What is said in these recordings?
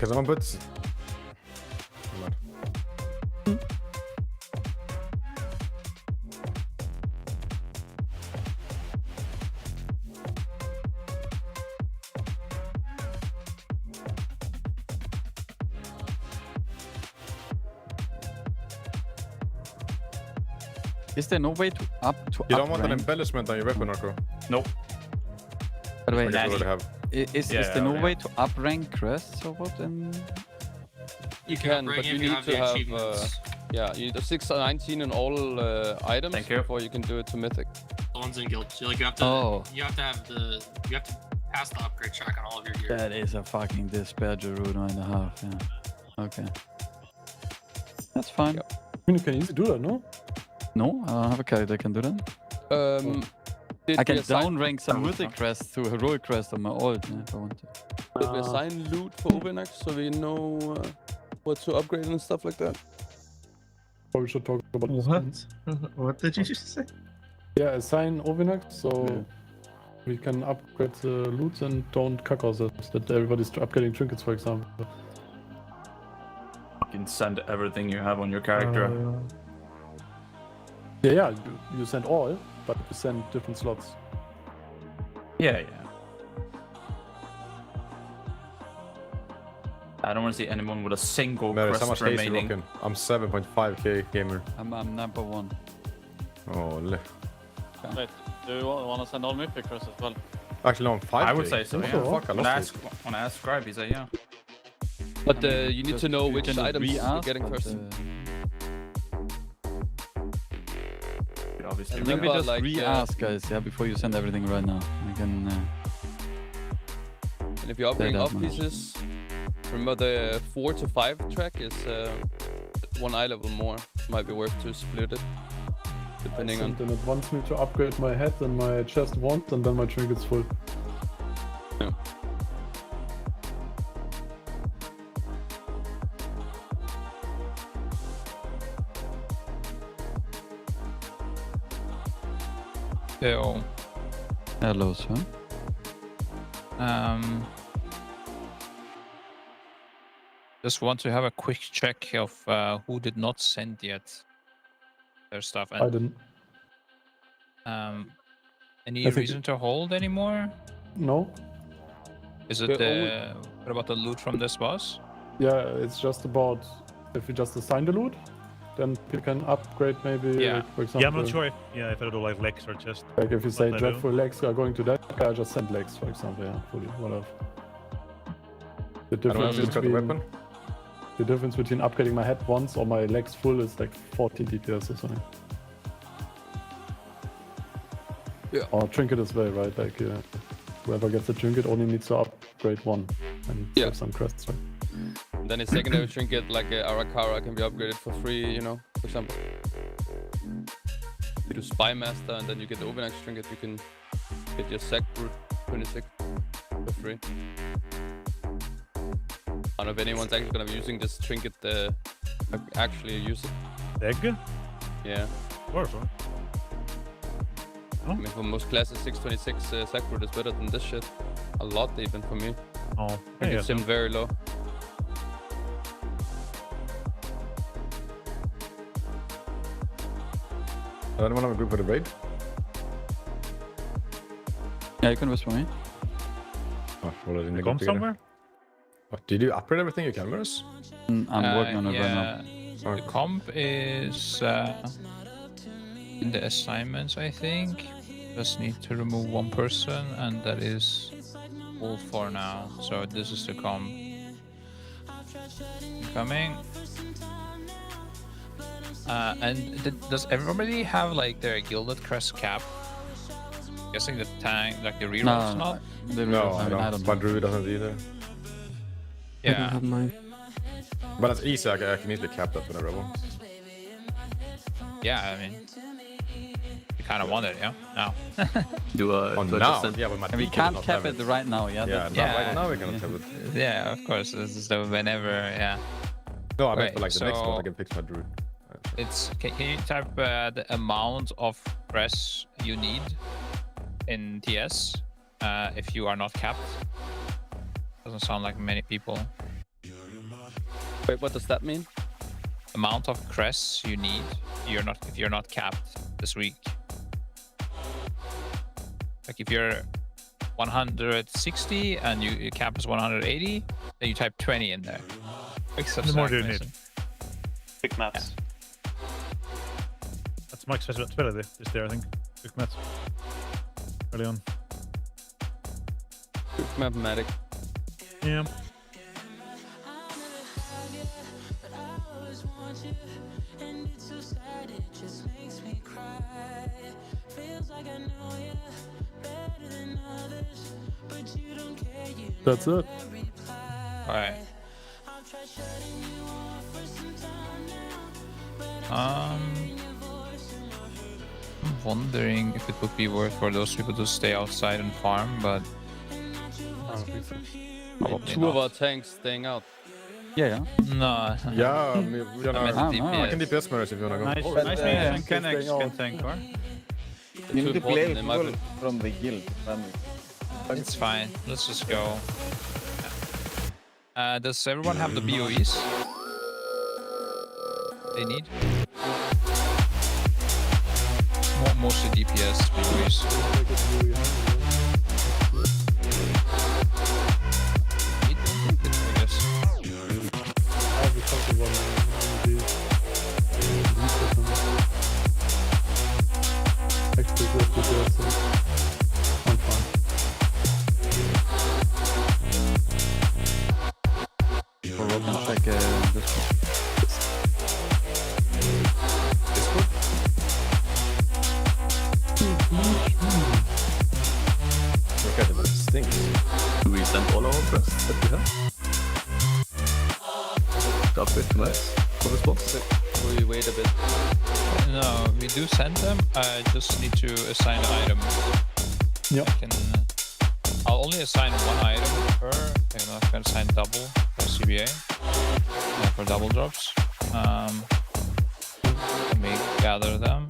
Can someone put... Is there no way to You don't want an rank? embellishment on your weapon, Orko. Nope. By the way, I guess you already have. is there no way to up rank crests or what? You can, but you need to have yeah, you need a 619 in all items before you can do it to Mythic. The ones in guild. So, like you have to you have to pass the upgrade track on all of your gear. That is a fucking despair Gerudo and a half, yeah. Okay. That's fine. Yep. I mean, you can easily do that, no? No, I don't have a character that can do that. Did I can we assign- down rank some mythic crest to heroic crest on my ult if I want to. Did we assign loot for Overnex so we know what to upgrade and stuff like that? Or we should talk about What? What did you just say? Yeah, assign Ovinax so we can upgrade the loot and don't cuck ourselves. That everybody's upgrading trinkets, for example. You can send everything you have on your character. Yeah, you send all, but you send different slots. Yeah. I don't want to see anyone with a single Mary, crest how much haste you remaining. rocking? I'm 7.5k gamer. I'm number 1. Oh, Wait, do you want to send all mythic crests as well? actually, no, I'm 5k. I would say so, yeah. Fuck, I When I lost it. ask Scribe, he said yeah. But you need to know which Can you items you're re-ask, getting but, first. Obviously. And Maybe remember, just like, re-ask, guys, yeah, before you send everything right now. We can. And if you're upgrading that off much. pieces, remember the 4 to 5 track is 1 eye level more. Might be worth to split it, depending on. Then it wants me to upgrade my head and my chest once, and then my trinket's full. Yeah. So, Hello, sir. just want to have a quick check of who did not send yet their stuff. I didn't. Any I think reason to hold anymore? No? Is it what about the loot from this boss? Yeah, it's just about if you just assign the loot, then you can upgrade maybe, Yeah. like, for example. Yeah, I'm not sure if I do like legs or just. Like if you say I do. dreadful legs are going to that guy, just send legs, for example, yeah, fully, whatever. The I don't know if difference you got the between weapon. the difference between upgrading my head once or my legs full is like 14 DPS or something. Yeah. Or trinket as well, right? Like whoever gets the trinket only needs to upgrade one and save some crests, right? Then a secondary trinket like Arakara can be upgraded for free, you know, for example. You do Spy Master and then you get the Overnex trinket, you can get your Sec Brute 26 for free. I don't know if anyone's actually gonna be using this trinket actually use it. Egg? Yeah. Or so. I mean, for most classes, 626 Sec Brute is better than this shit. A lot even for me. Oh, I can sim very low. Anyone have a group for the raid? Yeah, you can whisper me. Oh, well, I didn't Come somewhere? What, did you upgrade everything, your cameras? I'm working on it right now. The comp is in the assignments, I think. Just need to remove one person, and that is all for now. So this is the comp. Coming. Does everybody have like their gilded crest cap? Guessing the tank, like the rerolls, not. No, I I don't. don't My know. druid doesn't either. Yeah. But it's easy, I can easily cap that with a rebel. Yeah, I mean, you kind of want it, yeah? Now. Do a Oh, now? Yeah, but my And we DK does can't not cap have it right now, yeah? Yeah, That's- right now we cannot cap it. Yeah, of course. This is the whenever, yeah. No, I meant Right, for like the next so- one I can fix my druid. It's can you type the amount of press you need in TS if you are not capped? Doesn't sound like many people. Wait, what does that mean? Amount of crests you need. If you're not capped this week. Like if you're 160 and your cap is 180, then you type 20 in there. Quick The more do you subtract, need. Quick maths. That's max accessibility is there, I think. Quick maths. Early on. Quick mathematic. Yeah. That's it. Alright. I'm wondering if it would be worth for those people to stay outside and farm, but I don't think so. probably Two of not. our tanks staying out. Yeah. No. Yeah, we're I meant gonna... DPS. I can DPS manage if you wanna go. Nice, Oh, nice yeah. means can X can tank, or? You need to play with from the guild. It's fine. Let's just go. Does everyone have the BOEs they need? Mostly DPS BOEs. Need Trinket, I guess. I have a couple one of these. Extra DPS, so I'm fine. Or Robin, check this one. Look at it, but it stinks. Do we send all our crests that we have? Stop it, nice. For response. We wait a bit. No, we do send them. I just need to assign an item. Yep. I'll only assign one item per. I'm not gonna assign double for CBA for double drops. Let me gather them.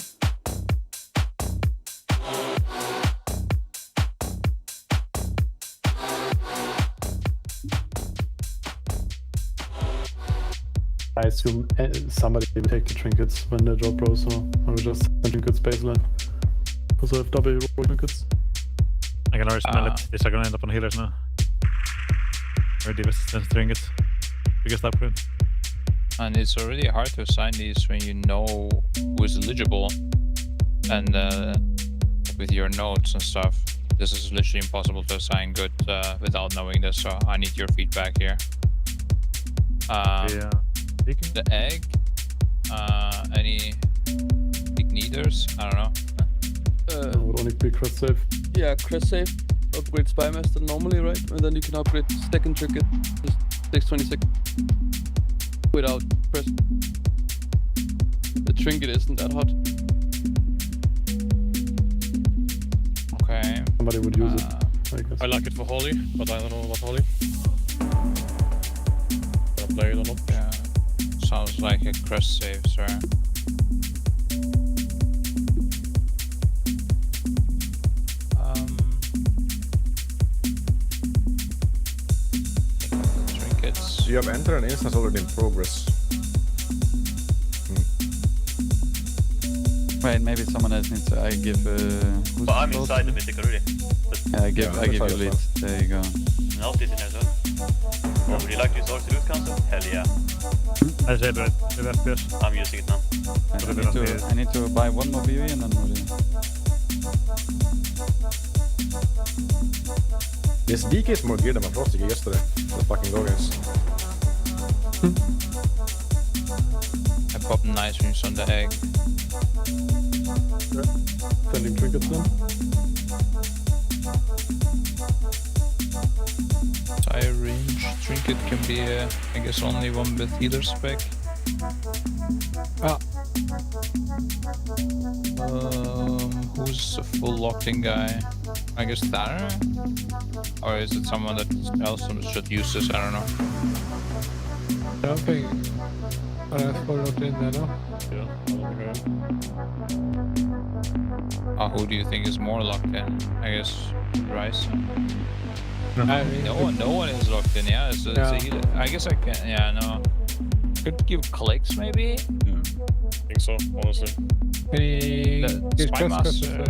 I assume somebody will take the trinkets when they drop bro, so I will just send trinkets baseline. Because I have double hero trinkets. I can already smell it. These are gonna end up on healers now. Already resistance trinkets. Biggest upgrade. And it's already hard to assign these when you know who is eligible. And with your notes and stuff, this is literally impossible to assign good without knowing this, so I need your feedback here. Yeah. Speaking. The egg, any big needers? I don't know. I would only be crest safe. Yeah, crest save. Upgrade Spymaster normally, right? And then you can upgrade second trinket to 626 without crest. The trinket isn't that hot. Okay. Somebody would use it, I guess. I like it for Holy, but I don't know about Holy. Gonna play it or not. Yeah. Sounds like a crest save, sir. Trinkets. You have entered an instance already in progress. Wait, maybe someone else needs to. I give. Who's But I'm the inside the Mythic already. But Yeah, I give that's you fine, lead. that's There you go. Nalt is in as well. Oh, would you like to use Orcs Loot Council? Hell yeah. I say but with FPS. I'm using it now. And I need to buy one more BB and then we'll do. This DK is more gear than my Frosty yesterday. Let's fucking go, guys. I popped nice rings on the egg. Sending trinkets then. High range trinket can be, I guess, only one with healer spec. Who's a full locked-in guy? I guess Thara? Or is it someone that else should use this? I don't know. I don't think I have full locked in there now. Yeah, I don't think I am. Who do you think is more locked in? I guess Rice. I mean, No one is locked in. Yeah, it's a healer. I guess I can. Yeah, no. Could give clicks maybe. I think so, honestly. any The good Spy cross Master.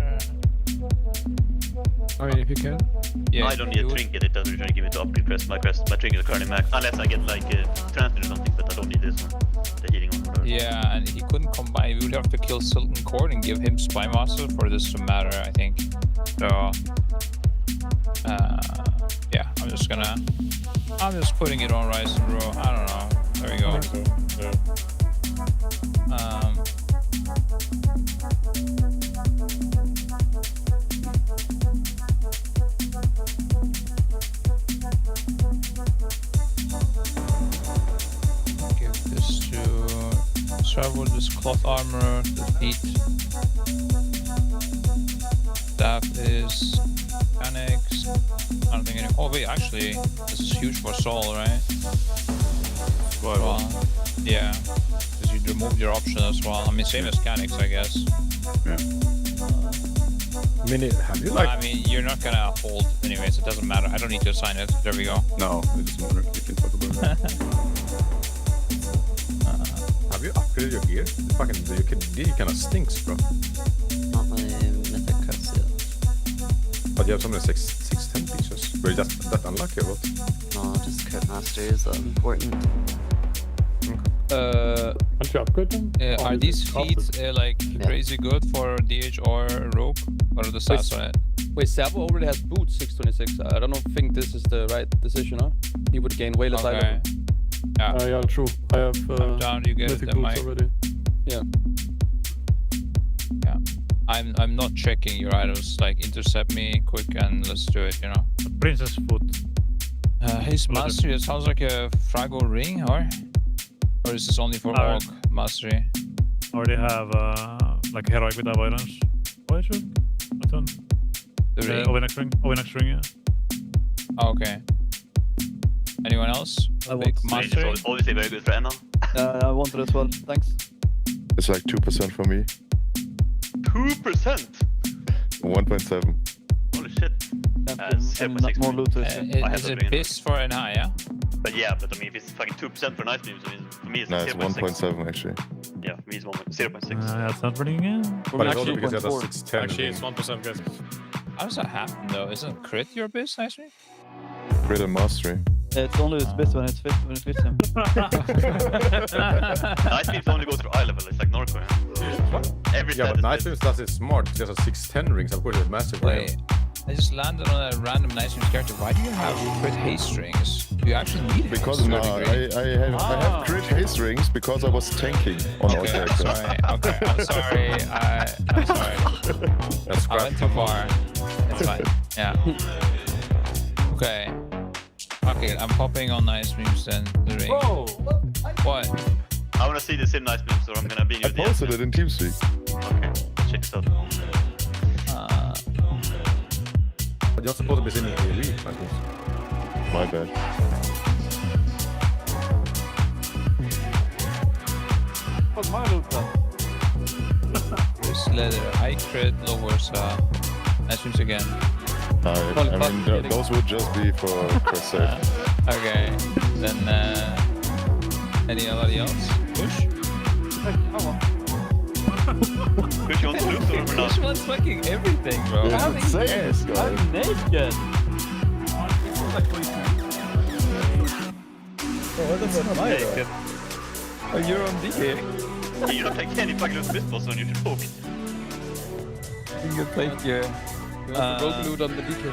I mean, if you can. Yeah, I don't need a trinket, it doesn't really give me to upgrade my trinket is currently max. Unless I get like a transmit or something, but I don't need this one. The healing one. Whatever. Yeah, and he couldn't combine. We would have to kill Silton Cord and give him Spy Master for this to matter, I think. So, yeah, I'm just putting it on Rise and Row. I don't know. There we go. Give this to Servo, this cloth armor, the feet. Staff is mechanics. I don't think any. Oh wait, actually, this is huge for Soul, right? Well, yeah, because you removed your option as well. I mean, same as mechanics, I guess. I mean, have you like? I mean, you're not gonna hold anyways. It doesn't matter. I don't need to assign it. There we go. No, it doesn't matter. You can talk about it. Have you upgraded your gear? Your gear kind of stinks, bro. Not my Mythic crest yet. But you have so many 610 pieces. Were you just that unlucky or what? No, just crit masters are important. Can't you upgrade them? Are these feet like crazy good for DH or Rogue? What are the stats on it? Wait, Servo already has boots 626. I don't think this is the right decision, huh? He would gain way less item. Yeah. Yeah, true. I have down, you get Mythic the boots mic. already. Yeah. Yeah. I'm not checking your items. Like intercept me quick and let's do it. You know. Princess foot. His mastery. It sounds like a Frago ring, or is this only for Orc mastery? Already have like heroic with avoidance. What should? What one? The ring. Overnext ring, yeah. Oh, okay. Anyone else? I Big want mastery. It's obviously very good for Enna. I want it as well, thanks. It's like 2% for me. 2%? 1.7. Holy shit. Not more loot. Is it piss for an eye, yeah? But yeah, but I mean, if it's fucking 2% for nice beams, I mean, for me it's No, it's 0.6. 1.7 actually. Yeah, for me it's 0.6. That's not running again. But it's also because you have that 610. Actually, it's 1%, guys. How does that happen though? Isn't crit your biz, actually? Crit and mastery. It's only its best when it fits him. Nice beams only go through eye level, it's like Norco. What? Every Yeah, but Night Beams does it smart. It just has 610 rings. Of course, it's massive. Wait, I just landed on a random Night Beams character. Why do you have crit haste rings? Do you actually need it? Because no, I have crit haste rings because I was tanking on our Okay, I'm characters. sorry. Okay, I'm sorry. I'm sorry. That's I went too far. It's fine. Yeah. Okay. Okay, I'm popping on Nice Beams then. The ring. Whoa! What? I wanna see the same nice beams, or I'm gonna be in I your posted it in TeamSpeak. Okay, check this out. But you're supposed to be seeing AoE, I suppose. My bad. What's my loot then? This leather. High crit lowers Nice Beams again. I mean, those would just be for save. Okay. Then anybody else? Push? Push you want to loot or not? Push wants fucking everything, bro. Yeah, it's insane, guy. I'm naked. Oh, you're on DK. You don't take any fucking loot this boss when you should poke. You can take your... You want the rogue loot on the DK.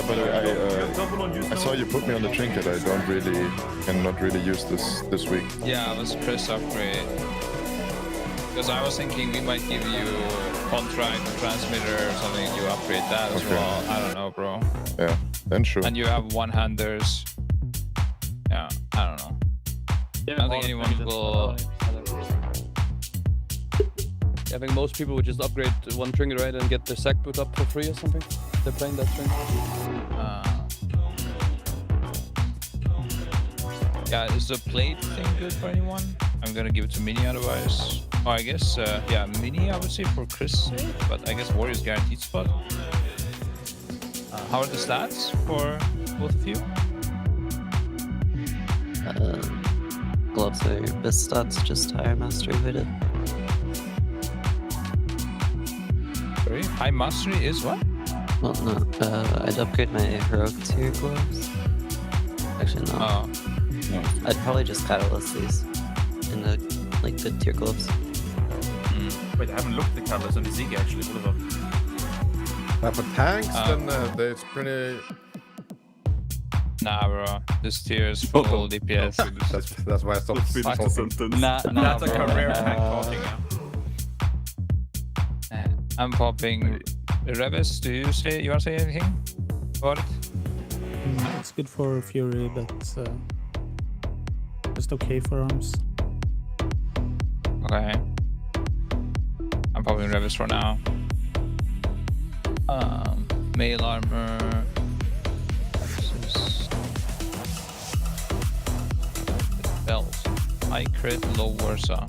But I saw you put me on the trinket. I cannot really use this week. Yeah, I was press upgrade. Because I was thinking we might give you contract transmitter or something. You upgrade that as well. I don't know, bro. Yeah, then sure. And you have one-handers. Yeah, I don't know. I don't think anyone will... I think most people would just upgrade one trinket, right, and get the sack boot up for free or something. They're playing that trinket. Yeah, is the plate thing good for anyone? I'm gonna give it to Mini otherwise. Oh, I guess, yeah, Mini I would say for Chris' sake, but I guess Warrior's guaranteed spot. How are the stats for both of you? Gloves are best stats, just higher mastery weighted. Sorry, high mastery is what? Well, no, I'd upgrade my heroic tier gloves. Actually, no. Oh. I'd probably just catalyst these in the like good tier gloves. Wait, I haven't looked at the catalyst on the Zig actually. What is that? For tanks, then it's pretty. Nah, bro. This tier is full DPS. That's why I stopped talking. Nah, That's like a rare tank talking now. I'm popping. Revis, do you want to say anything about it? It's good for Fury, but just okay for arms. Okay. I'm popping Revis for now. Mail armor. Belt. High crit, low Warsaw.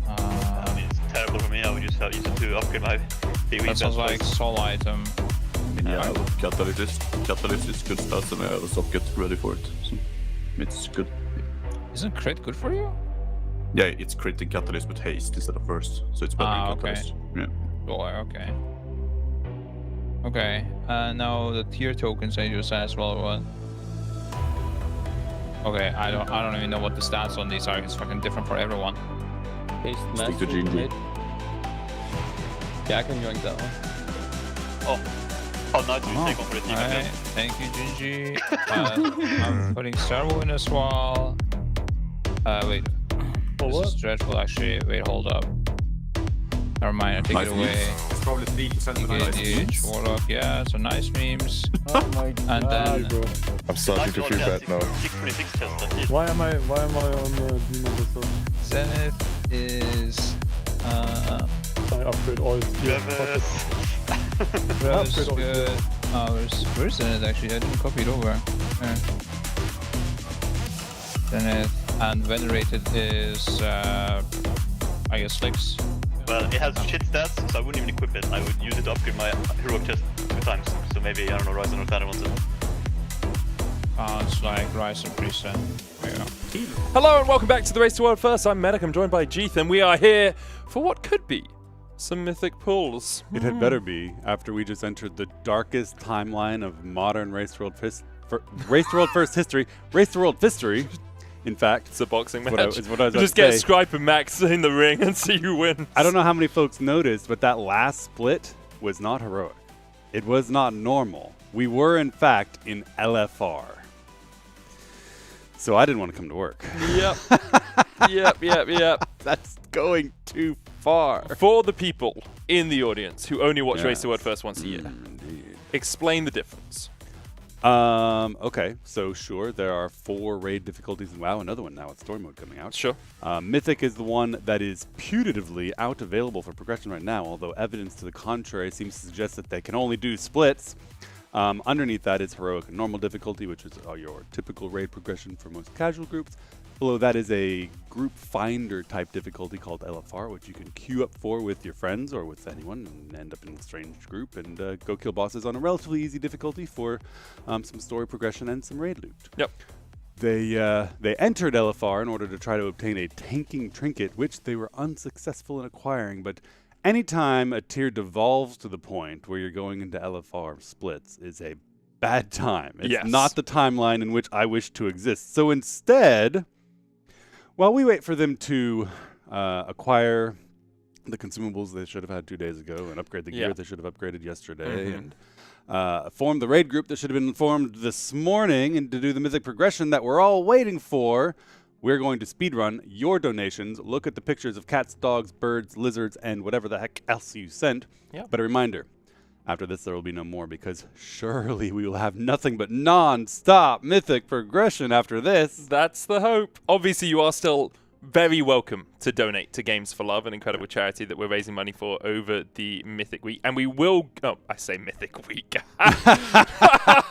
I mean, it's terrible for me. I would just use it to upgrade my PvE. That sounds like soul item. Yeah, catalyst is good stats, and I also get ready for it. So it's good. Isn't crit good for you? Yeah, it's crit and catalyst with haste instead of first, so it's better than catalyst. Yeah. Oh, okay. Okay. Now the tier tokens I use as well. What? Okay, I don't even know what the stats on these are. It's fucking different for everyone. Stick to GG. Yeah, I can join that one. Oh, nice to take one for the team. Alright, thank you, Gingy. I'm putting Servo in as well. Wait. This is dreadful, actually. Wait, hold up. Never mind, I take it away. It's probably 3% Engage, Warlock, yeah, so nice memes. Oh my And god, bro. I'm starting to feel bad now. 626 test. Why am I on the demon list? Zenith is I upgrade all Rose good. Where's Zenith actually? I didn't copy it over. There. Zenith and Venerated is I guess Slicks. Well, it has shit stats, so I wouldn't even equip it. I would use it to upgrade my heroic chest 2 times. So maybe, I don't know, Ryzen or Tanner wants it. It's like Ryzen Preset. There you go. Hello and welcome back to the Race to World First. I'm Medic, I'm joined by Jeeth, and we are here for what could be some mythic pulls. It had better be, after we just entered the darkest timeline of modern Race to World First history. Race to World history. In fact, it's a boxing match. What I was about just to get say. Scripe and Max in the ring and see who wins. I don't know how many folks noticed, but that last split was not heroic. It was not normal. We were, in fact, in LFR. So I didn't want to come to work. Yep. Yep. That's going too far. For the people in the audience who only watch Race to World First once a year, explain the difference. Okay, so sure, there are 4 raid difficulties in WoW, another one now with story mode coming out. Sure. Mythic is the one that is putatively out available for progression right now, although evidence to the contrary seems to suggest that they can only do splits. Underneath that is heroic and normal difficulty, which is your typical raid progression for most casual groups. Below that is a group finder type difficulty called LFR, which you can queue up for with your friends or with anyone and end up in a strange group and go kill bosses on a relatively easy difficulty for some story progression and some raid loot. Yep. They entered LFR in order to try to obtain a tanking trinket, which they were unsuccessful in acquiring, but anytime a tier devolves to the point where you're going into LFR splits is a bad time. It's not the timeline in which I wish to exist. So instead, while we wait for them to acquire the consumables they should have had 2 days ago and upgrade the gear they should have upgraded yesterday and form the raid group that should have been formed this morning and to do the mythic progression that we're all waiting for, we're going to speedrun your donations, look at the pictures of cats, dogs, birds, lizards, and whatever the heck else you sent. But a reminder, after this there will be no more because surely we will have nothing but non-stop mythic progression after this. That's the hope. Obviously you are still very welcome to donate to Games for Love, an incredible charity that we're raising money for over the Mythic Week. And we will... Oh, I say Mythic Week.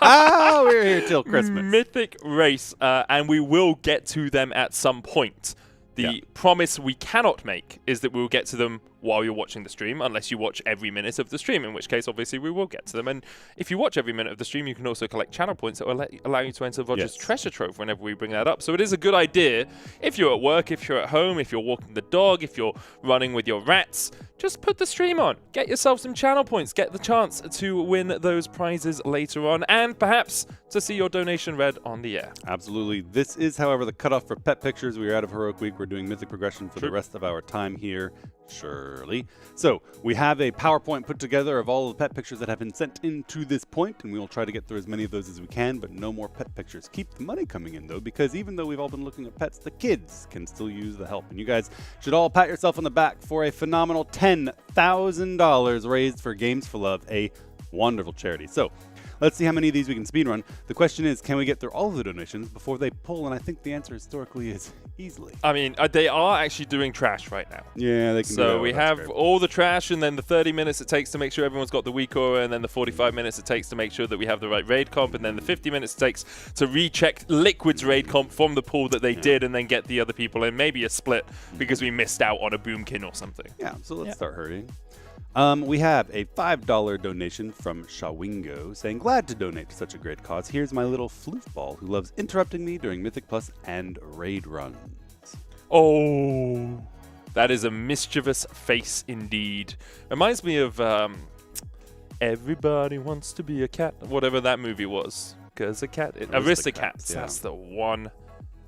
We're here till Christmas. Mythic race, and we will get to them at some point. The promise we cannot make is that we will get to them while you're watching the stream, unless you watch every minute of the stream, in which case, obviously, we will get to them. And if you watch every minute of the stream, you can also collect channel points that will allow you to enter Roger's treasure trove whenever we bring that up. So it is a good idea, if you're at work, if you're at home, if you're walking the dog, if you're running with your rats, just put the stream on. Get yourself some channel points. Get the chance to win those prizes later on, and perhaps to see your donation read on the air. Absolutely. This is, however, the cutoff for pet pictures. We are out of Heroic Week. We're doing Mythic progression for the rest of our time here. Surely. So we have a PowerPoint put together of all the pet pictures that have been sent into this point, and we will try to get through as many of those as we can, but no more pet pictures. Keep the money coming in, though, because even though we've all been looking at pets, the kids can still use the help. And you guys should all pat yourself on the back for a phenomenal $10,000 raised for Games for Love, a wonderful charity. So let's see how many of these we can speedrun. The question is, can we get through all of the donations before they pull? And I think the answer historically is easily. I mean, they are actually doing trash right now. Yeah, they can do that. So we have all the trash, and then the 30 minutes it takes to make sure everyone's got the weak aura, and then the 45 minutes it takes to make sure that we have the right raid comp, and then the 50 minutes it takes to recheck Liquid's raid comp from the pool that they did, and then get the other people in. Maybe a split because we missed out on a boomkin or something. Yeah, so let's start hurrying. We have a $5 donation from Shawingo saying, glad to donate to such a great cause. Here's my little floofball who loves interrupting me during Mythic Plus and raid runs. Oh, that is a mischievous face indeed. Reminds me of Everybody Wants to Be a Cat, whatever that movie was. Because a cat, Aristocats, that's the one.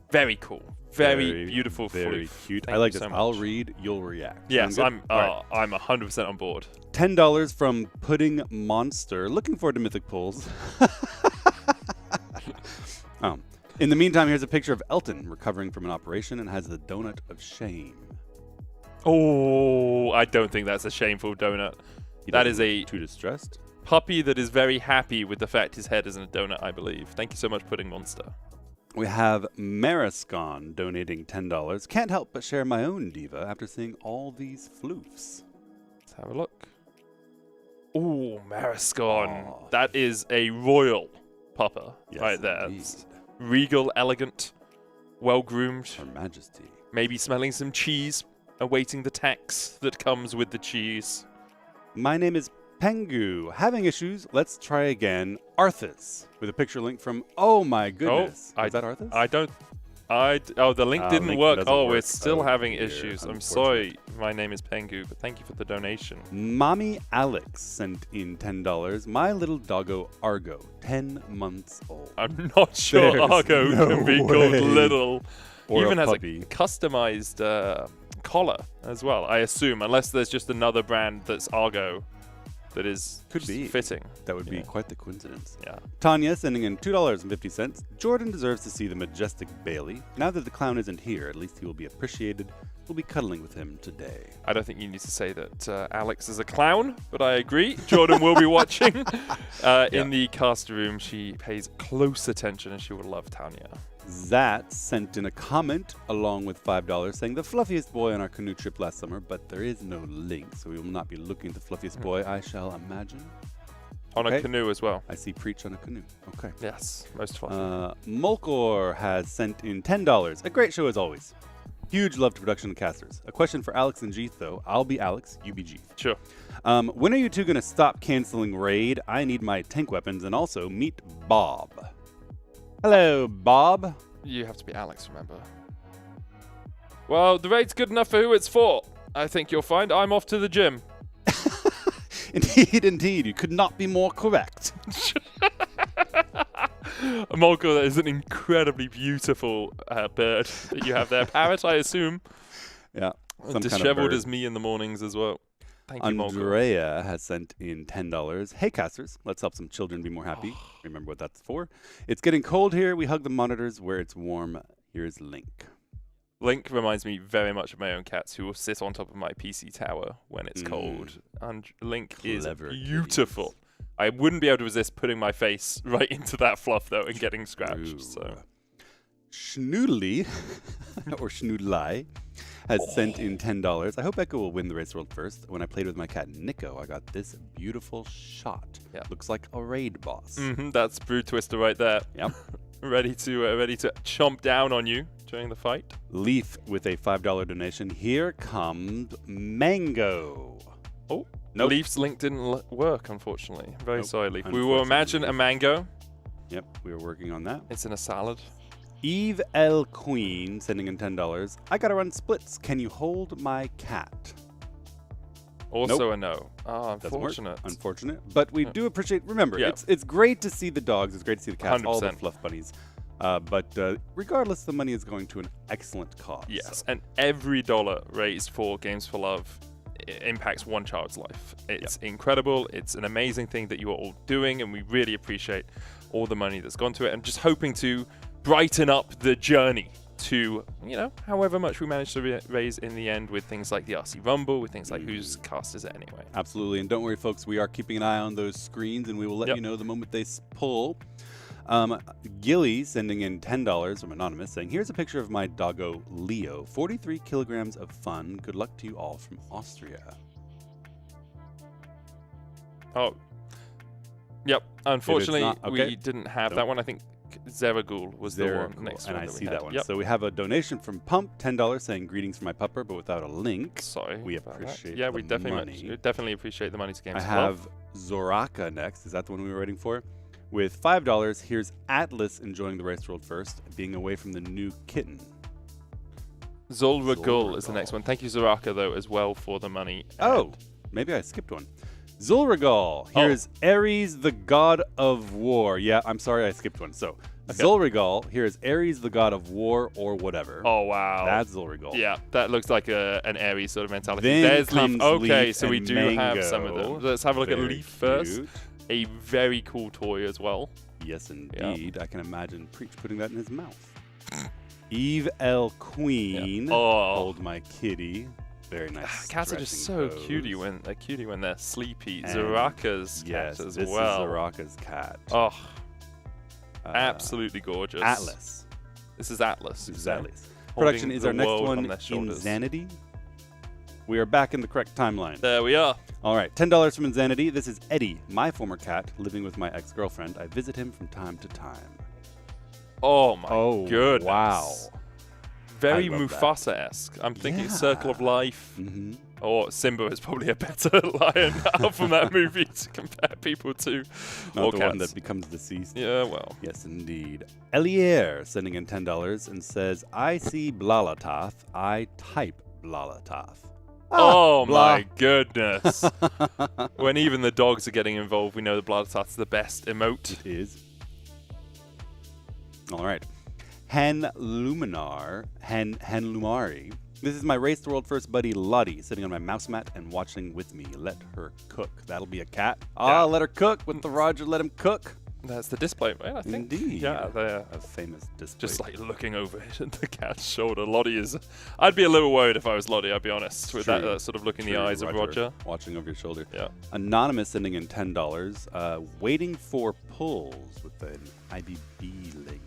Very cool. Very beautiful. Very floof. cute. Thank I like you this. so much. I'll read, you'll react. Yes, I'm right. 100% on board. $10 from Pudding Monster. Looking forward to Mythic pulls. In the meantime, here's a picture of Elton recovering from an operation and has the donut of shame. Oh, I don't think that's a shameful donut. That is a too distressed puppy that is very happy with the fact his head isn't a donut, I believe. Thank you so much, Pudding Monster. We have Mariscon donating $10. Can't help but share my own diva after seeing all these floofs. Let's have a look. Oh, Mariscon. That is a royal pupper right there. It's regal, elegant, well-groomed. Her Majesty. Maybe smelling some cheese, awaiting the tax that comes with the cheese. My name is Pengu. Having issues? Let's try again. Arthas. With a picture link from... Oh my goodness. Is that Arthas? I don't... the link didn't link work. doesn't Oh, work. we're still Oh, having dear. issues. I'm sorry. My name is Pengu, but thank you for the donation. Mommy Alex sent in $10. My little doggo Argo, 10 months old. I'm not sure There's Argo no can be called way. little. Or Even a has puppy. a customized collar as well, I assume, unless there's just another brand that's Argo that is fitting. That would be quite the coincidence. Yeah. Tanya sending in $2.50. Jordan deserves to see the majestic Bailey. Now that the clown isn't here, at least he will be appreciated. We'll be cuddling with him today. I don't think you need to say that Alex is a clown, but I agree. Jordan will be watching in the cast room. She pays close attention, and she will love Tanya. Zat sent in a comment along with $5 saying the fluffiest boy on our canoe trip last summer, but there is no link, so we will not be looking at the fluffiest boy, I shall imagine. On a canoe as well. I see Preach on a canoe. Okay. Yes, most fluffy. Molkor has sent in $10. A great show as always. Huge love to production and casters. A question for Alex and Jeeth, though. I'll be Alex, you be Jeeth. Sure. When are you two going to stop canceling raid? I need my tank weapons, and also meet Bob. Hello, Bob. You have to be Alex, remember. Well, the raid's good enough for who it's for. I think you'll find I'm off to the gym. Indeed, indeed. You could not be more correct. Molko, that is an incredibly beautiful bird that you have there. Parrot, I assume. Yeah. Disheveled as me in the mornings as well. Thank you, Molko. Andrea has sent in $10. Hey, casters. Let's help some children be more happy. Remember what that's for. It's getting cold here. We hug the monitors where it's warm. Here's Link. Link reminds me very much of my own cats who will sit on top of my PC tower when it's cold. And Link is beautiful. Kitties. I wouldn't be able to resist putting my face right into that fluff, though, and getting scratched. So, Schnoodly, or Schnoodlei, has sent in $10. I hope Echo will win the Race World first. When I played with my cat Nico, I got this beautiful shot. Yeah. Looks like a raid boss. That's Brood Twister right there. Yep. ready to chomp down on you during the fight. Leaf with a $5 donation. Here comes Mango. Oh, nope. Leaf's link didn't work, unfortunately. Very Nope. sorry, Leaf. We will imagine a mango. Yep, we were working on that. It's in a salad. Eve L. Queen sending in $10. I gotta run splits. Can you hold my cat? Also Nope. a no. Ah, Doesn't work. unfortunate. Unfortunate. But we do appreciate, remember, Yeah. it's great to see the dogs, it's great to see the cats, all the 100%. fluff bunnies. But regardless, the money is going to an excellent cause. Yes, so. and every dollar raised for Games for Love impacts one child's life. It's incredible. It's an amazing thing that you are all doing, and we really appreciate all the money that's gone to it, and just hoping to brighten up the journey to, however much we manage to raise in the end with things like the RC Rumble, with things like whose cast is it anyway. Absolutely, and don't worry, folks, we are keeping an eye on those screens, and we will let you know the moment they pull. Gilly sending in $10 from Anonymous saying, here's a picture of my doggo Leo. 43 kilograms of fun. Good luck to you all from Austria. Oh, yep. Unfortunately, not, okay. we didn't have that one. I think Zeragul was the one next and one I that we see had. that one. Yep. So we have a donation from Pump, $10, saying greetings from my pupper, but without a link. Sorry, we about that. appreciate. Yeah, the we definitely appreciate the money to Games I for have Love. Zoraka next. Is that the one we were waiting for? With $5, here's Atlas enjoying the Race World first, being away from the new kitten. Zulragul is the next one. Thank you, Zoraka, though, as well for the money. Oh, maybe I skipped one. Zulragal. Here's Ares, the god of war. Yeah, I'm sorry I skipped one. So, Zulragal. Here's Ares, the god of war or whatever. Oh, wow. That's Zulragal. Yeah, that looks like an Ares sort of mentality. Then There's comes Leaf. Okay, Leaf so we and do have some of Mango. them. Let's have a look at Very Leaf first. cute. A very cool toy as well. Yes, indeed. I can imagine Preach putting that in his mouth. Eve L. Queen. Yeah. Oh. Hold my kitty. Very nice. Cats are just so cutie when they're sleepy. And Zoraka's yes, cat as this well. is Zoraka's cat. Oh, absolutely gorgeous. Atlas. This is Atlas. This is Atlas. Holding Production is the our next world on one, their shoulders. Insanity. We are back in the correct timeline. There we are. All right, $10 from Insanity. This is Eddie, my former cat, living with my ex-girlfriend. I visit him from time to time. Oh my goodness. Wow. Very I love that. Mufasa-esque. I'm thinking Circle of Life. Mm-hmm. Or Simba is probably a better lion out from that movie to compare people to. Not or the cats. one that becomes deceased. Yeah, well. Yes, indeed. Elier sending in $10 and says, I see Blalatath. I type Blalatath. Oh blah. my goodness. When even the dogs are getting involved, we know the Bladatath's the best emote. It is. All right. Hen Lumari. This is my Race the World First buddy Lottie sitting on my mouse mat and watching with me. Let her cook. That'll be a cat. Ah, let her cook with the Roger. Let him cook. That's the display, right? I think. Indeed. Yeah, they're a famous display. just like looking over at the cat's shoulder. Lottie is. I'd be a little worried if I was Lottie, I'll be honest, with that sort of look in the eyes of Roger. Watching over your shoulder. Yeah. Anonymous sending in $10. Waiting for pulls with an IBB link.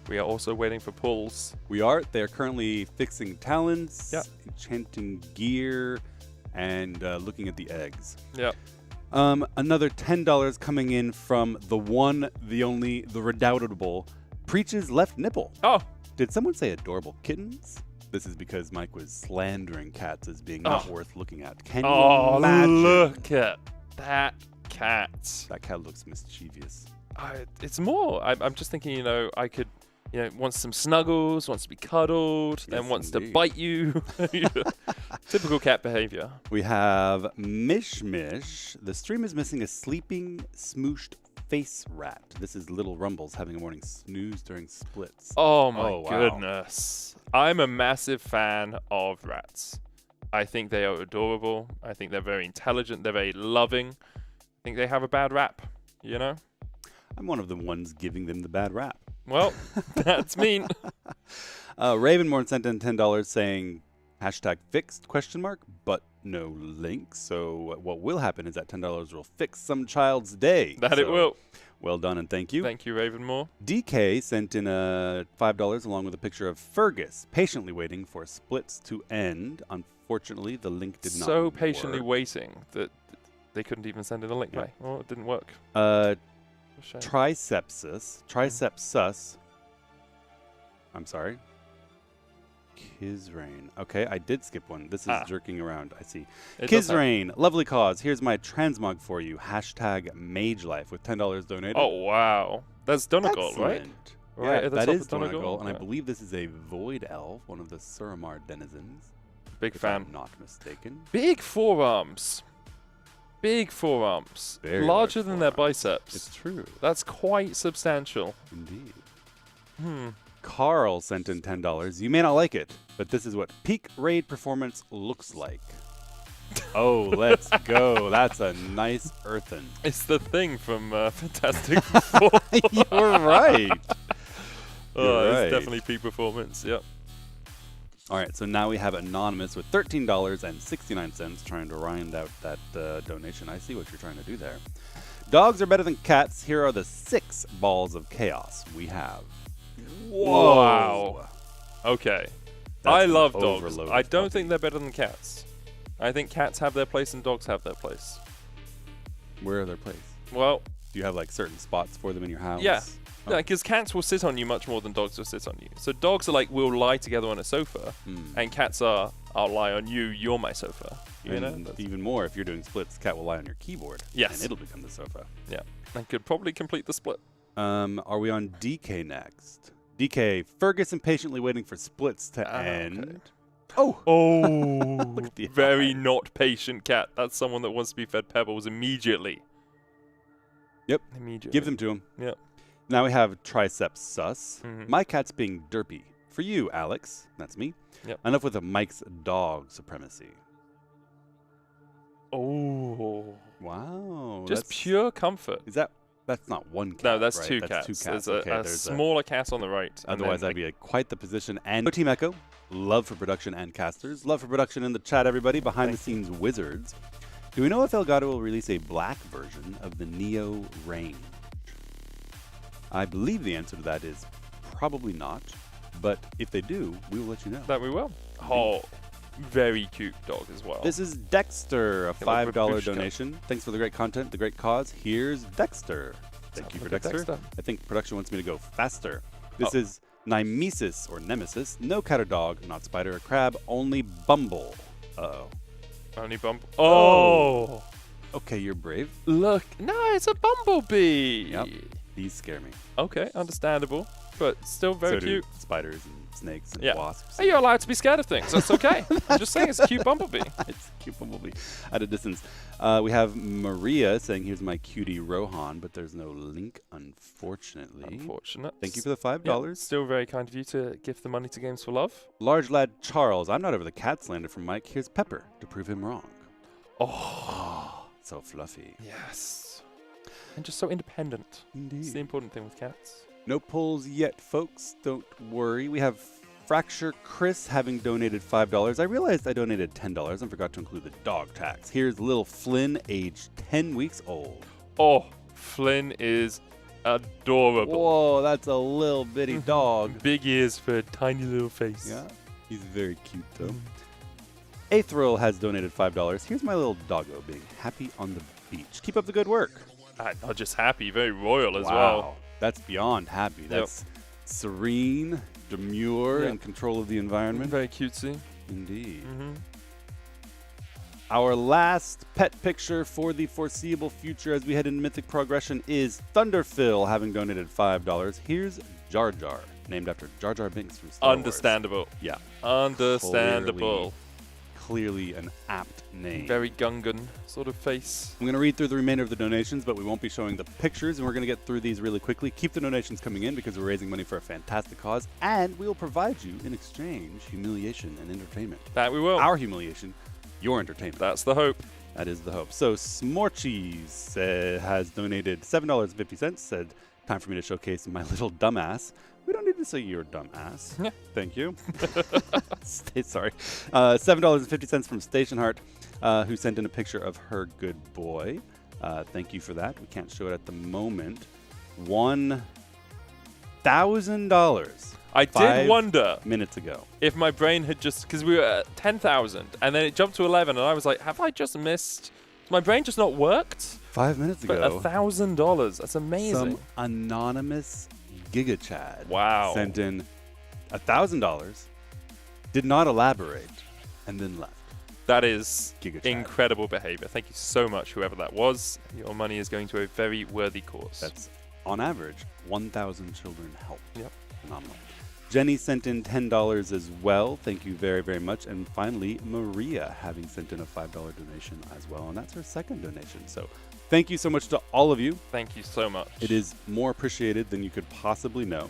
We are also waiting for pulls. We are. They're currently fixing talents, enchanting gear, and looking at the eggs. Yeah. Another $10 coming in from the one, the only, the redoubtable Preach's left nipple. Oh. Did someone say adorable kittens? This is because Mike was slandering cats as being not worth looking at. Can you imagine? Look at that cat. That cat looks mischievous. It's more. I'm just thinking, I could. Wants some snuggles, wants to be cuddled, then wants to bite you. Typical cat behavior. We have Mish. The stream is missing a sleeping, smooshed face rat. This is Little Rumbles having a morning snooze during splits. Oh my goodness. I'm a massive fan of rats. I think they are adorable. I think they're very intelligent. They're very loving. I think they have a bad rap, I'm one of the ones giving them the bad rap. Well, that's mean. Ravenborn sent in $10 saying #fixed ? But no link. So what will happen is that $10 will fix some child's day. That it will. Well done and thank you. Thank you, Ravenmore. DK sent in $5 along with a picture of Fergus, patiently waiting for splits to end. Unfortunately, the link did not So patiently work. waiting that they couldn't even send in a link. Right? Well, it didn't work. Shame. Tricepsus. I'm sorry. Kizrain. Okay, I did skip one. This is jerking around. I see. Kizrain, lovely cause. Here's my transmog for you. Hashtag MageLife with $10 donated. Oh, wow. That's Donegal, right? Yeah, at the that top is of Donegal, Donegal, and I yeah. believe this is a Void Elf, one of the Suramar denizens. Big if fan. I'm not mistaken. Big forearms. Big forearms. Very larger large than their biceps. It's true. That's quite substantial. Indeed. Hmm. Carl sent in $10. You may not like it, but this is what peak raid performance looks like. Oh, let's go. That's a nice earthen. It's the thing from Fantastic Four. You're right. It's definitely peak performance, yep. All right, so now we have Anonymous with $13.69 trying to round out that donation. I see what you're trying to do there. Dogs are better than cats. Here are the 6 balls of chaos we have. Wow. Okay. I an love dogs. overloaded I don't puppy. think they're better than cats. I think cats have their place and dogs have their place. Where are their place? Well, do you have like certain spots for them in your house? yeah. Oh. Because cats will sit on you much more than dogs will sit on you. So dogs are like, we'll lie together on a sofa, and cats are, I'll lie on you, you're my sofa. You know? And even more, if you're doing splits, cat will lie on your keyboard. Yes. And it'll become the sofa. Yeah. And could probably complete the split. Are we on DK next? DK, Fergus impatiently waiting for splits to end. Oh. Look at the Very not patient cat. That's someone that wants to be fed pebbles immediately. Yep. Immediately. Give them to him. Yep. Now we have Triceps Sus. Mhm. My cat's being derpy. For you, Alex. That's me. Yep. Enough with the Mike's dog supremacy. Oh. Wow. Just that's- pure comfort. That's not one cat. No, that's right? two That's cats. two cats. There's Okay, a there's smaller cat on the right. and Otherwise, then, that'd be quite the position. And Team Echo, love for production and casters. Love for production in the chat, everybody. Behind the scenes wizards. Do we know if Elgato will release a black version of the Neo range? I believe the answer to that is probably not. But if they do, we will let you know. That we will. Oh, very cute dog as well. This is Dexter, a $5 babushka. donation. Thanks for the great content, the great cause. Here's Dexter. Thank you for look at Dexter. Dexter. I think production wants me to go faster. This is Nemesis or Nemesis. No cat or dog, not spider or crab, only Bumble. Uh-oh. Only Bumble. Oh. Okay, you're brave. Look. No, it's a bumblebee. Yep. These scare me. Okay, understandable. But still very so cute. Do spiders and snakes and Yeah. wasps. Hey, you're allowed to be scared of things. That's okay. I'm just saying it's a cute bumblebee. It's a cute bumblebee at a distance. We have Maria saying, here's my cutie Rohan, but there's no link, unfortunately. Unfortunate. Thank you for the $5. Yeah, still very kind of you to give the money to Games for Love. Large lad Charles, I'm not over the cat slander from Mike. Here's Pepper to prove him wrong. Oh. So fluffy. Yes. And just so independent. Indeed. It's the important thing with cats. No pulls yet, folks. Don't worry. We have Fracture Chris having donated $5. I realized I donated $10 and forgot to include the dog tax. Here's little Flynn, aged 10 weeks old. Oh, Flynn is adorable. Whoa, that's a little bitty dog. Big ears for a tiny little face. Yeah, he's very cute though. Athril has donated $5. Here's my little doggo being happy on the beach. Keep up the good work. Not just happy, very royal as Wow. well. That's beyond happy. That's serene, demure, and control of the environment. Very cutesy. Indeed. Mm-hmm. Our last pet picture for the foreseeable future as we head into Mythic progression is Thunderphil having donated $5. Here's Jar Jar, named after Jar Jar Binks from Star Wars. Understandable. Yeah. Understandable. Clearly an apt name. Very Gungan sort of face. I'm going to read through the remainder of the donations, but we won't be showing the pictures, and we're going to get through these really quickly. Keep the donations coming in because we're raising money for a fantastic cause, and we will provide you, in exchange, humiliation and entertainment. That we will. Our humiliation, your entertainment. That's the hope. That is the hope. So Smorchies has donated $7.50, said, time for me to showcase my little dumbass. We don't need to say you're dumbass. Yeah. Thank you. Sorry. $7.50 from Station Heart, who sent in a picture of her good boy. Thank you for that. We can't show it at the moment. $1,000. I did wonder minutes ago if my brain had just, because we were at 10,000 and then it jumped to 11 and I was like, have I just missed? My brain just not worked? 5 minutes ago. But $1,000. That's amazing. Some anonymous Giga Chad sent in $1,000, did not elaborate, and then left. That is Giga Chad. incredible behavior. Thank you so much, whoever that was. Your money is going to a very worthy cause. That's, on average, 1,000 children helped. Yep. Phenomenal. Jenny sent in $10 as well. Thank you very, very much. And finally, Maria having sent in a $5 donation as well. And that's her second donation. So thank you so much to all of you. Thank you so much. It is more appreciated than you could possibly know.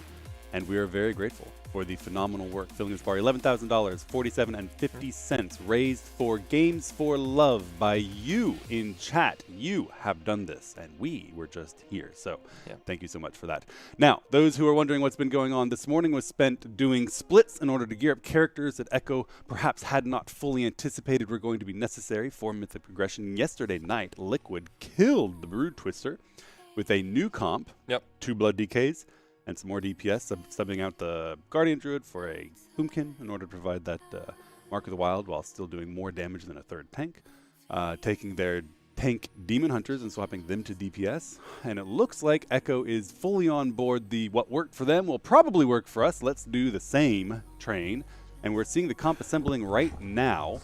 And we are very grateful for the phenomenal work filling this bar. $11,000, $47.50 raised for Games for Love by you in chat. You have done this, and we were just here. So thank you so much for that. Now, those who are wondering what's been going on this morning was spent doing splits in order to gear up characters that Echo perhaps had not fully anticipated were going to be necessary for Mythic progression. Yesterday night, Liquid killed the Brood Twister with a new comp, 2 Blood DKs, and some more DPS, subbing out the Guardian Druid for a Boomkin in order to provide that Mark of the Wild while still doing more damage than a third tank. Taking their tank Demon Hunters and swapping them to DPS. And it looks like Echo is fully on board. The what worked for them will probably work for us. Let's do the same train. And we're seeing the comp assembling right now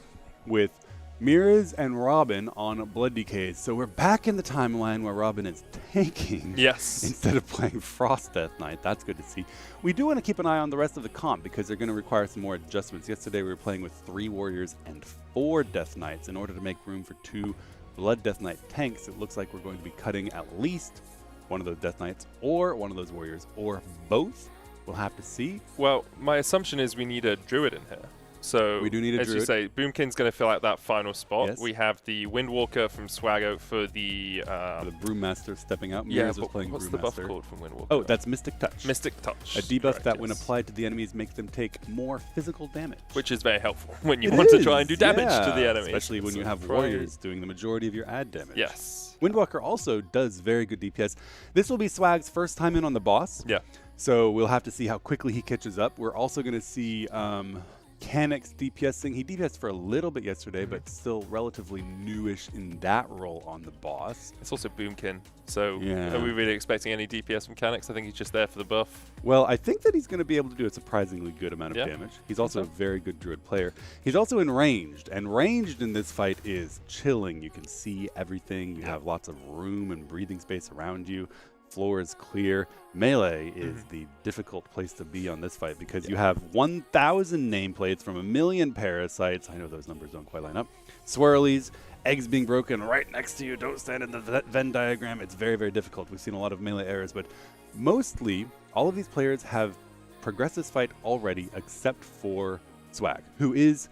with Miraz and Robin on Blood DKs. So we're back in the timeline where Robin is tanking instead of playing Frost Death Knight. That's good to see. We do want to keep an eye on the rest of the comp because they're going to require some more adjustments. Yesterday we were playing with 3 Warriors and 4 Death Knights. In order to make room for 2 Blood Death Knight tanks, it looks like we're going to be cutting at least one of those Death Knights or one of those Warriors or both. We'll have to see. Well, my assumption is we need a Druid in here. So we do need a as Druid. you say, Boomkin's going to fill out that final spot. Yes. We have the Windwalker from Swaggo for the Broommaster stepping out. Yeah, Miraz was playing what's Broommaster. the buff called from Windwalker? Oh, that's Mystic Touch. Mystic Touch. A debuff correct, that, when applied to the enemies, makes them take more physical damage. Which is very helpful when you want to try and do damage to the enemy. Especially when you have warriors doing the majority of your ad damage. Yes. Windwalker also does very good DPS. This will be Swag's first time in on the boss. Yeah. So we'll have to see how quickly he catches up. We're also going to see Canik's DPSing. He DPSed for a little bit yesterday, but still relatively newish in that role on the boss. It's also Boomkin, so are we really expecting any DPS from Canik's? I think he's just there for the buff. Well, I think that he's going to be able to do a surprisingly good amount of damage. He's also a very good Druid player. He's also in ranged, and ranged in this fight is chilling. You can see everything. You have lots of room and breathing space around you. Floor is clear. Melee is the difficult place to be on this fight because you have 1,000 nameplates from 1 million parasites. I know those numbers don't quite line up. Swirlies, eggs being broken right next to you. Don't stand in the Venn diagram. It's very, very difficult. We've seen a lot of melee errors, but mostly all of these players have progressed this fight already except for Swag, who is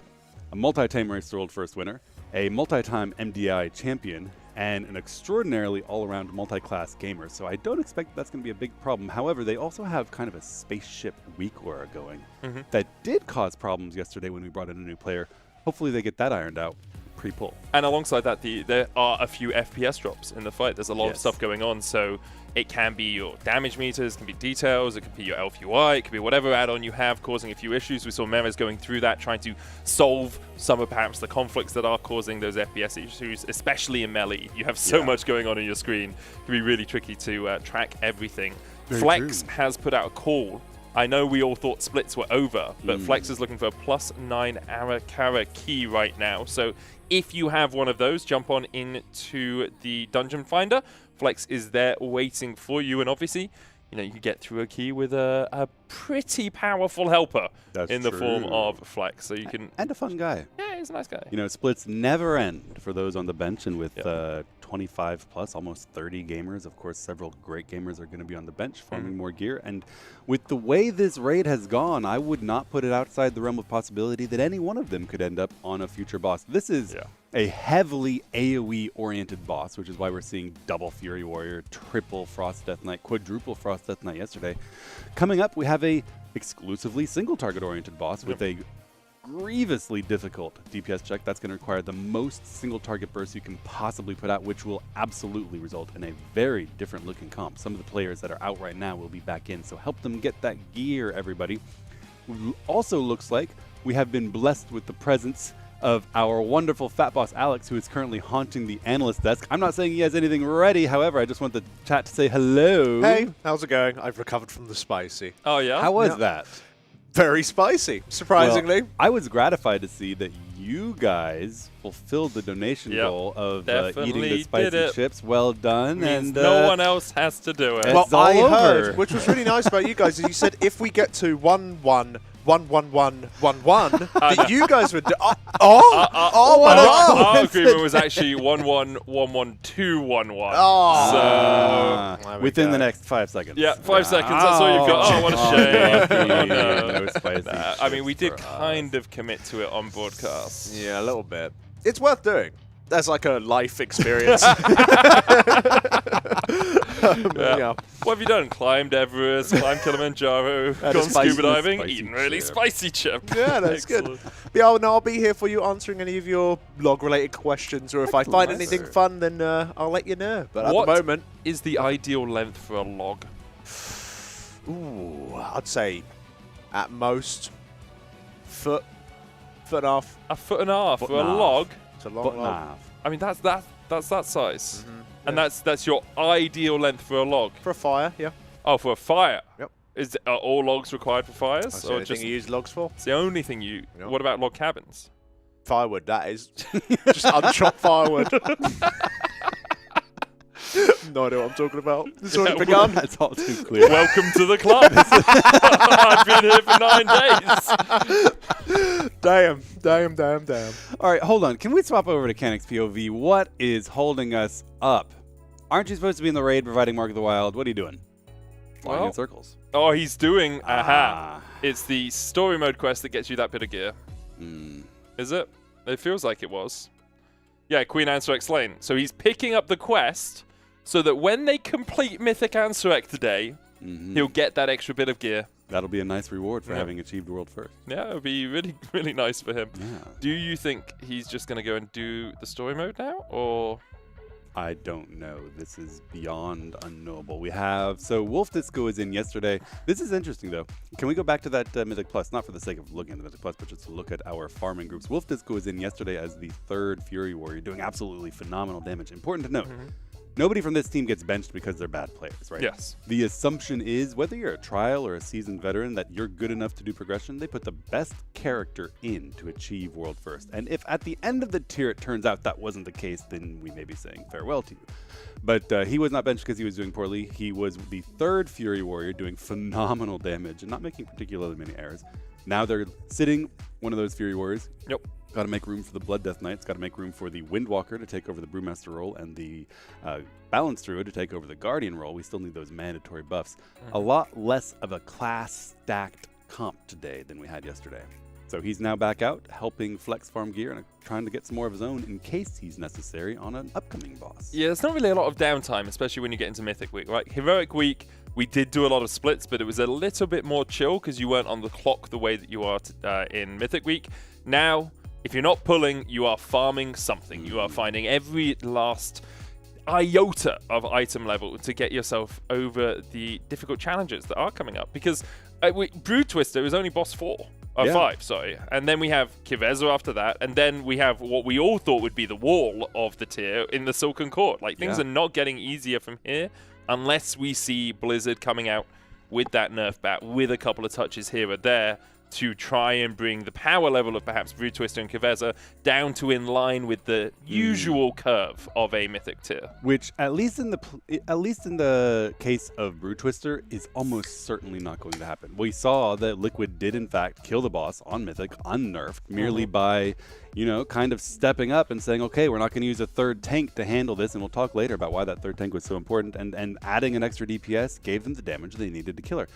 a multi-time Race World First winner, a multi-time MDI champion, and an extraordinarily all-around multi-class gamer. So I don't expect that's going to be a big problem. However, they also have kind of a spaceship weak aura going that did cause problems yesterday when we brought in a new player. Hopefully they get that ironed out pre-pull. And alongside that, there are a few FPS drops in the fight. There's a lot of stuff going on, so it can be your damage meters, it can be details, it could be your Elf UI, it could be whatever add-on you have causing a few issues. We saw Meras going through that, trying to solve some of perhaps the conflicts that are causing those FPS issues, especially in melee. You have so much going on your screen. It can be really tricky to track everything. Flex has put out a call. I know we all thought splits were over, but Flex is looking for a +9 Arakara key right now. So if you have one of those, jump on into the Dungeon Finder. Flex is there waiting for you, and obviously, you know, you can get through a key with a pretty powerful helper in the form of Flex. So you can... And a fun guy. Yeah, he's a nice guy. You know, splits never end for those on the bench, and with 25 plus, almost 30 gamers, of course, several great gamers are going to be on the bench farming more gear. And with the way this raid has gone, I would not put it outside the realm of possibility that any one of them could end up on a future boss. This is a heavily AoE-oriented boss, which is why we're seeing double Fury Warrior, triple Frost Death Knight, quadruple Frost Death Knight yesterday. Coming up, we have a exclusively single target-oriented boss with a grievously difficult DPS check. That's going to require the most single target bursts you can possibly put out, which will absolutely result in a very different looking comp. Some of the players that are out right now will be back in, so help them get that gear, everybody. Also looks like we have been blessed with the presence of our wonderful Fat Boss Alex, who is currently haunting the analyst desk. I'm not saying he has anything ready, however, I just want the chat to say hello. Hey, how's it going? I've recovered from the spicy. Oh, yeah? How was that? Very spicy, surprisingly. Well, I was gratified to see that you guys fulfilled the donation goal of eating the spicy chips. Well done. Means and no one else has to do it. Well, I heard, which was really nice about you guys, is you said if we get to 1-1, 1-1-1-1-1, that you guys would do. Our agreement was actually 1-1-1-1-2-1-1. Oh. So within the next 5 seconds. Yeah, 5 seconds. That's all you've got. Oh, what a shame. No spicy I mean, we did kind of commit to it on broadcast. Yeah, a little bit. It's worth doing. That's like a life experience. Yeah. What have you done? Climbed Everest, climbed Kilimanjaro, gone scuba diving, eaten really spicy chip. Yeah, that's good. Yeah, I'll be here for you answering any of your log-related questions, or if I find anything fun, then I'll let you know. But at the moment, is the ideal length for a log? Ooh, I'd say at most foot and a half. A foot and a half for a log? It's a long log. I mean, that's that size. And that's your ideal length for a log? For a fire, yeah. Oh, for a fire? Yep. Are all logs required for fires? That's the only thing you use logs for. It's the only thing you... Yep. What about log cabins? Firewood, that is. Just unchopped firewood. No idea what I'm talking about. It's already begun. That's all too clear. Welcome to the club. I've been here for 9 days. Damn. All right, hold on. Can we swap over to Canik's POV? What is holding us up? Aren't you supposed to be in the raid providing Mark of the Wild? What are you doing? Flying in circles. Oh, he's doing... It's the story mode quest that gets you that bit of gear. Is it? It feels like it was. Yeah, Queen Ansurek Lane. So he's picking up the quest so that when they complete Mythic Ansurek today, he'll get that extra bit of gear. That'll be a nice reward for having achieved world first. Yeah, it'll be really, really nice for him. Yeah. Do you think he's just going to go and do the story mode now, or...? I don't know. This is beyond unknowable. We have... So, Wolf Disco is in yesterday. This is interesting, though. Can we go back to that Mythic Plus? Not for the sake of looking at the Mythic Plus, but just to look at our farming groups. Wolf Disco is in yesterday as the 3rd Fury Warrior, doing absolutely phenomenal damage. Important to note. Nobody from this team gets benched because they're bad players, right? Yes. The assumption is, whether you're a trial or a seasoned veteran, that you're good enough to do progression. They put the best character in to achieve world first. And if at the end of the tier it turns out that wasn't the case, then we may be saying farewell to you. But he was not benched because he was doing poorly. He was the 3rd Fury Warrior, doing phenomenal damage and not making particularly many errors. Now they're sitting one of those Fury Warriors. Yep. Got to make room for the Blood Death Knights. Got to make room for the Windwalker to take over the Brewmaster role and the Balance Druid to take over the Guardian role. We still need those mandatory buffs. A lot less of a class-stacked comp today than we had yesterday. So he's now back out, helping flex farm gear and trying to get some more of his own in case he's necessary on an upcoming boss. Yeah, there's not really a lot of downtime, especially when you get into Mythic Week, right? Heroic Week, we did do a lot of splits, but it was a little bit more chill because you weren't on the clock the way that you are in Mythic Week. Now... if you're not pulling, you are farming something. You are finding every last iota of item level to get yourself over the difficult challenges that are coming up. Because Brood Twister is only boss 5, sorry. And then we have Kiveza after that. And then we have what we all thought would be the wall of the tier in the Silken Court. Like, things are not getting easier from here unless we see Blizzard coming out with that nerf bat, with a couple of touches here or there, to try and bring the power level of perhaps Brood Twister and Kiveza down to in line with the usual curve of a Mythic tier. Which, at least in the case of Brood Twister, is almost certainly not going to happen. We saw that Liquid did in fact kill the boss on Mythic, unnerfed, merely by, you know, kind of stepping up and saying, okay, we're not going to use a 3rd tank to handle this, and we'll talk later about why that 3rd tank was so important, and adding an extra DPS gave them the damage they needed to kill her.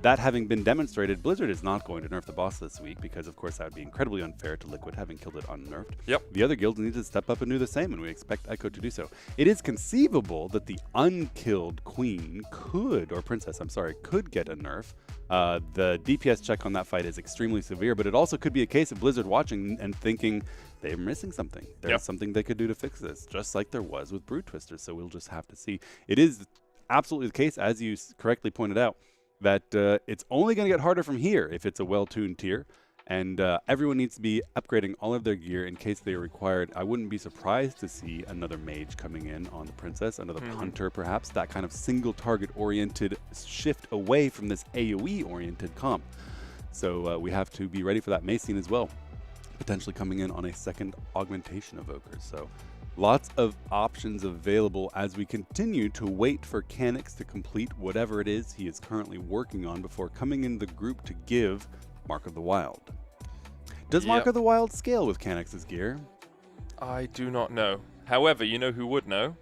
That having been demonstrated, Blizzard is not going to nerf the boss this week, because of course that would be incredibly unfair to Liquid, having killed it unnerfed. The other guilds need to step up and do the same, and we expect Echo to do so. It is conceivable that the unkilled queen could, or princess, I'm sorry, could get a nerf. The DPS check on that fight is extremely severe, but it also could be a case of Blizzard watching and thinking they're missing something. There's something they could do to fix this, just like there was with Brood Twister. So we'll just have to see. It is absolutely the case, as you correctly pointed out, that it's only going to get harder from here if it's a well-tuned tier. And everyone needs to be upgrading all of their gear in case they are required. I wouldn't be surprised to see another mage coming in on the princess, another hunter perhaps, that kind of single target oriented shift away from this AoE oriented comp. So we have to be ready for that Mace scene as well, potentially coming in on a second augmentation evokers. So lots of options available as we continue to wait for Canix to complete whatever it is he is currently working on before coming in the group to give Mark of the Wild. Does Mark of the Wild scale with Canix's gear? I do not know. However, you know who would know?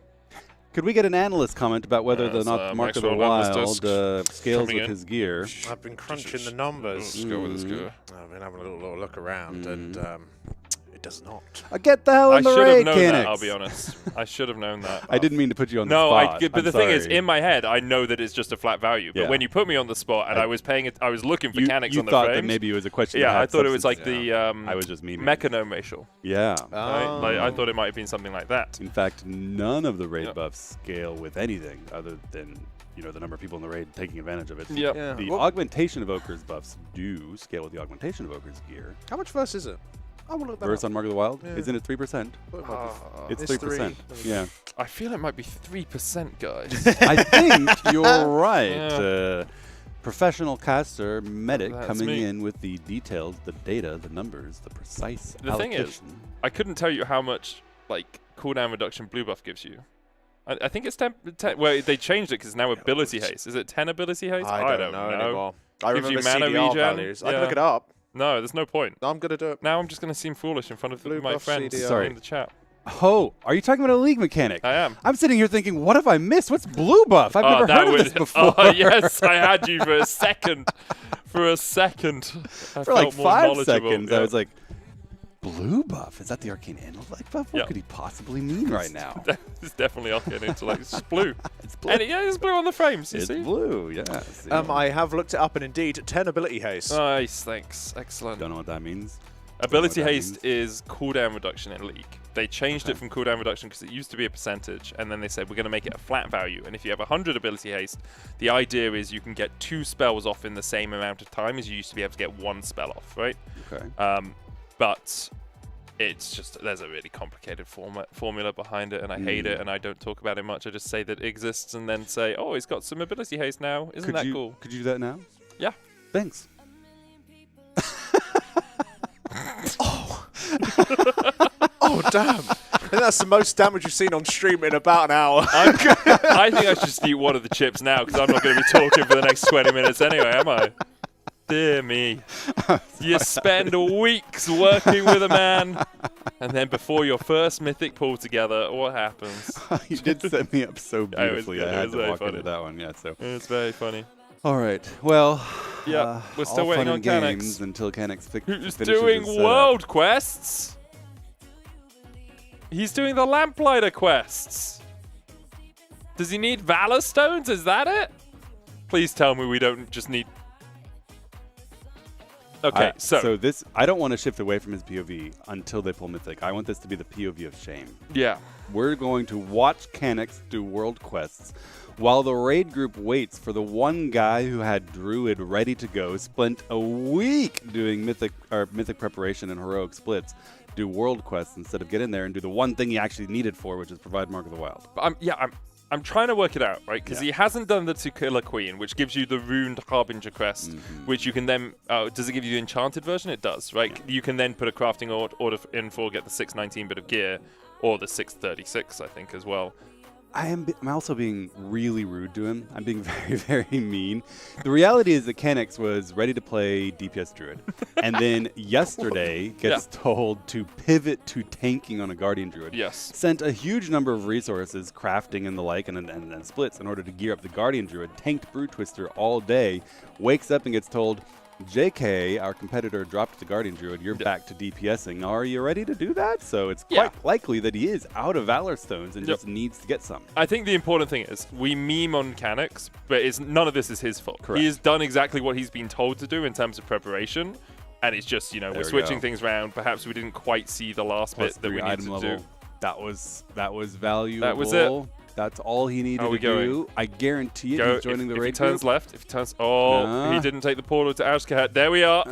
Could we get an analyst comment about whether or not Mark of the Wild scales with his gear? I've been crunching the numbers. Let's go with his gear. I've been having a little look around, and it does not. Get the hell in the raid, Canix. Canix. I'll be honest. I should have known that. I didn't mean to put you on the spot. No, but the thing is, in my head, I know that it's just a flat value. But when you put me on the spot and I was paying it, I was looking for Canix on the frames. You thought that maybe it was a question. Yeah, I thought it was like the I was just memeing. Mechanomacial. Yeah. Right? Like, I thought it might have been something like that. In fact, none of the raid buffs scale with anything other than the number of people in the raid taking advantage of it. Yep. The augmentation evokers buffs do scale with the augmentation evokers gear. How much verse is it? I will look that Verse up. on Mark of the Wild? Yeah. Isn't it 3%? It's 3%. Yeah. I feel it might be 3%, guys. I think you're right. Yeah. Professional caster, Medic, coming in with the details, the data, the numbers, the precise allocation. Thing is, I couldn't tell you how much cooldown reduction blue buff gives you. I think it's 10. Well, they changed it because it's now ability haste. Is it 10 ability haste? I don't know anymore. I gives remember you mana CDR regen. values. I can look it up. No, there's no point. I'm going to do it. Now I'm just going to seem foolish in front of my friends in the chat. Oh, are you talking about a league mechanic? I am. I'm sitting here thinking, what have I missed? What's blue buff? I've never heard of this before. Oh, yes, I had you for a second. For like 5 seconds, I was like, blue buff? Is that the arcane intellect buff? What could he possibly mean right now? It's definitely arcane intellect. It's blue. It's blue. And it's blue on the frames, you see? It's blue, yes. I have looked it up, and indeed, 10 ability haste. Nice, thanks. Excellent. Don't know what that means. Ability haste is cooldown reduction in League. They changed it from cooldown reduction because it used to be a percentage, and then they said we're going to make it a flat value. And if you have 100 ability haste, the idea is you can get 2 spells off in the same amount of time as you used to be able to get 1 spell off, right? Okay. But it's just, there's a really complicated formula behind it, and I hate it, and I don't talk about it much. I just say that it exists and then say, oh, he's got some ability haste now. Isn't that cool? Could you do that now? Yeah. Thanks. Oh, damn. I think that's the most damage you've seen on stream in about an hour. I think I should just eat one of the chips now, because I'm not going to be talking for the next 20 minutes anyway, am I? Dear me. You spend weeks working with a man, and then before your first Mythic pull together, what happens? You did set me up so beautifully. I had to walk funny. into that one, yeah. So it's very funny. All right. Well, yeah, we're still all waiting fun on and games Canix. until Canix Who's finishes doing his world quests? He's doing the Lamplighter quests. Does he need Valor Stones? Is that it? Please tell me we don't just need... Okay, so this, I don't want to shift away from his POV until they pull Mythic. I want this to be the POV of shame. Yeah. We're going to watch Canix do world quests while the raid group waits for the one guy who had Druid ready to go, spent a week doing Mythic preparation and heroic splits, do world quests instead of get in there and do the one thing he actually needed for, which is provide Mark of the Wild. But I'm trying to work it out, right? Because he hasn't done the To Kill a Queen, which gives you the Runed Harbinger quest, which you can then... does it give you the enchanted version? It does, right? Yeah. You can then put a crafting order in for, get the 619 bit of gear, or the 636, I think, as well. I'm also being really rude to him. I'm being very, very mean. The reality is that Canix was ready to play DPS Druid, and then yesterday gets told to pivot to tanking on a Guardian Druid. Yes. Sent a huge number of resources, crafting and the like, and splits in order to gear up the Guardian Druid. Tanked Brood Twister all day. Wakes up and gets told, JK, our competitor, dropped the Guardian Druid. You're back to DPSing. Are you ready to do that? So it's quite likely that he is out of Valor Stones and just needs to get some. I think the important thing is we meme on Canix, but none of this is his fault. Correct. He has done exactly what he's been told to do in terms of preparation, and it's just, you know, we're switching things around. Perhaps we didn't quite see the last bit that we needed to do. That was valuable. That was it. That's all he needed to do. I guarantee you he's joining the raid If he turns group. left, if he turns... Oh, he didn't take the portal to Ashkahat. There we are.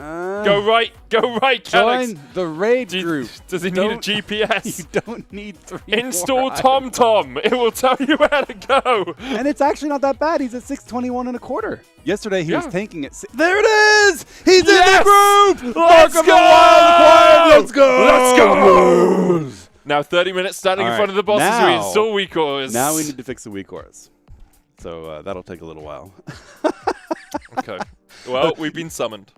Go right, Canix. Join the raid group. Does he need a GPS? You don't need 3 Install TomTom. It will tell you where to go. And it's actually not that bad. He's at 621 and a quarter. Yesterday he was tanking at there it is! He's in the group! Let's go! Let's go! Let's go! Now 30 minutes standing in All front of the bosses now, we install weak auras. Now we need to fix the weak auras. So that'll take a little while. Okay. Well, we've been summoned.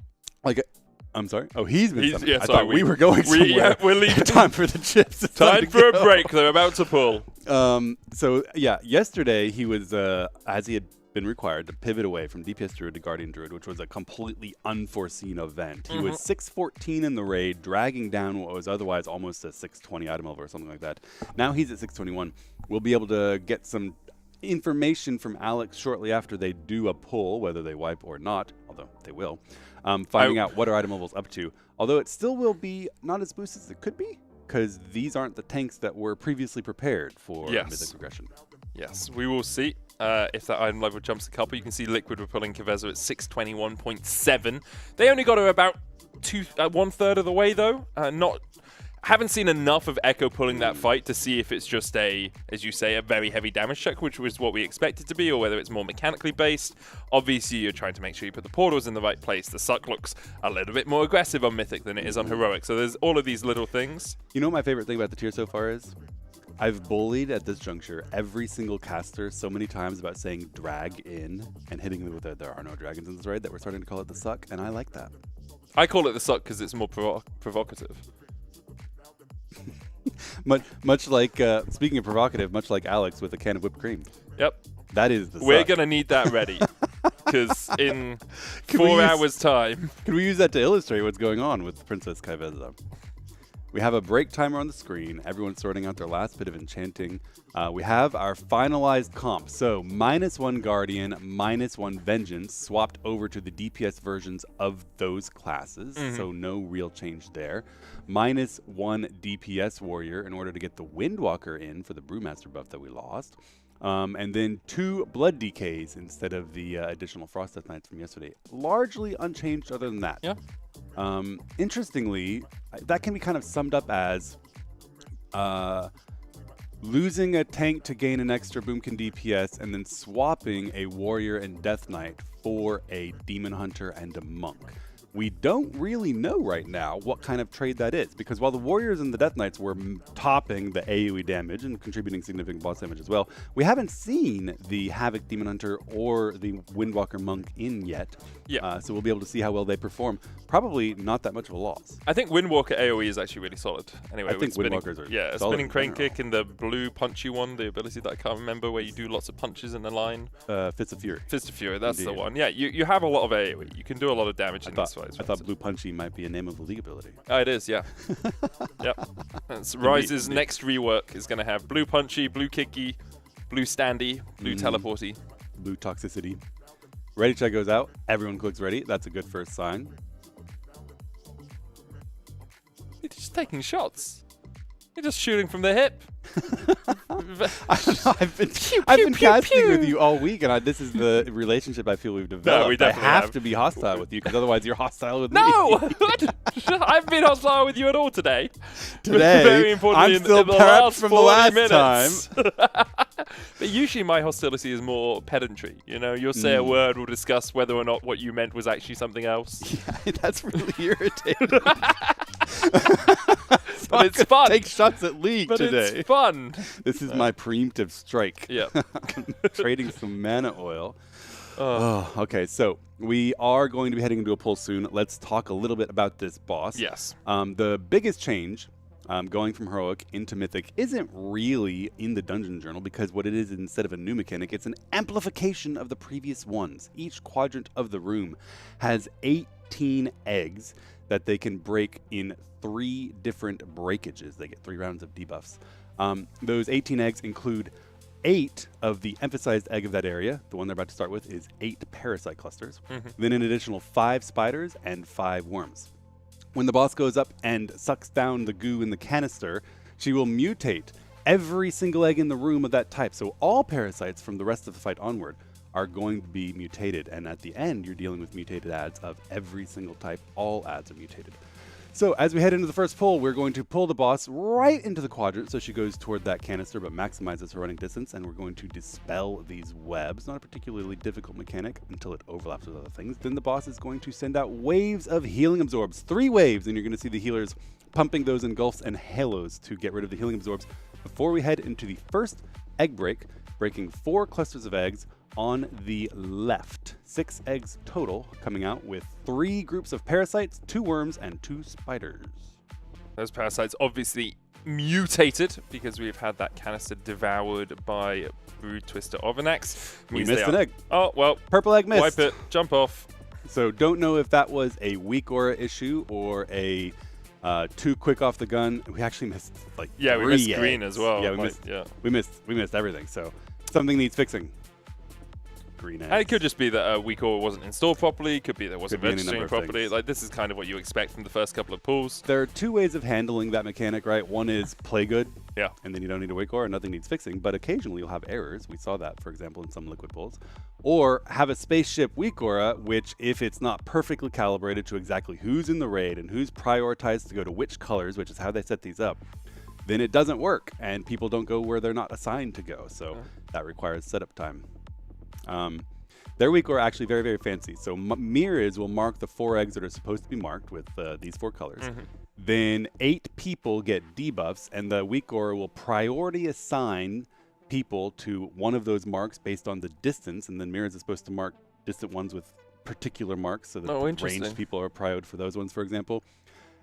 I'm sorry? Oh, he's been summoned. Yeah, I sorry, thought we were going somewhere. Yeah, we're leaving. Time for the chips. It's Time for a break. They're about to pull. So, yeah, yesterday he was, as he had been required, to pivot away from DPS Druid to Guardian Druid, which was a completely unforeseen event. He was 614 in the raid, dragging down what was otherwise almost a 620 item level or something like that. Now he's at 621. We'll be able to get some information from Alex shortly after they do a pull, whether they wipe or not, although they will, finding out what our item level's up to. Although it still will be not as boosted as it could be, because these aren't the tanks that were previously prepared for Mythic progression. Yes, we will see. If that item level jumps a couple, you can see Liquid were pulling Kvezo at 621.7. They only got her about 1/3 of the way though. Haven't seen enough of Echo pulling that fight to see if it's just a, as you say, a very heavy damage check, which was what we expected to be, or whether it's more mechanically based. Obviously, you're trying to make sure you put the portals in the right place. The suck looks a little bit more aggressive on Mythic than it is on Heroic. So there's all of these little things. You know what my favorite thing about the tier so far is? I've bullied at this juncture every single caster so many times about saying drag in and hitting them with a there are no dragons in this raid that we're starting to call it the suck, and I like that. I call it the suck because it's more provocative. much like, speaking of provocative, much like Alex with a can of whipped cream. Yep. That is the We're suck. going to need that ready because in 4 hours' time. Can we use that to illustrate what's going on with Princess Kvezo? We have a break timer on the screen. Everyone's sorting out their last bit of enchanting. We have our finalized comp. So -1 Guardian, -1 Vengeance swapped over to the DPS versions of those classes. So no real change there. -1 DPS Warrior in order to get the Windwalker in for the Brewmaster buff that we lost. And then 2 Blood DKs instead of the additional Frost Death Knights from yesterday. Largely unchanged other than that. Yeah. Interestingly, that can be kind of summed up as losing a tank to gain an extra Boomkin DPS and then swapping a Warrior and Death Knight for a Demon Hunter and a Monk. We don't really know right now what kind of trade that is, because while the Warriors and the Death Knights were topping the AoE damage and contributing significant boss damage as well, we haven't seen the Havoc Demon Hunter or the Windwalker Monk in yet. Yeah. So we'll be able to see how well they perform. Probably not that much of a loss. I think Windwalker AoE is actually really solid. Anyway, I think Windwalkers are yeah, solid spinning in crane general. kick and the blue punchy one, the ability that I can't remember, where you do lots of punches in a line. Fist of Fury. Fist of Fury, that's the Indeed. one. Yeah, you have a lot of AoE. You can do a lot of damage in this fight. I thought Blue Punchy might be a name of a league ability. Oh, it is, yeah. Yep. That's Rise's next rework is going to have Blue Punchy, Blue Kicky, Blue Standy, Blue Teleporty. Blue Toxicity. Ready check goes out. Everyone clicks ready. That's a good first sign. You're just taking shots. You're just shooting from the hip. I've been casting with you all week, and this is the relationship I feel we've developed. we definitely I have have. to be hostile with you, because otherwise you're hostile with me. No! I've been hostile with you at all today. Today, Very importantly, I'm still in the prepped last from the 40 last minutes. time. But usually my hostility is more pedantry. You know, you'll say a word, we'll discuss whether or not what you meant was actually something else. Yeah, that's really irritating. But it's fun. Take shots at League But today. it's fun. This is my preemptive strike. Yeah. Trading some mana oil. Oh, okay, so we are going to be heading into a pull soon. Let's talk a little bit about this boss. Yes. The biggest change going from Heroic into Mythic isn't really in the Dungeon Journal, because what it is, instead of a new mechanic, it's an amplification of the previous ones. Each quadrant of the room has 8 18 eggs that they can break in 3 different breakages. They get 3 rounds of debuffs. Those 18 eggs include 8 of the emphasized egg of that area. The one they're about to start with is 8 parasite clusters. Then an additional 5 spiders and 5 worms. When the boss goes up and sucks down the goo in the canister, she will mutate every single egg in the room of that type. So all parasites from the rest of the fight onward are going to be mutated. And at the end, you're dealing with mutated adds of every single type. All adds are mutated. So as we head into the first pull, we're going to pull the boss right into the quadrant so she goes toward that canister but maximizes her running distance, and we're going to dispel these webs. Not a particularly difficult mechanic until it overlaps with other things. Then the boss is going to send out waves of healing absorbs. 3 waves, and you're going to see the healers pumping those engulfs and halos to get rid of the healing absorbs before we head into the first egg break, breaking 4 clusters of eggs on the left. 6 eggs total, coming out with 3 groups of parasites, 2 worms, and 2 spiders. Those parasites obviously mutated because we've had that canister devoured by Brood Twister of an Axe. We missed an egg. Oh, well. Purple egg missed. Wipe it. Jump off. So don't know if that was a weak aura issue or a too quick off the gun. We actually missed like 3 we missed eggs. green as well. Yeah, we missed everything. So something needs fixing. Green eggs. And it could just be that weak aura wasn't installed properly. Could be that it wasn't Could be any registering number of properly. things. Like, this is kind of what you expect from the first couple of pulls. There are 2 ways of handling that mechanic, right? One is play good. Yeah. And then you don't need a weak aura, nothing needs fixing. But occasionally you'll have errors. We saw that, for example, in some liquid pulls. Or have a spaceship weak aura, which if it's not perfectly calibrated to exactly who's in the raid and who's prioritized to go to which colors, which is how they set these up, then it doesn't work. And people don't go where they're not assigned to go. So that requires setup time. Their weak aura are actually very, very fancy. So mirrors will mark the 4 eggs that are supposed to be marked with these 4 colors. Then 8 people get debuffs, and the weak aura will priority assign people to one of those marks based on the distance, and then mirrors is supposed to mark distant ones with particular marks, so that the ranged people are prioed for those ones, for example.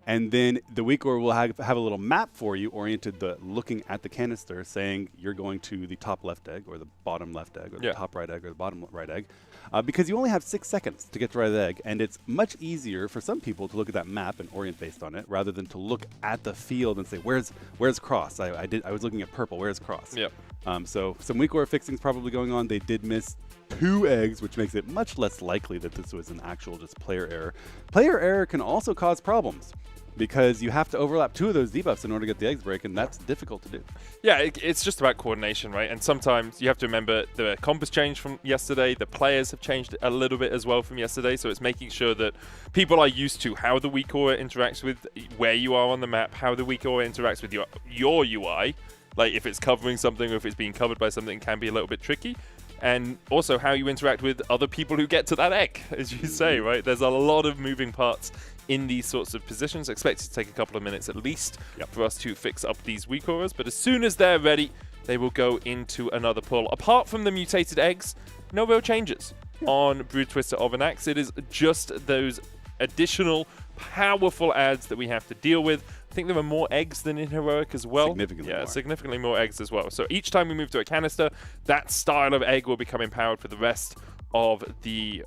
And then the weak aura will have a little map for you oriented looking at the canister saying you're going to the top left egg or the bottom left egg or the top right egg or the bottom right egg because you only have 6 seconds to get to the right egg. And it's much easier for some people to look at that map and orient based on it rather than to look at the field and say, where's cross? I was looking at purple. Where's cross? Yep. So some weak aura fixing is probably going on. They did miss 2 eggs, which makes it much less likely that this was an actual just player error. Player error can also cause problems, because you have to overlap 2 of those debuffs in order to get the eggs break, and that's difficult to do. Yeah, it's just about coordination, right? And sometimes you have to remember the comp has changed from yesterday. The players have changed a little bit as well from yesterday. So it's making sure that people are used to how the weak aura interacts with where you are on the map, how the weak aura interacts with your UI. Like if it's covering something or if it's being covered by something, it can be a little bit tricky. And also how you interact with other people who get to that egg, as you say, right? There's a lot of moving parts in these sorts of positions. Expect it to take a couple of minutes at least for us to fix up these weak auras. But as soon as they're ready, they will go into another pull. Apart from the mutated eggs, no real changes on Brood Twister of an Axe. It is just those additional powerful adds that we have to deal with. I think there are more eggs than in Heroic as well. Significantly more eggs as well. So each time we move to a canister, that style of egg will become empowered for the rest of the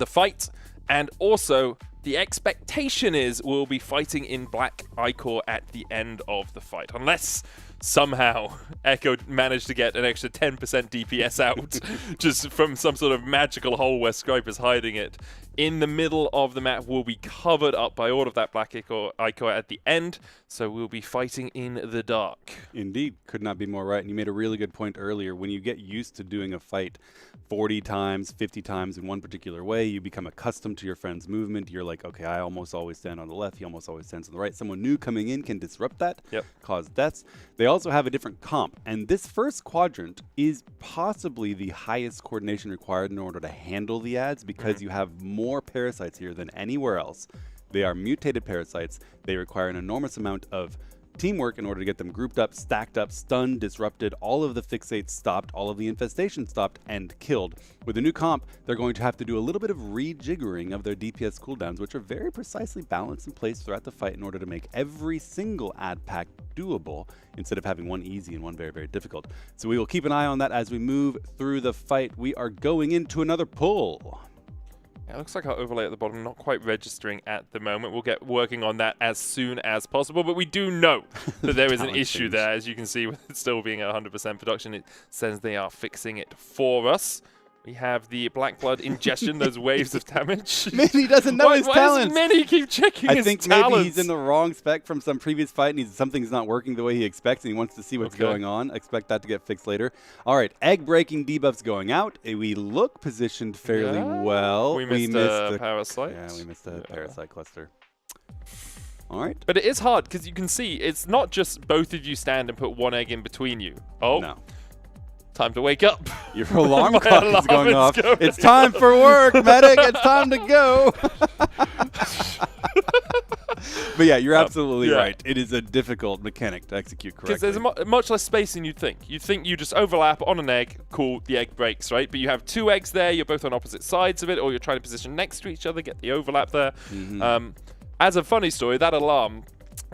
fight. And also, the expectation is we'll be fighting in Black Ichor at the end of the fight. Unless somehow Echo managed to get an extra 10% DPS out just from some sort of magical hole where Scripe is hiding it. In the middle of the map will be covered up by all of that Black Ichor at the end, so we'll be fighting in the dark. Indeed, could not be more right. And you made a really good point earlier. When you get used to doing a fight 40 times, 50 times in one particular way, you become accustomed to your friend's movement. You're like, okay, I almost always stand on the left, he almost always stands on the right. Someone new coming in can disrupt that, cause deaths. They also have a different comp, and this first quadrant is possibly the highest coordination required in order to handle the adds, because you have more parasites here than anywhere else. They are mutated parasites. They require an enormous amount of teamwork in order to get them grouped up, stacked up, stunned, disrupted, all of the fixates stopped, all of the infestation stopped, and killed. With the new comp, they're going to have to do a little bit of rejiggering of their DPS cooldowns, which are very precisely balanced and placed throughout the fight in order to make every single ad pack doable, instead of having one easy and one very, very difficult. So we will keep an eye on that as we move through the fight. We are going into another pull. Yeah, it looks like our overlay at the bottom not quite registering at the moment. We'll get working on that as soon as possible, but we do know that there is an issue there, as you can see, with it still being at 100% production. It says they are fixing it for us. We have the black blood ingestion, those waves of damage. Mini doesn't know his talents. Why does Mini keep checking his talents? I think maybe he's in the wrong spec from some previous fight, and something's not working the way he expects, and he wants to see what's going on. Expect that to get fixed later. All right, egg-breaking debuffs going out. We look positioned fairly well. We missed a parasite. Yeah, we missed a parasite cluster. All right. But it is hard, because you can see it's not just both of you stand and put one egg in between you. Oh. No. Time to wake up. Your alarm clock is going off. It's time for work, medic. It's time to go. But yeah, you're absolutely right. It is a difficult mechanic to execute correctly. Because there's much less space than you'd think. You'd think you just overlap on an egg, cool, the egg breaks, right? But you have two eggs there, you're both on opposite sides of it, or you're trying to position next to each other, get the overlap there. As a funny story, that alarm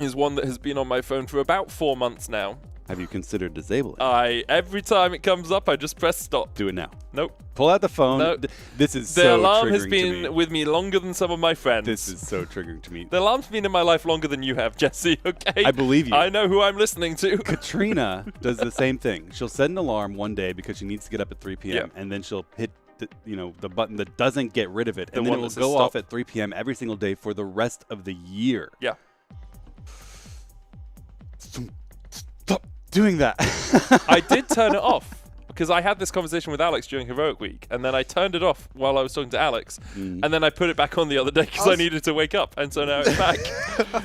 is one that has been on my phone for about 4 months now. Have you considered disabling? Every time it comes up, I just press stop. Do it now. Nope. Pull out the phone. Nope. This is the so alarm triggering has been with me longer than some of my friends. This is so triggering to me. The alarm's been in my life longer than you have, Jesse, okay? I believe you. I know who I'm listening to. Katrina does the same thing. She'll set an alarm one day because she needs to get up at 3 p.m. and then she'll hit the button that doesn't get rid of it. And then it will go off at 3 p.m. every single day for the rest of the year. Yeah. Stop doing that. I did turn it off because I had this conversation with Alex during Heroic Week, and then I turned it off while I was talking toAlex, and then I put it back on the other day because I needed to wake up, and so now it's back.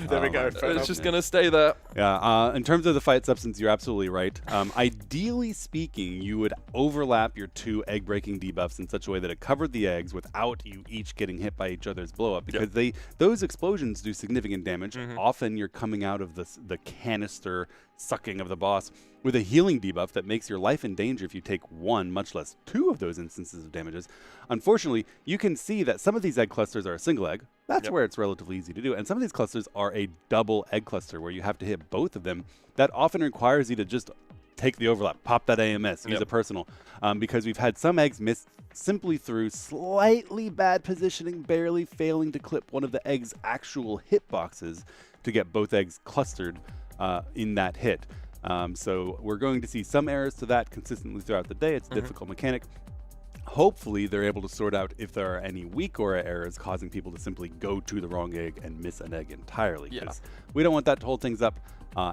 There we go. It's just going to stay there. Yeah, in terms of the fight substance, you're absolutely right. Ideally speaking, you would overlap your two egg-breaking debuffs in such a way that it covered the eggs without you each getting hit by each other's blow-up, because those explosions do significant damage. Often you're coming out of the canister sucking of the boss with a healing debuff that makes your life in danger if you take one, much less two of those instances of damages. Unfortunately, you can see that some of these egg clusters are a single egg. That's where it's relatively easy to do. And some of these clusters are a double egg cluster where you have to hit both of them. That often requires you to just take the overlap, pop that AMS, use a personal. Because we've had some eggs miss simply through slightly bad positioning, barely failing to clip one of the egg's actual hitboxes to get both eggs clustered in that hit. So we're going to see some errors to that consistently throughout the day. It's a difficult mechanic. Hopefully they're able to sort out if there are any weak aura errors causing people to simply go to the wrong egg and miss an egg entirely. Because we don't want that to hold things up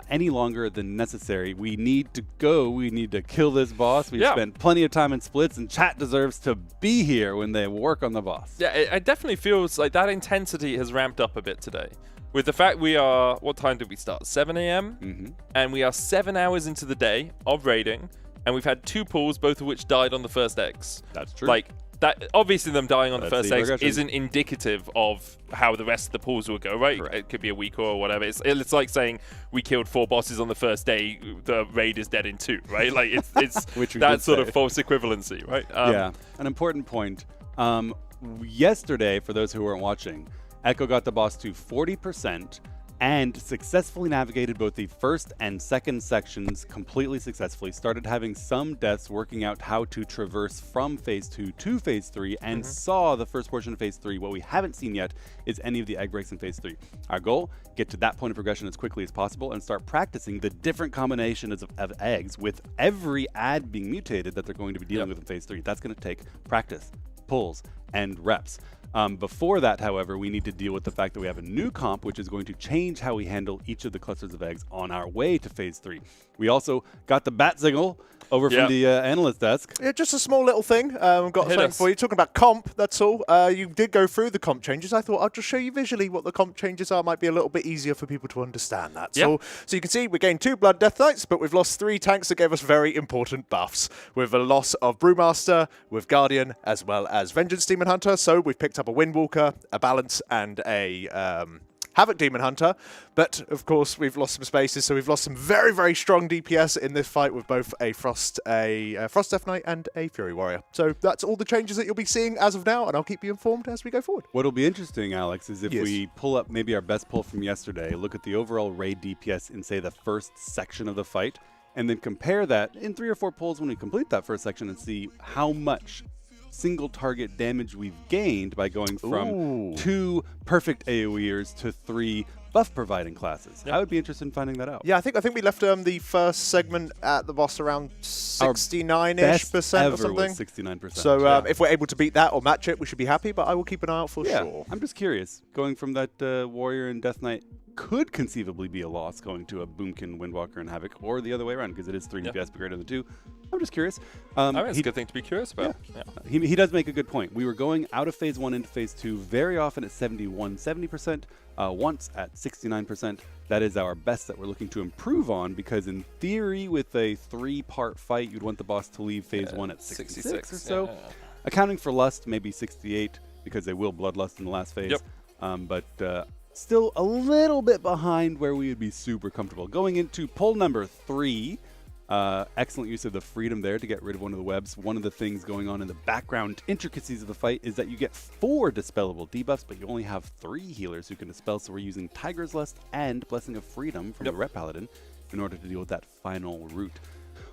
any longer than necessary. We need to go. We need to kill this boss. We've spent plenty of time in splits, and chat deserves to be here when they work on the boss. Yeah, it definitely feels like that intensity has ramped up a bit today. With the fact we are, what time did we start? 7 a.m. And we are 7 hours into the day of raiding, and we've had 2 pulls, both of which died on the first eggs. That's true. Like that, obviously them dying on the first eggs isn't indicative of how the rest of the pulls will go, right? It could be a week or whatever. It's like saying we killed 4 bosses on the first day, the raid is dead in 2, right? Like it's that sort of false equivalency, right? Yeah, an important point. Yesterday, for those who weren't watching, Echo got the boss to 40% and successfully navigated both the first and second sections completely successfully. Started having some deaths working out how to traverse from Phase 2 to Phase 3 and saw the first portion of Phase 3. What we haven't seen yet is any of the egg breaks in Phase 3. Our goal, get to that point of progression as quickly as possible and start practicing the different combinations of eggs with every ad being mutated that they're going to be dealing with in Phase 3. That's going to take practice, pulls, and reps. Before that, however, we need to deal with the fact that we have a new comp, which is going to change how we handle each of the clusters of eggs on our way to Phase 3. We also got the bat signal over from the analyst desk. Yeah, just a small little thing. I've got something for you. Talking about comp, that's all. You did go through the comp changes. I thought I'll just show you visually what the comp changes are. Might be a little bit easier for people to understand that. So you can see we gained 2 Blood Death Knights, but we've lost 3 tanks that gave us very important buffs. With a loss of Brewmaster, with Guardian, as well as Vengeance Demon Hunter. So we've picked up a Windwalker, a Balance, and a Havoc Demon Hunter, but of course we've lost some spaces, so we've lost some very, very strong DPS in this fight with both a Frost Death Knight and a Fury Warrior. So that's all the changes that you'll be seeing as of now, and I'll keep you informed as we go forward. What'll be interesting, Alex, is if we pull up maybe our best pull from yesterday, look at the overall raid DPS in, say, the first section of the fight, and then compare that in 3 or 4 pulls when we complete that first section and see how much single target damage we've gained by going from Ooh. 2 perfect AoEers to 3 buff providing classes. I would be interested in finding that out. Yeah, I think we left the first segment at the boss around 69-ish% or something. Was 69%. So if we're able to beat that or match it, we should be happy. But I will keep an eye out for sure. I'm just curious. Going from that Warrior and Death Knight could conceivably be a loss going to a Boomkin, Windwalker, and Havoc, or the other way around because it is 3 DPS but greater than 2. I'm just curious. I think it's a good thing to be curious about. Yeah. He does make a good point. We were going out of phase 1 into phase 2 very often at 70%, once at 69%. That is our best that we're looking to improve on because in theory, with a 3-part fight, you'd want the boss to leave phase 1 at 66 or so. Accounting for Lust, maybe 68 because they will Bloodlust in the last phase. But still a little bit behind where we would be super comfortable. Going into pull number 3, excellent use of the freedom there to get rid of one of the webs. One of the things going on in the background intricacies of the fight is that you get 4 dispellable debuffs, but you only have 3 healers who can dispel, so we're using Tiger's Lust and Blessing of Freedom from the Ret Paladin in order to deal with that final route.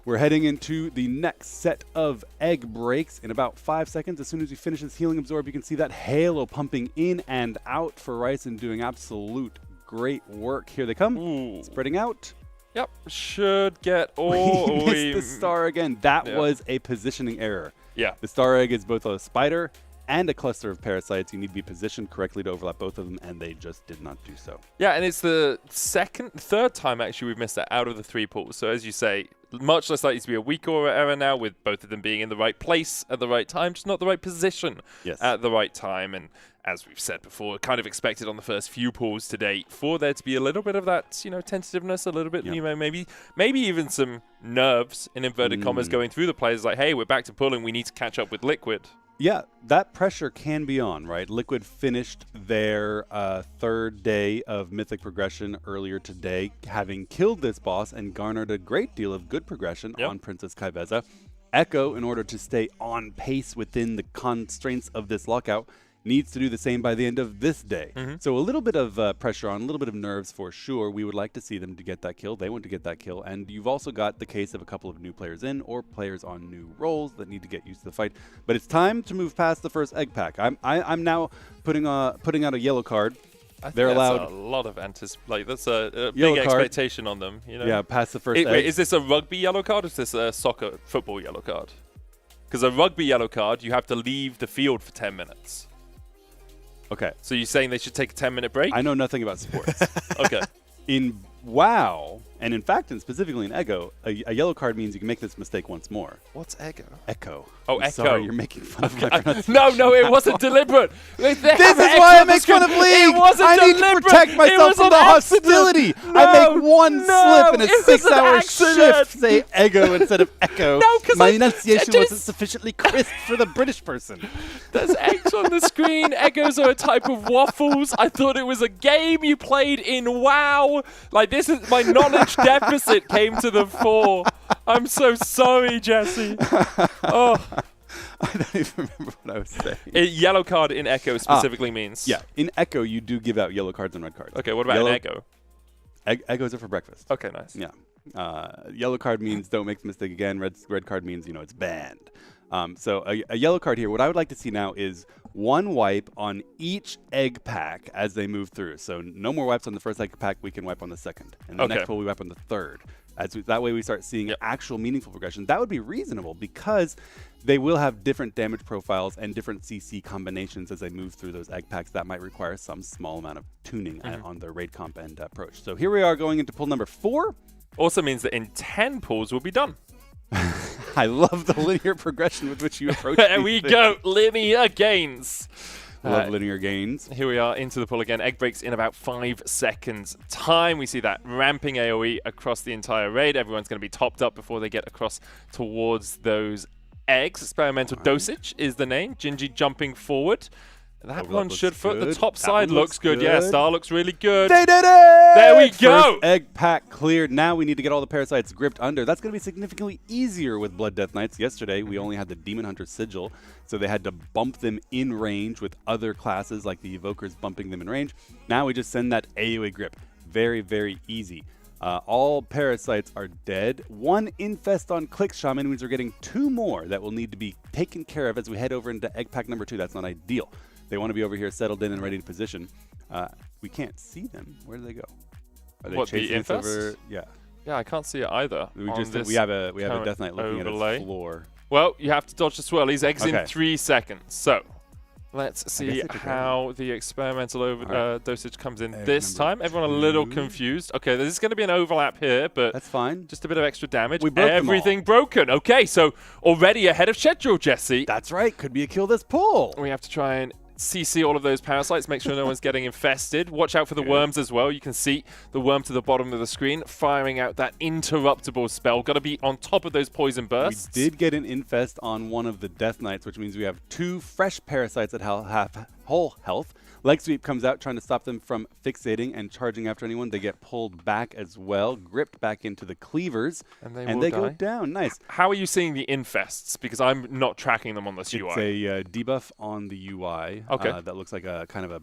We're heading into the next set of egg breaks in about 5 seconds. As soon as we finish this Healing Absorb, you can see that halo pumping in and out for Ryzen doing absolute great work. Here they come, spreading out. Yep, should get all... We missed the star again. That was a positioning error. Yeah. The star egg is both a spider and a cluster of parasites. You need to be positioned correctly to overlap both of them, and they just did not do so. Yeah, and it's the third time actually we've missed that out of the 3 pulls. So as you say, much less likely to be a weak aura error now, with both of them being in the right place at the right time, just not the right position at the right time. And as we've said before, kind of expected on the first few pulls to date for there to be a little bit of that, tentativeness, a little bit, maybe even some nerves in inverted commas going through the players. Like, hey, we're back to pulling. We need to catch up with Liquid. Yeah, that pressure can be on, right? Liquid finished their 3rd day of Mythic progression earlier today, having killed this boss and garnered a great deal of good progression on Princess Kaiveza. Echo, in order to stay on pace within the constraints of this lockout, needs to do the same by the end of this day. So a little bit of pressure on, a little bit of nerves for sure. We would like to see them to get that kill. They want to get that kill. And you've also got the case of a couple of new players in or players on new roles that need to get used to the fight. But it's time to move past the first egg pack. I'm now putting out a yellow card. They're allowed a lot of that's a big expectation on them. Yeah, past the first egg. Wait, is this a rugby yellow card or is this a football yellow card? Because a rugby yellow card, you have to leave the field for 10 minutes. Okay. So you're saying they should take a 10-minute break? I know nothing about sports. Okay. In WoW, and in fact, and specifically in Echo, a yellow card means you can make this mistake once more. What's Echo? Echo. Oh, I'm Echo. Sorry, you're making fun of my pronunciation. No, it wasn't deliberate. This is why I make fun of League. I need to protect myself from the hostility. I make one slip in a 6-hour shift, say Ego instead of Echo. No, because my enunciation wasn't sufficiently crisp for the British person. There's eggs on the screen. Eggos are a type of waffles. I thought it was a game you played in WoW. Like, this is my knowledge deficit came to the fore. I'm so sorry, Jesse. Oh. I don't even remember what I was saying. A yellow card in Echo specifically means? Yeah, in Echo, you do give out yellow cards and red cards. Okay, what about in Echo? Eggos are for breakfast. Okay, nice. Yeah. Yellow card means don't make the mistake again. Red card means, it's banned. So a yellow card here, what I would like to see now is 1 wipe on each egg pack as they move through. So no more wipes on the first egg pack, we can wipe on the second. And the next pull, we wipe on the third. That way we start seeing actual meaningful progression. That would be reasonable because they will have different damage profiles and different CC combinations as they move through those egg packs. That might require some small amount of tuning on the raid comp and approach. So here we are going into pull number 4. Also means that in 10 pulls we'll be done. I love the linear progression with which you approach There we go, linear gains. Love linear gains. Here we are into the pull again. Egg breaks in about 5 seconds time. We see that ramping AoE across the entire raid. Everyone's going to be topped up before they get across towards those eggs. Experimental dosage is the name. Gingy jumping forward. That one should foot. The top side looks good. Yeah, Star looks really good. They did it! There we go! First egg pack cleared. Now we need to get all the parasites gripped under. That's going to be significantly easier with Blood Death Knights. Yesterday, we only had the Demon Hunter Sigil, so they had to bump them in range with other classes like the Evokers bumping them in range. Now we just send that AoE grip. Very, very easy. All parasites are dead. 1 infest on Click Shaman means we're getting 2 more that will need to be taken care of as we head over into egg pack number 2. That's not ideal. They want to be over here settled in and ready to position. We can't see them. Where do they go? Are they What, the chasing us infest? over? Yeah. Yeah, I can't see it either. We have a Death Knight looking overlay. at its floor. Well, you have to dodge the swirlies. Eggs in Okay. 3 seconds. So let's see I how the experimental dosage comes in Egg this time. number Everyone a little 2. confused. Okay, there's going to be an overlap here, but that's fine. Just a bit of extra damage. We broke them all. Everything broken. Okay, so already ahead of schedule, Jesse. That's right. Could be a kill this pull. We have to try and CC all of those parasites, make sure no one's getting infested. Watch out for the worms as well. You can see the worm to the bottom of the screen firing out that interruptible spell. Got to be on top of those poison bursts. We did get an infest on one of the Death Knights, which means we have 2 fresh parasites that have whole health. Leg Sweep comes out trying to stop them from fixating and charging after anyone. They get pulled back as well, gripped back into the cleavers, and they go down. Nice. How are you seeing the infests? Because I'm not tracking them on this UI. It's a debuff on the UI that looks like a kind of a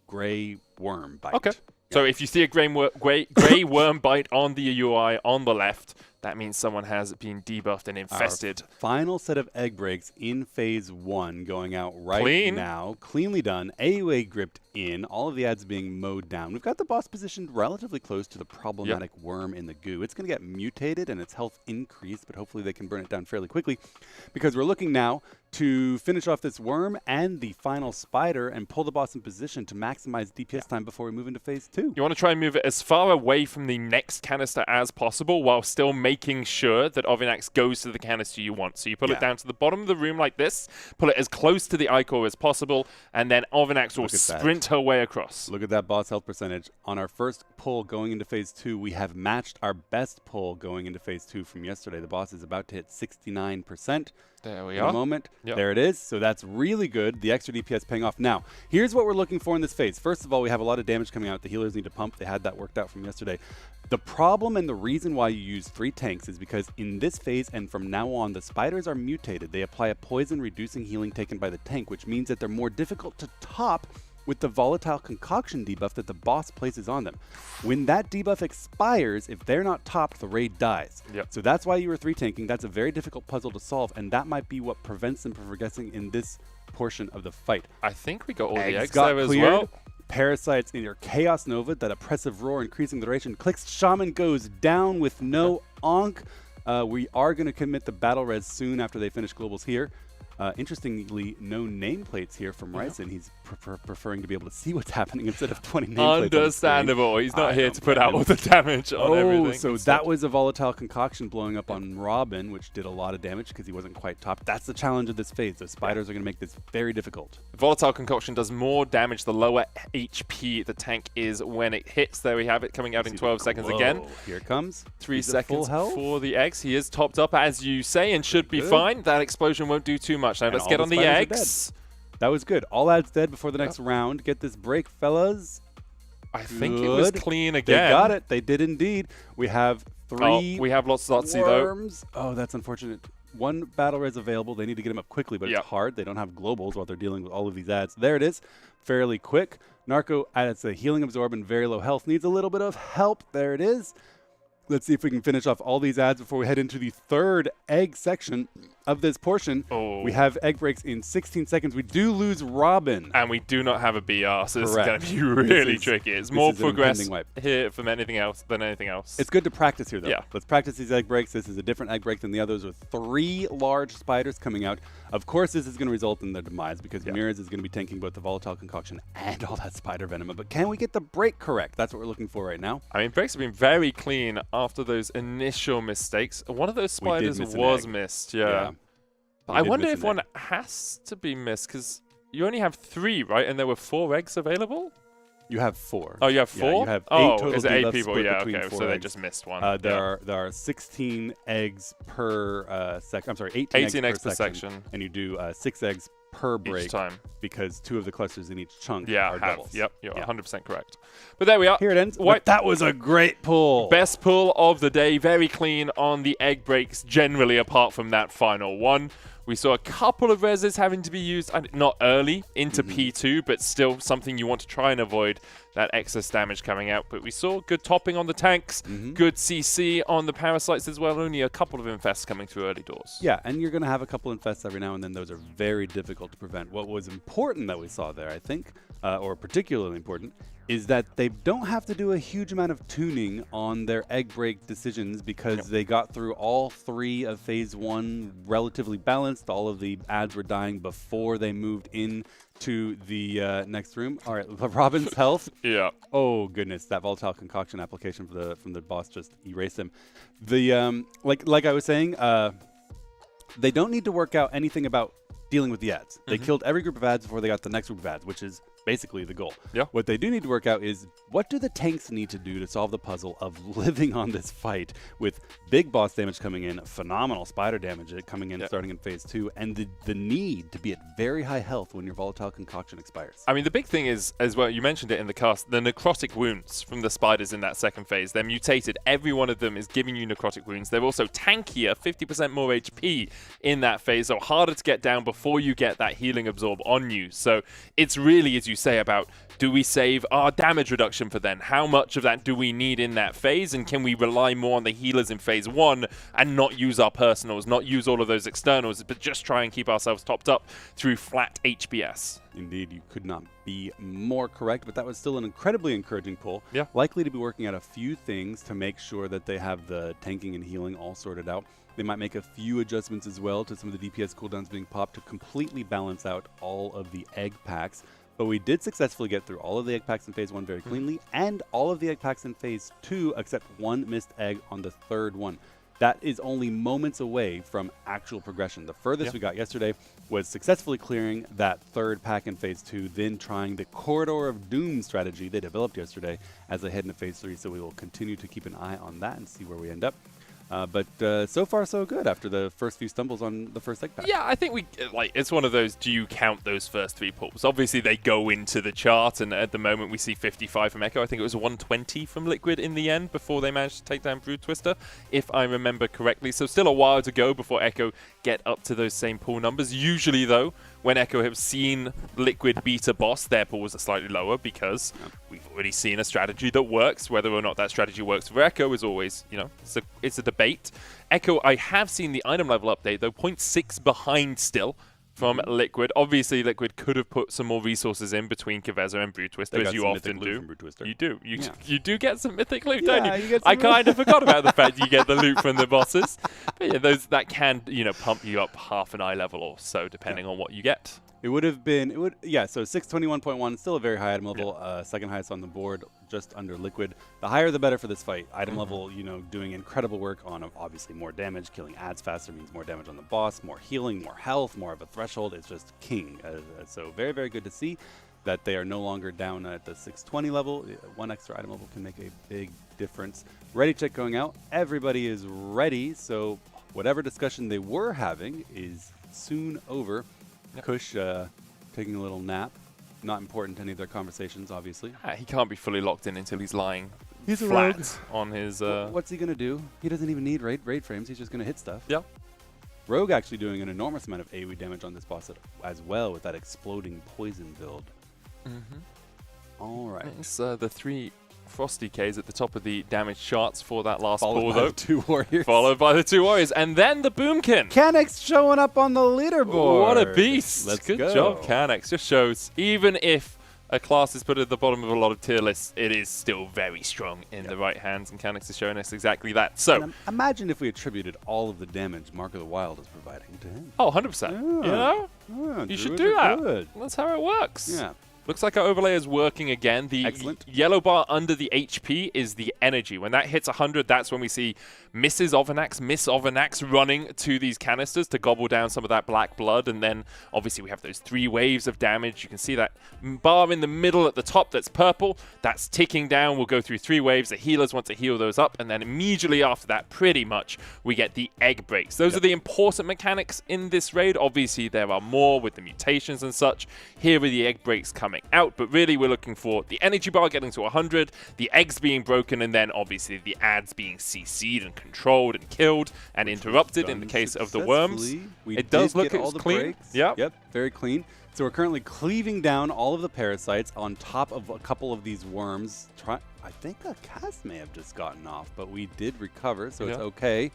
gray worm bite. Okay. So if you see a gray worm bite on the UI on the left, that means someone has been debuffed and infested. Our final set of egg breaks in phase 1 going out right now. Cleanly done. AOA gripped in. All of the ads being mowed down. We've got the boss positioned relatively close to the problematic worm in the goo. It's going to get mutated and its health increased, but hopefully they can burn it down fairly quickly because we're looking now to finish off this worm and the final spider and pull the boss in position to maximize DPS time before we move into phase 2. You want to try and move it as far away from the next canister as possible while still making sure that Ovinax goes to the canister you want. So you pull it down to the bottom of the room like this, pull it as close to the eye-core as possible, and then Ovinax will sprint her way across. Look at that boss health percentage. On our first pull going into phase 2, we have matched our best pull going into phase 2 from yesterday. The boss is about to hit 69%. There we in are. a moment. There it is. So that's really good. The extra DPS paying off. Now, here's what we're looking for in this phase. First of all, we have a lot of damage coming out. The healers need to pump. They had that worked out from yesterday. The problem and the reason why you use 3 tanks is because in this phase and from now on, the spiders are mutated. They apply a poison reducing healing taken by the tank, which means that they're more difficult to top with the volatile concoction debuff that the boss places on them. When that debuff expires, if they're not topped, the raid dies. So that's why you were 3 tanking. That's a very difficult puzzle to solve, and that might be what prevents them from progressing in this portion of the fight. I think we got all the eggs got there as cleared. well. Parasites in your Chaos Nova, that oppressive roar increasing the duration. Clicks Shaman goes down with no onk. We are going to commit the battle res soon after they finish globals here. Interestingly, no nameplates here from Ryzen. He's preferring to be able to see what's happening instead of 20 nameplates. Understandable. He's not here to put out all the damage on everything. So that was a volatile concoction blowing up on Robin, which did a lot of damage because he wasn't quite topped. That's the challenge of this phase. The spiders are going to make this very difficult. Volatile concoction does more damage the lower HP the tank is when it hits. There we have it coming out in 12 seconds again. Here it comes. 3 seconds for the eggs. He is topped up, as you say, and should be fine. That explosion won't do too much. Now And let's all get the on the spiders are eggs. That was good. All ads dead before the next round. Get this break, fellas. I think it was clean again. They got it. They did indeed. We have 3 we have lots of worms. Oh, that's unfortunate. 1 battle res available. They need to get him up quickly, but it's hard. They don't have globals while they're dealing with all of these ads. There it is. Fairly quick. Narco adds a healing absorb and very low health. Needs a little bit of help. There it is. Let's see if we can finish off all these ads before we head into the 3rd egg section of this portion. We have egg breaks in 16 seconds. We do lose Robin. And we do not have a BR, so this is going to be really tricky. It's more progress here from anything else than anything else. It's good to practice here, though. Let's practice these egg breaks. This is a different egg break than the others with 3 large spiders coming out. Of course, this is going to result in their demise because Mirrors is going to be tanking both the volatile concoction and all that spider venom. But can we get the break correct? That's what we're looking for right now. I mean, breaks have been very clean after those initial mistakes. One of those spiders was missed, But I wonder if one has to be missed because you only have 3, right? And there were 4 eggs available? You have 4. Oh, you have 4? Yeah, you have 8 total is it 8 debuffs people? split Yeah, between okay. 4 So they eggs. just missed one. There are 16 eggs per section. I'm sorry, 18 eggs per section. And you do 6 eggs per break each time because 2 of the clusters in each chunk have. are doubles. Yep, you're 100% correct. But there we are. Here it ends. That was a great pull. Best pull of the day. Very clean on the egg breaks generally, apart from that final one. We saw a couple of reses having to be used, not early into P2, but still something you want to try and avoid that excess damage coming out. But we saw good topping on the tanks, good CC on the parasites as well. Only a couple of infests coming through early doors. Yeah, and you're going to have a couple infests every now and then. Those are very difficult to prevent. What was important that we saw there, I think, or particularly important, is that they don't have to do a huge amount of tuning on their egg break decisions because they got through all 3 of Phase 1 relatively balanced. All of the ads were dying before they moved in to the next room. All right, Robin's health. Yeah. Oh goodness, that volatile concoction application from the boss just erased him. The like I was saying, they don't need to work out anything about dealing with the ads. They killed every group of ads before they got the next group of ads, which is basically the goal. Yeah. What they do need to work out is what do the tanks need to do to solve the puzzle of living on this fight with big boss damage coming in, phenomenal spider damage coming in starting in Phase 2, and the need to be at very high health when your volatile concoction expires. I mean, the big thing is, as well, you mentioned it in the cast, the necrotic wounds from the spiders in that second phase. They're mutated. Every one of them is giving you necrotic wounds. They're also tankier, 50% more HP in that phase, so harder to get down before you get that healing absorb on you. So it's really, as you say, about do we save our damage reduction for then? How much of that do we need in that phase? And can we rely more on the healers in Phase 1 and not use our personals, not use all of those externals, but just try and keep ourselves topped up through flat HBS? Indeed, you could not be more correct, but that was still an incredibly encouraging pull. Yeah. Likely to be working out a few things to make sure that they have the tanking and healing all sorted out. They might make a few adjustments as well to some of the DPS cooldowns being popped to completely balance out all of the egg packs. But we did successfully get through all of the egg packs in Phase 1 very cleanly, and all of the egg packs in Phase 2 except one missed egg on the third one. That is only moments away from actual progression. The furthest we got yesterday was successfully clearing that third pack in Phase 2, then trying the Corridor of Doom strategy they developed yesterday as they head into Phase 3. So we will continue to keep an eye on that and see where we end up. But so far, so good after the first few stumbles on the first egg pack. Yeah, I think it's one of those, do you count those first 3 pulls? Obviously, they go into the chart, and at the moment, we see 55 from Echo. I think it was 120 from Liquid in the end before they managed to take down Brood Twister, if I remember correctly. So still a while to go before Echo get up to those same pull numbers. Usually, though, when Echo have seen Liquid beat a boss, their pulls are slightly lower because we've already seen a strategy that works. Whether or not that strategy works for Echo is always, it's a debate. Echo, I have seen the item level update, though, 0.6 behind still from Liquid. Obviously, Liquid could have put some more resources in between Kaveza and Brood Twister, as you often do. You do. You do get some mythic loot, don't you? I kind of forgot about the fact you get the loot from the bosses. But yeah, that can, pump you up half an eye level or so, depending on what you get. It would have been, so 621.1, still a very high item level, second highest on the board, just under Liquid. The higher the better for this fight. Item level, doing incredible work on obviously more damage. Killing ads faster means more damage on the boss, more healing, more health, more of a threshold. It's just king. So very, very good to see that they are no longer down at the 620 level. One extra item level can make a big difference. Ready check going out. Everybody is ready, so whatever discussion they were having is soon over. Kush taking a little nap. Not important to any of their conversations, obviously. He can't be fully locked in until he's lying He's flat on his... What's he going to do? He doesn't even need raid frames. He's just going to hit stuff. Yeah. Rogue actually doing an enormous amount of AoE damage on this boss as well with that exploding poison build. All right. It's the 3 Frosty Ks at the top of the damage charts for that last Followed ball, by though. the 2 warriors. Followed by the 2 warriors. And then the Boomkin. Canex showing up on the leaderboard. What a beast. Good job, Canex. Just shows, even if a class is put at the bottom of a lot of tier lists, it is still very strong in the right hands, and Canex is showing us exactly that. So, imagine if we attributed all of the damage Mark of the Wild is providing to him. Oh, 100%. You should do that. That's how it works. Yeah. Looks like our overlay is working again. The yellow bar under the HP is the energy. When that hits 100, that's when we see misses of an axe, miss of an axe running to these canisters to gobble down some of that black blood. And then obviously we have those 3 waves of damage. You can see that bar in the middle at the top that's purple. That's ticking down. We'll go through 3 waves. The healers want to heal those up. And then immediately after that, pretty much, we get the egg breaks. Those are the important mechanics in this raid. Obviously, there are more with the mutations and such. Here are the egg breaks coming. running out, but really we're looking for the energy bar getting to 100, the eggs being broken, and then obviously the ads being CC'd and controlled and killed and interrupted in the case of the worms. It does look it was clean. Yep, very clean. So we're currently cleaving down all of the parasites on top of a couple of these worms. I think a cast may have just gotten off, but we did recover, so it's okay.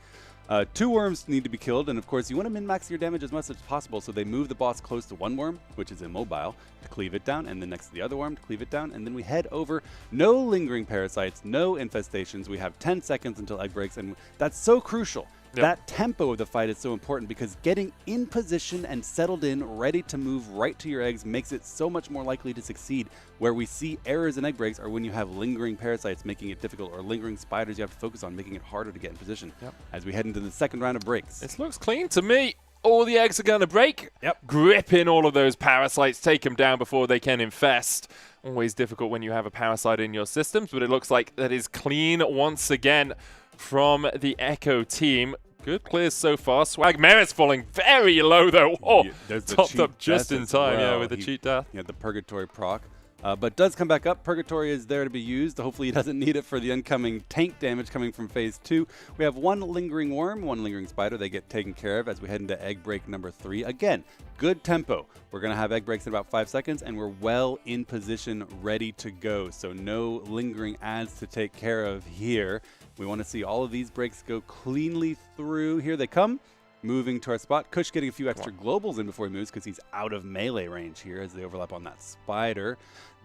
2 worms need to be killed, and of course you want to min-max your damage as much as possible, so they move the boss close to one worm, which is immobile, to cleave it down, and then next to the other worm to cleave it down, and then we head over. No lingering parasites, no infestations. We have 10 seconds until egg breaks, and that's so crucial. That tempo of the fight is so important because getting in position and settled in, ready to move right to your eggs, makes it so much more likely to succeed. Where we see errors in egg breaks are when you have lingering parasites making it difficult, or lingering spiders you have to focus on, making it harder to get in position. As we head into the second round of breaks. This looks clean to me. All the eggs are going to break. Grip in all of those parasites, take them down before they can infest. Always difficult when you have a parasite in your systems, but it looks like that is clean once again from the Echo team. Good clears so far. Swag Merit's falling very low though. Oh, topped up just in time, with the cheat death. Yeah, the Purgatory proc. But does come back up. Purgatory is there to be used. Hopefully he doesn't need it for the incoming tank damage coming from phase 2. We have 1 lingering worm, 1 lingering spider. They get taken care of as we head into egg break number 3. Again, good tempo. We're going to have egg breaks in about 5 seconds, and we're well in position, ready to go. So no lingering ads to take care of here. We want to see all of these breaks go cleanly through. Here they come. Moving to our spot. Kush getting a few extra globals in before he moves because he's out of melee range here as they overlap on that spider.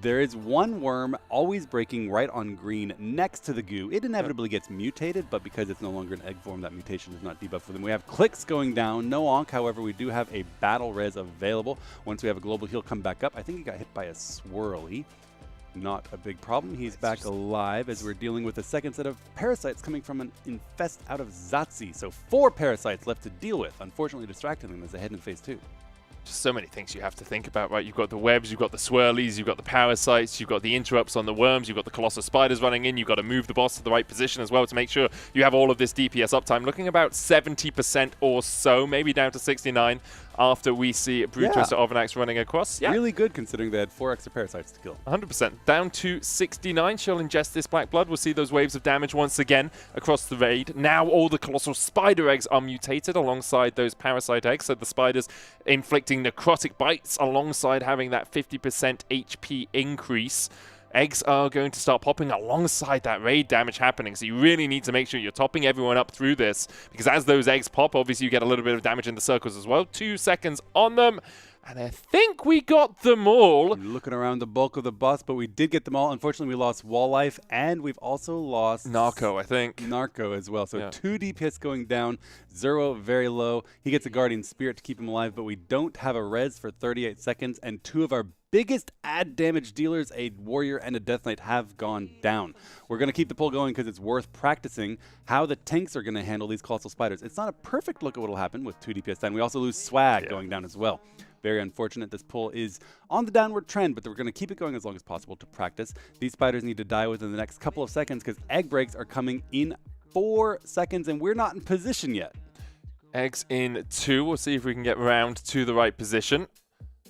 There is 1 worm always breaking right on green next to the goo. It inevitably gets mutated, but because it's no longer an egg form, that mutation is not debuffed for them. We have clicks going down. No onk, however, we do have a battle res available. Once we have a global, he'll come back up. I think he got hit by a swirly. Not a big problem. He's back alive as we're dealing with a second set of parasites coming from an infest out of Zatsi. So 4 parasites left to deal with, unfortunately distracting them as they head into phase 2. Just so many things you have to think about, right? You've got the webs, you've got the swirlies, you've got the parasites, you've got the interrupts on the worms, you've got the colossal spiders running in, you've got to move the boss to the right position as well to make sure you have all of this DPS uptime. Looking about 70% or so, maybe down to 69 after we see Brutris or Ovanax running across. Really good considering they had 4 extra parasites to kill. 100%. Down to 69. She'll ingest this black blood. We'll see those waves of damage once again across the raid. Now all the colossal spider eggs are mutated alongside those parasite eggs. So the spiders inflicting necrotic bites alongside having that 50% HP increase. Eggs are going to start popping alongside that raid damage happening, so you really need to make sure you're topping everyone up through this, because as those eggs pop, obviously you get a little bit of damage in the circles as well. 2 seconds on them, and I think we got them all. I'm looking around the bulk of the boss, but we did get them all. Unfortunately, we lost Wall Life, and we've also lost Narco, I think. Narco as well. So 2 DPS going down, Zero very low. He gets a Guardian Spirit to keep him alive, but we don't have a res for 38 seconds, and 2 of our biggest ad damage dealers, a Warrior and a Death Knight, have gone down. We're going to keep the pull going because it's worth practicing how the tanks are going to handle these colossal spiders. It's not a perfect look at what will happen with 2 DPS down. We also lose Swag going down as well. Very unfortunate. This pull is on the downward trend, but we're going to keep it going as long as possible to practice. These spiders need to die within the next couple of seconds because egg breaks are coming in 4 seconds, and we're not in position yet. Eggs in 2. We'll see if we can get round to the right position.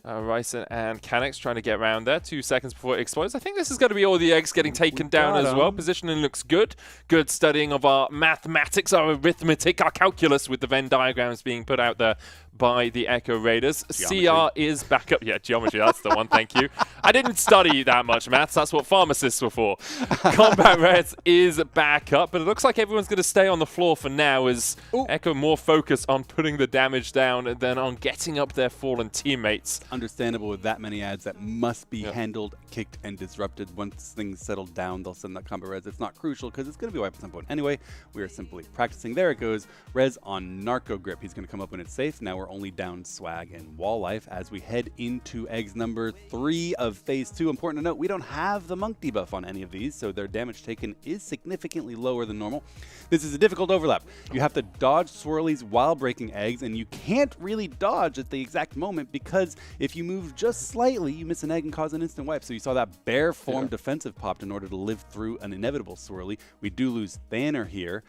Ryson and Canex trying to get around there. 2 seconds before it explodes. I think this is going to be all the eggs getting taken down as well. Positioning looks good. Good studying of our mathematics, our arithmetic, our calculus with the Venn diagrams being put out there by the Echo Raiders. Geometry. CR is back up. Yeah, geometry, that's the one, thank you. I didn't study that much maths, that's what pharmacists were for. Combat Res is back up, but it looks like everyone's going to stay on the floor for now as Echo more focused on putting the damage down than on getting up their fallen teammates. Understandable with that many ads that must be handled, kicked, and disrupted. Once things settle down, they'll send that combat res. It's not crucial because it's going to be wiped at some point. Anyway, we are simply practicing. There it goes. Res on Narco Grip. He's going to come up when it's safe. Now we're only down Swag and Wall Life as we head into eggs number 3 of phase 2. Important to note, we don't have the monk debuff on any of these, so their damage taken is significantly lower than normal. This is a difficult overlap. You have to dodge swirlies while breaking eggs, and you can't really dodge at the exact moment because if you move just slightly, you miss an egg and cause an instant wipe. So you saw that bear form defensive popped in order to live through an inevitable swirly. We do lose Thanner here.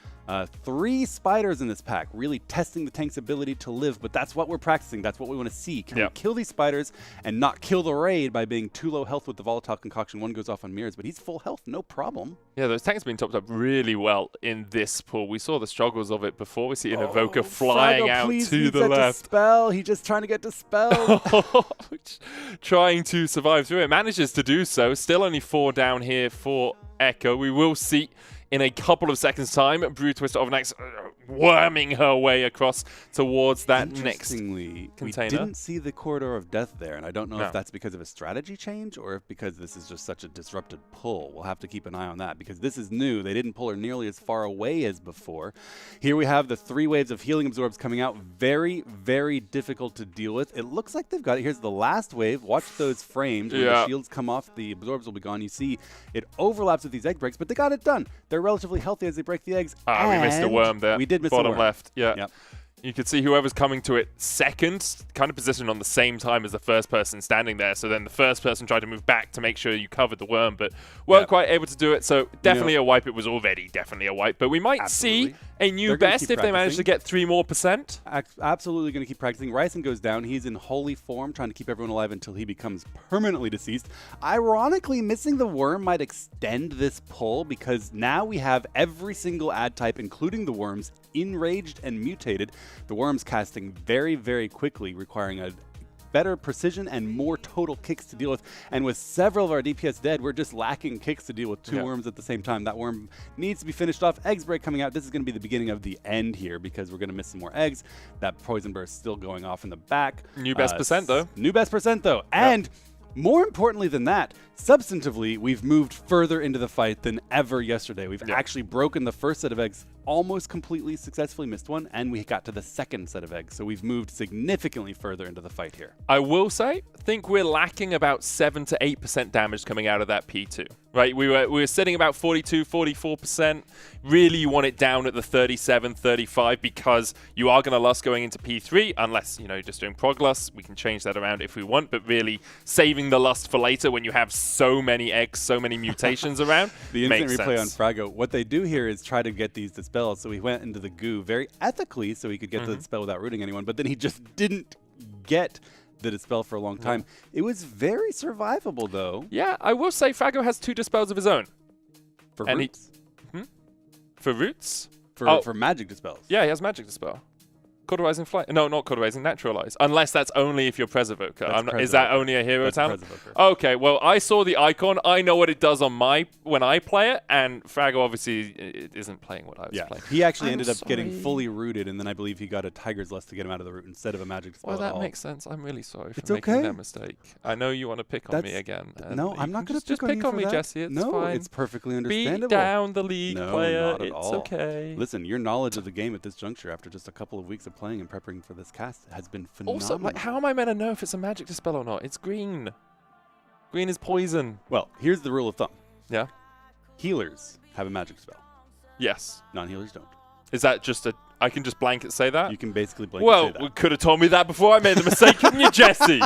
3 spiders in this pack, really testing the tank's ability to live, but that's what we're practicing. That's what we want to see. Can we kill these spiders and not kill the raid by being too low health with the volatile concoction? One goes off on mirrors, but he's full health, no problem. Yeah, those tanks have been topped up really well in this pool. We saw the struggles of it before. We see an Evoker flying out to the left. Dispel. He's just trying to get dispelled. Trying to survive through it. Manages to do so. Still only 4 down here for Echo. We will see in a couple of seconds' time, Brew Twister of Next worming her way across towards that next container. We didn't see the Corridor of Death there, and I don't know if that's because of a strategy change or if because this is just such a disrupted pull. We'll have to keep an eye on that because this is new. They didn't pull her nearly as far away as before. Here we have the 3 waves of healing absorbs coming out. Very, very difficult to deal with. It looks like they've got it. Here's the last wave. Watch those frames. When the shields come off, the absorbs will be gone. You see it overlaps with these egg breaks, but they got it done. They're relatively healthy as they break the eggs. We missed a worm there. We did miss bottom a worm. left. Yeah. You could see whoever's coming to it second, kind of positioned on the same time as the first person standing there. So then the first person tried to move back to make sure you covered the worm, but weren't quite able to do it. So definitely a wipe. It was already definitely a wipe. But we might see a new best if they manage to get 3 more %. Absolutely going to keep practicing. Ryzen goes down. He's in holy form, trying to keep everyone alive until he becomes permanently deceased. Ironically, missing the worm might extend this pull because now we have every single ad type, including the worms, enraged and mutated. The worms casting very, very quickly, requiring a better precision and more total kicks to deal with. And with several of our DPS dead, we're just lacking kicks to deal with 2 worms at the same time. That worm needs to be finished off. Eggs break coming out. This is going to be the beginning of the end here because we're going to miss some more eggs. That poison burst still going off in the back. New best percent though. New best percent though. And more importantly than that, substantively, we've moved further into the fight than ever yesterday. We've actually broken the first set of eggs almost completely, successfully missed one, and we got to the second set of eggs. So we've moved significantly further into the fight here. I will say, I think we're lacking about 7 to 8% damage coming out of that P2. Right, we were sitting about 42, 44%. Really, you want it down at the 37, 35 because you are going to lust going into P3 unless, you know, you're just doing prog lust. We can change that around if we want, but really saving the lust for later when you have so many eggs, so many mutations around. The instant replay on Frago. What they do here is try to get these dispelled. So he went into the goo very ethically so he could get the dispel without rooting anyone, but then he just didn't get the dispel for a long time. It was very survivable, though. Yeah, I will say Frago has 2 dispels of his own. For roots? For roots? For magic dispels. Yeah, he has magic dispel. Cauterizing Flight. No, not Cauterizing, Naturalize. Unless that's only if you're Preservoker. Is that only a hero talent? Okay, well, I saw the icon. I know what it does on when I play it, and Frago obviously isn't playing what I was playing. He actually ended up getting fully rooted, and then I believe he got a Tiger's Lust to get him out of the root instead of a magic dispel. Well, that makes sense. I'm really sorry for making that mistake. I know you want to pick on me again. No, I'm not going to just pick on me, Jesse. It's fine. It's perfectly understandable. Beat down the league player. Not at all. It's okay. Listen, your knowledge of the game at this juncture, after just a couple of weeks of playing and prepping for this cast, has been phenomenal. Also, like, how am I meant to know if it's a magic dispel or not? It's green. Green is poison. Well, here's the rule of thumb. Yeah. Healers have a magic spell. Yes. Non-healers don't. Is that just a... I can just blanket say that? You can basically blanket say that. Well, you could have told me that before I made the mistake, couldn't you, Jesse?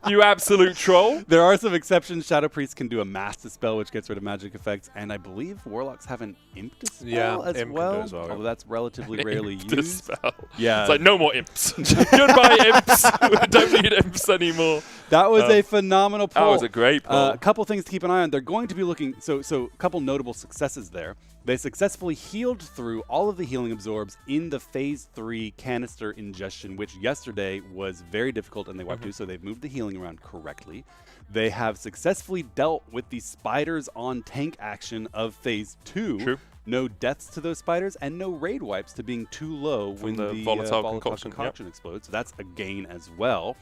You absolute troll. There are some exceptions. Shadow Priest can do a mass dispel, which gets rid of magic effects, and I believe Warlocks have an imp dispel as well. Although that's relatively rarely used. Dispel. Yeah. It's like, no more imps. Goodbye, imps. We don't need imps anymore. That was a phenomenal pull. That was a great pull. A couple things to keep an eye on. They're going to be looking... So a couple notable successes there. They successfully healed through all of the healing absorbs in the Phase 3 canister ingestion, which yesterday was very difficult, and they wiped through, so they've moved the healing around correctly. They have successfully dealt with the spiders on tank action of Phase 2. True. No deaths to those spiders, and no raid wipes to being too low when the volatile concoction explodes. So that's a gain as well.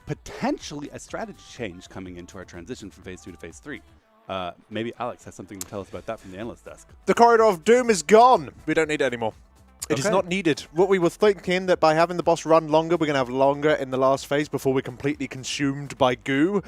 Potentially a strategy change coming into our transition from Phase 2 to Phase 3. Maybe Alex has something to tell us about that from the analyst desk. The Corridor of Doom is gone. We don't need it anymore. It is not needed. What we were thinking that by having the boss run longer, we're going to have longer in the last phase before we're completely consumed by goo.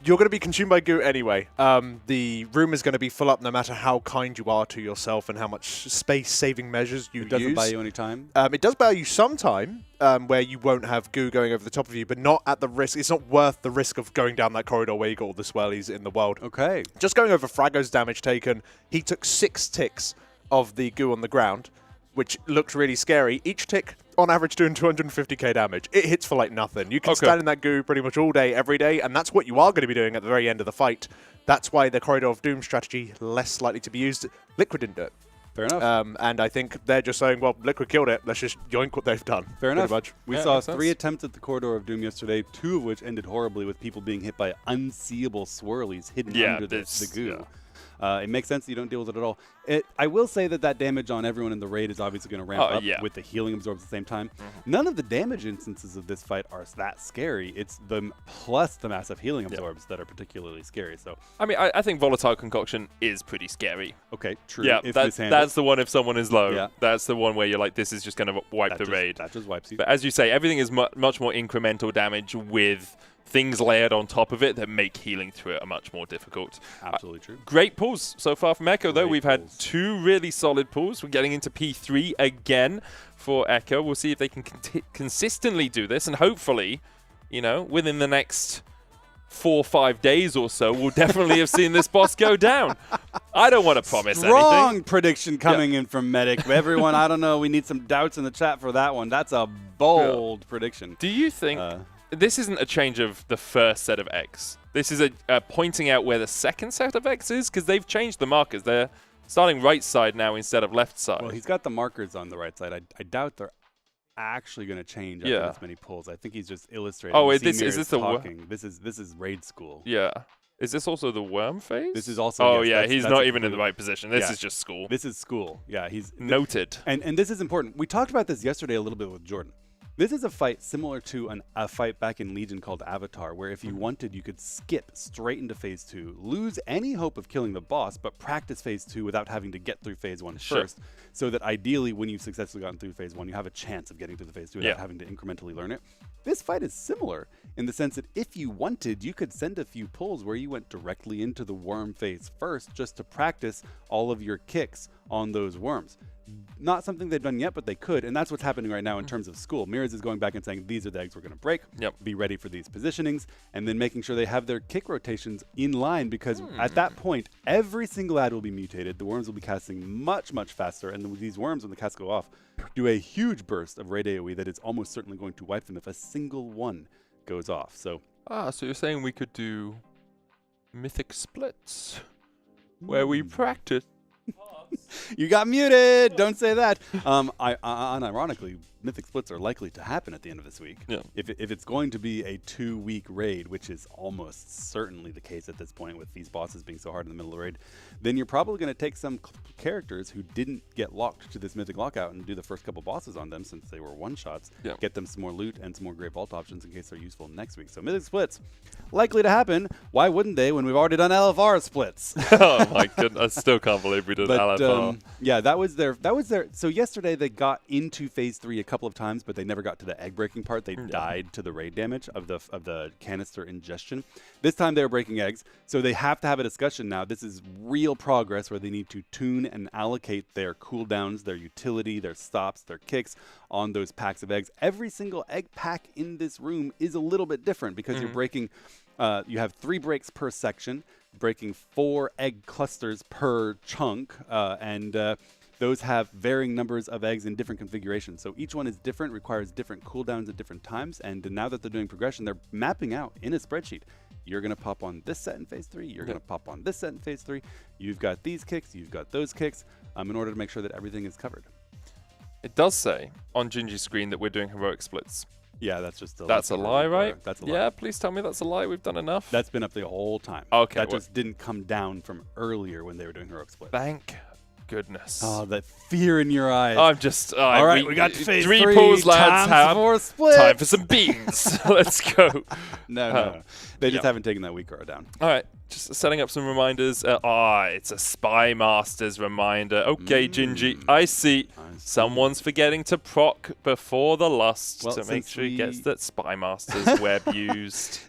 You're going to be consumed by goo anyway. The room is going to be full up no matter how kind you are to yourself and how much space-saving measures you use. It doesn't buy you any time? It does buy you some time where you won't have goo going over the top of you, but not at the risk. It's not worth the risk of going down that corridor where you got all the swirlies in the world. Okay. Just going over Frago's damage taken, he took 6 ticks of the goo on the ground, which looks really scary. Each tick, on average, doing 250k damage. It hits for like nothing. You can stand in that goo pretty much all day, every day, and that's what you are going to be doing at the very end of the fight. That's why the Corridor of Doom strategy less likely to be used. Liquid didn't do it. Fair enough. And I think they're just saying, well, Liquid killed it. Let's just yoink what they've done. Fair enough. Much. We saw 3 attempts at the Corridor of Doom yesterday, 2 of which ended horribly with people being hit by unseeable swirlies hidden under the goo. Yeah. It makes sense that you don't deal with it at all. I will say that damage on everyone in the raid is obviously going to ramp up with the healing absorbs at the same time. None of the damage instances of this fight are that scary. It's the plus the massive healing absorbs that are particularly scary. So I mean, I think Volatile Concoction is pretty scary. Okay, true. Yeah, that's the one if someone is low. Yeah. That's the one where you're like, this is just going to wipe the raid. That just wipes you. But as you say, everything is much more incremental damage with things layered on top of it that make healing through it much more difficult. Absolutely true. Great pulls so far from Echo, though. We've had 2 really solid pulls. We're getting into P3 again for Echo. We'll see if they can consistently do this, and hopefully, you know, within the next 4 or 5 days or so, we'll definitely have seen this boss go down. I don't want to promise anything. Strong prediction coming in from Mythic. Everyone, I don't know. We need some doubts in the chat for that one. That's a bold prediction. Do you think this isn't a change of the first set of eggs? This is a pointing out where the second set of eggs is, because they've changed the markers. They're starting right side now instead of left side. Well, he's got the markers on the right side. I doubt they're actually going to change after this many pulls. I think he's just illustrating. Oh, is this the talking. This is raid school. Yeah. Is this also the worm phase? This is also. Oh yes, yeah, he's not even in the right position. This is just school. This is school. Yeah, he's noted. And this is important. We talked about this yesterday a little bit with Jordan. This is a fight similar to a fight back in Legion called Avatar, where if you wanted, you could skip straight into Phase 2, lose any hope of killing the boss, but practice Phase 2 without having to get through Phase 1 first, so that ideally, when you've successfully gotten through Phase 1, you have a chance of getting through the Phase 2 without having to incrementally learn it. This fight is similar in the sense that if you wanted, you could send a few pulls where you went directly into the worm phase first, just to practice all of your kicks on those worms. Not something they've done yet, but they could, and that's what's happening right now in terms of school. Mirrors is going back and saying, these are the eggs we're going to break, be ready for these positionings, and then making sure they have their kick rotations in line, because at that point, every single ad will be mutated, the worms will be casting much, much faster, and these worms, when the casts go off, do a huge burst of raid AoE that is almost certainly going to wipe them if a single one goes off. So so you're saying we could do Mythic splits, where we practice. You got muted! Don't say that. Unironically, Mythic splits are likely to happen at the end of this week. Yeah. If it's going to be a 2-week raid, which is almost certainly the case at this point with these bosses being so hard in the middle of the raid, then you're probably going to take some characters who didn't get locked to this Mythic lockout and do the first couple bosses on them, since they were one-shots, get them some more loot and some more great vault options in case they're useful next week. So Mythic splits, likely to happen. Why wouldn't they when we've already done LFR splits? Oh my goodness, I still can't believe we did LFR. Yeah, that was their. So yesterday they got into Phase 3 a couple of times, but they never got to the egg breaking part. They died to the raid damage of the canister ingestion. This time they were breaking eggs, so they have to have a discussion now. This is real progress where they need to tune and allocate their cooldowns, their utility, their stops, their kicks on those packs of eggs. Every single egg pack in this room is a little bit different, because you're breaking. You have 3 breaks per section, breaking 4 egg clusters per chunk, and those have varying numbers of eggs in different configurations. So each one is different, requires different cooldowns at different times, and now that they're doing progression, they're mapping out in a spreadsheet. You're going to pop on this set in Phase 3, you're going to pop on this set in Phase 3, you've got these kicks, you've got those kicks, in order to make sure that everything is covered. It does say on Gingy's screen that we're doing heroic splits. Yeah, that's just that's a lie, right? That's a lie. Yeah, please tell me that's a lie. We've done enough. That's been up the whole time. Okay. That just didn't come down from earlier when they were doing heroic split. Thank goodness. Oh, that fear in your eyes. I'm just... all right, we got to Phase 3 pulls, lads. Time for some beans. Let's go. No. They just haven't taken that weak arrow down. All right. Just setting up some reminders. It's a Spy Masters reminder. Okay, Gingy, I see. Someone's forgetting to proc before the lust to make sure he gets that Spy Masters web used.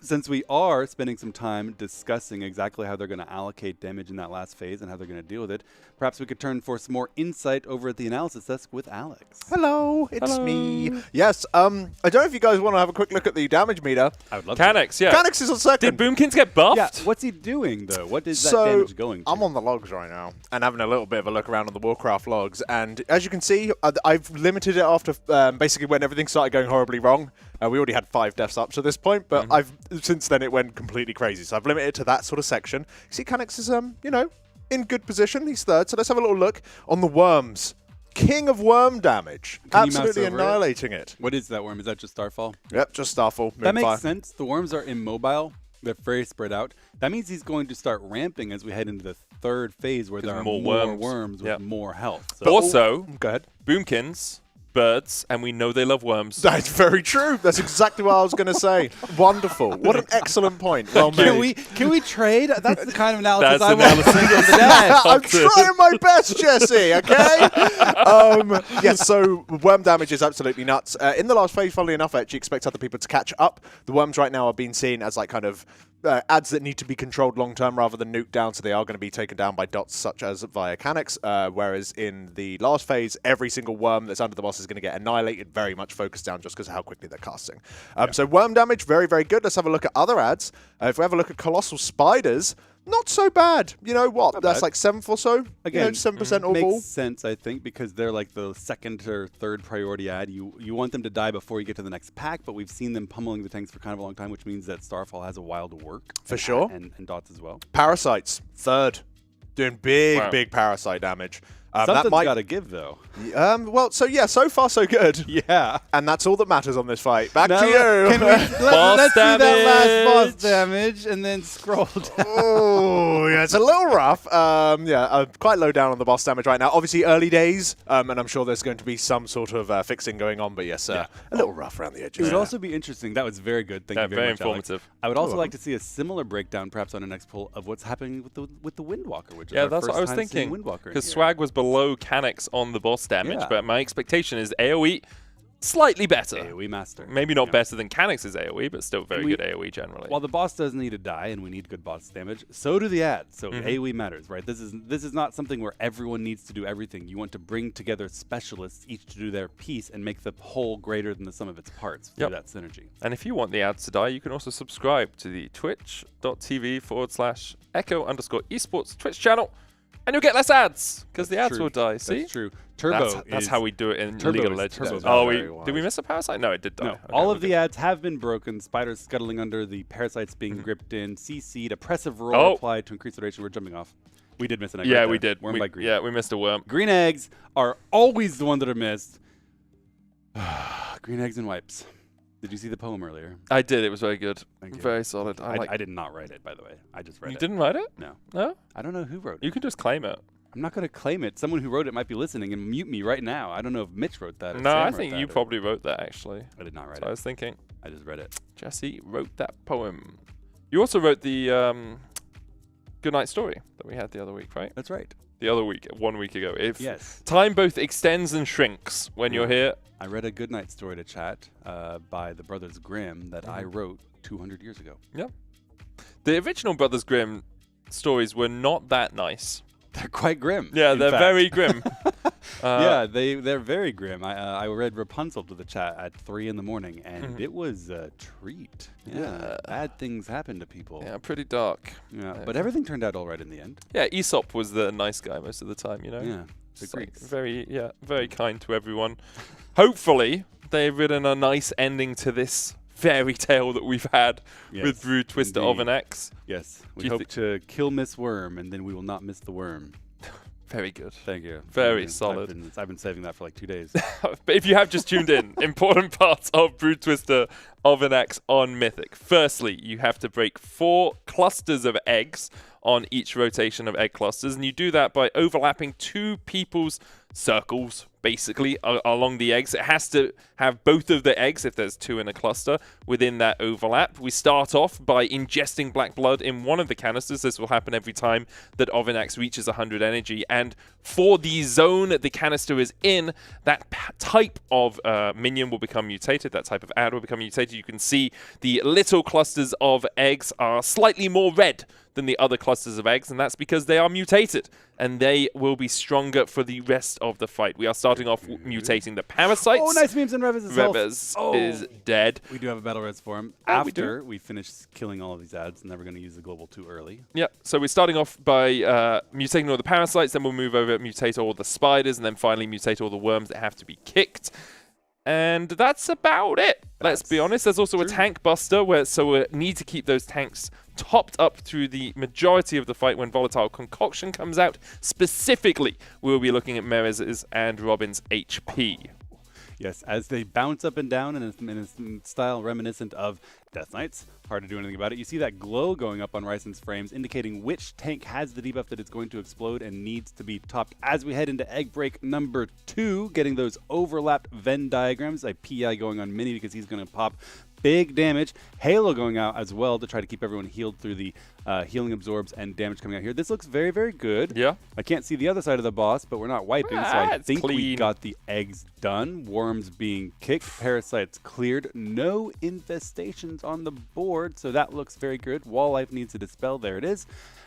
since we are spending some time discussing exactly how they're going to allocate damage in that last phase and how they're going to deal with it, perhaps we could turn for some more insight over at the analysis desk with Alex. Hello, it's me. Yes, I don't know if you guys want to have a quick look at the damage meter. I would love Canex, to. yeah. Canex is on second. Did Boomkins get buffed? Yeah, what's he doing, though? What is that damage going to? I'm on the logs right now and having a little bit of a look around on the Warcraft logs. And as you can see, I've limited it after basically when everything started going horribly wrong. We already had 5 deaths up to this point, but since then it went completely crazy. So I've limited it to that sort of section. You see, Canex is, you know, in good position. He's third. So let's have a little look on the worms. King of worm damage. Absolutely annihilating it. What is that worm? Is that just Starfall? Yep, just Starfall. That makes sense. The worms are immobile. They're very spread out. That means he's going to start ramping as we head into the third phase where there are more worms with more health. So. But also, go ahead. Boomkins, birds, and we know they love worms. That's very true. That's exactly what I was going to say. Wonderful. What an excellent point. Well made. Can we trade? That's the kind of analysis I want to see on the desk. I'm trying my best, Jesse, okay? Yes, so worm damage is absolutely nuts. In the last phase, funnily enough, I actually expect other people to catch up. The worms right now are being seen as like kind of ads that need to be controlled long term rather than nuked down, so they are going to be taken down by dots such as via Canex, whereas in the last phase, every single worm that's under the boss is going to get annihilated, very much focused down just because of how quickly they're casting. So worm damage, very, very good. Let's have a look at other ads. If we have a look at Colossal Spiders, not so bad. You know what? That's like 7th or so. Again, 7% overall. Makes sense, I think, because they're like the second or third priority ad. You want them to die before you get to the next pack, but we've seen them pummeling the tanks for kind of a long time, which means that Starfall has a while to work. For sure. And dots as well. Parasites, third. Doing big parasite damage. Something's got to give, though. Well, so yeah, so far so good. Yeah. And that's all that matters on this fight. Back to you. Let's see that last boss damage and then scroll down. Oh, yeah, it's a little rough. Quite low down on the boss damage right now. Obviously, early days, and I'm sure there's going to be some sort of fixing going on. But yes, a little rough around the edges. It would also be interesting. That was very good. Thank you very much, informative. Alex. I would also like to see a similar breakdown, perhaps on the next poll, of what's happening with the Windwalker, which is our that's first what I was time thinking. seeing Windwalker Because Swag was below Canex on the boss damage, but my expectation is AoE slightly better. AoE master. Maybe not better than Canex's AoE, but still very good AoE generally. While the boss does need to die, and we need good boss damage, so do the ads. So AoE matters, right? This is not something where everyone needs to do everything. You want to bring together specialists, each to do their piece, and make the whole greater than the sum of its parts through that synergy. And if you want the ads to die, you can also subscribe to the twitch.tv/echo_esports Twitch channel. And you'll get less ads, because the ads will die, see? That's true. Turbo That's how we do it in Turbo League of is- Legends. Turbo's Did we miss a parasite? No, it did die. No, Okay, all of the ads have been broken. Spiders scuttling under, the parasites being gripped in, CC'd, oppressive roll applied to increase the duration. We're jumping off. We did miss an egg. Yeah, right we there. did. Worm by green. Yeah, we missed a worm. Green eggs are always the one that are missed. Green eggs and wipes. Did you see the poem earlier? I did. It was very good. Thank you. Very solid. I did not write it, by the way. I just read it. You didn't write it? No. No? I don't know who wrote it. You can just claim it. I'm not going to claim it. Someone who wrote it might be listening and mute me right now. I don't know if Mitch wrote that or No, Sam I wrote think that you or- probably wrote that, actually. I did not write That's what it. I was thinking. I just read it. Jesse wrote that poem. You also wrote the Goodnight story that we had the other week, right? That's right. The other week, 1 week ago. If Yes. time both extends and shrinks when you're here. I read a Goodnight story to chat by the Brothers Grimm that I wrote 200 years ago. Yeah. The original Brothers Grimm stories were not that nice. They're quite grim. Yeah, in they're fact. very grim. Yeah, they're very grim. I read Rapunzel to the chat at 3 in the morning, and it was a treat. Yeah, bad things happen to people. Yeah, pretty dark. Yeah, but everything turned out all right in the end. Yeah, Aesop was the nice guy most of the time, you know? Yeah, the Just, like, Greeks. very kind to everyone. Hopefully, they've written a nice ending to this fairy tale that we've had with Brood Twister of an X. Yes, we hope to kill Miss Worm, and then we will not miss the worm. Very good. Thank you. Very solid. I've been saving that for like 2 days. But if you have just tuned in, important parts of Brood Twister of an X on Mythic. Firstly, you have to break 4 clusters of eggs on each rotation of egg clusters, and you do that by overlapping 2 people's circles, basically, along the eggs. It has to have both of the eggs, if there's 2 in a cluster, within that overlap. We start off by ingesting black blood in one of the canisters. This will happen every time that Ovinax reaches 100 energy. And for the zone the canister is in, that type of minion will become mutated. That type of ad will become mutated. You can see the little clusters of eggs are slightly more red than the other clusters of eggs, and that's because they are mutated, and they will be stronger for the rest of the fight. We are starting off mutating the parasites. Oh, nice memes and Revez itself. Revez is dead. We do have a battle res for him after we finish killing all of these ads, and then we're going to use the global too early. Yeah, so we're starting off by mutating all the parasites, then we'll move over, mutate all the spiders, and then finally mutate all the worms that have to be kicked. And that's about it. Let's be honest. There's also a tank buster, so we need to keep those tanks topped up through the majority of the fight when Volatile Concoction comes out. Specifically, we'll be looking at Merez's and Robin's HP. Yes, as they bounce up and down in a style reminiscent of Death Knights. Hard to do anything about it. You see that glow going up on Ryson's frames, indicating which tank has the debuff that it's going to explode and needs to be topped. As we head into egg break number 2, getting those overlapped Venn diagrams. A PI going on Mini because he's going to pop big damage. Halo going out as well to try to keep everyone healed through the healing absorbs and damage coming out here. This looks very, very good. Yeah. I can't see the other side of the boss, but we're not wiping, so I think we got the eggs done. Worms being kicked, parasites cleared, no infestations on the board, so that looks very good. Wall life needs to dispel, there it is.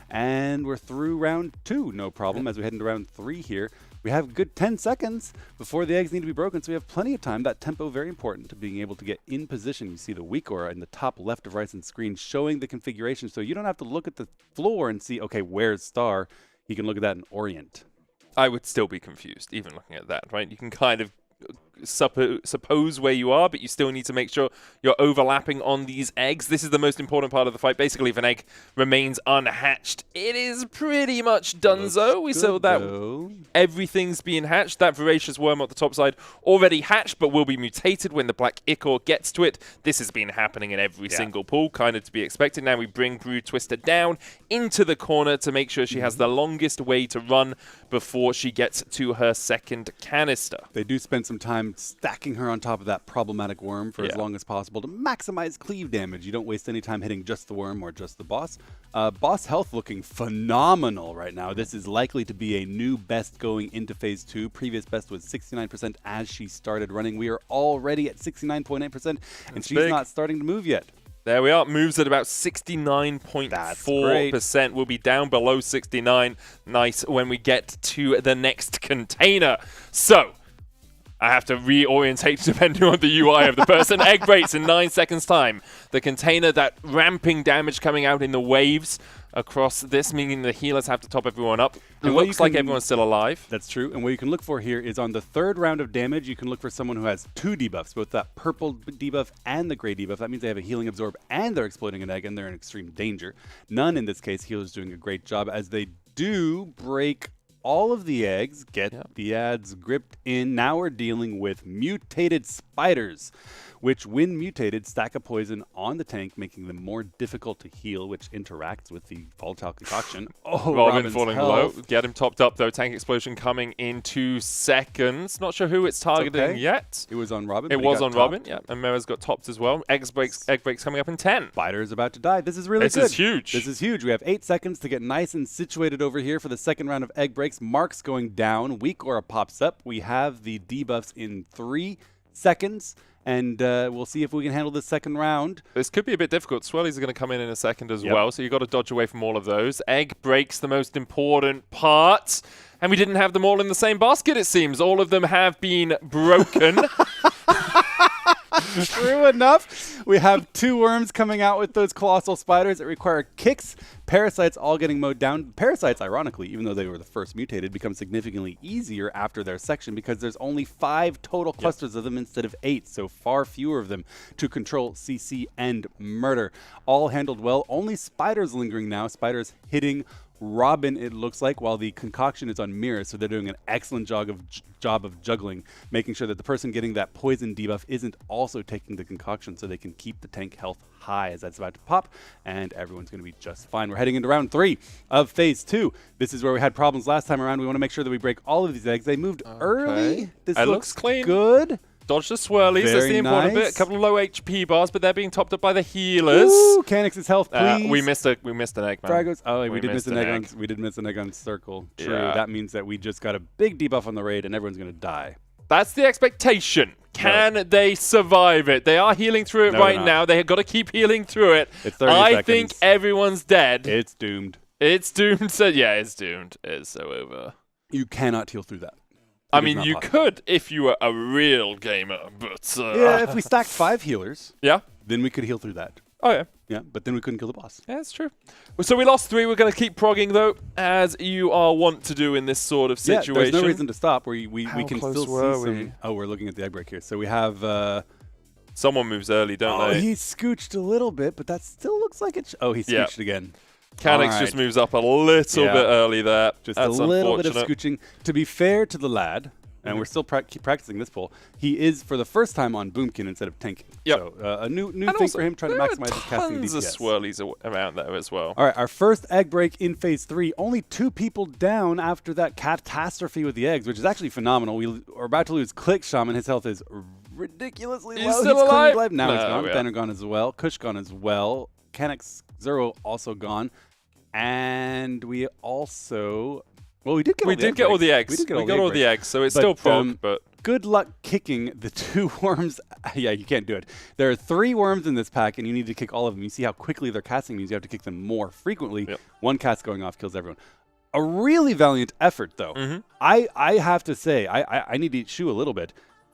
And we're through round 2, no problem. As we head into round 3 here, we have a good 10 seconds before the eggs need to be broken, so we have plenty of time. That tempo, very important to being able to get in position. You see the weak aura in the top left of Ryson's screen showing the configuration, so you don't have to look at the floor and see, okay, where's star? He can look at that in orient. I would still be confused, even looking at that, right? You can kind of suppose where you are, but you still need to make sure you're overlapping on these eggs. This is the most important part of the fight. Basically, if an egg remains unhatched, it is pretty much donezo. We saw that everything's being hatched. That voracious worm at the top side already hatched, but will be mutated when the black ichor gets to it. This has been happening in every single pool, kind of to be expected. Now we bring Brood Twister down into the corner to make sure she has the longest way to run before she gets to her second canister. They do spend some time stacking her on top of that problematic worm for as long as possible to maximize cleave damage. You don't waste any time hitting just the worm or just the boss. Boss health looking phenomenal right now. This is likely to be a new best going into phase 2. Previous best was 69% as she started running. We are already at 69.8%, and she's not starting to move yet. There we are. Moves at about 69.4%. We'll be down below 69. Nice when we get to the next container. So I have to reorientate depending on the UI of the person. Egg breaks in 9 seconds time. The container, that ramping damage coming out in the waves across this, meaning the healers have to top everyone up. It looks like everyone's still alive. That's true. And what you can look for here is on the 3rd round of damage, you can look for someone who has 2 debuffs, both that purple debuff and the gray debuff. That means they have a healing absorb and they're exploding an egg and they're in extreme danger. None in this case. Healer's doing a great job as they do break all of the eggs, get the ads gripped in. Now we're dealing with mutated spiders, which when mutated stack a poison on the tank, making them more difficult to heal, which interacts with the volatile concoction. Oh, Robin falling low. Get him topped up though. Tank explosion coming in 2 seconds. Not sure who it's targeting yet. It was on Robin. It was on Robin, yeah. And Mera's got topped as well. Egg breaks coming up in 10. Spider is about to die. This is really good. This is huge. This is huge. We have 8 seconds to get nice and situated over here for the 2nd round of egg breaks. Mark's going down. Weak aura pops up. We have the debuffs in 3 seconds. And we'll see if we can handle the 2nd round. This could be a bit difficult. Swirlies are going to come in a second as well, so you've got to dodge away from all of those. Egg breaks the most important part. And we didn't have them all in the same basket, it seems. All of them have been broken. True enough. We have 2 worms coming out with those colossal spiders that require kicks. Parasites all getting mowed down. Parasites, ironically, even though they were the first mutated, become significantly easier after their section because there's only 5 total clusters of them instead of 8, so far fewer of them to control CC and murder. All handled well. Only spiders lingering now. Spiders hitting Robin, it looks like, while the concoction is on mirrors, so they're doing an excellent job of juggling, making sure that the person getting that poison debuff isn't also taking the concoction, so they can keep the tank health high as that's about to pop, and everyone's going to be just fine. We're heading into round 3 of phase 2. This is where we had problems last time around. We want to make sure that we break all of these eggs. They moved early. This looks clean. Good. Dodge the swirlies. That's Very the important bit. nice. A couple of low HP bars, but they're being topped up by the healers. Ooh, Canix's health, please. We missed an egg, man. Dragos. Oh, we did miss an egg on. We did miss an egg on circle. True. Yeah. That means that we just got a big debuff on the raid, and everyone's going to die. That's the expectation. Can they survive it? They are healing through it right now. They have got to keep healing through it. It's 30 I seconds. think everyone's dead. It's doomed. It's doomed. So yeah, it's doomed. It's so over. You cannot heal through that. I mean, you could if you were a real gamer, but yeah, if we stacked 5 healers, then we could heal through that. Oh yeah, yeah, but then we couldn't kill the boss. Yeah, that's true. So we lost 3. We're going to keep progging though, as you are wont to do in this sort of situation. Yeah, there's no reason to stop. We can close still were see we? some. Oh, we're looking at the egg break here. So we have. Someone moves early, don't they? He scooched a little bit, but that still looks like it. Oh, he scooched again. Canix just moves up a little bit early there. Just That's a little bit of unfortunate. scooching. To be fair to the lad, and we're still keep practicing this pull, he is for the first time on Boomkin instead of tanking. Yep. So a new And thing also, for him, trying to there are maximize his casting tons of DPS. swirlies around there as well. All right, our first egg break in phase 3. Only 2 people down after that catastrophe with the eggs, which is actually phenomenal. We are about to lose Click Shaman. His health is ridiculously He's low. still He's alive? alive. Now he's No, gone. yeah. Banner gone as well. Kush gone as well. Canix Zero also gone. And we also... Well, we did get all the egg all breaks. the eggs. We got all the eggs, so it's still prog, but... Good luck kicking the 2 worms. Yeah, you can't do it. There are 3 worms in this pack, and you need to kick all of them. You see how quickly they're casting means you have to kick them more frequently. Yep. 1 cast going off kills everyone. A really valiant effort, though. I have to say, I need to eat shoe a little bit.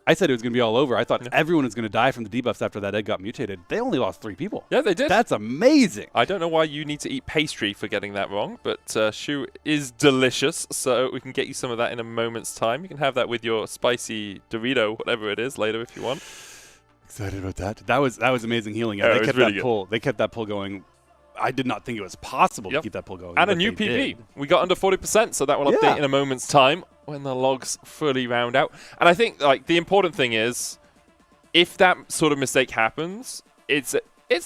I said it was going to be all over. I thought everyone was going to die from the debuffs after that egg got mutated. They only lost 3 people. Yeah, they did. That's amazing. I don't know why you need to eat pastry for getting that wrong, but shoe is delicious, so we can get you some of that in a moment's time. You can have that with your spicy Dorito, whatever it is, later if you want. Excited about that. That was amazing healing. Yeah, They it was kept really that good. pull. They kept that pull going. I did not think it was possible to keep that pull going. And a but new they PP. did. We got under 40%, so that will update Yeah. in a moment's time when the logs fully round out. And I think like the important thing is, if that sort of mistake happens, it's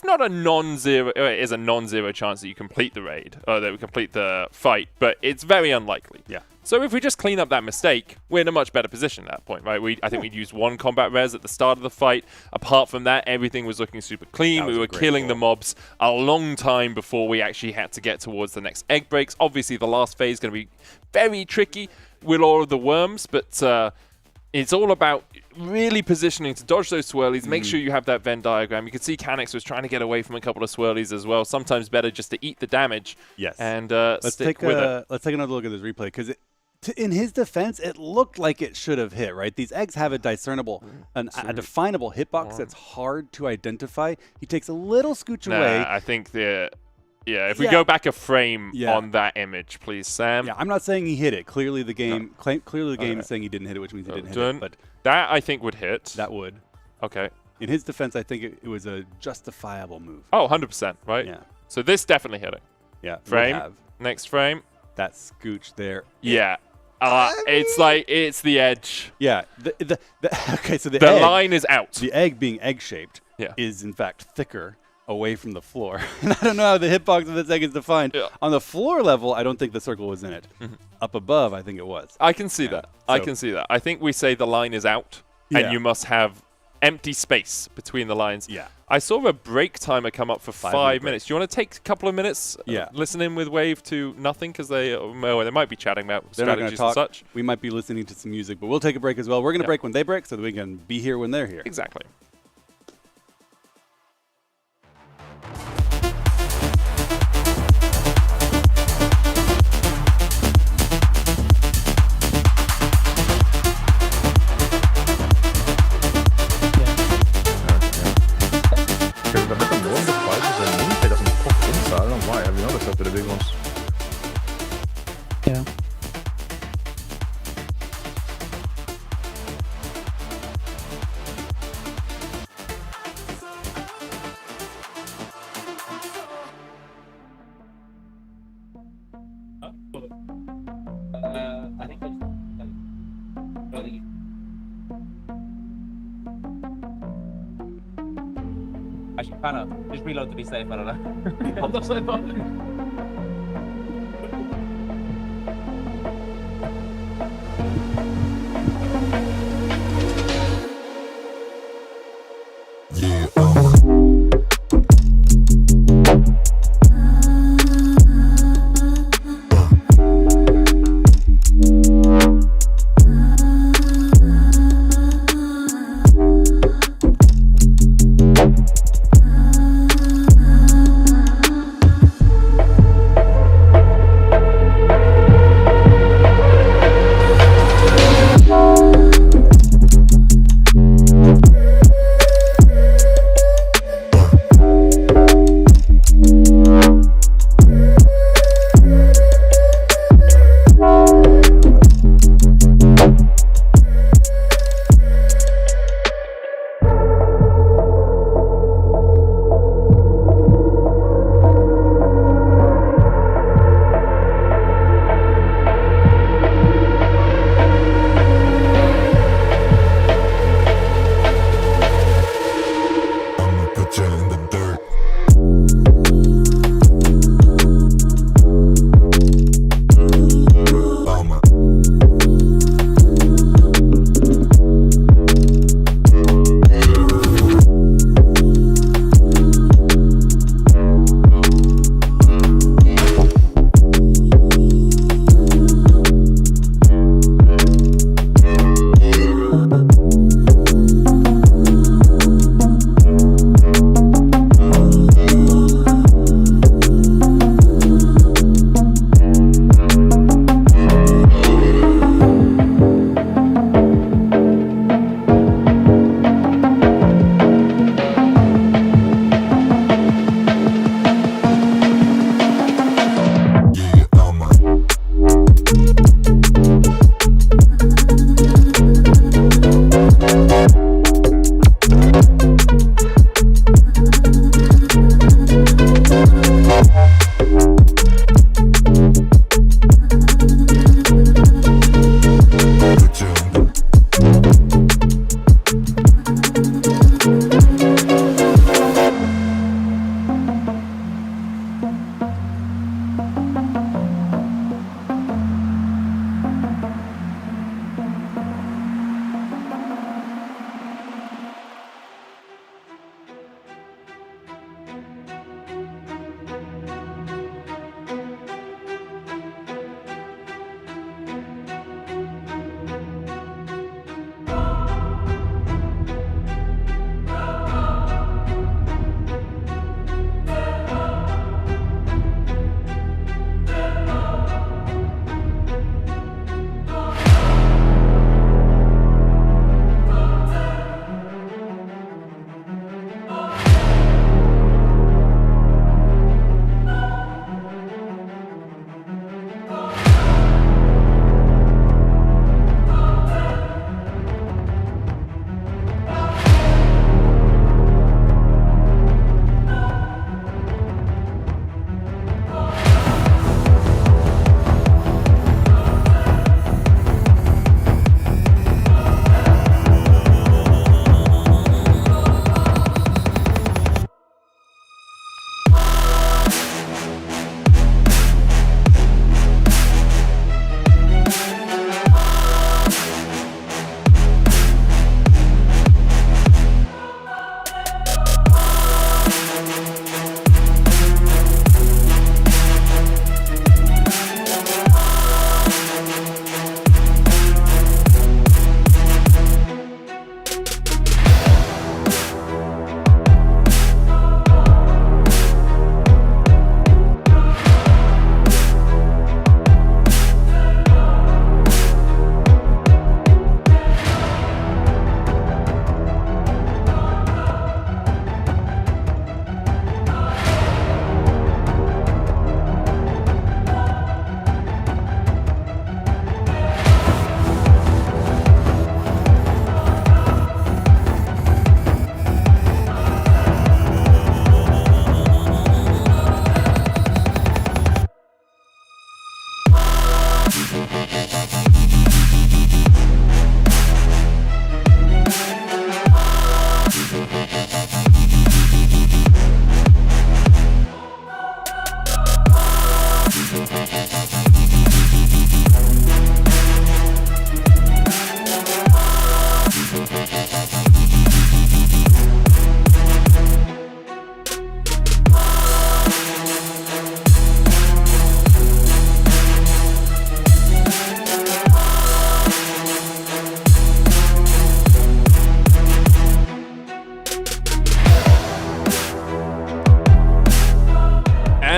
not a non-zero. It is a non-zero chance that you complete the raid or that we complete the fight, but it's very unlikely. Yeah. So if we just clean up that mistake, we're in a much better position at that point, right? I think we'd used 1 combat res at the start of the fight. Apart from that, everything was looking super clean. We were killing the mobs a long time before we actually had to get towards the next egg breaks. Obviously, the last phase is going to be very tricky with all of the worms, but it's all about really positioning to dodge those swirlies, make sure you have that Venn diagram. You can see Canix was trying to get away from a couple of swirlies as well. Sometimes better just to eat the damage. Yes. And let's stick take with it. Let's take another look at this replay because in his defense, it looked like it should have hit, right? These eggs have a discernible, a definable hitbox that's hard to identify. He takes a little scooch away. I think if we go back a frame on that image, please, Sam. Yeah, I'm not saying he hit it. Clearly the game is saying he didn't hit it, which means he didn't hit it. But that I think would hit. That would. Okay. In his defense, I think it was a justifiable move. Oh, 100%, right? Yeah. So this definitely hit it. Yeah. Frame. Next frame. That scooch there. Yeah. It's the edge. Yeah. Okay, so the egg, line is out. The egg being egg-shaped is, in fact, thicker away from the floor. And I don't know how the hitbox of this egg is defined. Yeah. On the floor level, I don't think the circle was in it. Up above, I think it was. I can see that. I can see that. I think we say the line is out, and you must have empty space between the lines. Yeah. I saw a break timer come up for 5 minutes. Do you want to take a couple of minutes? Listen in with Wave to nothing because they might be chatting about strategies and such. We might be listening to some music, but we'll take a break as well. We're going to break when they break so that we can be here when they're here. Exactly. To the big ones. Yeah. I don't know. Just reload to be safe. I don't know.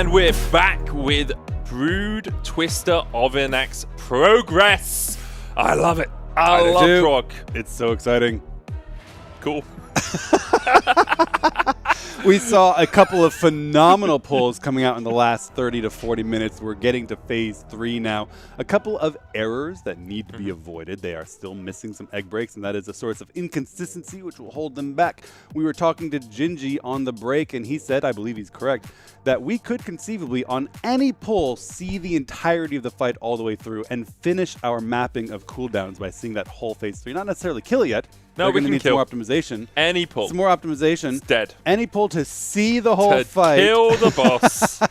And we're back with Brood Twister Ovinax Progress. I love it. I love prog. It's so exciting. Cool. We saw a couple of phenomenal pulls coming out in the last 30 to 40 minutes. We're getting to phase 3 now. A couple of errors that need to be avoided. They are still missing some egg breaks, and that is a source of inconsistency, which will hold them back. We were talking to Gingy on the break, and he said, I believe he's correct, that we could conceivably, on any pull, see the entirety of the fight all the way through and finish our mapping of cooldowns by seeing that whole phase 3. Not necessarily kill it yet. No, we can need kill. some more optimization. Any pull. Some more optimization. It's dead. Any pull to see the whole fight. Kill the boss.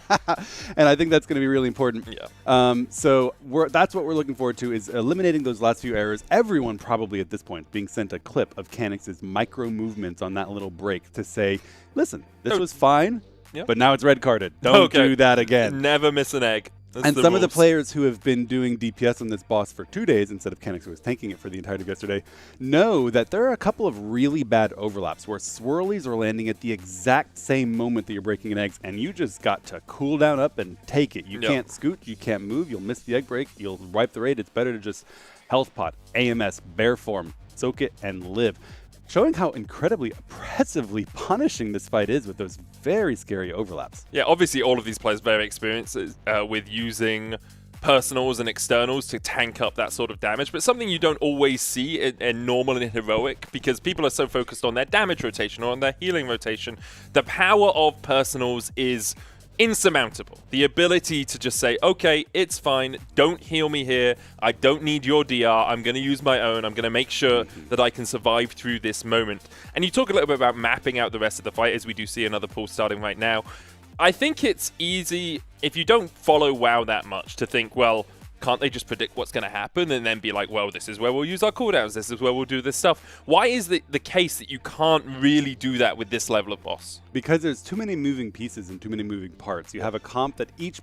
And I think that's going to be really important. Yeah. So that's what we're looking forward to, is eliminating those last few errors. Everyone probably at this point being sent a clip of Canix's micro movements on that little break to say, listen, this was fine, but now it's red carded. Don't do that again. Never miss an egg. That's and the some of the rules. players who have been doing DPS on this boss for 2 days instead of Canix, who was tanking it for the entirety of yesterday, know that there are a couple of really bad overlaps where swirlies are landing at the exact same moment that you're breaking an egg, and you just got to cool down up and take it. You can't scoot, you can't move, you'll miss the egg break, you'll wipe the raid. It's better to just health pot, AMS, bear form, soak it, and live. Showing how incredibly oppressively punishing this fight is with those very scary overlaps. Yeah, obviously all of these players very experienced with using personals and externals to tank up that sort of damage, but something you don't always see in normal and heroic, because people are so focused on their damage rotation or on their healing rotation. The power of personals is insurmountable. The ability to just say, okay, it's fine, don't heal me here, I don't need your DR, I'm going to use my own, I'm going to make sure that I can survive through this moment. And you talk a little bit about mapping out the rest of the fight, as we do see another pull starting right now. I think it's easy, if you don't follow WoW that much, to think, well, can't they just predict what's going to happen and then be like, well, this is where we'll use our cooldowns, this is where we'll do this stuff. Why is the case that you can't really do that with this level of boss? Because there's too many moving pieces and too many moving parts. You have a comp that each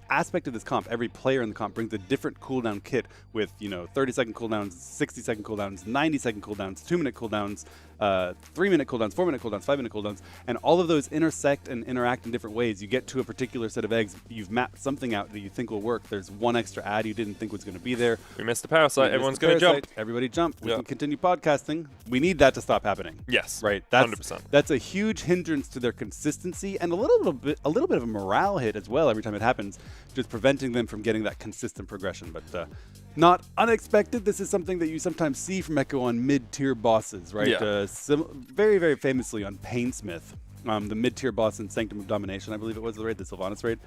aspect of this comp, every player in the comp brings a different cooldown kit with, 30-second cooldowns, 60-second cooldowns, 90-second cooldowns, 2-minute cooldowns, 3-minute cooldowns, 4-minute cooldowns, 5-minute cooldowns, and all of those intersect and interact in different ways. You get to a particular set of eggs, you've mapped something out that you think will work. There's one extra ad you didn't think was going to be there. We missed the parasite, everyone's going to jump. Everybody jump. We can continue podcasting. We need that to stop happening. Yes, right. 100%. That's a huge hindrance to their consistency and a little bit of a morale hit as well every time it happens, just preventing them from getting that consistent progression. But not unexpected. This is something that you sometimes see from Echo on mid-tier bosses, right? Yeah. Very, very famously on Painsmith, the mid-tier boss in Sanctum of Domination, I believe it was the raid, the Sylvanas raid.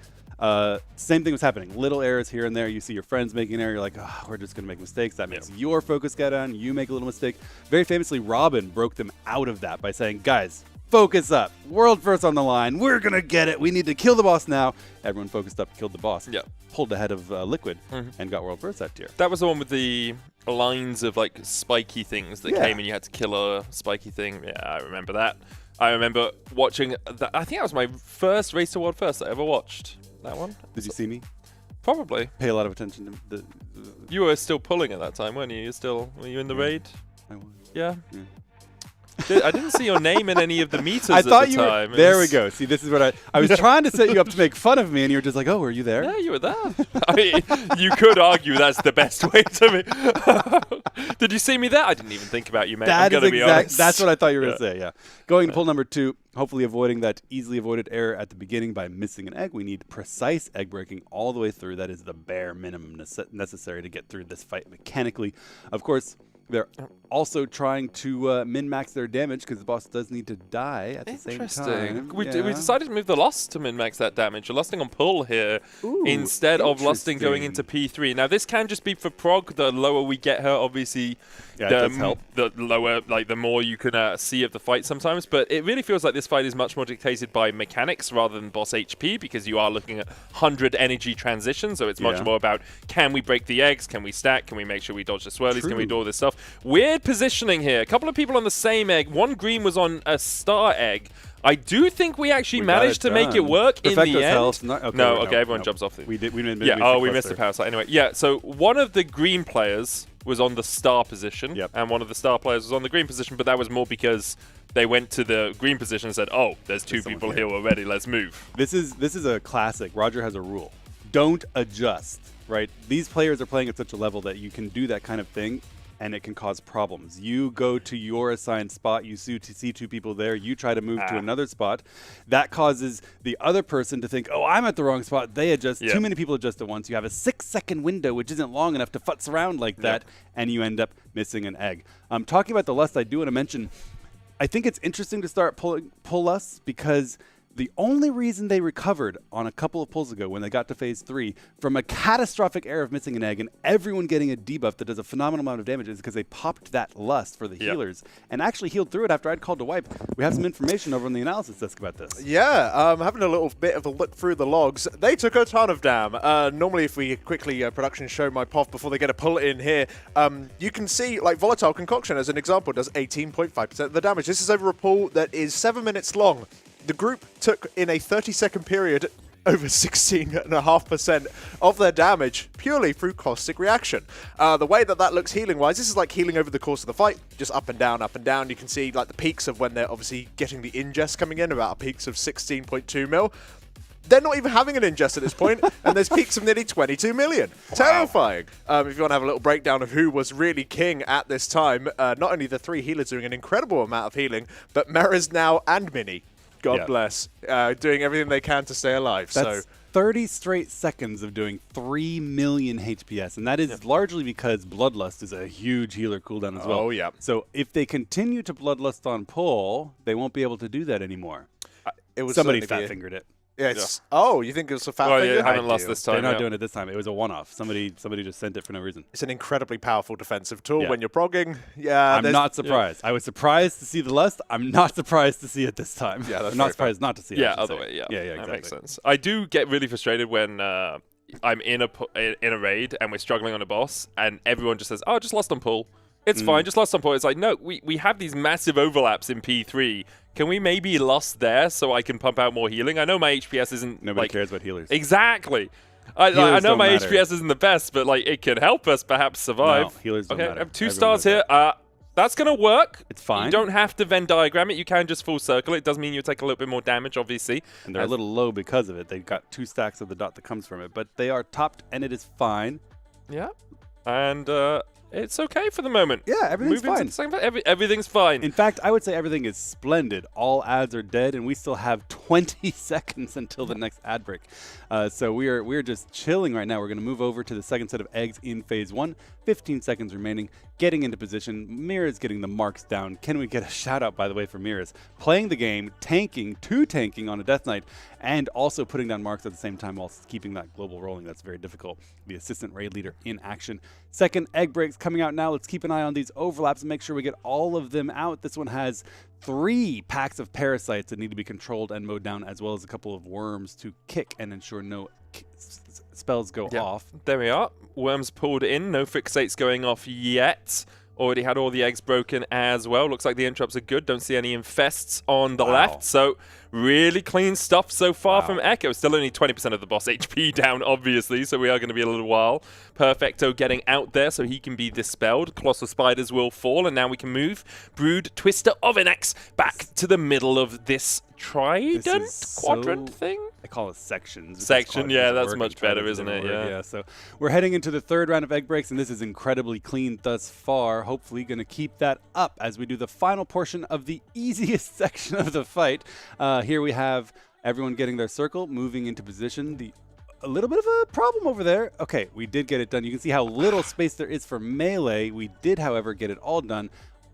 Same thing was happening. Little errors here and there. You see your friends making an error. You're like, oh, we're just going to make mistakes. That makes your focus get on. You make a little mistake. Very famously, Robin broke them out of that by saying, guys, focus up. World first on the line. We're going to get it. We need to kill the boss now. Everyone focused up, killed the boss. Yeah. Pulled ahead of Liquid and got world first that tier. That was the one with the lines of like spiky things that came and you had to kill a spiky thing. Yeah, I remember that. I remember watching that. I think that was my first Race to World First I ever watched. That one. Did you see me? Probably. Pay a lot of attention to the You were still pulling at that time, weren't you? Were you in the raid? I was. Yeah. I didn't see your name in any of the meters I thought at the you time. were, there we go. See, this is what I was trying to set you up to make fun of me, and you were just like, oh, were you there? Yeah, you were there. I mean, you could argue that's the best way to me. Did you see me there? I didn't even think about you, mate. I'm going to be honest. That's what I thought you were going to say, yeah. Going to pull number 2, hopefully avoiding that easily avoided error at the beginning by missing an egg. We need precise egg breaking all the way through. That is the bare minimum necessary to get through this fight mechanically. Of course, they're also trying to min-max their damage because the boss does need to die at the same time. We decided to move the Lust to min-max that damage. You're lusting on pull here instead of lusting going into P3. Now, this can just be for prog. The lower we get her, obviously, the lower, like, the more you can see of the fight sometimes. But it really feels like this fight is much more dictated by mechanics rather than boss HP, because you are looking at 100 energy transitions. So it's much more about, can we break the eggs? Can we stack? Can we make sure we dodge the swirlies? Can we do all this stuff? Weird positioning here. A couple of people on the same egg. One green was on a star egg. I do think we actually We got managed it to make it done. work in the Perfecto's end. health, Okay, everyone jumps off. We missed missed the power site anyway. Yeah, so one of the green players was on the star position, and one of the star players was on the green position, but that was more because they went to the green position and said, "Oh, there's two people here already. Let's move." This is a classic. Roger has a rule: don't adjust. Right? These players are playing at such a level that you can do that kind of thing, and it can cause problems. You go to your assigned spot, you see two people there, you try to move to another spot. That causes the other person to think, oh, I'm at the wrong spot. They adjust. Too many people adjust at once. You have a 6-second window, which isn't long enough to futz around like that, and you end up missing an egg. Talking about the lust, I do want to mention, I think it's interesting to start pull lusts because the only reason they recovered on a couple of pulls ago when they got to phase 3 from a catastrophic error of missing an egg and everyone getting a debuff that does a phenomenal amount of damage is because they popped that lust for the healers and actually healed through it after I'd called to wipe. We have some information over on the analysis desk about this. Yeah, having a little bit of a look through the logs, they took a ton of dam. Normally, if we quickly production show my POV before they get a pull in here, you can see like Volatile Concoction as an example does 18.5% of the damage. This is over a pull that is 7 minutes long. The group took in a 30-second period over 16.5% of their damage purely through caustic reaction. The way that looks healing-wise, this is like healing over the course of the fight, just up and down, up and down. You can see like the peaks of when they're obviously getting the ingest coming in, about peaks of 16.2 mil. They're not even having an ingest at this point, and there's peaks of nearly 22 million. Wow. Terrifying. If you want to have a little breakdown of who was really king at this time, not only the 3 healers doing an incredible amount of healing, but Meras now and Mini. God bless, doing everything they can to stay alive. That's 30 straight seconds of doing 3 million HPS, and that is largely because Bloodlust is a huge healer cooldown as well. Oh, yeah. So if they continue to Bloodlust on pull, they won't be able to do that anymore. It Somebody fat-fingered it. Yeah, Oh, you think it was a fat finger? Yeah, haven't lost this time. They're not doing it this time. It was a one-off. Somebody just sent it for no reason. It's an incredibly powerful defensive tool when you're progging. Yeah, I'm not surprised. I was surprised to see the lust. I'm not surprised to see it this time. Yeah, that's I'm not surprised not to see it. Yeah, other way. Yeah, exactly. That makes sense. I do get really frustrated when I'm in a raid and we're struggling on a boss, and everyone just says, "Oh, just lost on pull. It's fine, just lost on pull." It's like, no, we have these massive overlaps in P3. Can we maybe lost there so I can pump out more healing? I know my HPS isn't... Nobody cares about healers. Exactly. I know my HPS isn't the best, but like it can help us perhaps survive. No, healers don't matter. I have 2 stars here. That's going to work. It's fine. You don't have to Venn diagram it. You can just full circle it. It does mean you take a little bit more damage, obviously. And they're a little low because of it. They've got 2 stacks of the dot that comes from it, but they are topped and it is fine. Yeah. And... it's okay for the moment. Yeah, everything's fine. Everything's fine. In fact, I would say everything is splendid. All ads are dead, and we still have 20 seconds until the next ad break. So we're just chilling right now. We're going to move over to the second set of eggs in phase 1. 15 seconds remaining. Getting into position. Mira's getting the marks down. Can we get a shout out, by the way, for Mira's? Playing the game, tanking on a Death Knight, and also putting down marks at the same time while keeping that global rolling. That's very difficult. The assistant raid leader in action. Second egg breaks coming out now. Let's keep an eye on these overlaps and make sure we get all of them out. This one has 3 packs of parasites that need to be controlled and mowed down, as well as a couple of worms to kick and ensure no spells go off. There we are. Worms pulled in. No fixates going off yet. Already had all the eggs broken as well. Looks like the interrupts are good. Don't see any infests on the left. So really clean stuff so far from Echo. Still only 20% of the boss HP down, obviously. So we are going to be a little while. Perfecto getting out there so he can be dispelled. Colossal Spiders will fall. And now we can move Brood Twister of an X back to the middle of this trident quadrant thing. I call it sections. Section, yeah, that's much better, isn't it? Yeah. So we're heading into the 3rd round of egg breaks, and this is incredibly clean thus far. Hopefully going to keep that up as we do the final portion of the easiest section of the fight. Here we have everyone getting their circle, moving into position. A little bit of a problem over there. Okay, we did get it done. You can see how little space there is for melee. We did, however, get it all done.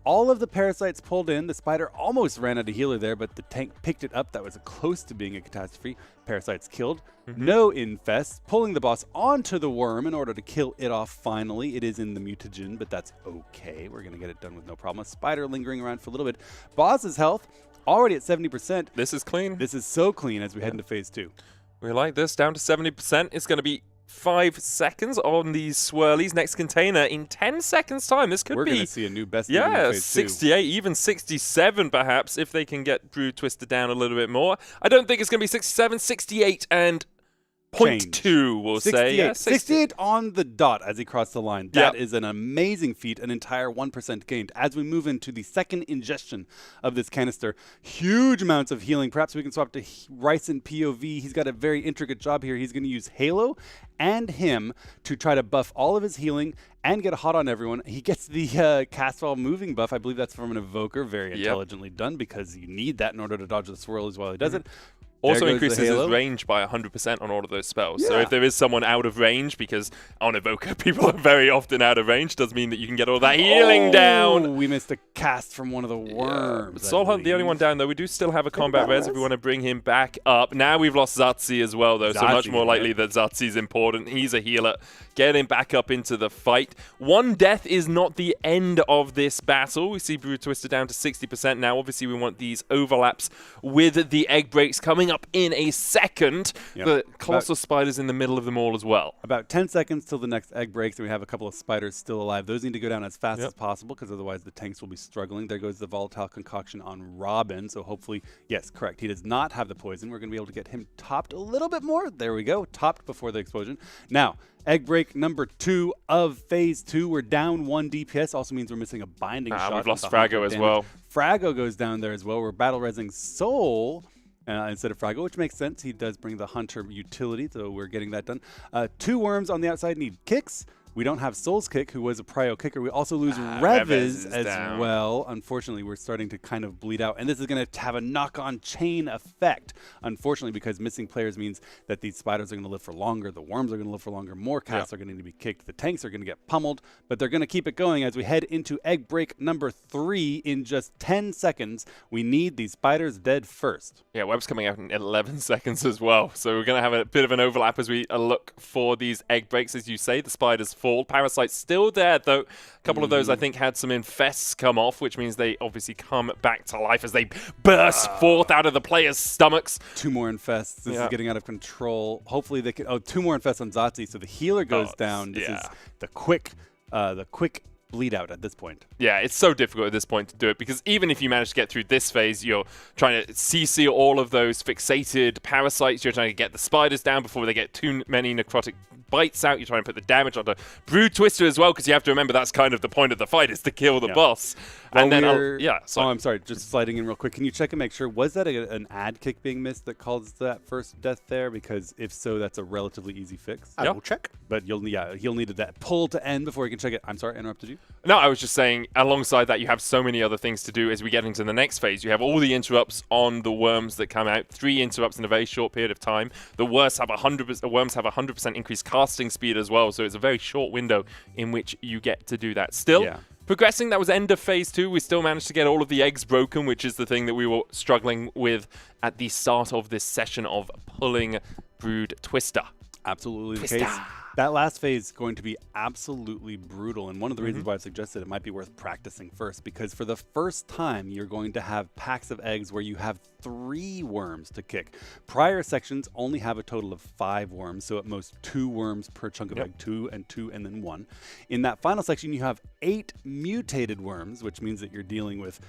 All of the parasites pulled in. The spider almost ran out of healer there, but the tank picked it up. That was close to being a catastrophe. Parasites killed. No infest. Pulling the boss onto the worm in order to kill it off finally. It is in the mutagen, but that's okay. We're going to get it done with no problem. A spider lingering around for a little bit. Boss's health already at 70%. This is clean. This is so clean as we head into phase 2. We like this. Down to 70%. It's going to be 5 seconds on these swirlies. Next container in 10 seconds time. This could We're be... going to see a new best. Yeah, 68, even 67 perhaps, if they can get Brood Twister down a little bit more. I don't think it's going to be 67, 68 and 0.2, we'll 68. say. Yeah, 68 on the dot as he crossed the line. That is an amazing feat, an entire 1% gained. As we move into the second ingestion of this canister, huge amounts of healing. Perhaps we can swap to Rice and POV. He's got a very intricate job here. He's going to use Halo and him to try to buff all of his healing and get a hot on everyone. He gets the cast while moving buff. I believe that's from an Evoker. Very intelligently done, because you need that in order to dodge the swirlies while he does it. Also increases his range by 100% on all of those spells. So if there is someone out of range, because on Evoker people are very often out of range, does mean that you can get all that healing down. We missed a cast from one of the worms. Soul Hunt, the only one down, though. We do still have a combat res if we want to bring him back up. Now we've lost Zazi as well, though, so much more likely that Zazi's important. He's a healer. Get him back up into the fight. One death is not the end of this battle. We see Brood Twister down to 60% now. Obviously, we want these overlaps with the egg breaks coming up in a second. The Colossal Spider's in the middle of them all as well. About 10 seconds till the next egg breaks, and we have a couple of spiders still alive. Those need to go down as fast as possible, because otherwise the tanks will be struggling. There goes the volatile concoction on Robin. So hopefully, yes, correct. He does not have the poison. We're going to be able to get him topped a little bit more. There we go. Topped before the explosion. Now, egg break number 2 of phase 2. We're down 1 DPS. Also means we're missing a binding shot. We've lost Frago as well. Frago goes down there as well. We're battle resing Soul instead of Frago, which makes sense. He does bring the Hunter utility, so we're getting that done. 2 worms on the outside need kicks. We don't have Soul's Kick, who was a prio kicker. We also lose Revis as well. Unfortunately, we're starting to kind of bleed out. And this is going to have a knock-on chain effect, unfortunately, because missing players means that these spiders are going to live for longer. The worms are going to live for longer. More casts are going to need to be kicked. The tanks are going to get pummeled. But they're going to keep it going as we head into egg break number 3 in just 10 seconds. We need these spiders dead first. Yeah, Web's coming out in 11 seconds as well. So we're going to have a bit of an overlap as we look for these egg breaks. As you say, the spiders fall. Parasite's still there, though. A couple of those, I think, had some infests come off, which means they obviously come back to life as they burst forth out of the players' stomachs. 2 more infests. This is getting out of control. Hopefully they can... Oh, 2 more infests on Zazi, so the healer goes down. This is the quick bleed out at this point. Yeah, it's so difficult at this point to do it, because even if you manage to get through this phase, you're trying to CC all of those fixated parasites. You're trying to get the spiders down before they get too many necrotic bites out. You're trying to put the damage onto Brood Twister as well, because you have to remember that's kind of the point of the fight, is to kill the boss. And then I'm sorry, just sliding in real quick. Can you check and make sure, was that an ad kick being missed that caused that first death there? Because if so, that's a relatively easy fix. I will check. But he'll need that pull to end before he can check it. I'm sorry, I interrupted you. No, I was just saying, alongside that, you have so many other things to do as we get into the next phase. You have all the interrupts on the worms that come out, 3 interrupts in a very short period of time. The worms have 100% increased casting speed as well, so it's a very short window in which you get to do that. Still, progressing, that was end of phase 2. We still managed to get all of the eggs broken, which is the thing that we were struggling with at the start of this session of pulling Brood Twister. Absolutely the case. That last phase is going to be absolutely brutal, and one of the reasons why I've suggested it might be worth practicing first, because for the first time you're going to have packs of eggs where you have 3 worms to kick. Prior sections only have a total of 5 worms, so at most 2 worms per chunk of egg, 2 and 2 and then 1. In that final section you have 8 mutated worms, which means that you're dealing with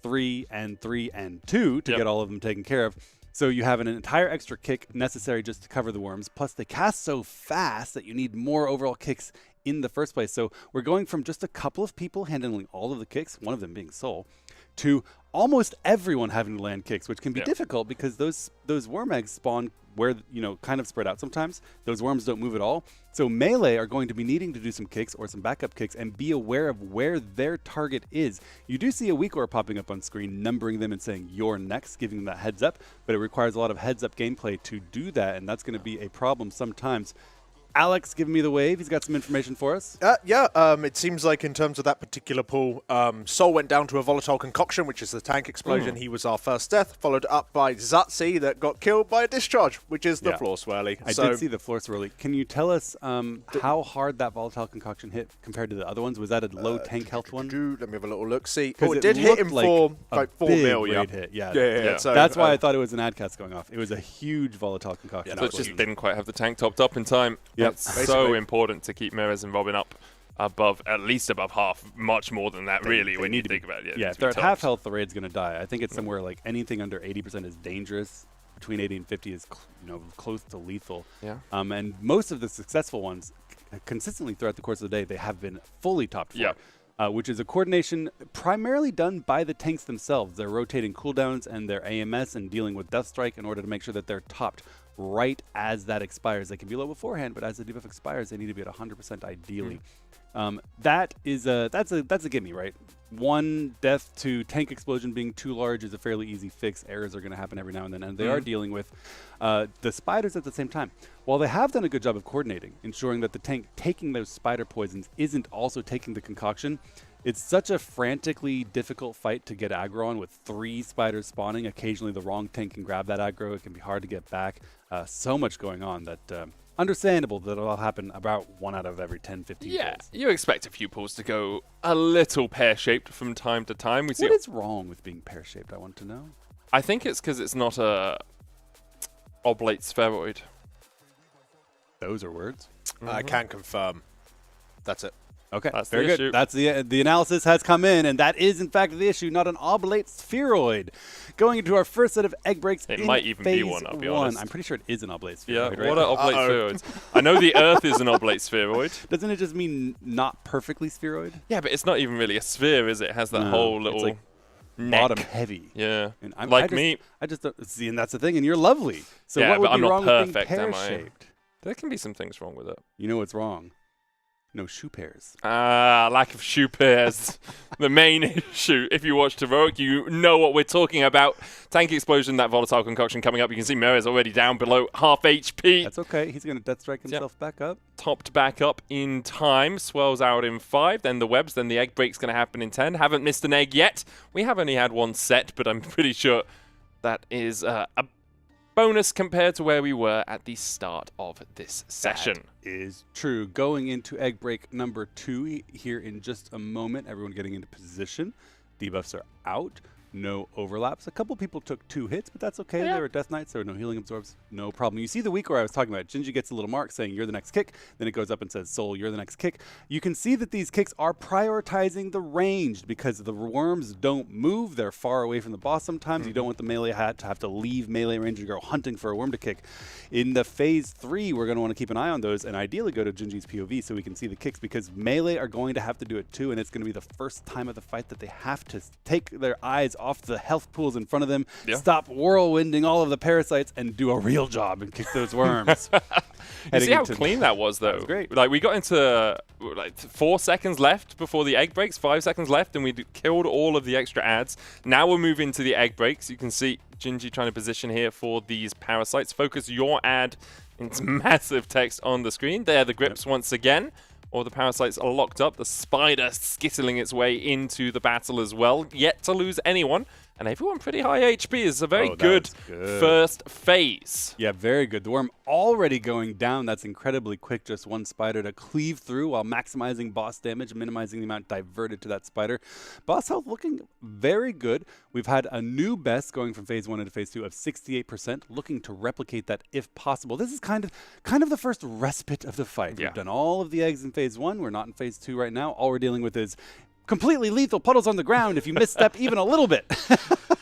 3 and 3 and 2 to get all of them taken care of. So you have an entire extra kick necessary just to cover the worms, plus they cast so fast that you need more overall kicks in the first place. So we're going from just a couple of people handling all of the kicks, one of them being Soul, to almost everyone having to land kicks, which can be difficult because those worm eggs spawn where, kind of spread out sometimes. Those worms don't move at all. So melee are going to be needing to do some kicks or some backup kicks and be aware of where their target is. You do see a weak ore popping up on screen, numbering them and saying you're next, giving them that heads up, but it requires a lot of heads up gameplay to do that, and that's going to be a problem sometimes. Alex giving me the wave. He's got some information for us. It seems like in terms of that particular pool, Sol went down to a volatile concoction, which is the tank explosion. He was our first death, followed up by Zatsi that got killed by a discharge, which is the floor swirly. I did see the floor swirly. Can you tell us how hard that volatile concoction hit compared to the other ones? Was that a low tank health one? Let me have a little look. See, it did hit him for like 4 mil. Hit. Yeah. So that's why I thought it was an adcast going off. It was a huge volatile concoction. So it just didn't quite have the tank topped up in time. Yep. It's so important to keep Mirez and Robin up above, at least above half, much more than that, really, when you think about it. Yeah, if they're at half health, the raid's going to die. I think it's somewhere like anything under 80% is dangerous. Between 80 and 50 is close to lethal. Yeah. And most of the successful ones, consistently throughout the course of the day, they have been fully topped for. Which is a coordination primarily done by the tanks themselves. They're rotating cooldowns and their AMS and dealing with Death Strike in order to make sure that they're topped right as that expires. They can be low beforehand, but as the debuff expires, they need to be at 100% ideally. That's a gimme, right? One death to tank explosion being too large is a fairly easy fix. Errors are going to happen every now and then, and they are dealing with the spiders at the same time. While they have done a good job of coordinating, ensuring that the tank taking those spider poisons isn't also taking the concoction, it's such a frantically difficult fight to get aggro on with 3 spiders spawning. Occasionally the wrong tank can grab that aggro. It can be hard to get back. So much going on that understandable that it'll happen about 1 out of every 10, 15 pulls. You expect a few pulls to go a little pear-shaped from time to time. What is wrong with being pear-shaped, I want to know? I think it's because it's not a oblate spheroid. Those are words. I can confirm. That's it. Okay, that's very the good. issue. That's the analysis has come in, and that is in fact the issue, not an oblate spheroid. Going into our first set of egg breaks. It might even be one. I'll be honest. I'm pretty sure it is an oblate spheroid. Yeah, what are oblate spheroids? I know the Earth is an oblate spheroid. Doesn't it just mean not perfectly spheroid? Yeah, but it's not even really a sphere, is it? It has that whole little it's like neck. bottom heavy. Yeah, and me. I just don't see, and that's the thing. And you're lovely. So yeah, what would but I'm be not wrong perfect, with being am I? pear-shaped? There can be some things wrong with it. You know what's wrong? No shoe pairs. Lack of shoe pairs. The main issue. If you watch Heroic, you know what we're talking about. Tank explosion, that volatile concoction coming up. You can see Mirez already down below half HP. That's okay. He's going to Death Strike himself back up. Topped back up in time. Swells out in 5. Then the webs. Then the egg break's going to happen in 10. Haven't missed an egg yet. We have only had 1 set, but I'm pretty sure that is a bonus compared to where we were at the start of this session. That is true. Going into egg break number 2 here in just a moment. Everyone getting into position. Debuffs are out. No overlaps. A couple people took 2 hits, but that's okay. They were Death Knights. There were no healing absorbs. No problem. You see the week where I was talking about. Gingy gets a little mark saying, you're the next kick. Then it goes up and says, Soul, you're the next kick. You can see that these kicks are prioritizing the ranged because the worms don't move. They're far away from the boss sometimes. You don't want the melee hat to have to leave melee range and go hunting for a worm to kick. In the phase 3, we're going to want to keep an eye on those and ideally go to Gingy's POV so we can see the kicks because melee are going to have to do it too, and it's going to be the first time of the fight that they have to take their eyes off the health pools in front of them, stop whirlwinding all of the parasites, and do a real job and kick those worms. You see how clean that was, though? That was great. Like, we got into like 4 seconds left before the egg breaks, 5 seconds left, and we killed all of the extra adds. Now we're moving to the egg breaks. You can see Gingy trying to position here for these parasites. Focus your ad into massive text on the screen. There, the grips once again. All the parasites are locked up. The spider skittling its way into the battle as well. Yet to lose anyone. And everyone pretty high HP is a very good first phase. Yeah, very good. The worm already going down. That's incredibly quick. Just 1 spider to cleave through while maximizing boss damage, minimizing the amount diverted to that spider. Boss health looking very good. We've had a new best going from phase 1 into phase 2 of 68%, looking to replicate that if possible. This is kind of the first respite of the fight. We've done all of the eggs in phase 1. We're not in phase 2 right now. All we're dealing with is completely lethal puddles on the ground if you misstep even a little bit.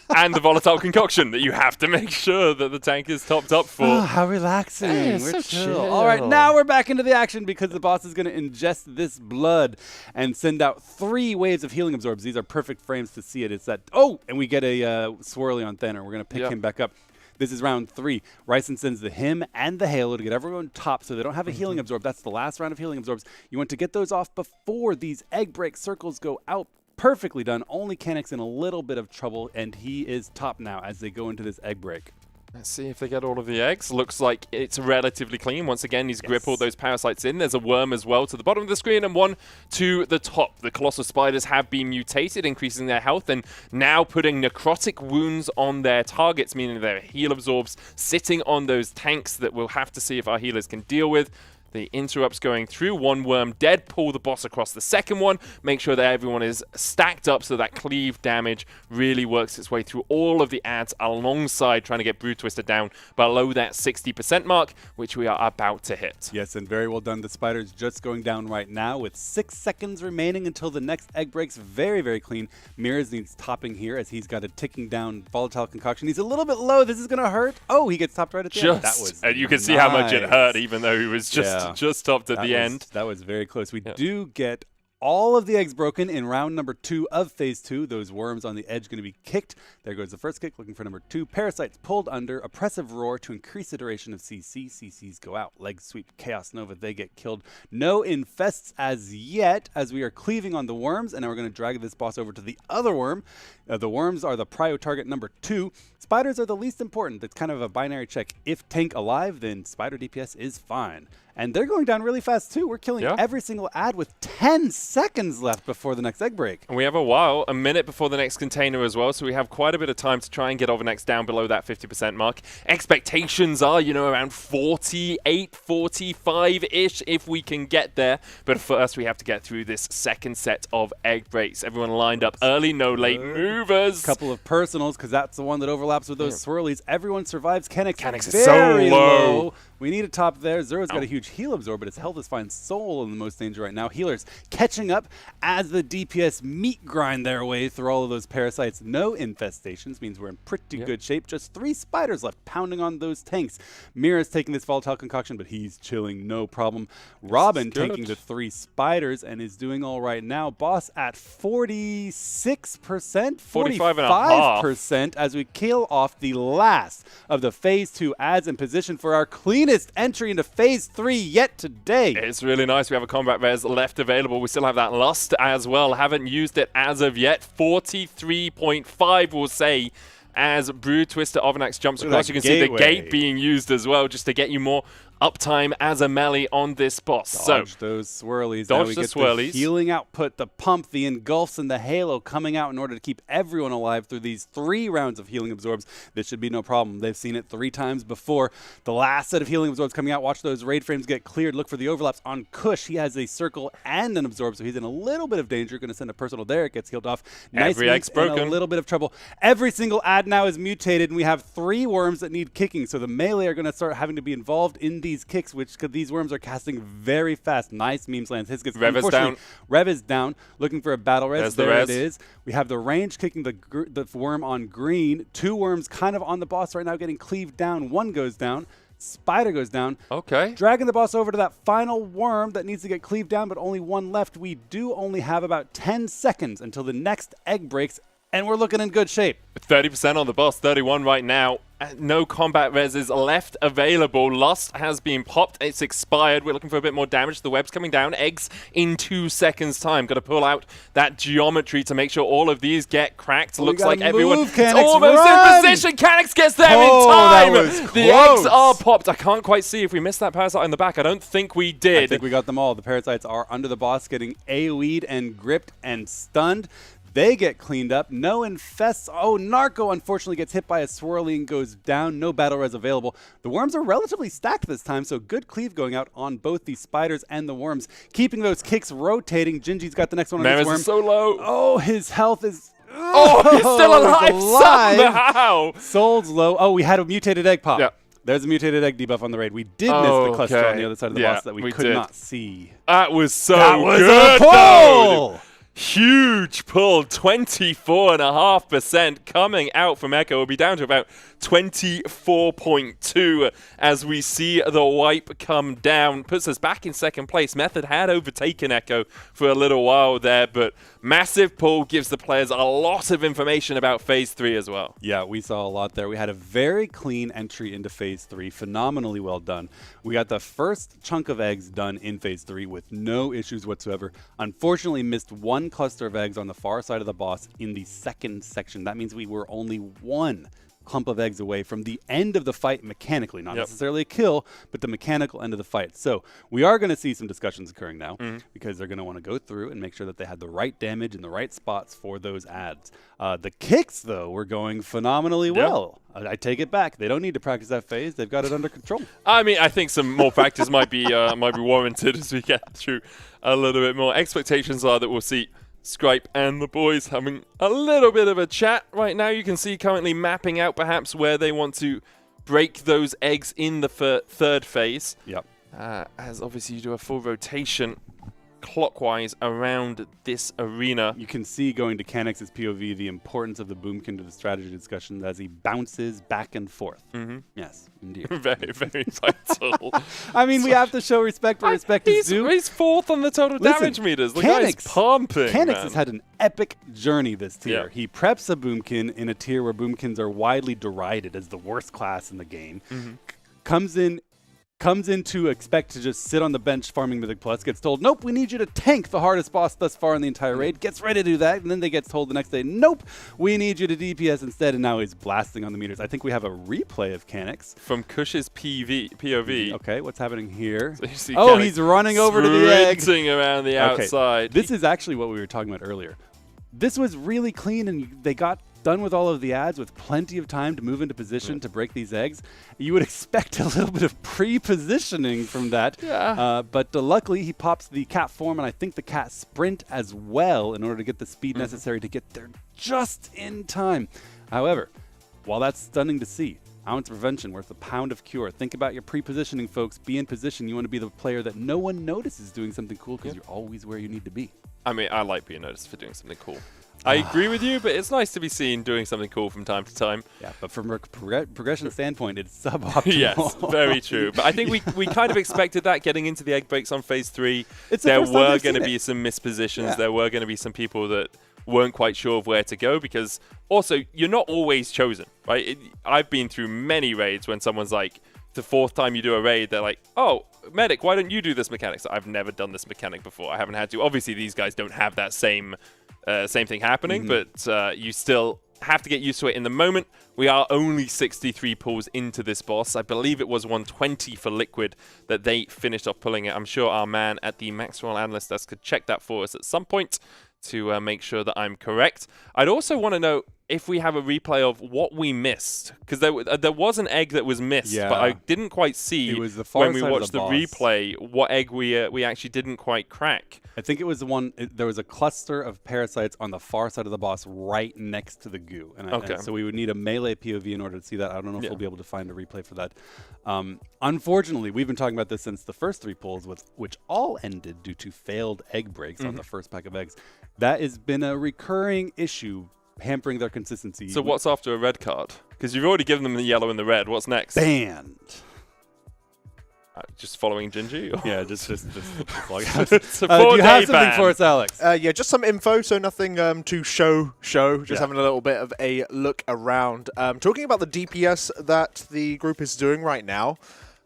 And the volatile concoction that you have to make sure that the tank is topped up for. Oh, how relaxing. Hey, we're so chill. All right, now we're back into the action because the boss is going to ingest this blood and send out 3 waves of healing absorbs. These are perfect frames to see it. It's that, and we get a swirly on Thaner. We're going to pick him back up. This is round 3. Ryson sends the him and the Halo to get everyone top so they don't have a healing absorb. That's the last round of healing absorbs. You want to get those off before these egg break circles go out. Perfectly done. Only Canik's in a little bit of trouble, and he is top now as they go into this egg break. Let's see if they get all of the eggs. Looks like it's relatively clean. Once again, he's grip all those parasites in. There's a worm as well to the bottom of the screen and one to the top. The colossal spiders have been mutated, increasing their health and now putting necrotic wounds on their targets, meaning their heal absorbs sitting on those tanks that we'll have to see if our healers can deal with. The interrupts going through. One worm dead. Pull the boss across the second one. Make sure that everyone is stacked up so that cleave damage really works its way through all of the adds alongside trying to get Brood Twister down below that 60% mark, which we are about to hit. Yes, and very well done. The spider's just going down right now with 6 seconds remaining until the next egg breaks. Very, very clean. Mirrors needs topping here as he's got a ticking down volatile concoction. He's a little bit low. This is going to hurt. Oh, he gets topped right at the end. That was and you can see how much it hurt, even though he was just topped at the end. That was very close. We do get all of the eggs broken in round number 2 of phase 2. Those worms on the edge going to be kicked. There goes the first kick, looking for number 2. Parasites pulled under. Oppressive roar to increase the duration of CC. CCs go out. Leg sweep. Chaos Nova. They get killed. No infests as yet, as we are cleaving on the worms. And now we're going to drag this boss over to the other worm. The worms are the prio target number 2. Spiders are the least important. It's kind of a binary check. If tank alive, then spider DPS is fine. And they're going down really fast, too. We're killing every single ad with 10 seconds left before the next egg break. And we have a minute before the next container as well, so we have quite a bit of time to try and get Overnex down below that 50% mark. Expectations are, around 48, 45-ish if we can get there. But first, we have to get through this second set of egg breaks. Everyone lined up early, no late movers. Couple of personals, because that's the one that overlaps with those swirlies. Everyone survives. Kenix is so low. We need a top there. Zero's got a huge heal absorb, but his health is fine. Soul in the most danger right now. Healers catching up as the DPS meat grind their way through all of those parasites. No infestations means we're in pretty good shape. Just 3 spiders left pounding on those tanks. Mira's taking this volatile concoction, but he's chilling, no problem. Robin taking the 3 spiders and is doing all right now. Boss at 46%, 45% as we kill off the last of the phase 2 adds in position for our cleanest entry into phase 3 yet today. It's really nice. We have a combat res left available. We still have that lust as well. Haven't used it as of yet. 43.5 we'll say as Brood Twister Overnex jumps across. You can see the gate being used as well just to get you more uptime as a melee on this boss. Dodge those swirlies. Dodge now we the get swirlies. The healing output, the pump, the engulfs, and the halo coming out in order to keep everyone alive through these 3 rounds of healing absorbs. This should be no problem. They've seen it 3 times before. The last set of healing absorbs coming out. Watch those raid frames get cleared. Look for the overlaps on Kush. He has a circle and an absorb, so he's in a little bit of danger. Going to send a personal there. It gets healed off. Nice. Every egg's broken. A little bit of trouble. Every single ad now is mutated, and we have 3 worms that need kicking. So the melee are going to start having to be involved in these kicks, which these worms are casting very fast. Nice memes lands. His gets Rev is down. Rev is down. Looking for a battle res. There it is. We have the range kicking the worm on green. 2 worms kind of on the boss right now getting cleaved down. 1 goes down. Spider goes down. Okay. Dragging the boss over to that final worm that needs to get cleaved down, but only 1 left. We do only have about 10 seconds until the next egg breaks, and we're looking in good shape. 30% on the boss, 31 right now. No combat reses left available. Lust has been popped. It's expired. We're looking for a bit more damage. The web's coming down. Eggs in 2 seconds time. Got to pull out that geometry to make sure all of these get cracked. Looks like everyone is almost in position. Canix gets there in time. The eggs are popped. I can't quite see if we missed that parasite in the back. I don't think we did. I think we got them all. The parasites are under the boss getting AoE'd and gripped and stunned. They get cleaned up. No infests. Oh, Narco unfortunately gets hit by a swirly and goes down. No battle res available. The worms are relatively stacked this time, so good cleave going out on both the spiders and the worms. Keeping those kicks rotating. Gingy's got the next one on his worm. Is so low. Oh, his health is... Oh, he's still alive somehow. Soul's low. Oh, we had a mutated egg pop. Yeah. There's a mutated egg debuff on the raid. We did miss the cluster on the other side of the boss that we could not see. That was so good, dude. Huge pull, 24.5% coming out from Echo. We'll be down to about 24.2 as we see the wipe come down. Puts us back in second place. Method had overtaken Echo for a little while there, but massive pull gives the players a lot of information about Phase 3 as well. Yeah, we saw a lot there. We had a very clean entry into Phase 3. Phenomenally well done. We got the first chunk of eggs done in Phase 3 with no issues whatsoever. Unfortunately, missed 1 cluster of eggs on the far side of the boss in the second section. That means we were only 1 clump of eggs away from the end of the fight mechanically, not necessarily a kill, but the mechanical end of the fight. So we are going to see some discussions occurring now because they're going to want to go through and make sure that they had the right damage in the right spots for those adds. The kicks, though, were going phenomenally well. I take it back. They don't need to practice that phase. They've got it under control. I mean, I think some more practice might be warranted as we get through a little bit more. Expectations are that we'll see Scripe and the boys having a little bit of a chat right now. You can see currently mapping out perhaps where they want to break those eggs in the third phase. Yep. As obviously you do a full rotation clockwise around this arena. You can see going to Canix's POV the importance of the Boomkin to the strategy discussion as he bounces back and forth. Yes, indeed. Very, very vital. I mean, we have to show respect where respect is due. He's fourth on the total damage meters. The guy's pumping. Canix has had an epic journey this tier. He preps a Boomkin in a tier where Boomkins are widely derided as the worst class in the game. Comes in to expect to just sit on the bench farming Mythic Plus, gets told, nope, we need you to tank the hardest boss thus far in the entire raid, gets ready to do that, and then they get told the next day, nope, we need you to DPS instead, and now he's blasting on the meters. I think we have a replay of Canix. From Kush's POV. Okay, what's happening here? So he's running over to the egg. Sprinting around the outside. This is actually what we were talking about earlier. This was really clean, and they got done with all of the ads with plenty of time to move into position to break these eggs. You would expect a little bit of pre-positioning from that. But luckily, he pops the cat form and I think the cat sprint as well in order to get the speed necessary to get there just in time. However, while that's stunning to see, ounce of prevention worth a pound of cure. Think about your pre-positioning, folks. Be in position. You want to be the player that no one notices doing something cool because you're always where you need to be. I mean, I like being noticed for doing something cool. I agree with you, but it's nice to be seen doing something cool from time to time. Yeah, but from a progression standpoint, it's suboptimal. Yes, very true. But I think we kind of expected that getting into the egg breaks on phase 3. There were going to be some mispositions. There were going to be some people that weren't quite sure of where to go because also you're not always chosen, right? I've been through many raids when someone's like, the fourth time you do a raid, they're like, oh, medic, why don't you do this mechanic? So I've never done this mechanic before. I haven't had to. Obviously, these guys don't have that same thing happening, but you still have to get used to it in the moment. We are only 63 pulls into this boss. I believe it was 120 for Liquid that they finished off pulling it. I'm sure our man at the Maxwell Analyst Desk could check that for us at some point to make sure that I'm correct. I'd also want to know if we have a replay of what we missed, because there was an egg that was missed, but I didn't quite see it was the far when we side watched of the replay what egg we actually didn't quite crack. I think it was the one. There was a cluster of parasites on the far side of the boss, right next to the goo. And so we would need a melee POV in order to see that. I don't know if we'll be able to find a replay for that. Unfortunately, we've been talking about this since the first 3 pulls, which all ended due to failed egg breaks on the first pack of eggs. That has been a recurring issue, hampering their consistency. So what's after a red card? Because you've already given them the yellow and the red. What's next? Banned. Just following Gingy? Yeah, just it's do you have something for us, Alex? Yeah, just some info, so nothing to show. Just having a little bit of a look around. Talking about the DPS that the group is doing right now.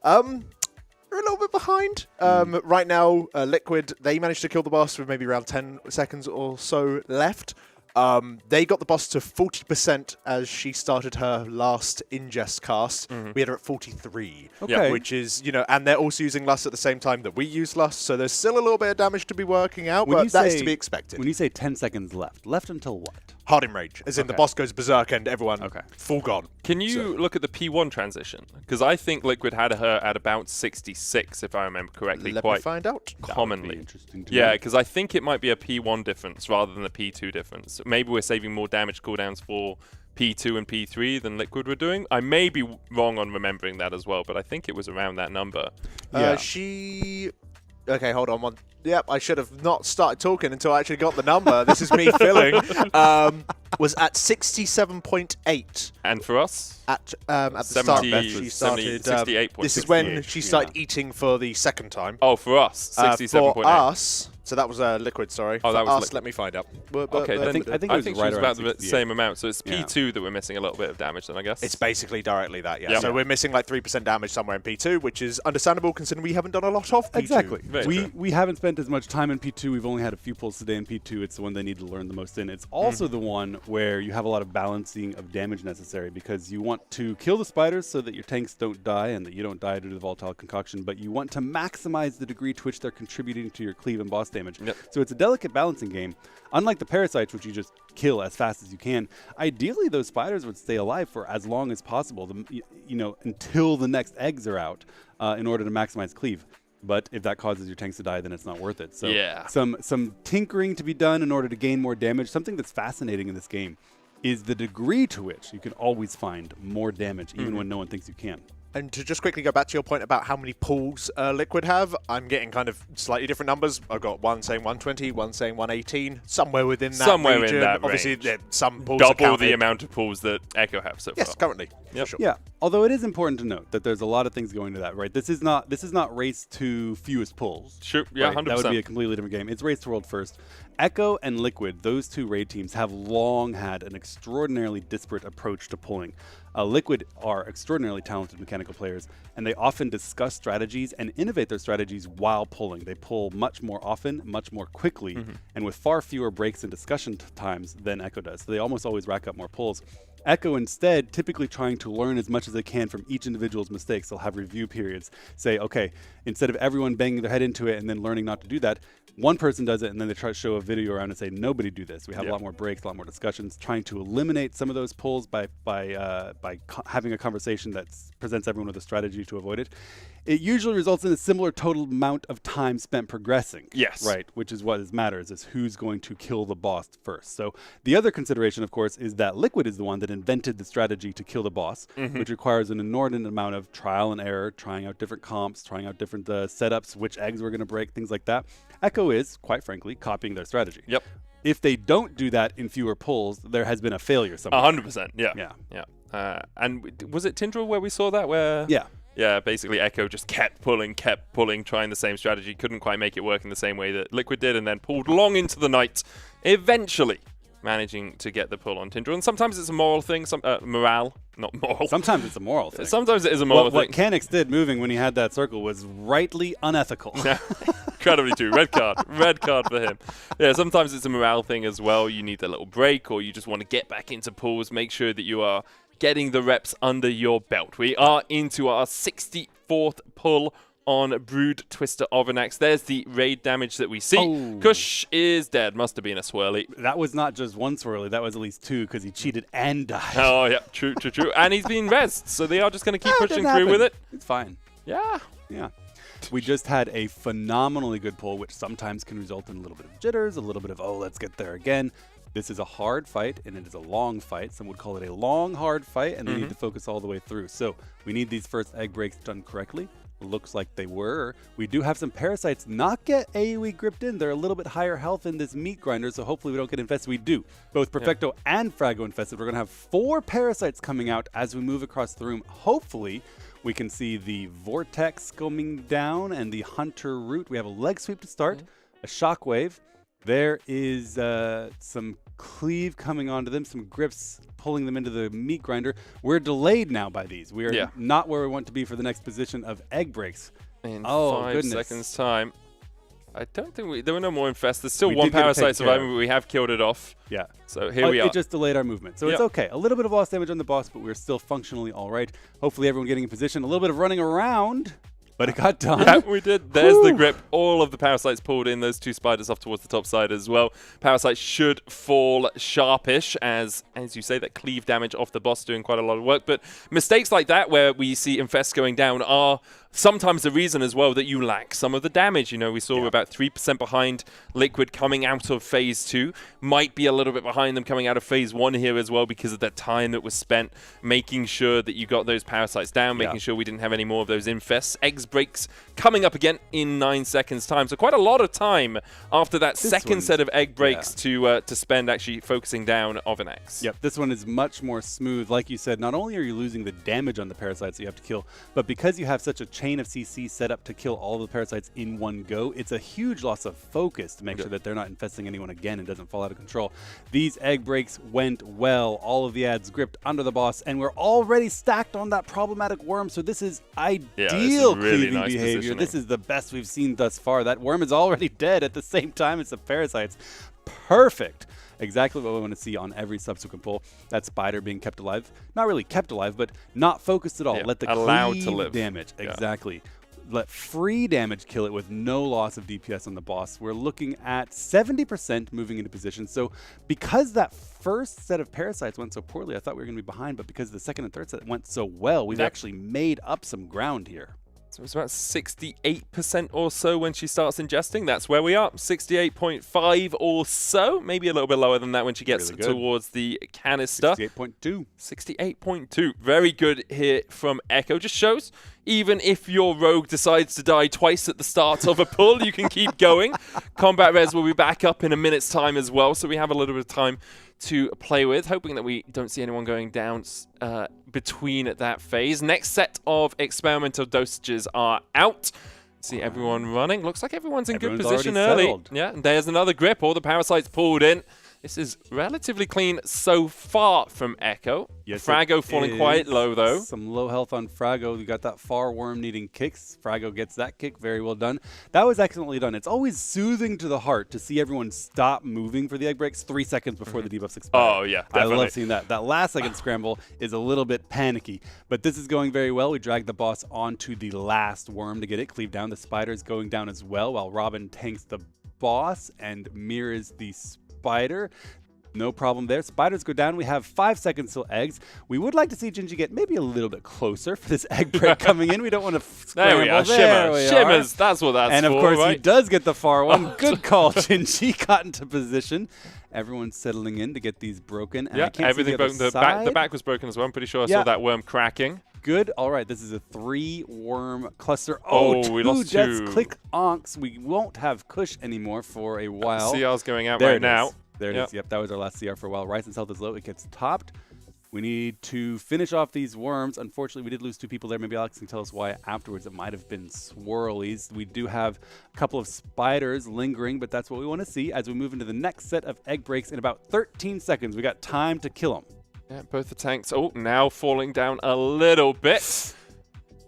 They're a little bit behind. Right now, Liquid, they managed to kill the boss with maybe around 10 seconds or so left. They got the boss to 40% as she started her last ingest cast. We had her at 43, which is, and they're also using Lust at the same time that we use Lust, so there's still a little bit of damage to be working out, but that's to be expected. When you say 10 seconds left until what? Hard Enrage, as in the boss goes berserk and everyone full gone. Can you look at the P1 transition? Because I think Liquid had her at about 66, if I remember correctly. Let me find out. Commonly. Interesting to Yeah, know. because I think it might be a P1 difference rather than a P2 difference. Maybe we're saving more damage cooldowns for P2 and P3 than Liquid were doing. I may be wrong on remembering that as well, but I think it was around that number. Okay, hold on one. Yep, I should have not started talking until I actually got the number. This is me filling. Was at 67.8. And for us? At the start, she started. 68.6. This is when she started eating for the second time. Oh, for us, 67.8. For us, so that was Liquid, sorry. Oh, that was us, let me find out. Okay, I think it was right about the same amount. So it's P2 that we're missing a little bit of damage then, I guess. It's basically directly that, yeah. So we're missing like 3% damage somewhere in P2, which is understandable considering we haven't done a lot of P2. Exactly. We haven't spent as much time in P2. We've only had a few pulls today in P2. It's the one they need to learn the most in. It's also the one one where you have a lot of balancing of damage necessary, because you want to kill the spiders so that your tanks don't die and that you don't die due to the volatile concoction, but you want to maximize the degree to which they're contributing to your cleave and boss damage. So it's a delicate balancing game. Unlike the parasites, which you just kill as fast as you can, ideally those spiders would stay alive for as long as possible, until the next eggs are out, in order to maximize cleave. But if that causes your tanks to die, then it's not worth it. So some tinkering to be done in order to gain more damage. Something that's fascinating in this game is the degree to which you can always find more damage, even when no one thinks you can. And to just quickly go back to your point about how many pulls Liquid have, I'm getting kind of slightly different numbers. I've got one saying 120, one saying 118, somewhere within that somewhere region. in that Obviously, range. Some pulls double the amount of pulls that Echo have so far. Yes, currently. Yep. Sure. Yeah, although it is important to note that there's a lot of things going to that, right? This is not race to fewest pulls. Sure, yeah, right? 100%. That would be a completely different game. It's race to world first. Echo and Liquid, those two raid teams, have long had an extraordinarily disparate approach to pulling. Liquid are extraordinarily talented mechanical players, and they often discuss strategies and innovate their strategies while pulling. They pull much more often, much more quickly, and with far fewer breaks and discussion times than Echo does. So they almost always rack up more pulls. Echo instead, typically trying to learn as much as they can from each individual's mistakes. They'll have review periods. Say, okay, instead of everyone banging their head into it and then learning not to do that, one person does it and then they try to show a video around and say, nobody do this. We have a lot more breaks, a lot more discussions, trying to eliminate some of those pulls by having a conversation that presents everyone with a strategy to avoid it. It usually results in a similar total amount of time spent progressing. Yes. Right, which is what matters, is who's going to kill the boss first. So the other consideration, of course, is that Liquid is the one that invented the strategy to kill the boss, which requires an inordinate amount of trial and error, trying out different comps, trying out different setups, which eggs we're going to break, things like that. Echo is, quite frankly, copying their strategy. Yep. If they don't do that in fewer pulls, there has been a failure somewhere. 100%, yeah. And was it Tindril where we saw that? Where Yeah, basically Echo just kept pulling, trying the same strategy, couldn't quite make it work in the same way that Liquid did, and then pulled long into the night, eventually managing to get the pull on Tindril. And sometimes it's a moral thing, morale, not moral. Sometimes it's a moral thing. Sometimes it is a moral thing. What Canix did moving when he had that circle was rightly unethical. Incredibly true. Red card for him. Yeah, sometimes it's a morale thing as well. You need a little break, or you just want to get back into pulls, make sure that you are getting the reps under your belt. We are into our 64th pull on Brood Twister of an Axe. There's the raid damage that we see. Kush is dead. Must have been a swirly. That was not just one swirly. That was at least two, because he cheated and died. Oh, yeah. True. And he's been rezzed, so they are just going to keep pushing through with it. It's fine. Yeah. We just had a phenomenally good pull, which sometimes can result in a little bit of jitters, a little bit of, oh, let's get there again. This is a hard fight, and it is a long fight. Some would call it a long, hard fight, and they need to focus all the way through. So we need these first egg breaks done correctly. Looks like they were. We do have some parasites not get AoE gripped in. They're a little bit higher health in this meat grinder, so hopefully we don't get infested. We do. Both Perfecto and Frago infested. We're going to have 4 parasites coming out as we move across the room. Hopefully we can see the Vortex coming down and the Hunter root. We have a leg sweep to start, a shockwave. There is some cleave coming onto them, some grips pulling them into the meat grinder. We're delayed now by these. We are not where we want to be for the next position of egg breaks. In 5 seconds time. I don't think there were no more infests. There's still one parasite surviving, but we have killed it off. Yeah. So here we are. It just delayed our movement. So it's okay. A little bit of lost damage on the boss, but we're still functionally all right. Hopefully everyone getting in position. A little bit of running around. But it got done. Yeah, we did. There's the grip. All of the parasites pulled in. Those 2 spiders off towards the top side as well. Parasites should fall sharpish as you say, that cleave damage off the boss doing quite a lot of work. But mistakes like that where we see infests going down are sometimes the reason as well that you lack some of the damage. You know, we saw about 3% behind Liquid coming out of Phase 2. Might be a little bit behind them coming out of Phase 1 here as well because of that time that was spent making sure that you got those parasites down, making sure we didn't have any more of those infests. Eggs breaks coming up again in 9 seconds time. So quite a lot of time after that second set of egg breaks to spend actually focusing down of an X. Yep, this one is much more smooth. Like you said, not only are you losing the damage on the parasites that you have to kill, but because you have such a chain of CC set up to kill all the parasites in one go, it's a huge loss of focus to make sure that they're not infesting anyone again and doesn't fall out of control. These egg breaks went well. All of the ads gripped under the boss, and we're already stacked on that problematic worm, so this is ideal cleaving behavior. This is the best we've seen thus far. That worm is already dead at the same time as the parasites. perfect. Exactly what we want to see on every subsequent pull. That spider being kept alive. Not really kept alive, but not focused at all. Yeah, Let the allowed cleave to live. damage. Yeah. Exactly. Let free damage kill it with no loss of DPS on the boss. We're looking at 70% moving into position. So because that first set of parasites went so poorly, I thought we were going to be behind, but because the second and third set went so well, we've actually made up some ground here. So it's about 68% or so when she starts ingesting. That's where we are. 68.5 or so. Maybe a little bit lower than that when she gets towards the canister. 68.2. 68.2. Very good here from Echo. Just shows even if your rogue decides to die twice at the start of a pull, you can keep going. Combat res will be back up in a minute's time as well, so we have a little bit of time to play with, hoping that we don't see anyone going down between that phase. Next set of experimental dosages are out. See everyone running. Looks like everyone's in good position early. Settled. Yeah, and there's another grip. All the parasites pulled in. This is relatively clean so far from Echo. Yes, Frago falling quite low, though. Some low health on Frago. We got that far worm needing kicks. Frago gets that kick. Very well done. That was excellently done. It's always soothing to the heart to see everyone stop moving for the egg breaks 3 seconds before the debuffs expire. Oh, yeah, definitely. I love seeing that. That last second scramble is a little bit panicky, but this is going very well. We drag the boss onto the last worm to get it cleaved down. The spider's going down as well, while Robin tanks the boss and mirrors the spider. No problem there. Spiders go down. We have 5 seconds till eggs. We would like to see Gingy get maybe a little bit closer for this egg break coming in. We don't want to There we are. Shimmers. That's what that's and for, of course, right? he does get the far one. Good call, Gingy. Got into position. Everyone's settling in to get these broken. And Yeah, I can't everything see broken. The back was broken as well. I'm pretty sure I saw that worm cracking. Good. All right, this is a 3-worm cluster. We lost Jets. 2. Click onks. We won't have Kush anymore for a while. CR's going out there right now. There it is. Yep, that was our last CR for a while. Risen's health is low. It gets topped. We need to finish off these worms. Unfortunately, we did lose 2 people there. Maybe Alex can tell us why afterwards. It might have been swirlies. We do have a couple of spiders lingering, but that's what we want to see as we move into the next set of egg breaks in about 13 seconds. We got time to kill them. Yeah, both the tanks. Oh, now falling down a little bit.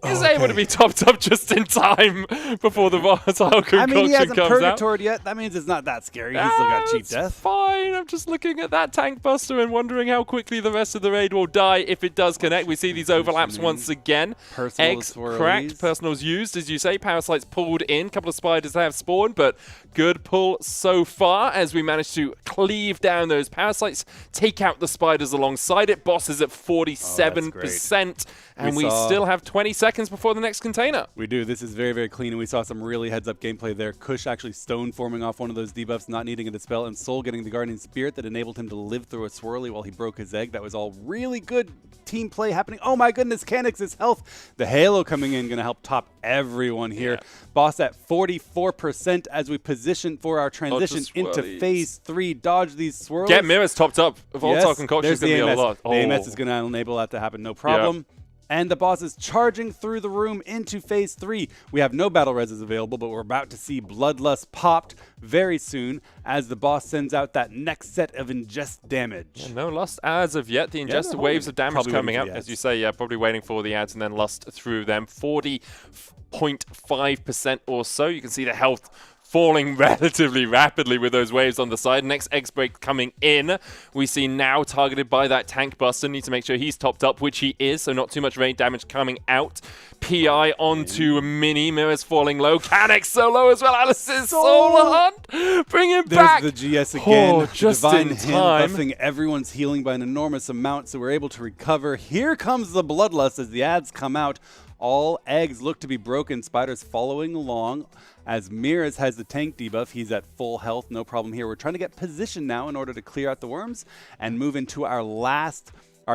Is able to be topped up just in time before the volatile concoction I mean, he hasn't comes out. purgatored yet. That means it's not that scary. He's still got cheap death. Fine. I'm just looking at that tank buster and wondering how quickly the rest of the raid will die if it does connect. We see these overlaps once again. Eggs cracked. Personals used, as you say. Parasites pulled in. Couple of spiders have spawned, but good pull so far as we manage to cleave down those parasites, take out the spiders alongside it. Boss is at 47%, and we still have 20 seconds before the next container. We do. This is very, very clean, and we saw some really heads-up gameplay there. Kush actually stone forming off one of those debuffs, not needing a dispel, and Soul getting the Guardian Spirit that enabled him to live through a swirly while he broke his egg. That was all really good team play happening. Oh my goodness, Canix's health. The Halo coming in, going to help top everyone here. Yeah. Boss at 44% as we position for our transition into phase 3. Dodge these swirls. Get mirrors topped up. Volatile Concoction is going to be a lot. The AMS is going to enable that to happen, no problem. Yep. And the boss is charging through the room into phase 3. We have no battle reses available, but we're about to see Bloodlust popped very soon as the boss sends out that next set of ingest damage. Yeah, no Lust as of yet. The ingested waves of damage coming up, as you say. Yeah, probably waiting for the ads and then Lust through them. 40.5% or so. You can see the health falling relatively rapidly with those waves on the side. Next X break coming in. We see now targeted by that tank buster. Need to make sure he's topped up, which he is, so not too much raid damage coming out. PI onto Mini. Mirrors falling low. Canex so low as well. Alice's Soul Hunt. Bring him back. There's the GS again. Oh, just Divine in time. Buffing everyone's healing by an enormous amount, so we're able to recover. Here comes the Bloodlust as the ads come out. All eggs look to be broken. Spiders following along as Mirrors has the tank debuff. He's at full health. No problem here. We're trying to get position now in order to clear out the worms and move into our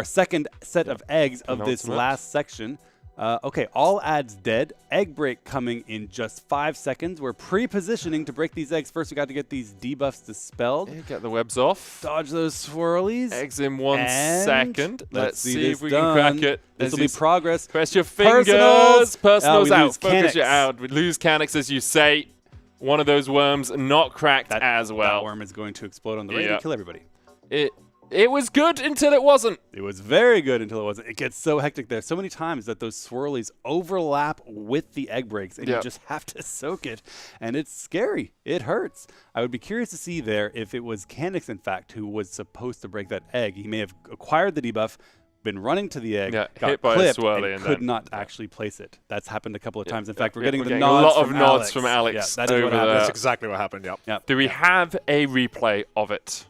second set of eggs of this last section. Okay, all ads dead. Egg break coming in just 5 seconds. We're pre-positioning to break these eggs. First, we got to get these debuffs dispelled. Yeah, get the webs off. Dodge those swirlies. Eggs in 1 second. Let's see if we can crack it. This will be progress. Press your fingers. Personals out. Focus you out. We lose Canix, as you say. One of those worms not cracked as well. That worm is going to explode on the raid and kill everybody. It It was good until it wasn't. It was very good until it wasn't. It gets so hectic there so many times that those swirlies overlap with the egg breaks, and you just have to soak it, and it's scary. It hurts. I would be curious to see there if it was Canix, in fact, who was supposed to break that egg. He may have acquired the debuff, been running to the egg, got hit by clipped, a swirly, and could not actually place it. That's happened a couple of times. In fact, we're getting a lot of nods from Alex. Yeah, that is what happened. That's exactly what happened, yep. Do we have a replay of it?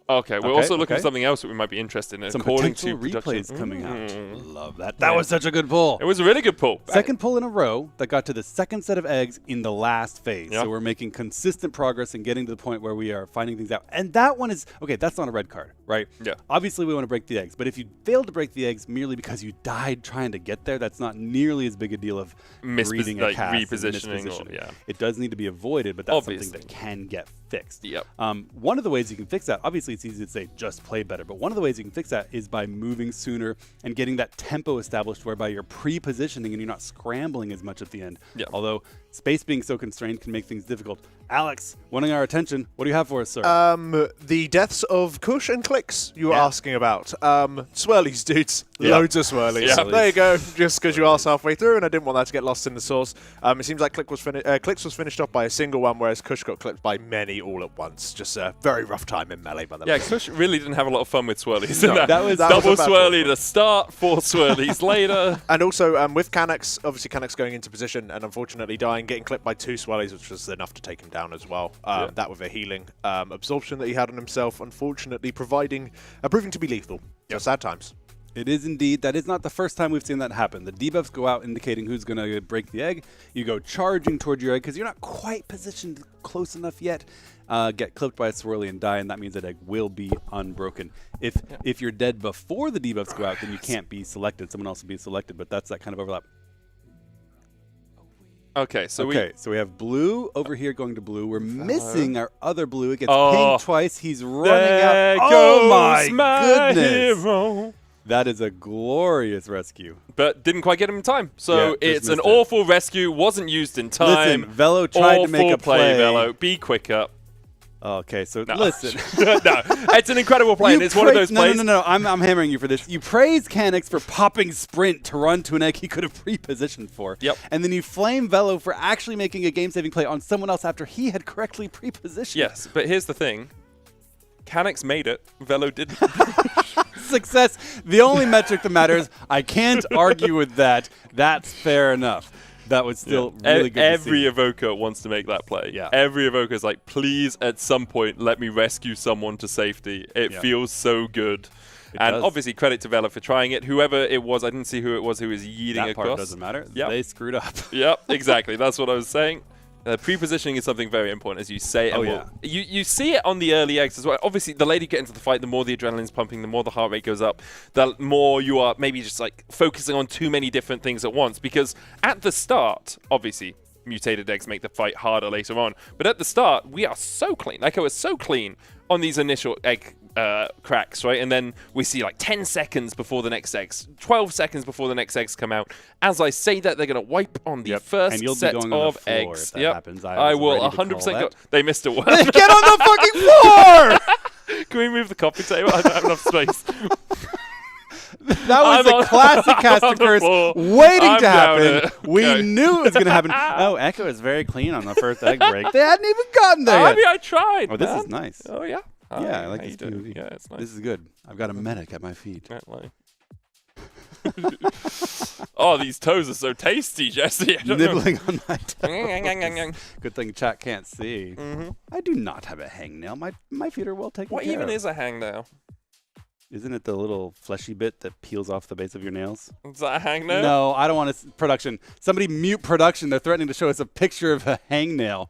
Okay, we're also looking for something else that we might be interested in. Some according potential to replays coming out. Love that. That was such a good pull. It was a really good pull. Second pull in a row that got to the second set of eggs in the last phase. Yeah. So we're making consistent progress and getting to the point where we are finding things out. And that one is, okay, that's not a red card, right? Yeah. Obviously, we want to break the eggs. But if you fail to break the eggs merely because you died trying to get there, that's not nearly as big a deal of reading a cast. Repositioning. Or, It does need to be avoided, but that's something that can get fixed. Yep. One of the ways you can fix that, obviously it's easy to say just play better, but one of the ways you can fix that is by moving sooner and getting that tempo established whereby you're pre-positioning and you're not scrambling as much at the end. Yep. Although space being so constrained can make things difficult. Alex, wanting our attention, what do you have for us, sir? The deaths of Kush and Clicks you were asking about. Swirlies, dudes. Loads of swirlies. There you go. Just because you asked halfway through, and I didn't want that to get lost in the source. It seems like Clicks was finished off by a single one, whereas Kush got clipped by many all at once. Just a very rough time in melee, by the way. Yeah, Kush really didn't have a lot of fun with swirlies. No, that was double swirly to start, 4 swirlies later. And also with Canix, obviously Canix going into position and unfortunately dying, getting clipped by 2 swirlies, which was enough to take him down as well. That with a healing absorption that he had on himself, unfortunately proving to be lethal. So sad times. It is indeed. That is not the first time we've seen that happen. The debuffs go out indicating who's going to break the egg. You go charging toward your egg because you're not quite positioned close enough yet. Get clipped by a swirly and die, and that means that egg will be unbroken. If you're dead before the debuffs go out, then you can't be selected. Someone else will be selected, but that's that kind of overlap. Okay, so we have blue over here going to blue. We're missing our other blue. It gets pinged twice. He's running out. Oh my goodness! Hero. That is a glorious rescue. But didn't quite get him in time. So it's an awful rescue. Wasn't used in time. Listen, Velo tried to make a play. Velo. Be quicker. Okay, so listen. No, it's an incredible play, and it's one of those plays. No. I'm hammering you for this. You praise Canix for popping sprint to run to an egg he could have pre-positioned for. Yep. And then you flame Velo for actually making a game-saving play on someone else after he had correctly pre-positioned. Yes, but here's the thing. Canix made it. Velo didn't. Success. The only metric that matters. I can't argue with that. That's fair enough. That was still really good Every to see. evoker wants to make that play. Yeah. Every evoker is like, please, at some point, let me rescue someone to safety. It feels so good. And obviously, credit to Velo for trying it. Whoever it was, I didn't see who it was who was yeeting that across. Part doesn't matter. Yep. They screwed up. Yep, exactly. That's what I was saying. Pre-positioning is something very important, as you say. And you see it on the early eggs as well. Obviously, the later you get into the fight, the more the adrenaline's pumping, the more the heart rate goes up, the more you are maybe just like focusing on too many different things at once. Because at the start, obviously, mutated eggs make the fight harder later on. But at the start, we are so clean. Like I was so clean on these initial egg cracks, right? And then we see like 10 seconds before the next eggs, 12 seconds before the next eggs come out. As I say that, they're going to wipe on the first set of eggs. I will 100% go. They missed a word. Get on the fucking floor! Can we move the coffee table? I don't have enough space. That was a classic caster curse waiting to happen. We knew it was going to happen. Oh, Echo is very clean on the first egg break. They hadn't even gotten there yet. I mean, I tried. Oh, this is nice. Oh, yeah. Yeah, I like this movie. Yeah, it's nice. This is good. I've got a medic at my feet. Oh, these toes are so tasty, Jesse. Nibbling on my toes. Good thing chat can't see. I do not have a hangnail. My feet are well taken care of. What even is a hangnail? Isn't it the little fleshy bit that peels off the base of your nails? Is that a hangnail? No, I don't want to. Production. Somebody mute production. They're threatening to show us a picture of a hangnail.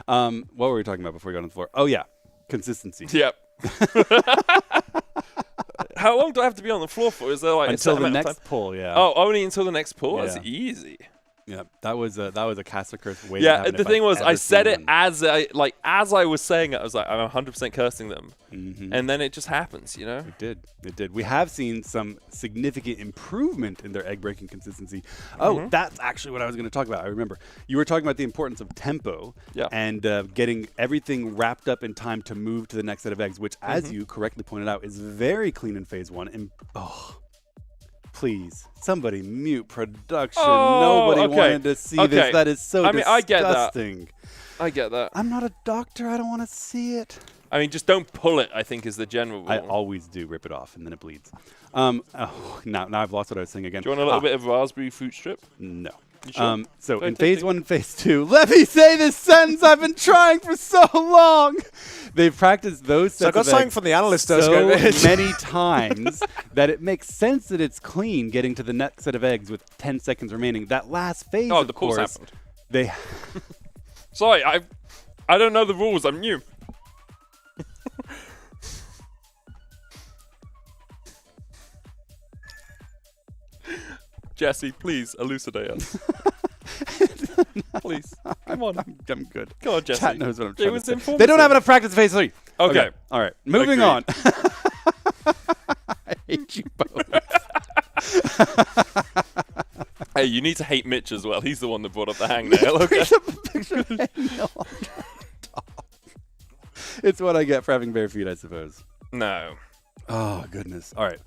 What were we talking about before we got on the floor? Oh, yeah. Consistency. Yep. How long do I have to be on the floor for? Is there like until the next pull? Yeah. Oh, only until the next pull. Yeah. That's easy. Yeah, that was a caster curse way. Yeah, the thing was, I said it as I was saying it. I was like, I'm 100% cursing them, and then it just happens, you know. It did. We have seen some significant improvement in their egg breaking consistency. Oh, that's actually what I was going to talk about. I remember you were talking about the importance of tempo and getting everything wrapped up in time to move to the next set of eggs, which, as you correctly pointed out, is very clean in phase 1. And please, somebody mute production. Nobody wanted to see this. That is so disgusting. I get that. I'm not a doctor. I don't want to see it. I mean, just don't pull it, I think, is the general rule. I always do rip it off, and then it bleeds. Now I've lost what I was saying again. Do you want a little bit of raspberry fruit strip? No. Sure? So in phase 1 and phase 2, let me say this sentence I've been trying for so long. They've practiced those sets I got of something eggs from the analyst so many times that it makes sense that it's clean getting to the next set of eggs with 10 seconds remaining. That last phase, of course, happened. They. Sorry, I don't know the rules. I'm new. Jesse, please elucidate us. Please, come on. I'm good. Come on, Jesse. Chat knows what I'm trying to say. Informative. They don't have enough practice in phase 3. Okay. All right. Moving on. I hate you both. Hey, you need to hate Mitch as well. He's the one that brought up the hangnail. Okay. It's what I get for having bare feet, I suppose. No. Oh, goodness. All right.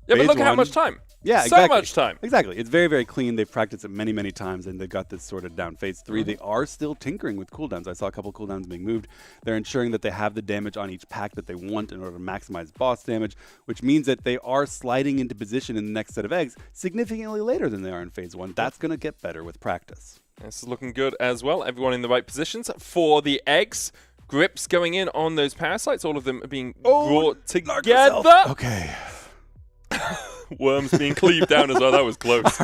Yeah, but look at how much time. Yeah, so exactly. much time. Exactly. It's very, very clean. They've practiced it many, many times, and they've got this sorted down. Phase 3, they are still tinkering with cooldowns. I saw a couple cooldowns being moved. They're ensuring that they have the damage on each pack that they want in order to maximize boss damage, which means that they are sliding into position in the next set of eggs significantly later than they are in phase 1. That's going to get better with practice. This is looking good as well. Everyone in the right positions for the eggs. Grips going in on those parasites. All of them are being brought together. Okay. Worms being cleaved down as well. That was close.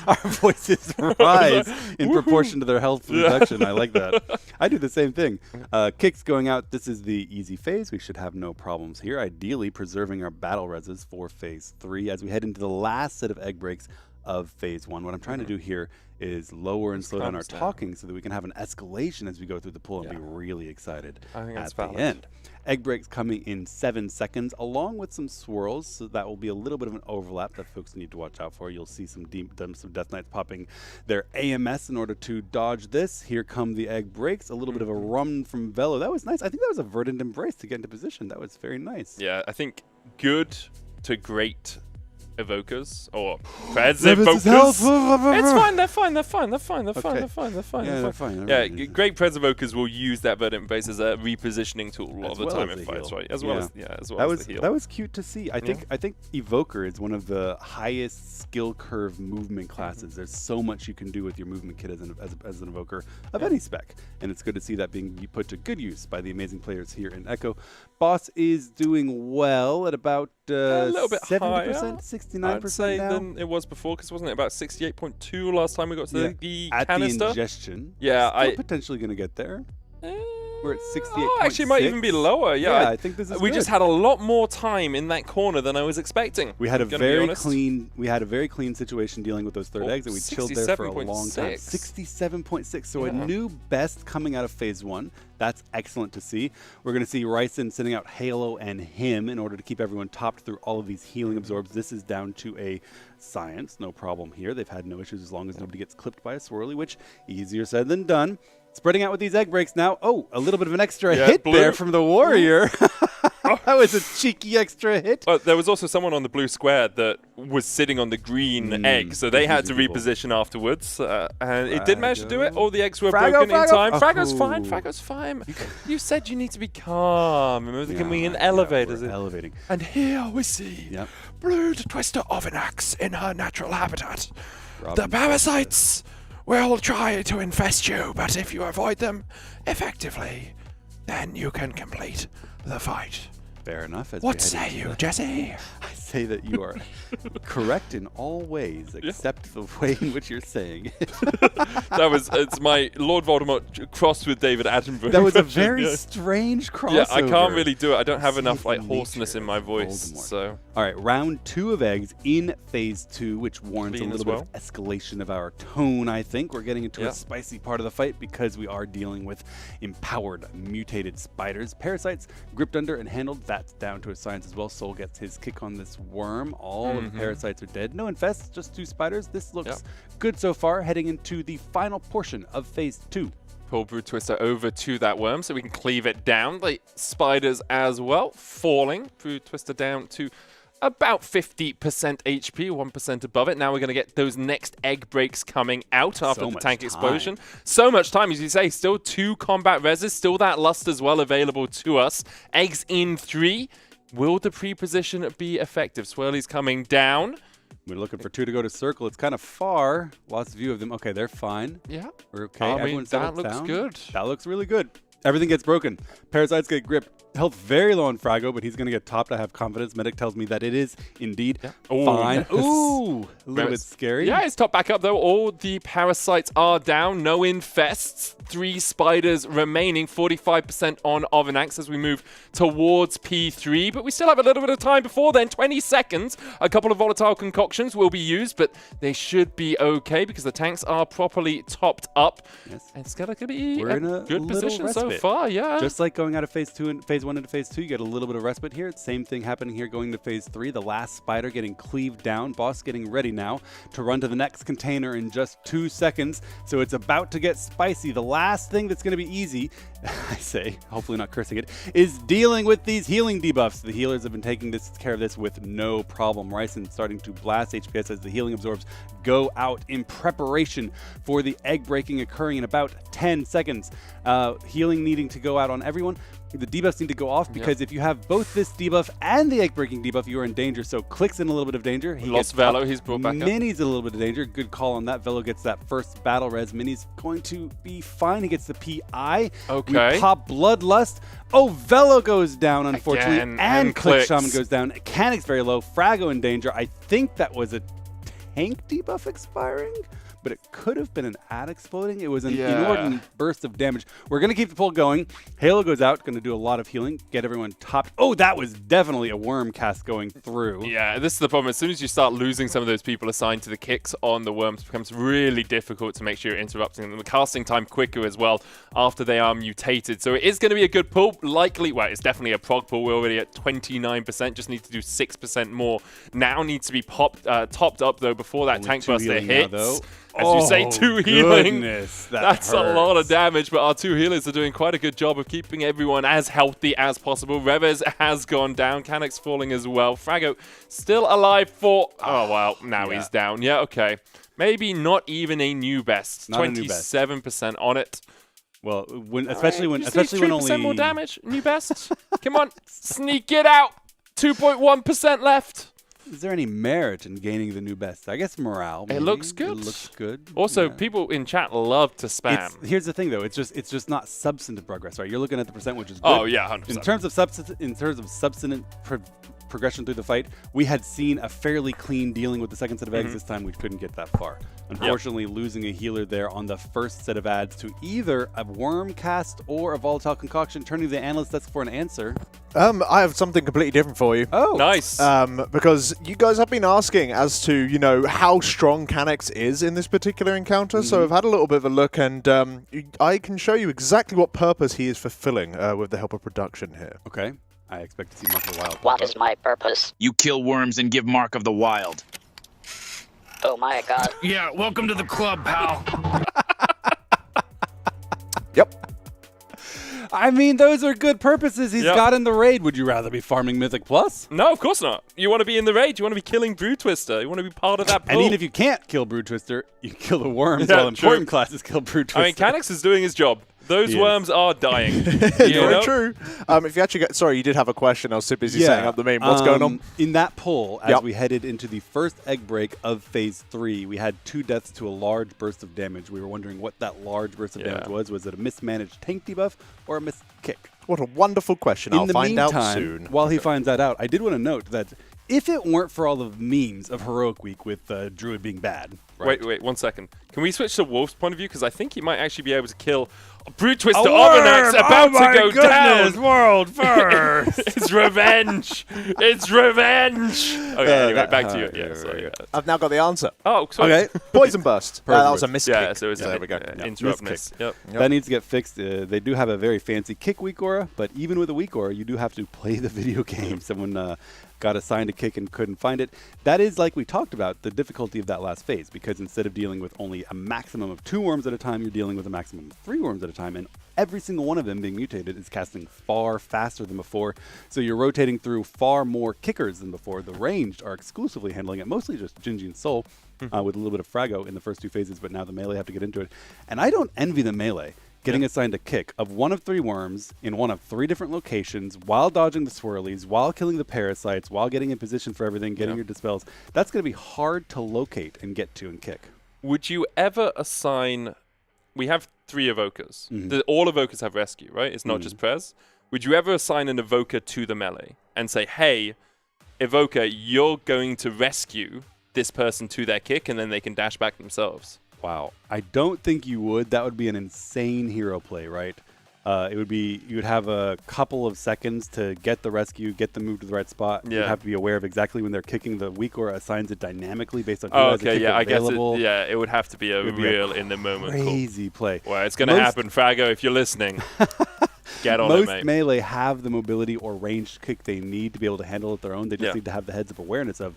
Our voices rise in proportion to their health reduction. I like that. I do the same thing. Kicks going out. This is the easy phase. We should have no problems here. Ideally, preserving our battle reses for phase 3 as we head into the last set of egg breaks of phase 1. What I'm trying to do here is lower and slow down our talking so that we can have an escalation as we go through the pool and be really excited at the end. Egg breaks coming in 7 seconds, along with some swirls, so that will be a little bit of an overlap that folks need to watch out for. You'll see some Death Knights popping their AMS in order to dodge this. Here come the egg breaks. A little bit of a run from Velo. That was nice. I think that was a verdant embrace to get into position. That was very nice. Yeah, I think good to great evokers or Preds evokers. It's fine. They're fine. Yeah, great Preds evokers will use that verdant embrace as a repositioning tool a lot of the time in fights, right? As well as the heal. That was cute to see. I think evoker is one of the highest skill curve movement classes. There's so much you can do with your movement kit as an evoker of any spec, and it's good to see that being put to good use by the amazing players here in Echo. Boss is doing well at about a little bit 70%, higher, 69% I'd say now. than it was before, because wasn't it about 68.2 last time we got to the at canister? The ingestion. Yeah, still potentially going to get there. We're at 68. Actually, might even be lower. Yeah, I think this is. We just had a lot more time in that corner than I was expecting. We had a very clean. We had a very clean situation dealing with those third eggs, and we chilled there for a long time. 67.6. So a new best coming out of phase 1. That's excellent to see. We're going to see Ryson sending out Halo and him in order to keep everyone topped through all of these healing absorbs. This is down to a science. No problem here. They've had no issues as long as nobody gets clipped by a swirly, which easier said than done. Spreading out with these egg breaks now. Oh, a little bit of an extra hit there from the warrior. That was a cheeky extra hit. There was also someone on the blue square that was sitting on the green egg, so they had to reposition afterwards. And it did manage to do it. All the eggs were broken in time. Frago's fine. Frago's fine. You said you need to be calm. Remember the coming in elevators. Elevating. And here we see Blue Twister Ovinax in her natural habitat. The parasites will try to infest you, but if you avoid them effectively, then you can complete the fight. Fair enough. What say you, Jesse? I say say that you are correct in all ways except the way in which you're saying it. It's my Lord Voldemort crossed with David Attenborough. That was a very strange crossover. Yeah, I can't really do it. I don't have enough like hoarseness in my voice. So. All right, round 2 of eggs in phase 2, which warrants a little bit of escalation of our tone, I think. We're getting into a spicy part of the fight because we are dealing with empowered mutated spiders. Parasites gripped under and handled. That's down to a science as well. Soul gets his kick on this worm. All of the parasites are dead. No infests, just 2 spiders. This looks good so far, heading into the final portion of phase 2. Pull Brood Twister over to that worm so we can cleave it down. The spiders as well, falling. Brood Twister down to about 50% HP, 1% above it. Now we're going to get those next egg breaks coming out after the tank explosion. So much time, as you say. Still 2 combat reses, still that lust as well available to us. Eggs in 3. Will the pre-position be effective? Swirly's coming down. We're looking for 2 to go to circle. It's kind of far. Lost view of them. Okay, they're fine. Yeah. We're okay. Everyone that looks good. That looks really good. Everything gets broken. Parasites get gripped. Health very low on Frago, but he's going to get topped. I have confidence. Medic tells me that it is indeed fine. Ooh, a little bit scary. Yeah, it's topped back up though. All the parasites are down. No infests. 3 spiders remaining. 45% on Ovinax as we move towards P3. But we still have a little bit of time before then. 20 seconds. A couple of volatile concoctions will be used, but they should be okay because the tanks are properly topped up. Yes. And it's going to be We're in a good position respite. so far. Yeah. Just like going out of phase 2 and phase 1 into phase 2, you get a little bit of respite here. Same thing happening here going to phase 3. The last spider getting cleaved down. Boss getting ready now to run to the next container in just 2 seconds. So it's about to get spicy. The last thing that's going to be easy, I say, hopefully not cursing it, is dealing with these healing debuffs. The healers have been taking care of this with no problem. Ryson starting to blast HPS as the healing absorbs go out in preparation for the egg breaking occurring in about 10 seconds. Healing needing to go out on everyone. The debuffs need to go off because if you have both this debuff and the egg breaking debuff, you are in danger. So Click's in a little bit of danger. He lost Velo, he's brought back up. Mini's in a little bit of danger. Good call on that. Velo gets that first battle res. Mini's going to be fine. He gets the PI. Okay. We pop Bloodlust. Oh, Velo goes down, unfortunately. Again, and Click Clicks. Shaman goes down. Mechanic's very low. Frago in danger. I think that was a tank debuff expiring, but it could have been an ad exploding. It was an inordinate burst of damage. We're going to keep the pull going. Halo goes out, going to do a lot of healing, get everyone topped. Oh, that was definitely a worm cast going through. Yeah, this is the problem. As soon as you start losing some of those people assigned to the kicks on the worms, it becomes really difficult to make sure you're interrupting them. The casting time quicker as well after they are mutated. So it is going to be a good pull. Likely, well, it's definitely a prog pull. We're already at 29%. Just need to do 6% more. Now needs to be topped up, though, before that tank buster hits. As you say, 2 healing. That's a lot of damage, but our 2 healers are doing quite a good job of keeping everyone as healthy as possible. Revez has gone down. Canuck's falling as well. Frago still alive for... Oh, well, now he's down. Yeah, okay. Maybe not even a new best. 27% on it. Well, especially when 3% more damage. New best. Come on. Sneak it out. 2.1% left. Is there any merit in gaining the new best? I guess morale. Maybe. It looks good. It looks good. Also, people in chat love to spam. Here's the thing, though. It's just not substantive progress, right? You're looking at the percent, which is good. Oh yeah, 100%. In terms of substantive progression through the fight, we had seen a fairly clean dealing with the second set of eggs. This time we couldn't get that far. Unfortunately, losing a healer there on the first set of ads to either a worm cast or a volatile concoction, turning to the analyst desk for an answer. I have something completely different for you. Oh, nice. Because you guys have been asking as to, you know, how strong Canex is in this particular encounter. So I've had a little bit of a look, and I can show you exactly what purpose he is fulfilling with the help of production here. Okay. I expect to see Mark of the Wild. What is my purpose? You kill worms and give Mark of the Wild. Oh my god. Yeah, welcome to the club, pal. Yep. I mean, those are good purposes he's got in the raid. Would you rather be farming Mythic Plus? No, of course not. You want to be in the raid. You want to be killing Brood Twister. You want to be part of that pool. And even if you can't kill Brood Twister, you kill the worms while important classes kill Brood Twister. I mean, Canex is doing his job. Those worms are dying. Very true. If you actually get... Sorry, you did have a question. I was so busy setting up the meme. What's going on? In that poll, as we headed into the first egg break of Phase 3, we had 2 deaths to a large burst of damage. We were wondering what that large burst of damage was. Was it a mismanaged tank debuff or a missed kick? What a wonderful question. I'll find out soon. While he finds that out, I did want to note that if it weren't for all the memes of Heroic Week with Druid being bad. Right? Wait, 1 second. Can we switch to Wolf's point of view? Because I think he might actually be able to kill Brute Twister Argonax about to go down. World first. It's revenge. It's revenge. Okay, anyway, back to you. Yeah, sorry. I've now got the answer. Oh, sorry. Okay. Poison Burst. That was a miss Yeah, kick. so it was there we go. interrupt miss. Yep. That needs to get fixed. They do have a very fancy kick weak aura, but even with a weak aura, you do have to play the video game. Someone got assigned a kick and couldn't find it. That is, like we talked about, the difficulty of that last phase, because instead of dealing with only a maximum of 2 worms at a time, you're dealing with a maximum of 3 worms at a time, and every single one of them being mutated is casting far faster than before, so you're rotating through far more kickers than before. The ranged are exclusively handling it, mostly just Jinji and Soul, with a little bit of Frago in the first 2 phases, but now the melee have to get into it. And I don't envy the melee. Getting assigned a kick of 1 of 3 worms in 1 of 3 different locations while dodging the swirlies, while killing the parasites, while getting in position for everything, getting your dispels. That's going to be hard to locate and get to and kick. Would you ever assign... We have 3 evokers. All evokers have rescue, right? It's not just Prez. Would you ever assign an evoker to the melee and say, hey, evoker, you're going to rescue this person to their kick, and then they can dash back themselves? Wow. I don't think you would. That would be an insane hero play, right? It would be, you would have a couple of seconds to get the rescue, get them moved to the right spot. Yeah. You'd have to be aware of exactly when they're kicking. The weak aura assigns it dynamically based on who has a kick available. I guess it would have to be a real in-the-moment crazy play. Well, it's going to happen, Frago, if you're listening. Get on Most it, mate. melee have the mobility or ranged kick they need to be able to handle it their own. They just need to have the heads of awareness of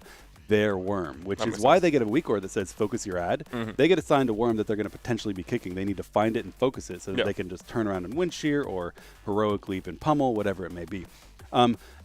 their worm, which is why they get a weak aura that says focus your ad. They get assigned a worm that they're going to potentially be kicking. They need to find it and focus it so that they can just turn around and wind shear or heroic leap and pummel, whatever it may be.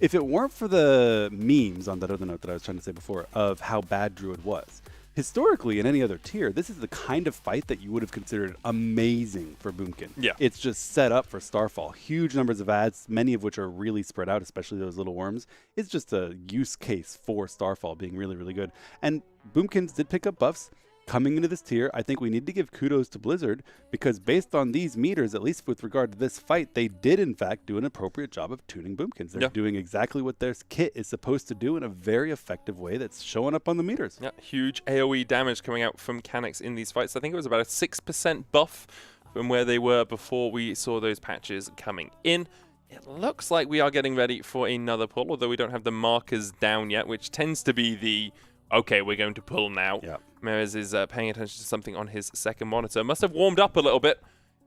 If it weren't for the memes on that other note that I was trying to say before of how bad Druid was, historically in any other tier, this is the kind of fight that you would have considered amazing for Boomkin. Yeah. It's just set up for Starfall. Huge numbers of ads, many of which are really spread out, especially those little worms. It's just a use case for Starfall being really, really good. And Boomkins did pick up buffs. Coming into this tier, I think we need to give kudos to Blizzard because based on these meters, at least with regard to this fight, they did in fact do an appropriate job of tuning Boomkins. They're doing exactly what their kit is supposed to do in a very effective way that's showing up on the meters. Yeah, huge AoE damage coming out from Canucks in these fights. I think it was about a 6% buff from where they were before we saw those patches coming in. It looks like we are getting ready for another pull, although we don't have the markers down yet, which tends to be the okay, we're going to pull now. Yeah. Merez is paying attention to something on his second monitor. Must have warmed up a little bit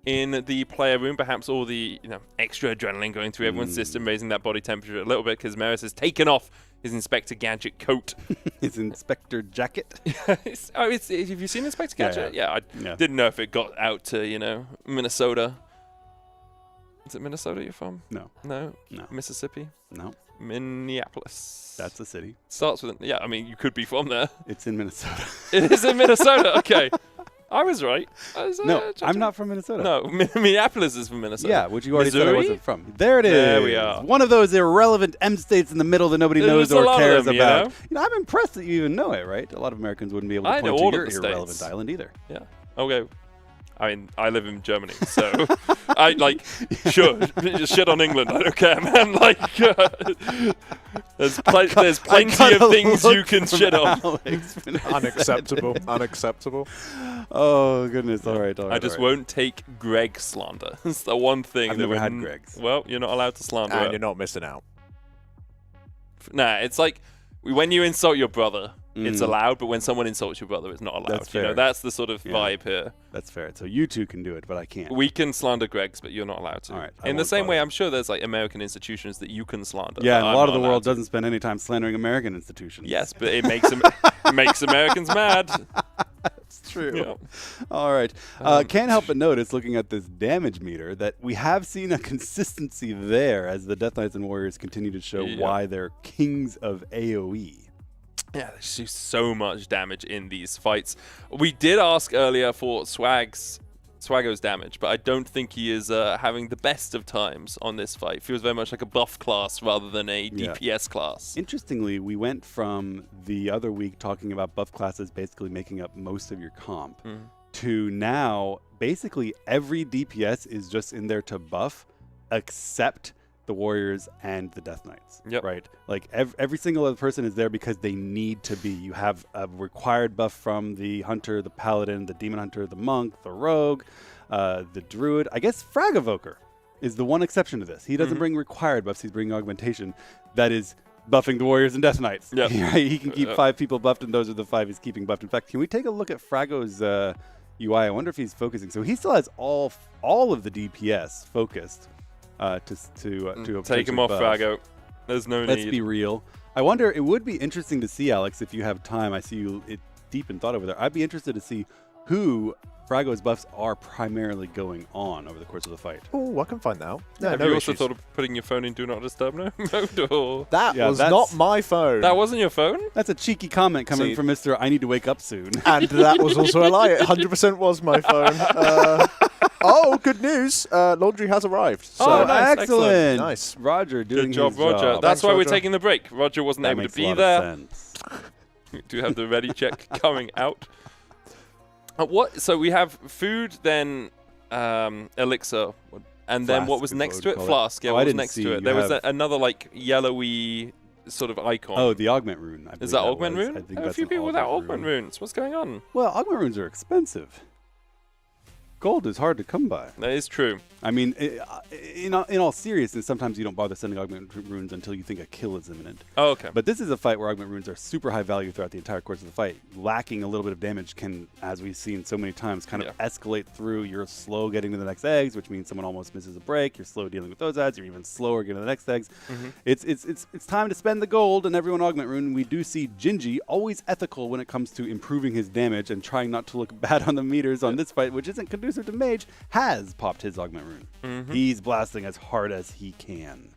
in the player room. Perhaps all the extra adrenaline going through everyone's system, raising that body temperature a little bit because Merez has taken off his Inspector Gadget coat. His Inspector jacket? Have you seen Inspector Gadget? Yeah, I didn't know if it got out to, Minnesota. Is it Minnesota you're from? No. No? Mississippi? No. Minneapolis. That's the city. Starts with yeah, I mean, you could be from there. It's in Minnesota. It is in Minnesota. Okay. I was right. No, I'm not from Minnesota. No, Minneapolis is from Minnesota. Yeah, which you already Missouri? said I wasn't from. There it is. There we are. One of those irrelevant M states in the middle that nobody knows or cares about. I'm impressed that you even know it, right? A lot of Americans wouldn't be able to point to your irrelevant island either. Yeah. Okay. I mean, I live in Germany, so I just shit on England. I don't care, man. There's plenty of things you can shit on. Unacceptable. Unacceptable. Oh goodness! All right. I just won't take Greg slander. It's the one thing I've never had Greg's. Well, you're not allowed to slander. And you're not missing out. Nah, it's like when you insult your brother. It's allowed, but when someone insults your brother, it's not allowed. That's fair. That's the sort of vibe here. That's fair. So you two can do it, but I can't. We can slander Greg's, but you're not allowed to. All right. In the same way, I'm sure there's American institutions that you can slander. Yeah, and a lot of the world doesn't spend any time slandering American institutions. Yes, but it makes makes Americans mad. That's true. Yeah. All right. Can't help but notice, looking at this damage meter, that we have seen a consistency there as the Death Knights and Warriors continue to show why they're kings of AoE. Yeah, they do so much damage in these fights. We did ask earlier for Swaggo's damage, but I don't think he is having the best of times on this fight. Feels very much like a buff class rather than a DPS class. Interestingly, we went from the other week talking about buff classes basically making up most of your comp to now basically every DPS is just in there to buff except the warriors, and the Death Knights. Yep. Right? Like every single other person is there because they need to be. You have a required buff from the hunter, the paladin, the demon hunter, the monk, the rogue, the druid. I guess Frag Evoker is the one exception to this. He doesn't bring required buffs, he's bringing augmentation that is buffing the warriors and Death Knights. Yep. He can keep 5 people buffed, and those are the 5 he's keeping buffed. In fact, can we take a look at Frago's UI? I wonder if he's focusing. So he still has all of the DPS focused to take him off, buff. Frago. There's no need. Let's be real. I wonder, it would be interesting to see, Alex, if you have time. I see you deep in thought over there. I'd be interested to see who Frago's buffs are primarily going on over the course of the fight. Oh, I can find that out. Yeah, have you also thought of putting your phone in Do Not Disturb mode? Or... That was not my phone. That wasn't your phone? That's a cheeky comment coming from Mr. I need to wake up soon. And that was also a lie. It 100% was my phone. Oh, good news. Laundry has arrived. So nice, excellent. Nice. Roger doing Good job, his Roger. job. That's Thanks, why we're Roger. taking the break. Roger wasn't That able to makes a be lot of there. sense. We do have the ready check coming out. What? So we have food, then elixir, and then what was next to it? Flask. Yeah, what was next to it? There was another like yellowy sort of icon. Oh, the augment rune. Is that augment rune? I think There are a that's few an people without augment runes. What's going on? Well, augment runes are expensive. Gold is hard to come by. That is true. I mean, in all seriousness, sometimes you don't bother sending augment runes until you think a kill is imminent. Oh, okay. But this is a fight where augment runes are super high value throughout the entire course of the fight. Lacking a little bit of damage can, as we've seen so many times, kind of escalate through. You're slow getting to the next eggs, which means someone almost misses a break. You're slow dealing with those adds. You're even slower getting to the next eggs. It's time to spend the gold, and everyone augment rune. We do see Gingy always ethical when it comes to improving his damage and trying not to look bad on the meters on this fight, which isn't conducive to Mage, has popped his augment rune. He's blasting as hard as he can.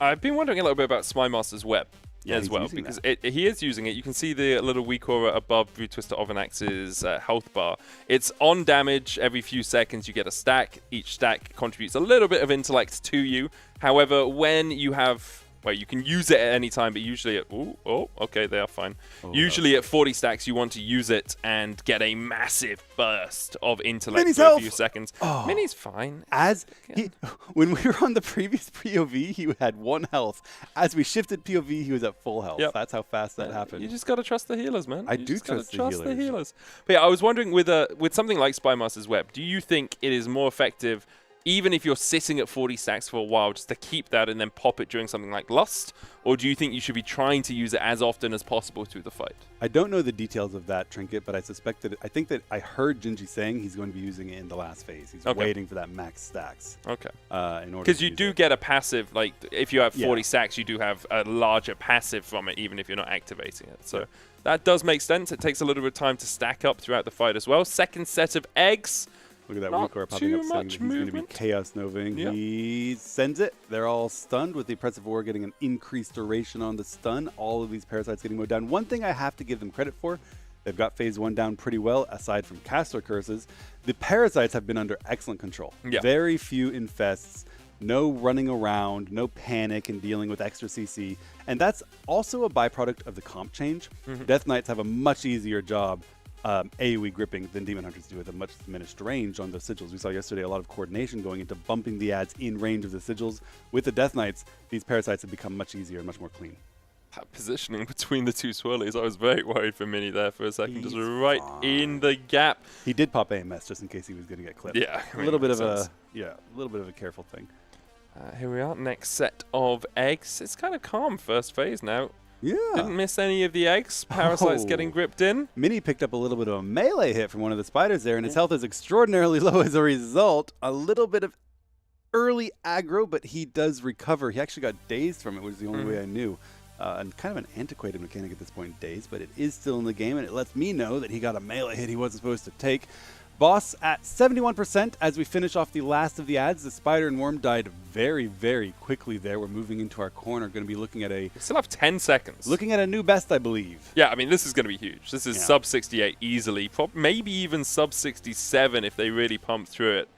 I've been wondering a little bit about Spymaster's Web as well, because he is using it. You can see the little weak aura above Blue Twister Ovanax's health bar. It's on damage. Every few seconds you get a stack. Each stack contributes a little bit of intellect to you. However, when you have... Well, you can use it at any time, but usually at... okay, they are fine. Usually at 40 stacks, you want to use it and get a massive burst of intellect Mini's for health. a few seconds. Mini's fine. When we were on the previous POV, he had 1 health. As we shifted POV, he was at full health. Yep. That's how fast that happened. You just got to trust the healers, man. I do trust the healers. But yeah, I was wondering with something like Spymaster's Web, do you think it is more effective even if you're sitting at 40 stacks for a while, just to keep that and then pop it during something like Lust? Or do you think you should be trying to use it as often as possible through the fight? I don't know the details of that Trinket, but I think that I heard Gingy saying he's going to be using it in the last phase. He's waiting for that max stacks. Okay. In order because you do get a passive, like if you have 40 stacks, you do have a larger passive from it, even if you're not activating it. So that does make sense. It takes a little bit of time to stack up throughout the fight as well. Second set of eggs. Look at that weak aura popping up saying that he's going to be Chaos Noving. Yep. He sends it. They're all stunned with the Oppressive Aura getting an increased duration on the stun. All of these parasites getting mowed down. One thing I have to give them credit for, they've got phase 1 down pretty well, aside from caster curses. The parasites have been under excellent control. Yeah. Very few infests. No running around, no panic and dealing with extra CC. And that's also a byproduct of the comp change. Death Knights have a much easier job AoE gripping than Demon Hunters do with a much diminished range on those sigils. We saw yesterday a lot of coordination going into bumping the adds in range of the sigils. With the Death Knights, these parasites have become much easier and much more clean. That positioning between the two swirlies, I was very worried for Mini there for a second. Just right in the gap. He did pop AMS just in case he was going to get clipped. Yeah, a little bit of a careful thing. Here we are, next set of eggs. It's kind of calm first phase now. Yeah. Didn't miss any of the eggs. Parasites getting gripped in. Mini picked up a little bit of a melee hit from one of the spiders there, and his health is extraordinarily low as a result. A little bit of early aggro, but he does recover. He actually got dazed from it, which is the only way I knew. And kind of an antiquated mechanic at this point, dazed, but it is still in the game, and it lets me know that he got a melee hit he wasn't supposed to take. Boss at 71% as we finish off the last of the adds. The spider and worm died very, very quickly there. We're moving into our corner. Going to be looking at We still have 10 seconds. Looking at a new best, I believe. Yeah, I mean, this is going to be huge. This is sub 68 easily. Maybe even sub 67 if they really pump through it.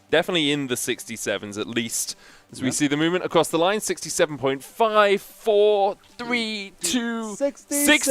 Definitely in the 67s at least. As we see the movement across the line, 67.5, 4, 3, 2, 66.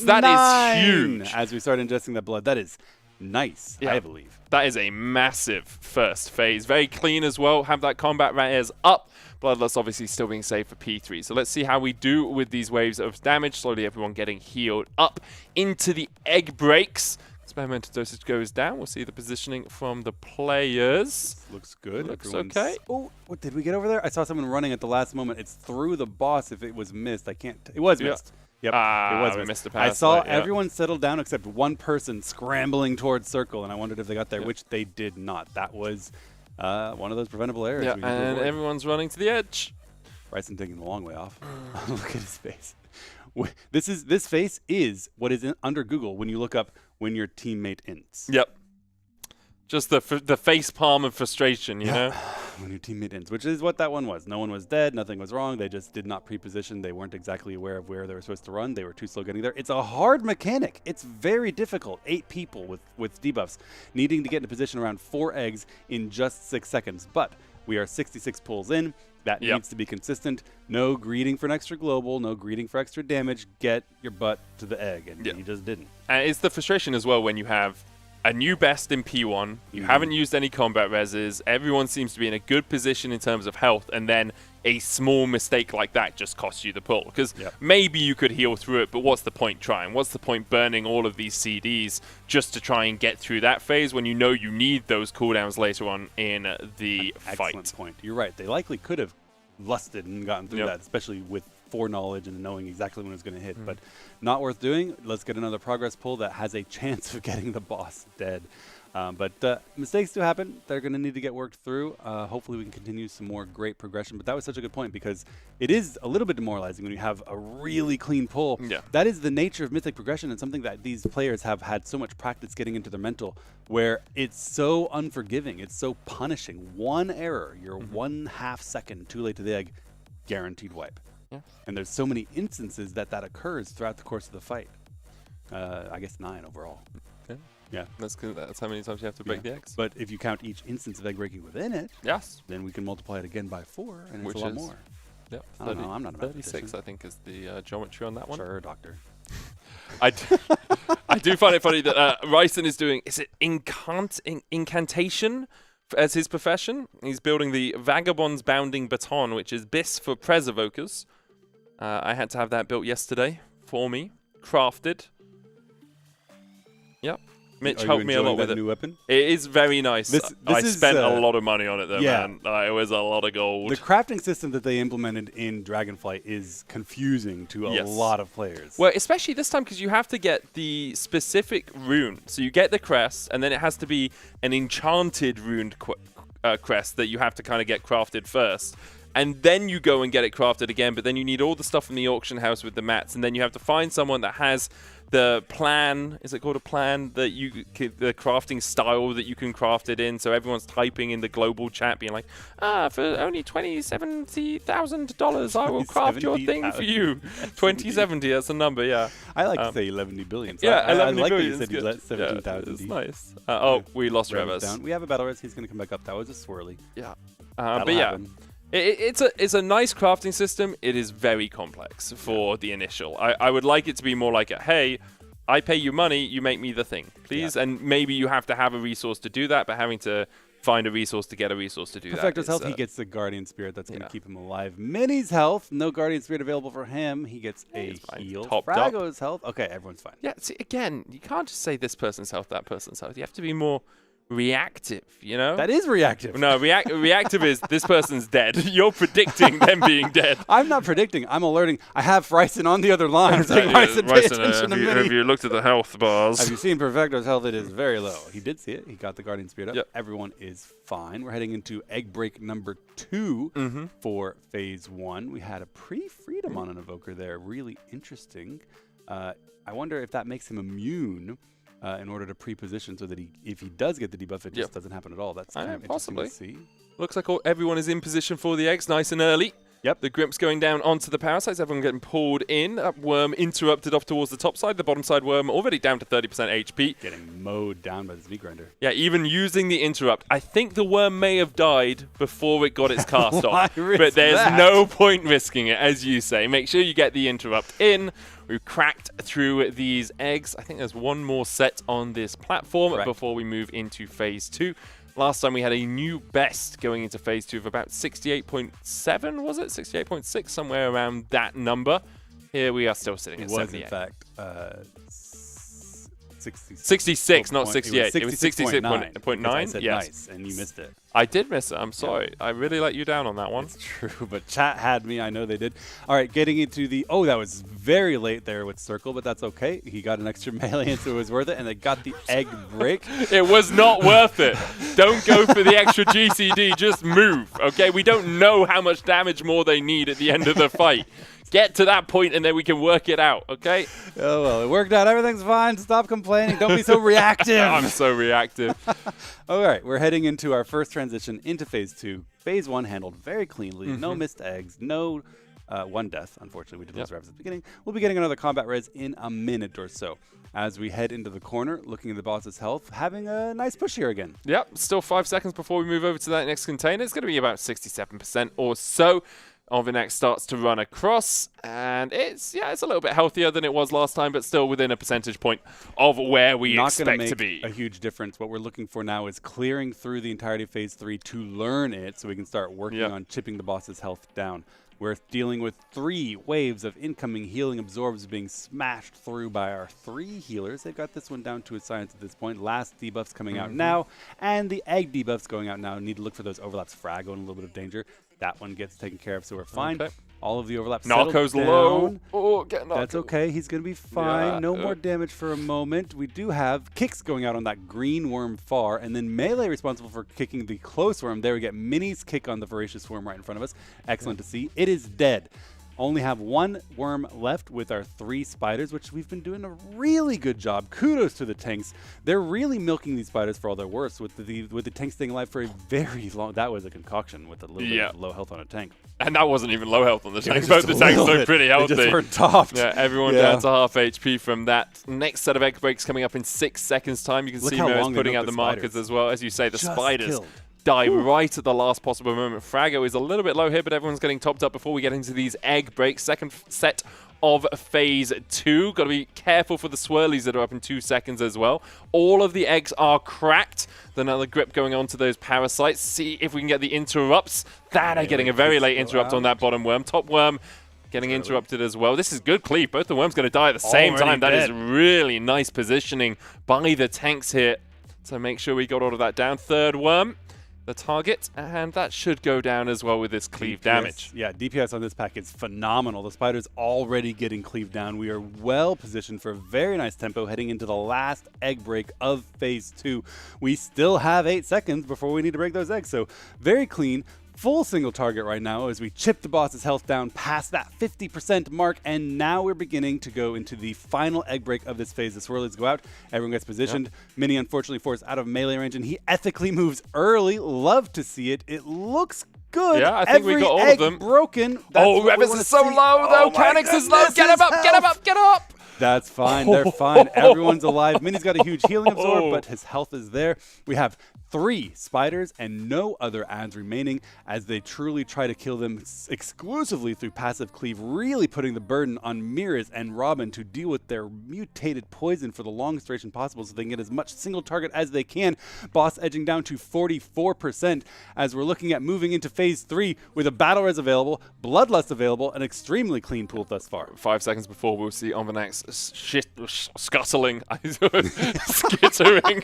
That is huge. As we start ingesting that blood, that is nice, Yeah. I believe. That is a massive first phase. Very clean as well. Have that combat rares up. Bloodlust obviously still being saved for P3. So let's see how we do with these waves of damage. Slowly everyone getting healed up into the egg breaks. Experimental dosage goes down. We'll see the positioning from the players. Looks good. Looks Everyone's- okay. Oh, what did we get over there? I saw someone running at the last moment. It's through the boss if it was missed. I can't. It was missed. Yep, it was we missed. missed the I pass saw there, yeah. everyone settle down except one person scrambling towards circle, and I wondered if they got there, Yeah. which they did not. That was one of those preventable errors. Yeah, we need to and avoid. everyone's running to the edge. Bryson taking the long way off. Look at his face. This face is what is under Google when you look up when your teammate ints. Yep. Just the face palm of frustration, you know? When your teammate ends, which is what that one was. No one was dead, nothing was wrong. They just did not pre-position. They weren't exactly aware of where they were supposed to run. They were too slow getting there. It's a hard mechanic. It's very difficult. 8 people with debuffs needing to get into position around 4 eggs in just 6 seconds. But we are 66 pulls in. That needs to be consistent. No greeting for an extra global, no greeting for extra damage. Get your butt to the egg, and you just didn't. And it's the frustration as well when you have a new best in P1, you haven't used any combat reses, everyone seems to be in a good position in terms of health, and then a small mistake like that just costs you the pull. Because maybe you could heal through it, but what's the point trying? What's the point burning all of these CDs just to try and get through that phase when you know you need those cooldowns later on in the fight? Excellent point. You're right. They likely could have lusted and gotten through that, especially with foreknowledge and knowing exactly when it's going to hit. But not worth doing. Let's get another progress pull that has a chance of getting the boss dead. But mistakes do happen. They're going to need to get worked through. Hopefully we can continue some more great progression. But that was such a good point because it is a little bit demoralizing when you have a really clean pull. Yeah. That is the nature of Mythic progression and something that these players have had so much practice getting into their mental, where it's so unforgiving. It's so punishing. One error, you're 1/2 second too late to the egg, guaranteed wipe. Yeah. And there's so many instances that occurs throughout the course of the fight. I guess 9 overall. Yeah. That's how many times you have to break the eggs. But if you count each instance of egg breaking within it, then we can multiply it again by 4, and Which it's a lot is- more. Yep. I don't know. I'm not a 36, mathematician. I think, is the geometry on that one. Sure, doctor. I do find it funny that Ryson is doing, is it incantation as his profession? He's building the Vagabond's Bounding Baton, which is BIS for Pres Evokers. I had to have that built yesterday for me, crafted. Yep. Mitch helped me a lot with it. New weapon? It is very nice. I is, spent a lot of money on it though, yeah. man. It was a lot of gold. The crafting system that they implemented in Dragonflight is confusing to a lot of players. Well, especially this time because you have to get the specific rune. So you get the crest, and then it has to be an enchanted runed crest that you have to kind of get crafted first. And then you go and get it crafted again, but then you need all the stuff from the auction house with the mats, and then you have to find someone that has the plan, is it called a plan, that the crafting style that you can craft it in, so everyone's typing in the global chat being like, for only $70,000 I will craft your thing for you. 2070, that's the number, yeah. I like to say 11 billion. Yeah, I 11 like billion that you said 17,000. it's nice. Oh, we lost Revers. Down. We have a battle res. He's going to come back up. That was a swirly. Yeah. That'll but yeah. happen. It's a nice crafting system. It is very complex for the initial. I would like it to be more like a, hey, I pay you money, you make me the thing, please. Yeah. And maybe you have to have a resource to do that, but having to find a resource to get a resource to do that. Perfecto's health, he gets the Guardian Spirit that's going to keep him alive. Minnie's health, no Guardian Spirit available for him. He gets a heal. Frago's health, okay, everyone's fine. Yeah, see, again, you can't just say this person's health, that person's health. You have to be more reactive, you know? That is reactive. No, reactive is this person's dead. You're predicting them being dead. I'm not predicting. I'm alerting. I have Ryson on the other line. saying, Ryson, pay attention to me. Have you looked at the health bars? Have you seen Perfecto's health? It is very low. He did see it. He got the Guardian Spirit up. Yep. Everyone is fine. We're heading into egg break number 2 for phase 1. We had a pre-freedom on an evoker there. Really interesting. I wonder if that makes him immune in order to pre-position so that if he does get the debuff, it just doesn't happen at all. That's kind of interesting to see. Looks like everyone is in position for the eggs, nice and early. Yep. The Grimp's going down onto the parasites. Everyone getting pulled in. Worm interrupted off towards the top side. The bottom side Worm already down to 30% HP. Getting mowed down by this meat grinder. Yeah, even using the interrupt. I think the Worm may have died before it got its cast off. But there's no point risking it, as you say. Make sure you get the interrupt in. We've cracked through these eggs. I think there's one more set on this platform before we move into phase 2. Last time we had a new best going into phase 2 of about 68.7, was it? 68.6, somewhere around that number. Here we are still sitting at 78. It was, in fact, 66, not 68. It was 66.9. Yes. Nice, and you missed it. I did miss it. I'm sorry. I really let you down on that one. It's true, but chat had me. I know they did. All right, getting into the... Oh, that was very late there with Circle, but that's okay. He got an extra melee, so it was worth it, and they got the egg break. It was not worth it. Don't go for the extra GCD. Just move, okay? We don't know how much damage more they need at the end of the fight. Get to that point and then we can work it out, okay? Oh, well, it worked out. Everything's fine. Stop complaining. Don't be so reactive. I'm so reactive. All right, we're heading into our first transition into phase 2. Phase 1 handled very cleanly. No missed eggs. No one death. Unfortunately, we did lose reps at the beginning. We'll be getting another combat res in a minute or so. As we head into the corner, looking at the boss's health, having a nice push here again. Yep, still 5 seconds before we move over to that next container. It's going to be about 67% or so. Ovinek starts to run across, and it's a little bit healthier than it was last time, but still within a percentage point of where we expect to be. Not going to make a huge difference. What we're looking for now is clearing through the entirety of phase 3 to learn it, so we can start working on chipping the boss's health down. We're dealing with 3 waves of incoming healing absorbs being smashed through by our 3 healers. They've got this one down to a science at this point. Last debuffs coming out now, and the egg debuffs going out now. Need to look for those overlaps. Fraggle in a little bit of danger. That one gets taken care of, so we're fine. Okay. All of the overlaps Narco's low. Oh, get Narco. That's okay. He's going to be fine. Yeah, no more damage for a moment. We do have kicks going out on that green worm far, and then melee responsible for kicking the close worm. There we get Mini's kick on the voracious worm right in front of us. Excellent to see. It is dead. Only have 1 worm left with our 3 spiders, which we've been doing a really good job. Kudos to the tanks. They're really milking these spiders for all they're worth, with the tank staying alive for a very long... That was a concoction with a little bit of low health on a tank. And that wasn't even low health on the tank. Both the tanks look pretty healthy. They just weren't topped. Yeah, everyone down to half HP from that. Next set of egg breaks coming up in 6 seconds time. You can see Mo is putting out the markers as well. As you say, the spiders die right at the last possible moment. Frago is a little bit low here, but everyone's getting topped up before we get into these egg breaks. Second set of phase 2. Got to be careful for the swirlies that are up in 2 seconds as well. All of the eggs are cracked. Then another grip going on to those parasites. See if we can get the interrupts. That are getting a very late interrupt on that bottom worm. Top worm getting interrupted as well. This is good cleave. Both the worms going to die at the same time. That is really nice positioning by the tanks here. So make sure we got all of that down. Third worm, the target, and that should go down as well with this cleave damage. Yeah, DPS on this pack is phenomenal. The spider's already getting cleaved down. We are well positioned for a very nice tempo heading into the last egg break of phase 2. We still have 8 seconds before we need to break those eggs, so very clean. Full single target right now as we chip the boss's health down past that 50% mark, and now we're beginning to go into the final egg break of this phase. The swirlies go out, everyone gets positioned. Mini unfortunately forced out of melee range, and he ethically moves early. Love to see it. It looks good. Yeah, I think we got all of them. Broken. Revis is so low though. Canix is low. Get him up, get him up, get him up. That's fine. They're fine. Everyone's alive. Mini's got a huge healing absorb, but his health is there. We have 3 spiders and no other ads remaining as they truly try to kill them exclusively through passive cleave, really putting the burden on Mirrors and Robin to deal with their mutated poison for the longest duration possible so they can get as much single target as they can. Boss edging down to 44% as we're looking at moving into phase 3 with a battle res available, bloodlust available, an extremely clean pool thus far. 5 seconds before we'll see Ovenak's scuttling, skittering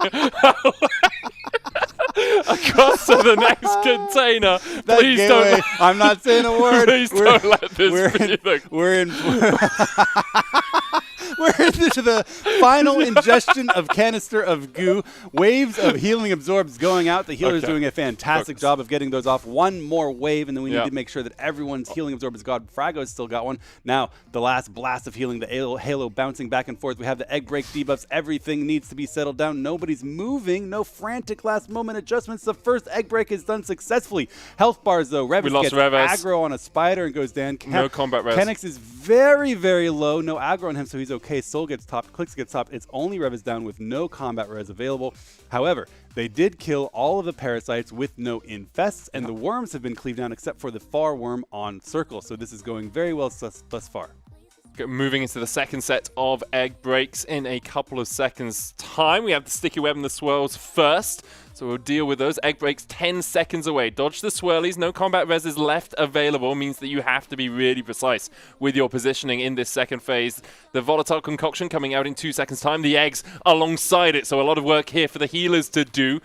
across to the next container. Please don't. I'm not saying a word. Please don't let this be. We're in. We're into the final ingestion of canister of goo. Waves of healing absorbs going out. The healer's doing a fantastic job of getting those off. One more wave, and then we need to make sure that everyone's healing absorb is gone. Frago's still got one. Now, the last blast of healing, the halo bouncing back and forth. We have the egg break debuffs. Everything needs to be settled down. Nobody's moving. No frantic last moment adjustments. The first egg break is done successfully. Health bars, though. Revis gets aggro on a spider and goes down. No combat res. Kenix is very, very low. No aggro on him, so he's okay. Soul gets topped. Clicks gets topped. It's only Revis down with no combat res available. However, they did kill all of the parasites with no infests, and the worms have been cleaved down except for the far worm on circle. So this is going very well thus far. Moving into the second set of egg breaks in a couple of seconds' time. We have the sticky web and the swirls first, so we'll deal with those. Egg breaks 10 seconds away. Dodge the swirlies. No combat res is left available. Means that you have to be really precise with your positioning in this second phase. The volatile concoction coming out in 2 seconds' time. The eggs alongside it, so a lot of work here for the healers to do.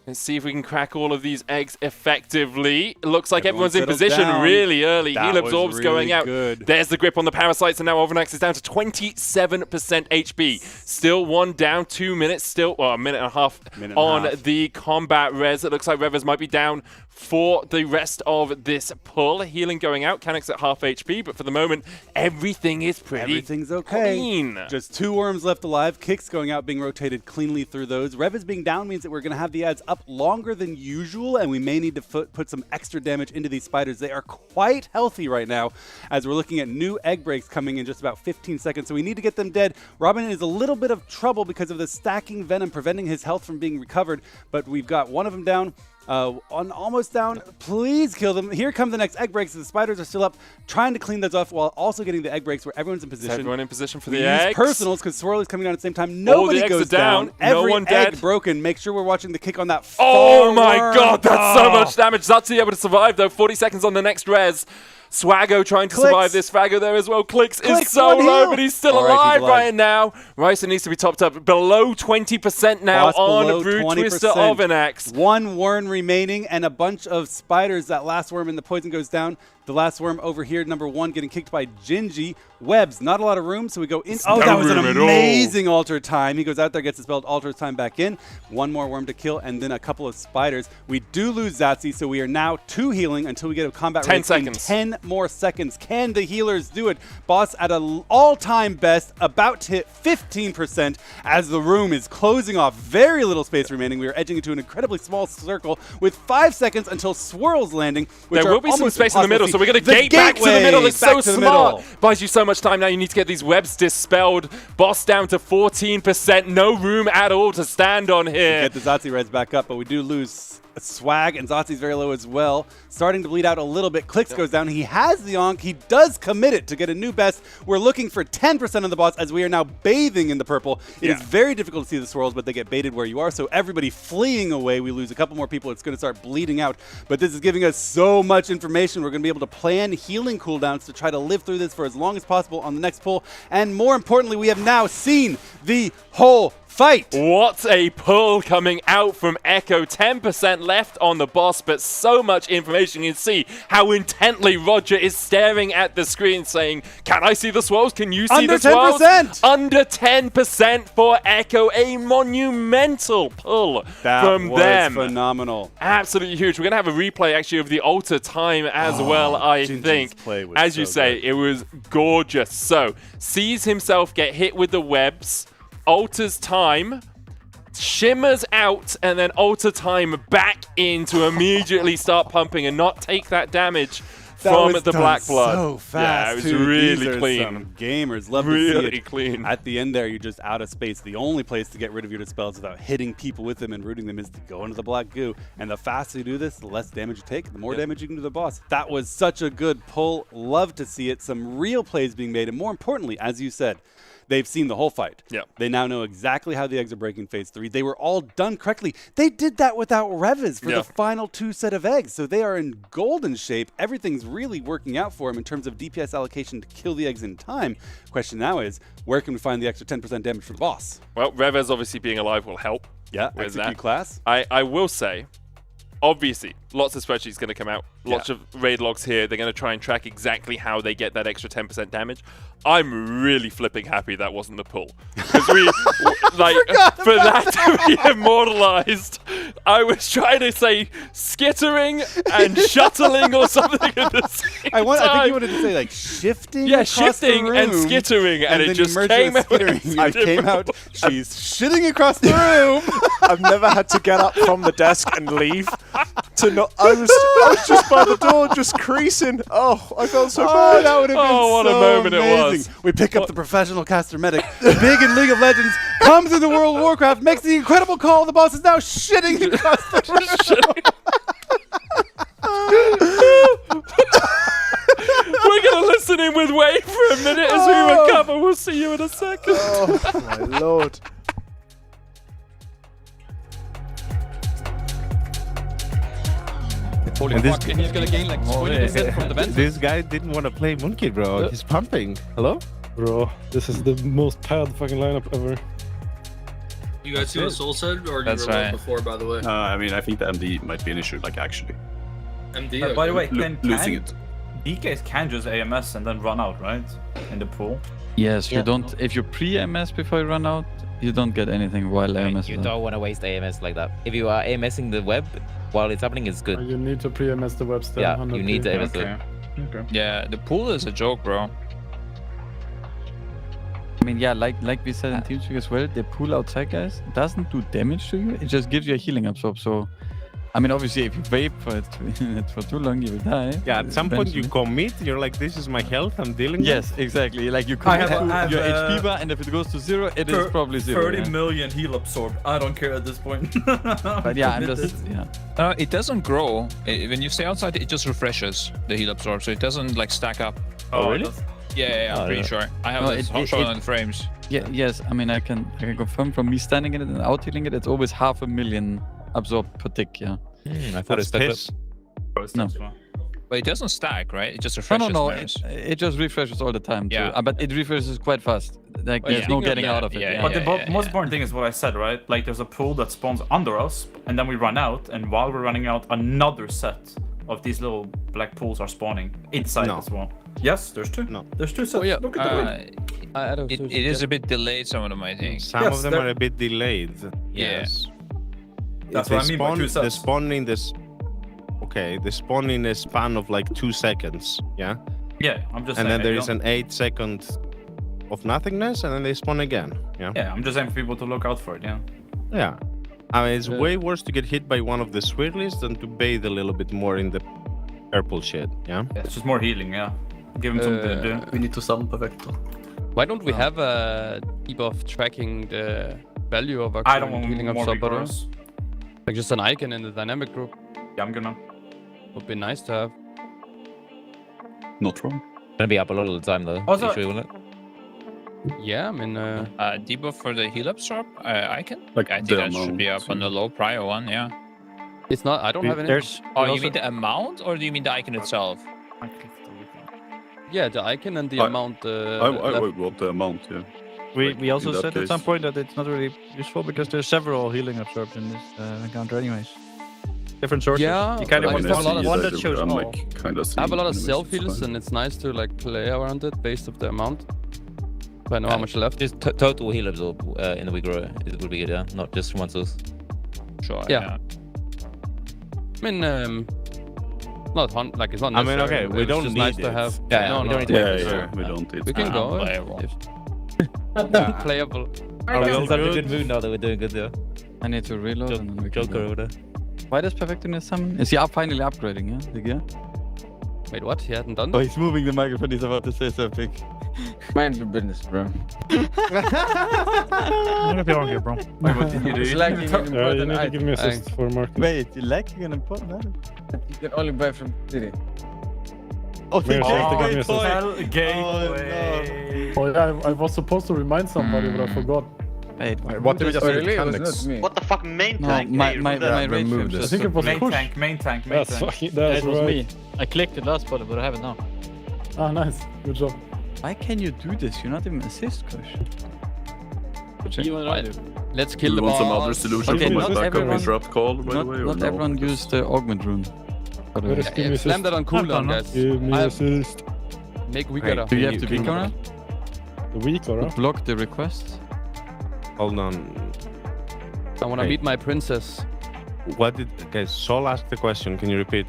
Let's see if we can crack all of these eggs effectively. It looks like everyone's in position really early. Heal absorbs really going out. There's the grip on the parasites, and now Overnax is down to 27% HP. Still one down, 2 minutes, still, well, a minute and a half on the combat res. It looks like Revers might be down for the rest of this pull. Healing going out. Canix at half HP, but for the moment, everything is pretty clean. Just 2 worms left alive. Kicks going out, being rotated cleanly through those. Revers being down means that we're going to have the ads up longer than usual, and we may need to put some extra damage into these spiders. They are quite healthy right now, as we're looking at new egg breaks coming in just about 15 seconds, so we need to get them dead. Robin is a little bit of trouble because of the stacking venom preventing his health from being recovered, but we've got one of them down. Almost down. Please kill them. Here come the next egg breaks. The spiders are still up, trying to clean those off while also getting the egg breaks where everyone's in position. Everyone in position for we the use eggs. Personals because Swirly's coming down at the same time. Nobody goes down. Every egg dead. Broken. Make sure we're watching the kick on that. Oh my god, that's so much damage. Zutzi able to survive though. 40 seconds on the next res. Swaggo trying to survive this. Frago there as well. Clicks is so low, but he's still alive right now. Ryson needs to be topped up below 20% now on Brood Twister Overnax. 1 worm remaining and a bunch of spiders. That last worm and the poison goes down. The last worm over here, number 1, getting kicked by Gingy. Webs, not a lot of room, so we go in. Oh, that was an amazing alter time. He goes out there, gets his spelled alter time back in. 1 more worm to kill, and then a couple of spiders. We do lose Zatsi, so we are now 2 healing until we get a combat 10 seconds. 10 more seconds. Can the healers do it? Boss at an all-time best, about to hit 15% as the room is closing off. Very little space remaining. We are edging into an incredibly small circle with 5 seconds until Swirl's landing. There will be some space in the middle, so we're going to gate back to the middle. It's so smart. Buys you so much time now. You need to get these webs dispelled. Boss down to 14%. No room at all to stand on here. Get the Zotzi Reds back up, but we do lose Swag, and Zotzi's very low as well. Starting to bleed out a little bit. Clicks goes down. He has the Onk. He does commit it to get a new best. We're looking for 10% of the boss as we are now bathing in the purple. It is very difficult to see the swirls, but they get baited where you are. So everybody fleeing away. We lose a couple more people. It's going to start bleeding out. But this is giving us so much information. We're going to be able to plan healing cooldowns to try to live through this for as long as possible on the next pull. And more importantly, we have now seen the whole fight. What a pull coming out from Echo. 10% left on the boss, but so much information. You can see how intently Roger is staring at the screen saying, can I see the swirls? Can you see the swirls? Under 10% for Echo. A monumental pull from them. That was phenomenal. Absolutely huge. We're going to have a replay actually of the alter time as well, I think. As you say, it was gorgeous. So, sees himself get hit with the webs. Alters time, shimmers out, and then alter time back in to immediately start pumping and not take that damage from the black blood. So fast. Yeah, it was really clean. Some gamers love to see it. Clean. At the end there, you're just out of space. The only place to get rid of your dispels without hitting people with them and rooting them is to go into the black goo. And the faster you do this, the less damage you take, the more damage you can do to the boss. That was such a good pull. Love to see it. Some real plays being made, and more importantly, as you said, they've seen the whole fight. They now know exactly how the eggs are breaking phase 3. They were all done correctly. They did that without Revis for the final 2 set of eggs. So they are in golden shape. Everything's really working out for them in terms of DPS allocation to kill the eggs in time. Question now is, where can we find the extra 10% damage for the boss? Well, Revis obviously being alive will help. Yeah, execute class. I will say, obviously, lots of spreadsheets going to come out lots of raid logs here. They're going to try and track exactly how they get that extra 10% damage. I'm really flipping happy that wasn't the pull. Because we, like, for that to be immortalized, I was trying to say skittering and shuttling or something at the same time. I think you wanted to say, like, shifting. Yeah, across shifting the room, and skittering, and it just came out. I came out. She's shitting across the room. I've never had to get up from the desk and leave. I was just by the door, just creasing. Oh, I felt so bad. That would have been what so a moment amazing. it was. We pick up the professional caster medic, big in League of Legends, comes into World of Warcraft, makes the incredible call. The boss is now shitting across the room. We're going to listen in with Wade for a minute as we recover. We'll see you in a second. Oh, my lord. Holy fuck, and he's gonna gain like 20% from the vent. This guy didn't want to play Monkey, bro. He's pumping. Hello? Bro, this is the most paired fucking lineup ever. You guys see what Soul said, or you That's were right. before, by the way? I mean, I think the MD might be an issue, like, actually. MD. By the way, Losing it. DKs can just AMS and then run out, right? In the pool. Yes, you don't. If you pre-AMS before you run out, you don't get anything while AMS. You don't want to waste AMS like that. If you are AMSing the web while it's happening, it's good. You need to pre-MS the web still. Yeah, you need to AMS the web. Okay. Yeah, the pool is a joke, bro. I mean, yeah, like we said in TeamSpeak as well, the pool outside, guys, doesn't do damage to you. It just gives you a healing absorb. So, I mean, obviously, if you vape for it for too long, you will die. Yeah, at some point you commit, you're like, this is my health, I'm dealing with. Yes, exactly. Like you commit to your HP bar, and if it goes to 0, it is probably 0. 30 million heal absorb. I don't care at this point. But yeah, I'm just, yeah. It doesn't grow. When you stay outside, it just refreshes the heal absorb, so it doesn't like stack up. Oh, really? Yeah, I'm pretty sure. I have this shown on frames. Yeah, yes. I mean, I can confirm from me standing in it and out healing it, it's always 500,000 absorb per tick. Yeah. I thought it's piss. No. But it doesn't stack, right? It just refreshes. No. It just refreshes all the time. Yeah. Too. But it refreshes quite fast. Like there's no getting out of it. But the most important thing is what I said, right? Like there's a pool that spawns under us, and then we run out, and while we're running out, another set of these little black pools are spawning inside as well. Yes, there's two. No. There's two sets. Look at the it is a bit delayed, some of them, I think. Some of them are a bit delayed. Yes. That's what I mean by two sets. They spawn in this... Okay, they spawn in a span of like 2 seconds, yeah? Yeah, I'm just saying. And then there is an an 8-second of nothingness, and then they spawn again, yeah? Yeah, I'm just saying for people to look out for it, yeah. Yeah. I mean, it's way worse to get hit by one of the swirlies than to bathe a little bit more in the purple shit, yeah? It's just more healing, yeah. Give him something to do. We need to summon Perfecto. Why don't we have a debuff tracking the value of our I don't want healing more absorber? vigorous. Like just an icon in the dynamic group. Yeah, I'm gonna. Would be nice to have. Not wrong. Gonna be up a lot of the time though. Also, sure, will it? Yeah, I mean. Debuff for the heal absorb icon? Like I think that should be up on the low prior one, yeah. It's not. I don't have any. Oh, you mean the amount, or do you mean the icon itself? Yeah, the icon and the amount. I want the amount, yeah. We also in that said at some point that it's not really useful because there's several healing absorbs in this encounter, anyways. Different sources. Yeah, you kind of I want have a lot of one that shows all. I have a lot of self heals, and it's nice to like play around it based of the amount. If I know how much left. Just total heal absorb in the Wigro would be good, yeah, not just from one source. Sure. Yeah. I mean, not like it's not. I mean, necessary. okay, we It's don't just need nice to it. have. Yeah, we don't need to. Yeah, we don't need We can go. Unplayable. Playable. Are we all in a good mood now that we're doing good there? I need to reload. And then we can Joker go. over there. Why does Perfecto summon? Is he finally upgrading, yeah? The gear? Wait, what? He hadn't done Oh, that? he's moving the microphone. He's about to say something. Mind your business, bro. I'm gonna be on here, bro. Wait, what did you do? You need to give me assist for Mark. Wait, you're lacking an important item? You can only buy from City. Oh, the gateway. Oh yeah, I was supposed to remind somebody, but I forgot. Wait, what did we just say? What the fuck, main No, tank? my Hey, rage remove was this. I think it was Main push. tank, main tank, main That's tank. fucking, that's It was right. me. I clicked it last spot, but I have it now. Ah, nice. Good job. Why can you do this? You're not even assist, Kush. Let's kill Do the you want some boss. other solution Okay, for my not backup everyone- interrupt call, by the way? or Not no? everyone used the augment rune. by the way. Yeah, slam that on cooldown, guys. Give me assist. Make weak aura. Do you have to weak aura? The weak aura? Block the request. Hold on. I want to meet my princess. What did... Okay, Sol asked the question. Can you repeat?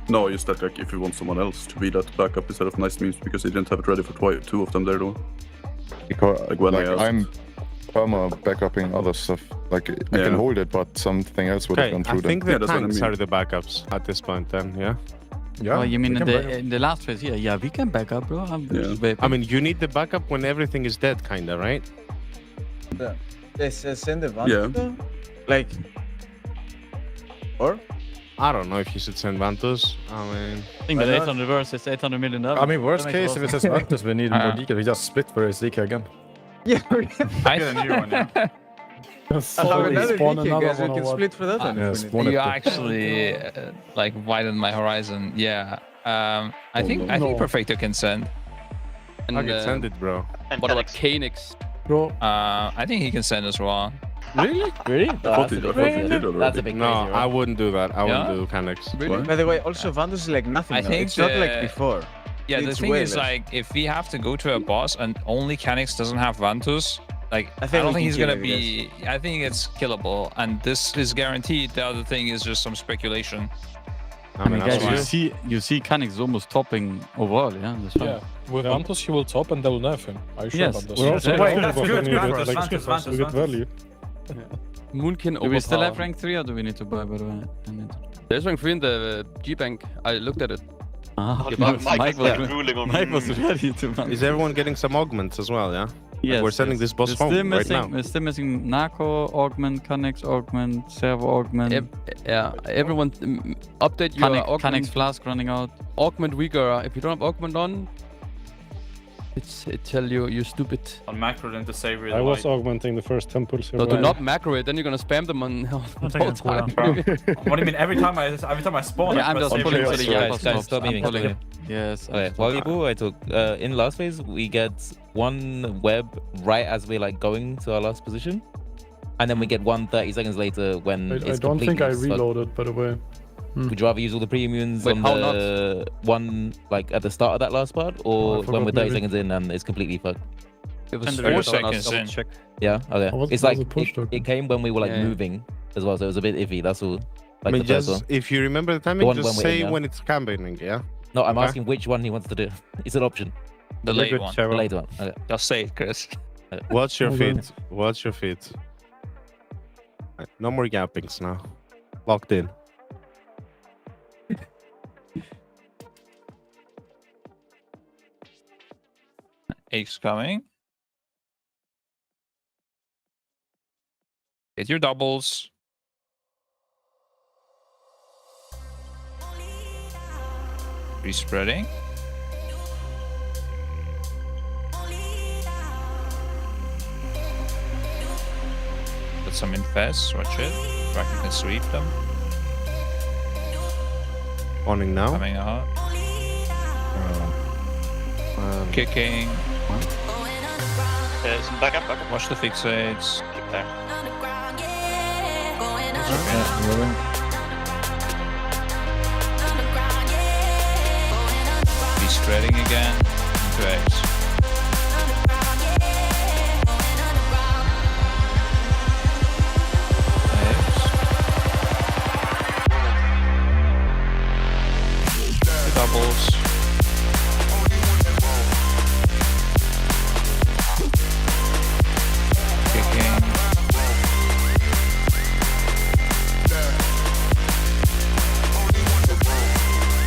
No, just that like if you want someone else to be that backup instead of nice memes because they didn't have it ready for two of them there though. Because Like when I asked. I'm perma backupping other stuff. Like I can hold it, but something else would have Okay, gone I through think them. the tanks are the backups at this point then, yeah? Oh, you mean in the last phase? Yeah, we can back up, bro. I mean, you need the backup when everything is dead, kinda, right? Send the one. Yeah. Like. Or? I don't know if you should send Vantus. I mean... I think the 800 verse is 800 million dollars. I mean, worst case, if it says Ventus, we need more DK. We just split for his DK again. Yeah, I get a new one, yeah. Another DK, guys. We can split for that one. You actually like widened my horizon. Yeah. I think Perfecto can send. I can send it, bro. What about Kanix? Bro. I think he can send as well. Really? I thought he did already. That's a big No, crazy, right? I wouldn't do that. I wouldn't Yeah? do Canex. Really? By the way, also Vandus is like nothing. I now. think it's not like before. Yeah, the It's thing way is less. like if we have to go to a boss and only Canix doesn't have Vantus, like I, think don't we think he's can gonna kill it, be. I think it's killable, and this is guaranteed. The other thing is just some speculation. I mean, guys, that's you see Canix is almost topping overall, yeah? That's fine. Yeah, with Vantus he will top and they will nerf him. Are you sure Yes. about this? We're also Yeah. talking That's about good, when you Vantus, get, Vantus, like, we get Vantus. value. Moonkin Do we still have overpower. rank 3 or do we need to buy, by the way? There's rank 3 in the G-Bank. I looked at it. Ah, Mike was ruling on Mike was ready to buy. Is everyone getting some augments as well, yeah? Yes, We're sending this boss We're home still right missing, now. We're still missing Narco augment, Canex augment, Servo augment. Yeah, everyone update your Canex augment. flask running out. Augment weaker. If you don't have augment on, it tell you stupid. On macro then to save I was augmenting the first temples here. So do not macro it, then you're gonna spam them on all time. What do you mean? Every time I spawn, Yeah, I I'm press just save pulling real to the quick. Yapa Guys, stop I'm memeing, pulling stop it. Yes. Okay, Walibu, I took in last phase we get one web right as we're like going to our last position, and then we get one 30 seconds later when I it's don't think I completely fucked. reloaded, by the way. Would you rather use all the pre-immunes Wait, on how the one like at the start of that last part, or I when we're forgot 30 maybe. seconds in and it's completely fucked? It was 4 seconds in. Yeah, okay. I wasn't It's like pushed, okay. it came when we were like Yeah. moving as well, so it was a bit iffy. That's all. Like I mean, the first just one. if you remember the timing, The one just when we're say in, yeah? when it's campaigning, yeah? No, I'm Okay. asking which one he wants to do. It's an option. The late one. The later one. Okay. Just say it, Chris. Watch your Okay. feet. Watch your feet. No more gappings now. Locked in. Ace coming. Get your doubles. Respreading. Put some infest, watch it. Dragon can sweep them. Spawning now. Coming out. Kicking. Some backup. Watch the fixates. Keep there. Respreading again. Into Ace. Doubles. Kicking.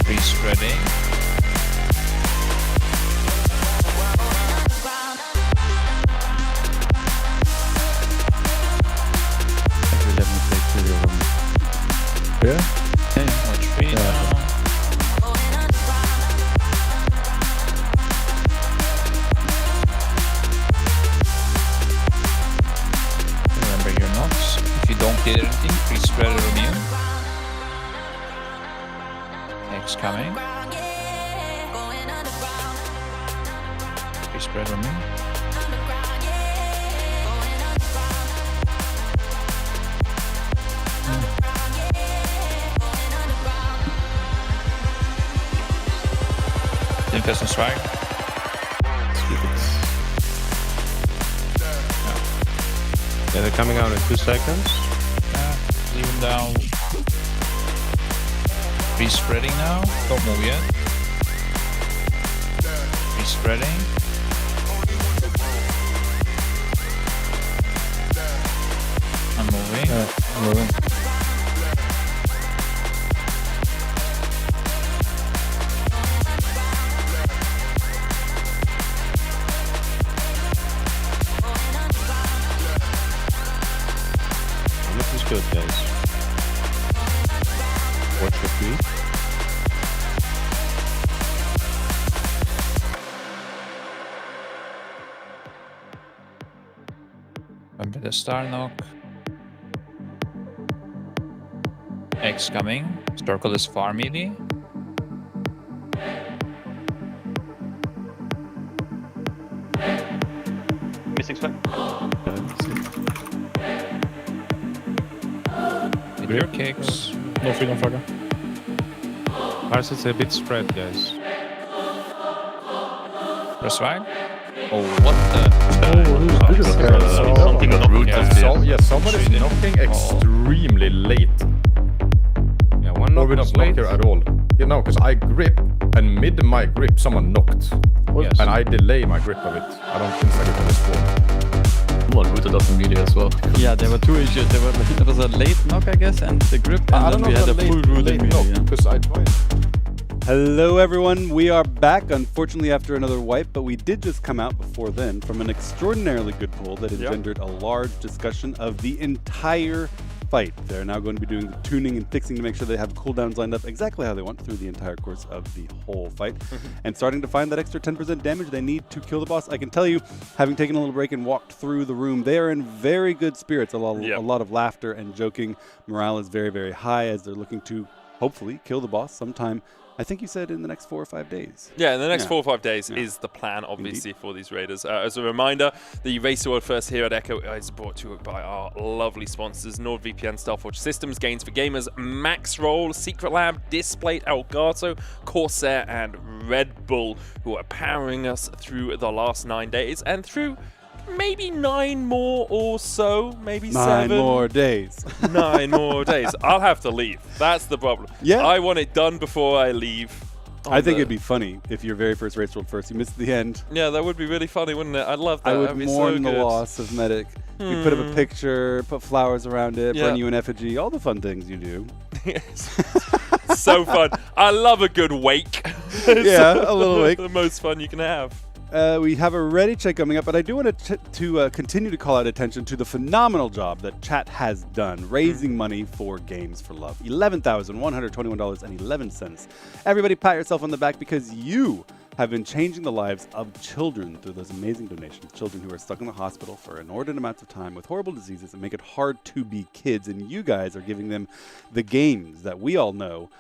Respreading. Actually, let me take to the room. Yeah? Much speed now. Remember your knocks. If you don't get anything, please spread it immune. X coming. Please spread immune. Infest and swag. Yeah, they're coming out in 2 seconds. Leave them down. Respreading now. Don't move yet. Respreading. I'm moving. I'm moving. This is good, guys. Watch your feet. Remember the star knock. X coming. Circle is far melee. Missing spec. Rear kicks. No freedom flagger. Ours is a bit spread, guys. Press swag. Oh, what the? Something got root. Yeah, somebody's knocking extremely late. Yeah, one Or knock we was don't late. block here at all. You know, because I grip, and mid my grip, someone knocked. Yes. And I delay my grip of it. I don't think I get on the spawn. Someone rooted us immediately as well. Yeah, there were 2 issues. There was a late knock, I guess, and the grip, and I then don't we know had a the full root late knock, immediately. because I tried. Hello everyone, we are back, unfortunately after another wipe, but we did just come out before then from an extraordinarily good poll that engendered a large discussion of the entire fight. They're now going to be doing the tuning and fixing to make sure they have cooldowns lined up exactly how they want through the entire course of the whole fight, and starting to find that extra 10% damage they need to kill the boss. I can tell you, having taken a little break and walked through the room, they are in very good spirits, a lot of laughter and joking. Morale is very, very high as they're looking to hopefully kill the boss sometime. I think you said in the next 4 or 5 days. Yeah, in the next 4 or 5 days is the plan, obviously, for these raiders. As a reminder, the Race to World First here at Echo is brought to you by our lovely sponsors, NordVPN, Stealthwatch Systems, Gains for Gamers, Max Roll, Secret Lab, Displate, Elgato, Corsair, and Red Bull, who are powering us through the last 9 days and through maybe 9 more or so, maybe 7. 9 more days. 9 more days. I'll have to leave. That's the problem. Yeah. I want it done before I leave. I think it'd be funny if your very first Race World First, you missed the end. Yeah, that would be really funny, wouldn't it? I'd love that. I would That'd be mourn so the good. loss of Medic. We put up a picture, put flowers around it, burn you an effigy, all the fun things you do. So fun. I love a good wake. Yeah, a little wake. The most fun you can have. We have a ready check coming up, but I do want to continue to call out attention to the phenomenal job that chat has done raising money for Games for Love. $11,121.11. Everybody pat yourself on the back because you have been changing the lives of children through those amazing donations. Children who are stuck in the hospital for inordinate amounts of time with horrible diseases and make it hard to be kids. And you guys are giving them the games that we all know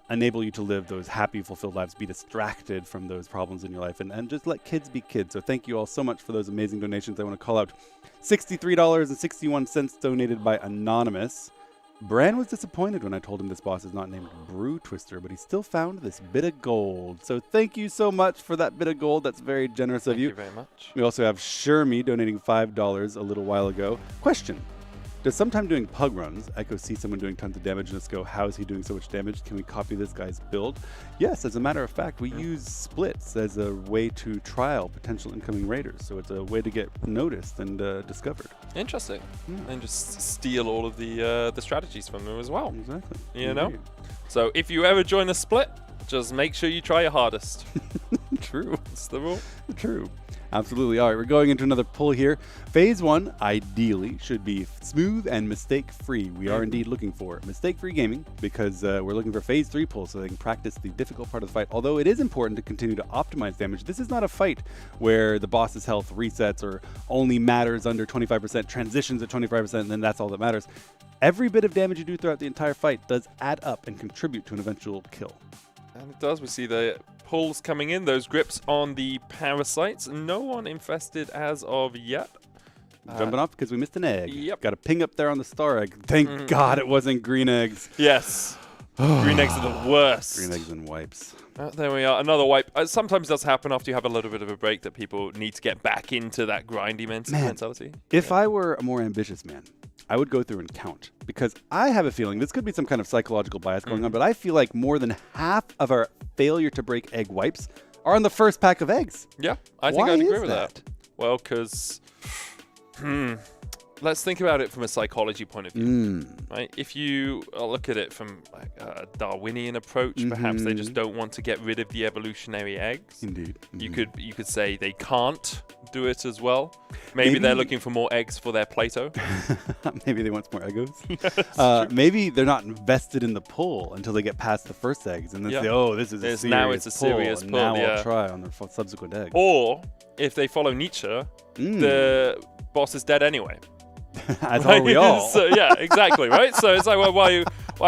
enable you to live those happy, fulfilled lives, be distracted from those problems in your life, and just let kids be kids. So thank you all so much for those amazing donations. I want to call out $63.61 donated by Anonymous. Bran was disappointed when I told him this boss is not named Brew Twister, but he still found this bit of gold. So thank you so much for that bit of gold. That's very generous of you. Thank you very much. We also have Shermy donating $5 a little while ago. Question. Does sometime doing pug runs, Echo see someone doing tons of damage and just go, how is he doing so much damage? Can we copy this guy's build? Yes, as a matter of fact, we use splits as a way to trial potential incoming raiders. So it's a way to get noticed and discovered. Interesting. And just steal all of the strategies from them as well. Exactly. You know? So if you ever join a split, just make sure you try your hardest. True. That's the rule. True. Absolutely. All right, we're going into another pull here. Phase 1, ideally, should be smooth and mistake-free. We are indeed looking for mistake-free gaming because we're looking for Phase 3 pulls so they can practice the difficult part of the fight. Although it is important to continue to optimize damage. This is not a fight where the boss's health resets or only matters under 25%, transitions at 25%, and then that's all that matters. Every bit of damage you do throughout the entire fight does add up and contribute to an eventual kill. And it does. We see the pulls coming in, those grips on the parasites. No one infested as of yet. Jumping off because we missed an egg. Yep. Got a ping up there on the star egg. Thank God it wasn't green eggs. Yes. Green eggs are the worst. Green eggs and wipes. There we are, another wipe. Sometimes it does happen after you have a little bit of a break that people need to get back into that grindy mentality. If I were a more ambitious man, I would go through and count. Because I have a feeling, this could be some kind of psychological bias going on, but I feel like more than half of our failure to break egg wipes are on the first pack of eggs. Yeah, I think I'd agree with that. Well, because... let's think about it from a psychology point of view, right? If you look at it from like a Darwinian approach, perhaps they just don't want to get rid of the evolutionary eggs. Indeed. You could say they can't do it as well. Maybe they're looking for more eggs for their Plato. Maybe they want some more Eggos. Maybe they're not invested in the pull until they get past the first eggs, and then say, "Oh, this is a serious now it's a serious pull. pull." Now I'll try on the subsequent eggs. Or if they follow Nietzsche, the boss is dead anyway. As are we all. So, yeah, exactly, right? So it's like, well, why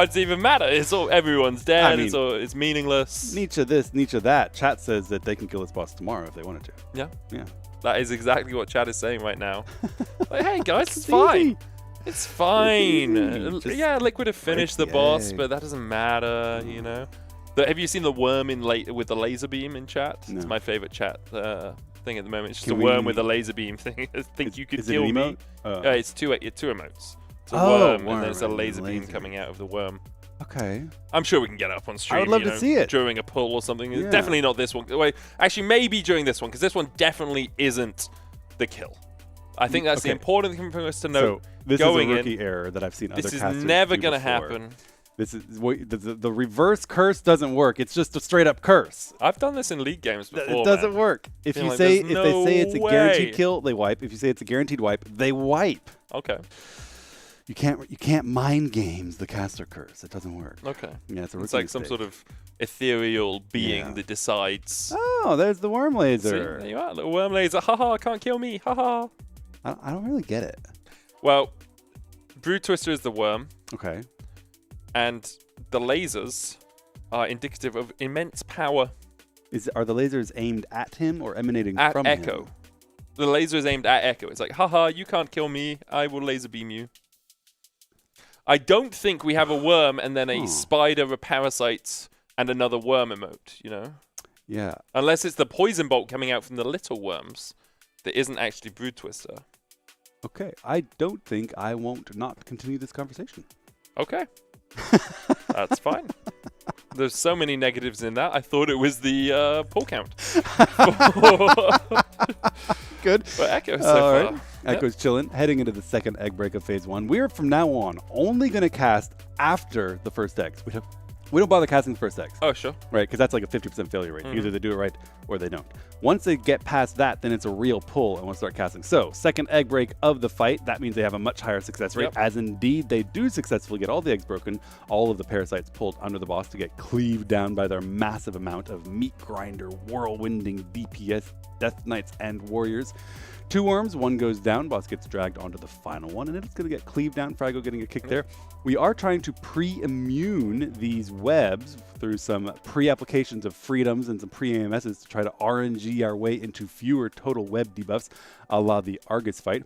does it even matter? It's all, everyone's dead. I mean, it's meaningless. Nietzsche this, Nietzsche that. Chat says that they can kill this boss tomorrow if they wanted to. Yeah. Yeah. That is exactly what chat is saying right now. Like, hey, guys, it's fine. It's fine. Yeah, Liquid have finished the boss, but that doesn't matter, you know? Have you seen the worm with the laser beam in chat? No. It's my favorite chat thing at the moment. It's just a worm with a laser beam thing. I think you could kill me. It's two emotes. It's a worm, and there's a laser beam coming out of the worm. Okay. I'm sure we can get up on stream. I would love to see it. During a pull or something. Yeah. Definitely not this one. Wait, actually, maybe during this one, because this one definitely isn't the kill. I think that's the important thing for us to know. So this is a rookie error that I've seen other casters do. This is never going to happen. This is the reverse curse doesn't work. It's just a straight up curse. I've done this in League games before. It doesn't work. If they say it's a guaranteed kill, they wipe. If you say it's a guaranteed wipe, they wipe. Okay. You can't mind games the caster curse. It doesn't work. Okay. Yeah, it's like some sort of ethereal being that decides. Oh, there's the worm laser. See, there you are, little worm laser. Haha, can't kill me. Haha. I don't really get it. Well, Brood Twister is the worm. Okay. And the lasers are indicative of immense power. Are the lasers aimed at him or emanating from him? At Echo. The laser is aimed at Echo. It's like, haha, you can't kill me. I will laser beam you. I don't think we have a worm and then a spider, a parasite, and another worm emote, you know? Yeah. Unless it's the poison bolt coming out from the little worms that isn't actually Brood Twister. Okay. I don't think I won't not continue this conversation. Okay. That's fine. There's so many negatives in that. I thought it was the pull count. Good. But Echo's so far. Right. Echo's chilling. Heading into the second egg break of phase 1. We're from now on only going to cast after the first eggs. We don't bother casting the first eggs. Oh, sure. Right, because that's like a 50% failure rate. Either they do it right or they don't. Once they get past that, then it's a real pull and we'll start casting. So, second egg break of the fight. That means they have a much higher success rate, as indeed they do successfully get all the eggs broken, all of the parasites pulled under the boss to get cleaved down by their massive amount of meat grinder, whirlwinding DPS, Death Knights, and warriors. 2 worms, 1 goes down, boss gets dragged onto the final one, and it's going to get cleaved down. Frago getting a kick there. We are trying to pre-immune these webs through some pre-applications of freedoms and some pre-AMSs to try to RNG our way into fewer total web debuffs, a la the Argus fight.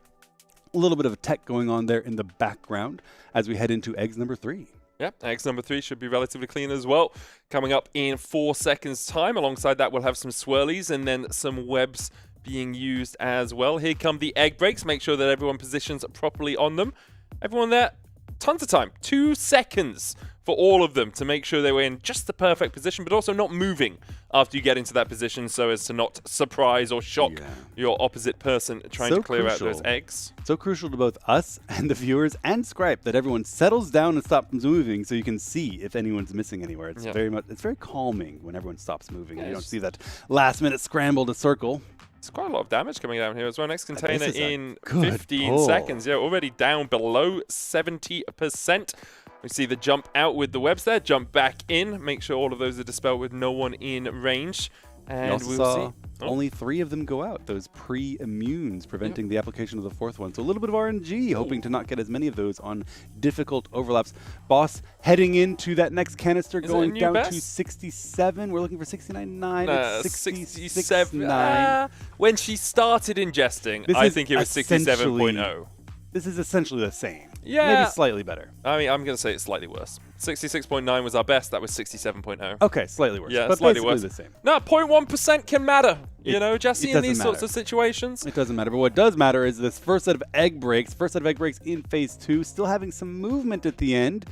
A little bit of a tech going on there in the background as we head into eggs number 3. Yep, eggs number 3 should be relatively clean as well. Coming up in 4 seconds' time. Alongside that, we'll have some swirlies and then some webs being used as well. Here come the egg breaks. Make sure that everyone positions properly on them. Everyone there, tons of time. 2 seconds for all of them to make sure they were in just the perfect position, but also not moving after you get into that position so as to not surprise or shock your opposite person trying to clear out those eggs. So crucial to both us and the viewers and Scripe that everyone settles down and stops moving so you can see if anyone's missing anywhere. It's very calming when everyone stops moving and you don't see that last minute scramble to circle. It's quite a lot of damage coming down here as well. Next container in 15 seconds. Yeah, already down below 70%. We see the jump out with the webs there. Jump back in. Make sure all of those are dispelled with no one in range. And we also saw only 3 of them go out. Those pre-immunes preventing the application of the 4th one. So a little bit of RNG, hoping to not get as many of those on difficult overlaps. Boss heading into that next canister, going down to 67. We're looking for 69.9. It's 66.9. When she started ingesting, I think it was 67.0. this is essentially the same. Yeah. Maybe slightly better. I mean, I'm going to say it's slightly worse. 66.9 was our best. That was 67.0. Okay, slightly worse. Yeah, but slightly basically worse. the same. No, 0.1% can matter. You know, Jesse, in these matter. sorts of situations. It doesn't matter. But what does matter is this first set of egg breaks. First set of egg breaks in phase 2. Still having some movement at the end.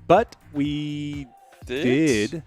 But we did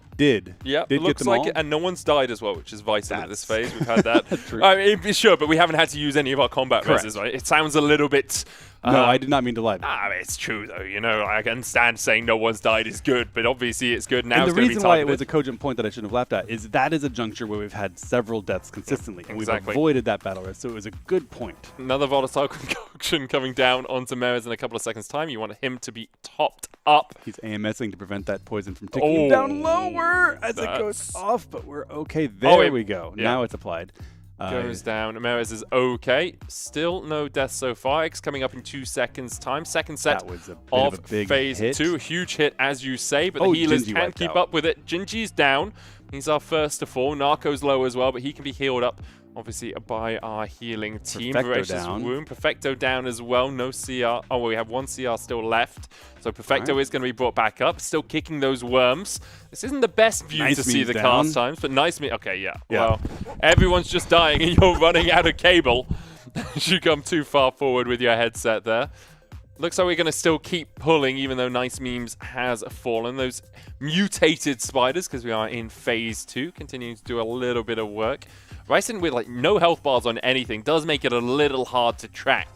Yeah, get looks them like all. it, and no one's died as well, which is vital at this phase. We've had that. True. I mean, sure, but we haven't had to use any of our combat Correct. reses, right? It sounds a little bit. No, I did not mean to lie. It's true though. You know, I understand saying no one's died is good, but obviously it's good now. And it's the gonna be reason why it targeted. was a cogent point that I shouldn't have laughed at is that is a juncture where we've had several deaths consistently, and we've Exactly. avoided that battle risk, so it was a good point. Another volatile concoction coming down onto Merez in a couple of seconds' time. You want him to be topped up. He's AMSing to prevent that poison from ticking down lower as it goes off, but we're okay. There we go. Yeah. Now it's applied. Goes down. Merez is okay. Still no deaths so far. X coming up in 2 seconds' time. Second set That was a bit of of a big phase hit. 2. Huge hit, as you say, but the healers Gingy can wiped keep out. up with it. Gingy's down. He's our first to fall. Narco's low as well, but he can be healed up, obviously, by our healing team. Perfecto Voracious down. Wound. Perfecto down as well. No CR. Oh, well, we have one CR still left. So Perfecto is going to be brought back up. Still kicking those worms. This isn't the best view Nice to see means the down. cast times, but nice me. Okay, yeah. Yeah. Well, everyone's just dying and you're running out of cable. You come too far forward with your headset there. Looks like we're going to still keep pulling, even though Nice Memes has fallen. Those mutated spiders, because we are in phase 2, continuing to do a little bit of work. Ryson with like no health bars on anything does make it a little hard to track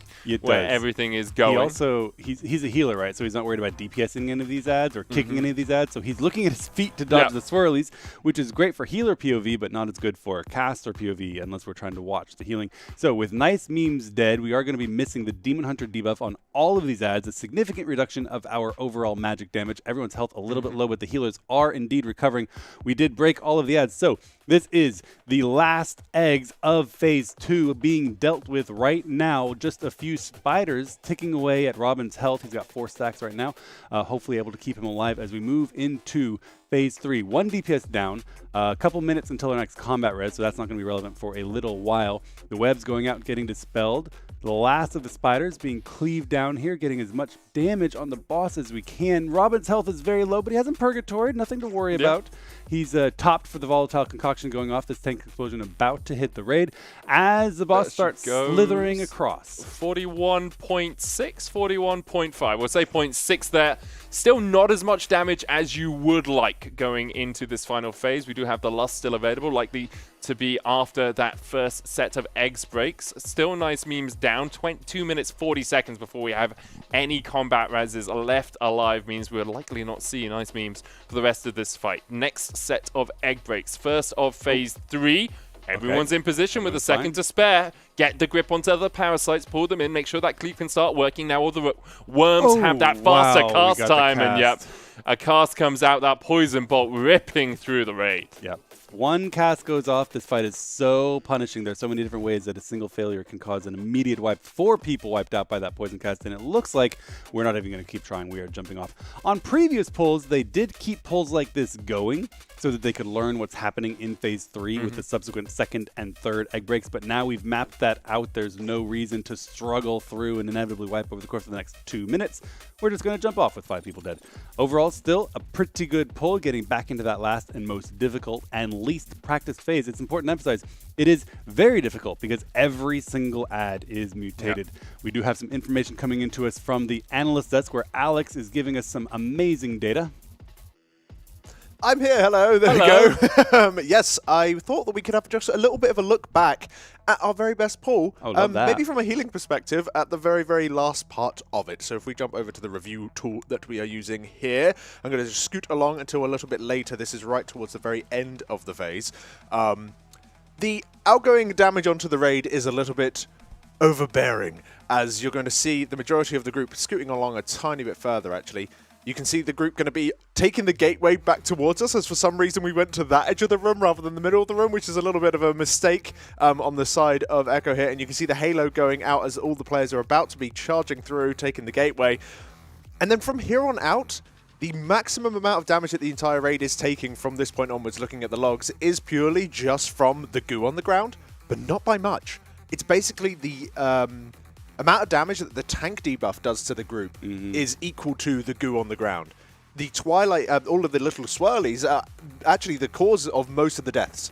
where everything is going. He also, he's a healer, right? So he's not worried about DPSing any of these ads or kicking any of these ads. So he's looking at his feet to dodge the swirlies, which is great for healer POV, but not as good for caster POV unless we're trying to watch the healing. So with Nice Memes dead, we are going to be missing the Demon Hunter debuff on all of these ads, a significant reduction of our overall magic damage. Everyone's health a little bit low, but the healers are indeed recovering. We did break all of the ads. So this is the last eggs of phase 2 being dealt with right now. Just a few spiders ticking away at Robin's health. He's got 4 stacks right now. Hopefully able to keep him alive as we move into phase 3. 1 DPS down. A couple minutes until our next combat res, so that's not going to be relevant for a little while. The web's going out, getting dispelled. The last of the spiders being cleaved down here, getting as much damage on the boss as we can. Robin's health is very low, but he hasn't purgatory, nothing to worry about. He's topped for the volatile concoction going off. This tank explosion about to hit the raid as the boss starts slithering across. 41.6, 41.5. We'll say 0.6 there. Still not as much damage as you would like going into this final phase. We do have the Lust still available, likely to be after that first set of eggs breaks. Still Nice Memes down. 2 minutes, 40 seconds before we have any combat reses left alive means we'll likely not see Nice Memes for the rest of this fight. Next set of egg breaks. First of phase 3. Everyone's in position with a second to spare. Get the grip onto the parasites, pull them in, make sure that cleave can start working. Now all the worms have that faster cast time, and yep, a cast comes out, that poison bolt ripping through the raid. Yep. 1 cast goes off. This fight is so punishing. There's so many different ways that a single failure can cause an immediate wipe. 4 people wiped out by that poison cast, and it looks like we're not even going to keep trying. We are jumping off. On previous pulls, they did keep pulls like this going so that they could learn what's happening in phase 3 with the subsequent second and third egg breaks, but now we've mapped that out. There's no reason to struggle through and inevitably wipe over the course of the next 2 minutes. We're just going to jump off with 5 people dead. Overall, still a pretty good pull, getting back into that last and most difficult and least practiced phase. It's important to emphasize it is very difficult because every single ad is mutated. We do have some information coming into us from the analyst desk where Alex is giving us some amazing data. I'm here, hello, there we go. Yes, I thought that we could have just a little bit of a look back at our very best pull. Love that. Maybe from a healing perspective at the very, very last part of it. So if we jump over to the review tool that we are using here, I'm going to just scoot along until a little bit later. This is right towards the very end of the phase. The outgoing damage onto the raid is a little bit overbearing, as you're going to see the majority of the group scooting along a tiny bit further, actually. You can see the group going to be taking the gateway back towards us, as for some reason we went to that edge of the room rather than the middle of the room, which is a little bit of a mistake on the side of Echo here. And you can see the halo going out as all the players are about to be charging through, taking the gateway. And then from here on out, the maximum amount of damage that the entire raid is taking from this point onwards, looking at the logs, is purely just from the goo on the ground, but not by much. It's basically the amount of damage that the tank debuff does to the group is equal to the goo on the ground. The Twilight, all of the little swirlies are actually the cause of most of the deaths.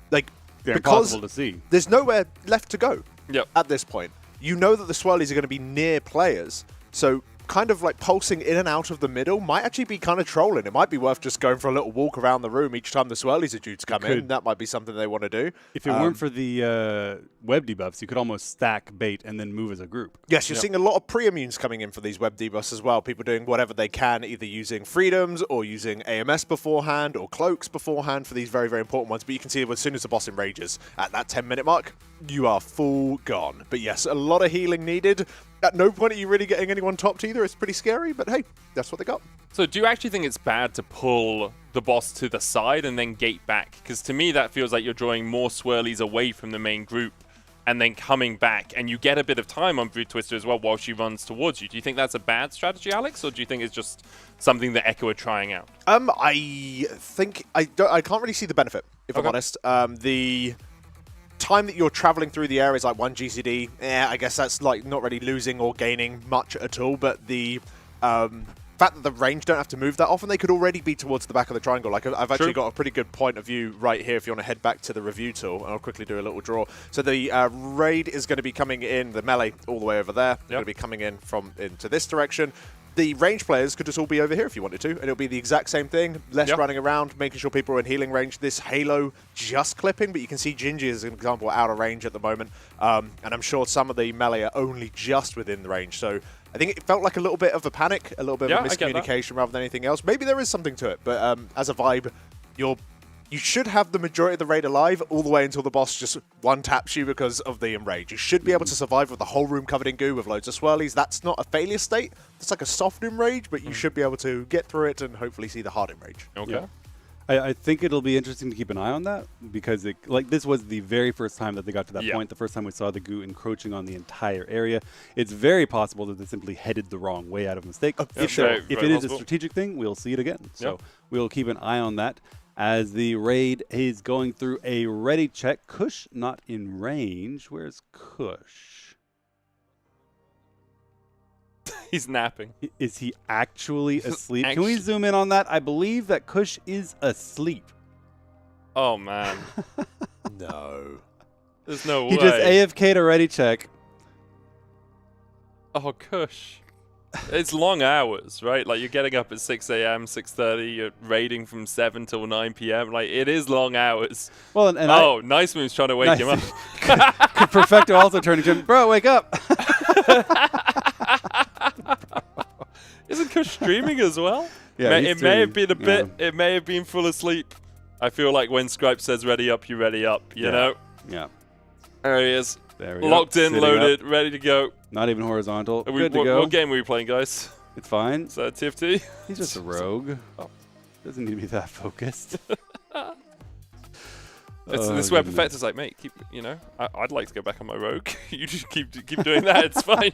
Like, They're because impossible to see. there's nowhere left to go Yep. at this point. You know that the swirlies are going to be near players, so kind of like pulsing in and out of the middle might actually be kind of trolling. It might be worth just going for a little walk around the room each time the swirlies are due to come in. That might be something they want to do. If it weren't for the web debuffs, you could almost stack bait and then move as a group. Yes, you're seeing a lot of pre-immunes coming in for these web debuffs as well. People doing whatever they can, either using freedoms or using AMS beforehand or cloaks beforehand for these very, very important ones. But you can see as soon as the boss enrages at that 10-minute mark, you are full gone. But yes, a lot of healing needed. At no point are you really getting anyone topped either. It's pretty scary, but hey, that's what they got. So do you actually think it's bad to pull the boss to the side and then gate back? Because to me, that feels like you're drawing more swirlies away from the main group and then coming back, and you get a bit of time on Brood Twister as well while she runs towards you. Do you think that's a bad strategy, Alex, or do you think it's just something that Echo are trying out? I think I can't really see the benefit, if I'm honest. The time that you're traveling through the area is like 1 GCD. I guess that's like not really losing or gaining much at all, but the fact that the range don't have to move that often, they could already be towards the back of the triangle. Like, I've actually got a pretty good point of view right here if you want to head back to the review tool. I'll quickly do a little draw. So the raid is going to be coming in, the melee all the way over there. They're going to be coming in from into this direction. The range players could just all be over here if you wanted to, and it'll be the exact same thing. Less running around, making sure people are in healing range. This Halo just clipping, but you can see Gingy as an example out of range at the moment. And I'm sure some of the melee are only just within the range. So I think it felt like a little bit of a panic, a little bit of a miscommunication rather than anything else. Maybe there is something to it, but as a vibe, you should have the majority of the raid alive all the way until the boss just one-taps you because of the enrage. You should be able to survive with the whole room covered in goo with loads of swirlies. That's not a failure state. It's like a soft enrage, but you should be able to get through it and hopefully see the hard enrage. Okay. Yeah. I think it'll be interesting to keep an eye on that because this was the very first time that they got to that point, the first time we saw the goo encroaching on the entire area. It's very possible that they simply headed the wrong way out of mistake. If it is a strategic thing, we'll see it again. So we'll keep an eye on that. As the raid is going through a ready check. Kush not in range. Where's Kush? He's napping. Is he actually asleep? Can we zoom in on that? I believe that Kush is asleep. Oh, man. No. There's no way. He just AFK'd a ready check. Oh, Kush. It's long hours, right? Like, you're getting up at 6 a.m., 6:30, you're raiding from 7 till 9 p.m. Like, it is long hours. Well, and Nice Moon's trying to wake him up. Perfecto also turning to him, bro, wake up. Isn't Kush streaming as well? Yeah, it may have been a bit, it may have been full asleep. I feel like when Scripe says ready up, you ready up, you know? Yeah. There he is. There we go. Locked in, Sitting loaded, up. ready to go. Not even horizontal. Good to what, go. What game are we playing, guys? It's fine. Is that TFT? He's just a rogue. Doesn't need to be that focused. This web effect is like, mate, keep, I'd like to go back on my rogue. You just keep doing that. It's fine.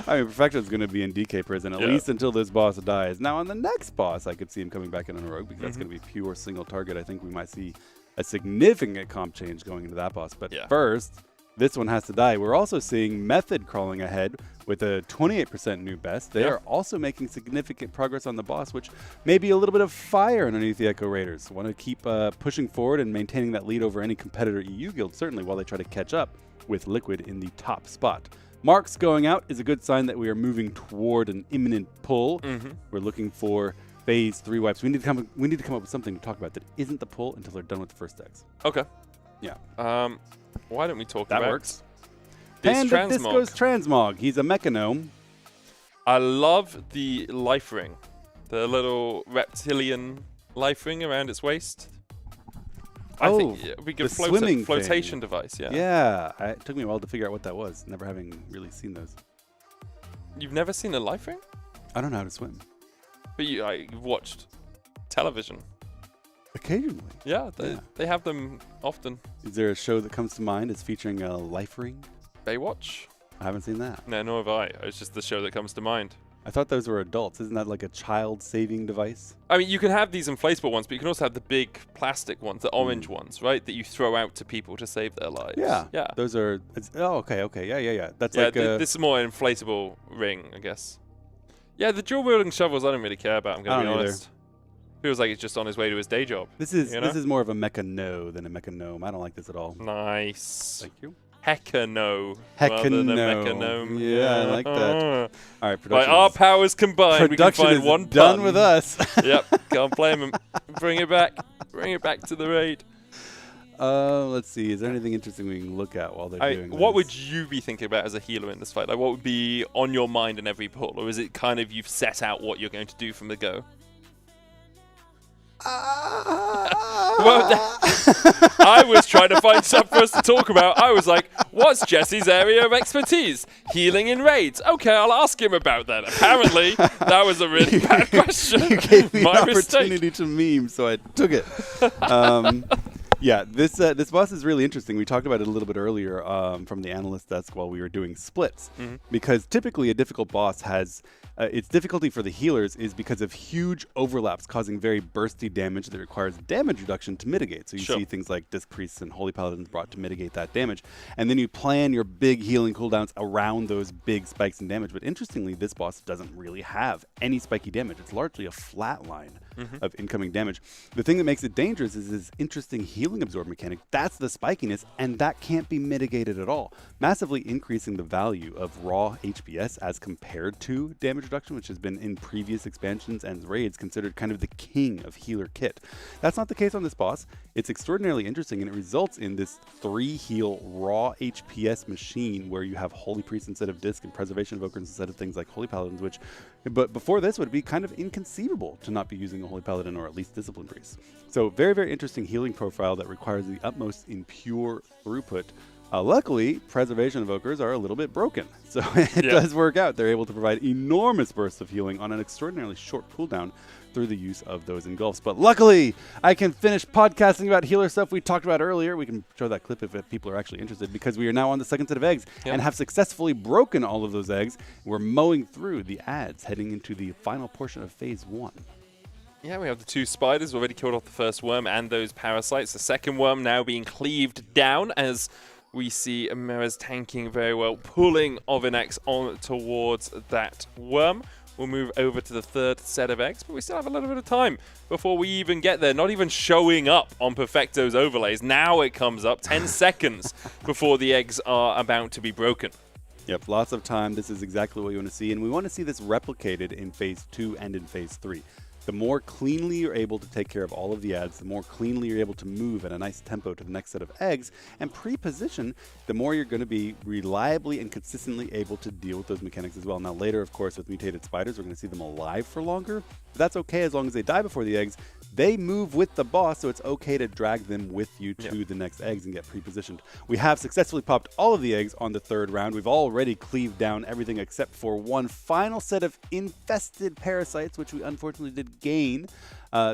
I mean, Perfecto's going to be in DK prison at least until this boss dies. Now, on the next boss, I could see him coming back in on a rogue because that's going to be pure single target. I think we might see a significant comp change going into that boss. But first, this one has to die. We're also seeing Method crawling ahead with a 28% new best. They are also making significant progress on the boss, which may be a little bit of fire underneath the Echo Raiders. Want to keep pushing forward and maintaining that lead over any competitor EU guild, certainly while they try to catch up with Liquid in the top spot. Marks going out is a good sign that we are moving toward an imminent pull. We're looking for phase 3 wipes. We need to come up with something to talk about that isn't the pull until they're done with the first decks. Okay. Yeah. Why don't we talk that about works. this And transmog? this goes transmog. He's a mechanome. I love the life ring, the little reptilian life ring around its waist. I think we could flotation device. Yeah. It took me a while to figure out what that was, never having really seen those. You've never seen a life ring? I don't know how to swim. But you've watched television. Occasionally. Yeah, they have them often. Is there a show that comes to mind as featuring a life ring? Baywatch? I haven't seen that. No, nor have I. It's just the show that comes to mind. I thought those were adults. Isn't that like a child-saving device? I mean, you can have these inflatable ones, but you can also have the big plastic ones, the orange ones, right? That you throw out to people to save their lives. Yeah. Yeah. Those are... okay. Yeah. That's Yeah, like this is more an inflatable ring, I guess. Yeah, the dual-wielding shovels I don't really care about, I'm going to be honest. Feels like it's just on his way to his day job. This is more of a mecha no than a mecha gnome. I don't like this at all. Nice. Thank you. Hecka no. Hecka no. Mecha gnome. Yeah, I like that. All right, production. By our powers combined, we can find one done pun. with us. Yep, can't blame him. Bring it back. Bring it back to the raid. Let's see. Is there anything interesting we can look at while they're doing this? What would you be thinking about as a healer in this fight? Like, what would be on your mind in every pull? Or is it kind of you've set out what you're going to do from the go? Well, I was trying to find stuff for us to talk about. I was like, what's Jesse's area of expertise? Healing in raids. Okay, I'll ask him about that. Apparently, that was a really bad question. You gave me My an opportunity to meme, so I took it. Yeah, this boss is really interesting. We talked about it a little bit earlier from the analyst desk while we were doing splits. Because typically a difficult boss has... its difficulty for the healers is because of huge overlaps causing very bursty damage that requires damage reduction to mitigate. So you see things like Disc Priests and Holy Paladins brought to mitigate that damage. And then you plan your big healing cooldowns around those big spikes in damage. But interestingly, this boss doesn't really have any spiky damage. It's largely a flat line of incoming damage. The thing that makes it dangerous is this interesting healing absorb mechanic. That's the spikiness, and that can't be mitigated at all. Massively increasing the value of raw HPS as compared to damage reduction, which has been in previous expansions and raids considered kind of the king of healer kit. That's not the case on this boss. It's extraordinarily interesting, and it results in this 3-heal raw HPS machine where you have Holy Priest instead of Disc and Preservation Evokers instead of things like Holy Paladins, which, but before this would be kind of inconceivable to not be using a Holy Paladin or at least Discipline Priest. So very, very interesting healing profile that requires the utmost in pure throughput. Luckily, Preservation Evokers are a little bit broken, so it does work out. They're able to provide enormous bursts of healing on an extraordinarily short cooldown through the use of those engulfs. But luckily, I can finish podcasting about healer stuff we talked about earlier. We can show that clip if people are actually interested, because we are now on the second set of eggs and have successfully broken all of those eggs. We're mowing through the ads, heading into the final portion of Phase 1. Yeah, we have the 2 spiders already killed off the first worm and those parasites. The second worm now being cleaved down as we see Amira's tanking very well, pulling Ovinex on towards that worm. We'll move over to the third set of eggs, but we still have a little bit of time before we even get there. Not even showing up on Perfecto's overlays. Now it comes up 10 seconds before the eggs are about to be broken. Yep, lots of time. This is exactly what you want to see, and we want to see this replicated in Phase 2 and in Phase 3. The more cleanly you're able to take care of all of the ads, the more cleanly you're able to move at a nice tempo to the next set of eggs and pre-position, the more you're going to be reliably and consistently able to deal with those mechanics as well. Now later, of course, with mutated spiders, we're going to see them alive for longer. But that's okay as long as they die before the eggs. They move with the boss, so it's okay to drag them with you to the next eggs and get pre-positioned. We have successfully popped all of the eggs on the third round. We've already cleaved down everything except for one final set of infested parasites, which we unfortunately did gain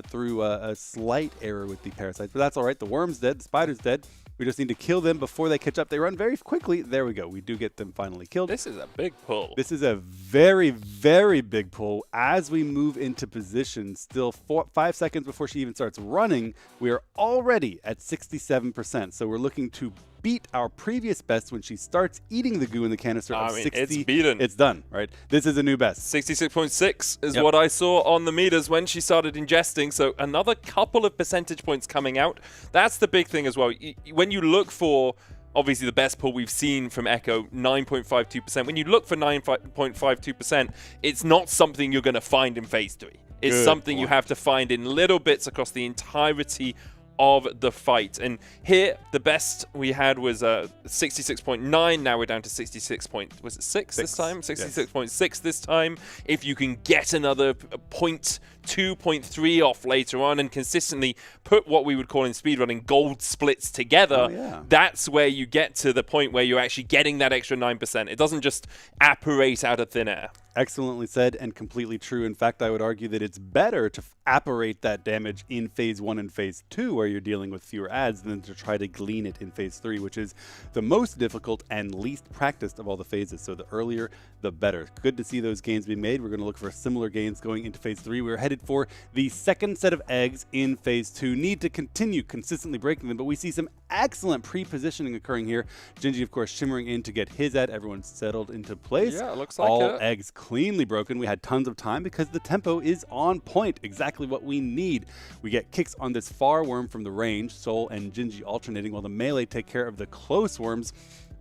through a slight error with the parasites. But that's all right. The worm's dead. The spider's dead. We just need to kill them before they catch up. They run very quickly. There we go. We do get them finally killed. This is a big pull. This is a very, very big pull. As we move into position, still 5 seconds before she even starts running, we are already at 67%. So we're looking to beat our previous best when she starts eating the goo in the canister of 60. It's beaten. It's done, right? This is a new best. 66.6 is what I saw on the meters when she started ingesting. So another couple of percentage points coming out. That's the big thing as well. When you look for, obviously, the best pull we've seen from Echo, 9.52%. When you look for 9.52%, it's not something you're going to find in Phase 3. It's something you have to find in little bits across the entirety of the fight. And here, the best we had was 66.9. Now we're down to 66. Was it 6 this time? 66.6 this time. If you can get another 0.2, 0.3 off later on and consistently put what we would call in speedrunning gold splits together, that's where you get to the point where you're actually getting that extra 9%. It doesn't just apparate out of thin air. Excellently said and completely true. In fact, I would argue that it's better to apparate that damage in phase 1 and phase 2, where you're dealing with fewer adds, than to try to glean it in phase 3, which is the most difficult and least practiced of all the phases. So the earlier, the better. Good to see those gains being made. We're going to look for similar gains going into phase 3. We're headed for the second set of eggs in phase 2. Need to continue consistently breaking them, but we see some excellent pre-positioning occurring here. Gingy, of course, shimmering in to get his ad. Everyone's settled into place. Yeah, it looks like all eggs cleanly broken. We had tons of time because the tempo is on point. Exactly what we need. We get kicks on this far worm from the range, Soul and Gingy alternating, while the melee take care of the close worms.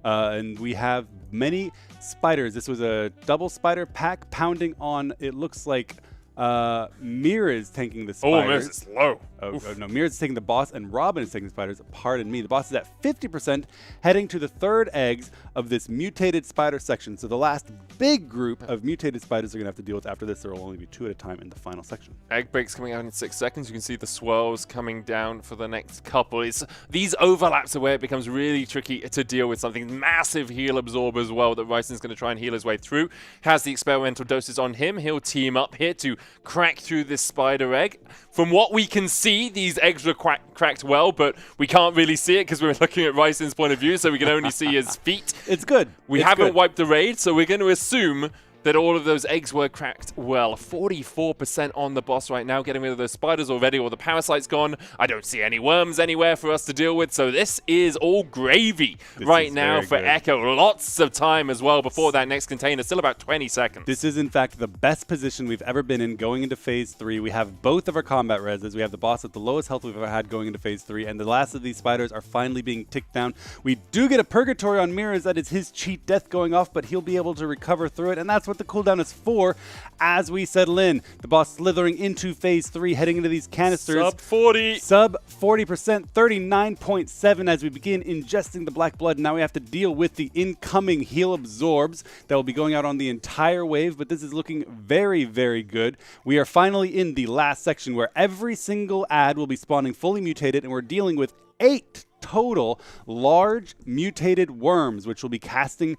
And we have many spiders. This was a double spider pack pounding on, it looks like, Mir is tanking the spiders. Oh, Mir's is low. Oh, no, Mir is taking the boss, and Robin is taking the spiders. Pardon me. The boss is at 50%, heading to the third eggs of this mutated spider section. So the last big group of mutated spiders are going to have to deal with after this. There will only be 2 at a time in the final section. Egg breaks coming out in 6 seconds. You can see the swirls coming down for the next couple. These overlaps are where it becomes really tricky to deal with something. Massive heal absorb as well that Ryzen's going to try and heal his way through. Has the experimental doses on him. He'll team up here to crack through this spider egg. From what we can see, these eggs were cracked well, but we can't really see it because we're looking at Ryzen's point of view, so we can only see his feet. It's good. We haven't wiped the raid, so we're going to assume that all of those eggs were cracked well. 44% on the boss right now, getting rid of those spiders already. All the parasites gone. I don't see any worms anywhere for us to deal with, so this is all gravy right now for Echo. Lots of time as well before that next container. Still about 20 seconds. This is, in fact, the best position we've ever been in going into phase 3. We have both of our combat reses. We have the boss at the lowest health we've ever had going into phase 3, and the last of these spiders are finally being ticked down. We do get a purgatory on Mirrors. That is his cheat death going off, but he'll be able to recover through it, and that's what the cooldown is for as we settle in. The boss slithering into phase 3, heading into these canisters. Sub 40. Sub 40%, 39.7 as we begin ingesting the black blood. Now we have to deal with the incoming heal absorbs that will be going out on the entire wave, but this is looking very, very good. We are finally in the last section where every single ad will be spawning fully mutated, and we're dealing with 8 total large mutated worms, which will be casting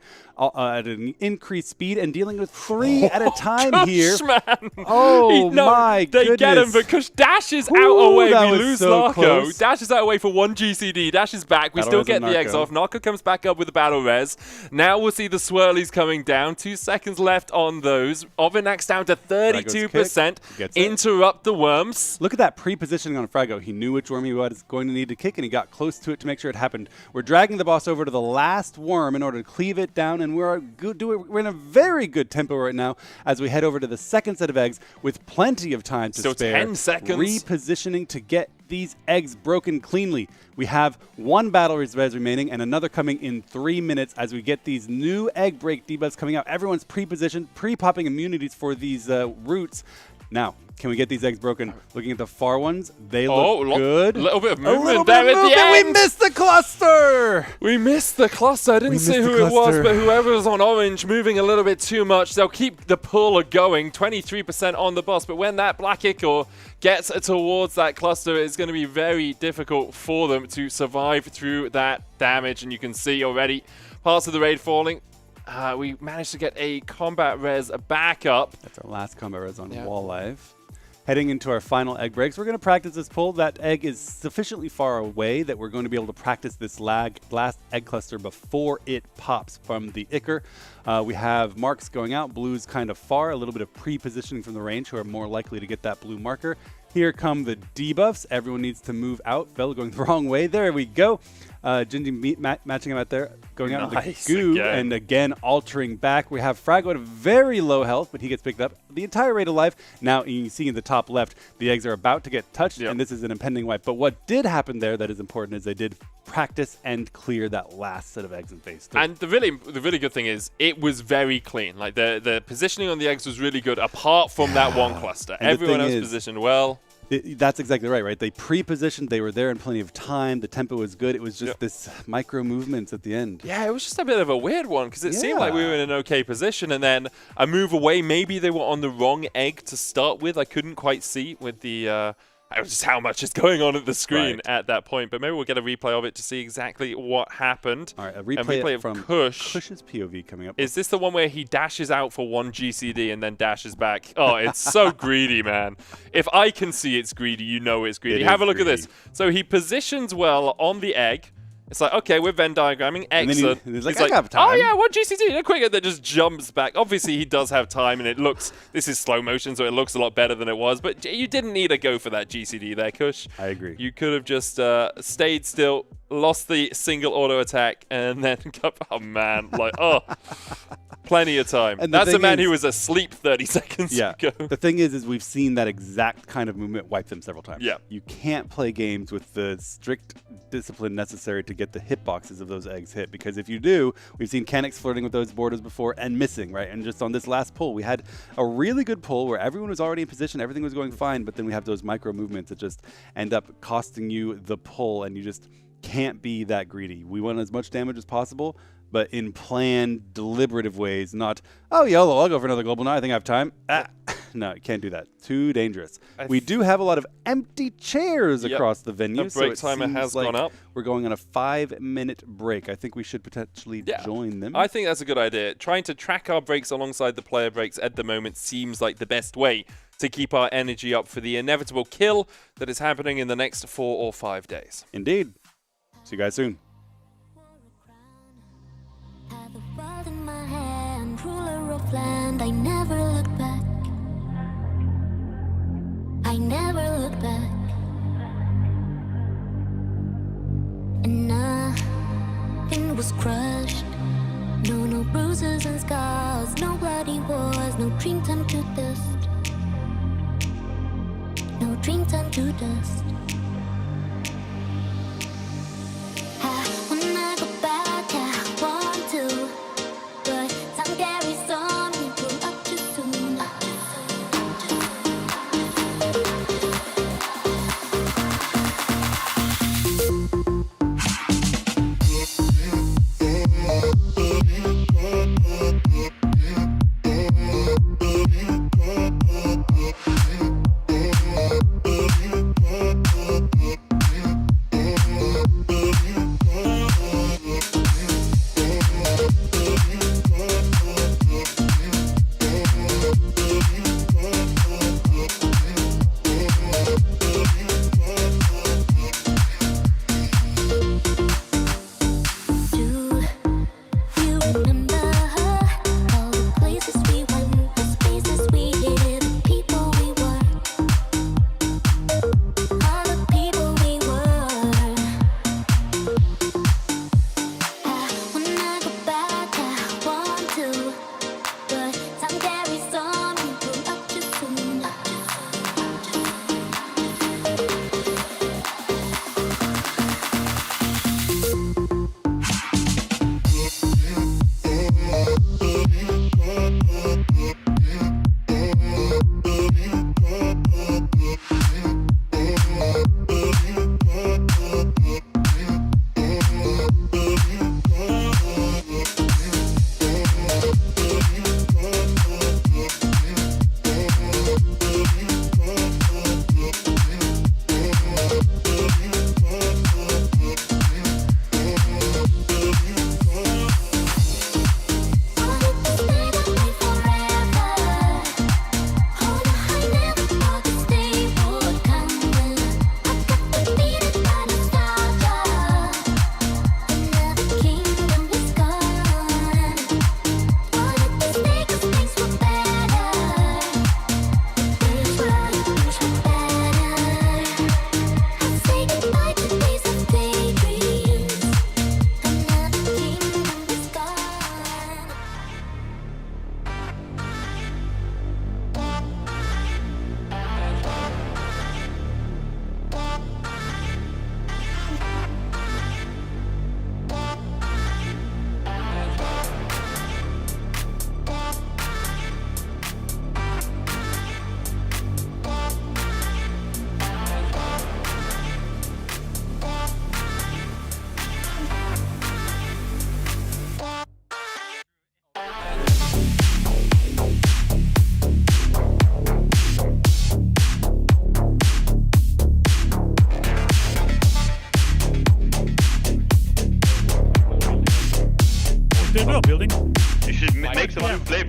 at an increased speed and dealing with 3 at a time here. Man. Oh my goodness. They get him because Dash is out away. We lose so Narco. close. Dash is out away for 1 GCD. Dash is back. We still get the eggs off. Narco comes back up with the battle res. Now we'll see the swirlies coming down. 2 seconds left on those. Ovinax down to 32%. Interrupt the worms. Look at that pre-positioning on Frago. He knew which worm he was going to need to kick, and he got close to it to make sure it happened. We're dragging the boss over to the last worm in order to cleave it down, and we're in a very good tempo right now as we head over to the second set of eggs with plenty of time to Still spare. 10 seconds. Repositioning to get these eggs broken cleanly. We have 1 battle res remaining and another coming in 3 minutes as we get these new egg break debuffs coming out. Everyone's pre-positioned, pre-popping immunities for these roots. Now, can we get these eggs broken? Looking at the far ones, they look good. A little bit of movement there at the end. We missed the cluster! We missed the cluster. I didn't see who it was, but whoever's on orange moving a little bit too much. They'll keep the pull going. 23% on the boss, but when that black ichor gets towards that cluster, it's going to be very difficult for them to survive through that damage. And you can see already parts of the raid falling. We managed to get a combat res back up. That's our last combat res on Wall Live. Heading into our final egg breaks, we're going to practice this pull. That egg is sufficiently far away that we're going to be able to practice this last egg cluster before it pops from the Ichor. We have marks going out. Blue's kind of far. A little bit of pre-positioning from the range who are more likely to get that blue marker. Here come the debuffs. Everyone needs to move out. Fell going the wrong way. There we go. Gingy matching him out there, going out with the goo, and again altering back. We have Frago at a very low health, but he gets picked up. The entire raid alive. Now you can see in the top left, the eggs are about to get touched, and this is an impending wipe. But what did happen there that is important is they did practice and clear that last set of eggs in phase 3. And the really good thing is it was very clean. Like the positioning on the eggs was really good, apart from that one cluster. And everyone else positioned well. That's exactly right? They pre-positioned, they were there in plenty of time, the tempo was good, it was just this micro movements at the end. Yeah, it was just a bit of a weird one, because it seemed like we were in an okay position, and then a move away, maybe they were on the wrong egg to start with. I couldn't quite see with the just how much is going on at the screen at that point. But maybe we'll get a replay of it to see exactly what happened. All right, a replay of from Kush. Kush's POV coming up. Is this the one where he dashes out for one GCD and then dashes back? Oh, it's so greedy, man. If I can see it's greedy, you know it's greedy. Have a look at this. So he positions well on the egg. It's like, okay, we're Venn diagramming. Excellent. He's like, I have time. Oh, yeah, one GCD. And quicker that just jumps back. Obviously, he does have time, and it looks... This is slow motion, so it looks a lot better than it was. But you didn't need to go for that GCD there, Kush. I agree. You could have just stayed still, lost the single auto attack, and then... Oh, man. Like, oh... Plenty of time. And that's a man who was asleep 30 seconds ago. The thing is we've seen that exact kind of movement wipe them several times. Yeah. You can't play games with the strict discipline necessary to get the hitboxes of those eggs hit, because if you do, we've seen Canix flirting with those borders before and missing, right? And just on this last pull, we had a really good pull where everyone was already in position, everything was going fine, but then we have those micro movements that just end up costing you the pull, and you just can't be that greedy. We want as much damage as possible, but in planned, deliberative ways, not, oh, YOLO, I'll go for another global now, I think I have time. No, you can't do that. Too dangerous. We do have a lot of empty chairs across the venue. The break timer has gone up. We're going on a 5-minute break. I think we should potentially join them. I think that's a good idea. Trying to track our breaks alongside the player breaks at the moment seems like the best way to keep our energy up for the inevitable kill that is happening in the next 4 or 5 days. Indeed. See you guys soon. Land, I never look back. I never look back. And nothing was crushed. No bruises and scars, no bloody wars, no dream turned to dust. No dream turned to dust. When I go back, I want to, but time carries on.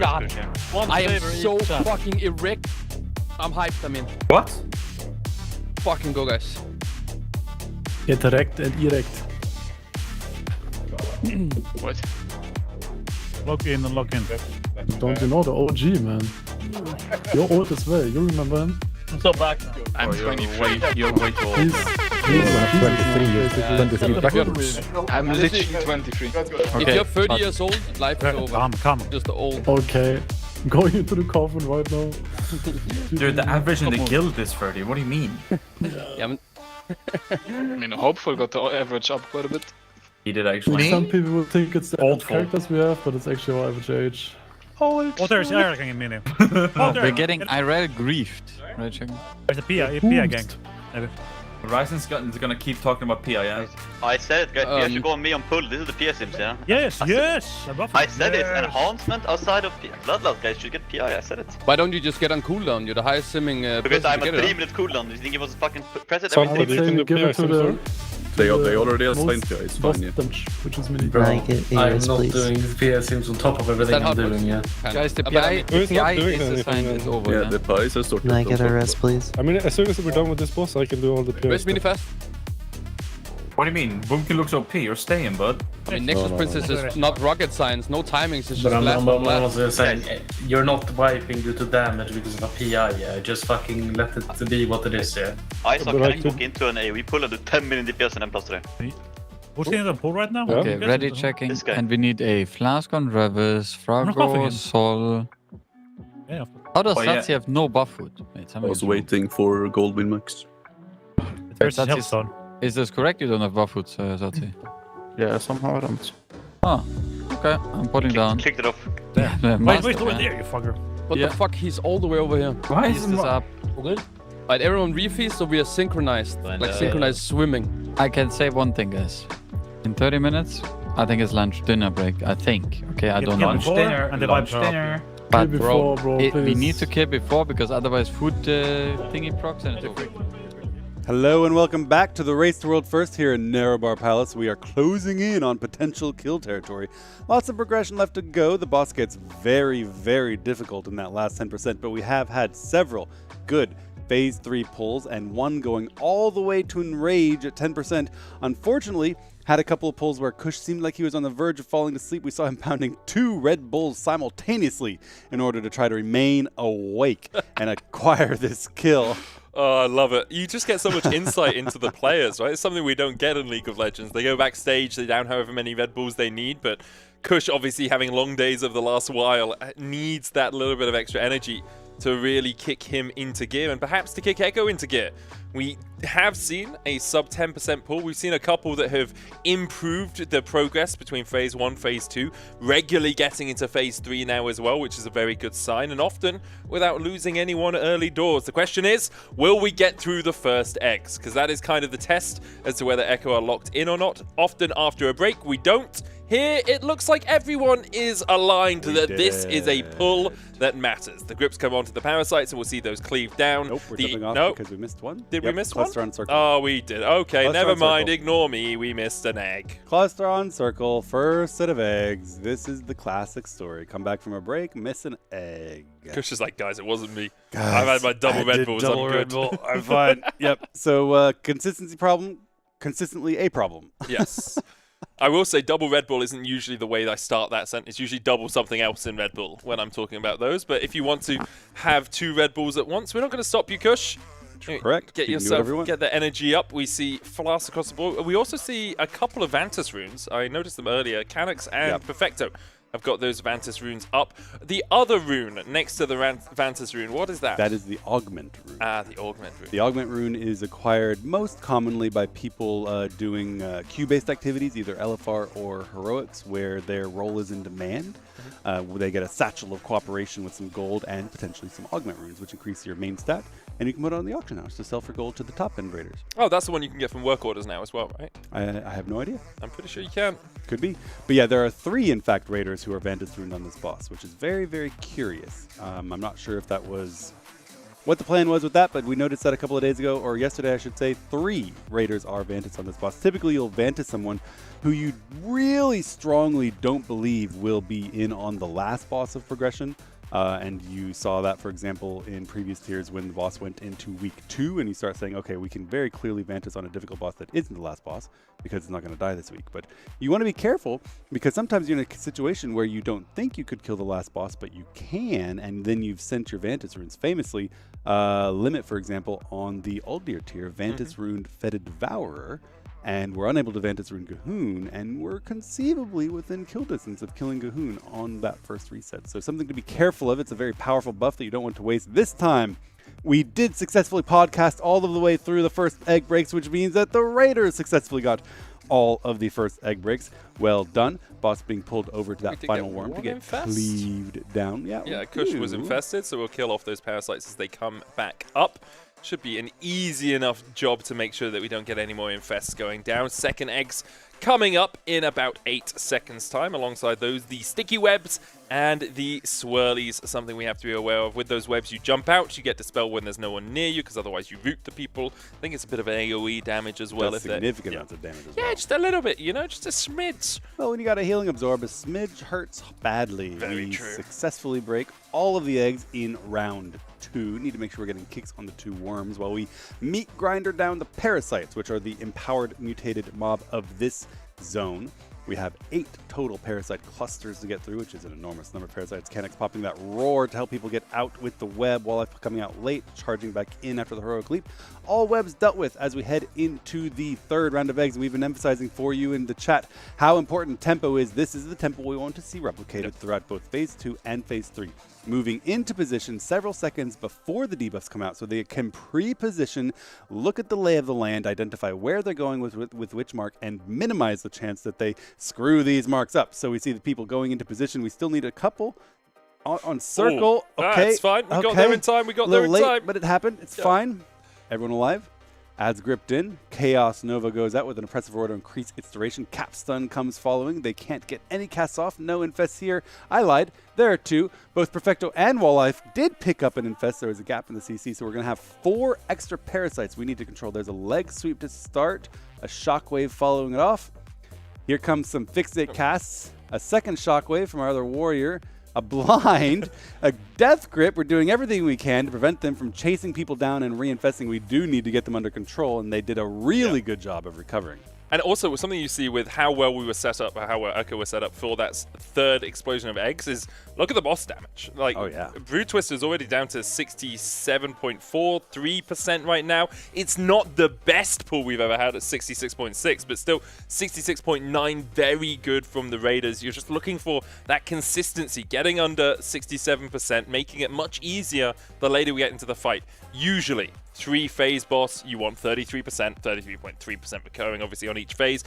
good, yeah. I am so fucking erect. I'm hyped, I mean. What? Fucking go, guys. Get erect and erect. What? Lock in and lock in. Don't you know the OG, man? You're old as well. You remember him? I'm so back now. I'm 23. You're way too old. He's 23 years. 23 backwards. I'm literally 23. If you're 30 years old, life is over. Come. Just old. Okay. Going into the coffin right now. Dude, the average in the guild is 30. What do you mean? Yeah, I mean, Hopeful got the average up quite a bit. He did actually. Some people will think it's the Old characters we have, but it's actually our average age. Oh, there's everything in mini. We're getting IRL griefed. Right, check. There's a PI gang. Maybe. Ryzen's gonna keep talking about PI, yeah? I said it, guys. PI should go on me on pull. This is the PI sims, yeah? Yes. I said it. Enhancement outside of PI. Bloodlust guys should get PI. I said it. Why don't you just get on cooldown? You're the highest simming Because person I'm to a get 3-minute cooldown. You think it was fucking press it Some every people 3 minutes? give it to the... They already assigned PI, it's fine, yeah. Which is mini. I'm not doing PI sims on top of everything I'm doing, yeah. Guys, the PI is assigned is over. Yeah, the PI is sorted. Can I get a rest, please? I mean, as soon as we're done with this boss, I can do all the PI. Where's mini fast? What do you mean? Boomkin looks OP. You're staying, bud. I mean, Nexus Princess is not rocket science. No timings. It's just But blast. I'm also saying, you're not wiping due to damage because of a PI, yeah. Just fucking let it be what it is, yeah. I saw Canning walk into an AoE pull and do 10 million DPS and then plus 3. Who's in the pool right now? Okay, ready checking. And we need a flask on Revis, Frago, Sol. Yeah. How does Satsi have no buff food? Wait, I was waiting for gold win max. Is this correct? You don't have buff food, Satsi? Yeah, somehow I don't. Oh, okay. I'm putting down. Kicked it off. Wait, over there, you fucker. What the fuck? He's all the way over here. Why is this up? Alright, everyone refeast so we are synchronized. Like synchronized swimming. I can say one thing, guys. In 30 minutes, I think it's lunch dinner break. I think. Okay, I don't know. Lunch dinner. And lunch dinner. But before, we need to kill before because otherwise food thingy procs and it's over. Hello and welcome back to the Race to World First here in Nerub-ar Palace. We are closing in on potential kill territory. Lots of progression left to go. The boss gets very, very difficult in that last 10%, but we have had several good Phase 3 pulls and one going all the way to Enrage at 10%. Unfortunately, had a couple of pulls where Kush seemed like he was on the verge of falling asleep. We saw him pounding 2 Red Bulls simultaneously in order to try to remain awake and acquire this kill. Oh, I love it. You just get so much insight into the players, right? It's something we don't get in League of Legends. They go backstage, they down however many Red Bulls they need, but Kush, obviously having long days of the last while, needs that little bit of extra energy to really kick him into gear and perhaps to kick Echo into gear. We have seen a sub 10% pull. We've seen a couple that have improved the progress between Phase 1, Phase 2, regularly getting into Phase 3 now as well, which is a very good sign, and often without losing anyone early doors. The question is, will we get through the first eggs? Because that is kind of the test as to whether Echo are locked in or not. Often after a break, we don't. Here, it looks like everyone is aligned that this is a pull that matters. The grips come onto the parasites and we'll see those cleave down. Nope, we're jumping off because we missed one. Did we miss one? Cluster on circle. Oh, we did. Okay, Cluster never on mind. circle. Ignore me. We missed an egg. Cluster on circle, first set of eggs. This is the classic story. Come back from a break, miss an egg. Kush is like, guys, it wasn't me. Guys, I've had my double Red Bulls. Double I'm Red good. Bull. I'm fine. Yep. So consistency problem, consistently a problem. Yes. I will say double Red Bull isn't usually the way that I start that sentence. It's usually double something else in Red Bull when I'm talking about those. But if you want to have 2 Red Bulls at once, we're not going to stop you, Kush. Correct. Get yourself, get the energy up. We see flasks across the board. We also see a couple of Vantus runes. I noticed them earlier. Canucks and Perfecto have got those Vantus runes up. The other rune next to the Vantus rune, what is that? That is the Augment rune. Ah, the Augment rune. The Augment rune is acquired most commonly by people doing Q-based activities, either LFR or Heroics, where their role is in demand. They get a satchel of cooperation with some gold and potentially some Augment runes, which increase your main stat. And you can put it on the auction house to sell for gold to the top end raiders. Oh, that's the one you can get from work orders now as well, right? I have no idea. I'm pretty sure you can. Could be. But yeah, there are 3, in fact, raiders who are Vantus runed on this boss, which is very, very curious. I'm not sure if that was what the plan was with that, but we noticed that a couple of days ago, or yesterday I should say, 3 Raiders are Vantis on this boss. Typically you'll Vantis someone who you really strongly don't believe will be in on the last boss of progression. And you saw that, for example, in previous tiers when the boss went into week 2 and you start saying, okay, we can very clearly Vantis on a difficult boss that isn't the last boss because it's not going to die this week. But you want to be careful because sometimes you're in a situation where you don't think you could kill the last boss, but you can, and then you've sent your Vantis runes. Famously, Limit, for example, on the Uldir tier, Vantis runed Fetid Devourer, and we're unable to Vantis rune Gahoon, and we're conceivably within kill distance of killing Gahoon on that first reset. So something to be careful of. It's a very powerful buff that you don't want to waste. This time, we did successfully podcast all of the way through the first egg breaks, which means that the Raiders successfully got all of the first egg breaks. Well done. Boss being pulled over to that final worm to get cleaved down. Yeah, Kush was infested, so we'll kill off those parasites as they come back up. Should be an easy enough job to make sure that we don't get any more infests going down. Second eggs coming up in about 8 seconds time. Alongside those, the sticky webs and the swirlies, something we have to be aware of. With those webs, you jump out, you get dispelled when there's no one near you, because otherwise you root the people. I think it's a bit of AoE damage as well. Significant amounts of damage as well. Yeah, just a little bit, you know, just a smidge. Well, when you got a healing absorb, a smidge hurts badly. Very we true. Successfully break all of the eggs in round 2. Need to make sure we're getting kicks on the 2 worms while we meat grinder down the parasites, which are the empowered mutated mob of this zone. We have 8 total parasite clusters to get through, which is an enormous number of parasites. Canex popping that roar to help people get out with the web, Walleye coming out late, charging back in after the heroic leap. All webs dealt with as we head into the 3rd round of eggs. We've been emphasizing for you in the chat how important tempo is. This is the tempo we want to see replicated throughout both Phase 2 and Phase 3. Moving into position several seconds before the debuffs come out so they can pre-position, look at the lay of the land, identify where they're going with which mark, and minimize the chance that they screw these marks up. So we see the people going into position. We still need a couple on circle. Ooh, okay, it's fine. We got there in time. We got there in late, time. But it happened. It's fine. Everyone alive. Adds gripped in. Chaos Nova goes out with an oppressive order to increase its duration. Capstun comes following. They can't get any casts off. No infests here. I lied. There are 2. Both Perfecto and Walleye did pick up an infest. There was a gap in the CC, so we're going to have 4 extra parasites we need to control. There's a leg sweep to start. A shockwave following it off. Here comes some fixate casts. A second shockwave from our other warrior. A blind, a death grip. We're doing everything we can to prevent them from chasing people down and reinfesting. We do need to get them under control, and they did a really good job of recovering. And also, something you see with how well we were set up, or how well Echo was set up for that 3rd explosion of eggs is, look at the boss damage. Like, Brood Twist is already down to 67.43% right now. It's not the best pull we've ever had at 66.6, but still 66.9, very good from the Raiders. You're just looking for that consistency, getting under 67%, making it much easier the later we get into the fight. Usually, 3-phase boss, you want 33%, 33.3% recurring, obviously, on each phase.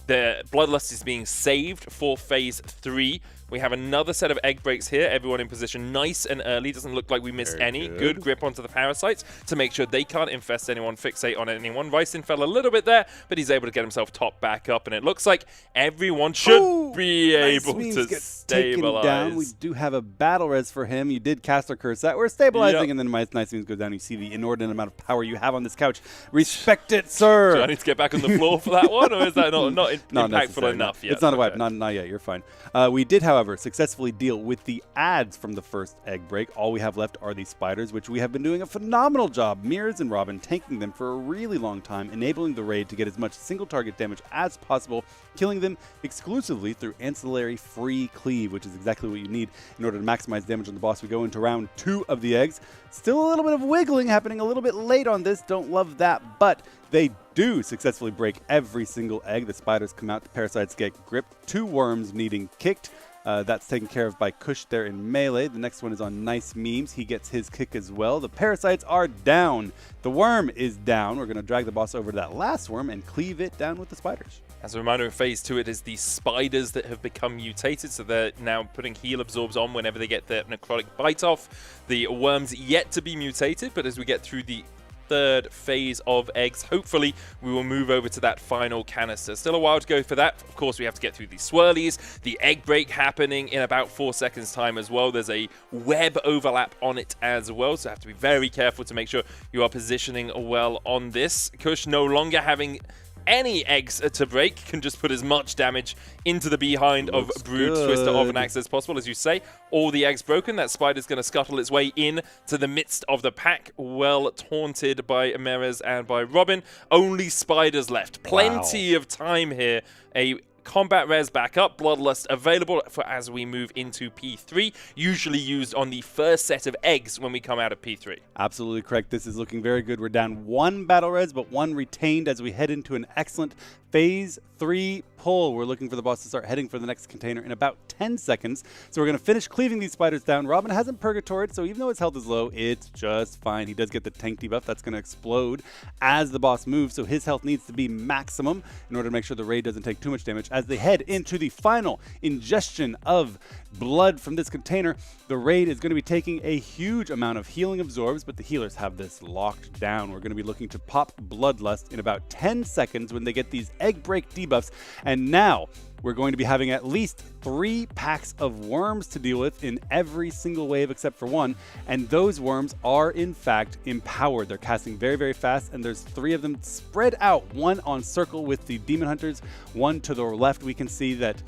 The Bloodlust is being saved for Phase 3. We have another set of egg breaks here. Everyone in position nice and early. Doesn't look like we missed any. Good grip onto the parasites to make sure they can't infest anyone, fixate on anyone. Ryson fell a little bit there, but he's able to get himself top back up. And it looks like everyone should be able to stabilize. Down. We do have a battle res for him. You did cast our curse that. We're stabilizing, and then Nice Means goes down. You see the inordinate amount of power you have on this couch. Respect it, sir. Do I need to get back on the floor for that one, or is that not impactful enough yet? It's not a wipe. Not yet. You're fine. We did, however, successfully deal with the ads from the first egg break. All we have left are the spiders, which we have been doing a phenomenal job, Mirrors and Robin, tanking them for a really long time, enabling the raid to get as much single target damage as possible, killing them exclusively through ancillary free cleave, which is exactly what you need in order to maximize damage on the boss. We go into round 2 of the eggs. Still a little bit of wiggling happening a little bit late on this. Don't love that, but they do successfully break every single egg. The spiders come out, the parasites get gripped, 2 worms needing kicked. That's taken care of by Kush there in melee. The next one is on Nice Memes. He gets his kick as well. The parasites are down. The worm is down. We're going to drag the boss over to that last worm and cleave it down with the spiders. As a reminder, in Phase 2, it is the spiders that have become mutated, so they're now putting heal absorbs on whenever they get their necrotic bite off. The worms yet to be mutated, but as we get through the third phase of eggs. Hopefully, we will move over to that final canister. Still a while to go for that. Of course, we have to get through these swirlies. The egg break happening in about 4 seconds time as well. There's a web overlap on it as well, so have to be very careful to make sure you are positioning well on this. Kush no longer having any eggs to break, can just put as much damage into the behind of Brood Twister of an axe as possible. As you say, all the eggs broken. That spider's going to scuttle its way in to the midst of the pack. Well taunted by Merez and by Robin. Only spiders left. Plenty of time here. A combat res back up, Bloodlust available for as we move into P3, usually used on the first set of eggs when we come out of P3. Absolutely correct. This is looking very good. We're down 1 battle res, but 1 retained as we head into an excellent Phase 3 pull. We're looking for the boss to start heading for the next container in about 10 seconds. So we're going to finish cleaving these spiders down. Robin hasn't purgatoried, so even though his health is low, it's just fine. He does get the tank debuff. That's going to explode as the boss moves, so his health needs to be maximum in order to make sure the raid doesn't take too much damage. As they head into the final ingestion of blood from this container, the raid is going to be taking a huge amount of healing absorbs, but the healers have this locked down. We're going to be looking to pop Bloodlust in about 10 seconds when they get these egg break debuffs. And now we're going to be having at least 3 packs of worms to deal with in every single wave except for 1. And those worms are in fact empowered. They're casting very, very fast, and there's 3 of them spread out. 1 on circle with the demon hunters, 1 to the left. We can see that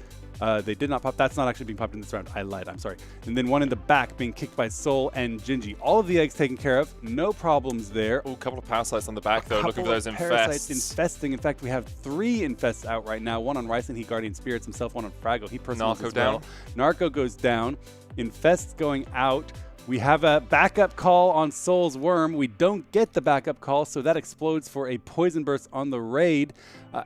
they did not pop. That's not actually being popped in this round. I lied. I'm sorry. And then 1 in the back being kicked by Soul and Gingy. All of the eggs taken care of. No problems there. Oh, a couple of parasites on the back, though. Looking for those parasites infests. Infesting. In fact, we have 3 infests out right now. 1 on Rice, and he Guardian Spirits himself. 1 on Fraggle. He personally Narco down. Narco goes down. Infests going out. We have a backup call on Soul's Worm. We don't get the backup call, so that explodes for a poison burst on the raid.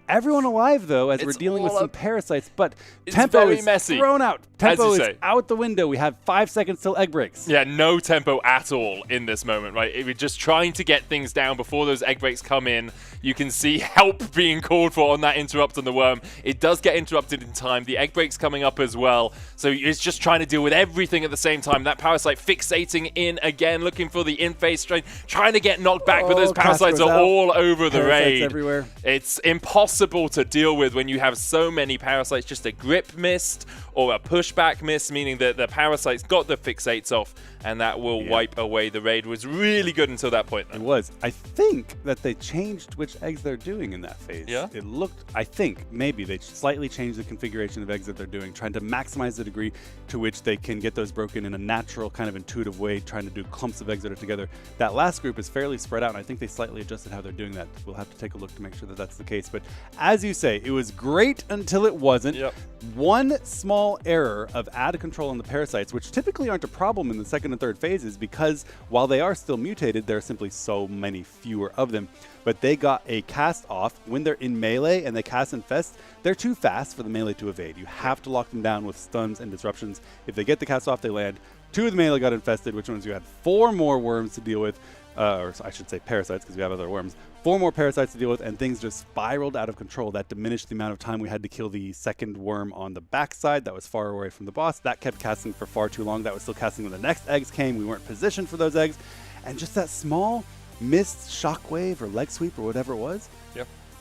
Everyone alive, though, as we're dealing with some parasites, but tempo is messy. Thrown out. Tempo is say. out the window. We have 5 seconds till egg breaks. Yeah, no tempo at all in this moment, right? We're just trying to get things down before those egg breaks come in. You can see help being called for on that interrupt on the worm. It does get interrupted in time. The egg break's coming up as well. So it's just trying to deal with everything at the same time. That parasite fixating in again, looking for the in-phase strain, trying to get knocked back, but those parasites are all over the raid. Everywhere. It's impossible to deal with when you have so many parasites. Just a grip missed or a pushback miss, meaning that the parasites got the fixates off, and that will wipe away the raid. It was really good until that point, though. It was. I think that they changed which eggs they're doing in that phase. Yeah? It looked, I think, maybe they slightly changed the configuration of eggs that they're doing, trying to maximize the degree to which they can get those broken in a natural, kind of intuitive way, trying to do clumps of eggs that are together. That last group is fairly spread out, and I think they slightly adjusted how they're doing that. We'll have to take a look to make sure that that's the case. But as you say, it was great until it wasn't. Yep. 1 small error of out of control on the parasites, which typically aren't a problem in the second and third phases, because while they are still mutated, there are simply so many fewer of them. But they got a cast off when they're in melee and they cast infest. They're too fast for the melee to evade. You have to lock them down with stuns and disruptions. If they get the cast off, they land. 2 of the melee got infested, which means you had 4 more worms to deal with, or I should say parasites, because we have other worms. 4 more parasites to deal with, and things just spiraled out of control. That diminished the amount of time we had to kill the second worm on the backside. That was far away from the boss. That kept casting for far too long. That was still casting when the next eggs came. We weren't positioned for those eggs. And just that small missed shockwave or leg sweep or whatever it was,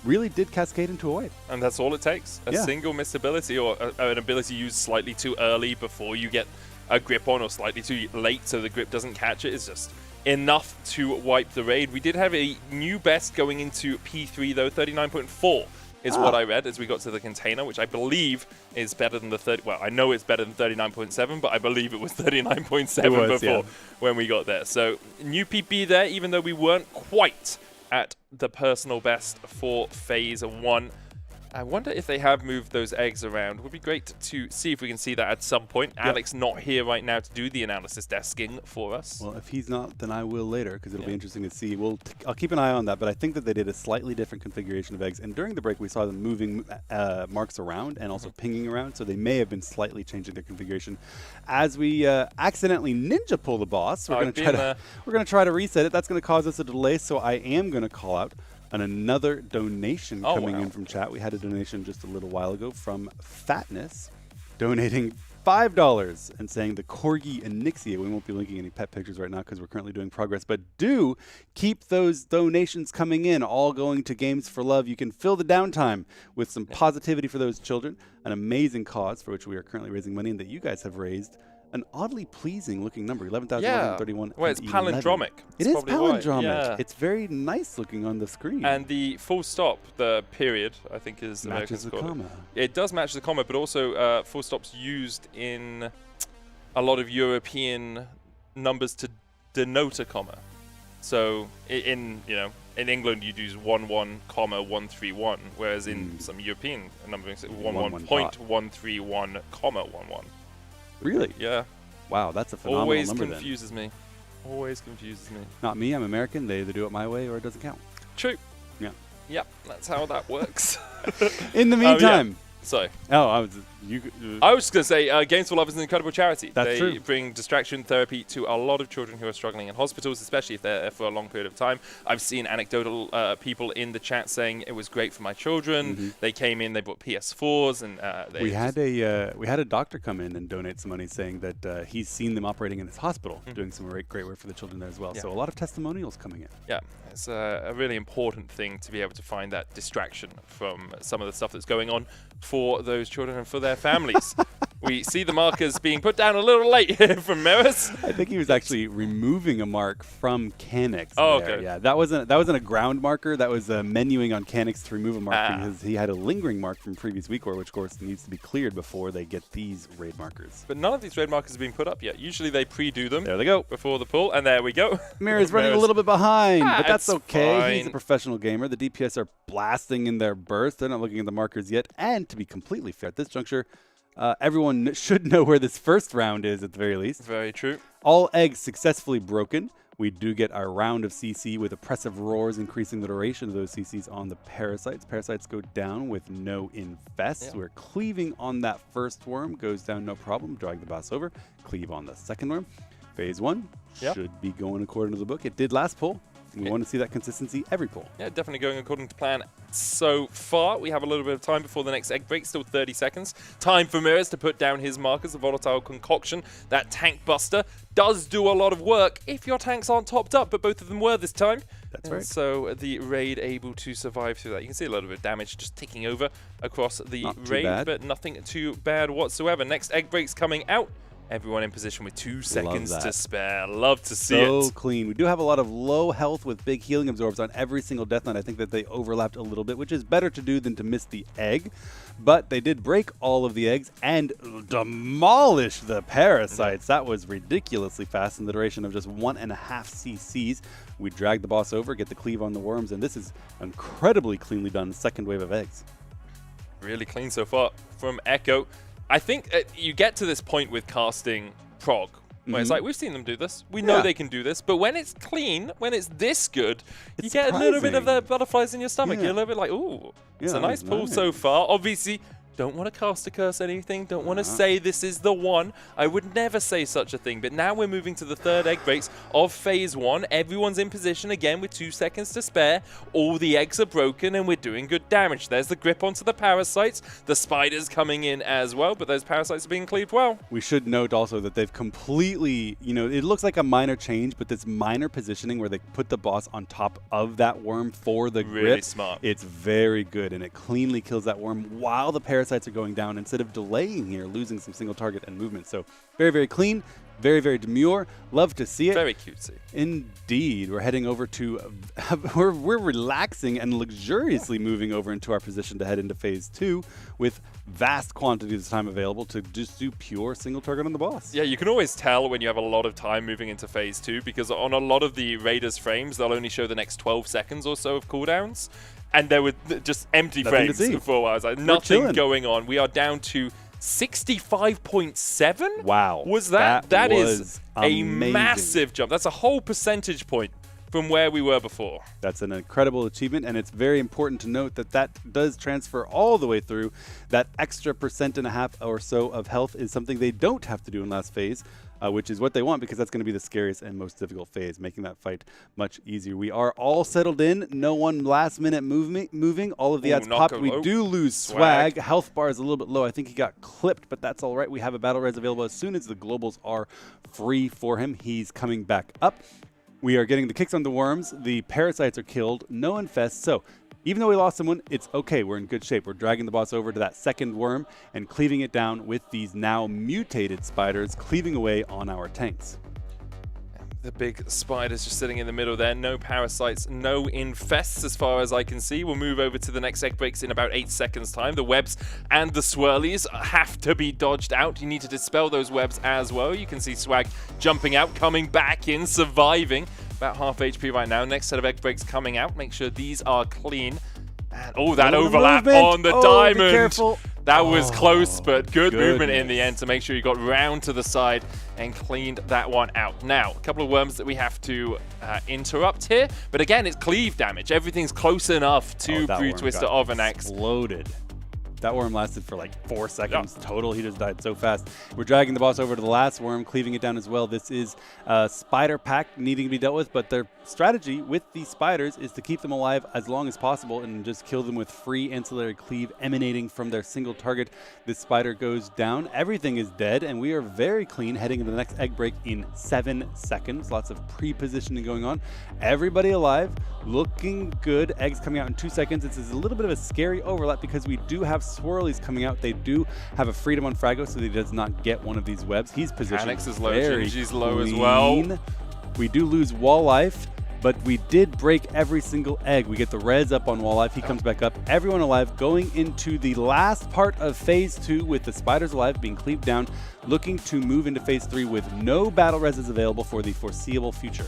really did cascade into a wave. And that's all it takes. A single missed ability, or an ability used slightly too early before you get a grip on, or slightly too late so the grip doesn't catch it, is just enough to wipe the raid. We did have a new best going into P3, though. 39.4 is what I read as we got to the container, which I believe is better than the 30. Well, I know it's better than 39.7, but I believe it was 39.7 before when we got there. So new PP there, even though we weren't quite at the personal best for phase 1. I wonder if they have moved those eggs around. It would be great to see if we can see that at some point. Yep. Alex not here right now to do the analysis desking for us. Well, if he's not, then I will later, because it'll be interesting to see. I'll keep an eye on that, but I think that they did a slightly different configuration of eggs. And during the break, we saw them moving marks around and also pinging around, so they may have been slightly changing their configuration. As we accidentally ninja pull the boss, we're going to try to reset it. That's going to cause us a delay, so I am going to call out another donation coming in from chat. We had a donation just a little while ago from Fatness, donating $5 and saying the Corgi and Nixie. We won't be linking any pet pictures right now because we're currently doing progress, but do keep those donations coming in, all going to Games for Love. You can fill the downtime with some positivity for those children, an amazing cause for which we are currently raising money and that you guys have raised. An oddly pleasing looking number, 11,131. Well, it's palindromic. It is probably why. palindromic. Yeah. It's very nice looking on the screen. And the full stop, the period, I think is matches the comma. It does match the comma, but also full stops used in a lot of European numbers to denote a comma. So in England you'd use 11, 131, whereas in some European numbering 11.131, 11. Really? Yeah. Wow, that's a phenomenal Always number confuses me. Always confuses me. Not me, I'm American. They either do it my way or it doesn't count. True. Yeah. Yep, that's how that works. In the meantime. Sorry. Oh, I was just going to say, Games for Love is an incredible charity. That's they true. bring distraction therapy to a lot of children who are struggling in hospitals, especially if they're there for a long period of time. I've seen anecdotal people in the chat saying it was great for my children. They came in, they bought PS4s, and we had a doctor come in and donate some money, saying that he's seen them operating in his hospital, doing some great work for the children there as well. Yeah. So a lot of testimonials coming in. Yeah, it's a really important thing to be able to find that distraction from some of the stuff that's going on for those children and for their families. We see the markers being put down a little late here from Mirrors. I think he was actually removing a mark from Canix. Oh, there. okay. Yeah, that wasn't a ground marker. That was menuing on Canix to remove a mark because he had a lingering mark from previous week, which of course needs to be cleared before they get these raid markers. But none of these raid markers are being put up yet. Usually they pre-do them. There they go. Before the pull, and there we go. Mirror's running a little bit behind, but that's it's okay. fine. He's a professional gamer. The DPS are blasting in their burst. They're not looking at the markers yet. And to be completely fair, at this juncture, everyone should know where this first round is at the very least. Very true. All eggs successfully broken. We do get our round of CC with oppressive roars, increasing the duration of those CCs on the parasites. Parasites go down with no infest. Yeah. We're cleaving on that first worm. Goes down no problem. Drag the boss over. Cleave on the second worm. Phase 1 should be going according to the book. It did last pull. We want to see that consistency every pull. Yeah, definitely going according to plan so far. We have a little bit of time before the next egg break, still 30 seconds. Time for Mirrors to put down his markers. The volatile concoction, that tank buster, does do a lot of work if your tanks aren't topped up, but both of them were this time. That's right. So the raid able to survive through that. You can see a little bit of damage just ticking over across the raid, but nothing too bad whatsoever. Next egg break's coming out. Everyone in position with 2 seconds to spare. Love to see it. So clean. We do have a lot of low health with big healing absorbs on every single Death Knight. I think that they overlapped a little bit, which is better to do than to miss the egg. But they did break all of the eggs and demolish the parasites. That was ridiculously fast in the duration of just 1.5 CCs. We drag the boss over, get the cleave on the worms, and this is incredibly cleanly done. Second wave of eggs. Really clean so far from Echo. I think you get to this point with casting prog, where it's like, we've seen them do this. We know they can do this. But when it's clean, when it's this good, you get a little bit of the butterflies in your stomach. You're a little bit like, ooh, it's a nice pull so far. Obviously, don't want to cast a curse anything. Don't want to say this is the one. I would never say such a thing. But now we're moving to the third egg breaks of phase 1. Everyone's in position again with 2 seconds to spare. All the eggs are broken and we're doing good damage. There's the grip onto the parasites. The spiders coming in as well, but those parasites are being cleaved well. We should note also that they've completely, it looks like a minor change, but this minor positioning where they put the boss on top of that worm for the grip. Really smart. It's very good, and it cleanly kills that worm while the parasites are going down instead of delaying here, losing some single target and movement. So very, very clean, very, very demure. Love to see it. Very cutesy. Indeed. We're heading over to, we're relaxing and luxuriously moving over into our position to head into phase 2 with vast quantities of time available to just do pure single target on the boss. Yeah, you can always tell when you have a lot of time moving into phase 2 because on a lot of the Raiders frames, they'll only show the next 12 seconds or so of cooldowns. And there were just empty frames for a while. I was like, nothing going on. We are down to 65.7. Wow. Was that? That is amazing. A massive jump. That's a whole percentage point from where we were before. That's an incredible achievement, and it's very important to note that that does transfer all the way through. That extra 1.5% or so of health is something they don't have to do in last phase. which is what they want because that's going to be the scariest and most difficult phase, making that fight much easier. We are all settled in. No one last minute moving. All of the ads popped. We do lose swag. Health bar is a little bit low. I think he got clipped, but that's all right. We have a battle res available as soon as the globals are free for him. He's coming back up. We are getting the kicks on the worms. The parasites are killed. No infest. So even though we lost someone, it's okay. We're in good shape. We're dragging the boss over to that second worm and cleaving it down with these now mutated spiders cleaving away on our tanks. The big spiders just sitting in the middle there. No parasites, no infests as far as I can see. We'll move over to the next egg breaks in about 8 seconds time. The webs and the swirlies have to be dodged out. You need to dispel those webs as well. You can see Swag jumping out, coming back in, surviving. About half HP right now. Next set of egg breaks coming out. Make sure these are clean. And oh, that overlap on the diamond. Be careful. That was close, but good movement in the end to make sure you got round to the side and cleaned that one out. Now, a couple of worms that we have to interrupt here. But again, it's cleave damage. Everything's close enough to Brew Twister of an X. Exploded. That worm lasted for like 4 seconds total. He just died so fast. We're dragging the boss over to the last worm, cleaving it down as well. This is a spider pack needing to be dealt with, but their strategy with these spiders is to keep them alive as long as possible and just kill them with free ancillary cleave emanating from their single target. This spider goes down. Everything is dead, and we are very clean heading into the next egg break in 7 seconds. Lots of pre-positioning going on. Everybody alive, looking good. Eggs coming out in 2 seconds. This is a little bit of a scary overlap because we do have swirlies coming out. They do have a freedom on Frago, so he does not get one of these webs. He's positioned Annex is low, very Gingy's low as well. We do lose wall life, but we did break every single egg. We get the res up on wall life. He comes back up. Everyone alive, going into the last part of phase 2 with the spiders alive, being cleaved down, looking to move into phase 3 with no battle reses available for the foreseeable future.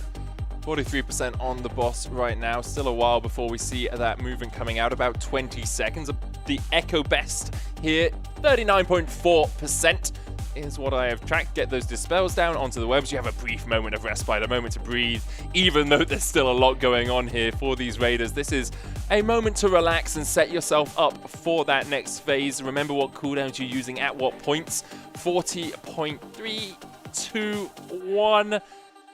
43% on the boss right now. Still a while before we see that movement coming out. About 20 seconds. The Echo Best here, 39.4% is what I have tracked. Get those dispels down onto the webs. You have a brief moment of respite, a moment to breathe, even though there's still a lot going on here for these raiders. This is a moment to relax and set yourself up for that next phase. Remember what cooldowns you're using at what points. 40.3, 2, 1.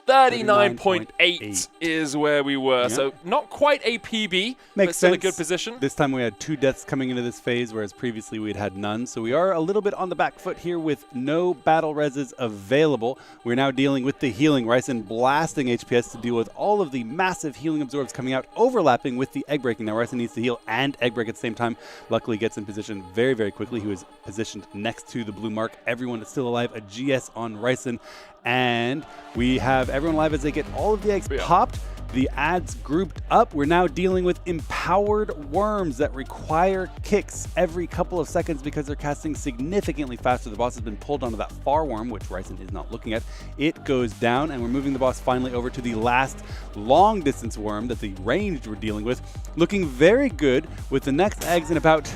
39.8 is where we were, so not quite a PB, but still a good position. This time we had 2 deaths coming into this phase, whereas previously we'd had none. So we are a little bit on the back foot here with no battle reses available. We're now dealing with the healing. Ryzen blasting HPS to deal with all of the massive healing absorbs coming out, overlapping with the egg breaking. Now Ryzen needs to heal and egg break at the same time. Luckily gets in position very, very quickly. He was positioned next to the blue mark. Everyone is still alive. A GS on Ryzen. And we have everyone alive as they get all of the eggs popped. The ads grouped up. We're now dealing with empowered worms that require kicks every couple of seconds because they're casting significantly faster. The boss has been pulled onto that far worm, which Ryzen is not looking at. It goes down, and we're moving the boss finally over to the last long distance worm that the ranged we're dealing with. Looking very good with the next eggs in about...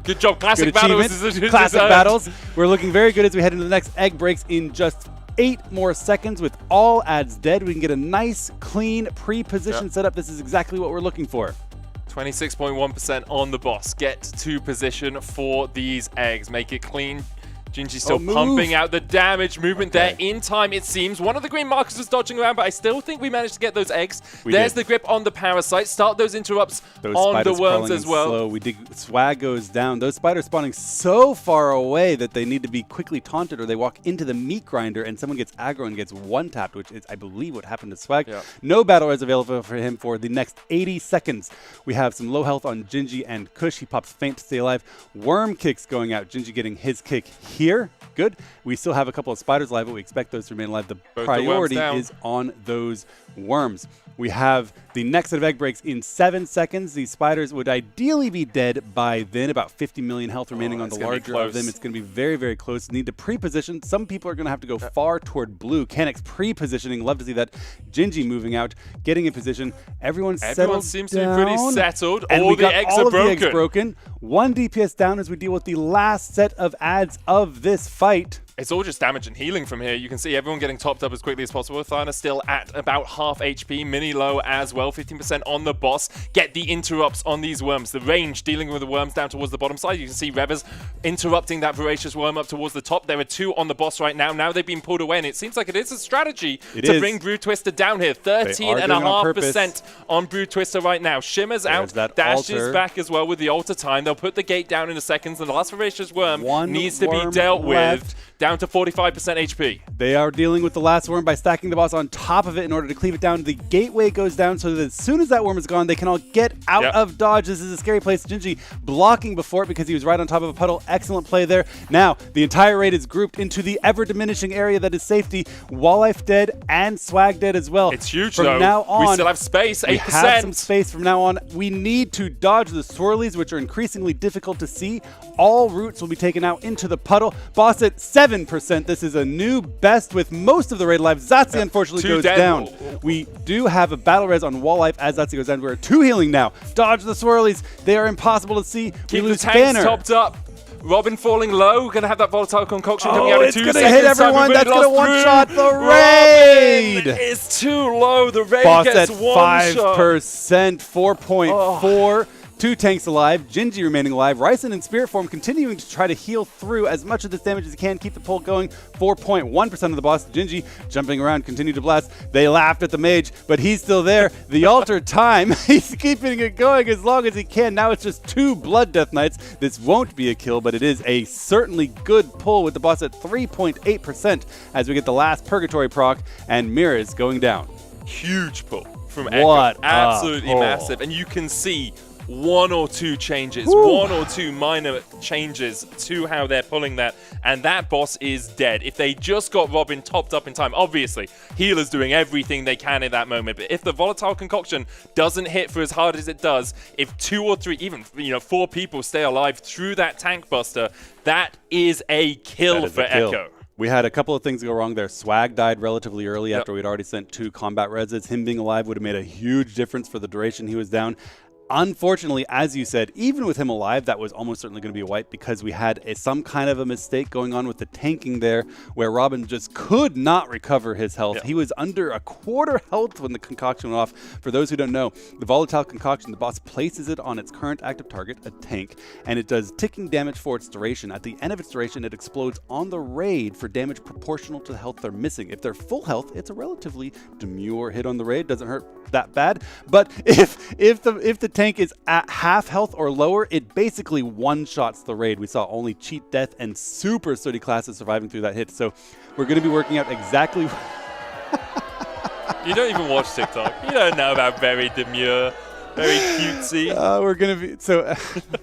Good job. Classic battles. Classic battles. We're looking very good as we head into the next egg breaks in just 8 more seconds with all ads dead. We can get a nice, clean, pre-position setup. This is exactly what we're looking for. 26.1% on the boss. Get to position for these eggs. Make it clean. Gingy's still pumping out the damage movement there in time, it seems. One of the green markers was dodging around, but I still think we managed to get those eggs. There's the grip on the parasite. Start those interrupts on the worms as well. Slow. We dig. Swag goes down. Those spiders spawning so far away that they need to be quickly taunted, or they walk into the meat grinder and someone gets aggro and gets one-tapped, which is, I believe, what happened to Swag. No battle res available for him for the next 80 seconds. We have some low health on Gingy and Kush. He pops faint to stay alive. Worm kicks going out. Gingy getting his kick here. Good. We still have a couple of spiders alive, but we expect those to remain alive. The priority is on those worms. We have the next set of egg breaks in 7 seconds. These spiders would ideally be dead by then. About 50 million health remaining on the larger of them. It's going to be very, very close. Need to pre-position. Some people are going to have to go far toward blue. Canex pre-positioning. Love to see that. Gingy moving out, getting in position. Everyone seems to be pretty settled. And all the eggs are broken. The eggs broken. 1 DPS down as we deal with the last set of ads of this fight. It's all just damage and healing from here. You can see everyone getting topped up as quickly as possible. Thana still at about half HP. Mini low as well. 15% on the boss. Get the interrupts on these worms. The range dealing with the worms down towards the bottom side. You can see Revers interrupting that voracious worm up towards the top. There are 2 on the boss right now. Now they've been pulled away, and it seems like it is a strategy to bring Brood Twister down here. 13.5% on Brood Twister right now. Shimmer's out. Dashes back as well with the altar time. They'll put the gate down in a second. And the last voracious worm needs to be dealt with. Down to 45% HP. They are dealing with the last worm by stacking the boss on top of it in order to cleave it down. The gateway goes down so that as soon as that worm is gone, they can all get out of dodge. This is a scary place. Gingy blocking before it because he was right on top of a puddle. Excellent play there. Now, the entire raid is grouped into the ever-diminishing area that is safety. Walllife dead and Swag dead as well. It's huge, from though. Now on, we still have space, 8%. We have some space from now on. We need to dodge the swirlies, which are increasingly difficult to see. All routes will be taken out into the puddle. Boss at 7%. This is a new best with most of the raid lives. Zatsi unfortunately goes down. We do have a battle res on Walllife as Zatsi goes down. We're 2 healing now. Dodge the swirlies. They are impossible to see. Keep we lose the tanks Banner. topped up. Robin falling low. Going to have that volatile concoction coming out in 2 seconds. It's going to hit everyone. That's going to one-shot the raid. Robin is too low. The raid Boss gets at 1 shot. 5%, 4.4. 2 tanks alive, Gingy remaining alive, Ryson in spirit form continuing to try to heal through as much of this damage as he can, keep the pull going. 4.1% of the boss. Gingy jumping around, continue to blast. They laughed at the mage, but he's still there. The altar time, he's keeping it going as long as he can. Now it's just 2 Blood Death Knights. This won't be a kill, but it is a certainly good pull with the boss at 3.8% as we get the last Purgatory proc and Mirrors going down. Huge pull from Echo. What absolutely massive. And you can see 1 or 2 changes, 1 or 2 minor changes to how they're pulling that, and that boss is dead. If they just got Robin topped up in time, obviously, healers doing everything they can in that moment, but if the volatile concoction doesn't hit for as hard as it does, if 2 or 3, even 4 people stay alive through that tank buster, that is a kill for Echo. We had a couple of things go wrong there. Swag died relatively early after we'd already sent 2 combat reses. Him being alive would have made a huge difference for the duration he was down. Unfortunately, as you said, even with him alive, that was almost certainly going to be a wipe because we had some kind of a mistake going on with the tanking there where Robin just could not recover his health. He was under a quarter health when the concoction went off. For those who don't know, the volatile concoction, the boss places it on its current active target, a tank, and it does ticking damage for its duration. At the end of its duration, it explodes on the raid for damage proportional to the health they're missing. If they're full health, it's a relatively demure hit on the raid. Doesn't hurt that bad. But if the tank is at half health or lower, it basically one-shots the raid. We saw only cheat death and super sooty classes surviving through that hit. So we're going to be working out exactly... You don't even watch TikTok. You don't know about very demure, very cutesy. We're going to be... So,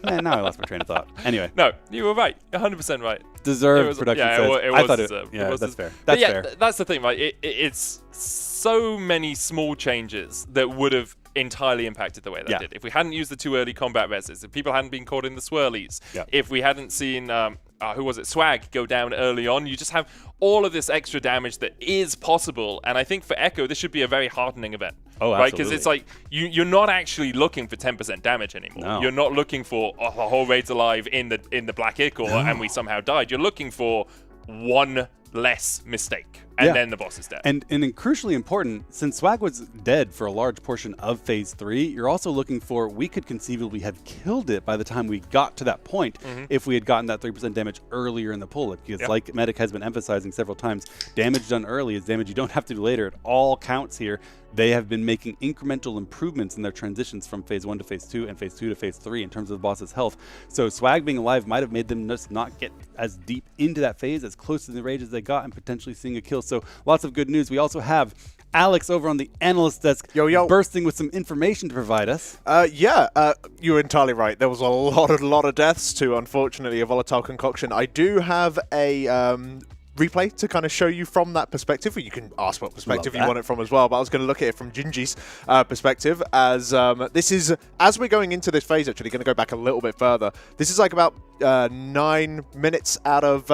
man, now I lost my train of thought. Anyway. No, you were right. 100% right. Deserved production says. I thought deserved. Yeah, that's fair. That's fair. That's the thing, right? It's so many small changes that would have entirely impacted the way that did. If we hadn't used the 2 early combat reses, if people hadn't been caught in the swirlies, if we hadn't seen who was it, Swag go down early on, you just have all of this extra damage that is possible. And I think for Echo, this should be a very heartening event. Oh, right? Because it's like you're not actually looking for 10% damage anymore. No. You're not looking for the whole raid's alive in the Black Ick and we somehow died. You're looking for 1 less mistake, and then the boss is dead. And crucially important, since Swag was dead for a large portion of Phase 3, you're also looking for, we could conceivably have killed it by the time we got to that point if we had gotten that 3% damage earlier in the pull. Because like Medic has been emphasizing several times, damage done early is damage you don't have to do later. It all counts here. They have been making incremental improvements in their transitions from Phase 1 to Phase 2 and Phase 2 to Phase 3 in terms of the boss's health. So Swag being alive might have made them just not get as deep into that phase, as close to the rage as they got, and potentially seeing a kill. So lots of good news. We also have Alex over on the analyst desk bursting with some information to provide us. You were entirely right. There was a lot of deaths to, unfortunately, a volatile concoction. I do have a replay to kind of show you from that perspective, or you can ask what perspective you want it from as well, but I was going to look at it from Gingy's perspective, as this is, as we're going into this phase, actually going to go back a little bit further. This is like about 9 minutes out of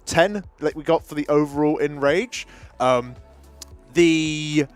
10 that we got for the overall Enrage. The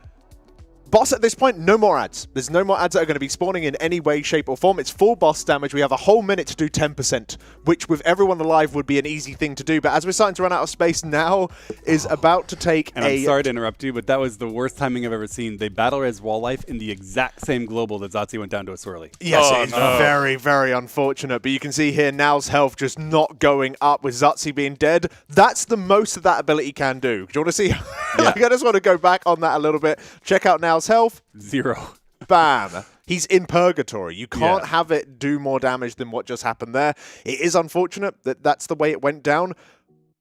Boss at this point, no more ads. There's no more ads that are going to be spawning in any way, shape, or form. It's full boss damage. We have a whole minute to do 10%, which with everyone alive would be an easy thing to do. But as we're starting to run out of space, now is about to take and I'm sorry to interrupt you, but that was the worst timing I've ever seen. They battle res wall life in the exact same global that Zotzi went down to a swirly. Yes, it is very, very unfortunate. But you can see here Now's health just not going up with Zotzi being dead. That's the most that ability can do. Do you want to see? Like, I just want to go back on that a little bit. Check out Now's health. 0. Bam. He's in purgatory. You can't have it do more damage than what just happened there. It is unfortunate that that's the way it went down.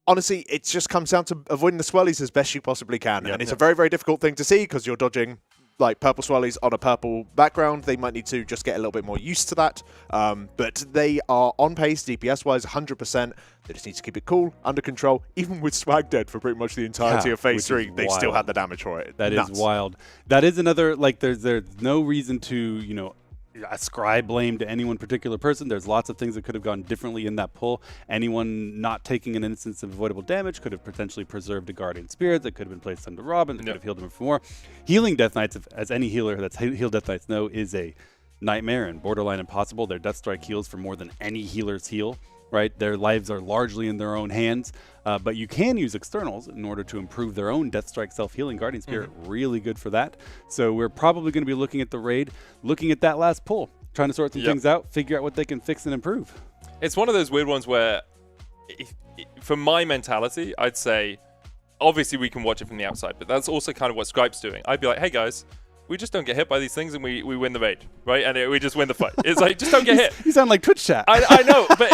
Honestly, it just comes down to avoiding the swirlies as best you possibly can. And it's a very, very difficult thing to see because you're dodging like purple swirlies on a purple background. They might need to just get a little bit more used to that. But they are on pace, DPS-wise, 100%. They just need to keep it cool, under control. Even with Swag dead for pretty much the entirety of Phase 3, they still had the damage for it. That is wild. That is another, like, there's no reason to, you know, ascribe blame to any one particular person. There's lots of things that could have gone differently in that pull. Anyone not taking an instance of avoidable damage could have potentially preserved a Guardian Spirit that could have been placed under Robin that could have healed him for more. Healing Death Knights, as any healer that's healed Death Knights know, is a nightmare and borderline impossible. Their Death Strike heals for more than any healer's heal. Right, their lives are largely in their own hands, but you can use externals in order to improve their own Deathstrike self-healing. Guardian Spirit, really good for that. So we're probably going to be looking at the raid, looking at that last pull, trying to sort some things out, figure out what they can fix and improve. It's one of those weird ones where, for my mentality, I'd say, obviously we can watch it from the outside, but that's also kind of what Scripe's doing. I'd be like, hey guys, we just don't get hit by these things and we win the raid, right? And we just win the fight. It's like, just don't get hit. You sound like Twitch chat. I know, but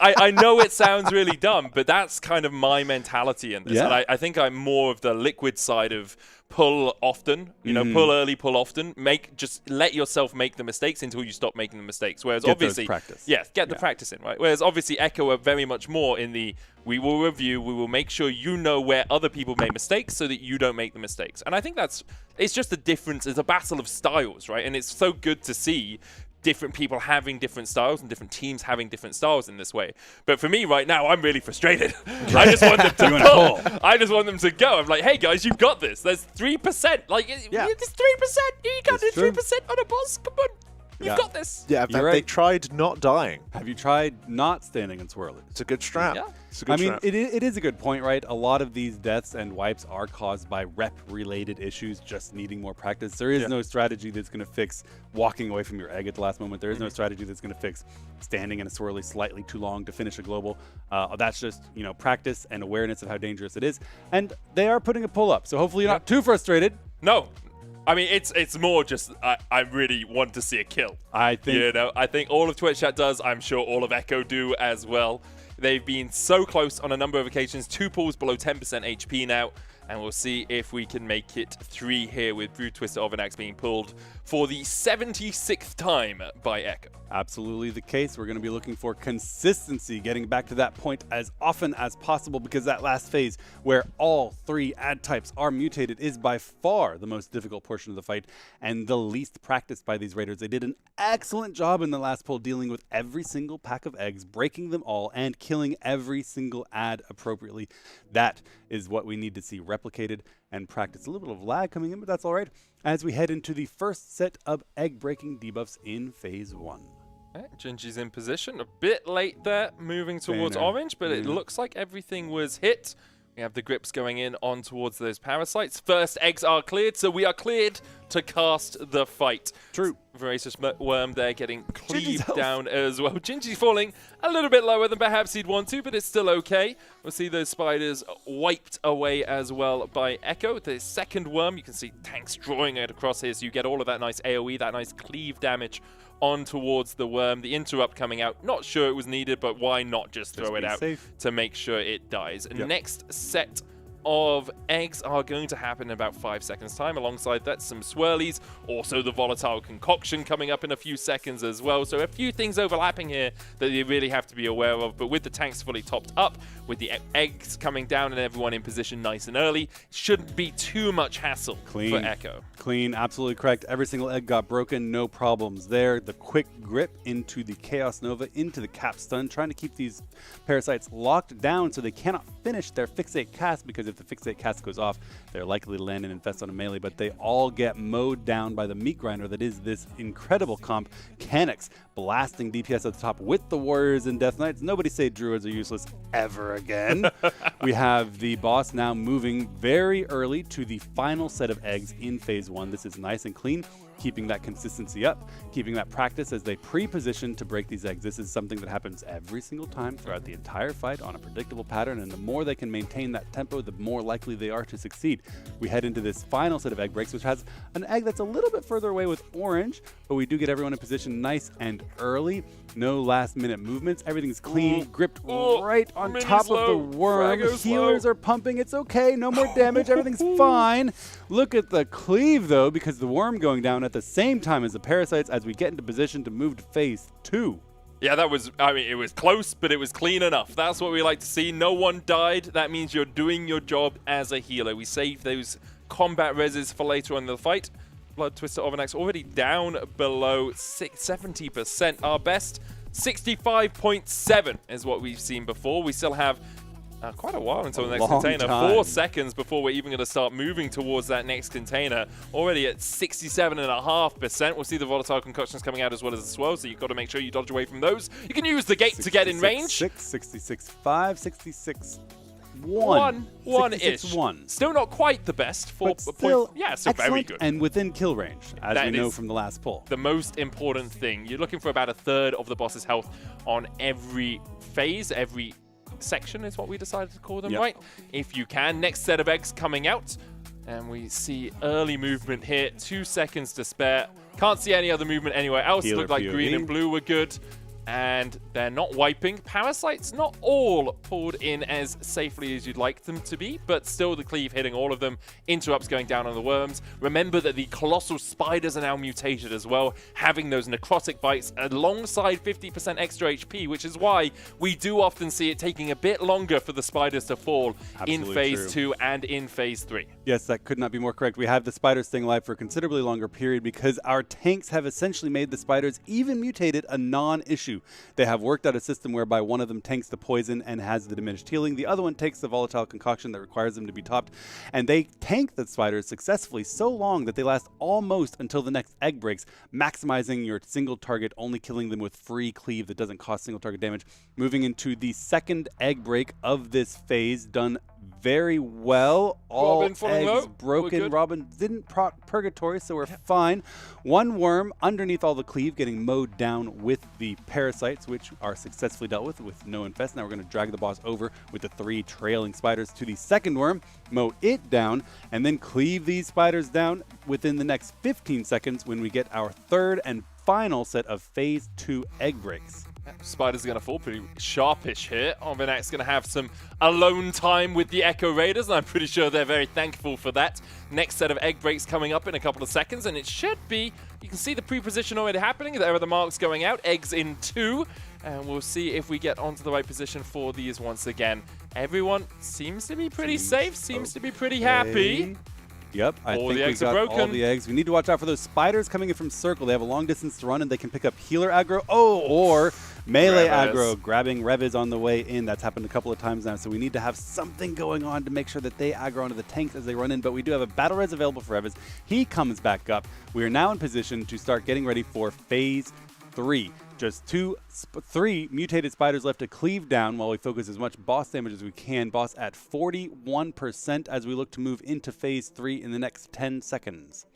I know it sounds really dumb, but that's kind of my mentality in this. And I think I'm more of the liquid side of pull often, you know, pull early, pull often. Just let yourself make the mistakes until you stop making the mistakes. Whereas obviously, practice. Yes, get the practice in, right? Whereas obviously Echo are very much more in the we will review, we will make sure you know where other people made mistakes so that you don't make the mistakes. And I think it's just a difference, it's a battle of styles, right? And it's so good to see different people having different styles and different teams having different styles in this way. But for me right now, I'm really frustrated. I just want them to pull. I just want them to go. I'm like, hey guys, you've got this. There's 3%. Like, it's 3%. You can't do 3% on a boss. Come on. You've got this. Yeah, they tried not dying. Have you tried not standing in swirlies? It's a good strat. Yeah. It's a good strat. It is a good point, right? A lot of these deaths and wipes are caused by rep-related issues, just needing more practice. There is no strategy that's going to fix walking away from your egg at the last moment. There is no strategy that's going to fix standing in a swirly slightly too long to finish a global. That's just, you know, practice and awareness of how dangerous it is. And they are putting a pull up, so hopefully you're not too frustrated. No. I mean, it's more just I really want to see a kill. I think all of Twitch chat does. I'm sure all of Echo do as well. They've been so close on a number of occasions. 2 pulls below 10% HP now. And we'll see if we can make it 3 here with Brood Twister Overnax being pulled for the 76th time by Echo. Absolutely the case. We're going to be looking for consistency, getting back to that point as often as possible, because that last phase where all 3 ad types are mutated is by far the most difficult portion of the fight and the least practiced by these raiders. They did an excellent job in the last pull dealing with every single pack of eggs, breaking them all, and killing every single ad appropriately. That is what we need to see replicated and practice. A little bit of lag coming in, but that's all right, as we head into the first set of egg-breaking debuffs in Phase 1. Okay, Gingy's in position. A bit late there, moving towards orange, but it looks like everything was hit. We have the grips going in on towards those parasites. First eggs are cleared, so we are cleared to cast the fight. True. Voracious Worm there getting cleaved down as well. Gingy's falling a little bit lower than perhaps he'd want to, but it's still okay. We'll see those spiders wiped away as well by Echo. The second worm, you can see tanks drawing it across here, so you get all of that nice AoE, that nice cleave damage on towards the worm. The interrupt coming out, not sure it was needed, but why not just throw it out to make sure it dies. Next set of eggs are going to happen in about 5 seconds time. Alongside that, some swirlies, also the volatile concoction coming up in a few seconds as well. So a few things overlapping here that you really have to be aware of. But with the tanks fully topped up, with the eggs coming down and everyone in position nice and early, shouldn't be too much hassle for Echo. Clean, absolutely correct. Every single egg got broken, no problems there. The quick grip into the Chaos Nova, into the cap stun, trying to keep these parasites locked down so they cannot finish their fixate cast, because if the fixate cast goes off, they're likely to land and infest on a melee, but they all get mowed down by the meat grinder that is this incredible comp. Canix blasting DPS at the top with the Warriors and Death Knights. Nobody say Druids are useless ever again. We have the boss now moving very early to the final set of eggs in phase 1. This is nice and clean, keeping that consistency up, keeping that practice as they pre-position to break these eggs. This is something that happens every single time throughout the entire fight on a predictable pattern, and the more they can maintain that tempo, the more likely they are to succeed. We head into this final set of egg breaks, which has an egg that's a little bit further away with orange, but we do get everyone in position nice and early. No last-minute movements. Everything's clean, gripped right on top of the worm. Healers are pumping. It's okay. No more damage. Everything's fine. Look at the cleave, though, because the worm going down at the same time as the parasites as we get into position to move to phase 2. Yeah, that was, I mean, it was close, but it was clean enough. That's what we like to see. No one died. That means you're doing your job as a healer. We saved those combat reses for later on in the fight. Blood Twister Overnax already down below 70%. Our best 65.7 is what we've seen before. We still have quite a while until the next container. 4 seconds before we're even going to start moving towards that next container. Already at 67.5%. We'll see the volatile concoctions coming out as well as the swirl, so you've got to make sure you dodge away from those. You can use the gate to get in range. 66.5, 66. 1-ish. Still not quite the best. Still very good. And within kill range, as we know from the last pull. The most important thing. You're looking for about a third of the boss's health on every phase, every section is what we decided to call them, right? If you can. Next set of eggs coming out. And we see early movement here. 2 seconds to spare. Can't see any other movement anywhere else. Looked like green and blue were good. And they're not wiping. Parasites not all pulled in as safely as you'd like them to be, but still the cleave hitting all of them. Interrupts going down on the worms. Remember that the colossal spiders are now mutated as well, having those necrotic bites alongside 50% extra HP, which is why we do often see it taking a bit longer for the spiders to fall in phase 2 and in phase 3. Yes, that could not be more correct. We have the spiders staying alive for a considerably longer period because our tanks have essentially made the spiders, even mutated, a non-issue. They have worked out a system whereby one of them tanks the poison and has the diminished healing. The other one takes the volatile concoction that requires them to be topped. And they tank the spiders successfully so long that they last almost until the next egg breaks, maximizing your single target, only killing them with free cleave that doesn't cost single target damage. Moving into the second egg break of this phase, done very well. All eggs broken. Robin didn't proc Purgatory, so we're fine. One worm underneath all the cleave getting mowed down with the parasites, which are successfully dealt with no infest. Now we're going to drag the boss over with the 3 trailing spiders to the second worm, mow it down, and then cleave these spiders down within the next 15 seconds when we get our third and final set of phase 2 egg breaks. Spider's going to fall pretty sharpish here. Overnax's going to have some alone time with the Echo Raiders, and I'm pretty sure they're very thankful for that. Next set of egg breaks coming up in a couple of seconds, and it should be, you can see the pre-position already happening. There are the marks going out, eggs in 2, and we'll see if we get onto the right position for these once again. Everyone seems to be pretty safe, seems to be pretty happy. Yep, I think we got all the eggs. We need to watch out for those spiders coming in from circle. They have a long distance to run, and they can pick up healer aggro. Or melee aggro, grabbing Revis on the way in. That's happened a couple of times now, so we need to have something going on to make sure that they aggro onto the tanks as they run in. But we do have a battle res available for Revis. He comes back up. We are now in position to start getting ready for phase 3. Just 3 mutated spiders left to cleave down while we focus as much boss damage as we can. Boss at 41% as we look to move into phase 3 in the next 10 seconds.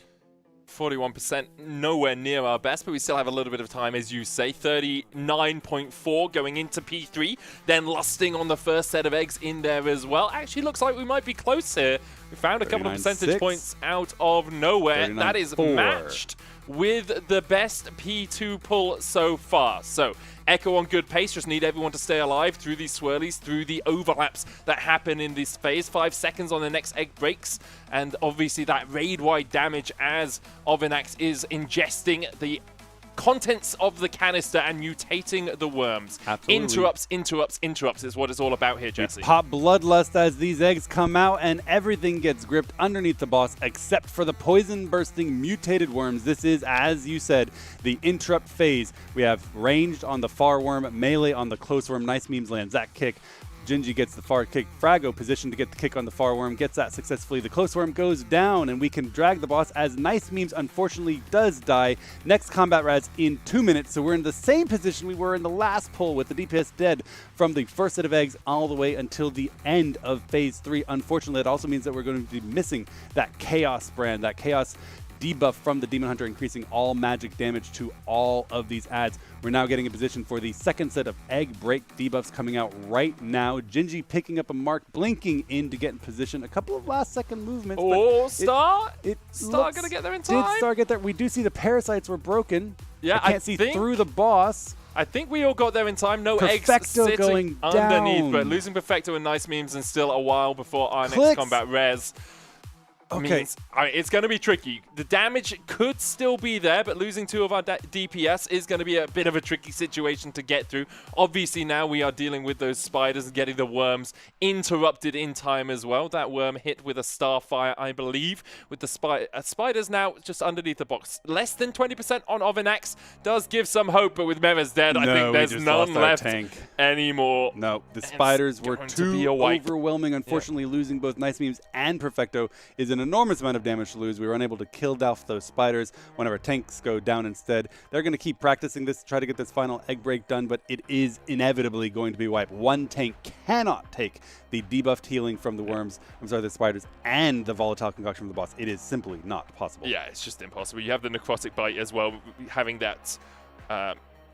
41%, nowhere near our best, but we still have a little bit of time, as you say. 39.4 going into P3, then lusting on the first set of eggs in there as well. Actually looks like we might be close here. We found a couple of percentage points out of nowhere. That is matched with the best P2 pull so far. So Echo on good pace, just need everyone to stay alive through these swirlies, through the overlaps that happen in this phase. 5 seconds on the next egg breaks, and obviously that raid-wide damage as Overnax is ingesting the contents of the canister and mutating the worms. Interrupts is what it's all about here, Jesse. We pop Bloodlust as these eggs come out, and everything gets gripped underneath the boss except for the poison-bursting mutated worms. This is, as you said, the interrupt phase. We have ranged on the far worm, melee on the close worm. Nice memes land, Zac kick. Gingy gets the far kick. Frago positioned to get the kick on the far worm, gets that successfully. The close worm goes down, and we can drag the boss as Nice Memes unfortunately does die. Next combat Raz in 2 minutes, so we're in the same position we were in the last pull with the DPS dead from the first set of eggs all the way until the end of phase 3. Unfortunately, it also means that we're going to be missing that Chaos brand, that Chaos debuff from the Demon Hunter, increasing all magic damage to all of these adds. We're now getting a position for the second set of egg break debuffs coming out right now. Gingy picking up a mark, blinking in to get in position. A couple of last second movements. Oh, Star! Star gonna get there in time. Did Star get there? We do see the parasites were broken. Yeah, I can't see through the boss. I think we all got there in time. No eggs Perfecto sitting going underneath, down. but losing Perfecto and Nice Memes and still a while before our Clicks. next combat res. Okay. Means, it's going to be tricky. The damage could still be there, but losing 2 of our DPS is going to be a bit of a tricky situation to get through. Obviously, now we are dealing with those spiders and getting the worms interrupted in time as well. That worm hit with a Starfire, I believe, with the spiders now just underneath the box. Less than 20% on Ovinax does give some hope, but with Merez dead, I think there's none left anymore. No, the spiders were going to too be a wipe. overwhelming. Unfortunately, losing both Nice Memes and Perfecto is an enormous amount of damage to lose. We were unable to kill off those spiders whenever tanks go down instead. They're going to keep practicing this to try to get this final egg break done, but it is inevitably going to be wiped. One tank cannot take the debuffed healing from the worms, the spiders, and the volatile concoction from the boss. It is simply not possible. Yeah, it's just impossible. You have the necrotic bite as well, having that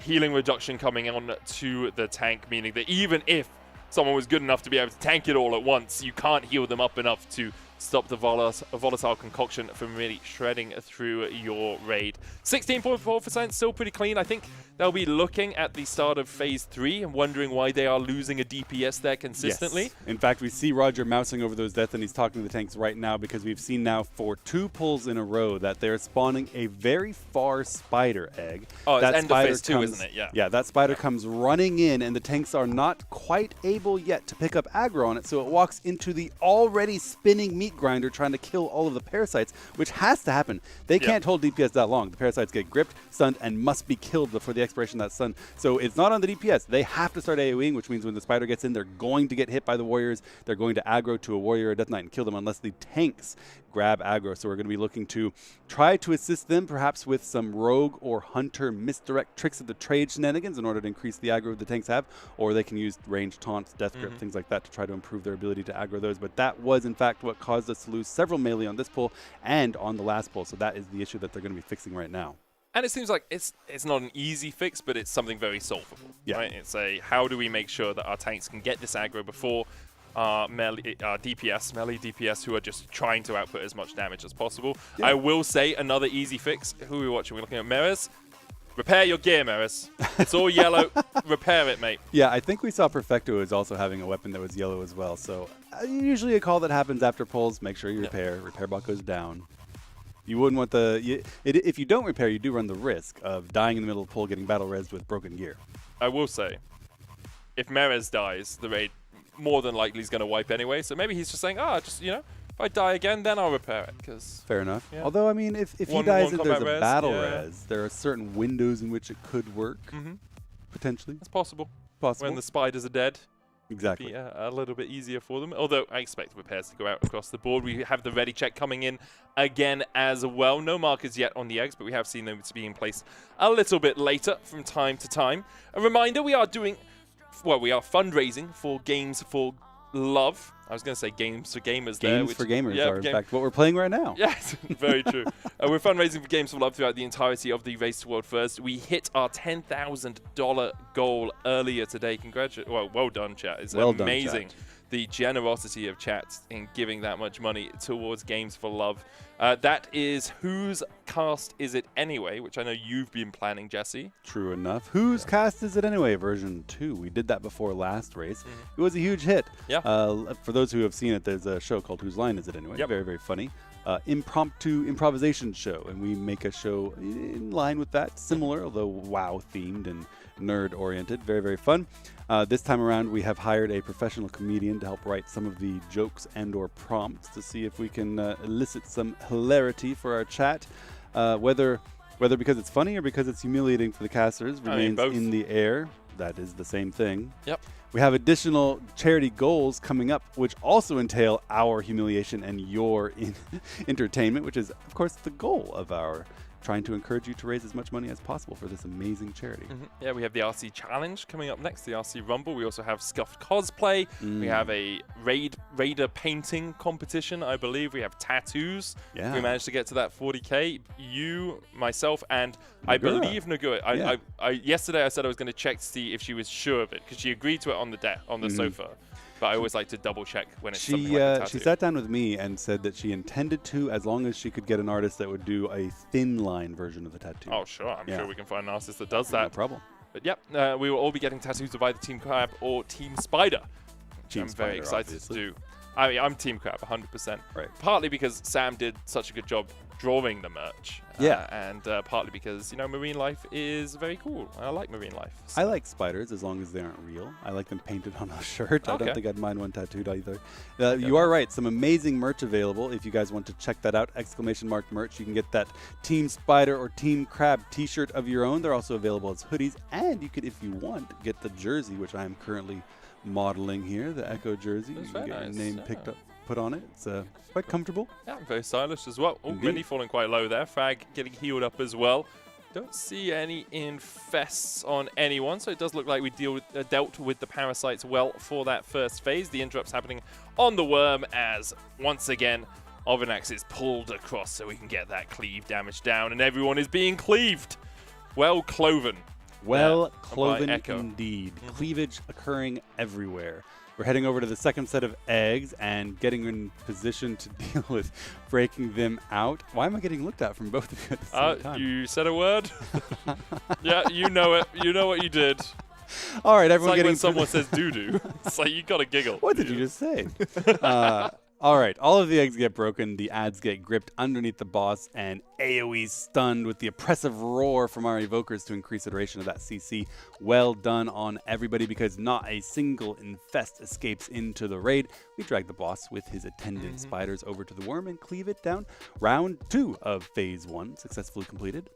healing reduction coming on to the tank, meaning that even if someone was good enough to be able to tank it all at once, you can't heal them up enough to stop the volatile concoction from really shredding through your raid. 16.4%, still pretty clean. I think they'll be looking at the start of phase 3 and wondering why they are losing a DPS there consistently. Yes. In fact, we see Roger mousing over those deaths, and he's talking to the tanks right now because we've seen now for 2 pulls in a row that they're spawning a very far spider egg. Oh, it's that end of phase 2, isn't it? Yeah. Yeah, that spider comes running in, and the tanks are not quite able yet to pick up aggro on it, so it walks into the already spinning meat grinder trying to kill all of the parasites, which has to happen. They can't hold DPS that long. The parasites get gripped, stunned, and must be killed before the expiration of that stun. So it's not on the DPS. They have to start AoEing, which means when the spider gets in, they're going to get hit by the warriors. They're going to aggro to a warrior or Death Knight and kill them unless the tanks grab aggro. So we're going to be looking to try to assist them, perhaps with some rogue or hunter misdirect tricks of the trade shenanigans in order to increase the aggro the tanks have, or they can use ranged taunts, death grip, things like that to try to improve their ability to aggro those. But that was in fact what caused us to lose several melee on this pull and on the last pull. So that is the issue that they're going to be fixing right now. And it seems like it's not an easy fix, but it's something very solvable. Yeah. Right? It's how do we make sure that our tanks can get this aggro before melee DPS who are just trying to output as much damage as possible. Yeah. I will say another easy fix. Who are we watching? We're looking at Merez. Repair your gear, Merez. It's all yellow. Repair it, mate. Yeah, I think we saw Perfecto as also having a weapon that was yellow as well. So usually a call that happens after pulls, make sure you repair. Repair bot goes down. You wouldn't want if you don't repair, you do run the risk of dying in the middle of the pull, getting battle resed with broken gear. I will say, if Merez dies, the raid more than likely is going to wipe anyway. So maybe he's just saying, if I die again, then I'll repair it. Cause fair enough. Yeah. Although, I mean, if he dies and there's a battle res, there are certain windows in which it could work, potentially. It's possible. Possible. When the spiders are dead. Exactly. Be a little bit easier for them. Although I expect repairs to go out across the board. We have the ready check coming in again as well. No markers yet on the eggs, but we have seen them to be in place a little bit later from time to time. A reminder, we are fundraising for Games for Love. I was going to say Games for Gamers there. Games for Gamers are, in fact, what we're playing right now. Yes, very true. We're fundraising for Games for Love throughout the entirety of the Race to World First. We hit our $10,000 goal earlier today. Well done, chat. It's amazing. Done, chat. The generosity of chat in giving that much money towards Games for Love. That is Whose Cast Is It Anyway, which I know you've been planning, Jesse. True enough. Whose Cast Is It Anyway version 2. We did that before last race. It was a huge hit. Yeah. For those who have seen it, there's a show called Whose Line Is It Anyway? Yep. Very, very funny. Impromptu improvisation show, and we make a show in line with that, similar, although WoW themed and nerd oriented. Very, very fun. This time around, we have hired a professional comedian to help write some of the jokes and or prompts to see if we can elicit some hilarity for our chat. Whether because it's funny or because it's humiliating for the casters remains in the air. that is the same thing. Yep. We have additional charity goals coming up, which also entail our humiliation and your entertainment, which is, of course, the goal of our trying to encourage you to raise as much money as possible for this amazing charity. Yeah, we have the RC Challenge coming up next, the RC Rumble. We also have Scuffed Cosplay. We have a Raider painting competition, I believe. We have tattoos. Yeah. We managed to get to that 40k. You, myself, and I believe Nagura. Yesterday I said I was going to check to see if she was sure of it, because she agreed to it on the sofa. But I always like to double check when it's something like a tattoo. She sat down with me and said that she intended to, as long as she could get an artist that would do a thin line version of the tattoo. Oh, sure. I'm sure we can find an artist that does that. No problem. But yep, we will all be getting tattoos of either Team Crab or Team Spider, which I'm very excited to do. I mean, I'm Team Crab, 100%. Right. Partly because Sam did such a good job drawing the merch. And partly because, you know, marine life is very cool. I like marine life. So. I like spiders as long as they aren't real. I like them painted on a shirt. I don't think I'd mind one tattooed either. You are right. Some amazing merch available. If you guys want to check that out, ! merch. You can get that Team Spider or Team Crab t-shirt of your own. They're also available as hoodies. And you could, if you want, get the jersey, which I am currently modeling here, the Echo jersey. You can get your name put on it. It's quite comfortable. Yeah, very stylish as well. Oh, Minnie falling quite low there. Frag getting healed up as well. Don't see any infests on anyone, so it does look like we dealt with the parasites well for that first phase. The interrupts happening on the worm as, once again, Ovinax is pulled across so we can get that cleave damage down, and everyone is being cleaved. Well cloven. Well cloven indeed. Cleavage occurring everywhere. We're heading over to the second set of eggs and getting in position to deal with breaking them out. Why am I getting looked at from both of you at the same time? You said a word? Yeah, you know it. You know what you did. All right, everyone it's like when someone says doo-doo. It's like, you got to giggle. What did you just say? All right, all of the eggs get broken, the ads get gripped underneath the boss, and AoE stunned with the oppressive roar from our evokers to increase iteration of that CC. Well done on everybody, because not a single infest escapes into the raid. We drag the boss with his attendant spiders over to the worm and cleave it down. Round 2 of Phase 1 successfully completed.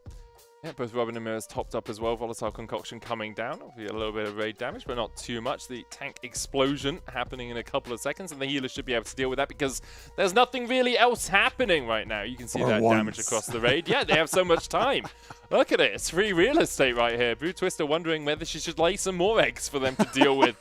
Yeah, both Robin and Mirrors topped up as well. Volatile Concoction coming down. We get a little bit of raid damage, but not too much. The tank explosion happening in a couple of seconds, and the healer should be able to deal with that because there's nothing really else happening right now. You can see that damage across the raid. Yeah, they have so much time. Look at it. It's free real estate right here. Brew Twister wondering whether she should lay some more eggs for them to deal with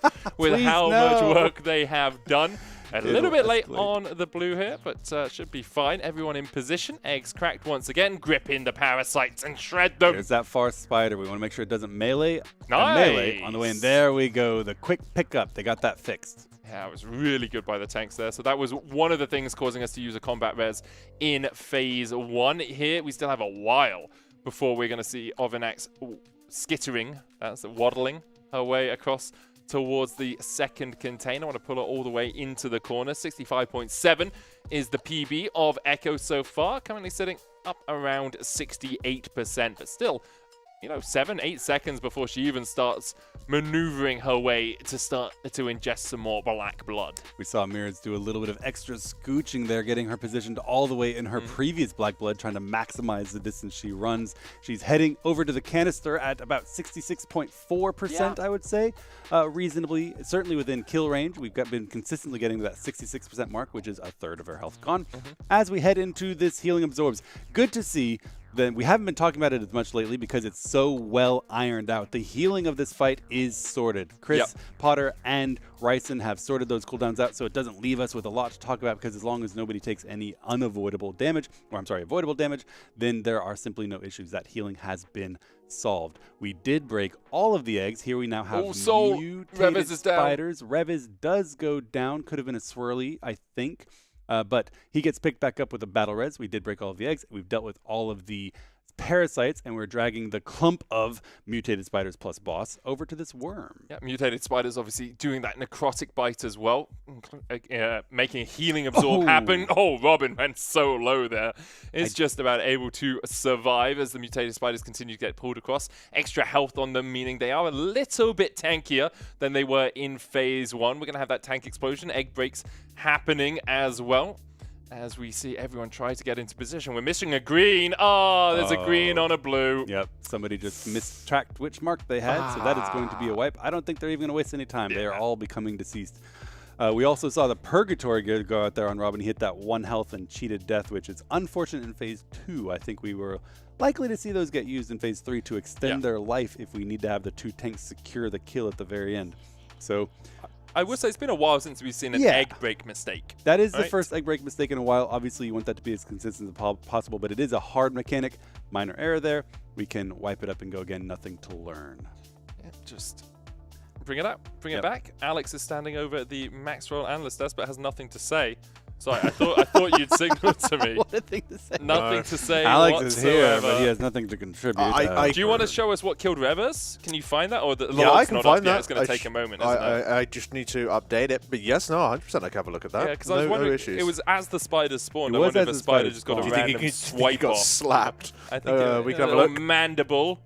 how much work they have done. A little bit late on the blue here, but should be fine. Everyone in position. Eggs cracked once again. Grip in the parasites and shred them. There's that far spider. We want to make sure it doesn't melee. Nice. Melee on the way in. There we go. The quick pickup. They got that fixed. Yeah, it was really good by the tanks there. So that was one of the things causing us to use a combat res in Phase 1. Here, we still have a while before we're going to see Ovinax skittering, that's waddling her way across towards the second container. I want to pull it all the way into the corner. 65.7 is the PB of Echo so far. Currently sitting up around 68%, but still, you know, 7-8 seconds before she even starts maneuvering her way to start to ingest some more black blood. We saw Mirrors do a little bit of extra scooching there, getting her positioned all the way in her previous black blood, trying to maximize the distance she runs. She's heading over to the canister at about 66.4%, I would say. Reasonably, certainly within kill range. We've been consistently getting to that 66% mark, which is a third of her health gone. As we head into this healing absorbs, good to see. Then we haven't been talking about it as much lately because it's so well ironed out. The healing of this fight is sorted. Chris, Potter, and Ryson have sorted those cooldowns out, so it doesn't leave us with a lot to talk about, because as long as nobody takes any avoidable damage, then there are simply no issues. That healing has been solved. We did break all of the eggs. Here we now have mutated spiders. Revis does go down. Could have been a swirly, I think. But he gets picked back up with a battle res. We did break all of the eggs. We've dealt with all of the parasites, and we're dragging the clump of mutated spiders plus boss over to this worm. Yeah, mutated spiders obviously doing that necrotic bite as well, making a healing absorb happen. Oh, Robin went so low there. It's just about able to survive as the mutated spiders continue to get pulled across. Extra health on them, meaning they are a little bit tankier than they were in Phase 1. We're going to have that tank explosion, egg breaks happening as well. as we see everyone try to get into position. We're missing a green. Oh, there's a green on a blue. Yep, somebody just mistracked which mark they had, so that is going to be a wipe. I don't think they're even going to waste any time. They are all becoming deceased. We also saw the Purgatory Gear go out there on Robin. He hit that 1 health and cheated death, which is unfortunate in Phase 2. I think we were likely to see those get used in Phase 3 to extend their life if we need to have the 2 tanks secure the kill at the very end. So I would say it's been a while since we've seen an egg break mistake. That is the first egg break mistake in a while. Obviously, you want that to be as consistent as possible, but it is a hard mechanic. Minor error there. We can wipe it up and go again. Nothing to learn. Yeah, just bring it up. Bring it back. Alex is standing over at the Maxwell analyst desk, but has nothing to say. Sorry, I thought you'd signal to me. What a thing to say. Nothing to say Alex whatsoever. is here, but he has nothing to contribute. Do you want to show us what killed Revers? Can you find that? Or the Yeah, I can not find up that. yet. It's going to take a moment, isn't it? I just need to update it. But yes, no, 100% I can have a look at that. Yeah, because I was wondering, it was as the spiders spawned. I was wonder if as a the spider spiders just got a spawned. random he swipe got off. slapped? I think we can have a little look. mandible.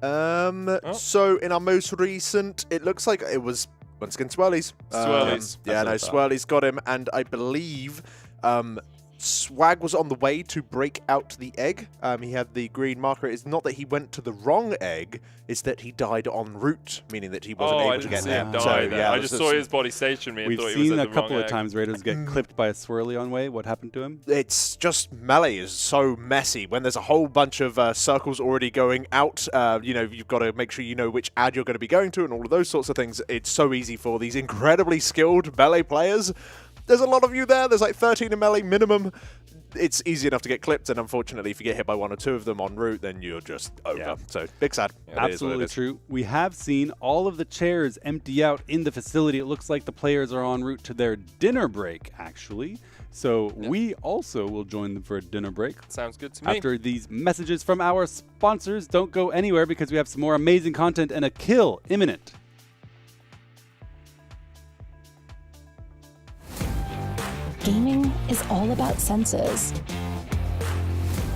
So in our most recent, it looks like it was once again Swirlies. Swirlies. Yeah, no, Swirlies got him, and I believe Swag was on the way to break out the egg. He had the green marker. It's not that he went to the wrong egg, it's that he died en route, meaning that he wasn't able to get there. I just saw his body stationary and thought he was We've at seen the a couple wrong of times Raiders get clipped by a swirly on way. What happened to him? It's just melee is so messy. When there's a whole bunch of circles already going out, you've got to make sure you know which ad you're going to be going to and all of those sorts of things. It's so easy for these incredibly skilled melee players. There's a lot of you there. There's like 13 in melee minimum. It's easy enough to get clipped, and unfortunately, if you get hit by 1 or 2 of them en route, then you're just over. Yeah. So, big sad. Absolutely true. We have seen all of the chairs empty out in the facility. It looks like the players are en route to their dinner break, actually. So we also will join them for a dinner break. Sounds good to me. After these messages from our sponsors, don't go anywhere because we have some more amazing content and a kill imminent. Gaming is all about senses.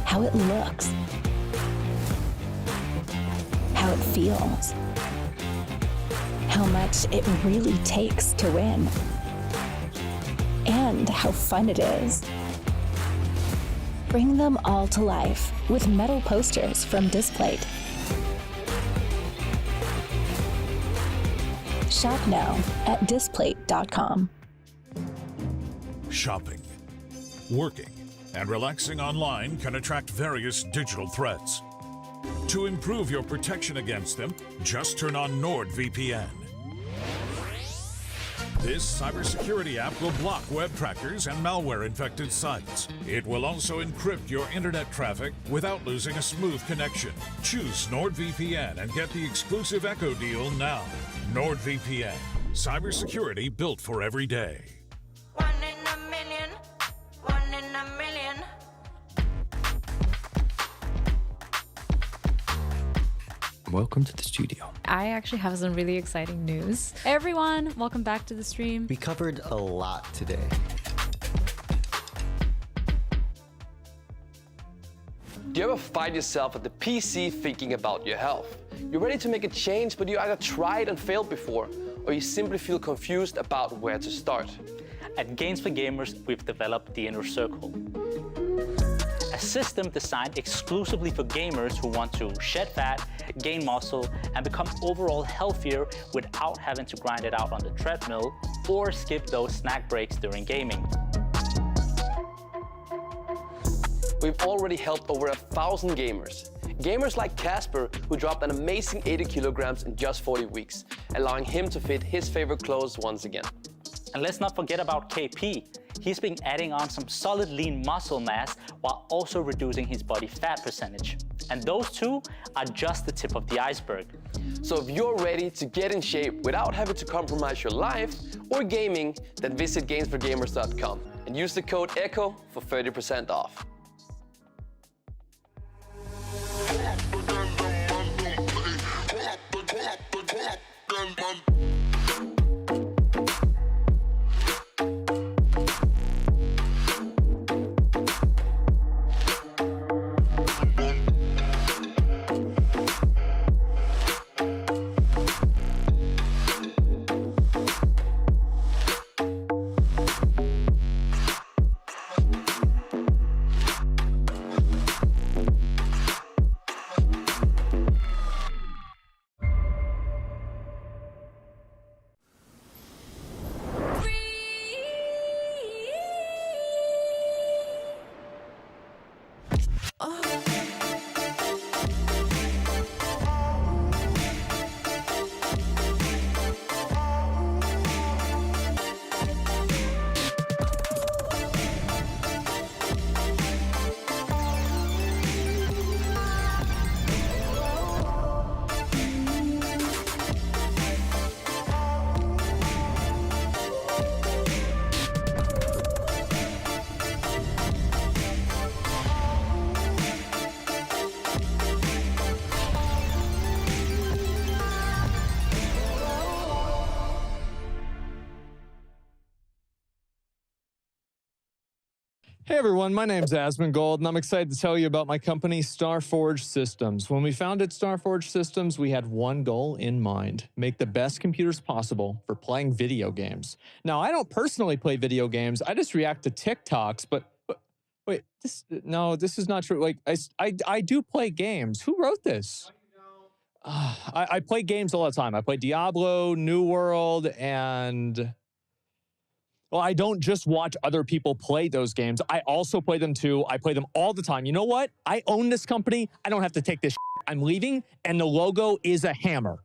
How it looks. How it feels. How much it really takes to win. And how fun it is. Bring them all to life with metal posters from Displate. Shop now at displate.com. Shopping, working, and relaxing online can attract various digital threats. To improve your protection against them, just turn on NordVPN. This cybersecurity app will block web trackers and malware-infected sites. It will also encrypt your internet traffic without losing a smooth connection. Choose NordVPN and get the exclusive Echo deal now. NordVPN, cybersecurity built for every day. Welcome to the studio. I actually have some really exciting news. Hey everyone, welcome back to the stream. We covered a lot today. Do you ever find yourself at the PC thinking about your health? You're ready to make a change, but you either tried and failed before, or you simply feel confused about where to start. At Games for Gamers, we've developed the Inner Circle, a system designed exclusively for gamers who want to shed fat, gain muscle, and become overall healthier without having to grind it out on the treadmill or skip those snack breaks during gaming. We've already helped over 1,000 gamers. Gamers like Casper, who dropped an amazing 80 kilograms in just 40 weeks, allowing him to fit his favorite clothes once again. And let's not forget about KP. He's been adding on some solid lean muscle mass while also reducing his body fat percentage. And those two are just the tip of the iceberg. So if you're ready to get in shape without having to compromise your life or gaming, then visit gamesforgamers.com and use the code ECHO for 30% off. Hey everyone, my name's Asmongold, and I'm excited to tell you about my company, Starforge Systems. When we founded Starforge Systems, we had one goal in mind: make the best computers possible for playing video games. Now, I don't personally play video games, I just react to TikToks, but wait, this is not true. Like, I do play games. Who wrote this? I play games all the time. I play Diablo, New World, and... Well, I don't just watch other people play those games. I also play them too. I play them all the time. You know what? I own this company. I don't have to take this shit. I'm leaving, and the logo is a hammer.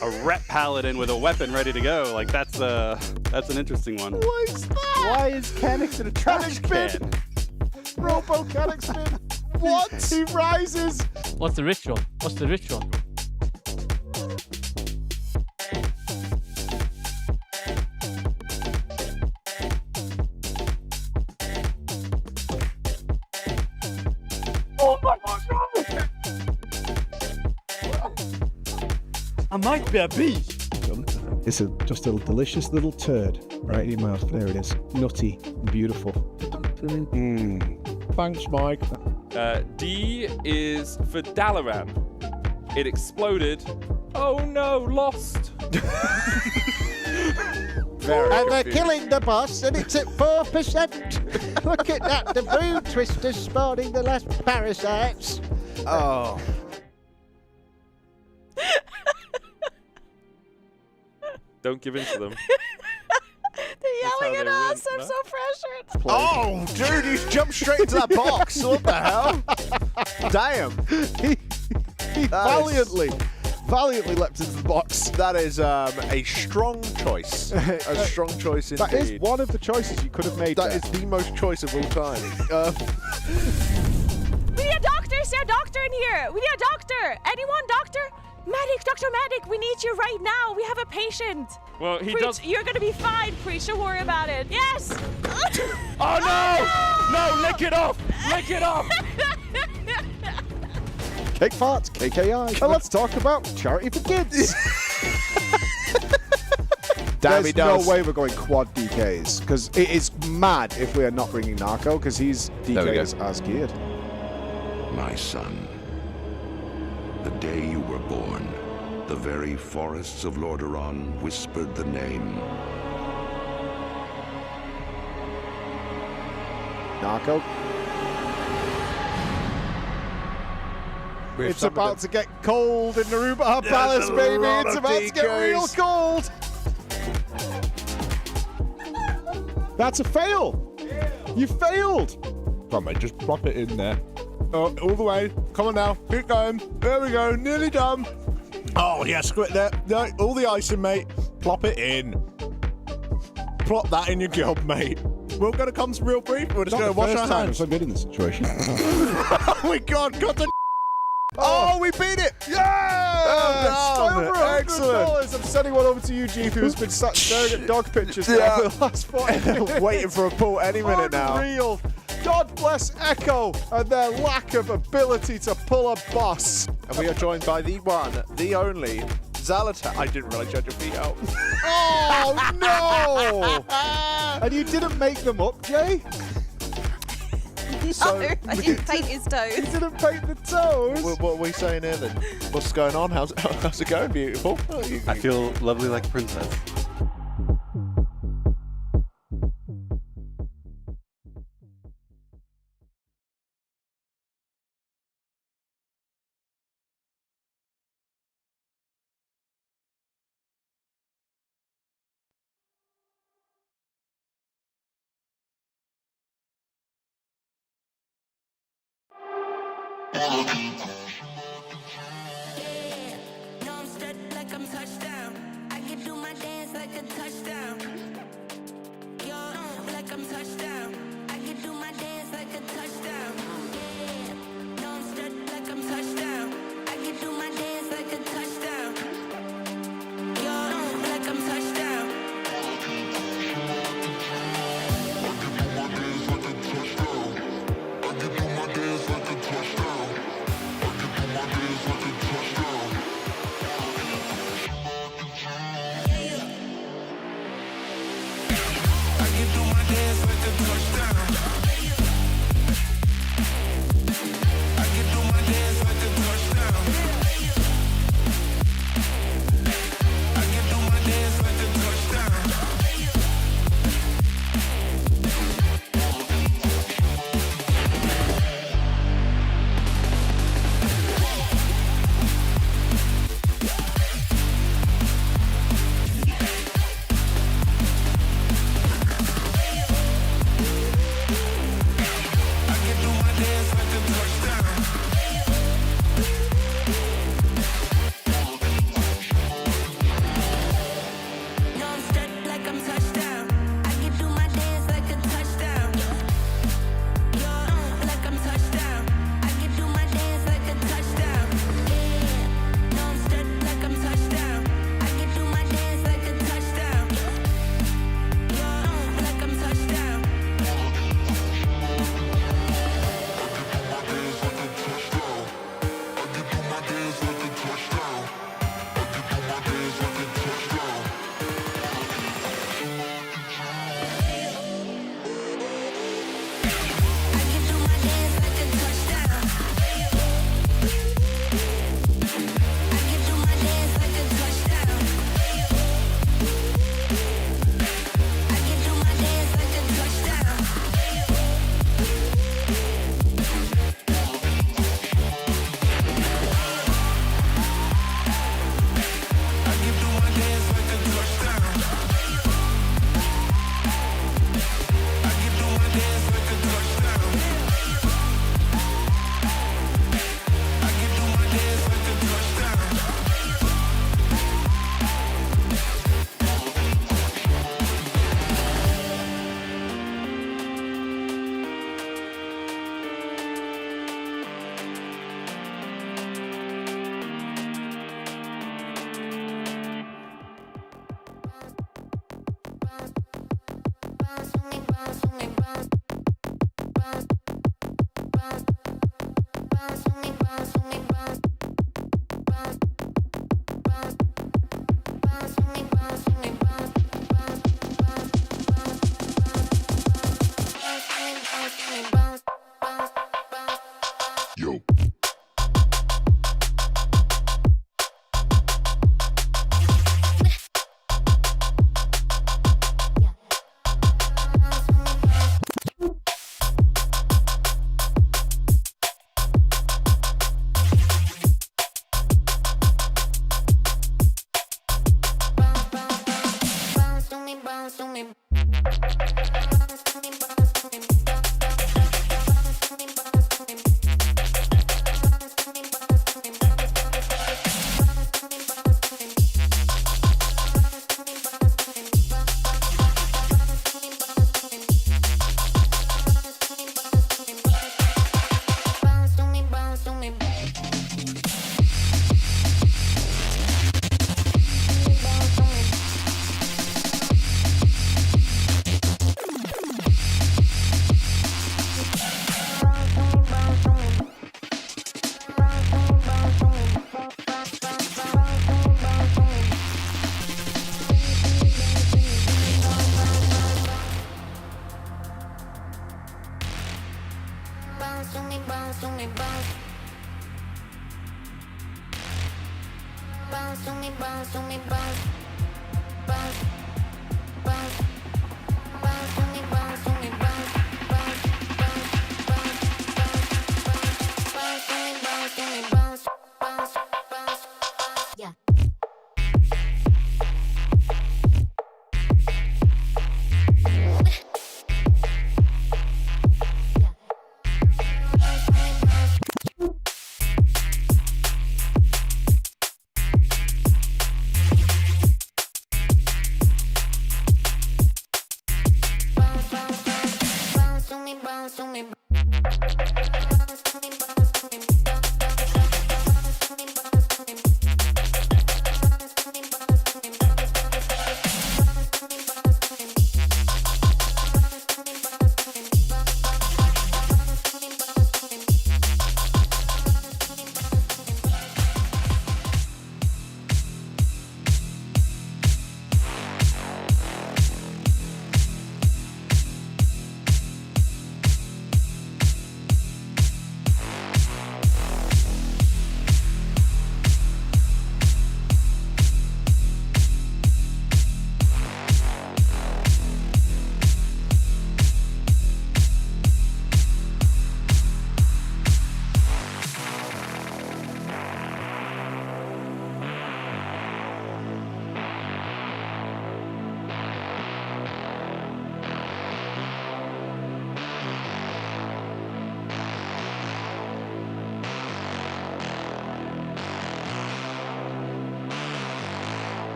A rep paladin with a weapon ready to go. Like, that's an interesting one. What is that? Why is Kenix in a trash can? Robo Kenix spin. What? He rises. What's the ritual? What's the ritual? Oh my God! I might be a bee. It's just a delicious little turd right in your mouth. There it is. Nutty, beautiful. Thanks, Mike. D is for Dalaran. It exploded. Oh no, lost. And they're killing the boss, and it's at 4%. Look at that, the Brood Twister's spawning the last parasites. Oh. Don't give in to them. They're yelling at us. I'm so pressured. Oh, dude, you jumped straight into that box. What the hell? Damn. He valiantly leapt into the box. That is a strong choice. A strong choice indeed. That is one of the choices you could have made. That is the most choice of all time. We need a doctor. Is there a doctor in here? We need a doctor. Anyone, doctor? Medic, Dr. Medic, we need you right now. We have a patient. Well, he Preach, does. you're gonna be fine, Preach. Don't worry about it. Yes. Oh no! No, lick it off! Lick it off! Cake farts, KKI. And let's talk about charity for kids. There's no way we're going quad DKs, because it is mad if we are not bringing Narco, because he's DKs as geared. My son, the day you were born, the very forests of Lordaeron whispered the name. Narco. It's about to get cold in Nerub-ar Palace, baby. It's about to get real cold. That's a fail. You failed. Come on, just drop it in there. Oh, all the way. Come on now. Keep going. There we go. Nearly done. Oh, yeah, screw it there. No, all the icing, mate. Plop it in. Plop that in your gob, mate. We're going to come real brief. We're just going to wash our hands. I've been in this situation. Oh, my God. Got the... Oh, we beat it! Yeah! Over $100. I'm sending one over to you, G, who's been sat staring at dog pictures now for the last 40 minutes. Waiting for a pull any minute now. Unreal. God bless Echo and their lack of ability to pull a boss. And we are joined by the one, the only, Zalata. I didn't realize you had your feet out. Oh, no! And you didn't make them up, Jay? No, I didn't paint his toes. You didn't paint the toes? What are we saying here then? What's going on? How's it going, beautiful? I feel lovely like a princess.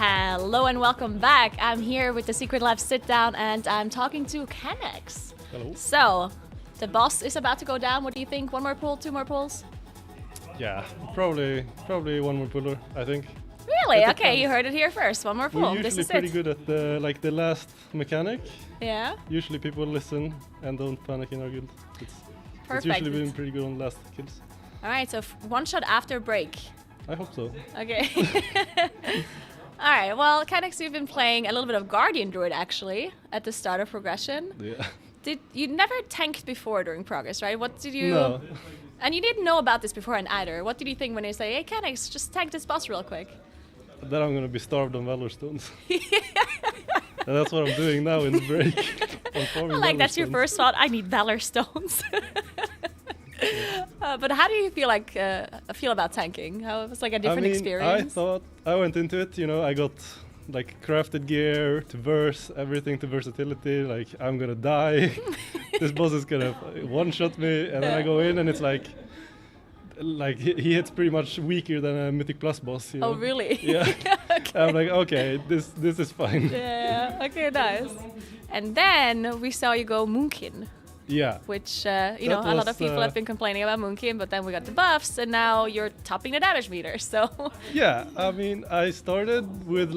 Hello and welcome back. I'm here with the Secret Lab sit down and I'm talking to Kennex. Hello. So, the boss is about to go down. What do you think? One more pull, two more pulls? Yeah, probably one more puller, I think. Really? Okay, you heard it here first. One more pull. We're This usually is pretty it. good at the last mechanic. Yeah. Usually people listen and don't panic in our guild. It's Perfect. usually been pretty good on the last kills. All right, so one shot after break. I hope so. Okay. All right, well, Kennex, you've been playing a little bit of Guardian Druid, actually, at the start of progression. Yeah. You never tanked before during progress, right? What did you... No. And you didn't know about this beforehand either. What did you think when they say, hey, Kennex, just tank this boss real quick? Then I'm gonna be starved on Valor Stones. And that's what I'm doing now in the break. That's your first thought. I need Valor Stones. But how do you feel about tanking? How it was like a different experience? I thought I went into it. I got like crafted gear to verse, everything to versatility. Like I'm gonna die. This boss is gonna one-shot me, and then I go in and it's like he hits pretty much weaker than a Mythic Plus boss. Oh really? Yeah. Okay. I'm like, okay, this is fine. Yeah. Okay. Nice. And then we saw you go Moonkin. Yeah. Which, a lot of people have been complaining about Moonkin, but then we got the buffs, and now you're topping the damage meter, so... Yeah, I mean, I started with,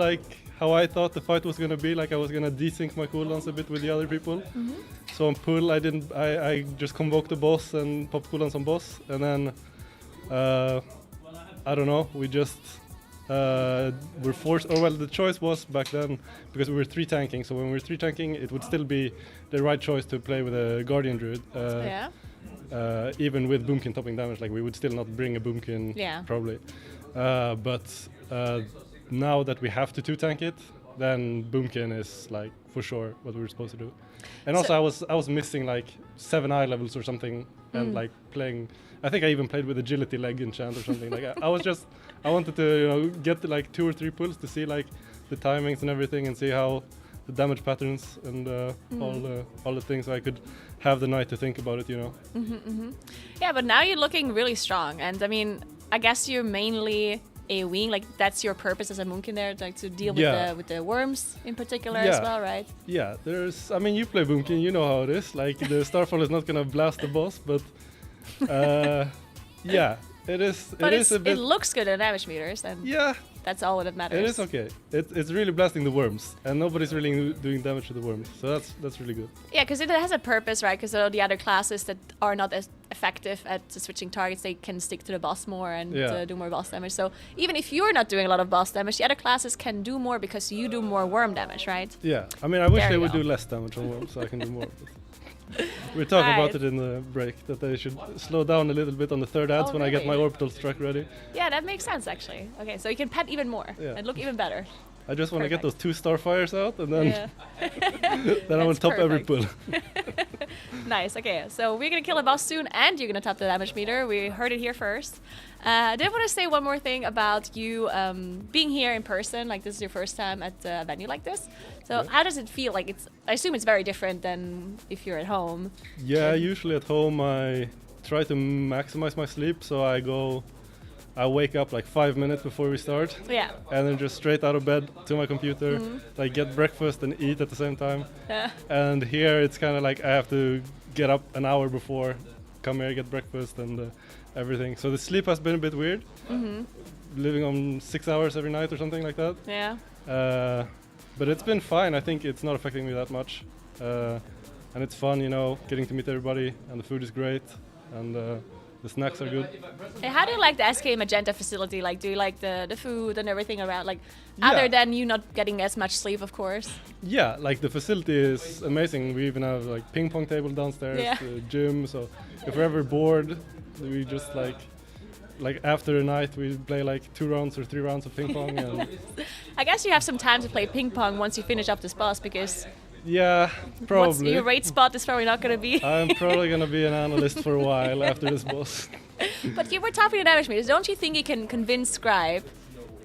how I thought the fight was gonna be, I was gonna desync my cooldowns a bit with the other people. Mm-hmm. So on pull, I just convoked the boss and popped cooldowns on boss, and then, I don't know, we just... were forced, the choice was back then, because we were 3-tanking, so when we were 3-tanking, it would still be the right choice to play with a Guardian Druid. Even with Boomkin topping damage, we would still not bring a Boomkin, probably. But now that we have to 2-tank it, then Boomkin is, for sure what we were supposed to do. And also, I was missing, 7 eye levels or something, and, playing... I think I even played with agility leg enchant or something. I wanted to get 2 or 3 pulls to see the timings and everything, and see how the damage patterns and all the things, so I could have the night to think about it. Mm-hmm, mm-hmm. Yeah, but now you're looking really strong, and I mean, I guess you're mainly AoEing, that's your purpose as a Moonkin there, to deal with the worms in particular as well, right? Yeah, you play Boomkin, you know how it is. The Starfall is not gonna blast the boss, but Yeah, it is. But it is a bit. it looks good in damage meters, and Yeah, that's all that matters. it is okay. It's really blasting the worms, and nobody's really doing damage to the worms, so that's really good. Yeah, because it has a purpose, right? Because the other classes that are not as effective at switching targets, they can stick to the boss more and do more boss damage. So even if you're not doing a lot of boss damage, the other classes can do more because you do more worm damage, right? Yeah, I mean, I wish There they you would go. do less damage on worms, so I can do more. We talked about it in the break that they should slow down a little bit on the third ads when I get my really? orbital strike ready. Yeah, that makes sense actually. Okay, so you can pet even more and look even better. I just want to get those 2 Starfires out, and then Yeah. then I will top every pull. Nice. Okay, so we're gonna kill a boss soon, and you're gonna top the damage meter. We heard it here first. I did want to say one more thing about you being here in person. Like, this is your first time at a venue like this. So how does it feel? Like, I assume it's very different than if you're at home. Yeah, usually at home I try to maximize my sleep, so I wake up like 5 minutes before we start. Yeah. And then just straight out of bed to my computer, like get breakfast and eat at the same time. Yeah. And here it's kind of like I have to get up an hour before, come here, get breakfast and everything. So the sleep has been a bit weird. Living on 6 hours every night or something like that. Yeah. But it's been fine. I think it's not affecting me that much. And it's fun, getting to meet everybody, and the food is great. And the snacks are good. And how do you like the SK Magenta facility? Like, do you like the food and everything around? Like, other than you not getting as much sleep, of course. Yeah, like the facility is amazing. We even have like ping pong table downstairs, gym. So if we're ever bored, we just like after a night we play like 2 rounds or 3 rounds of ping pong. And I guess you have some time to play ping pong once you finish up this boss, because yeah, probably. your raid spot is probably not going to be. I'm probably going to be an analyst for a while after this boss. But you were topping the damage meters. Don't you think you can convince Scribe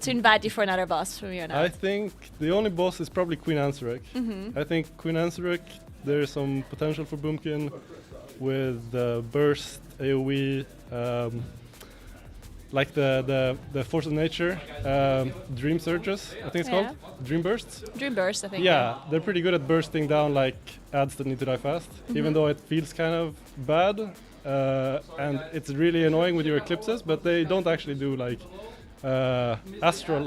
to invite you for another boss from here on out? I think the only boss is probably Queen Ansarek. I think Queen Ansarek, there's some potential for Boomkin with burst, AoE, like the Force of Nature, Dream Surges, I think it's called. Dream Bursts? Dream Burst, I think. Yeah, they're pretty good at bursting down like ads that need to die fast, even though it feels kind of bad. And it's really annoying with your eclipses, but they don't actually do like astral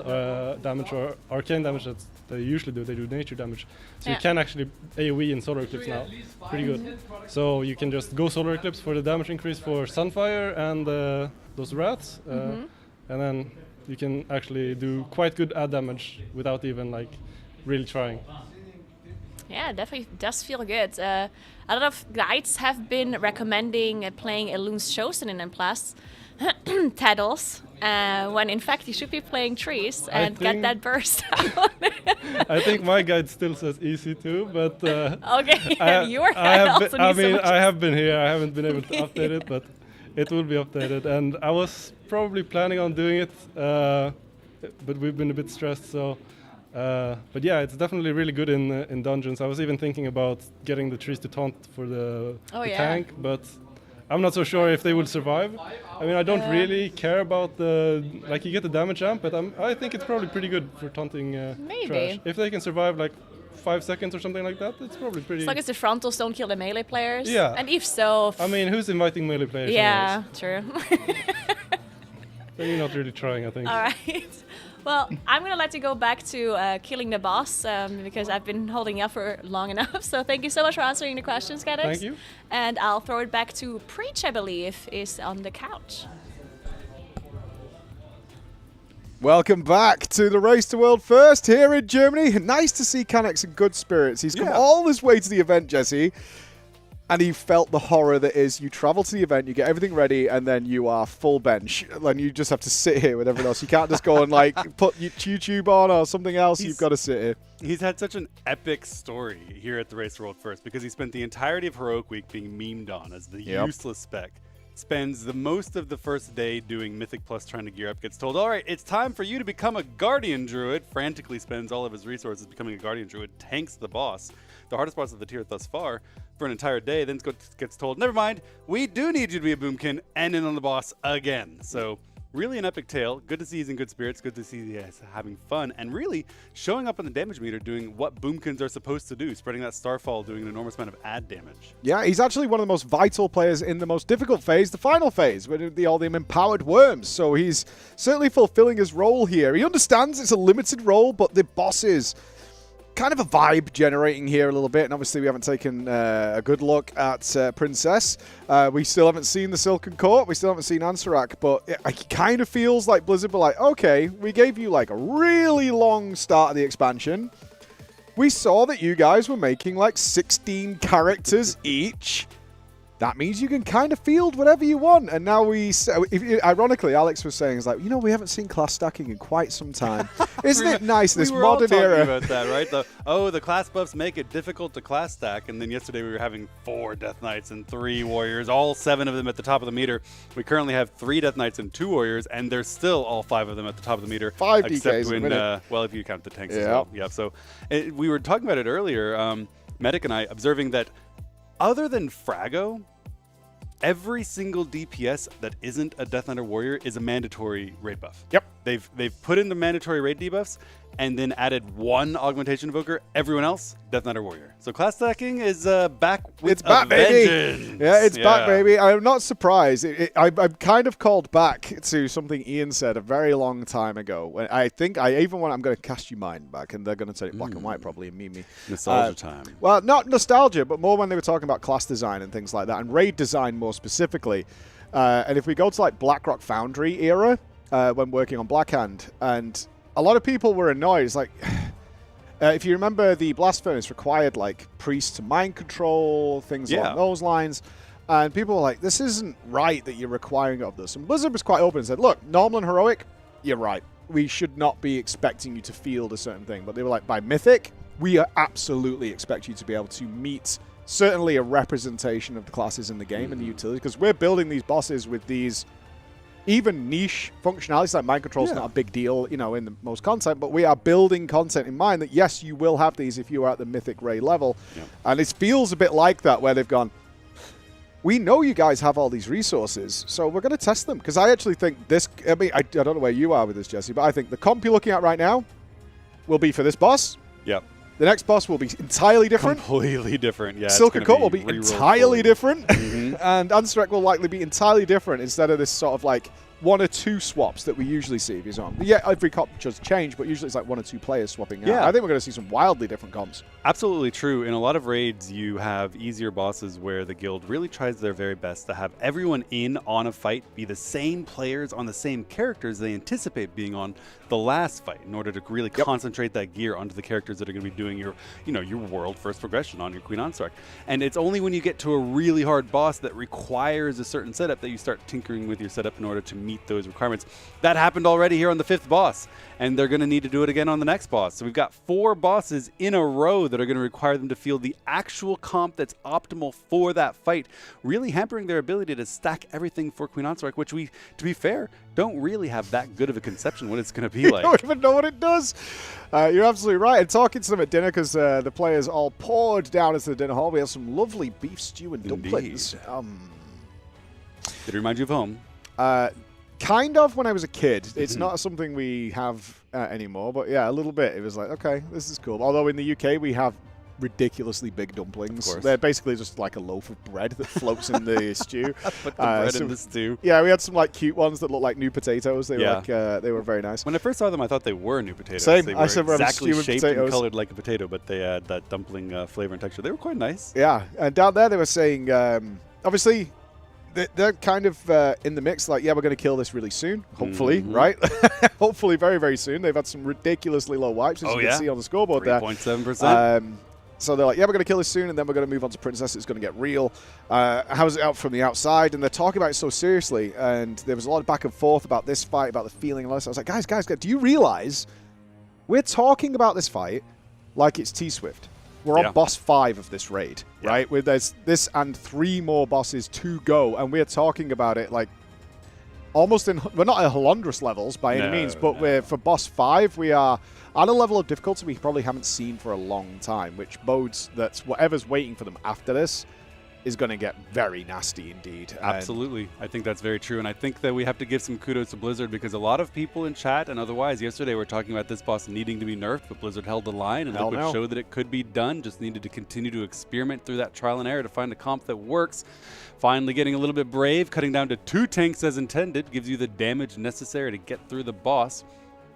damage or arcane damage that they usually do. They do nature damage. So you can actually AoE in solar eclipse now. Pretty good. So you can just go solar eclipse for the damage increase for Sunfire and those rats, and then you can actually do quite good ad damage without even like really trying. Yeah, definitely does feel good. A lot of guides have been recommending playing Elun's Chosen in M+, Taddles, when in fact you should be playing trees and get that burst out. I think my guide still says easy too, but okay, your guide also needs I have been here. I haven't been able to update it, but it will be updated. And I was probably planning on doing it, but we've been a bit stressed. So, but yeah, it's definitely really good in dungeons. I was even thinking about getting the trees to taunt for the tank, but I'm not so sure if they will survive. I mean, I don't really care about you get the damage amp, but I think it's probably pretty good for taunting trash. If they can survive like 5 seconds or something like that, it's probably pretty... As long as the frontals don't kill the melee players. Yeah. And if so... I mean, who's inviting melee players? Yeah, true. Then you're not really trying, I think. All right. Well, I'm going to let you go back to killing the boss because I've been holding you up for long enough. So thank you so much for answering the questions, Cadex. Thank you. And I'll throw it back to Preach, I believe, is on the couch. Welcome back to the Race to World First here in Germany. Nice to see Canex in good spirits. He's come all this way to the event, Jesse, and he felt the horror that is you travel to the event, you get everything ready, and then you are full bench. And you just have to sit here with everyone else. You can't just go and like put YouTube on or something else. You've got to sit here. He's had such an epic story here at the Race to World First because he spent the entirety of Heroic Week being memed on as the useless spec. Spends the most of the first day doing Mythic Plus trying to gear up, gets told, all right, it's time for you to become a Guardian Druid, frantically spends all of his resources becoming a Guardian Druid, tanks the boss, the hardest boss of the tier thus far, for an entire day, then gets told, never mind, we do need you to be a Boomkin, and in on the boss again. So Really an epic tale. Good to see he's in good spirits. Good to see he's having fun. And really showing up on the damage meter doing what Boomkins are supposed to do. Spreading that Starfall, doing an enormous amount of ad damage. Yeah, he's actually one of the most vital players in the most difficult phase, the final phase, with all the empowered worms. So he's certainly fulfilling his role here. He understands it's a limited role, but the bosses... kind of a vibe generating here a little bit, and obviously we haven't taken a good look at Princess. We still haven't seen the Silken Court, we still haven't seen Ansarak, but it kind of feels like Blizzard were like, okay, we gave you like a really long start of the expansion. We saw that you guys were making like 16 characters each. That means you can kind of field whatever you want. And now ironically, Alex was saying, like, we haven't seen class stacking in quite some time. Isn't it nice, this modern era? We were all talking about that, right? The class buffs make it difficult to class stack. And then yesterday we were having 4 Death Knights and 3 Warriors, all 7 of them at the top of the meter. We currently have 3 Death Knights and 2 Warriors, and there's still all 5 of them at the top of the meter. 5 except DKs when, well, if you count the tanks as well. Yeah, so we were talking about it earlier, Mythic and I, observing that other than Frago, every single DPS that isn't a Death Knight or Warrior is a mandatory raid buff. Yep. They've put in the mandatory raid debuffs and then added 1 Augmentation Invoker. Everyone else, Death Knight or Warrior. So class stacking is back with It's back, baby. Yeah, it's back, baby. I'm not surprised. I'm kind of called back to something Ian said a very long time ago. When I think I'm going to cast you mind back, and they're going to turn it black and white probably and meme me. Nostalgia time. Well, not nostalgia, but more when they were talking about class design and things like that, and raid design more specifically. And if we go to like Blackrock Foundry era, when working on Blackhand, and a lot of people were annoyed. It's like, if you remember, the Blast Furnace required like priests to mind control, things along those lines. And people were like, this isn't right that you're requiring of this. And Blizzard was quite open and said, look, normal and heroic, you're right. We should not be expecting you to field a certain thing. But they were like, by Mythic, we absolutely expect you to be able to meet certainly a representation of the classes in the game and the utility. Because we're building these bosses with these even niche functionalities, like mind control is not a big deal, in the most content, but we are building content in mind that, yes, you will have these if you are at the Mythic Ray level. Yeah. And it feels a bit like that, where they've gone, we know you guys have all these resources, so we're going to test them. Because I actually think this, I don't know where you are with this, Jesse, but I think the comp you're looking at right now will be for this boss. Yep. The next boss will be entirely different. Completely different, yeah. Silken Court will be entirely different. And Ansarak will likely be entirely different instead of this sort of like 1 or 2 swaps that we usually see. Yeah, every comp just change, but usually it's like 1 or 2 players swapping out. I think we're going to see some wildly different comps. Absolutely true. In a lot of raids, you have easier bosses where the guild really tries their very best to have everyone in on a fight be the same players on the same characters they anticipate being on the last fight, in order to really concentrate that gear onto the characters that are going to be doing your, your world first progression on your Queen Ansarak. And it's only when you get to a really hard boss that requires a certain setup that you start tinkering with your setup in order to meet those requirements. That happened already here on the 5th boss, and they're going to need to do it again on the next boss. So we've got 4 bosses in a row that are going to require them to field the actual comp that's optimal for that fight, really hampering their ability to stack everything for Queen Ansarak, which we, to be fair, don't really have that good of a conception what it's going to be like. You don't even know what it does. You're absolutely right. And talking to them at dinner, because the players all poured down into the dinner hall, we have some lovely beef stew and dumplings. Did it remind you of home? Kind of when I was a kid. It's not something we have anymore, but yeah, a little bit. It was like, okay, this is cool. Although in the UK, we have ridiculously big dumplings. They're basically just like a loaf of bread that floats in the stew. Put the bread in the stew. Yeah, we had some like cute ones that look like new potatoes. They were like they were very nice. When I first saw them, I thought they were new potatoes. Same. They were exactly shaped and colored like a potato, but they had that dumpling flavor and texture. They were quite nice. Yeah, and down there they were saying, obviously, they're kind of in the mix, like, yeah, we're going to kill this really soon, hopefully, right? Hopefully very, very soon. They've had some ridiculously low wipes, as you can see on the scoreboard 3.7%. So they're like, yeah, we're going to kill this soon, and then we're going to move on to Princess. It's going to get real. How's it out from the outside? And they're talking about it so seriously, and there was a lot of back and forth about this fight, about the feeling and all this. I was like, guys, do you realize we're talking about this fight like it's T-Swift? We're on boss 5 of this raid, right? There's this and 3 more bosses to go, and we're talking about it like almost we're not at Halondrus levels by any means, but we're for boss 5, we are at a level of difficulty we probably haven't seen for a long time, which bodes that whatever's waiting for them after this is going to get very nasty indeed. Absolutely. I think that's very true. And I think that we have to give some kudos to Blizzard because a lot of people in chat and otherwise yesterday were talking about this boss needing to be nerfed, but Blizzard held the line and Liquid showed that it could be done. Just needed to continue to experiment through that trial and error to find a comp that works. Finally getting a little bit brave, cutting down to 2 tanks as intended, gives you the damage necessary to get through the boss.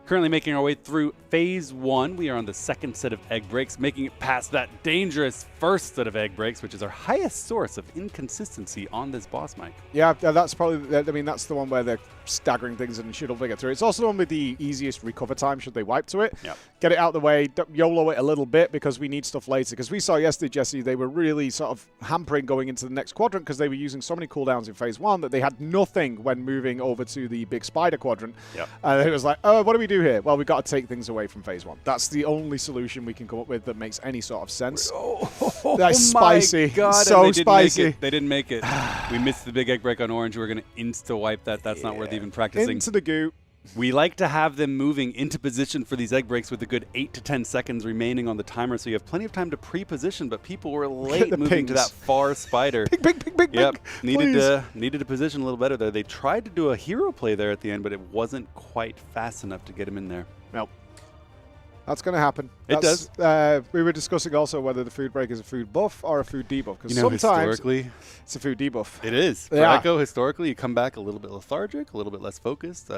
Currently making our way through Phase 1. We are on the 2nd set of egg breaks, making it past that dangerous first set of egg breaks, which is our highest source of inconsistency on this boss, Mike. Yeah, that's probably, I mean, that's the one where they're staggering things and should all get through. It's also the one with the easiest recover time should they wipe to it. Yep. Get it out of the way, YOLO it a little bit because we need stuff later. Because we saw yesterday, Jesse, they were really sort of hampering going into the next quadrant because they were using so many cooldowns in Phase 1 that they had nothing when moving over to the big spider quadrant. Yep. And it was like, oh, what do we do here? Well, we've got to take things away from Phase 1. That's the only solution we can come up with that makes any sort of sense. That's spicy. My God. So spicy. They didn't make it. We missed the big egg break on orange. We're going to insta-wipe that. That's not worth even practicing. Into the goo. We like to have them moving into position for these egg breaks with a good 8 to 10 seconds remaining on the timer, so you have plenty of time to pre-position, but people were late moving to that far spider. Big. Yep, needed to position a little better there. They tried to do a hero play there at the end, but it wasn't quite fast enough to get him in there. Nope. That's going to happen. It does. We were discussing also whether the food break is a food buff or a food debuff. Because sometimes historically, it's a food debuff. It is. For Echo, historically, you come back a little bit lethargic, a little bit less focused.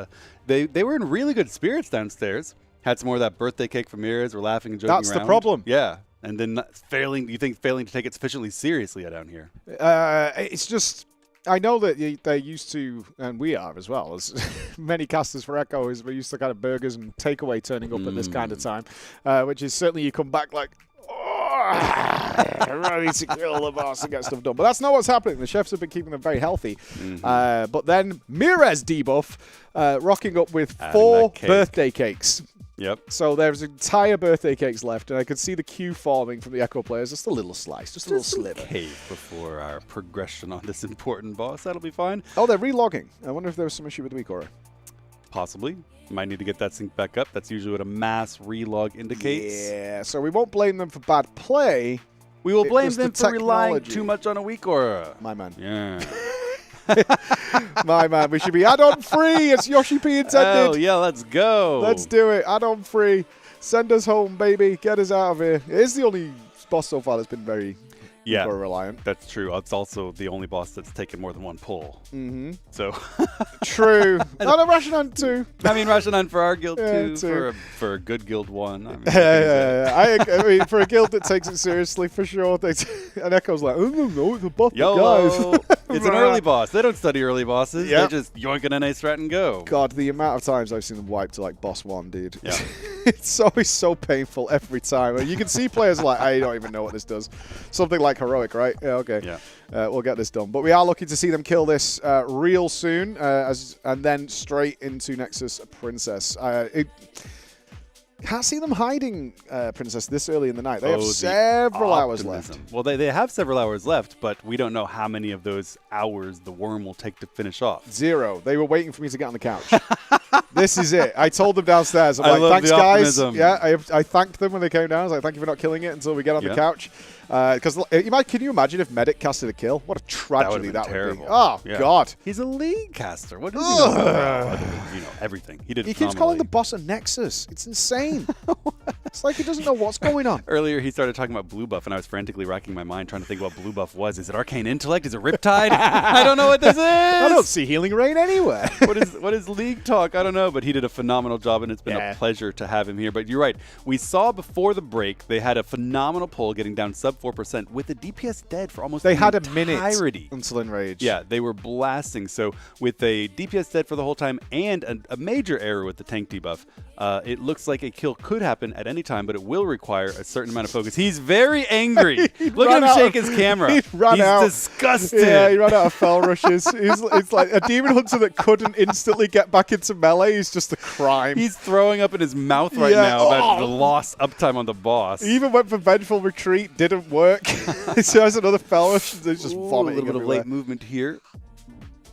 They were in really good spirits downstairs. Had some more of that birthday cake from Mirrors. We're laughing and joking around. That's the problem. Yeah. And then failing to take it sufficiently seriously down here. It's just... I know that they're used to, and we are as well, as many casters for Echo, is we're used to kind of burgers and takeaway turning up at this kind of time, which is certainly you come back like, ready to kill the boss and get stuff done. But that's not what's happening. The chefs have been keeping them very healthy. But then Mirez debuff, rocking up with 4 birthday cakes. Yep. So there's entire birthday cakes left, and I can see the queue forming from the Echo players. Just a little slice, just a little sliver. Okay, before our progression on this important boss, that'll be fine. Oh, they're relogging. I wonder if there was some issue with the week, Aura. Possibly. Might need to get that synced back up. That's usually what a mass relog indicates. Yeah, so we won't blame them for bad play. We will blame them for relying too much on a week, Aura. My man. Yeah. My man, we should be add-on free. It's Yoshi P intended. Oh, yeah, let's go. Let's do it. Add-on free. Send us home, baby. Get us out of here. It is the only boss so far that's been very reliant. That's true. It's also the only boss that's taken more than 1 pull. So true. Not a Rashinan 2. I mean, Rashinan for our guild too. For a good guild 1. I mean, I mean, for a guild that takes it seriously, for sure. And Echo's like, oh, no, it's a buff, guys. It's an early boss. They don't study early bosses. They just yoink an NA strat and go. God, the amount of times I've seen them wipe to like boss 1, dude. Yeah. It's always so painful every time. You can see players like, I don't even know what this does. Something like Heroic, right? Yeah, okay. Yeah. We'll get this done. But we are looking to see them kill this real soon, and then straight into Nexus Princess. Can't see them hiding Princess this early in the night. They have several hours left. Well, they have several hours left, but we don't know how many of those hours the worm will take to finish off. 0. They were waiting for me to get on the couch. This is it. I told them downstairs. I'm like, thanks, guys. Yeah, I thanked them when they came down. I was like, thank you for not killing it until we get on the couch. Because can you imagine if Medic casted a kill? What a tragedy that would be. Oh, God. He's a league caster. What does he know about everything? He keeps calling the boss a Nexus. It's insane. It's like he doesn't know what's going on. Earlier, he started talking about blue buff, and I was frantically racking my mind trying to think what blue buff was. Is it Arcane Intellect? Is it Riptide? I don't know what this is. I don't see Healing Rain anywhere. What is League talk? I don't know, but he did a phenomenal job, and it's been a pleasure to have him here. But you're right. We saw before the break, they had a phenomenal pull getting down sub 4% with the DPS dead for almost They had a minute until Enrage. Yeah, they were blasting. So with a DPS dead for the whole time and a major error with the tank debuff, it looks like a kill could happen at any time, but it will require a certain amount of focus. He's very angry. Look at him shake his camera. He's disgusted. Yeah, he ran out of fell rushes. It's like a demon hunter that couldn't instantly get back into melee is just a crime. He's throwing up in his mouth right now about the lost uptime on the boss. He even went for Vengeful Retreat, didn't work. So has another fell rush. There's just vomiting a little bit everywhere. of late movement here.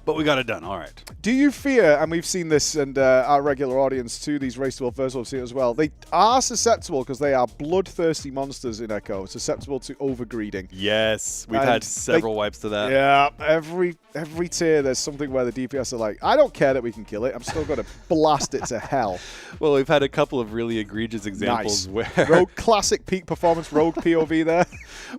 But we got it done. All right. Do you fear, and we've seen this, and our regular audience to these Race to World First will see it as well, they are susceptible because they are bloodthirsty monsters in Echo, susceptible to overgreeding. Yes, we've had several wipes to that. Yeah, every tier there's something where the DPS are like, I don't care that we can kill it, I'm still going to blast it to hell. Well, we've had a couple of really egregious examples where... Classic peak performance rogue POV there.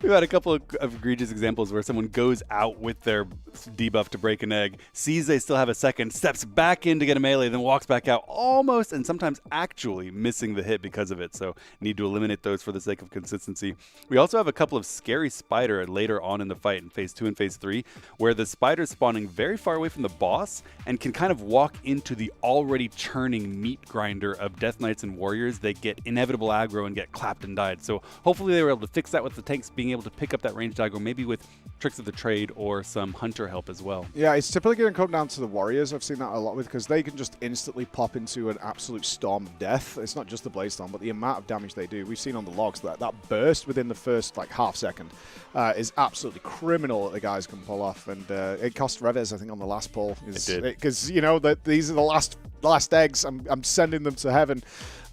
We've had a couple of egregious examples where someone goes out with their debuff to break an egg, sees they still have a second, steps back in to get a melee, then walks back out, almost and sometimes actually missing the hit because of it. So need to eliminate those for the sake of consistency. We also have a couple of scary spider later on in the fight in phase 2 and phase 3, where the spider's spawning very far away from the boss and can kind of walk into the already churning meat grinder of Death Knights and Warriors. They get inevitable aggro and get clapped and died. So hopefully they were able to fix that with the tanks being able to pick up that ranged aggro, maybe with tricks of the trade or some hunter help as well. Yeah, it's typically going to come down to the Warriors. I've seen that a lot with, because they can just instantly pop into an absolute storm of death. It's not just the Blaze Storm, but the amount of damage they do. We've seen on the logs that burst within the first like half second is absolutely criminal that the guys can pull off. And it cost Reves, I think, on the last pull. Because, you know, these are the last eggs. I'm sending them to heaven.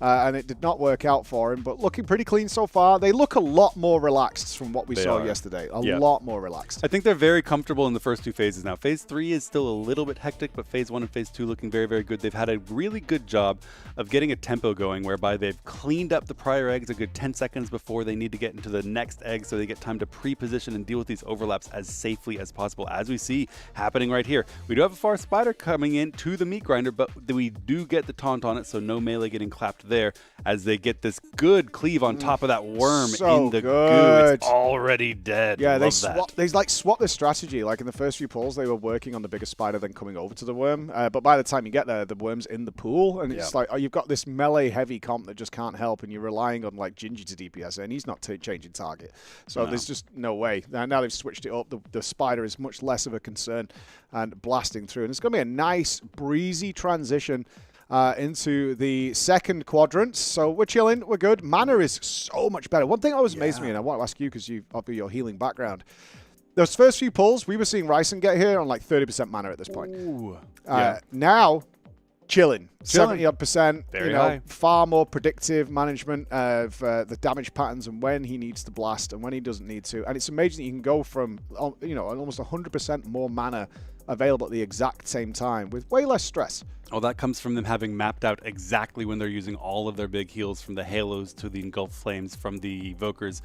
And it did not work out for him, but looking pretty clean so far. They look a lot more relaxed from what we saw yesterday. A lot more relaxed. I think they're very comfortable in the first two phases now. Phase 3 is still a little bit hectic, but phase 1 and phase 2 looking very, very good. They've had a really good job of getting a tempo going whereby they've cleaned up the prior eggs a good 10 seconds before they need to get into the next egg, so they get time to pre-position and deal with these overlaps as safely as possible, as we see happening right here. We do have a far spider coming in to the meat grinder, but we do get the taunt on it, so no melee getting clapped there, as they get this good cleave on top of that worm in the goo. It's already dead. Yeah, they swap their strategy. Like in the first few pulls, they were working on the bigger spider, then coming over to the worm. But by the time you get there, the worm's in the pool, and it's like, oh, you've got this melee heavy comp that just can't help, and you're relying on like Gingy to DPS, and he's not changing target. So there's just no way. Now they've switched it up. The spider is much less of a concern and blasting through, and it's going to be a nice breezy transition into the second quadrant. So we're chilling, we're good. Mana is so much better. One thing always amazed me, and I want to ask you because you have your healing background. Those first few pulls, we were seeing Ryson get here on like 30% mana at this point. Now, chilling. 70-odd%. Very high. Far more predictive management of the damage patterns and when he needs to blast and when he doesn't need to. And it's amazing that you can go from almost 100% more mana available at the exact same time with way less stress. Oh, that comes from them having mapped out exactly when they're using all of their big heals, from the Halos to the Engulfed Flames, from the Evokers,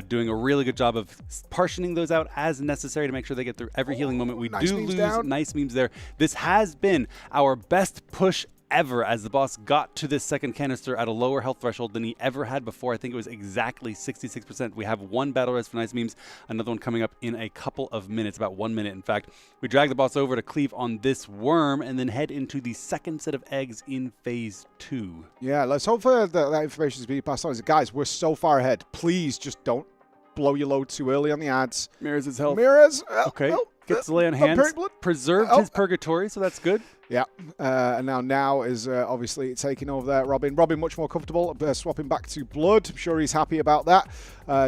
doing a really good job of partitioning those out as necessary to make sure they get through every healing moment. We do lose nice memes there. This has been our best push ever, as the boss got to this second canister at a lower health threshold than he ever had before. I think it was exactly 66%. We have one battle res for nice memes, another one coming up in a couple of minutes, about 1 minute in fact. We drag the boss over to cleave on this worm and then head into the second set of eggs in phase 2. Yeah, let's hope that information is being passed on. Guys, we're so far ahead. Please just don't blow your load too early on the ads. Mirrors his health. Mirrors. Okay. Gets the lay on hands. Preserved his purgatory, so that's good. Yeah, and now is obviously taking over there. Robin much more comfortable, swapping back to Blood. I'm sure he's happy about that.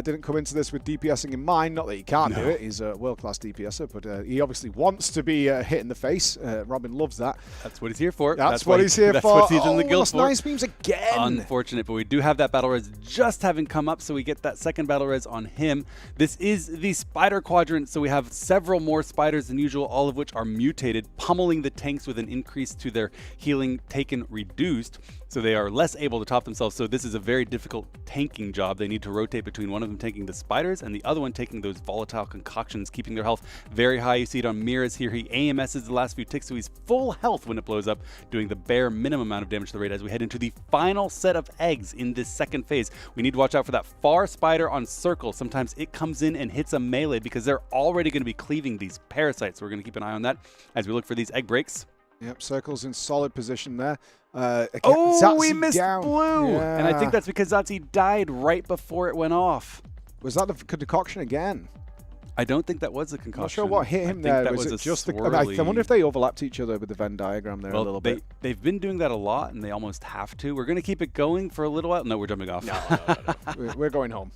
Didn't come into this with DPSing in mind. Not that he can't do it. He's a world-class DPSer, but he obviously wants to be hit in the face. Robin loves that. That's what he's here for. That's what he's here for. That's what he's in the guild for. Nice beams again. Unfortunate, but we do have that battle res just having come up, so we get that second battle res on him. This is the spider quadrant, so we have several more spiders than usual, all of which are mutated, pummeling the tanks with an increase to their healing taken reduced, so they are less able to top themselves. So this is a very difficult tanking job. They need to rotate between one of them taking the spiders and the other one taking those volatile concoctions, keeping their health very high. You see it on Miraz here. He AMS's the last few ticks, so he's full health when it blows up, doing the bare minimum amount of damage to the raid as we head into the final set of eggs in this second phase. We need to watch out for that far spider on circle. Sometimes it comes in and hits a melee because they're already going to be cleaving these parasites. So we're going to keep an eye on that as we look for these egg breaks. Yep, Circle's in solid position there. We missed blue! Yeah. And I think that's because Zazi died right before it went off. Was that the concoction again? I don't think that was the concoction. I'm not sure what hit him there. Was it just the... I wonder if they overlapped each other with the Venn diagram there a little bit. They've been doing that a lot, and they almost have to. We're going to keep it going for a little while. No, we're jumping off. No. We're going home.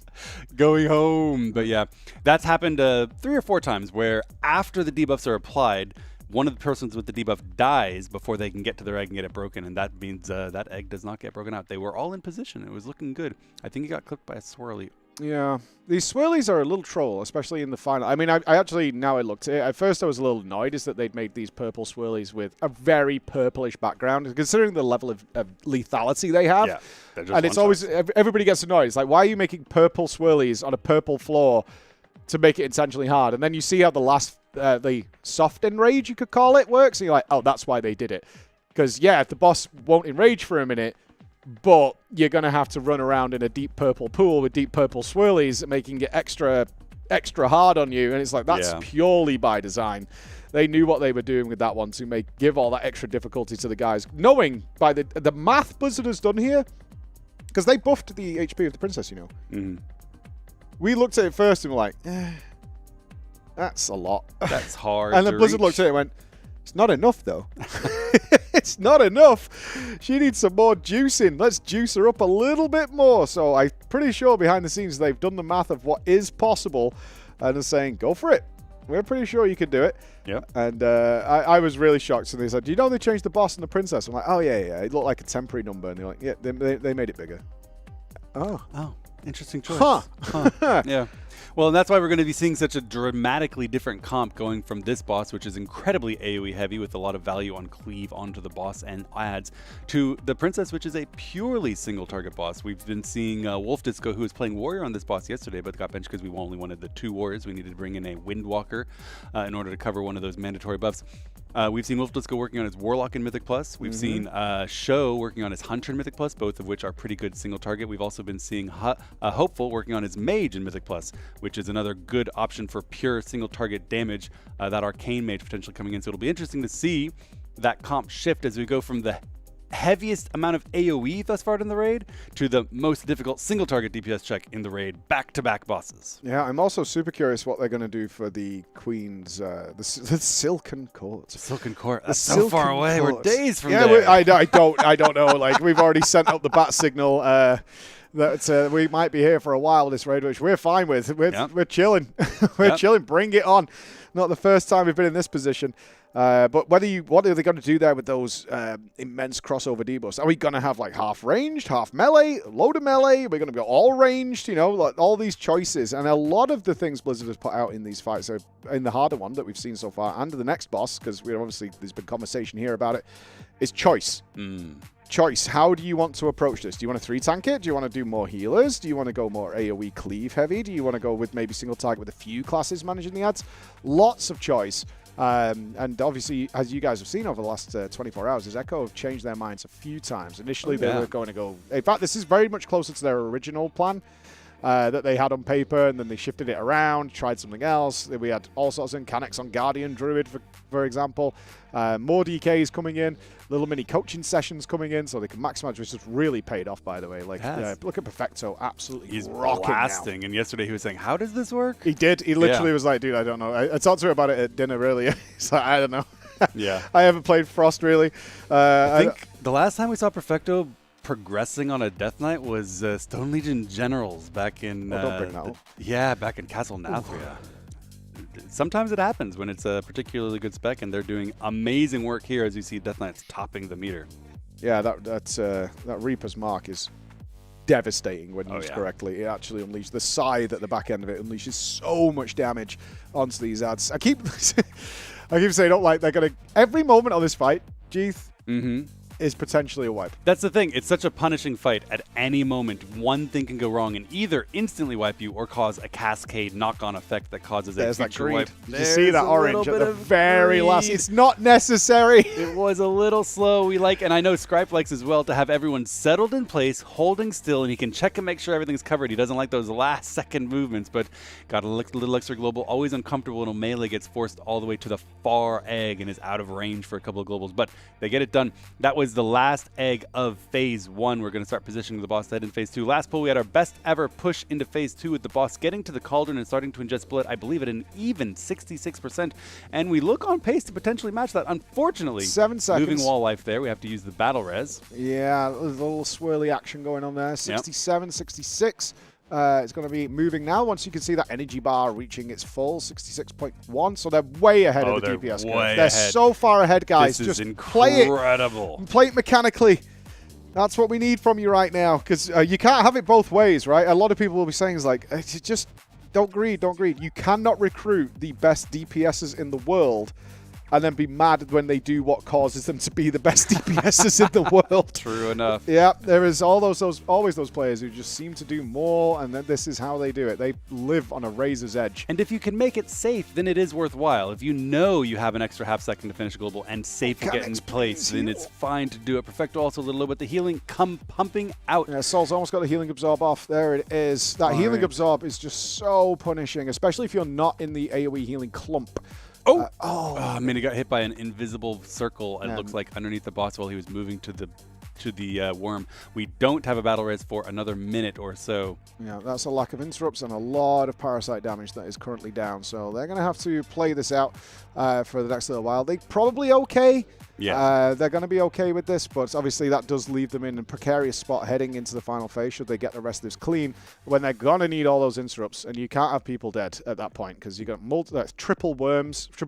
Going home. But yeah, that's happened 3 or 4 times where after the debuffs are applied, one of the persons with the debuff dies before they can get to their egg and get it broken, and that means that egg does not get broken out. They were all in position. It was looking good. I think he got clipped by a swirly. Yeah, these swirlies are a little troll, especially in the final. I mean, I actually, now I looked at it, at first I was a little annoyed is that they'd made these purple swirlies with a very purplish background, considering the level of lethality they have. Yeah, and it's always, everybody gets annoyed. It's like, why are you making purple swirlies on a purple floor to make it intentionally hard? And then you see how the last, the soft enrage, you could call it, works, and you're like, oh, that's why they did it. Because, yeah, if the boss won't enrage for a minute, but you're going to have to run around in a deep purple pool with deep purple swirlies, making it extra hard on you. And it's like, that's purely by design. They knew what they were doing with that one to give all that extra difficulty to the guys. Knowing by the math Blizzard has done here, because they buffed the HP of the princess, you know. Mm-hmm. We looked at it first and were like, that's a lot. That's hard. And then Blizzard looked at it and went, it's not enough, though. It's not enough. She needs some more juicing. Let's juice her up a little bit more. So I'm pretty sure behind the scenes they've done the math of what is possible and are saying, go for it. We're pretty sure you can do it. Yeah. And I was really shocked. So they said, do you know they changed the boss and the princess? I'm like, oh, yeah. It looked like a temporary number. And they're like, yeah, they made it bigger. Oh, interesting choice. Huh. Yeah. Well, and that's why we're going to be seeing such a dramatically different comp going from this boss, which is incredibly AoE heavy with a lot of value on cleave onto the boss and adds, to the princess, which is a purely single target boss. We've been seeing Wolf Disco, who was playing warrior on this boss yesterday, but got benched because we only wanted the 2 warriors. We needed to bring in a Windwalker in order to cover one of those mandatory buffs. We've seen Wolf Disco working on his Warlock in Mythic Plus. We've seen Show working on his Hunter in Mythic Plus, both of which are pretty good single target. We've also been seeing Hopeful working on his Mage in Mythic Plus, which is another good option for pure single target damage. That Arcane Mage potentially coming in. So it'll be interesting to see that comp shift as we go from the heaviest amount of AoE thus far in the raid to the most difficult single target DPS check in the raid, back-to-back bosses. Yeah, I'm also super curious what they're going to do for the Queen's, the Silken Court. Silken Court, that's so far away. We're days from there. Yeah, I don't know. Like, we've already sent up the bat signal that we might be here for a while this raid, which we're fine with. We're chilling. We're chilling. Bring it on. Not the first time we've been in this position. But what are they going to do there with those immense crossover debuffs? Are we going to have like half ranged, half melee, load of melee? Are we going to go all ranged? You know, like all these choices. And a lot of the things Blizzard has put out in these fights, are in the harder one that we've seen so far, and the next boss, because there's been conversation here about it, is choice. Choice. How do you want to approach this? Do you want to 3-tank it? Do you want to do more healers? Do you want to go more AoE cleave heavy? Do you want to go with maybe single target with a few classes managing the ads? Lots of choice. And obviously, as you guys have seen over the last 24 hours, Echo have changed their minds a few times. Initially, they were going to go... In fact, this is very much closer to their original plan that they had on paper, and then they shifted it around, tried something else. We had all sorts of mechanics on Guardian Druid, for example. More DKs coming in, little mini coaching sessions coming in, so they can maximize, which has really paid off, by the way. Like, look at Perfecto, absolutely He's rocking blasting. now. And yesterday he was saying, how does this work? He did. He literally was like, dude, I don't know. I talked to him about it at dinner earlier. He's like, I don't know. Yeah. I haven't played Frost, really. I think the last time we saw Perfecto progressing on a Death Knight was Stone Legion Generals back in... don't bring that up. Back in Castle Nathria. Sometimes it happens when it's a particularly good spec, and they're doing amazing work here as you see Death Knights topping the meter. Yeah, that Reaper's Mark is devastating when used correctly. It actually unleashes the scythe at the back end of it, unleashes so much damage onto these ads. I keep saying, don't like, they're going to... Every moment of this fight, Jeeth, is potentially a wipe. That's the thing. It's such a punishing fight. At any moment, one thing can go wrong and either instantly wipe you or cause a cascade knock-on effect that causes a future wipe. Did you see that orange at the very last? It's not necessary. It was a little slow. And I know Scripe likes as well to have everyone settled in place, holding still, and he can check and make sure everything's covered. He doesn't like those last-second movements, but got a little extra global. Always uncomfortable when a melee gets forced all the way to the far egg and is out of range for a couple of globals, but they get it done. That was the last egg of Phase 1. We're going to start positioning the boss head in Phase 2. Last pull, we had our best ever push into Phase 2 with the boss getting to the cauldron and starting to ingest blood, I believe at an even 66%. And we look on pace to potentially match that. Unfortunately, 7 seconds. Moving wall life there. We have to use the battle res. Yeah, there's a little swirly action going on there. 67, 66. It's going to be moving now once you can see that energy bar reaching its full 66.1. So they're way ahead of the DPS curve. They're so far ahead, guys. This is just incredible. Play it mechanically. That's what we need from you right now, because you can't have it both ways, right? A lot of people will be saying is like, just don't greed, don't greed. You cannot recruit the best DPSs in the world and then be mad when they do what causes them to be the best DPSs in the world. True enough. Yeah, there is always those players who just seem to do more, and then this is how they do it. They live on a razor's edge. And if you can make it safe, then it is worthwhile. If you know you have an extra half second to finish a global and safe to get in place, then it's fine to do it. Perfecto also a little bit, the healing come pumping out. Yeah, Sol's almost got the healing absorb off. There it is. That healing absorb is just so punishing, especially if you're not in the AoE healing clump. I mean, he got hit by an invisible circle, it looks like, underneath the boss while he was moving to the worm. We don't have a battle res for another minute or so. Yeah, that's a lack of interrupts and a lot of parasite damage that is currently down. So they're going to have to play this out for the next little while. They're probably okay. Yeah. They're going to be okay with this, but obviously that does leave them in a precarious spot heading into the final phase should they get the rest of this clean, when they're going to need all those interrupts, and you can't have people dead at that point because you've got triple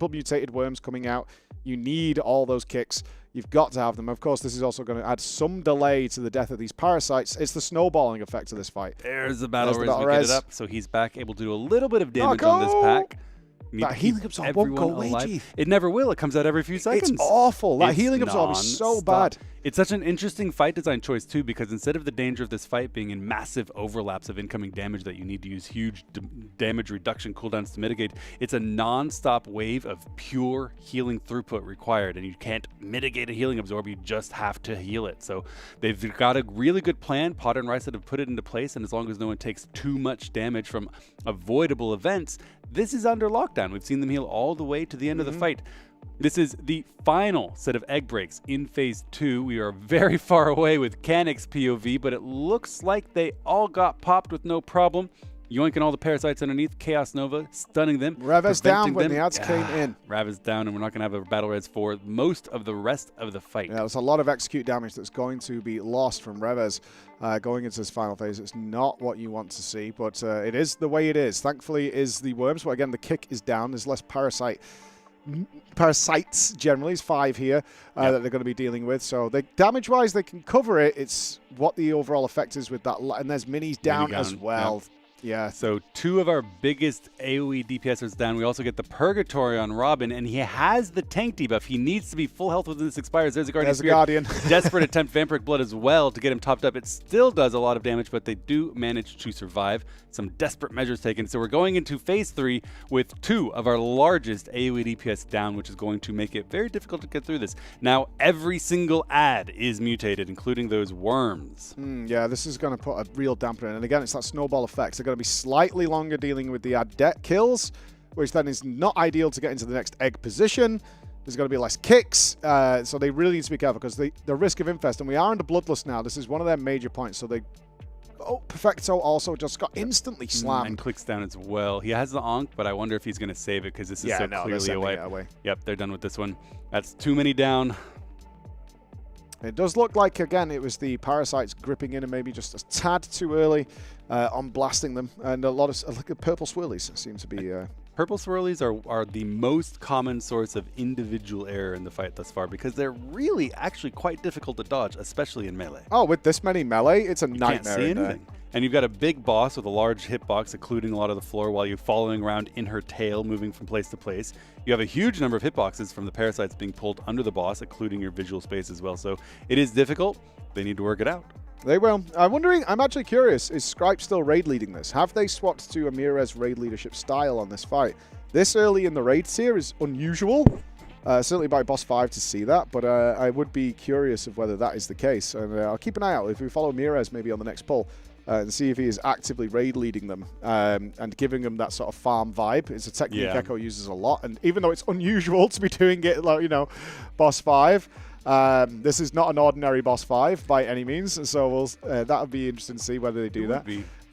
mutated worms coming out. You need all those kicks. You've got to have them. Of course, this is also going to add some delay to the death of these parasites. It's the snowballing effect of this fight. There's the battle res. We get it up, so he's back, able to do a little bit of damage on this pack. That healing absorb won't go away, Chief. It never will. It comes out every few seconds. It's awful. That healing absorb is so bad. It's such an interesting fight design choice, too, because instead of the danger of this fight being in massive overlaps of incoming damage that you need to use huge damage reduction cooldowns to mitigate, it's a non-stop wave of pure healing throughput required, and you can't mitigate a healing absorb. You just have to heal it. So they've got a really good plan. Potter and Rice have put it into place, and as long as no one takes too much damage from avoidable events, this is under lockdown. We've seen them heal all the way to the end of the fight. This is the final set of egg breaks in Phase 2. We are very far away with Canic's POV, but it looks like they all got popped with no problem. Yoinking all the parasites underneath, Chaos Nova stunning them. Rav is down when the ads came in. Rav is down, and we're not going to have a battle res for most of the rest of the fight. Yeah, there's a lot of execute damage that's going to be lost from Revez going into this final phase. It's not what you want to see, but it is the way it is. Thankfully, it is the worms. But again, the kick is down. There's less parasites generally. It's 5 here that they're going to be dealing with. So damage-wise, they can cover it. It's what the overall effect is with that. And there's minis down as well. Yep. Yeah. So 2 of our biggest AoE DPSers down. We also get the Purgatory on Robin, and he has the tank debuff. He needs to be full health when this expires. There's a Guardian Spirit. Guardian. Desperate attempt Vampiric Blood as well to get him topped up. It still does a lot of damage, but they do manage to survive. Some desperate measures taken. So we're going into Phase 3 with 2 of our largest AoE DPS down, which is going to make it very difficult to get through this. Now, every single ad is mutated, including those worms. Yeah, this is going to put a real damper in. And again, it's that snowball effect. They're going to be slightly longer dealing with the adept kills, which then is not ideal to get into the next egg position. There's going to be less kicks, so they really need to be careful because the risk of infest, and we are under Bloodlust now. This is one of their major points, so they... Oh, Perfecto also just got instantly slammed. And clicks down as well. He has the Ankh, but I wonder if he's going to save it because this is so clearly a wipe. Yep, they're done with this one. That's too many down. It does look like, again, it was the parasites gripping in and maybe just a tad too early on blasting them. And a lot of purple swirlies seem to be... Purple swirlies are the most common source of individual error in the fight thus far because they're really actually quite difficult to dodge, especially in melee. Oh, with this many melee, it's a nightmare. You can't see anything. And you've got a big boss with a large hitbox occluding a lot of the floor while you're following around in her tail, moving from place to place. You have a huge number of hitboxes from the parasites being pulled under the boss, occluding your visual space as well. So it is difficult. They need to work it out. They will. I'm actually curious, is Scripe still raid leading this? Have they swapped to a Mirez raid leadership style on this fight? This early in the raid tier is unusual, certainly by boss 5 to see that, but I would be curious of whether that is the case. And I'll keep an eye out if we follow Mirez maybe on the next pull and see if he is actively raid leading them and giving them that sort of farm vibe. It's a technique Echo uses a lot, and even though it's unusual to be doing it, like, boss 5, this is not an ordinary boss 5 by any means, so that would be interesting to see whether they do that.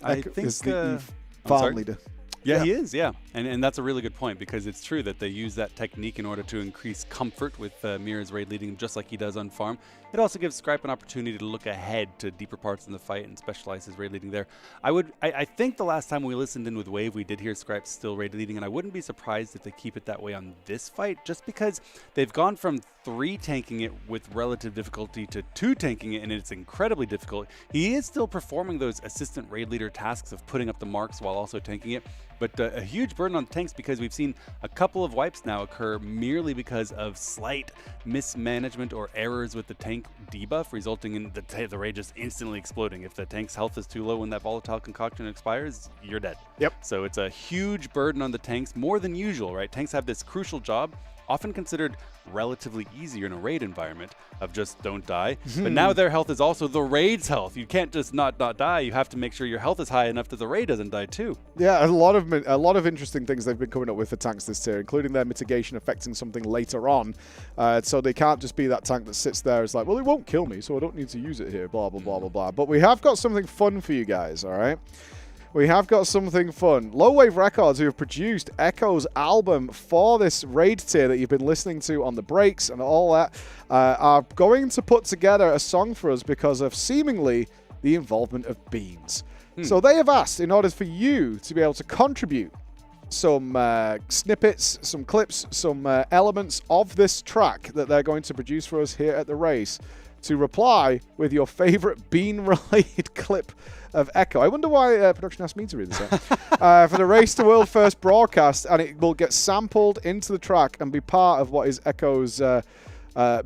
I think the farm leader. Yeah, he is, yeah. And that's a really good point, because it's true that they use that technique in order to increase comfort with Mira's raid leading, just like he does on farm. It also gives Scripe an opportunity to look ahead to deeper parts in the fight and specialize his raid leading there. I think the last time we listened in with Wave, we did hear Scripe still raid leading, and I wouldn't be surprised if they keep it that way on this fight, just because they've gone from 3 tanking it with relative difficulty to 2 tanking it, and it's incredibly difficult. He is still performing those assistant raid leader tasks of putting up the marks while also tanking it, but a huge burden on the tanks, because we've seen a couple of wipes now occur merely because of slight mismanagement or errors with the tank debuff, resulting in the raid just instantly exploding. If the tank's health is too low when that volatile concoction expires, you're dead. Yep. So it's a huge burden on the tanks, more than usual, right? Tanks have this crucial job, often considered relatively easier in a raid environment, of just don't die. But now their health is also the raid's health. You can't just not die. You have to make sure your health is high enough that the raid doesn't die too. Yeah, a lot of interesting things they've been coming up with for tanks this tier, including their mitigation affecting something later on. So they can't just be that tank that sits there as like, well, it won't kill me, so I don't need to use it here, blah, blah, blah, blah, blah. But we have got something fun for you guys, all right? We have got something fun. Low Wave Records, who have produced Echo's album for this raid tier that you've been listening to on the breaks and all that, are going to put together a song for us because of seemingly the involvement of beans. So they have asked, in order for you to be able to contribute some snippets, some clips, some elements of this track that they're going to produce for us here at the race, to reply with your favorite bean-related clip of Echo. I wonder why production asked me to read this out. For the Race to World First broadcast, and it will get sampled into the track and be part of what is Echo's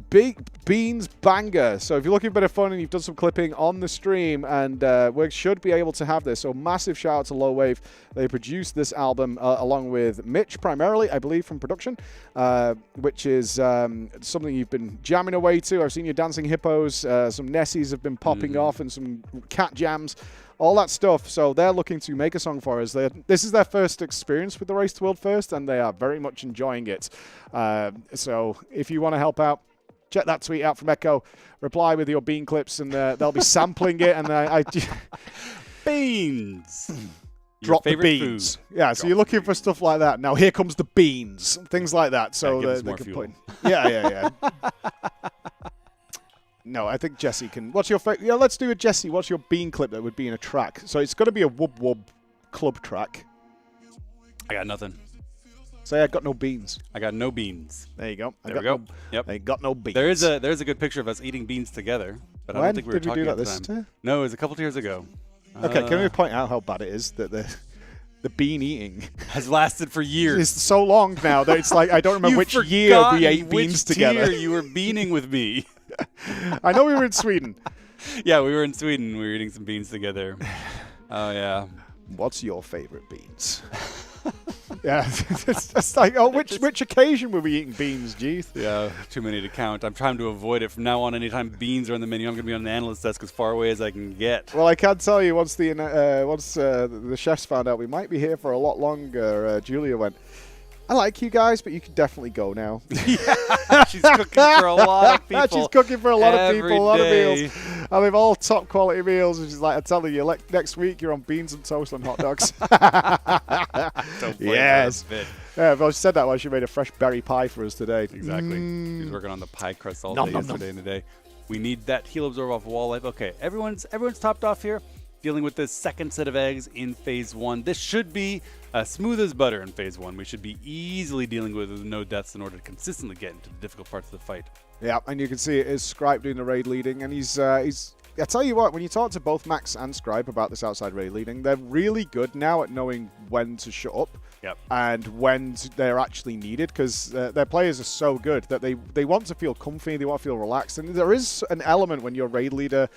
Big Beans Banger. So if you're looking for a bit of fun and you've done some clipping on the stream, and we should be able to have this. So massive shout out to Low Wave. They produced this album along with Mitch, primarily, I believe, from production, which is something you've been jamming away to. I've seen your Dancing Hippos, some Nessies have been popping off, and some cat jams, all that stuff. So they're looking to make a song for us. This is their first experience with the Race to World First, and they are very much enjoying it. So if you want to help out, check that tweet out from Echo. Reply with your bean clips, and they'll be sampling it. And beans. Drop the beans. Food. Yeah, so you're looking for stuff like that. Now here comes the beans, things like that. So they can put in. Yeah. No, I think Jesse can. What's your favorite? Yeah, let's do a Jesse. What's your bean clip that would be in a track? So it's got to be a Wub Wub club track. I got nothing. Say I got no beans. I got no beans. There you go. There we go. Yep. I got no beans. There's a good picture of us eating beans together, but I don't think we were talking about this time. No, it was a couple of years ago. Okay, can we point out how bad it is that the bean eating has lasted for years? It's so long now that it's like I don't remember which year we ate beans together. Which year you were beaning with me? I know we were in Sweden. Yeah, we were in Sweden. We were eating some beans together. Oh, yeah. What's your favorite beans? Yeah, it's like, oh, which occasion were we eating beans, Jeeth? Yeah, too many to count. I'm trying to avoid it from now on. Anytime beans are on the menu, I'm going to be on the analyst desk as far away as I can get. Well, I can tell you, once the chefs found out we might be here for a lot longer, Julia went, I like you guys, but you can definitely go now. Yeah, she's cooking for a lot of people. She's cooking for a lot of people, a lot of meals. And they've all top quality meals. And she's like, I'm telling you, next week you're on beans and toast and hot dogs. Yes. Yeah, well, she said that while she made a fresh berry pie for us today. Exactly. She was working on the pie crust all day yesterday and today. We need that heal absorb off wall life. Okay, everyone's topped off here. Dealing with this second set of eggs in Phase 1. This should be smooth as butter in Phase 1. We should be easily dealing with no deaths in order to consistently get into the difficult parts of the fight. Yeah, and you can see it is Scripe doing the raid leading, and he's I tell you what, when you talk to both Max and Scripe about this outside raid leading, they're really good now at knowing when to shut up. Yep. And when they're actually needed, because their players are so good that they want to feel comfy, they want to feel relaxed, and there is an element when you're raid leader.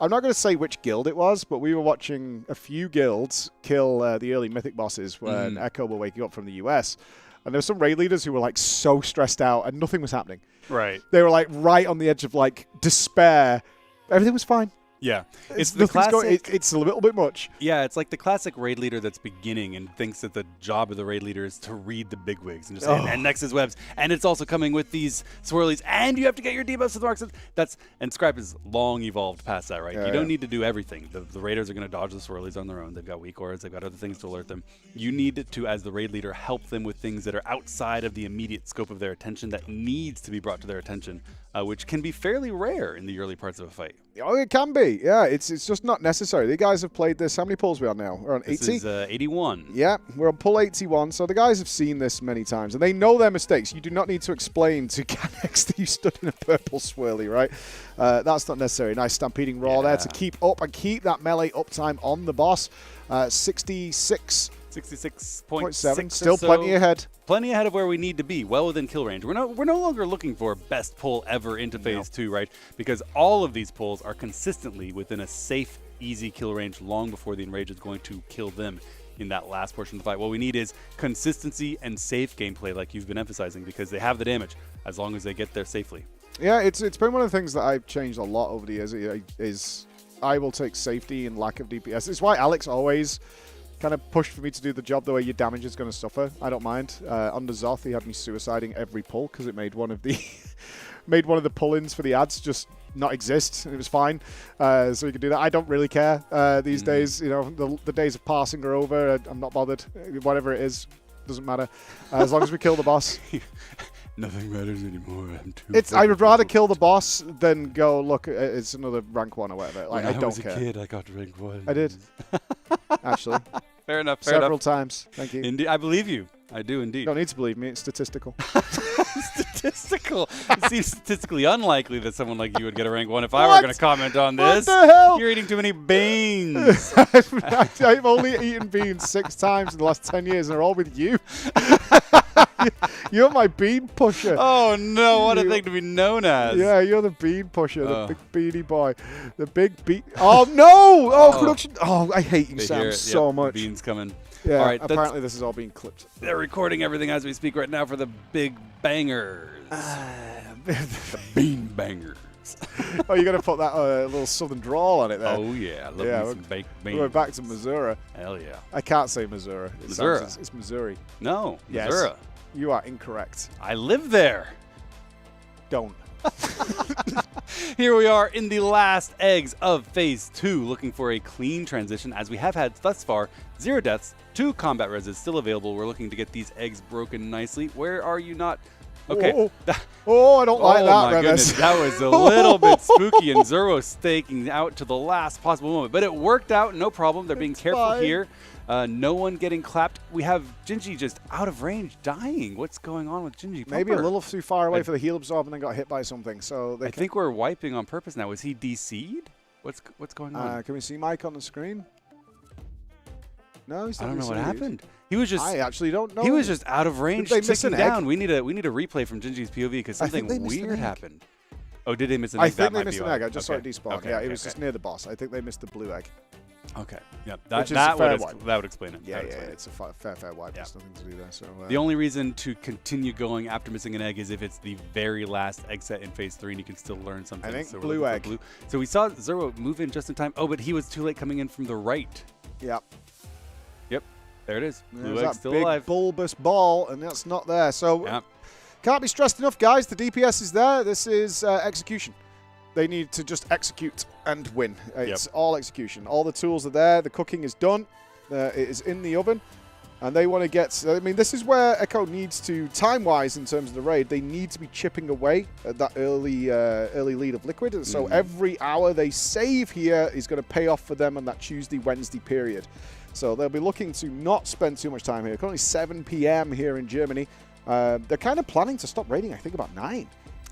I'm not going to say which guild it was, but we were watching a few guilds kill the early Mythic bosses when Echo were waking up from the US. And there were some raid leaders who were like so stressed out and nothing was happening. Right. They were like right on the edge of like despair. Everything was fine. Yeah, it's the classic. It's a little bit much. Yeah, it's like the classic raid leader that's beginning and thinks that the job of the raid leader is to read the bigwigs and just and Nexus webs, and it's also coming with these swirlies, and you have to get your debuffs to the marks. And Scribe has long evolved past that, right? You don't need to do everything. The raiders are going to dodge the swirlies on their own. They've got weak auras. They've got other things to alert them. You need to, as the raid leader, help them with things that are outside of the immediate scope of their attention that needs to be brought to their attention, which can be fairly rare in the early parts of a fight. Oh, it can be. Yeah, it's just not necessary. The guys have played this. How many pulls are we on now? We're on 80? This is 81. Yeah, we're on pull 81. So the guys have seen this many times, and they know their mistakes. You do not need to explain to Canex that you stood in a purple swirly, right? That's not necessary. Nice stampeding roar there to keep up and keep that melee uptime on the boss. 66.7. Still plenty ahead. Plenty ahead of where we need to be, well within kill range. We're no longer looking for best pull ever into phase 2, right? Because all of these pulls are consistently within a safe, easy kill range long before the Enrage is going to kill them in that last portion of the fight. What we need is consistency and safe gameplay, like you've been emphasizing, because they have the damage as long as they get there safely. Yeah, it's been one of the things that I've changed a lot over the years. Is I will take safety and lack of DPS. It's why Alex always kind of pushed for me to do the job the way your damage is going to suffer. I don't mind. Under Zoth, he had me suiciding every pull because it made one of the pull-ins for the ads just not exist, and it was fine. So you can do that. I don't really care these days. You know, the days of passing are over. I'm not bothered. Whatever it is, doesn't matter. As long as we kill the boss. Nothing matters anymore. I would rather kill the boss than go, look, it's another rank 1 or whatever. Like, I don't care. When I was a kid, I got to rank 1. I did. Actually. Fair enough. Several times. Thank you. Indeed, I believe you. I do indeed. You don't need to believe me. It's statistical. Statistical. It seems statistically unlikely that someone like you would get a rank 1 if I were going to comment on this. What the hell? You're eating too many beans. I've only eaten beans 6 times in the last 10 years, and they're all with you. You're my bean pusher. Oh, no. What a thing to be known as. Yeah, you're the bean pusher, the big beanie boy. The big bean. Oh, no. Oh, production. Oh, I hate you, Sam, so much. Beans coming. Yeah, all right, apparently this is all being clipped. They're recording everything as we speak right now for the big bangers. The bean bangers. Oh, you're going to put that little southern drawl on it there. Oh, yeah. Love me some baked beans. We're back to Missouri. Hell yeah. I can't say Missouri. Missouri. It's Missouri. No, yes. Missouri. You are incorrect. I live there. Don't. Here we are in the last eggs of Phase 2, looking for a clean transition, as we have had thus far 0 deaths, 2 combat reses still available. We're looking to get these eggs broken nicely. Where are you not? Okay. I don't like that, my goodness. That was a little bit spooky, and Zero staking out to the last possible moment. But it worked out, no problem. They're being careful here. No one getting clapped. We have Gingy just out of range, dying. What's going on with Gingy? Maybe a little too far away for the heal absorb and then got hit by something. So I think we're wiping on purpose now. Is he DC'd? What's going on? Can we see Mike on the screen? No, he's not. I don't know what happened. He was just. I actually don't know. He was just out of range. Did they miss an down. Egg? We need a replay from Gingy's POV because something weird happened. Oh, did they miss an egg? I think they missed an egg. I just saw it despawn. Okay, yeah, it was just near the boss. I think they missed the blue egg. Okay. Yeah. That would explain it. Yeah, it's a fair wipe. There's nothing to do there. So the only reason to continue going after missing an egg is if it's the very last egg set in Phase 3 and you can still learn something. I think so blue egg. So we saw Zero move in just in time. Oh, but he was too late coming in from the right. Yep. There it is. Blue egg still big alive. Bulbous ball, and that's not there. So can't be stressed enough, guys. The DPS is there. This is execution. They need to just execute and win. It's all execution. All the tools are there. The cooking is done. It is in the oven. And they want to get... I mean, this is where Echo needs to, time-wise, in terms of the raid, they need to be chipping away at that early lead of Liquid. And so every hour they save here is going to pay off for them on that Tuesday, Wednesday period. So they'll be looking to not spend too much time here. Currently 7 p.m. here in Germany. They're kind of planning to stop raiding, I think, about 9.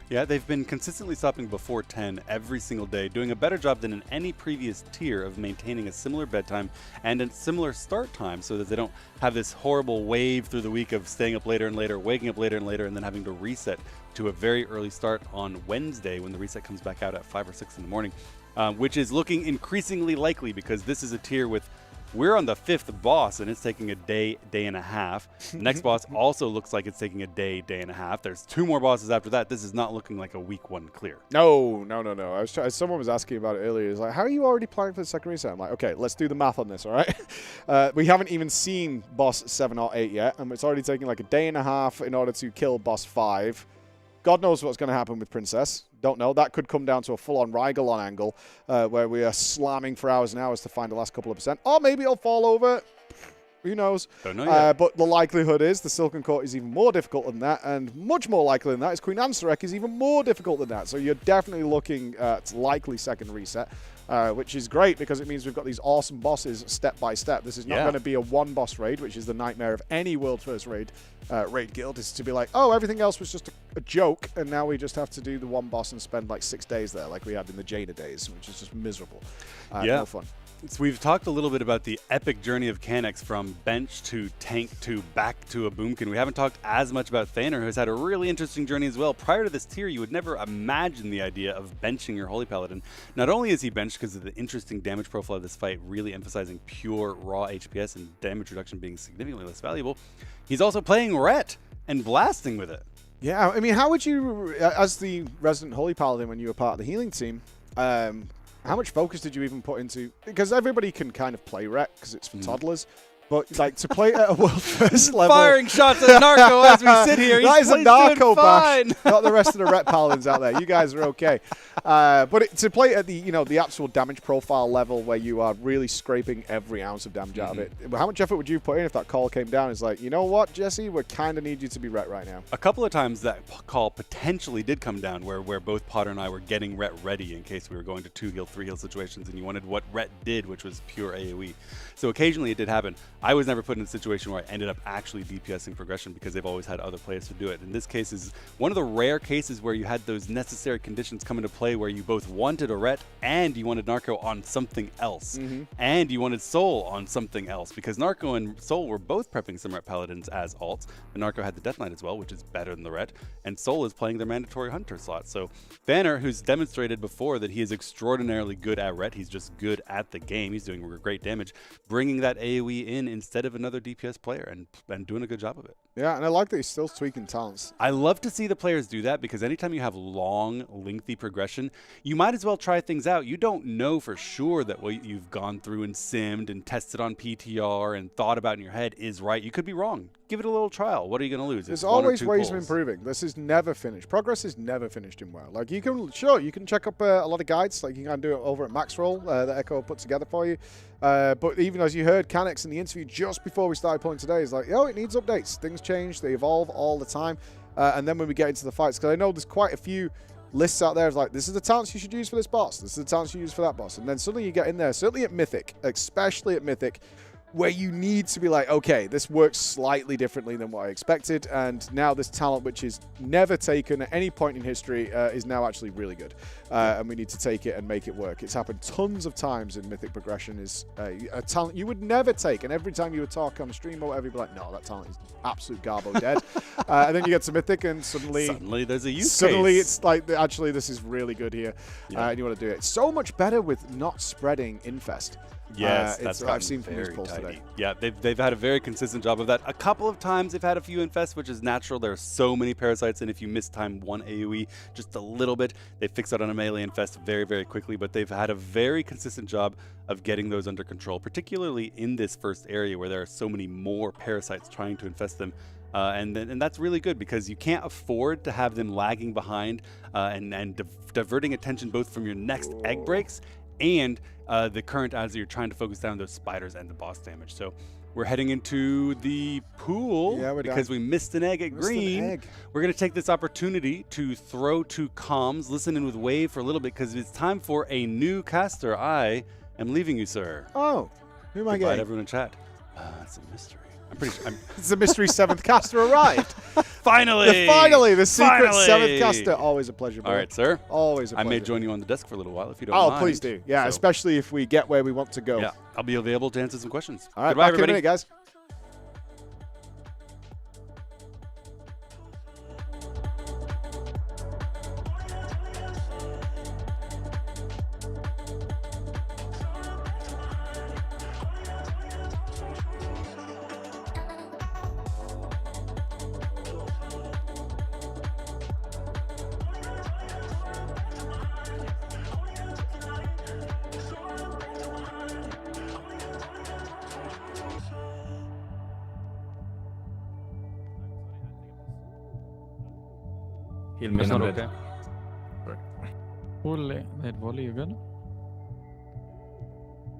Yeah, they've been consistently stopping before 10 every single day, doing a better job than in any previous tier of maintaining a similar bedtime and a similar start time so that they don't have this horrible wave through the week of staying up later and later, waking up later and later, and then having to reset to a very early start on Wednesday when the reset comes back out at 5 or 6 in the morning, which is looking increasingly likely because this is a tier with We're on the 5th boss, and it's taking a day and a half. The next boss also looks like it's taking a day and a half. There's 2 more bosses after that. This is not looking like a week 1 clear. No. Someone was asking about it earlier. It's like, how are you already planning for the second reset? I'm like, okay, let's do the math on this, all right? We haven't even seen boss 7 or 8 yet, and it's already taking like a day and a half in order to kill boss 5. God knows what's going to happen with Princess. Don't know. That could come down to a full-on Rygalon angle where we are slamming for hours and hours to find the last couple of percent. Or maybe it'll fall over. Who knows? Don't know yet. But the likelihood is the Silken Court is even more difficult than that, and much more likely than that is Queen Ansarek is even more difficult than that. So you're definitely looking at likely second reset, which is great because it means we've got these awesome bosses step by step. This is not going to be a one-boss raid, which is the nightmare of any World First raid guild, is to be like, oh, everything else was just a joke, and now we just have to do the one boss and spend like 6 days there like we had in the Jaina days, which is just miserable. No fun. So we've talked a little bit about the epic journey of Canex from bench to tank to back to a boomkin. We haven't talked as much about Thaner, who's had a really interesting journey as well. Prior to this tier, you would never imagine the idea of benching your Holy Paladin. Not only is he benched because of the interesting damage profile of this fight, really emphasizing pure raw HPS and damage reduction being significantly less valuable, he's also playing Ret and blasting with it. Yeah, I mean, how would you, as the resident Holy Paladin when you were part of the healing team, how much focus did you even put into, because everybody can kind of play Ret because it's for toddlers, but like to play at a world first level. Firing shots at Narco as we sit here. That is a Narco bash, not the rest of the Ret Paladins out there. You guys are okay. But to play at the the actual damage profile level where you are really scraping every ounce of damage out of it, how much effort would you put in if that call came down? It's like, you know what, Jesse, we kind of need you to be Ret right now. A couple of times that call potentially did come down where both Potter and I were getting Ret ready in case we were going to 2-heal, 3-heal situations and you wanted what Ret did, which was pure AoE. So occasionally it did happen. I was never put in a situation where I ended up actually DPSing progression because they've always had other players to do it. And this case is one of the rare cases where you had those necessary conditions come into play where you both wanted a Ret and you wanted Narco on something else. And you wanted Soul on something else because Narco and Soul were both prepping some Ret Paladins as alts. But Narco had the Death Knight as well, which is better than the Ret. And Soul is playing their mandatory Hunter slot. So Thaner, who's demonstrated before that he is extraordinarily good at Ret, he's just good at the game. He's doing great damage, bringing that AoE in instead of another DPS player and doing a good job of it. Yeah, and I like that he's still tweaking talents. I love to see the players do that because anytime you have long, lengthy progression, you might as well try things out. You don't know for sure that what you've gone through and simmed and tested on PTR and thought about in your head is right. You could be wrong. Give it a little trial. What are you going to lose? There's always ways of improving. This is never finished. Progress is never finished in WoW. Like you can check up a lot of guides. Like you can do it over at Maxroll that Echo put together for you. But even as you heard Canex in the interview just before we started playing today, is like, it needs updates. Things change. They evolve all the time. And then when we get into the fights, because I know there's quite a few lists out there of like, this is the talents you should use for this boss. This is the talents you use for that boss. And then suddenly you get in there, certainly at Mythic, especially at Mythic, where you need to be like, okay, this works slightly differently than what I expected, and now this talent, which is never taken at any point in history, is now actually really good, and we need to take it and make it work. It's happened tons of times in Mythic progression, is a talent you would never take, and every time you would talk on a stream or whatever, you'd be like, no, that talent is absolute garbo dead. And then you get to Mythic, and suddenly there's a use Suddenly case. It's like, actually, this is really good here, and you want to do it. It's so much better with not spreading Infest. Yes, that's I've seen from very these polls tidy. today. Yeah, they've had a very consistent job of that. A couple of times they've had a few infests, which is natural. There are so many parasites, and if you miss time one AoE just a little bit, they fix out on a melee infest very, very quickly. But they've had a very consistent job of getting those under control, particularly in this first area where there are so many more parasites trying to infest them. And that's really good because you can't afford to have them lagging behind and diverting attention both from your next egg breaks and the current as you're trying to focus down those spiders and the boss damage. So we're heading into the pool because we missed an egg at green. We're going to take this opportunity to throw to comms, listen in with Wave for a little bit because it's time for a new caster. I am leaving you, sir. Oh, who am I Goodbye getting? to everyone in chat. It's a mystery. I'm pretty sure. It's the mystery 7th caster arrived. Finally! The secret 7th caster. Always a pleasure, bro. All right, sir. Always a pleasure. I may join you on the desk for a little while if you don't mind. Oh, please do. Yeah, especially if we get where we want to go. Yeah, I'll be available to answer some questions. All right, Goodbye, back everybody. in a minute, guys. Heal me. That's not red. okay. Volley. Wait, volley, you good?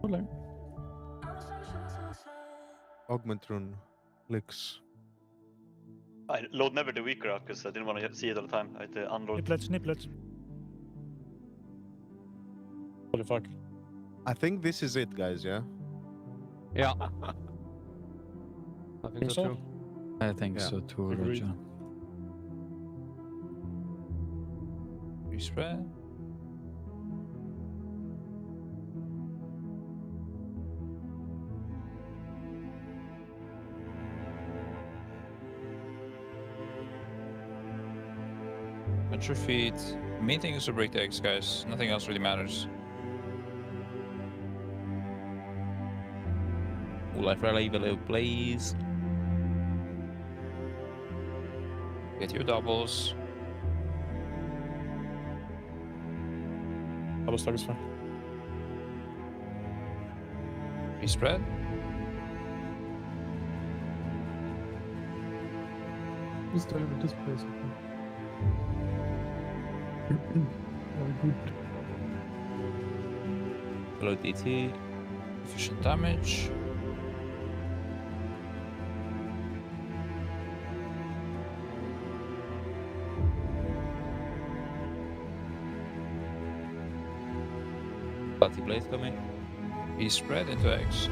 Volley. Augment rune. Licks. I load never the weaker because I didn't want to see it all the time. I had to unload. Nipplet. Holy fuck. I think this is it, guys, yeah? Yeah. I think so too. I think so too, Agreed. Roger. Respread. At your feet. Main thing is to break the eggs, guys. Nothing else really matters. Life rally below, please. Get your doubles. Double stack is fine. Respread. Just over this place. Very good. Below DT. Efficient damage. Party blaze coming. Be spread into eggs.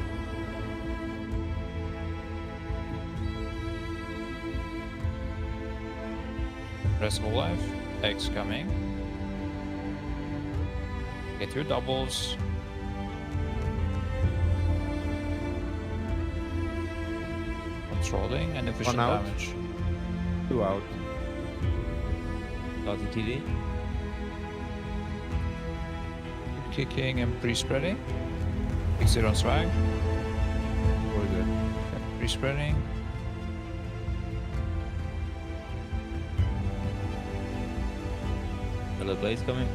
Rest of life. Eggs coming. Get your doubles. Controlling and efficient One out. damage. 2 out. Party TD. Kicking and pre-spreading. Fix it on swag. Pre-spreading. Hello, blaze coming.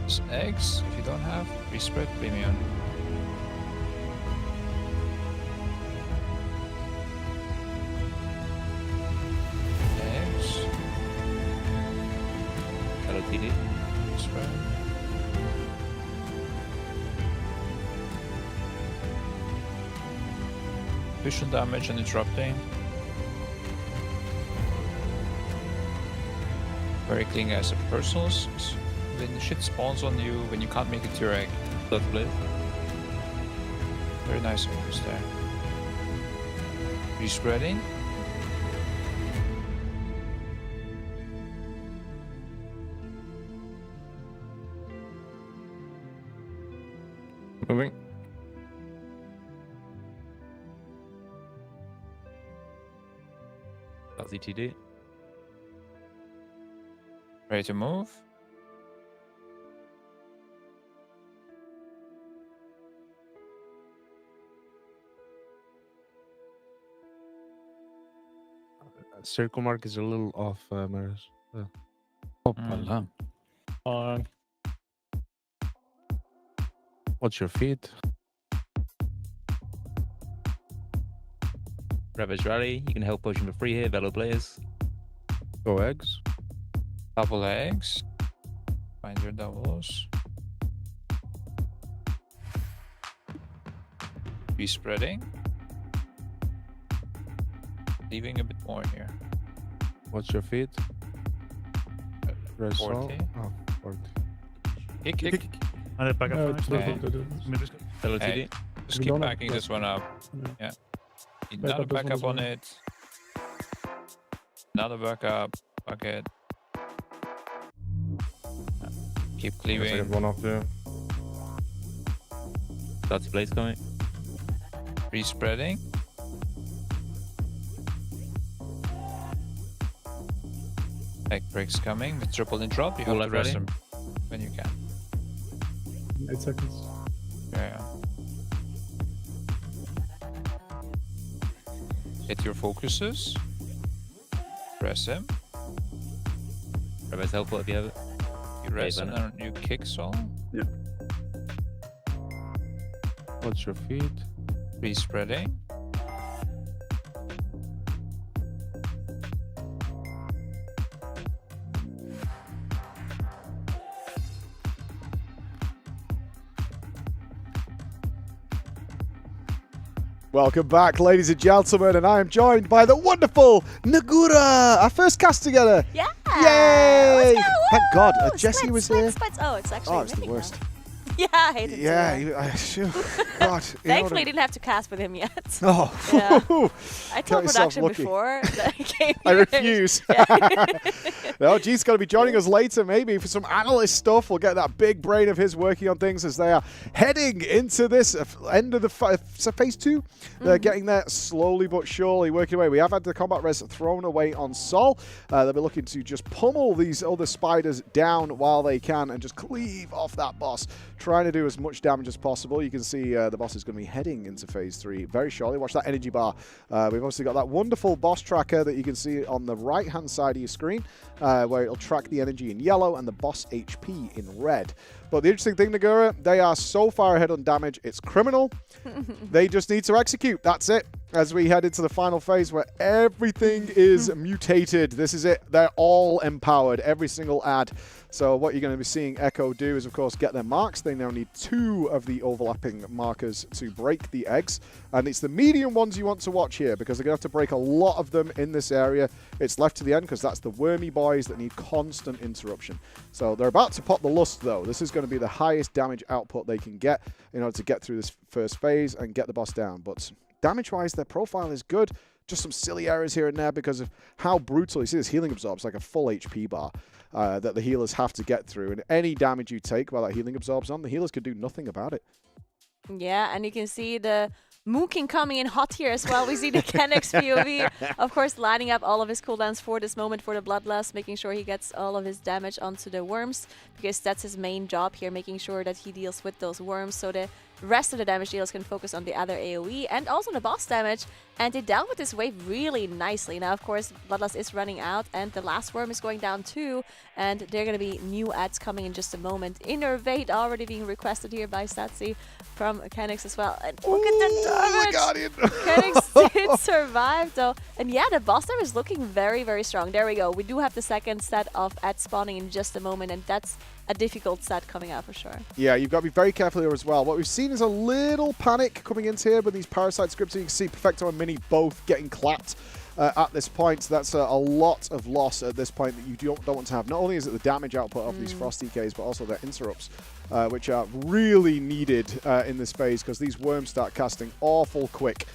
Just eggs, if you don't have, pre-spread premium. Eggs. Hello, TD. Spread. Efficient damage and interrupting. Very clean guys at personals. When shit spawns on you, when you can't make it to your egg. That's blaze. Very nice focus there. Respreading. Moving. Party TD. Ready to move. Circle mark is a little off, Maris. Hoppala. What's your feet? Ravage rally. You can help potion for free here. Velo players. Go eggs. Double eggs. Find your doubles. Respreading. Leaving a bit more here. What's your feet? Press 40. all. Oh, 40. Kick. And back up. Hello, Hey, TD. just keep backing this one up. Yeah. Need another backup on it. Another backup. Bucket. Keep I cleaving. got one off there. Party blaze coming. Respreading. Egg breaks coming. The triple interrupt. You have to rest them when you can. 8 seconds. Yeah. Hit your focuses. Press him. Everybody's helpful if you have it. You rest and then you kick Sol. Yeah. What's your feed? Respreading. Welcome back, ladies and gentlemen, and I am joined by the wonderful Nagura. Our first cast together. Yeah. Yay! Let's go. Thank God, Woo! Jesse was here. Splits. Oh, it's actually. Oh, it's the Mythic worst. now. Yeah, I hate it. God. Thankfully, I didn't have to cast with him yet. Oh. Yeah. I Got told yourself production lucky. before that I came I here. refuse. Yeah. No, G's going to be joining us later, maybe for some analyst stuff. We'll get that big brain of his working on things as they are heading into this end of the phase 2. They're getting there slowly but surely, working away. We have had the combat res thrown away on Sol. They'll be looking to just pummel these other spiders down while they can and just cleave off that boss, trying to do as much damage as possible. You can see the boss is going to be heading into phase 3 very shortly. Watch that energy bar. We've obviously got that wonderful boss tracker that you can see on the right-hand side of your screen, where it'll track the energy in yellow and the boss HP in red. But the interesting thing, Nagura, they are so far ahead on damage, it's criminal. They just need to execute. That's it. As we head into the final phase where everything is mutated. This is it. They're all empowered, every single ad. So what you're going to be seeing Echo do is, of course, get their marks. They now need 2 of the overlapping markers to break the eggs. And it's the medium ones you want to watch here because they're going to have to break a lot of them in this area. It's left to the end because that's the wormy boys that need constant interruption. So they're about to pop the lust, though. This is going to be the highest damage output they can get in order to get through this first phase and get the boss down. But damage-wise, their profile is good. Just some silly errors here and there because of how brutal. You see this healing absorbs like a full HP bar that the healers have to get through. And any damage you take while that healing absorbs on, the healers could do nothing about it. Yeah, and you can see the Mooking coming in hot here as well. We see the Kennex POV, of course, lining up all of his cooldowns for this moment for the Bloodlust, making sure he gets all of his damage onto the worms, because that's his main job here, making sure that he deals with those worms so the rest of the damage dealers can focus on the other AoE and also the boss damage. And they dealt with this wave really nicely. Now, of course, Bloodlust is running out and the last worm is going down too. And there are going to be new ads coming in just a moment. Innervate already being requested here by Satsi from Kennex as well. And look at the damage! Kennex did survive though. And yeah, the boss damage is looking very, very strong. There we go. We do have the second set of ads spawning in just a moment, and that's a difficult set coming out for sure. Yeah, you've got to be very careful here as well. What we've seen is a little panic coming into here with these Parasite scripts. You can see Perfecto and Mini both getting clapped at this point. That's a lot of loss at this point that you don't want to have. Not only is it the damage output of these Frost DKs, but also their interrupts, which are really needed in this phase because these worms start casting awful quick.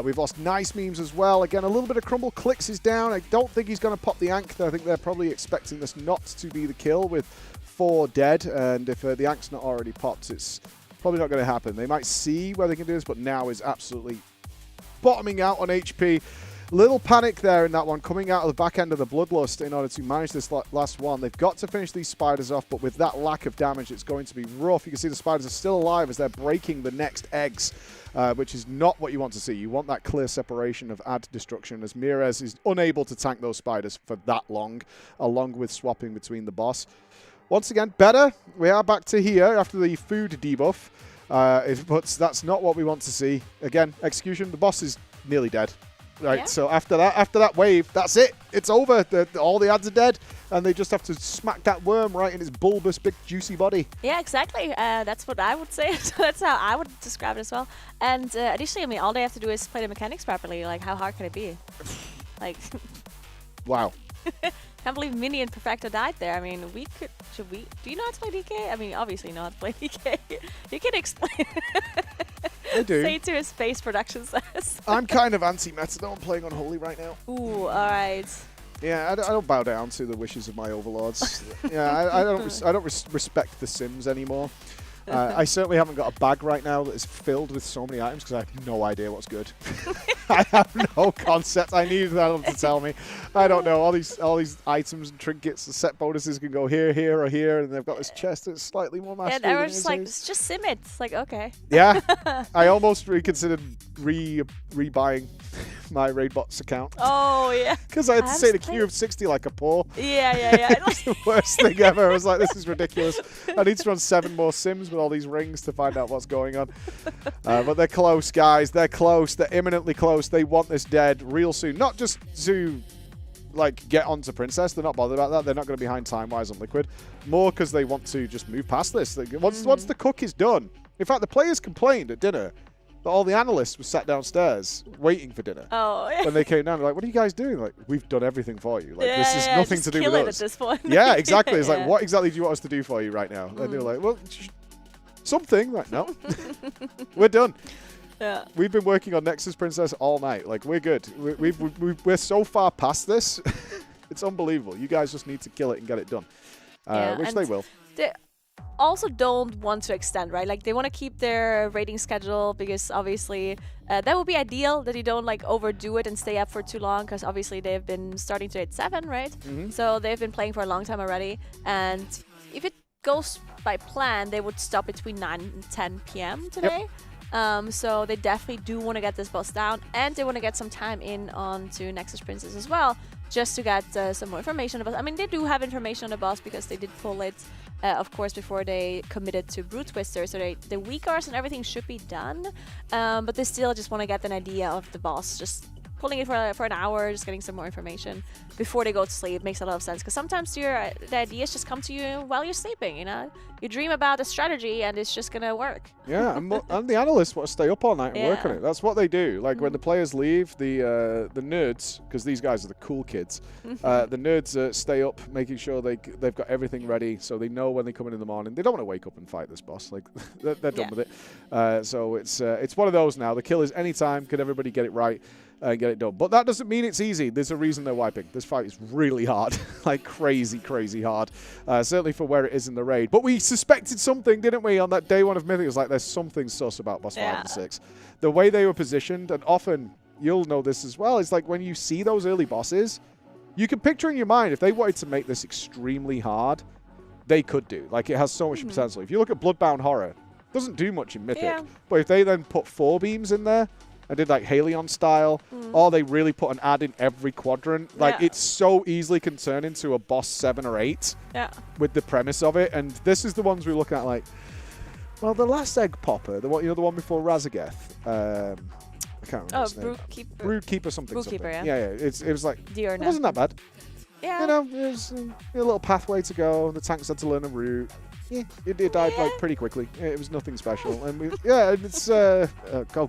We've lost nice memes as well. Again, a little bit of crumble. Clicks is down. I don't think he's going to pop the Ankh. I think they're probably expecting this not to be the kill with 4 dead, and if the Ankh's not already popped, it's probably not going to happen. They might see where they can do this, but now is absolutely bottoming out on HP. Little panic there in that one, coming out of the back end of the Bloodlust in order to manage this last one. They've got to finish these spiders off, but with that lack of damage, it's going to be rough. You can see the spiders are still alive as they're breaking the next eggs, which is not what you want to see. You want that clear separation of ad destruction, as Mirez is unable to tank those spiders for that long, along with swapping between the boss. Once again, better. We are back to here after the food debuff, but that's not what we want to see. Again, execution. The boss is nearly dead. Right, yeah. So after that wave, that's it. It's over. All the ads are dead, and they just have to smack that worm right in his bulbous, big, juicy body. Yeah, exactly. That's what I would say. That's how I would describe it as well. And additionally, I mean, all they have to do is play the mechanics properly. Like, how hard can it be? Like, wow. Can't believe Mini and Perfecto died there. I mean, should we? Do you know how to play DK? I mean, obviously you know how to play DK. You can explain. I do. Say to his face production says. I'm kind of anti-meta though. I'm playing on Holy right now. Ooh, all right. Yeah, I don't bow down to the wishes of my overlords. Yeah, I don't respect the Sims anymore. I certainly haven't got a bag right now that is filled with so many items because I have no idea what's good. I have no concept. I need them to tell me. I don't know. All these items and trinkets, the set bonuses can go here, here, or here, and they've got this chest that's slightly more mastery. And everyone's just like, it's just sim it. It's like, okay. Yeah. I almost reconsidered re-buying my Raidbots account. Oh, yeah. Because I had to say the queue of 60 like a paw. Yeah. It was the worst thing ever. I was like, this is ridiculous. I need to run 7 more sims with all these rings to find out what's going on. But they're close, guys. They're close. They're imminently close. They want this dead real soon. Not just to like get onto Princess. They're not bothered about that. They're not going to be behind time-wise on Liquid. More because they want to just move past this. Once the cook is done. In fact, the players complained at dinner that all the analysts were sat downstairs waiting for dinner. Oh, yeah. When they came down, they're like, what are you guys doing? Like, we've done everything for you. Like, this is nothing to do with us. At this point. Yeah, exactly. It's like, what exactly do you want us to do for you right now? And they're like, well, something. Like, no. We're done. Yeah. We've been working on Nexus Princess all night. Like, we're good. We're so far past this. It's unbelievable. You guys just need to kill it and get it done. Which they will. They also don't want to extend, right? Like, they want to keep their rating schedule because obviously that would be ideal that you don't like overdo it and stay up for too long, because obviously they've been starting to hit 7, right? So they've been playing for a long time already. And if it goes by plan, they would stop between 9 and 10 p.m. today. So they definitely do want to get this boss down, and they want to get some time in onto Nexus Princess as well, just to get some more information about. I mean, they do have information on the boss because they did pull it, of course, before they committed to Brute Twister. So the weakers and everything should be done, but they still just want to get an idea of the boss. Just pulling it for an hour, just getting some more information before they go to sleep makes a lot of sense, because sometimes the ideas just come to you while you're sleeping. You know, you dream about a strategy and it's just gonna work. Yeah, and the analysts want to stay up all night and work on it. That's what they do. Like when the players leave, the nerds, because these guys are the cool kids, the nerds stay up making sure they've got everything ready, so they know when they come in the morning. They don't want to wake up and fight this boss. Like they're done with it. So it's one of those now. The kill is anytime. Can everybody get it right? And get it done. But that doesn't mean it's easy. There's a reason they're wiping. This fight is really hard. Like crazy hard. Certainly for where it is in the raid. But we suspected something, didn't we, on that day 1 of Mythic? It was like, there's something sus about boss 5 and 6. The way they were positioned, and often, you'll know this as well, is like when you see those early bosses, you can picture in your mind, if they wanted to make this extremely hard, they could do. Like, it has so much potential. If you look at Bloodbound Horror, it doesn't do much in Mythic. But if they then put 4 beams in there, and did like Halion style, or they really put an ad in every quadrant. Like it's so easily can turn into a boss 7 or 8 with the premise of it. And this is the ones we're looking at like, well, the last egg popper, the one, the one before Razageth. I can't remember his name. Broodkeeper something. Broodkeeper, Yeah, it was like, it wasn't that bad. Yeah. You know, it was a little pathway to go. The tanks had to learn a route. It died like pretty quickly. It was nothing special, and it's oh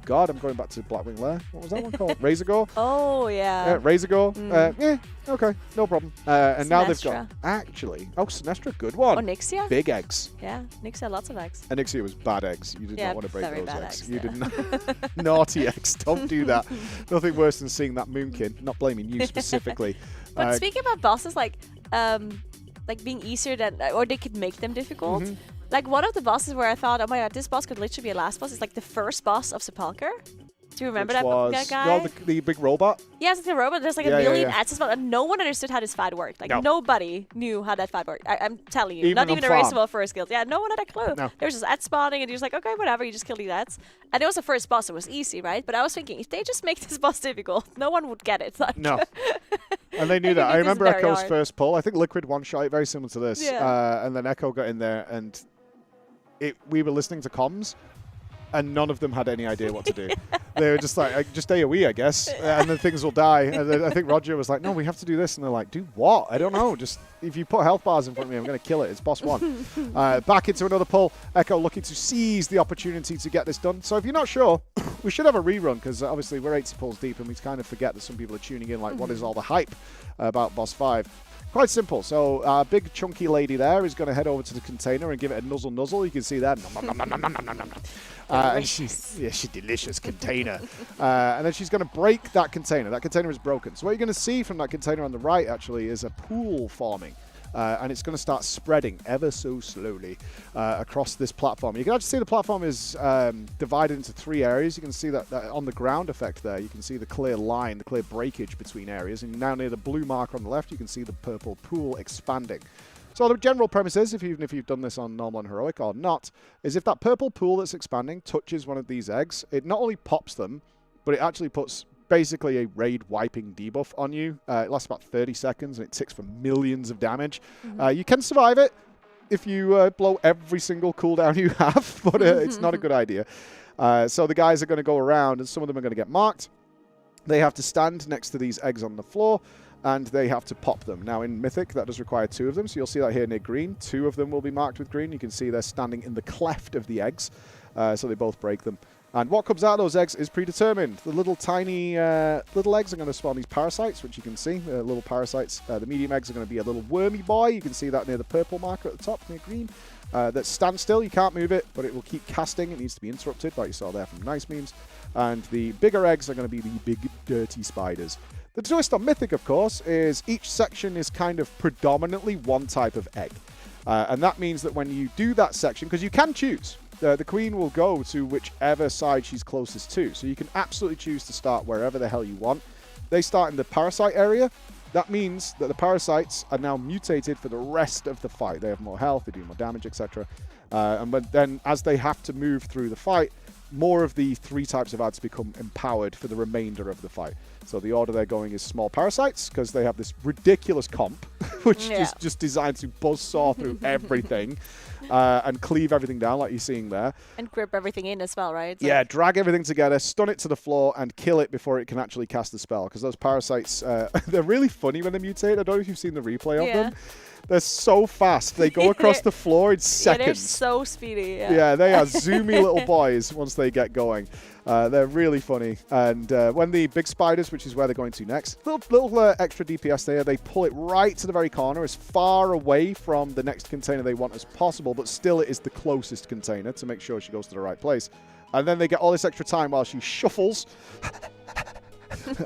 god, I'm going back to Blackwing Lair. What was that one called? Razorgore. Oh yeah. Razorgore. Okay, no problem. And now they've got Sinestra, good one. Oh, Nixia. Big eggs. Yeah, Nixia, lots of eggs. And Nixia was bad eggs. You did not want to break those eggs. eggs. You did not. Naughty eggs. Don't do that. Nothing worse than seeing that Moonkin. Not blaming you specifically. But speaking about bosses, like being easier than, or they could make them difficult. Like one of the bosses where I thought, oh my god, this boss could literally be a last boss. It's like the first boss of Sepulcher. Do you remember that guy? No, the big robot? Yes, it's the robot. There's like a million ads, but no one understood how this fight worked. Like nobody knew how that fight worked. I'm telling you, not even the Race of First Guild. Yeah, no one had a clue. No. There was just ad spawning, and you're just like, okay, whatever. You just kill these ads, and it was the first boss. It was easy, right? But I was thinking, if they just make this boss difficult, no one would get it. Like, no. And they knew that. I remember Echo's first pull. I think Liquid one-shot it, very similar to this. And then Echo got in there, and we were listening to comms, and none of them had any idea what to do. They were just like, just AoE, I guess, and then things will die. And then I think Roger was like, no, we have to do this. And they're like, do what? I don't know. Just if you put health bars in front of me, I'm going to kill it. It's boss 1. Back into another pull. Echo looking to seize the opportunity to get this done. So if you're not sure, we should have a rerun, because obviously we're 80 pulls deep, and we kind of forget that some people are tuning in like, what is all the hype about boss 5? Quite simple. So our big chunky lady there is going to head over to the container and give it a nuzzle. You can see that. And she's delicious container. And then she's going to break that container. That container is broken. So what you're going to see from that container on the right actually is a pool forming. And it's going to start spreading ever so slowly across this platform. You can actually see the platform is divided into 3 areas. You can see that on the ground effect there, you can see the clear line, the clear breakage between areas. And now near the blue marker on the left, you can see the purple pool expanding. So the general premise is, even if you've done this on normal and heroic or not, is if that purple pool that's expanding touches one of these eggs, it not only pops them, but it actually puts basically a raid wiping debuff on you. It lasts about 30 seconds and it ticks for millions of damage. You can survive it if you blow every single cooldown you have, but it's not a good idea. So the guys are going to go around and some of them are going to get marked. They have to stand next to these eggs on the floor and they have to pop them. Now in Mythic, that does require 2 of them. So you'll see that here near green. 2 of them will be marked with green. You can see they're standing in the cleft of the eggs. So they both break them. And what comes out of those eggs is predetermined. The little tiny little eggs are going to spawn these parasites, which you can see. Little parasites. The medium eggs are going to be a little wormy boy. You can see that near the purple marker at the top, near green. That stands still. You can't move it, but it will keep casting. It needs to be interrupted, like you saw there from Nice Memes. And the bigger eggs are going to be the big, dirty spiders. The twist on Mythic, of course, is each section is kind of predominantly one type of egg. And that means that when you do that section, because you can choose, the queen will go to whichever side she's closest to. So you can absolutely choose to start wherever the hell you want. They start in the parasite area. That means that the parasites are now mutated for the rest of the fight. They have more health, they do more damage, etc. And then as they have to move through the fight, more of the 3 types of ads become empowered for the remainder of the fight. So the order they're going is small parasites, because they have this ridiculous comp, which is just designed to buzzsaw through everything and cleave everything down like you're seeing there. And grip everything in as well, right? Yeah, drag everything together, stun it to the floor, and kill it before it can actually cast the spell. Because those parasites, they're really funny when they mutate. I don't know if you've seen the replay of them. They're so fast. They go across the floor in seconds. Yeah, they're so speedy. Yeah, they are zoomy little boys once they get going. They're really funny. And when the big spiders, which is where they're going to next, little extra DPS there, they pull it right to the very corner, as far away from the next container they want as possible, but still it is the closest container to make sure she goes to the right place. And then they get all this extra time while she shuffles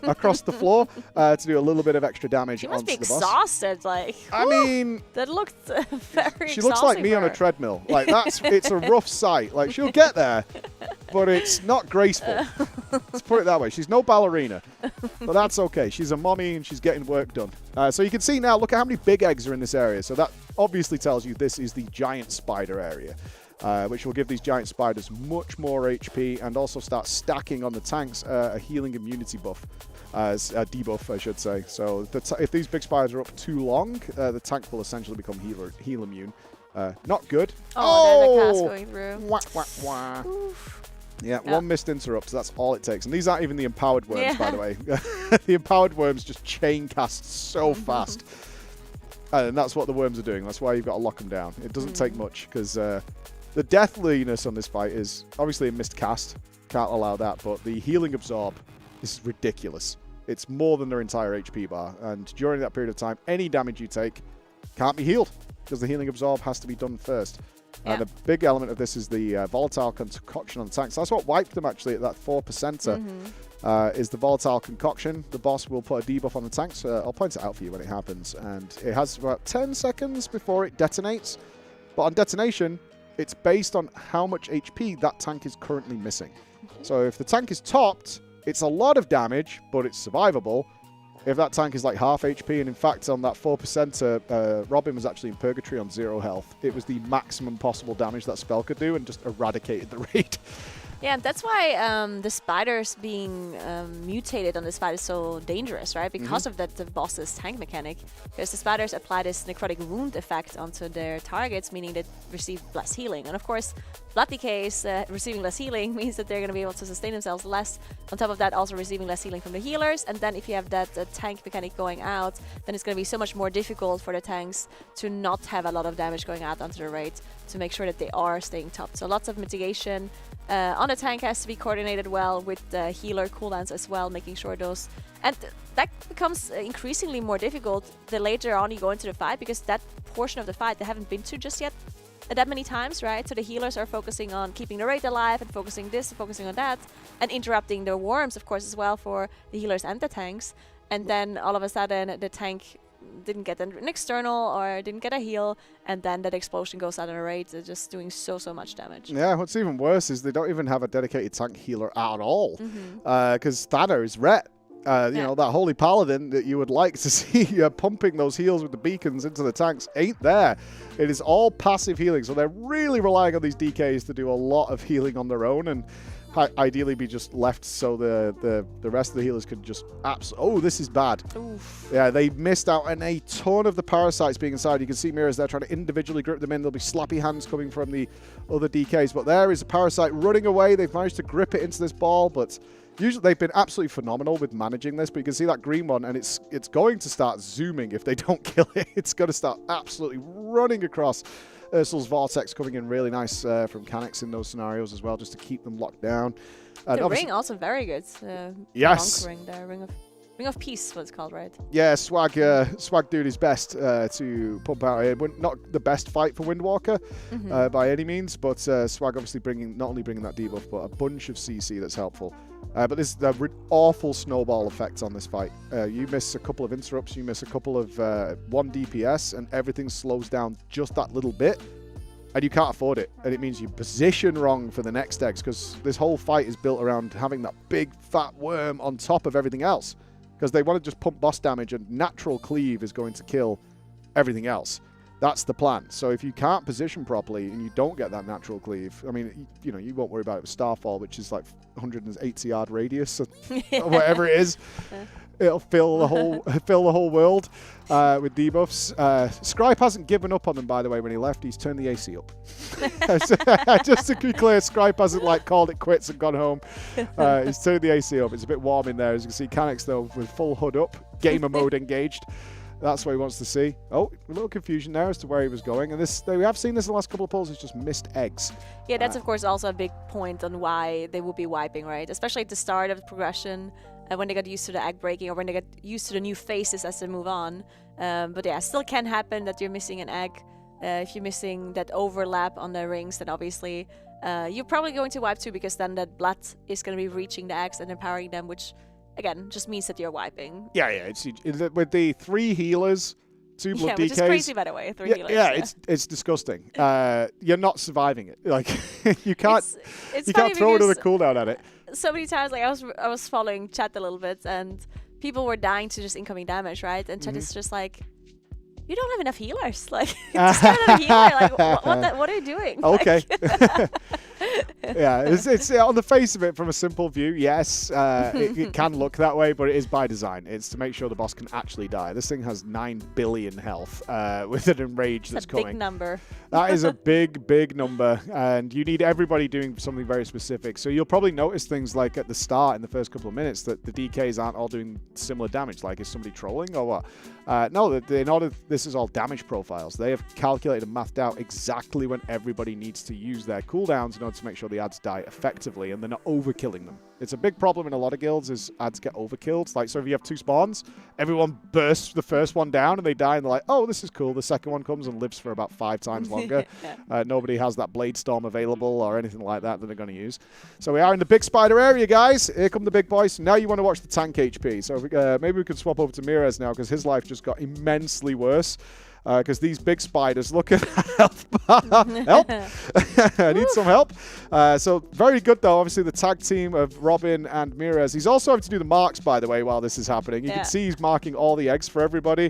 across the floor to do a little bit of extra damage onto the boss. She must be exhausted, like. I mean, that looked very. She looks like me on a treadmill. Like it's a rough sight. Like she'll get there, but it's not graceful. Let's put it that way. She's no ballerina, but that's okay. She's a mommy and she's getting work done. So you can see now. Look at how many big eggs are in this area. So that obviously tells you this is the giant spider area. Which will give these giant spiders much more HP and also start stacking on the tanks a healing immunity buff, as a debuff, I should say. So if these big spiders are up too long, the tank will essentially become heal immune. Not good. Oh, there's a cast going through. Wah, wah, wah. Yeah, one missed interrupt, that's all it takes. And these aren't even the empowered worms, by the way. The empowered worms just chain cast so fast. And that's what the worms are doing. That's why you've got to lock them down. It doesn't take much, because the deathliness on this fight is obviously a missed cast. Can't allow that, but the healing absorb is ridiculous. It's more than their entire HP bar, and during that period of time, any damage you take can't be healed, because the healing absorb has to be done first. And a big element of this is the volatile concoction on the tanks. That's what wiped them actually at that 4%er. Is the volatile concoction. The boss will put a debuff on the tanks. I'll point it out for you when it happens. And it has about 10 seconds before it detonates. But on detonation, it's based on how much HP that tank is currently missing. So if the tank is topped, it's a lot of damage, but it's survivable. If that tank is like half HP, and in fact on that 4%er, Robin was actually in Purgatory on 0 health. It was the maximum possible damage that spell could do and just eradicated the raid. Yeah, that's why the spiders being mutated on this fight is so dangerous, right? Because of that, the boss's tank mechanic. Because the spiders apply this necrotic wound effect onto their targets, meaning they receive less healing. And of course, blood decays receiving less healing means that they're going to be able to sustain themselves less. On top of that, also receiving less healing from the healers. And then if you have that tank mechanic going out, then it's going to be so much more difficult for the tanks to not have a lot of damage going out onto the raid to make sure that they are staying topped. So lots of mitigation. On the tank has to be coordinated well with the healer cooldowns as well, making sure those... And that becomes increasingly more difficult the later on you go into the fight, because that portion of the fight they haven't been to just yet that many times, right? So the healers are focusing on keeping the raid alive and focusing this and focusing on that, and interrupting the worms, of course, as well for the healers and the tanks. And then all of a sudden the tank didn't get an external or didn't get a heal, and then that explosion goes out on a raid. They're just doing so much damage. Yeah, what's even worse is they don't even have a dedicated tank healer at all, because Thana is Ret. You know, that holy paladin that you would like to see pumping those heals with the beacons into the tanks ain't there. It is all passive healing, so they're really relying on these DKs to do a lot of healing on their own, and ideally be just left so the rest of the healers could just oh, this is bad. Oof. Yeah, they missed out on a ton of the parasites being inside. You can see mirrors there trying to individually grip them in. There'll be slappy hands coming from the other DKs, but there is a parasite running away. They've managed to grip it into this ball, but usually they've been absolutely phenomenal with managing this. But you can see that green one, and it's going to start zooming if they don't kill it. It's going to start absolutely running across. Ursul's Vortex coming in really nice from Canex in those scenarios as well, just to keep them locked down. The ring also very good. Yes. Ring, the ring of peace, what it's called, right? Yeah, Swag doing his best to pump out a not the best fight for Windwalker by any means, but Swag obviously not only bringing that debuff, but a bunch of CC that's helpful. But there's the awful snowball effect on this fight. You miss a couple of interrupts, you miss a couple of 1 DPS, and everything slows down just that little bit, and you can't afford it. And it means you position wrong for the next X, because this whole fight is built around having that big fat worm on top of everything else, because they want to just pump boss damage, and natural cleave is going to kill everything else. That's the plan. So if you can't position properly and you don't get that natural cleave, I mean, you know, you won't worry about it with Starfall, which is like 180-yard radius or whatever it is. It'll fill the whole world with debuffs. Scripe hasn't given up on them, by the way. When he left, he's turned the AC up. Just to be clear, Scripe hasn't like called it quits and gone home. He's turned the AC up. It's a bit warm in there, as you can see. Canex though with full hood up, gamer mode engaged. That's what he wants to see. Oh, a little confusion there as to where he was going. And we have seen this in the last couple of polls. He's just missed eggs. Yeah, that's of course also a big point on why they would be wiping, right? Especially at the start of the progression, when they got used to the egg breaking, or when they get used to the new phases as they move on. But yeah, still can happen that you're missing an egg. If you're missing that overlap on the rings, then obviously you're probably going to wipe too, because then that blood is going to be reaching the eggs and empowering them, which again just means that you're wiping. Yeah. It's with the 3 healers, 2 blood DKs. Which is crazy, by the way. 3 healers. Yeah, it's disgusting. You're not surviving it. Like you can't throw another cooldown at it. So many times, like I was following chat a little bit, and people were dying to just incoming damage, right? And chat is just like, you don't have enough healers. Like, just get another healer. Like, what are you doing? Okay. Like, yeah, it's on the face of it, from a simple view, yes, it can look that way, but it is by design. It's to make sure the boss can actually die. This thing has 9 billion health with an enrage that's coming. That's a big number. That is a big number, and you need everybody doing something very specific. So you'll probably notice things like at the start, in the first couple of minutes, that the DKs aren't all doing similar damage. Like, is somebody trolling or what? No, this is all damage profiles. They have calculated and mathed out exactly when everybody needs to use their cooldowns in order to make sure the ads die effectively, and they're not overkilling them. It's a big problem in a lot of guilds, is ads get overkilled. Like, so if you have 2 spawns, everyone bursts the first one down and they die, and they're like, oh, this is cool. The second one comes and lives for about 5 times longer. Nobody has that Blade Storm available or anything like that they're going to use. So we are in the big spider area, guys. Here come the big boys. Now you want to watch the tank HP. So maybe we could swap over to Mirez now, because his life just got immensely worse. Because these big spiders, look at health bar. Help! I need some help. So very good, though. Obviously, the tag team of Robin and Mirez. He's also having to do the marks, by the way, while this is happening. You can see he's marking all the eggs for everybody.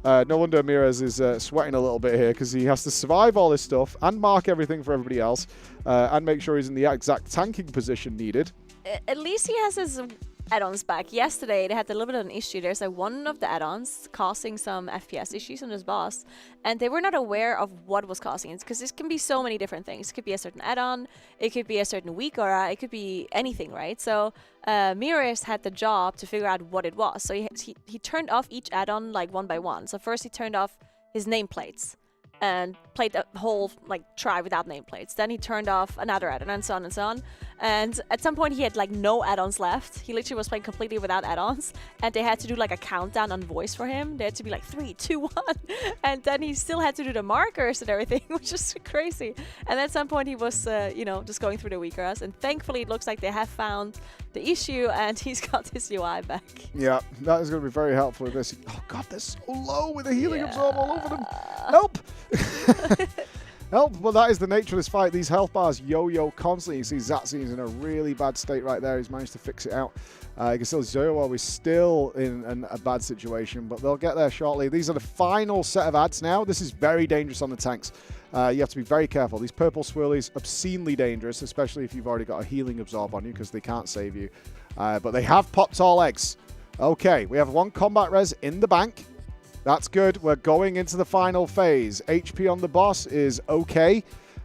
No wonder Mirez is sweating a little bit here, because he has to survive all this stuff and mark everything for everybody else and make sure he's in the exact tanking position needed. At least he has his add-ons back. Yesterday they had a little bit of an issue. There's like one of the add-ons causing some FPS issues on this boss, and they were not aware of what was causing it, because this can be so many different things. It could be a certain add-on, it could be a certain weak aura, it could be anything, right? So Mirez had the job to figure out what it was. So he turned off each add-on like one by one. So first he turned off his nameplates and played a whole try without nameplates. Then he turned off another add-on, and so on and so on. And at some point he had like no add-ons left. He literally was playing completely without add-ons, and they had to do like a countdown on voice for him. They had to be like 3, 2, 1, and then he still had to do the markers and everything, which is crazy. And at some point he was just going through the weakers, and thankfully it looks like they have found the issue and he's got his UI back. Yeah, that is going to be very helpful with this. Oh god, they're so low with the healing absorb all over them. Help! Help, well, that is the nature of this fight. These health bars yo-yo constantly. You see Zaxi is in a really bad state right there. He's managed to fix it out. You can still Zero is still in a bad situation, but they'll get there shortly. These are the final set of ads now. This is very dangerous on the tanks. You have to be very careful. These purple swirlies, obscenely dangerous, especially if you've already got a healing absorb on you because they can't save you. But they have popped all eggs. Okay, we have 1 combat res in the bank. That's good. We're going into the final phase. HP on the boss is okay.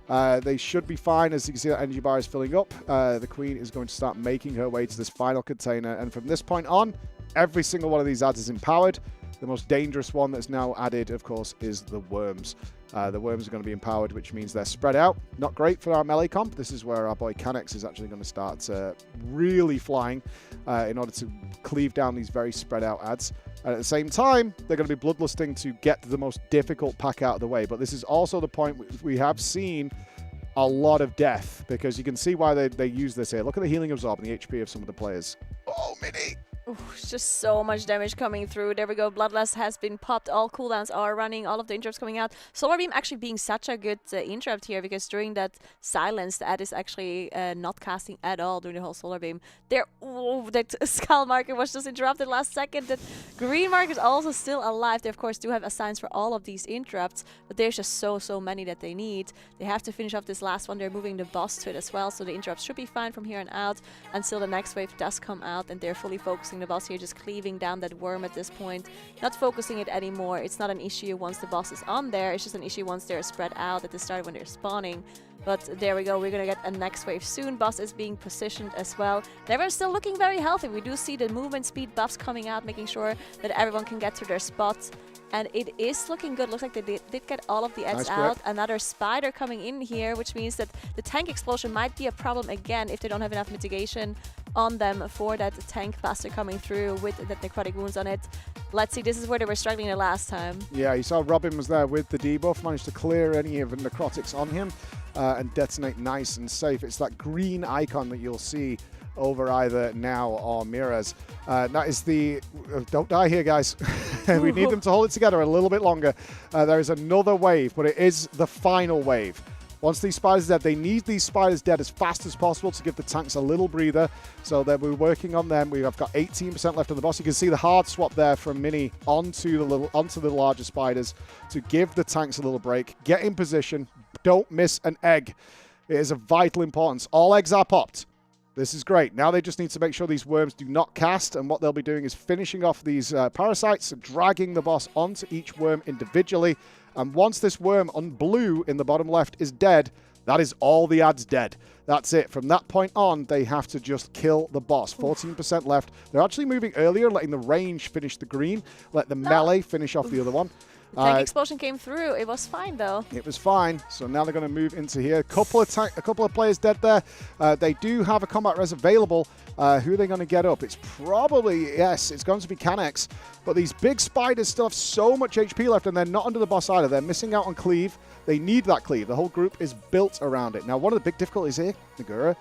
They should be fine. As you can see, that energy bar is filling up. The Queen is going to start making her way to this final container. And from this point on, every single one of these ads is empowered. The most dangerous one that's now added, of course, is the worms. The worms are going to be empowered, which means they're spread out. Not great for our melee comp. This is where our boy Canex is actually going to start really flying in order to cleave down these very spread out ads. And at the same time, they're going to be bloodlusting to get the most difficult pack out of the way. But this is also the point we have seen a lot of death, because you can see why they use this here. Look at the healing absorb and the HP of some of the players. Oh, Mini! It's just so much damage coming through. There we go. Bloodlust has been popped. All cooldowns are running. All of the interrupts coming out. Solar Beam actually being such a good interrupt here, because during that silence, the ad is actually not casting at all during the whole Solar Beam. There, that skull marker was just interrupted last second. That green mark is also still alive. They, of course, do have assigns for all of these interrupts, but there's just so many that they need. They have to finish off this last one. They're moving the boss to it as well, so the interrupts should be fine from here on out until the next wave does come out, and they're fully focusing the boss here, just cleaving down that worm at this point, not focusing it anymore. It's not an issue once the boss is on there, it's just an issue once they're spread out at the start when they're spawning. But there we go, we're gonna get a next wave soon. Boss is being positioned as well. And everyone's still looking very healthy. We do see the movement speed buffs coming out, making sure that everyone can get to their spots. And it is looking good. Looks like they did get all of the ads out. Another spider coming in here, which means that the tank explosion might be a problem again if they don't have enough mitigation on them for that tank buster coming through with that necrotic wounds on it. Let's see, this is where they were struggling the last time. Yeah, you saw Robin was there with the debuff, managed to clear any of the necrotics on him and detonate nice and safe. It's that green icon that you'll see over either Now or Mirrors. That is the... don't die here, guys. We need them to hold it together a little bit longer. There is another wave, but it is the final wave. Once these spiders are dead, they need these spiders dead as fast as possible to give the tanks a little breather. So that we're working on them. We have got 18% left on the boss. You can see the hard swap there from Mini onto the larger spiders to give the tanks a little break. Get in position. Don't miss an egg. It is of vital importance. All eggs are popped. This is great. Now they just need to make sure these worms do not cast, and what they'll be doing is finishing off these parasites, dragging the boss onto each worm individually. And once this worm on blue in the bottom left is dead, that is all the ads dead. That's it. From that point on, they have to just kill the boss. 14% left. They're actually moving earlier, letting the range finish the green, let the melee finish off the other one. Tank explosion came through. It was fine, though. It was fine. So now they're going to move into here. A couple of players dead there. They do have a combat res available. Who are they going to get up? It's probably, yes, it's going to be Canex. But these big spiders still have so much HP left, and they're not under the boss either. They're missing out on cleave. They need that cleave. The whole group is built around it. Now, one of the big difficulties here, Nagura,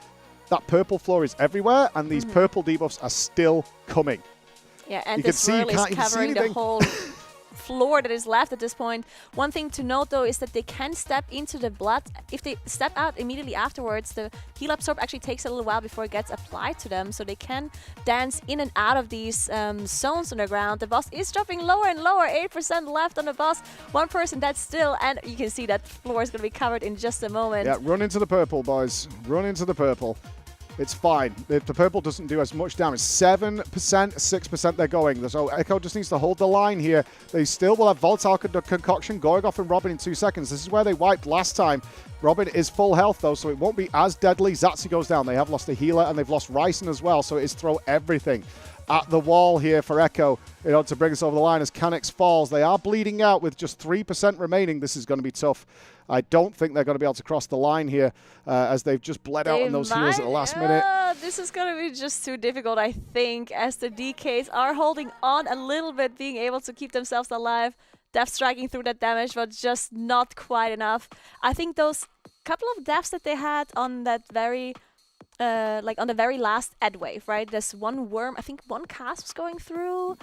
that purple floor is everywhere, and these purple debuffs are still coming. Yeah, and this swirl is covering the whole floor that is left at this point. One thing to note, though, is that they can step into the blood. If they step out immediately afterwards, the heal absorb actually takes a little while before it gets applied to them, so they can dance in and out of these zones underground. The boss is dropping lower and lower. 8% left on the boss. One person dead still, and you can see that floor is going to be covered in just a moment. Yeah, run into the purple, boys. Run into the purple. It's fine. If the purple doesn't do as much damage, 7%, 6% they're going. So Echo just needs to hold the line here. They still will have Volatile Concoction going off and Robin in 2 seconds. This is where they wiped last time. Robin is full health, though, so it won't be as deadly. Zatsi goes down. They have lost a healer, and they've lost Ryson as well, so it is throw everything at the wall here for Echo in order to bring us over the line as Canex falls. They are bleeding out with just 3% remaining. This is going to be tough. I don't think they're going to be able to cross the line here as they've just bled out on those healers at the last minute. This is going to be just too difficult, I think, as the DKs are holding on a little bit, being able to keep themselves alive. Death striking through that damage, but just not quite enough. I think those couple of deaths that they had on that very... like on the very last ad wave, right? There's one worm, I think one cast was going through.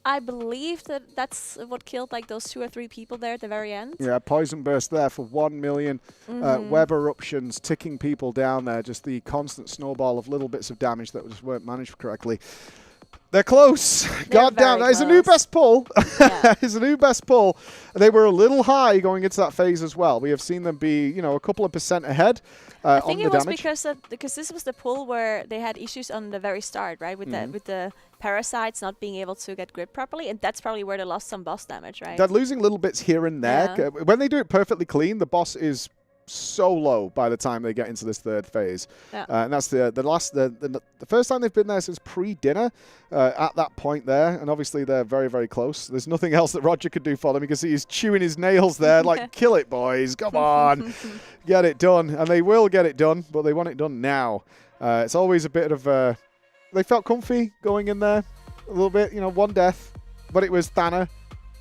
I believe that's what killed like those 2 or 3 people there at the very end. Yeah, poison burst there for 1 million. Web eruptions ticking people down there. Just the constant snowball of little bits of damage that just weren't managed correctly. They're close. God damn, that is a new best pull. It's a new best pull. They were a little high going into that phase as well. We have seen them be, you know, a couple of % ahead I think on it the was damage. because this was the pull where they had issues on the very start, right? With the parasites not being able to get grip properly, and that's probably where they lost some boss damage, right? They're losing little bits here and there. Yeah. When they do it perfectly clean, the boss is so low by the time they get into this third phase. And that's the first time they've been there since pre-dinner at that point there. And obviously they're very, very close. There's nothing else that Roger could do for them. You can see he's chewing his nails there like, kill it, boys. Come on. Get it done. And they will get it done, but they want it done now. It's always a bit of they felt comfy going in there a little bit. You know, 1 death, but it was Thanner.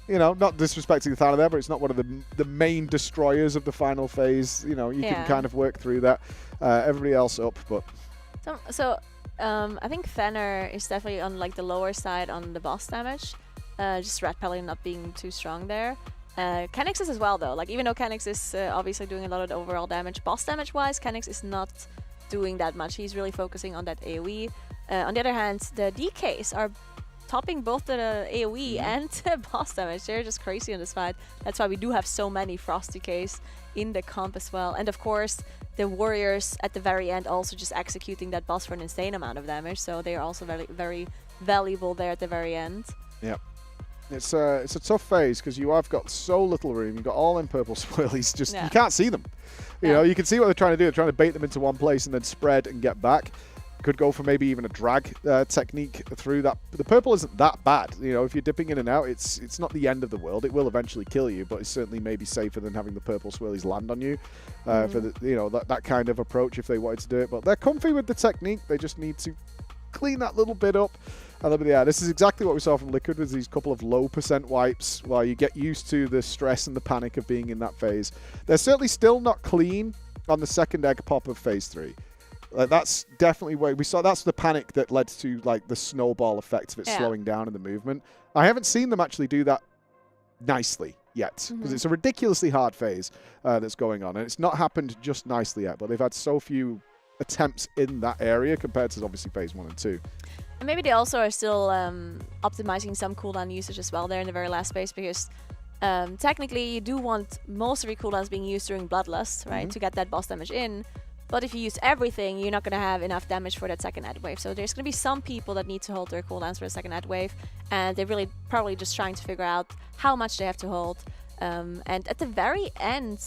You know, not disrespecting Thanner there, but it's not one of the main destroyers of the final phase. You know, you can kind of work through that. Everybody else up, but... So I think Thanner is definitely on like the lower side on the boss damage. Just Rat Paladin not being too strong there. Kenix is as well, though. Like, even though Kenix is obviously doing a lot of the overall damage, boss damage-wise, Kenix is not doing that much. He's really focusing on that AoE. On the other hand, the DKs are topping both the AoE and the boss damage. They're just crazy on this fight. That's why we do have so many Frost DKs in the comp as well. And of course, the warriors at the very end also just executing that boss for an insane amount of damage. So they are also very, very valuable there at the very end. Yep. It's a tough phase because you have got so little room. You've got all in purple swirlies. Just you can't see them. You know, you can see what they're trying to do. They're trying to bait them into one place and then spread and get back. Could go for maybe even a drag technique through that. The purple isn't that bad. You know, if you're dipping in and out, it's not the end of the world. It will eventually kill you, but it's certainly maybe safer than having the purple swirlies land on you for the, you know, that kind of approach if they wanted to do it. But they're comfy with the technique. They just need to clean that little bit up. And yeah, this is exactly what we saw from Liquid with these couple of low % wipes while you get used to the stress and the panic of being in that phase. They're certainly still not clean on the second egg pop of phase 3. That's definitely where we saw. That's the panic that led to like the snowball effect of it slowing down in the movement. I haven't seen them actually do that nicely yet because it's a ridiculously hard phase that's going on, and it's not happened just nicely yet. But they've had so few attempts in that area compared to obviously phase 1 and 2. And maybe they also are still optimizing some cooldown usage as well there in the very last phase, because technically you do want most of your cooldowns being used during Bloodlust, right, to get that boss damage in. But if you use everything, you're not going to have enough damage for that second ad wave. So there's going to be some people that need to hold their cooldowns for the second ad wave, and they're really probably just trying to figure out how much they have to hold. And at the very end,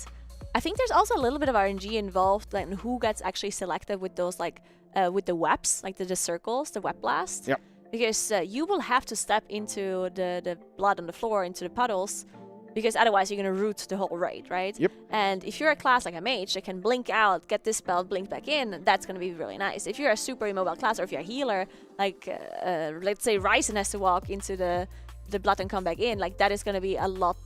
I think there's also a little bit of RNG involved, like who gets actually selected with those, like with the webs, like the circles, the web blast. Yep. Because you will have to step into the blood on the floor, into the puddles, because otherwise you're going to root the whole raid, right? Yep. And if you're a class like a mage that can blink out, get this spell, blink back in, that's going to be really nice. If you're a super immobile class, or if you're a healer, like let's say Ryzen has to walk into the blood and come back in, like that is going to be a lot.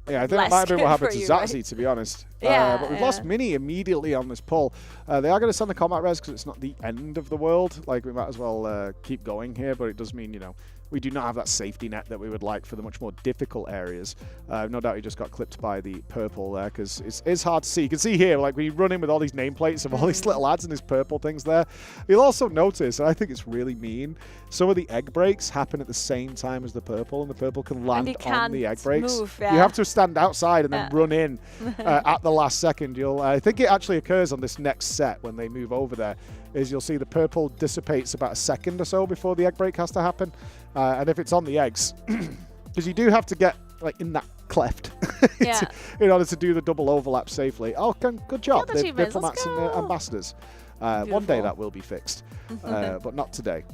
Yeah, I think that might be what happened to Zazie, to be honest. Yeah, but we've lost Mini immediately on this pull. They are going to send the combat res because it's not the end of the world. Like, we might as well keep going here, but it does mean, you know, we do not have that safety net that we would like for the much more difficult areas. No doubt he just got clipped by the purple there because it's hard to see. You can see here, like, when you run in with all these nameplates of all these little ads and these purple things there, you'll also notice, and I think it's really mean, some of the egg breaks happen at the same time as the purple, and the purple can land on the egg breaks. Move, You have to stand outside and then run in at the last second. I think it actually occurs on this next set when they move over there, is you'll see the purple dissipates about a second or so before the egg break has to happen. And if it's on the eggs, because you do have to get like in that cleft in order to do the double overlap safely. Oh, good job, the diplomats and the ambassadors. One day that will be fixed, but not today.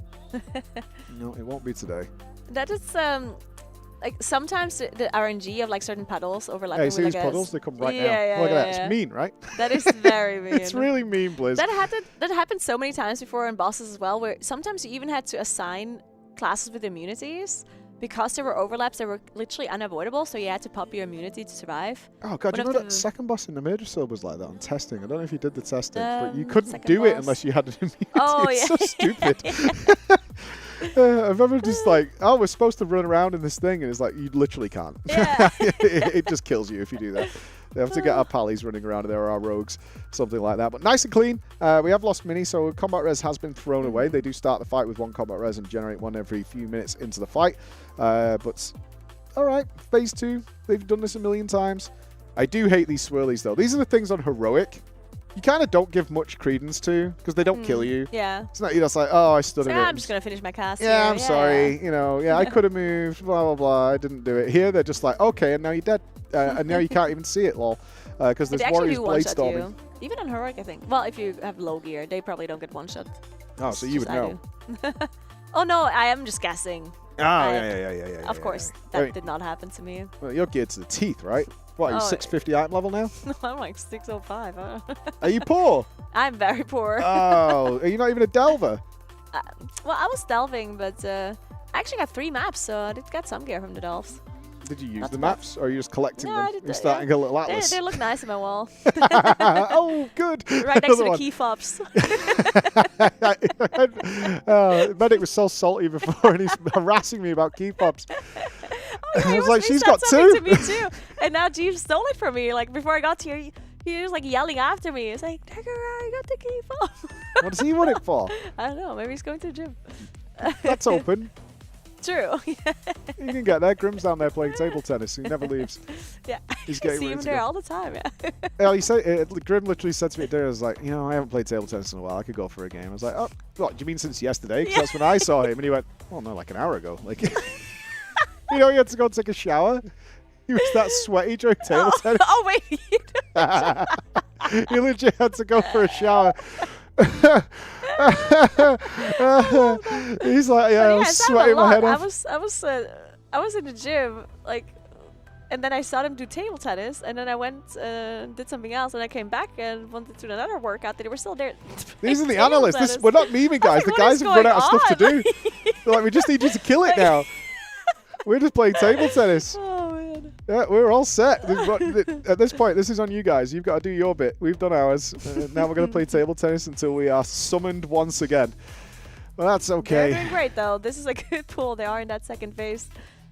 No, it won't be today. That is like sometimes the RNG of like certain puddles overlapping. Yeah, you see with these puddles? They come right now. Yeah, Look at that. It's mean, right? That is very mean. It's really mean, Blizz. That happened so many times before in bosses as well, where sometimes you even had to assign classes with immunities because there were overlaps that were literally unavoidable, so you had to pop your immunity to survive. Oh god, you know that second boss in the Murder was like that on testing. I don't know if you did the testing, but you couldn't do it unless you had an immunity. Oh, it's yeah. so stupid. I remember just like, oh, we're supposed to run around in this thing, and it's like, you literally can't. Yeah. it just kills you if you do that. They have to get our pallies running around there, or our rogues, something like that. But nice and clean. We have lost mini, so combat res has been thrown away. They do start the fight with 1 combat res and generate 1 every few minutes into the fight. But all right, phase 2. They've done this a million times. I do hate these swirlies, though. These are the things on heroic you kind of don't give much credence to, because they don't kill you. Yeah. It's not, you're just like, oh, I stood in it. I'm just going to finish my cast. Yeah, here. I'm sorry. You know, I could have moved, blah, blah, blah. I didn't do it. Here, they're just like, okay, and now you're dead. And now you can't even see it, lol. Because there's warriors blade storming. Even on heroic, I think. Well, if you have low gear, they probably don't get one-shot. Oh, so you would know. Oh, no, I am just guessing. Oh, yeah. Of course, that did not happen to me. Well, you're geared to the teeth, right? What, are you 650 item level now? No, I'm like 605. Are you poor? I'm very poor. Oh, are you not even a delver? Well, I was delving, but I actually got 3 maps, so I did get some gear from the delves. Did you use the maps, or are you just collecting them? Did, You're starting a little atlas. They look nice on my wall. Oh, good. Right next to the key fobs. Medic was so salty before, and he's harassing me about key fobs. Oh, yeah, I was like, she's got 2. To me too. And now Jeeves stole it from me. Like before I got here, he was like yelling after me. It's like, Tiger, I got the key fob. What does he want it for? I don't know. Maybe he's going to the gym. That's open. True. You can get there. Grim's down there playing table tennis. He never leaves. Yeah. He's I see him there all the time. Yeah. Yeah, he said, Grim literally said to me today, I was like, I haven't played table tennis in a while. I could go for a game. I was like, oh, what, do you mean since yesterday? Because that's when I saw him. And he went, well, no, like an hour ago. Like, he had to go and take a shower. He was that sweaty during table tennis. Oh, wait. He legit had to go for a shower. He's like, yeah, I was sweating my head off. I was in the gym, like, and then I saw them do table tennis, and then I went did something else, and I came back and wanted to do another workout. They were still there. These are the analysts. We're not memeing, guys. The guys have run out of stuff to do. They're like, we just need you to kill it now. We're just playing table tennis. Oh, man. Yeah, we're all set. At this point, this is on you guys. You've got to do your bit. We've done ours. Now we're going to play table tennis until we are summoned once again. Well, that's okay. They're doing great, though. This is a good pool. They are in that second phase.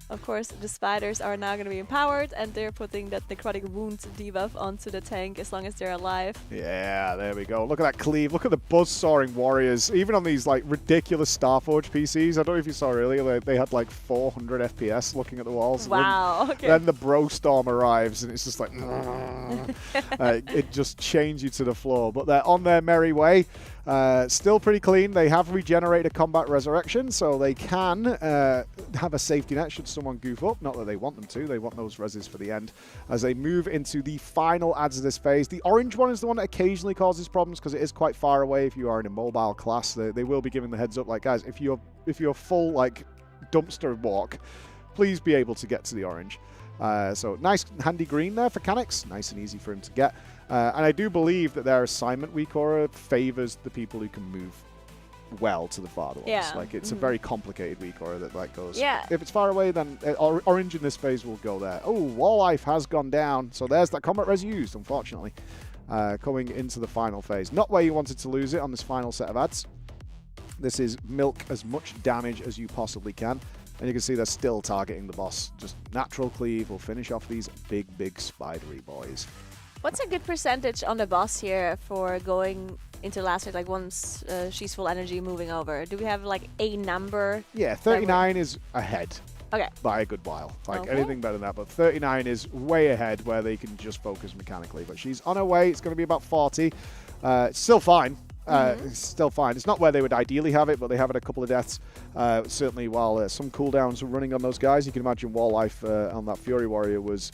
Of course, the spiders are now going to be empowered, and they're putting that necrotic wound debuff onto the tank as long as they're alive. Yeah, there we go. Look at that cleave. Look at the buzz-sawing warriors. Even on these like ridiculous Starforge PCs. I don't know if you saw earlier, they had like 400 FPS looking at the walls. Wow. Then the Bro Storm arrives, and it's just like, it just chains you to the floor. But they're on their merry way. Still pretty clean. They have regenerated combat resurrection, so they can have a safety net should someone goof up. Not that they want them to. They want those reses for the end as they move into the final adds of this phase. The orange one is the one that occasionally causes problems because it is quite far away. If you are in a mobile class, they will be giving the heads up. Like, guys, if you're full like dumpster walk, please be able to get to the orange. So nice handy green there for Canix. Nice and easy for him to get. And I do believe that their assignment weak aura favors the people who can move well to the farther ones. Yeah. Like, it's a very complicated weak aura that goes. Yeah. If it's far away, then orange in this phase will go there. Oh, wall life has gone down. So there's that combat res used, unfortunately. Coming into the final phase. Not where you wanted to lose it on this final set of ads. This is milk as much damage as you possibly can. And you can see they're still targeting the boss. Just natural cleave will finish off these big spidery boys. What's a good percentage on the boss here for going into last phase, like once she's full energy moving over? Do we have like a number? Yeah, 39 is ahead. Okay. By a good while. Like anything better than that. But 39 is way ahead where they can just focus mechanically. But she's on her way. It's going to be about 40. It's still fine. It's still fine. It's not where they would ideally have it, but they have it a couple of deaths. Certainly while some cooldowns are running on those guys. You can imagine wall life on that Fury Warrior was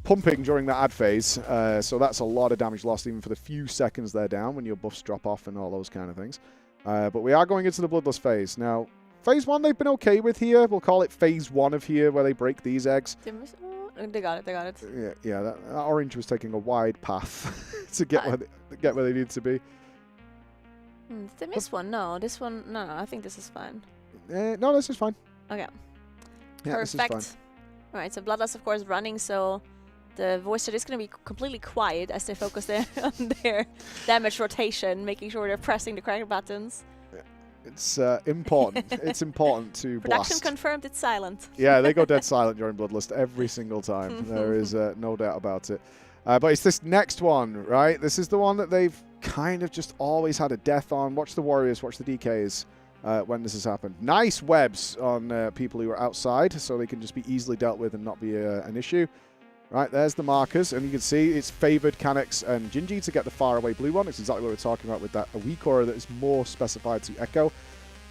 pumping during that ad phase, so that's a lot of damage lost even for the few seconds they're down when your buffs drop off and all those kind of things. But we are going into the Bloodlust phase. Now, phase 1 they've been okay with here. We'll call it phase 1 of here where they break these eggs. They got it. Yeah, that orange was taking a wide path to get where they need to be. Did they miss one? No, this one, no, I think this is fine. No, this is fine. Okay. Yeah, Perfect. this is fine. Alright, so Bloodlust of course running, so the voice chat is going to be completely quiet as they focus on their damage rotation, making sure they're pressing the correct buttons. It's important. It's important to Production blast. confirmed it's silent. Yeah, they go dead silent during Bloodlust every single time. There is no doubt about it. But it's this next one, right? This is the one that they've kind of just always had a death on. Watch the Warriors, watch the DKs when this has happened. Nice webs on people who are outside, so they can just be easily dealt with and not be an issue. Right, there's the markers, and you can see it's favored Canex and Gingy to get the faraway blue one. It's exactly what we're talking about with that weak aura that is more specified to Echo.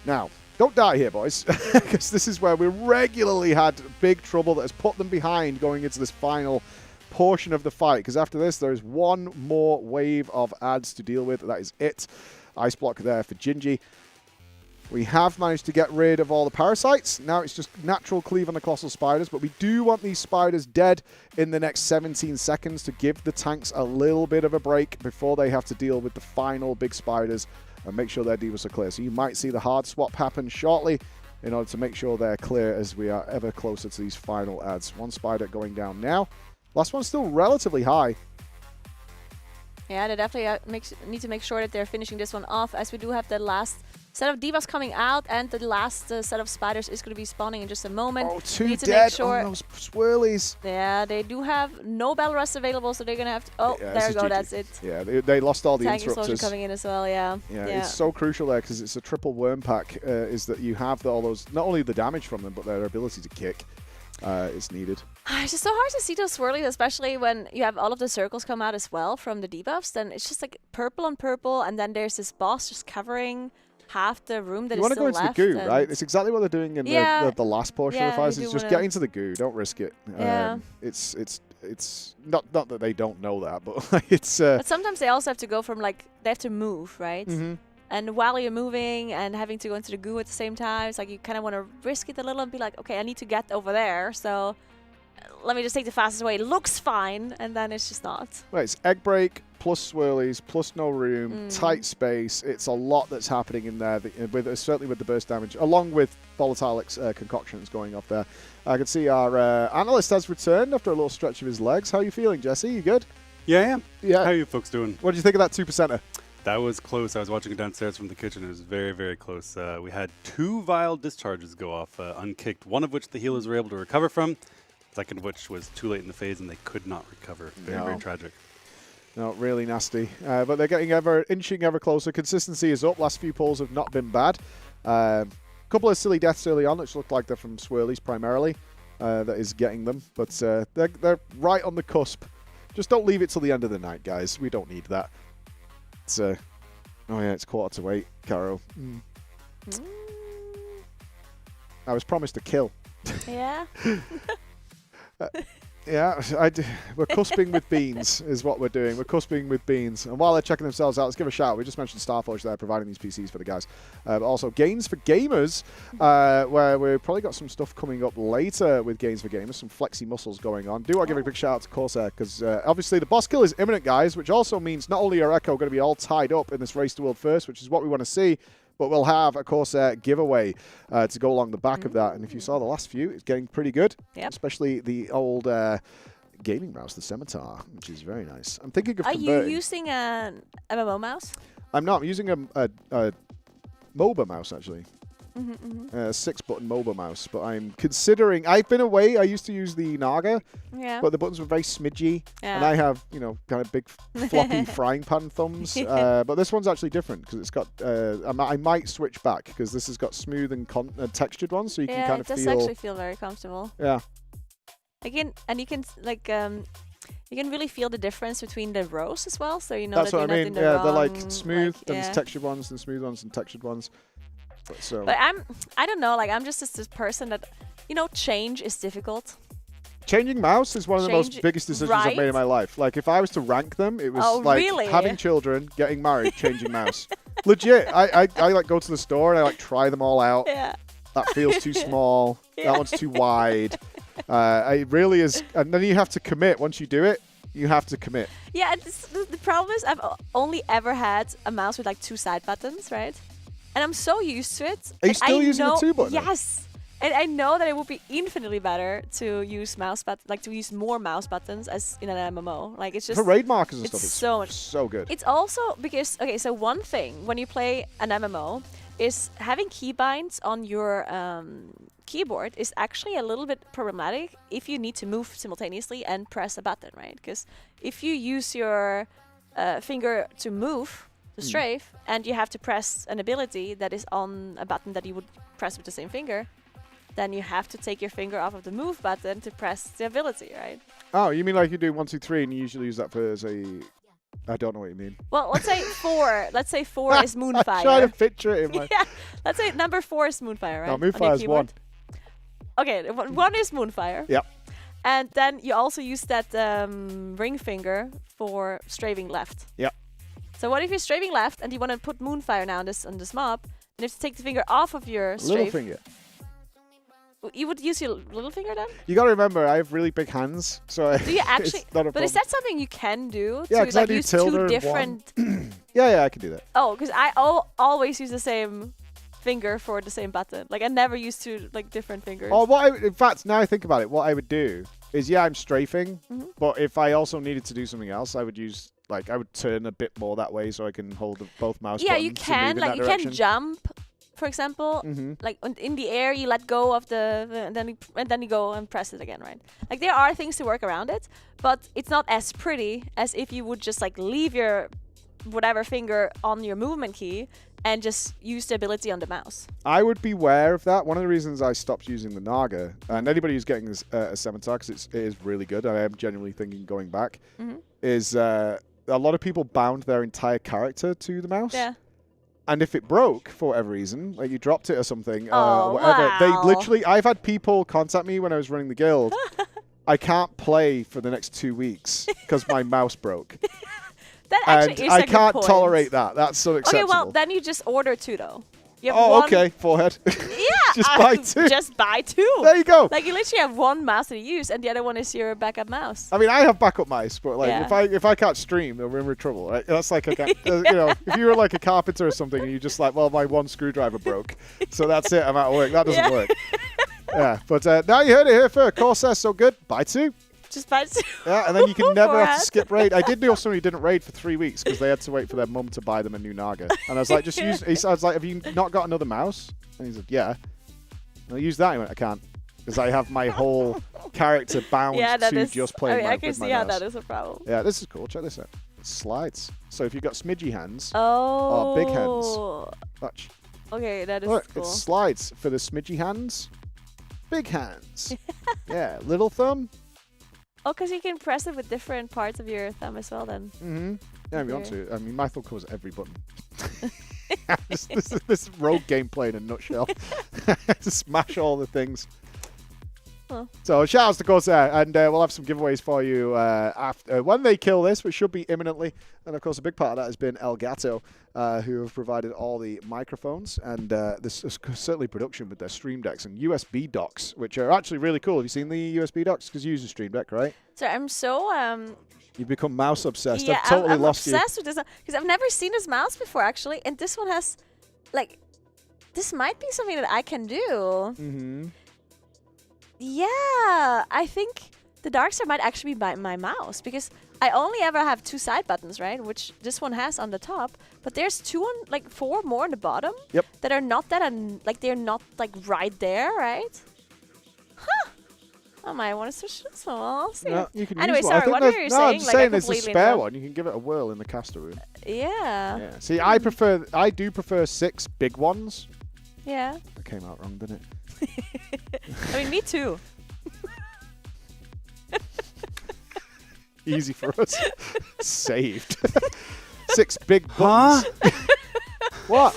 Now, don't die here, boys, because this is where we regularly had big trouble that has put them behind going into this final portion of the fight, because after this, there is one more wave of ads to deal with. That is it. Ice block there for Gingy. We have managed to get rid of all the parasites. Now it's just natural cleave on the colossal spiders, but we do want these spiders dead in the next 17 seconds to give the tanks a little bit of a break before they have to deal with the final big spiders and make sure their divas are clear. So you might see the hard swap happen shortly in order to make sure they're clear as we are ever closer to these final ads. One spider going down now. Last one's still relatively high. Yeah, they definitely need to make sure that they're finishing this one off, as we do have the last set of divas coming out, and the last set of spiders is going to be spawning in just a moment. Oh, two need to dead make sure on those swirlies. Yeah, they do have no battle rest available, so they're going to have to... Oh, Yeah, there this we is go, GG. that's it. Yeah, they lost all the Tank explosion interrupters. coming in as well, yeah. Yeah, it's so crucial there because it's a triple worm pack, is that you have all those, not only the damage from them, but their ability to kick is needed. It's just so hard to see those swirlies, especially when you have all of the circles come out as well from the debuffs. Then it's just like purple on purple, and then there's this boss just covering half the room that You is want to still go into left. the goo, right? It's exactly what they're doing in the last portion of the fight. It's just get into the goo. Don't risk it. Yeah. It's not that they don't know that, but it's. But sometimes they also have to go from they have to move, right? Mm-hmm. And while you're moving and having to go into the goo at the same time, it's like you kind of want to risk it a little and be like, okay, I need to get over there, so let me just take the fastest way. It looks fine, and then it's just not. Right, it's egg break plus swirlies plus no room, tight space. It's a lot that's happening in there, certainly with the burst damage, along with volatile concoctions going off there. I can see our analyst has returned after a little stretch of his legs. How are you feeling, Jesse? You good? Yeah, I am. Yeah. How are you folks doing? What do you think of that 2%er? That was close. I was watching it downstairs from the kitchen. It was very, very close. We had 2 vial discharges go off unkicked, one of which the healers were able to recover from, second of which was too late in the phase and they could not recover. Very, very tragic. No, really nasty. But they're getting inching ever closer. Consistency is up. Last few pulls have not been bad. Couple of silly deaths early on, which looked like they're from swirlies primarily. That is getting them. But they're right on the cusp. Just don't leave it till the end of the night, guys. We don't need that. It's, oh yeah, it's 7:45, Caro. I was promised a kill. Yeah. Yeah, we're cusping with beans is what we're doing. We're cusping with beans. And while they're checking themselves out, let's give a shout. We just mentioned Starforge there providing these PCs for the guys. But also Gains for Gamers, where we've probably got some stuff coming up later with Gains for Gamers, some flexi muscles going on. Do I give a big shout out to Corsair, because obviously the boss kill is imminent, guys, which also means not only are Echo going to be all tied up in this race to world first, which is what we want to see, but we'll have a Corsair giveaway to go along the back of that. And if you saw the last few, it's getting pretty good. Yep. Especially the old gaming mouse, the Scimitar, which is very nice. I'm thinking of converting. Are you using an MMO mouse? I'm not. I'm using a MOBA mouse, actually. A 6-button MOBA mouse. But I'm considering... I've been away. I used to use the Naga. Yeah. But the buttons were very smidgy. Yeah. And I have, kind of big, floppy frying pan thumbs. But this one's actually different because it's got... I might switch back because this has got smooth and textured ones, so you can kind of feel... Yeah, it does actually feel very comfortable. Yeah. Again, and you can, you can really feel the difference between the rows as well, so That's that you're what I mean. not in the Yeah, wrong, they're like smooth, then yeah. there's textured ones, and smooth ones, and textured ones. But I don't know, I'm just this person that, change is difficult. Changing mouse is one of the most biggest decisions I've made in my life. Like, if I was to rank them, it was really? having children, getting married, changing mouse. Legit. I go to the store and I try them all out. Yeah. That feels too small. That one's too wide. It really is. And then you have to commit. Once you do it, you have to commit. Yeah, the problem is I've only ever had a mouse with 2 side buttons, right? And I'm so used to it. Are you still using the 2-button? Yes. And I know that it would be infinitely better to use to use more mouse buttons as in an MMO. It's just for raid markers and stuff. It's so much so good. It's also because so one thing when you play an MMO, is having keybinds on your keyboard is actually a little bit problematic if you need to move simultaneously and press a button, right? Because if you use your finger to move, to strafe, and you have to press an ability that is on a button that you would press with the same finger, then you have to take your finger off of the move button to press the ability, right? Oh, you mean like you do 1, 2, 3, and you usually use that for as a... I don't know what you mean. Well, let's say 4. Let's say 4 is Moonfire. I'm trying to picture it in my... Yeah, let's say number 4 is Moonfire, right? No, Moonfire is 1. Okay, 1 is Moonfire. Yep. And then you also use that ring finger for strafing left. Yep. So what if you're strafing left and you want to put Moonfire now on this mob, and you have to take the finger off of your strafe? Little finger. You would use your little finger then? You got to remember, I have really big hands, so Do you actually? it's not a But is problem. that something you can do? Yeah, to because I like do use tilde two and different. Yeah, I can do that. Oh, because I always use the same finger for the same button. Like I never used to like different fingers. Oh, in fact, now I think about it, what I would do is, I'm strafing, but if I also needed to do something else, I would use, I would turn a bit more that way so I can hold both mouse buttons. Yeah, you can. Like you can jump, for example. Like in the air, you let go of and then you go and press it again, right? Like there are things to work around it, but it's not as pretty as if you would just like leave your whatever finger on your movement key and just use the ability on the mouse. I would beware of that. One of the reasons I stopped using the Naga, and anybody who's getting this a Scimitar, because it is really good, I am genuinely thinking going back, is a lot of people bound their entire character to the mouse. Yeah. And if it broke for whatever reason, like you dropped it or something, Oh, whatever, wow. they literally, I've had people contact me when I was running the guild. I can't play for the next 2 weeks because my mouse broke. That actually is I a good can't point. tolerate that. That's unacceptable. Okay, well then you just order 2 though. You have Oh, one, okay, forehead. Yeah, Just buy 2. Just buy 2. There you go. Like you literally have one mouse to use, and the other one is your backup mouse. I mean, I have backup mice, but like Yeah. if I can't stream, then we're in trouble, right? That's like you know, if you were like a carpenter or something, and you just like, well, my one screwdriver broke, so that's it. I'm out of work. That doesn't work. Yeah, but now you heard it here first. Corsair so good. Buy 2. Just buy 2. Yeah, and then you can never have Forehead. to skip raid. I did know somebody who didn't raid for 3 weeks because they had to wait for their mum to buy them a new Naga. And I was like, just use. I was like, have you not got another mouse? And he said, yeah. And I used that. He went, I can't because I have my whole character bound to just playing I can with my see how mouse. that is a problem. Yeah, this is cool. Check this out. It slides. So if you've got smidgy hands Oh. or big hands, watch. Okay, that is Look, cool. it slides for the smidgy hands, big hands. Yeah, little thumb. Oh, because you can press it with different parts of your thumb as well then. Yeah, we want to. I mean, my thumb covers every button. this rogue gameplay in a nutshell. To smash all the things. Huh. So shout outs to Corsair, and we'll have some giveaways for you after when they kill this, which should be imminently. And of course, a big part of that has been Elgato, who have provided all the microphones and this is certainly production with their Stream Decks and USB docks, which are actually really cool. Have you seen the USB docks? Because you use a Stream Deck, right? So I'm so You've become mouse obsessed. yeah, I've totally I'm lost you. obsessed with this because I've never seen this mouse before actually, and this one has like this might be something that I can do. Yeah, I think the Darkstar might actually be my mouse because I only ever have 2 side buttons, right? Which this one has on the top, but there's 4 more on the bottom. Yep. That are not that they're not like right there, right? Huh. I might want to switch this one. I'll see. No, you can Anyway, use one. I sorry, think what there's- were you no, saying? I'm just Like, I saying there's a completely spare know. one. You can give it a whirl in the caster room. Yeah. Yeah. See, I do prefer 6 big ones. Yeah. That came out wrong, didn't it? I mean, me too. Easy for us. Saved. 6 big buttons. What?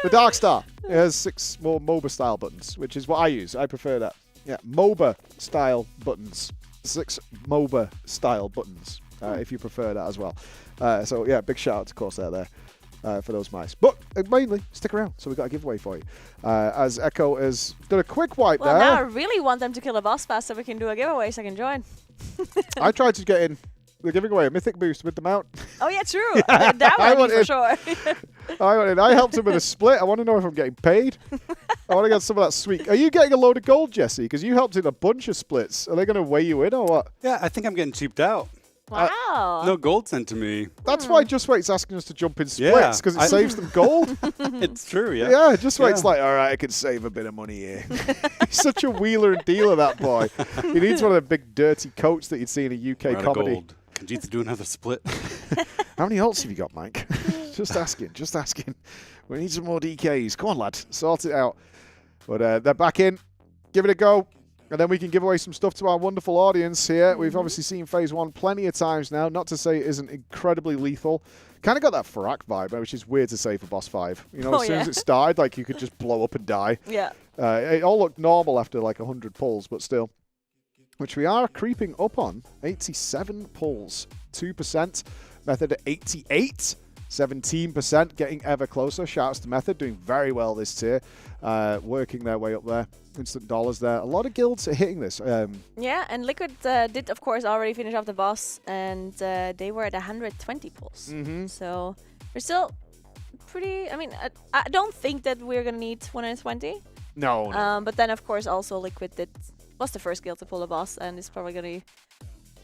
The Darkstar has 6 more MOBA style buttons, which is what I use. I prefer that. Yeah, MOBA style buttons. 6 MOBA style buttons, if you prefer that as well. So yeah, big shout out to Corsair there. For those mice. But mainly, stick around. So we've got a giveaway for you. As Echo has done a quick wipe Well, there. now I really want them to kill a boss fast so we can do a giveaway so I can join. I tried to get in. They're giving away a Mythic boost with the mount. Oh, yeah, true. That I one want for in. sure. I went in. I helped him with a split. I want to know if I'm getting paid. I want to get some of that sweet. Are you getting a load of gold, Jesse? Because you helped in a bunch of splits. Are they going to weigh you in or what? Yeah, I think I'm getting cheaped out. Wow. No gold sent to me. That's why Just Wait's asking us to jump in splits, because it saves them gold. It's true, yeah. Yeah, Just Wait's like, all right, I can save a bit of money here. He's such a wheeler and dealer, that boy. He needs one of the big dirty coats that you'd see in a UK comedy. Gold. Khajiit's do another split. How many ults have you got, Mike? Just asking. We need some more DKs. Come on, lad. Sort it out. But they're back in. Give it a go. And then we can give away some stuff to our wonderful audience here. We've obviously seen Phase 1 plenty of times now. Not to say it isn't incredibly lethal. Kind of got that Farak vibe, which is weird to say for Boss 5. You know, as soon as it started, like, you could just blow up and die. Yeah. It all looked normal after, like, 100 pulls, but still. Which we are creeping up on. 87 pulls. 2%. Method at 88. 17%, getting ever closer. Shouts to Method, doing very well this tier. Working their way up there. Instant dollars there. A lot of guilds are hitting this. Yeah, and Liquid did, of course, already finish off the boss, and they were at 120 pulls. So we're still pretty... I mean, I don't think that we're going to need 120. No. But then, of course, also Liquid was the first guild to pull a boss, and is probably going to...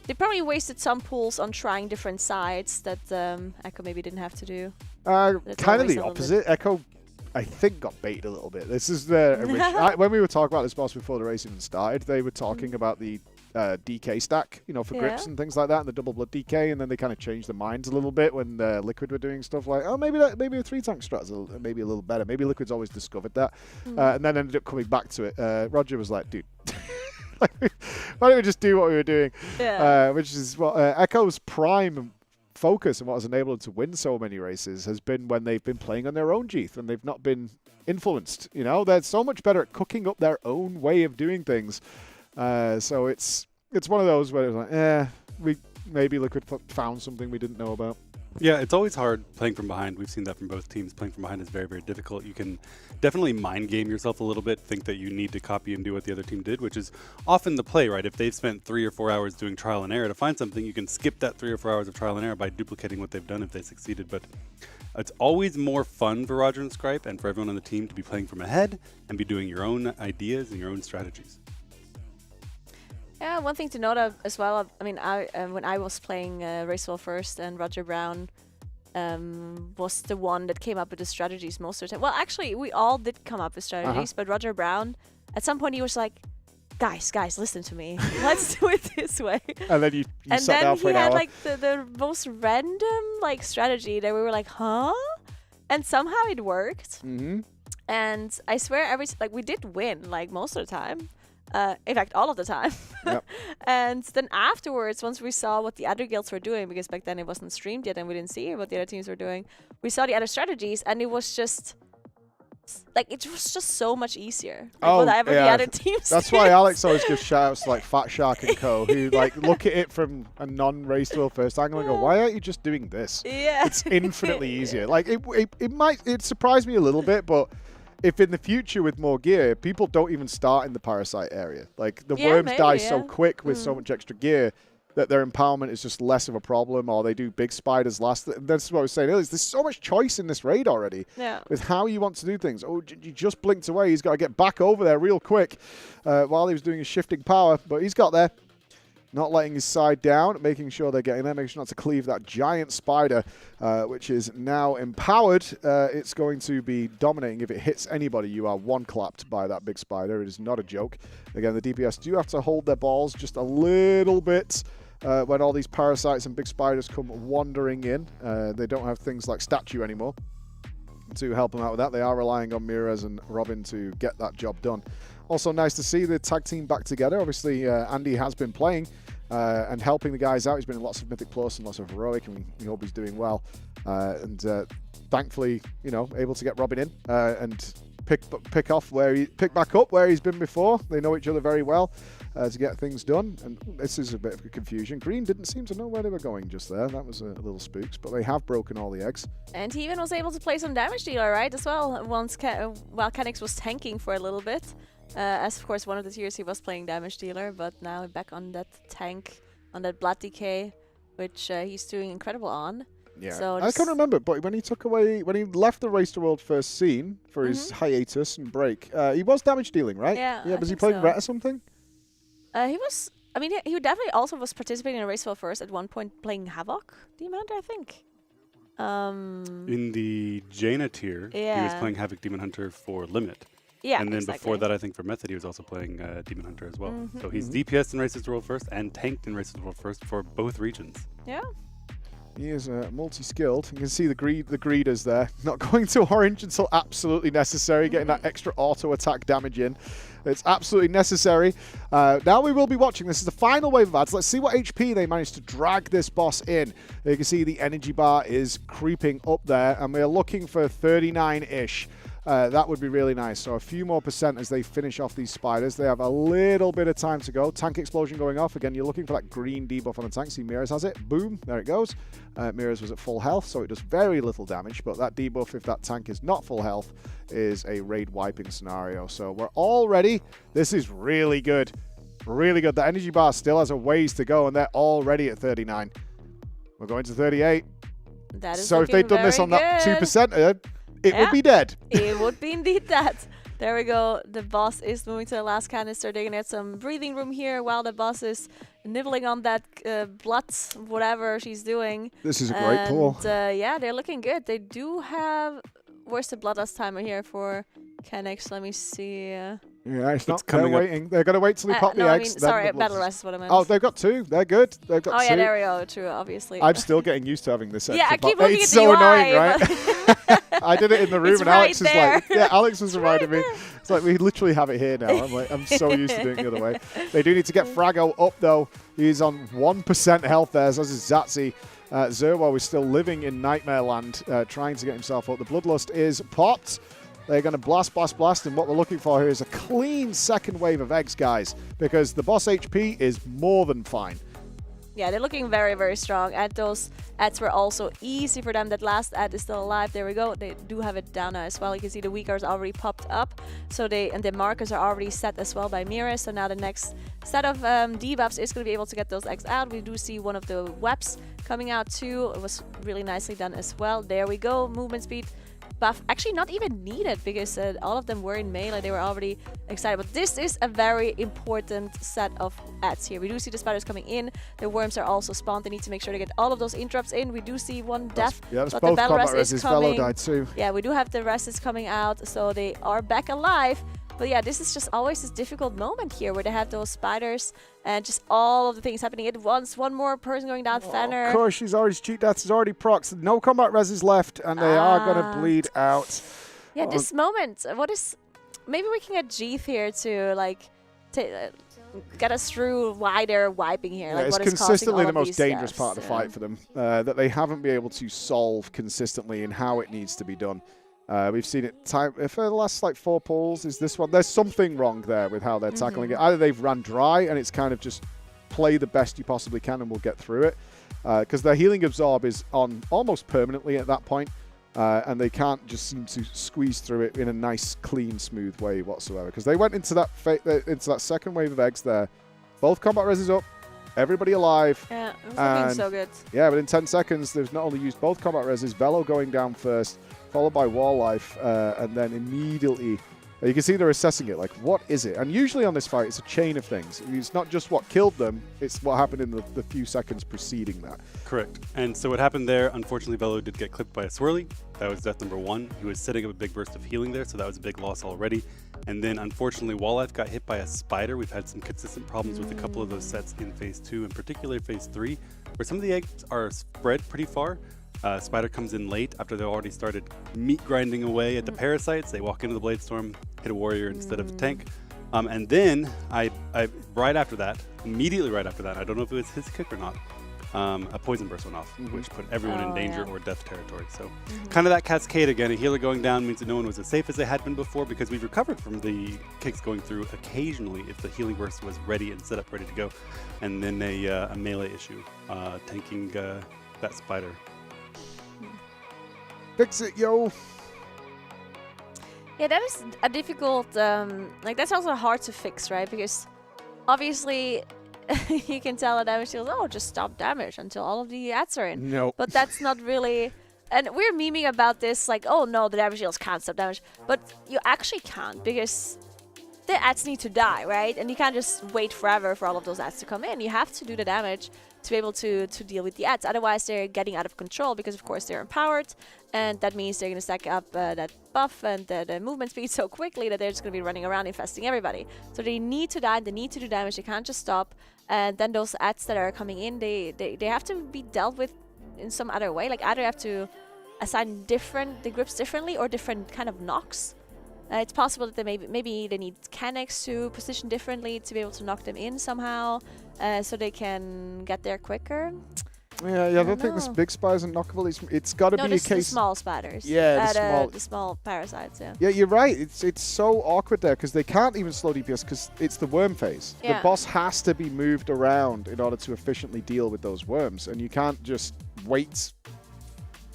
They probably wasted some pulls on trying different sides that Echo maybe didn't have to do. Kind of the opposite. Echo, I think, got baited a little bit. This is the original. When we were talking about this boss before the race even started, they were talking about the DK stack, you know, for grips and things like that, and the double blood DK, and then they kind of changed their minds a little bit when Liquid were doing stuff like, oh, maybe a 3-tank strat is maybe a little better. Maybe Liquid's always discovered that, and then ended up coming back to it. Roger was like, dude. Why don't we just do what we were doing? Yeah. Which is what Echo's prime focus and what has enabled them to win so many races has been when they've been playing on their own Jeeth and they've not been influenced. You know, they're so much better at cooking up their own way of doing things. So it's one of those where it's like, maybe Liquid found something we didn't know about. Yeah, it's always hard playing from behind. We've seen that from both teams. Playing from behind is very, very difficult. You can definitely mind game yourself a little bit, think that you need to copy and do what the other team did, which is often the play, right? If they've spent 3 or 4 hours doing trial and error to find something, you can skip that 3 or 4 hours of trial and error by duplicating what they've done if they succeeded. But it's always more fun for Roger and Scripe and for everyone on the team to be playing from ahead and be doing your own ideas and your own strategies. Yeah, one thing to note as well, I mean, when I was playing Racewell first, and Roger Brown was the one that came up with the strategies most of the time. Well, actually, we all did come up with strategies, but Roger Brown, at some point he was like, guys, listen to me. Let's do it this way. And then you sat down for an hour. And then he had like the most random like strategy that we were like, huh? And somehow it worked. And I swear we did win like most of the time. In fact, all of the time. Yep. And then afterwards, once we saw what the other guilds were doing, because back then it wasn't streamed yet and we didn't see what the other teams were doing, we saw the other strategies and it was just so much easier. Like whatever the other teams That's why Alex always gives shout-outs to like Fat Shark and Co, who like look at it from a non-race to first angle and go, why aren't you just doing this? Yeah. It's infinitely easier. Like it surprised me a little bit, but if in the future with more gear, people don't even start in the parasite area. Like the worms die so quick with so much extra gear that their empowerment is just less of a problem, or they do big spiders last. That's what I was saying earlier. There's so much choice in this raid already with how you want to do things. Oh, you just blinked away. He's got to get back over there real quick while he was doing his shifting power, but he's got there. Not letting his side down, making sure they're getting there, making sure not to cleave that giant spider, which is now empowered. It's going to be dominating. If it hits anybody, you are one-clapped by that big spider. It is not a joke. Again, the DPS do have to hold their balls just a little bit when all these parasites and big spiders come wandering in. They don't have things like statue anymore to help them out with that. They are relying on Mirez and Robin to get that job done. Also nice to see the tag team back together. Obviously, Andy has been playing and helping the guys out. He's been in lots of Mythic Plus and lots of Heroic, and we hope he's doing well. And thankfully, you know, able to get Robin in and pick back up where he's been before. They know each other very well to get things done. And this is a bit of a confusion. Green didn't seem to know where they were going just there. That was a little spooks, but they have broken all the eggs. And he even was able to play some damage dealer, right, as well, while Kenix was tanking for a little bit. As, of course, one of the tiers he was playing damage dealer, but now back on that tank, on that blood decay, which he's doing incredible on. Yeah, so I can't remember, but when he left the Race to World first scene for his hiatus and break, he was damage dealing, right? Yeah, was he playing Ret or something? He was, I mean, he definitely also was participating in Race for First at one point, playing Havoc Demon Hunter, I think. In the Jaina tier, he was Yeah. playing Havoc Demon Hunter for Limit. Yeah, And then before exactly. that, I think for Method, he was also playing Demon Hunter as well. Mhm. So he's DPS in Races to World First and tanked in Races to World First for both regions. Yeah. He is multi-skilled. You can see the greeders there. Not going to orange until absolutely necessary, getting that extra auto attack damage in. It's absolutely necessary. Now we will be watching. This is the final wave of ads. Let's see what HP they managed to drag this boss in. You can see the energy bar is creeping up there, and we're looking for 39-ish. That would be really nice. So a few more % as they finish off these spiders. They have a little bit of time to go. Tank explosion going off. Again, you're looking for that green debuff on the tank. See, Mirrors has it. Boom. There it goes. Mirrors was at full health, so it does very little damage. But that debuff, if that tank is not full health, is a raid wiping scenario. So we're all ready. This is really good. Really good. The energy bar still has a ways to go, and they're already at 39. We're going to 38. That is so if they'd done this on that 2%, it would be dead. It would be indeed dead. There we go. The boss is moving to the last canister. They're gonna get some breathing room here while the boss is nibbling on that blood, whatever she's doing. This is a great pull. Yeah, they're looking good. They do have. Where's the bloodlust timer here for Kenix? Let me see. Yeah, it's not coming they're up. waiting. They're going to wait till they pop no, the I eggs. mean, then sorry, the blood- battle rest is what I meant. Oh, they've got 2. They're good. They've got 2. Oh yeah, there we go. True, obviously. I'm still getting used to having this. Yeah, extra I keep pop. looking It's at the so UI, annoying, right? I did it in the room, It's and Alex right was like, there. "Yeah, Alex was reminding me." It's like we literally have it here now. I'm like, I'm so used to doing it the other way. They do need to get Frago up though. He's on 1% health there. So this is Zatsy. Zerwo is still living in Nightmare Land, trying to get himself up. The Bloodlust is popped. They're going to blast, and what we're looking for here is a clean second wave of eggs, guys, because the boss HP is more than fine. Yeah, they're looking very, very strong. And those ads were also easy for them. That last ad is still alive. There we go. They do have it down now as well. You can see the weakers already popped up. So and the markers are already set as well by Mira. So now the next set of debuffs is going to be able to get those eggs out. We do see one of the webs coming out too. It was really nicely done as well. There we go. Movement speed buff actually not even needed because all of them were in melee. They were already excited, but this is a very important set of ads here. We do see the spiders coming in. The worms are also spawned. They need to make sure to get all of those interrupts in. We do see one death, that's but both the battle combat rest is reses. Velo coming. died too. Yeah, we do have the rest is coming out, so they are back alive. But yeah, this is just always this difficult moment here where they have those spiders and just all of the things happening at once. One more person going down, Fenner. Of course, she's already cheat deaths is already procs. No combat reses left, and they are going to bleed out. Yeah, this moment. What is? Maybe we can get Jeeth here to like get us through why they're wiping here. Yeah, Like, it's what is causing consistently all the of most these dangerous deaths. part of the fight for them that they haven't been able to solve consistently in how it needs to be done. We've seen it for the last like 4 pulls. Is this one? There's something wrong there with how they're tackling it. Either they've run dry and it's kind of just play the best you possibly can and we'll get through it. Because their healing absorb is on almost permanently at that point, and they can't just seem to squeeze through it in a nice, clean, smooth way whatsoever. Because they went into that second wave of eggs there. Both combat reses up. Everybody alive. Yeah, it was looking so good. Yeah, but in 10 seconds, they've not only used both combat reses, Velo going down first, followed by Wall Life, and then immediately, you can see they're assessing it, like, what is it? And usually on this fight, it's a chain of things. It's not just what killed them, it's what happened in the few seconds preceding that. Correct. And so what happened there, unfortunately, Velo did get clipped by a swirly. That was death number 1. He was setting up a big burst of healing there, so that was a big loss already. And then, unfortunately, Walllife got hit by a spider. We've had some consistent problems with a couple of those sets in Phase 2, in particular Phase 3, where some of the eggs are spread pretty far. Spider comes in late after they've already started meat grinding away at the parasites. They walk into the Blade Storm, hit a warrior instead of a tank. And then, right after that, immediately right after that, I don't know if it was his kick or not, a poison burst went off, which put everyone in danger or death territory. So kind of that cascade again. A healer going down means that no one was as safe as they had been before, because we've recovered from the kicks going through occasionally if the healing burst was ready and set up ready to go. And then a melee issue, tanking that spider. Fix it, yo. Yeah, that is a difficult, like that's also hard to fix, right? Because obviously you can tell a damage dealer, oh, just stop damage until all of the ads are in. Nope. But that's not really, and we're memeing about this like, oh no, the damage dealers can't stop damage. But you actually can't, because the ads need to die, right? And you can't just wait forever for all of those ads to come in. You have to do the damage to be able to deal with the ads. Otherwise, they're getting out of control because, of course, they're empowered. And that means they're going to stack up that buff and the movement speed so quickly that they're just going to be running around infesting everybody. So they need to die. They need to do damage. They can't just stop. And then those ads that are coming in, they have to be dealt with in some other way. Like either have to assign the grips differently or different kind of knocks. It's possible that maybe they need mechanics to position differently to be able to knock them in somehow, so they can get there quicker. Yeah, I don't think this big spider isn't knockable. It's got to be a case. The small spiders. Yeah, the small parasites. Yeah. Yeah, you're right. It's so awkward there because they can't even slow DPS because it's the worm phase. Yeah. The boss has to be moved around in order to efficiently deal with those worms, and you can't just wait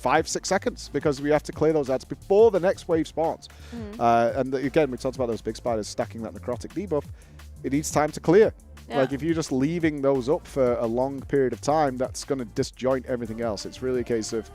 5-6 seconds because we have to clear those ads before the next wave spawns. And again, we talked about those big spiders stacking that necrotic debuff. It needs time to clear. Yeah. Like if you're just leaving those up for a long period of time, that's going to disjoint everything else. It's really a case of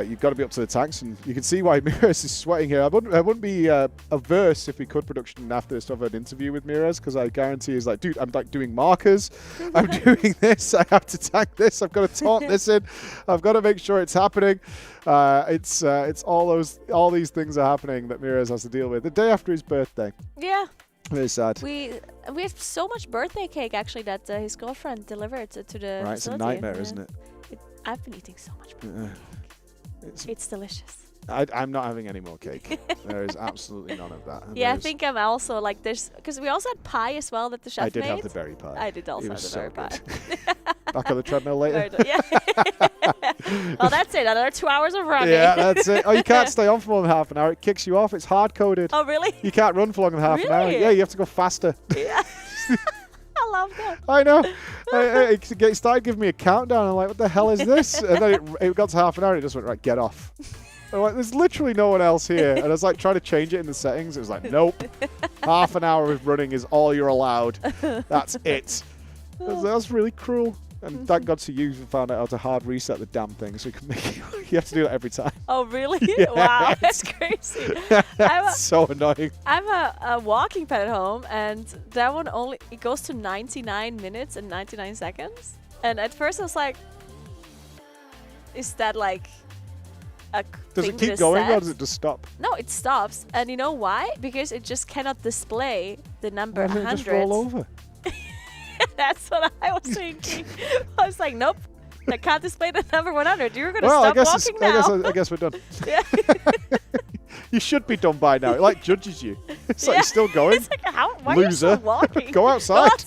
you've got to be up to the tanks, and you can see why Mirez is sweating here. I wouldn't be averse if we could production after this to have an interview with Mirez, because I guarantee he's like, dude, I'm like doing markers, I'm doing this, I have to tank this, I've got to taunt this in, I've got to make sure it's happening. It's all these things are happening that Mirez has to deal with the day after his birthday. Yeah. Very sad. We have so much birthday cake actually that his girlfriend delivered to the Right, it's a facility. nightmare, isn't it? I've been eating so much birthday cake. It's delicious. I'm not having any more cake. There is absolutely none of that. Yeah, I think I'm also like because we also had pie as well that the chef made. I did have the berry pie. I did also have the berry pie. Back on the treadmill later. Yeah. Well, that's it. Another 2 hours of running. Yeah, that's it. Oh, you can't stay on for more than half an hour. It kicks you off. It's hard-coded. Oh, really? You can't run for longer than half an hour. Yeah, you have to go faster. Yeah. I love that. I know. It started giving me a countdown. I'm like, what the hell is this? And then it got to half an hour and it just went, right, get off. I'm like, there's literally no one else here. And I was like trying to change it in the settings. It was like, nope. Half an hour of running is all you're allowed. That's it. That's really cruel. And thank God to you found out how to hard reset the damn thing so you can make it. You have to do it every time. Oh, really? Yeah. Wow, that's crazy. That's so annoying. I have a walking pad at home, and that one it goes to 99 minutes and 99 seconds. And at first I was like, is that like a Does thing it keep to going set? or does it just stop? No, it stops. And you know why? Because it just cannot display the number 100. Just roll over. That's what I was thinking. I was like, nope, I can't display the number 100. You're going to Well, stop walking now. I guess we're done. Yeah. You should be done by now. It like judges you. It's like you're still going. It's like, why Loser. are you still walking? Go outside.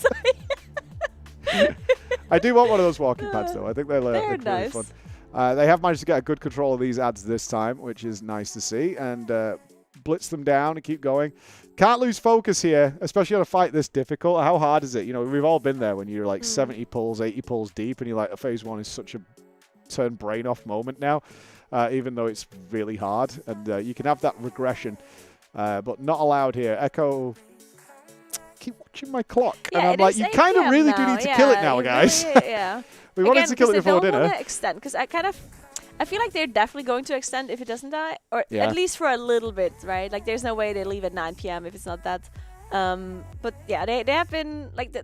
I do want one of those walking pads though. I think they're nice. really fun. They have managed to get a good control of these ads this time, which is nice to see, and blitz them down and keep going. Can't lose focus here, especially on a fight this difficult. How hard is it? You know, we've all been there when you're like 70 pulls, 80 pulls deep, and you're like, phase one is such a turn brain off moment now, even though it's really hard. And you can have that regression, but not allowed here. Echo, keep watching my clock. Yeah, and I'm like, you kind of really do need to kill it now, guys. Really, yeah. We wanted to kill it before dinner. I don't want to extend, because I feel like they're definitely going to extend if it doesn't die, or at least for a little bit, right? Like, there's no way they leave at 9 p.m. if it's not that. But yeah, they have been like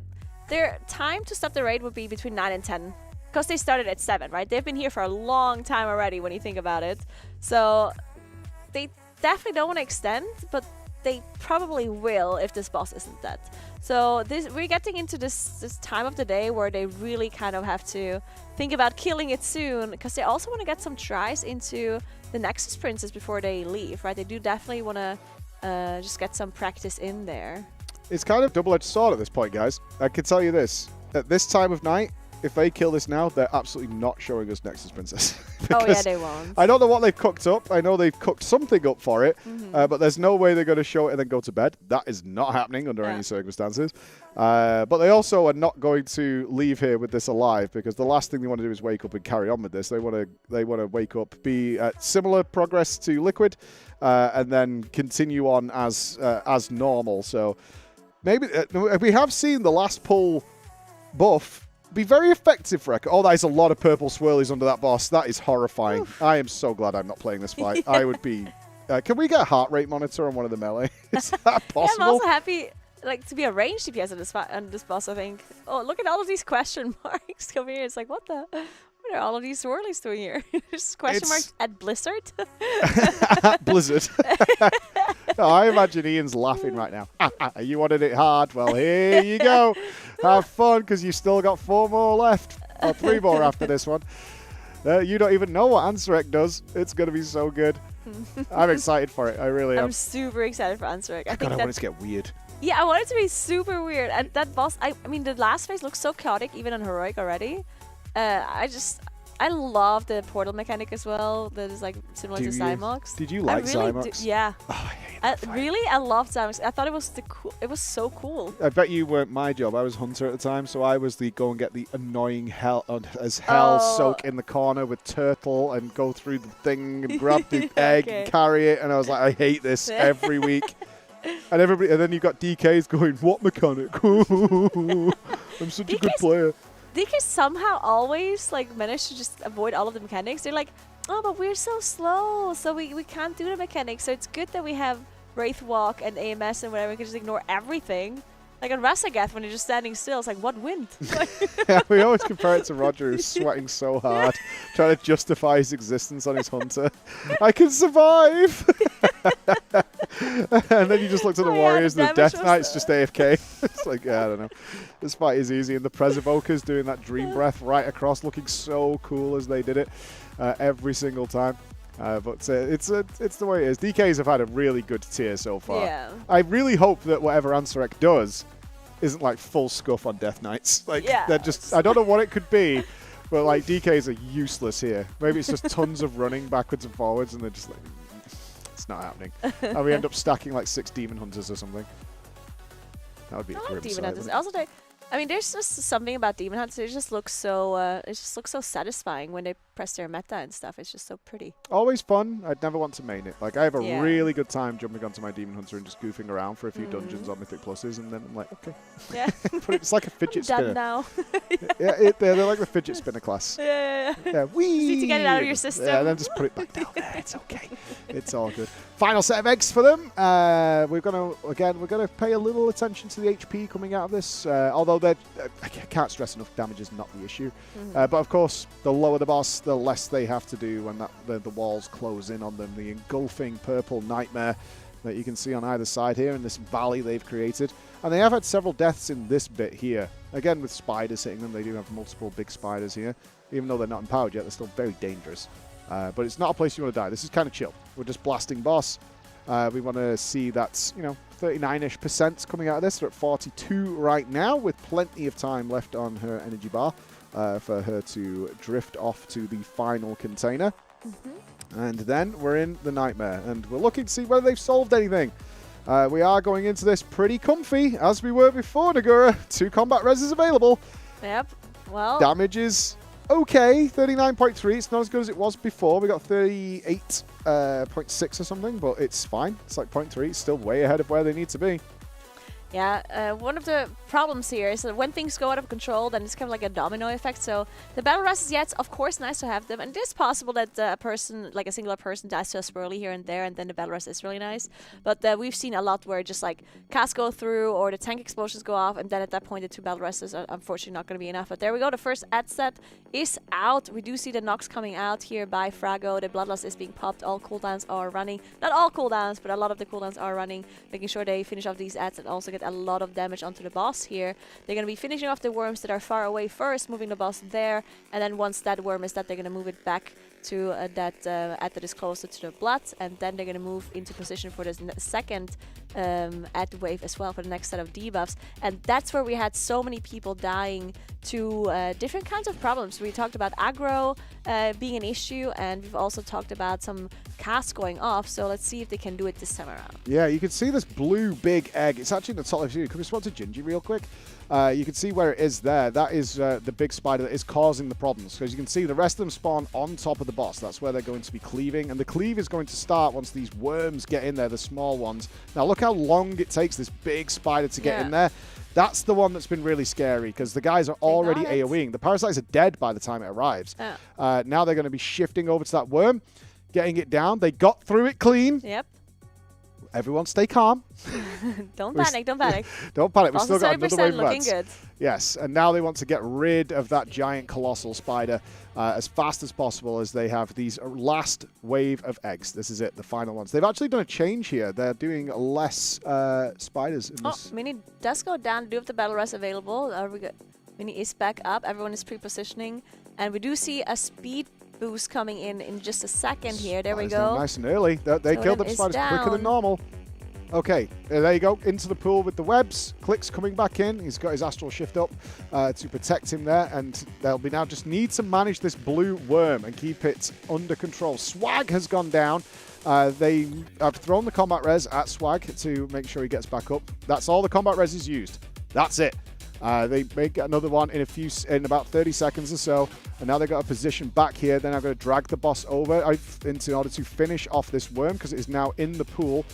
their time to stop the raid would be between 9 and 10, because they started at 7, right? They've been here for a long time already when you think about it. So they definitely don't want to extend, but they probably will if this boss isn't dead. So we're getting into this time of the day where they really kind of have to think about killing it soon, because they also want to get some tries into the Nexus Princess before they leave, right? They do definitely want to just get some practice in there. It's kind of double-edged sword at this point, guys. I can tell you this. At this time of night, if they kill this now, they're absolutely not showing us Nexus Princess. Oh, yeah, they won't. I don't know what they've cooked up. I know they've cooked something up for it, but there's no way they're going to show it and then go to bed. That is not happening under any circumstances. But they also are not going to leave here with this alive, because the last thing they want to do is wake up and carry on with this. They want to wake up, be at similar progress to Liquid, and then continue on as normal. So maybe we have seen the last pull buff be very effective for Echo. Oh, that is a lot of purple swirlies under that boss. That is horrifying. Oof. I am so glad I'm not playing this fight. I would be Can we get a heart rate monitor on one of the melee? Is that possible? Yeah, I'm also happy to be a ranged DPS on this boss, I think. Oh, look at all of these question marks come here. It's like, what are all of these swirlies doing here? Just question marks at Blizzard? Blizzard. Oh, I imagine Ian's laughing right now. You wanted it hard. Well, here you go. Have fun, because you still got 4 more left. Or 3 more after this one. You don't even know what Ansarek does. It's going to be so good. I'm excited for it. I really am. I'm super excited for Ansarek. I want it to get weird. Yeah, I want it to be super weird. And that boss, I mean, the last phase looks so chaotic, even on Heroic already. I love the portal mechanic as well. That is like similar to Zymox. Did you like Zymox? Yeah. Oh, I hate that fight. Really, I love Zymox. I thought it was it was so cool. I bet you weren't my job. I was Hunter at the time, so I was the go and get the annoying soak in the corner with turtle and go through the thing and grab the egg and carry it. And I was like, I hate this every week. And then you got DKs going, what mechanic? I'm such a good player. DK somehow always manage to just avoid all of the mechanics. They're like, oh, but we're so slow, so we can't do the mechanics. So it's good that we have Wraith Walk and AMS and whatever. We can just ignore everything. Like on Rasagath, when you're just standing still, it's like, what wind? Yeah, we always compare it to Roger, who's sweating so hard, trying to justify his existence on his Hunter. I can survive! And then you just looked at the Warriors, and the Death Knight's just AFK. It's like, yeah, I don't know. This fight is easy, and the Preservoker's doing that Dream Breath right across, looking so cool as they did it every single time. But it's the way it is. DKs have had a really good tier so far. Yeah. I really hope that whatever Ansarek does isn't like full scuff on Death Knights. They're just, I don't know what it could be, but like DKs are useless here. Maybe it's just tons of running backwards and forwards, and they're just like, it's not happening. And we end up stacking like 6 Demon Hunters or something. That would be a grim Demon sight, Hunters. Also, I mean, there's just something about Demon Hunters. It just looks so satisfying when they press their meta and stuff. It's just so pretty. Always fun. I'd never want to main it. Like, I have a really good time jumping onto my Demon Hunter and just goofing around for a few dungeons on Mythic Pluses, and then I'm like, okay. Yeah. But it's like a fidget spinner. Done now. Yeah, they're like the fidget spinner class. Yeah. Wee! Just need to get it out of your system. Yeah, and then just put it back down there. It's okay. It's all good. Final set of eggs for them. We're gonna pay a little attention to the HP coming out of this. Although I can't stress enough, damage is not the issue. But of course, the lower the boss, the less they have to do when the walls close in on them. The engulfing purple nightmare that you can see on either side here in this valley they've created. And they have had several deaths in this bit here. Again, with spiders hitting them. They do have multiple big spiders here. Even though they're not empowered yet, they're still very dangerous. But it's not a place you want to die. This is kind of chill. We're just blasting boss. We want to see that, 39-ish% coming out of this. We're at 42 right now, with plenty of time left on her energy bar for her to drift off to the final container. And then we're in the nightmare, and we're looking to see whether they've solved anything. We are going into this pretty comfy, as we were before, Nagura. 2 combat reses available. Yep. Well, damage is okay, 39.3. It's not as good as it was before. We got 38.6 or something, but it's fine. It's like 0.3. It's still way ahead of where they need to be. Yeah, one of the problems here is that when things go out of control, then it's kind of like a domino effect. So the battle rests, yeah, it's of course nice to have them, and it is possible that a person, like a singular person, dies to a swirly here and there, and then the battle rest is really nice. But we've seen a lot where just like casts go through or the tank explosions go off, and then at that point the 2 battle rests are unfortunately not going to be enough. But there we go, the first ad set is out. We do see the knocks coming out here by Frago. The bloodlust is being popped. All cooldowns are running. Not all cooldowns, but a lot of the cooldowns are running, making sure they finish off these ads and also get a lot of damage onto the boss here. They're going to be finishing off the worms that are far away first, moving the boss there, and then once that worm is dead, they're going to move it back to that ad that is closer to the blood, and then they're going to move into position for this second ad wave as well, for the next set of debuffs. And that's where we had so many people dying to different kinds of problems. We talked about aggro being an issue, and we've also talked about some casts going off, so let's see if they can do it this time around. Yeah, you can see this blue big egg. It's actually in the top left. Can we spot to Gingy real quick? You can see where it is there. That is the big spider that is causing the problems. Because you can see the rest of them spawn on top of the boss. That's where they're going to be cleaving. And the cleave is going to start once these worms get in there, the small ones. Now look how long it takes this big spider to get in there. That's the one that's been really scary, because the guys are already AoEing. The parasites are dead by the time it arrives. Now they're going to be shifting over to that worm. getting it down. They got through it clean. Yep. Everyone stay calm. Don't panic, don't panic. Don't panic, we've Also still got another wave of looking ads. good. Yes, and now they want to get rid of that giant colossal spider as fast as possible as they have these last wave of eggs. This is it, the final ones. They've actually done a change here. They're doing less spiders in this. Mini does go down. Do have the battle rest available. Mini is back up. Everyone is pre-positioning. And we do see a speed boost coming in just a second here. There we go. Nice and early. They killed the spiders quicker than normal. Okay, there you go. Into the pool with the webs. Click's coming back in. He's got his astral shift up to protect him there. And they'll be now just need to manage this blue worm and keep it under control. Swag has gone down. They have thrown the combat res at Swag to make sure he gets back up. That's all the combat res is used. That's it. They make another one in about 30 seconds or so, and now they've got a position back here. Then I'm going to drag the boss over in order to finish off this worm because it is now in the pool.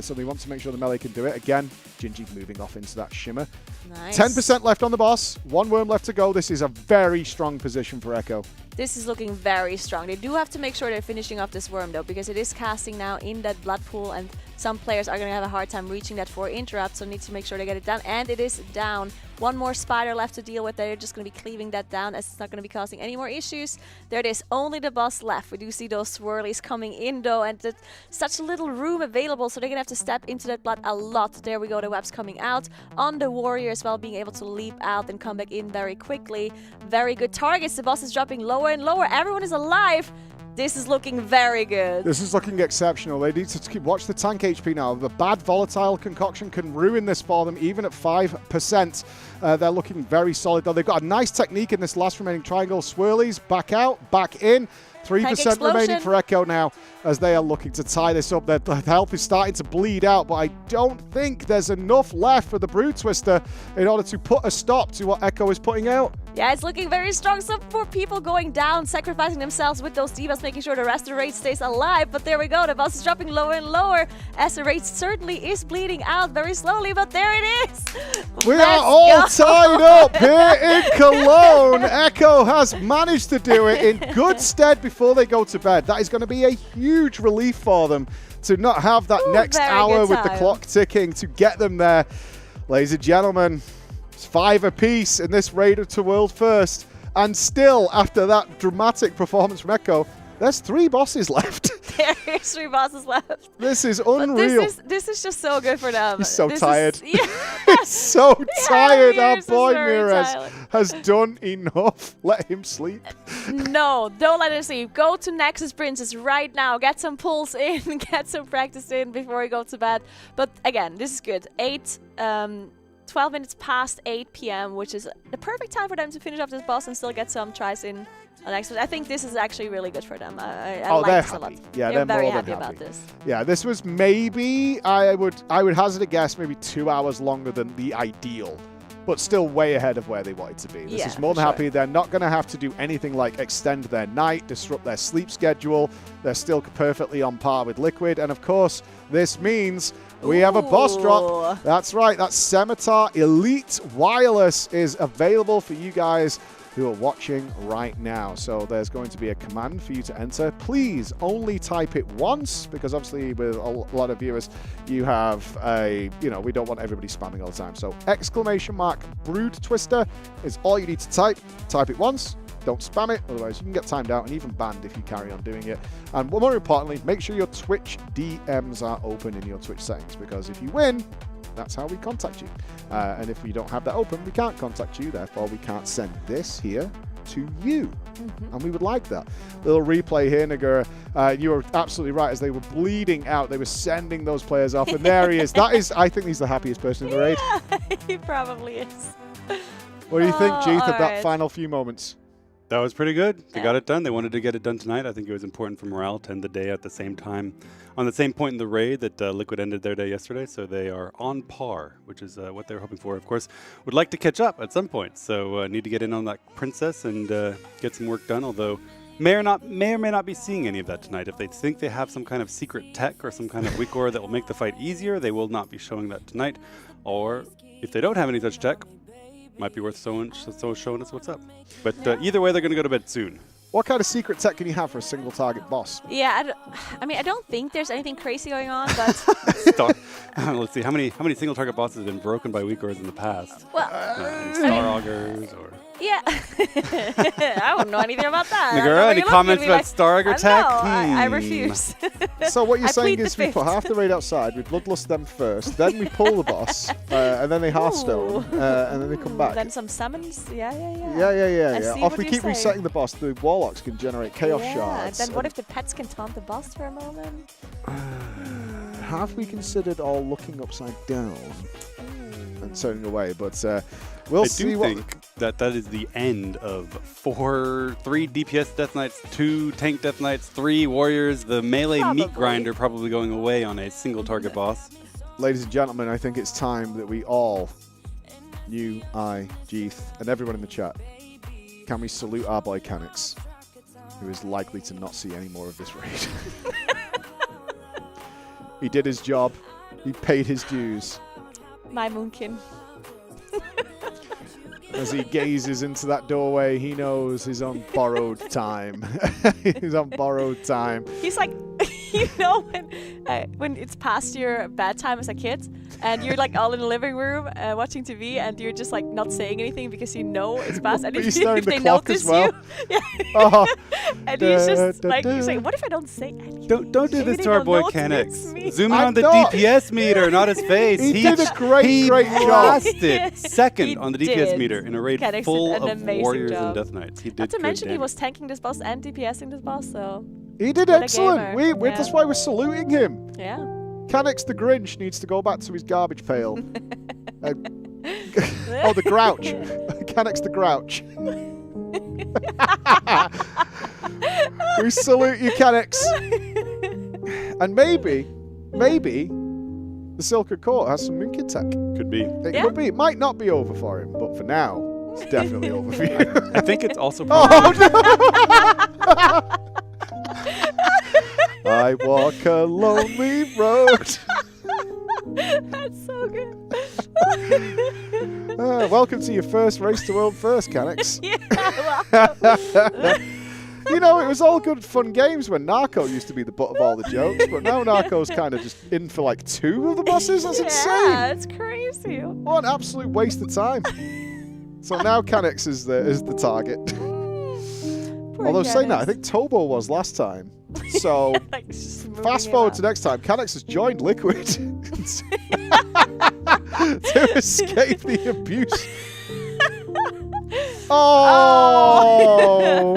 So we want to make sure the melee can do it. Again, Gingy moving off into that shimmer. Nice. 10% left on the boss. 1 worm left to go. This is a very strong position for Echo. This is looking very strong. They do have to make sure they're finishing off this worm though, because it is casting now in that blood pool, and some players are going to have a hard time reaching that for interrupt, so need to make sure they get it down. And it is down. 1 more spider left to deal with. They're just going to be cleaving that down as it's not going to be causing any more issues. There it is, only the boss left. We do see those swirlies coming in though, and such a little room available, so they're going to have to step into that blood a lot. There we go, the webs coming out on the warrior as well, being able to leap out and come back in very quickly. Very good targets. The boss is dropping lower and lower. Everyone is alive. This is looking very good. This is looking exceptional. They need to watch the tank HP now. The bad volatile concoction can ruin this for them, even at 5%. They're looking very solid, though. They've got a nice technique in this last remaining triangle. Swirlies, back out, back in. 3% remaining for Echo now as they are looking to tie this up. Their health is starting to bleed out, but I don't think there's enough left for the Brood Twister in order to put a stop to what Echo is putting out. Yeah, it's looking very strong. Some poor people going down, sacrificing themselves with those divas, making sure the rest of the raid stays alive. But there we go. The boss is dropping lower and lower as the raid certainly is bleeding out very slowly. But there it is. We are all tied up here in Cologne. Echo has managed to do it in good stead before they go to bed. That is going to be a huge relief for them to not have that next hour with the clock ticking to get them there. Ladies and gentlemen, it's 5 apiece in this Raid to World First. And still, after that dramatic performance from Echo, there's 3 bosses left. There's 3 bosses left. This is unreal. This is just so good for them. He's so tired. He's so tired. Our boy Mirez has done enough. Let him sleep. No, don't let him sleep. Go to Nexus Princess right now. Get some pulls in. Get some practice in before you go to bed. But again, this is good. 12 minutes past 8 p.m., which is the perfect time for them to finish up this boss and still get some tries in. I think this is actually really good for them. I like this a lot. Yeah, they're very more happy than about this. Yeah, this was maybe, I would hazard a guess, maybe 2 hours longer than the ideal, but still way ahead of where they wanted to be. This is more than happy. They're not going to have to do anything like extend their night, disrupt their sleep schedule. They're still perfectly on par with Liquid. And of course, this means we have a boss drop. That's right. That Scimitar Elite Wireless is available for you guys who are watching right now. So there's going to be a command for you to enter. Please only type it once, because obviously with a lot of viewers, you have a, we don't want everybody spamming all the time. So ! Brood Twister is all you need to type. Type it once. Don't spam it, otherwise you can get timed out and even banned if you carry on doing it. And more importantly, make sure your Twitch DMs are open in your Twitch settings, because if you win, that's how we contact you. And if we don't have that open, we can't contact you. Therefore, we can't send this here to you. And we would like that. Little replay here, Nagura. You were absolutely right. As they were bleeding out, they were sending those players off. And there he is. I think he's the happiest person in the raid. Yeah, he probably is. What do you think, Jeeth, of that final few moments? That was pretty good. They got it done. They wanted to get it done tonight. I think it was important for morale to end the day at the same time, on the same point in the raid that Liquid ended their day yesterday. So they are on par, which is what they were hoping for. Of course, would like to catch up at some point. So need to get in on that princess and get some work done. Although may or may not be seeing any of that tonight. If they think they have some kind of secret tech or some kind of weak aura that will make the fight easier, they will not be showing that tonight. Or if they don't have any such tech, might be worth showing us what's up. But either way, they're going to go to bed soon. What kind of secret tech can you have for a single target boss? Yeah, I don't think there's anything crazy going on, but Let's see, how many single target bosses have been broken by weakers in the past? well, Star Augers or... yeah. I wouldn't know anything about that. Nagura, any comments about Star Auger tech? No, I refuse. So what you're I saying plead is the we put fifth. half the raid outside, we bloodlust them first, then we pull the boss, and then they hearthstone, and then they come back. Then some summons. Yeah. Yeah. I see Or if what we you're keep saying. resetting the boss, the warlocks can generate chaos shards. Then what if the pets can taunt the boss for a moment? Have we considered all looking upside down and turning away? But we'll I see do what. think that is the end of 3 DPS Death Knights, 2 Tank Death Knights, 3 Warriors, the melee meat grinder probably going away on a single target boss. Ladies and gentlemen, I think it's time that we all, you, I, Jeeth, and everyone in the chat, can we salute our boy Canix, who is likely to not see any more of this raid. He did his job. He paid his dues. My Moonkin. As he gazes into that doorway, he knows he's on borrowed time. He's on borrowed time. He's like, you know, when it's past your bad time as a kid, and you're like all in the living room watching TV, and you're just like not saying anything because you know it's past, and But if, you're staring if at they the clock notice as well. you, Oh. and he's just Da, like, da, he's da. like, what if I don't say anything? Don't do Maybe this they to our don't boy know it's Canix. me. Zoom in I'm on the not. DPS meter, not his face. He did a great job. blasted second He on the DPS did. meter in a raid Canix did full an of amazing Warriors job. and Death Knights. He did Not to good mention he damage. was tanking this boss and DPSing this boss, so He did what a excellent. gamer. That's why we're saluting him. Yeah. Canix the Grinch needs to go back to his garbage pail. Oh, the Grouch. Canix the Grouch. We salute you, Canix. And maybe the Silken Court has some Moonkin tech. Could be. It Yeah. could be. It might not be over for him, but for now, it's definitely over for you. I think it's also Oh, no! I walk a lonely road. That's so good. Welcome to your first Race to World First, Canix. Yeah, You know, it was all good fun games when Narco used to be the butt of all the jokes, but now Narco's kind of just in for like 2 of the bosses. That's insane. Yeah, it's crazy. What an absolute waste of time. So now Canix is the target. Although saying that, I think Tobo was last time. So Like, just moving fast it forward up. to next time, Canix has joined Liquid to escape the abuse. Oh!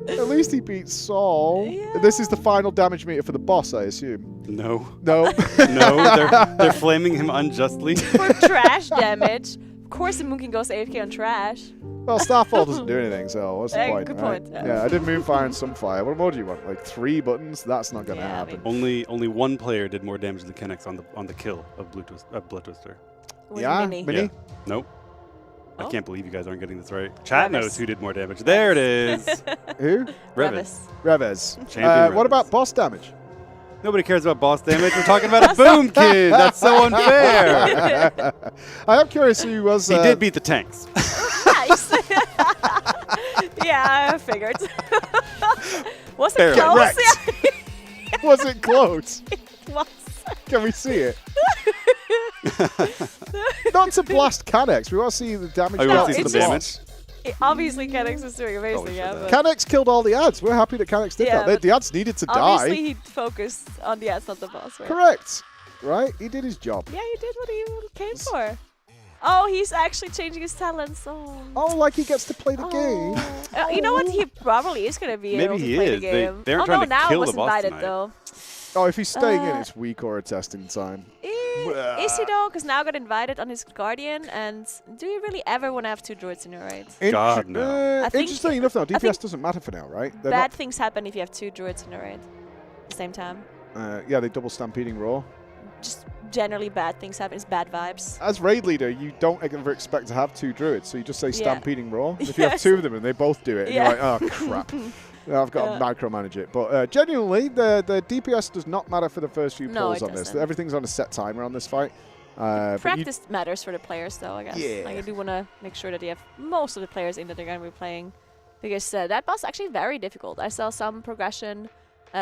At least he beat Saul. Yeah. This is the final damage meter for the boss, I assume. No. No. No, they're flaming him unjustly. For trash damage. Of course the Moonkin goes AFK on trash. Well, Starfall doesn't do anything, so what's the point? Good right? point. Yeah, I did Moonfire and Sunfire. What more do you want? Like 3 buttons? That's not going to happen. Only one player did more damage than Canix on the kill of Blood Twister. Was Yeah, Mini. Mini? Yeah. Nope. I Oh. can't believe you guys aren't getting this right. Chat Revis. knows who did more damage. There it is. Who? Revis. Revez. Champion What Revis. about boss damage? Nobody cares about boss damage. We're talking about a boom kid. That's so unfair. I am curious who was... He did beat the tanks. Nice. Yeah, I figured. Was it Barely. close? Correct. Was it close? It was. Can we see it? Not to blast Canix. We want to see the damage. Oh, you dealt want to see to some the damage? boss. Obviously, Canix is doing amazing, yeah. But Canix killed all the ads. We're happy that Canix did Yeah, that. but The ads needed to obviously, die. he focused on the ads, not the boss, right? Correct. Right? He did his job. Yeah, he did what he came for. Oh, he's actually changing his talents. Oh, like he gets to play the game. You know what? He probably is going to be Maybe able to he play is. the game. They aren't oh, trying no, to now kill it was the boss invited, tonight. though. Oh, if he's staying in, it's week or a testing time. Is he, though? Because now got invited on his Guardian, and do you really ever want to have 2 droids in your raid? God, no. I think- Interesting enough, though, I DPS think doesn't matter for now, right? They're Bad things happen if you have 2 droids in a raid at the same time. yeah, they double stampeding raw. Just generally bad things happen. It's bad vibes. As raid leader, you don't ever expect to have 2 druids, so you just say Yeah. stampeding raw. If you have 2 of them and they both do it, and Yeah. you're like, oh crap. Now I've got to micromanage it. But genuinely, the DPS does not matter for the first few No, pulls it on this. doesn't. Everything's on a set timer on this fight. But you- Practice matters for the players, though, I guess. Yeah. Like, I do want to make sure that you have most of the players in that they're going to be playing because that boss is actually very difficult. I saw some progression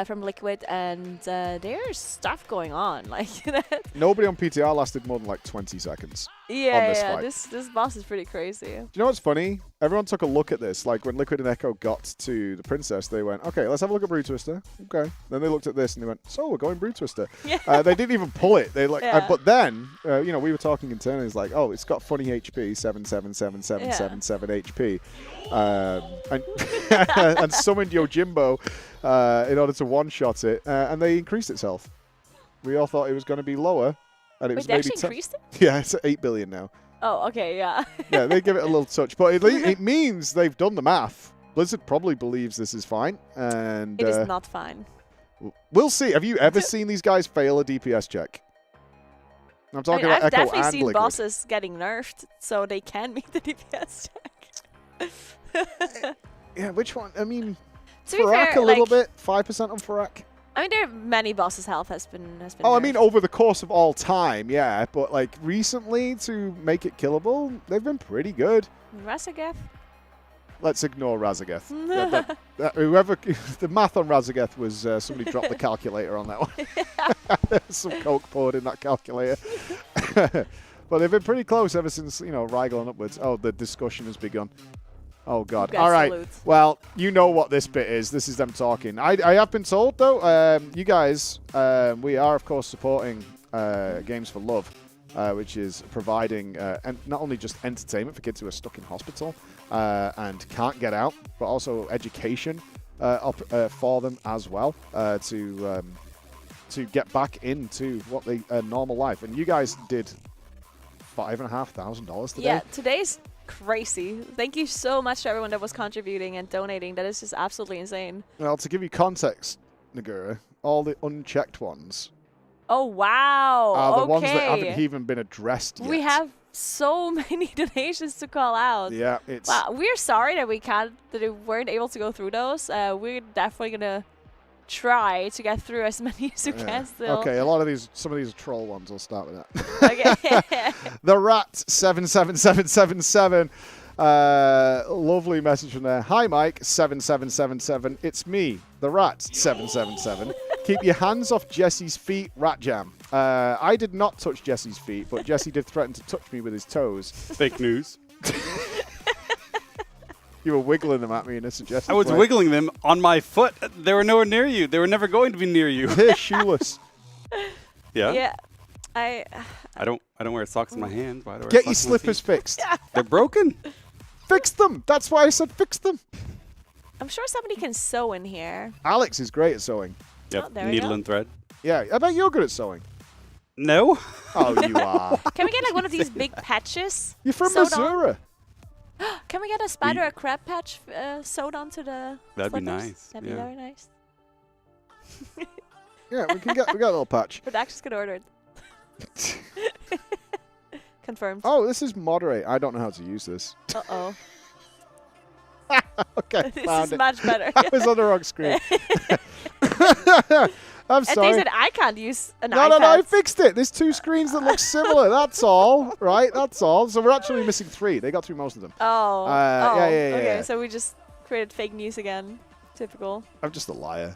from Liquid, and there's stuff going on like that. Nobody on PTR lasted more than like 20 seconds. Yeah, this boss is pretty crazy. Do you know what's funny? Everyone took a look at this. Like when Liquid and Echo got to the princess, they went, "Okay, let's have a look at Brood Twister." Okay. Then they looked at this and they went, "So we're going Brood Twister." Yeah. They didn't even pull it. They but then you know, we were talking internally. It's like, "Oh, it's got funny HP, 77777 HP," and summoned Yojimbo in order to one-shot it, and they increased its health. We all thought it was going to be lower, and it was maybe increased it? Yeah, it's at 8 billion now. Oh, okay, yeah. Yeah, they give it a little touch, but it means they've done the math. Blizzard probably believes this is fine, and it is not fine. We'll see. Have you ever seen these guys fail a DPS check? I'm talking about I've Echo definitely and seen Liquid. bosses getting nerfed, so they can meet the DPS check. Yeah, which one? I mean, to be Farak fair, a little bit, 5% on Farak. I mean, there are many bosses' health has been Oh, nerfed. I mean, over the course of all time, yeah. But like recently, to make it killable, they've been pretty good. Razageth? Let's ignore Razageth. Whoever the math on Razageth was, somebody dropped the calculator on that one. There's some coke poured in that calculator. But they've been pretty close ever since, you know, Rigel and upwards. Oh, the discussion has begun. Oh, God. All right. Salute. Well, you know what this bit is. This is them talking. I have been told, though, you guys, we are, of course, supporting Games for Love, which is providing not only just entertainment for kids who are stuck in hospital and can't get out, but also education for them as well to get back into what they normal life. And you guys did $5,500 today. Yeah, today's crazy. Thank you so much to everyone that was contributing and donating. That is just absolutely insane. Well, to give you context, Nagura, all the unchecked ones Oh, wow. are the ones that haven't even been addressed yet. We have so many donations to call out. Yeah, it's... Wow, we're sorry that we weren't able to go through those. We're definitely going to try to get through as many as we can still. Okay, some of these are troll ones. I'll start with that. Okay. The Rat 77777. Lovely message from there. Hi, Mike 7777. It's me, the Rat 777. Keep your hands off Jesse's feet, Rat Jam. I did not touch Jesse's feet, but Jesse did threaten to touch me with his toes. Fake news. You were wiggling them at me in a suggestion. I was wiggling them on my foot. They were nowhere near you. They were never going to be near you. They're shoeless. Yeah? Yeah. I don't wear socks in my hands. Why do I wear Get your socks in my slippers feet? fixed. They're broken. Fix them. That's why I said fix them. I'm sure somebody can sew in here. Alex is great at sewing. Yep. there we Needle go. and thread. Yeah, I bet you're good at sewing. No. Oh, you are. Can we get like one of these big patches? You're from sewed on? Missouri. Can we get a spider or crab patch sewed onto the That'd be slippers? nice, That'd be yeah. very nice. Yeah, we got a little patch. Production's gonna order it. Confirmed. Oh, this is moderate. I don't know how to use this. Uh-oh. Okay, This found is it. much better. I was on the wrong screen. I'm And they sorry. said I can't use an No, iPad. no, I fixed it. There's two screens that look similar. That's all, right? That's all. So we're actually missing 3. They got through most of them. Oh. Yeah. Okay, so we just created fake news again. Typical. I'm just a liar.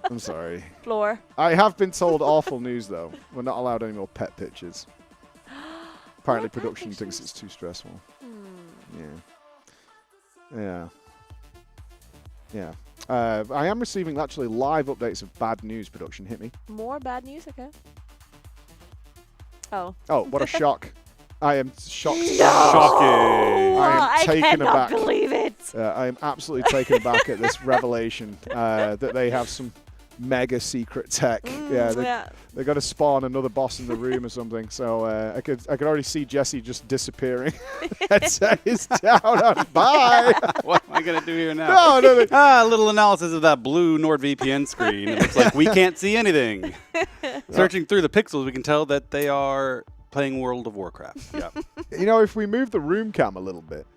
I'm sorry. Floor. I have been told awful news, though. We're not allowed any more pet pictures. Apparently production thinks it's too stressful. Yeah. I am receiving actually live updates of bad news production. Hit me. More bad news? Okay. Oh. Oh, what a shock. I am shocked. No! Shocking. I am taken cannot aback. believe it. I am absolutely taken aback at this revelation that they have some mega secret tech. They're going to spawn another boss in the room or something. So I could already see Jesse just disappearing. Headset is down. Bye. What am I going to do here now? No. A little analysis of that blue NordVPN screen. It looks like we can't see anything. Searching through the pixels, we can tell that they are playing World of Warcraft. Yep. You know, if we move the room cam a little bit,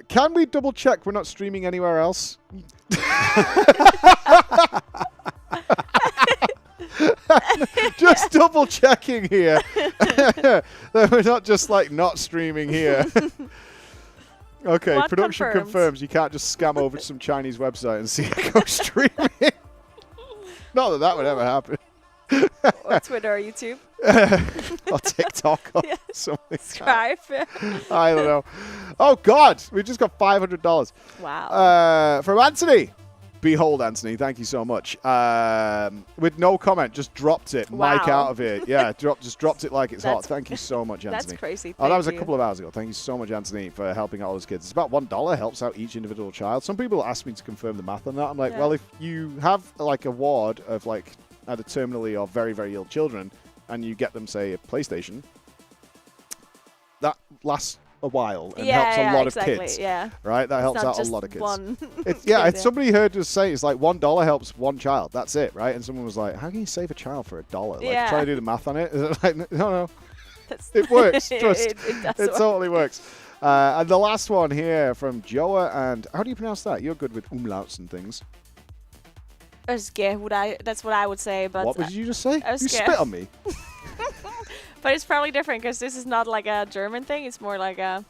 can we double check we're not streaming anywhere else? Just double checking here that we're not just like not streaming here. Okay, What production confirmed? confirms you can't just scam over to some Chinese website and see Echo streaming. Not that that would ever happen. Or Twitter or YouTube. Or TikTok or Yeah. something. Scribe. I don't know. Oh, God. We just got $500. Wow. From Anthony. Behold, Anthony. Thank you so much. With no comment, just dropped it. Wow. Mic out of it. Yeah, just dropped it like it's hot. That's- Thank you so much, Anthony. That's crazy. Oh, that Thank was a you. couple of hours ago. Thank you so much, Anthony, for helping out all those kids. It's about $1. Helps out each individual child. Some people ask me to confirm the math on that. I'm like, Yeah. well, if you have like a ward of like either terminally or very, very ill children, and you get them, say, a PlayStation, that lasts a while and helps a lot of kids. Yeah. Right? That It's helps not out a just lot of kids. one It's, yeah, kid, it's somebody heard us say it's like $1 helps one child. That's it, right? And someone was like, how can you save a child for $1? Like, Yeah. try to do the math on it. Like, no. That's- It works. it Trust. does It work. totally works. And the last one here from Joa, and how do you pronounce that? You're good with umlauts and things. That's what I would say. But What did you just say? You Özge. spit on me. But it's probably different because this is not like a German thing. It's more like a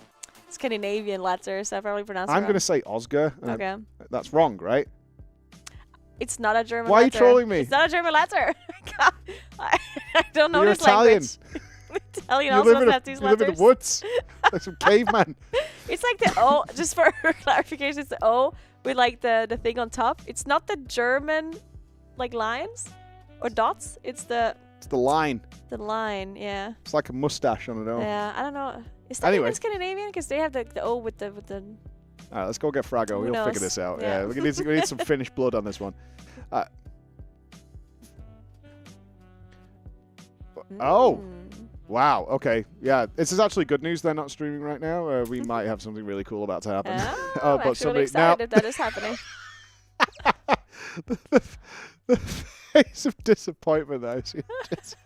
Scandinavian letter, so I probably pronounce it I'm wrong. going to say Oscar. Okay. That's wrong, right? It's not a German Why are you letter. trolling me? It's not a German letter. I don't know You're this Italian. language. Italian You also live, in doesn't a, have these you live in letters. the woods. Like some caveman. It's like the O, just for clarification, it's the O with like the thing on top. It's not the German like lines or dots. It's the line. line, yeah. It's like a mustache on an O. Yeah, I don't know. Is that Anyway. even Scandinavian? Because they have the O with the All right, let's go get Frago. Who We'll figure knows? this out. Yeah. Yeah, we need some Finnish blood on this one. Oh. Wow. Okay. Yeah. This is actually good news. They're not streaming right now. We might have something really cool about to happen. I'm actually really excited that is happening. the face of disappointment that I see. It's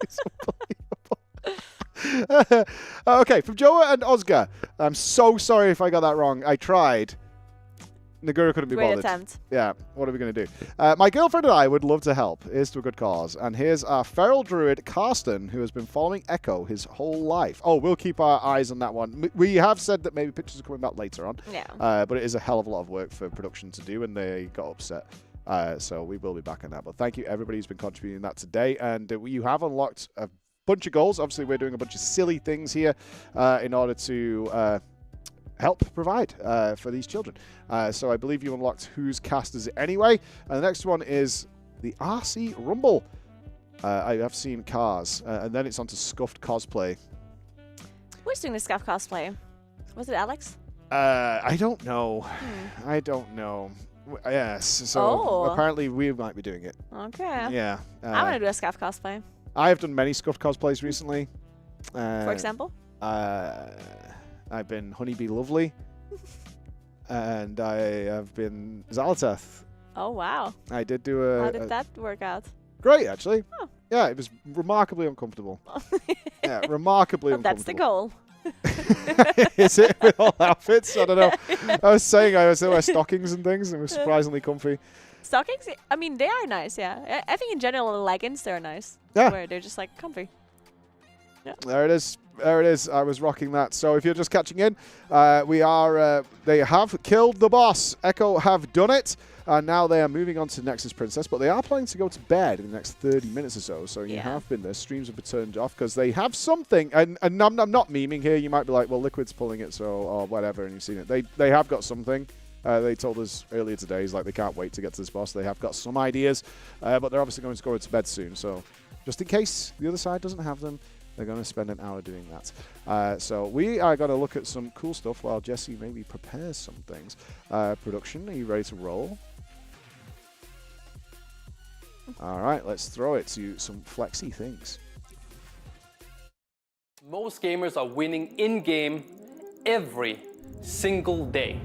unbelievable. Okay, from Joa and Oscar. I'm so sorry if I got that wrong. I tried. Nagura couldn't be Great bothered. attempt. Yeah, what are we going to do? My girlfriend and I would love to help. Here's to a good cause. And here's our feral druid, Karsten, who has been following Echo his whole life. Oh, we'll keep our eyes on that one. We have said that maybe pictures are coming back later on. Yeah. But it is a hell of a lot of work for production to do, and they got upset. So we will be back on that. But thank you, everybody who's been contributing that today. And you have unlocked a bunch of goals. Obviously, we're doing a bunch of silly things here in order to help provide for these children. So I believe you unlocked Whose Cast Is It Anyway? And the next one is the RC Rumble. I have seen Cars. And then it's on to Scuffed Cosplay. Who's doing the Scuff cosplay? Was it Alex? I don't know. I don't know. Yes. So apparently we might be doing it. Okay. Yeah. I want to do a Scuff cosplay. I have done many Scuffed cosplays recently. For example? I've been Honeybee Lovely. And I have been Zalatath. Oh, wow. I did do a... How did that work out? Great, actually. Oh. Yeah, it was remarkably uncomfortable. Yeah, remarkably uncomfortable. That's the goal. Is it with all outfits? I don't know. I was saying I was wear stockings and things, and it was surprisingly comfy. Stockings? I mean, they are nice, yeah. I think in general, the leggings, they're nice. Yeah. Where they're just like comfy. Yeah. There it is. There it is. I was rocking that. So if you're just catching in, we are. They have killed the boss. Echo have done it. And now they are moving on to Nexus Princess, but they are planning to go to bed in the next 30 minutes or so. So you have been there. Streams have been turned off because they have something. And I'm not memeing here. You might be like, well, Liquid's pulling it, so or whatever, and you've seen it. They have got something. They told us earlier today, like they can't wait to get to this boss. They have got some ideas, but they're obviously going to go to bed soon. So just in case the other side doesn't have them, they're going to spend an hour doing that. So we are going to look at some cool stuff while Jesse maybe prepares some things. Production, are you ready to roll? All right, let's throw it to some flexy things. Most gamers are winning in-game every single day.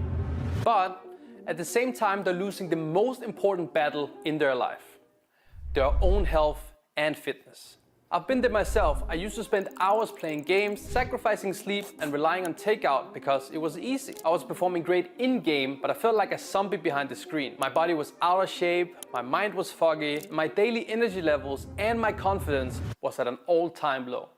But at the same time, they're losing the most important battle in their life, their own health and fitness. I've been there myself. I used to spend hours playing games, sacrificing sleep and relying on takeout because it was easy. I was performing great in-game, but I felt like a zombie behind the screen. My body was out of shape, my mind was foggy, my daily energy levels and my confidence was at an all-time low.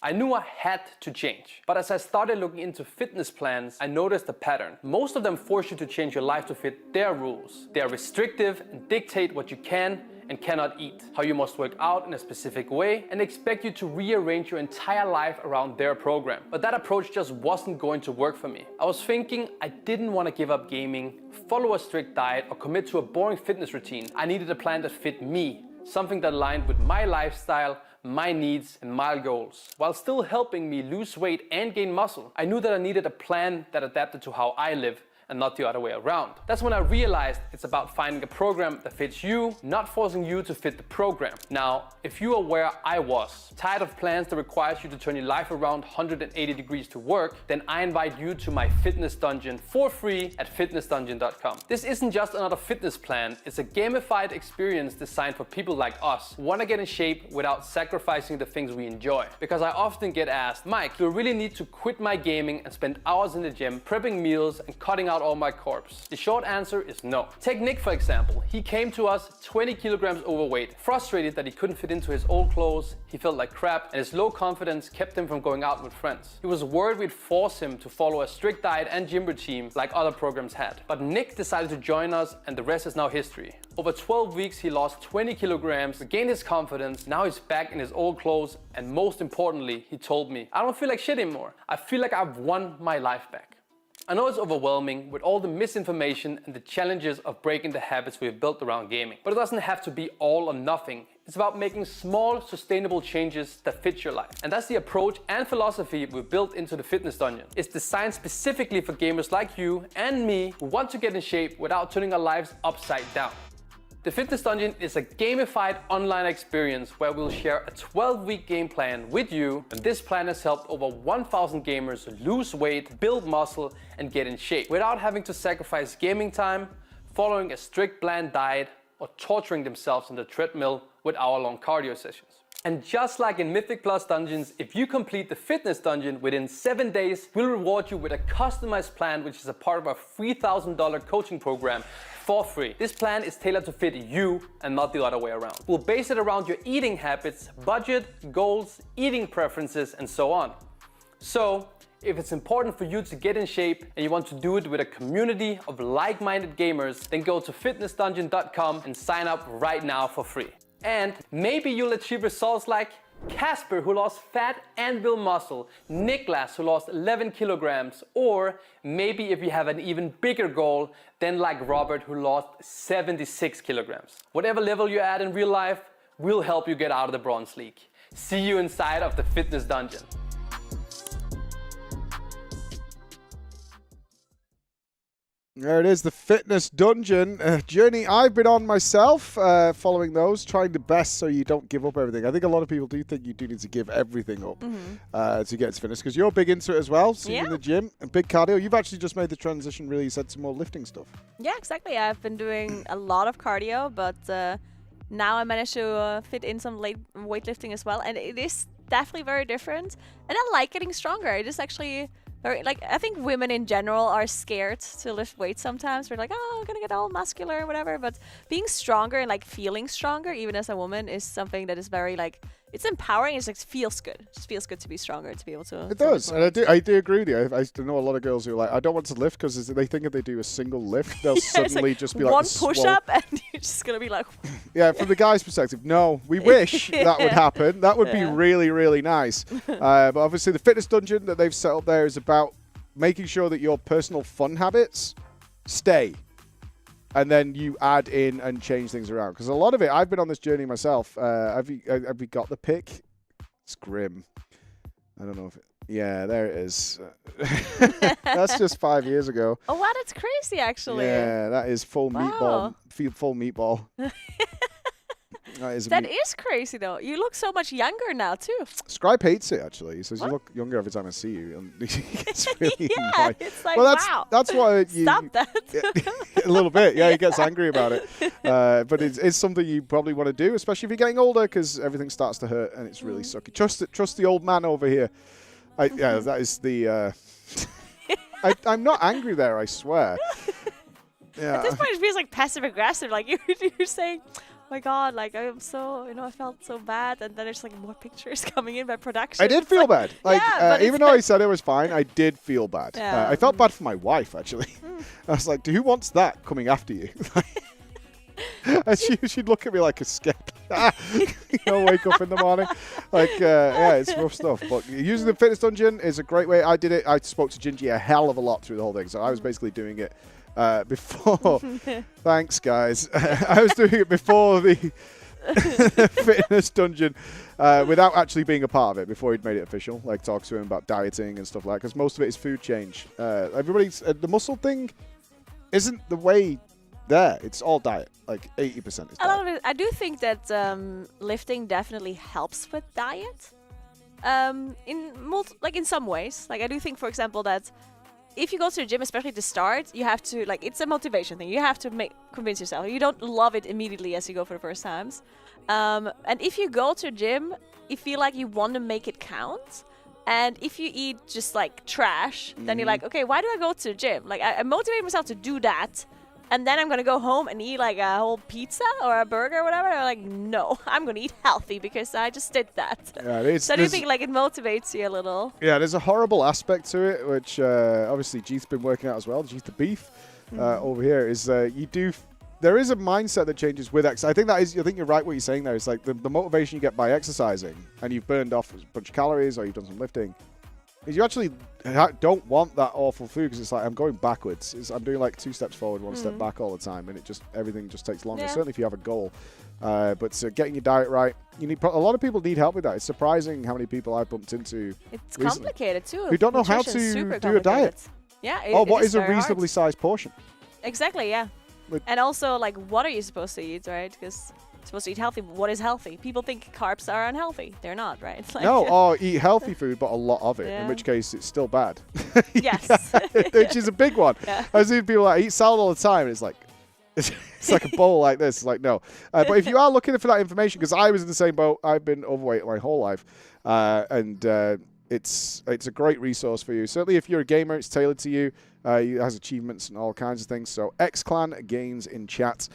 I knew I had to change. But as I started looking into fitness plans, I noticed a pattern. Most of them force you to change your life to fit their rules. They are restrictive and dictate what you can and cannot eat, how you must work out in a specific way, and expect you to rearrange your entire life around their program. But that approach just wasn't going to work for me. I was thinking I didn't want to give up gaming, follow a strict diet, or commit to a boring fitness routine. I needed a plan that fit me, something that aligned with my lifestyle, my needs and my goals, while still helping me lose weight and gain muscle. I knew that I needed a plan that adapted to how I live and not the other way around. That's when I realized it's about finding a program that fits you, not forcing you to fit the program. Now, if you are where I was, tired of plans that requires you to turn your life around 180 degrees to work, then I invite you to my fitness dungeon for free at fitnessdungeon.com. This isn't just another fitness plan, it's a gamified experience designed for people like us who want to get in shape without sacrificing the things we enjoy. Because I often get asked, Mike, do I really need to quit my gaming and spend hours in the gym prepping meals and cutting out all my carbs? The short answer is no. Take Nick for example. He came to us 20 kilograms overweight, frustrated that he couldn't fit into his old clothes, he felt like crap, and his low confidence kept him from going out with friends. He was worried we'd force him to follow a strict diet and gym routine like other programs had. But Nick decided to join us, and the rest is now history. Over 12 weeks he lost 20 kilograms, regained his confidence, now he's back in his old clothes, and most importantly, he told me, I don't feel like shit anymore. I feel like I've won my life back. I know it's overwhelming with all the misinformation and the challenges of breaking the habits we have built around gaming. But it doesn't have to be all or nothing. It's about making small, sustainable changes that fit your life. And that's the approach and philosophy we've built into the Fitness Dungeon. It's designed specifically for gamers like you and me who want to get in shape without turning our lives upside down. The Fitness Dungeon is a gamified online experience where we'll share a 12-week game plan with you, and this plan has helped over 1,000 gamers lose weight, build muscle, and get in shape without having to sacrifice gaming time, following a strict bland diet, or torturing themselves on the treadmill with hour-long cardio sessions. And just like in Mythic Plus Dungeons, if you complete the Fitness Dungeon within 7 days, we'll reward you with a customized plan which is a part of our $3,000 coaching program for free. This plan is tailored to fit you and not the other way around. We'll base it around your eating habits, budget, goals, eating preferences, and so on. So, if it's important for you to get in shape and you want to do it with a community of like-minded gamers, then go to fitnessdungeon.com and sign up right now for free. And maybe you'll achieve results like Casper, who lost fat and built muscle, Niklas, who lost 11 kilograms, or maybe if you have an even bigger goal, then like Robert, who lost 76 kilograms. Whatever level you're at in real life, we'll help you get out of the Bronze League. See you inside of the Fitness Dungeon. There it is, the Fitness Dungeon journey I've been on myself, following those, trying the best so you don't give up everything. I think a lot of people do think you do need to give everything up to get to fitness, because you're big into it as well, so in the gym, and big cardio. You've actually just made the transition, really, you said, to more lifting stuff. Yeah, exactly. I've been doing a lot of cardio, but now I managed to fit in some weightlifting as well, and it is definitely very different, and I like getting stronger. It is actually... Like, I think women in general are scared to lift weights sometimes. We're like, oh, I'm gonna get all muscular or whatever. But being stronger and like feeling stronger, even as a woman, is something that is very like, it's empowering. It just feels good. It just feels good to be stronger, to be able to. It does, and I do agree with you. I know a lot of girls who are like, I don't want to lift because they think if they do a single lift, they'll suddenly like just be like one push up, and you're just gonna be like. Yeah, from the guy's perspective, no, we wish that would happen. That would be really, really nice. But obviously, the Fitness Dungeon that they've set up there is about making sure that your personal fun habits stay. And then you add in and change things around. Because a lot of it, I've been on this journey myself. Have you got the pick? It's grim. I don't know if yeah, there it is. That's just 5 years ago. Oh, wow, that's crazy, actually. Yeah, that is full meatball. Full meatball. That is crazy, though. You look so much younger now, too. Scribe hates it, actually. He says you look younger every time I see you. And he gets really annoyed. It's like, well, wow. That's why you... Stop that. A little bit, yeah, he gets angry about it. But it's something you probably want to do, especially if you're getting older, because everything starts to hurt and it's really sucky. Trust the old man over here. Yeah, that is the... I'm not angry there, I swear. Yeah. At this point, it feels like passive-aggressive. Like, you're saying... my god, like I'm so, I felt so bad, and then there's like more pictures coming in by production. I did feel bad. Like, yeah, even though I said it was fine, I did feel bad. Yeah. I felt bad for my wife, actually. I was like, who wants that coming after you? And she'd look at me like a scared. Wake up in the morning. Like, yeah, it's rough stuff. But using the fitness dungeon is a great way. I did it. I spoke to Gingy a hell of a lot through the whole thing. So I was basically doing it before. Thanks, guys. I was doing it before the fitness dungeon without actually being a part of it before he'd made it official. Like, talk to him about dieting and stuff like that. Because most of it is food change. Everybody's the muscle thing isn't the way there. It's all diet. Like 80% is diet. A lot of it. I do think that lifting definitely helps with diet. In some ways. Like I do think, for example, that if you go to the gym, especially at the start, you have to it's a motivation thing. You have to convince yourself. You don't love it immediately as you go for the first times. And if you go to the gym, you feel like you want to make it count. And if you eat just like trash, then you're like, okay, why do I go to the gym? Like I motivate myself to do that. And then I'm going to go home and eat like a whole pizza or a burger or whatever. I'm like, no, I'm going to eat healthy because I just did that. Yeah, so I do think like it motivates you a little. Yeah, there's a horrible aspect to it, which obviously Jeeth's been working out as well. Jeeth the Beef over here is there is a mindset that changes with exercise. I think you're right what you're saying there. It's like the motivation you get by exercising and you've burned off a bunch of calories or you've done some lifting. You actually don't want that awful food because it's like I'm going backwards. I'm doing like 2 steps forward, 1 step back all the time, and everything just takes longer. Yeah. Certainly if you have a goal, but getting your diet right, a lot of people need help with that. It's surprising how many people I've bumped into. It's complicated too. Who don't know how to do a diet. Yeah. What is a reasonably sized portion? Exactly. Yeah. And also, like, what are you supposed to eat, right? Because supposed to eat healthy. What is healthy? People think carbs are unhealthy. They're not, right? Like, no, eat healthy food, but a lot of it, in which case it's still bad. Yes. Which is a big one. Yeah. I see people like eat salad all the time, and it's like, it's like a bowl like this. It's like, no. But if you are looking for that information, because I was in the same boat, I've been overweight my whole life, and it's a great resource for you. Certainly if you're a gamer, it's tailored to you. It has achievements and all kinds of things. So XClan Gains in chat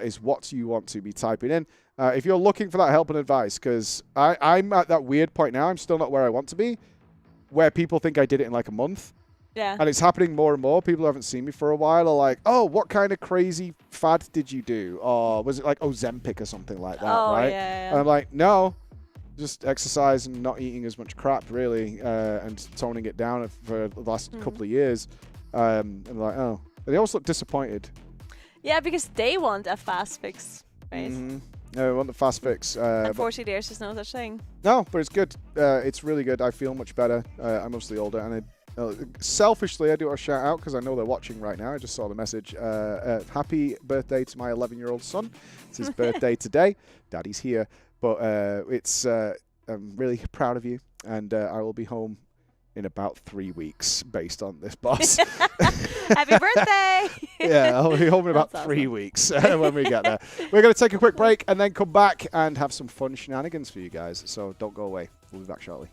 is what you want to be typing in. If you're looking for that help and advice, because I'm at that weird point now, I'm still not where I want to be, where people think I did it in like a month. Yeah. And it's happening more and more. People who haven't seen me for a while are like, oh, what kind of crazy fad did you do? Or was it like Ozempic or something like that, right? Yeah. And I'm like, no, just exercise and not eating as much crap, really, and toning it down for the last couple of years. And like, oh. They also look disappointed. Yeah, because they want a fast fix, right? No, we want the fast fix. Unfortunately, there's just no such thing. No, but it's good. It's really good. I feel much better. I'm mostly older, and selfishly, I do a shout out because I know they're watching right now. I just saw the message. Happy birthday to my 11-year-old son. It's his birthday today. Daddy's here, but I'm really proud of you, and I will be home in about 3 weeks based on this boss. Happy birthday! Yeah, I'll be home in about 3 weeks when we get there. We're going to take a quick break and then come back and have some fun shenanigans for you guys. So don't go away. We'll be back shortly.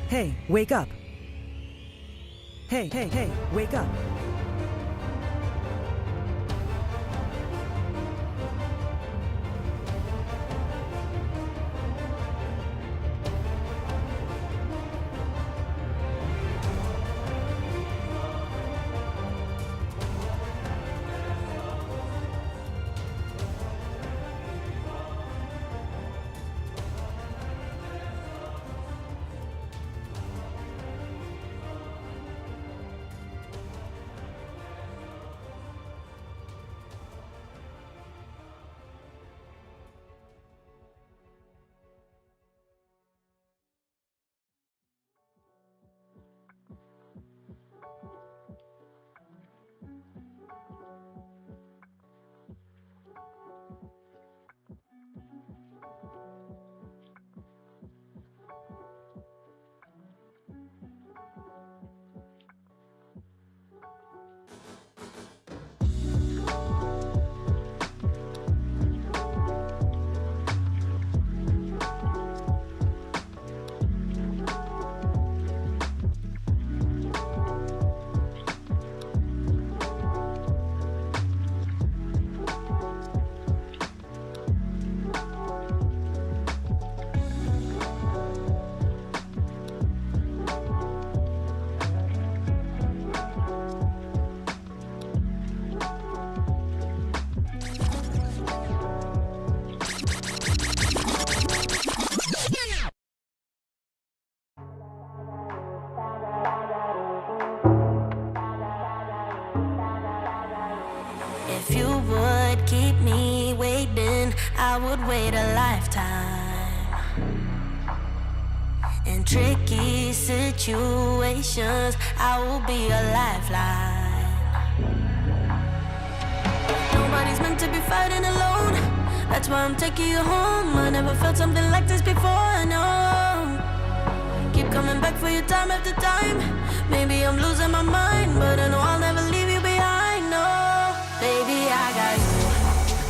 Hey, wake up. Hey, wake up. If you would keep me waiting, I would wait a lifetime. In tricky situations, I will be a lifeline. Nobody's meant to be fighting alone. That's why I'm taking you home. I never felt something like this before, no. Keep coming back for you time after time. Maybe I'm losing my mind, but I know I'll never leave you behind, no. Baby, I got you.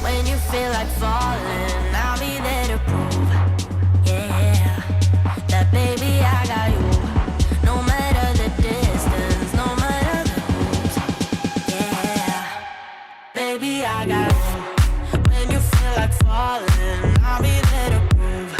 When you feel like falling, I'll be there to prove, yeah, that baby, I got you. No matter the distance, no matter the moves, yeah, baby, I got you. When you feel like falling, I'll be there to prove,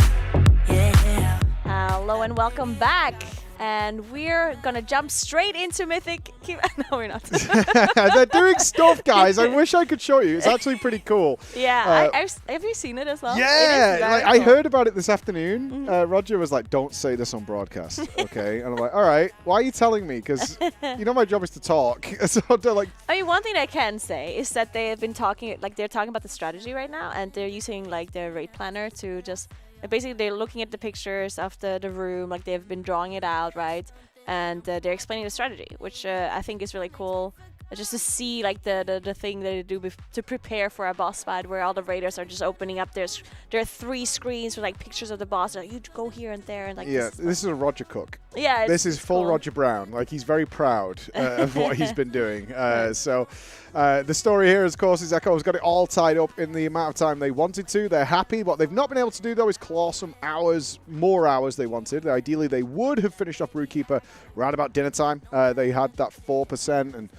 yeah. Hello and welcome back. And we're gonna jump straight into Mythic. No, we're not. They're doing stuff, guys. I wish I could show you. It's actually pretty cool. Yeah, have you seen it as well? Yeah, like, I heard about it this afternoon. Roger was like, "Don't say this on broadcast, okay?" And I'm like, "All right, why are you telling me? Because you know my job is to talk." So they're like, I mean, one thing I can say is that they have been talking, like they're talking about the strategy right now, and they're using like their raid planner to just. Basically, they're looking at the pictures of the room, like they've been drawing it out, right? And they're explaining the strategy, which I think is really cool. Just to see like the thing that they do to prepare for a boss fight, where all the raiders are just opening up. There are 3 screens with like pictures of the boss. They're like, you go here and there, and like yeah, this is a Roger Cook. Yeah, this is full cool. Roger Brown. Like he's very proud of what he's been doing. So the story here, of course, is Echo's got it all tied up in the amount of time they wanted to. They're happy. What they've not been able to do though is claw some hours, more hours they wanted. Ideally, they would have finished off Rootkeeper around about dinner time. They had that 4% and.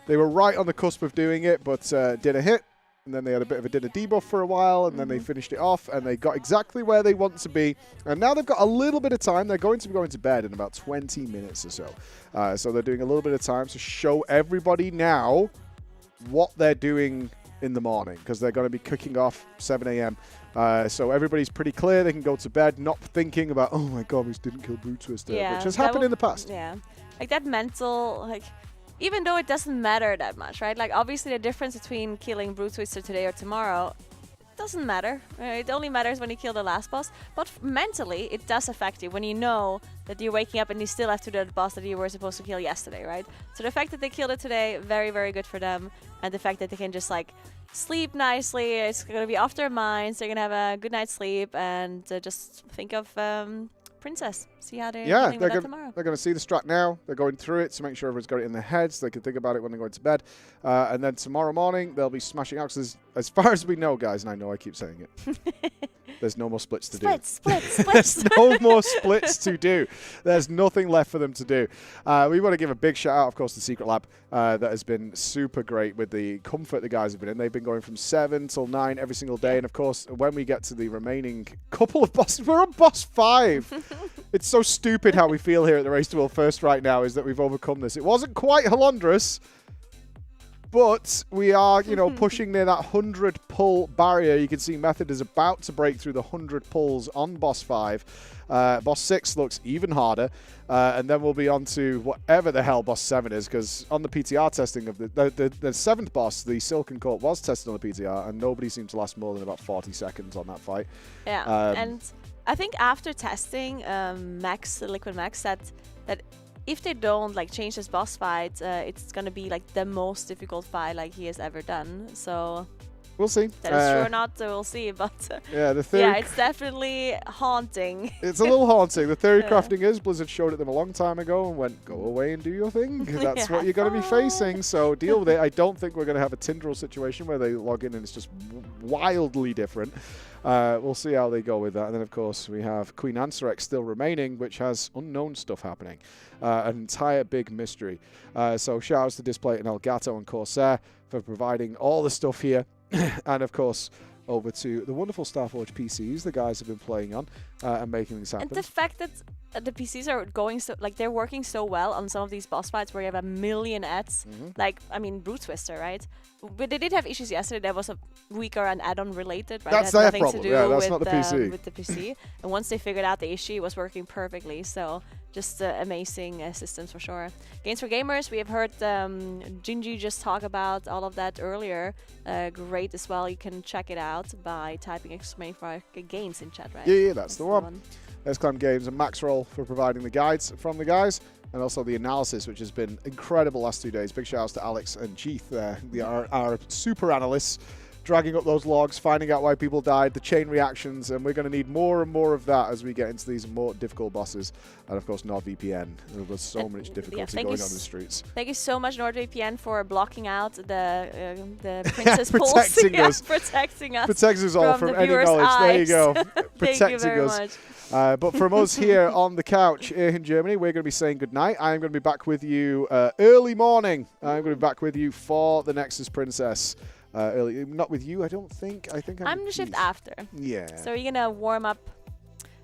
They were right on the cusp of doing it, but dinner hit, and then they had a bit of a dinner debuff for a while, and then they finished it off, and they got exactly where they want to be. And now they've got a little bit of time. They're going to be going to bed in about 20 minutes or so. So they're doing a little bit of time to show everybody now what they're doing in the morning, because they're going to be kicking off 7 a.m. So everybody's pretty clear. They can go to bed not thinking about, oh my god, we didn't kill Brute Twister, which has happened in the past. Yeah, like that mental, like... Even though it doesn't matter that much, right? Like, obviously, the difference between killing Brute Twister today or tomorrow doesn't matter. It only matters when you kill the last boss. But mentally, it does affect you when you know that you're waking up and you still have to do the boss that you were supposed to kill yesterday, right? So the fact that they killed it today, very, very good for them. And the fact that they can just, like, sleep nicely. It's going to be off their minds. They're going to have a good night's sleep and just think of... Princess. See how they're dealing with that tomorrow. They're going to see the strat now. They're going through it to make sure everyone's got it in their heads. They can think about it when they're going to bed. And then tomorrow morning, they'll be smashing out. As far as we know, guys, and I know I keep saying it, There's no more splits to Splits. There's no more splits to do. There's nothing left for them to do. We want to give a big shout out, of course, to Secret Lab. That has been super great with the comfort the guys have been in. They've been going from 7 till 9 every single day. And, of course, when we get to the remaining couple of bosses, we're on boss 5. It's so stupid how we feel here at the Race to World First right now is that we've overcome this. It wasn't quite Halondrous, but we are, you know, pushing near that 100 pull barrier. You can see Method is about to break through the 100 pulls on boss 5. Boss 6 looks even harder. And then we'll be on to whatever the hell boss 7 is, because on the PTR testing of the 7th boss, the Silken Court, was tested on the PTR, and nobody seemed to last more than about 40 seconds on that fight. Yeah, and I think after testing, Liquid Max said that if they don't like change this boss fight, it's gonna be like the most difficult fight like he has ever done. So we'll see. That is true or not, we'll see. But yeah, the theory. Yeah, it's definitely haunting. It's a little haunting. The theory crafting is Blizzard showed it them a long time ago and went, "Go away and do your thing." That's what you're going to be facing. So deal with it. I don't think we're going to have a Tindril situation where they log in and it's just wildly different. We'll see how they go with that. And then, of course, we have Queen Ansarex still remaining, which has unknown stuff happening. An entire big mystery. So shout outs to Display and Elgato and Corsair for providing all the stuff here. And, of course, over to the wonderful Starforge PCs the guys have been playing on and making things happen. And the fact that the PCs are going so, like, they're working so well on some of these boss fights where you have a million ads. Like, I mean, Brute Twister, right? But they did have issues yesterday. That was a weaker and add-on related, right? That's it had their nothing problem. to do Yeah, that's with, not the PC. With the PC. And once they figured out the issue, it was working perfectly. So just amazing systems for sure. Games for Gamers, we have heard Gingy just talk about all of that earlier. Great as well. You can check it out by typing !games in chat, right? Yeah, that's the one. Exclam Games and Maxroll for providing the guides from the guys, and also the analysis, which has been incredible last 2 days. Big shout outs to Alex and Keith, our super analysts, dragging up those logs, finding out why people died, the chain reactions, and we're going to need more and more of that as we get into these more difficult bosses. And of course, NordVPN. There's so much difficulty going on in the streets. Thank you so much, NordVPN, for blocking out the princess pulls. Protecting us. Protecting us. Protects us all from any knowledge. Eyes. There you go. Thank you very much. But from us here on the couch here in Germany, we're going to be saying goodnight. I'm going to be back with you early morning. I'm going to be back with you for the Nexus Princess. Early, not with you, I don't think. I'm the shift after. Yeah. So you're gonna warm up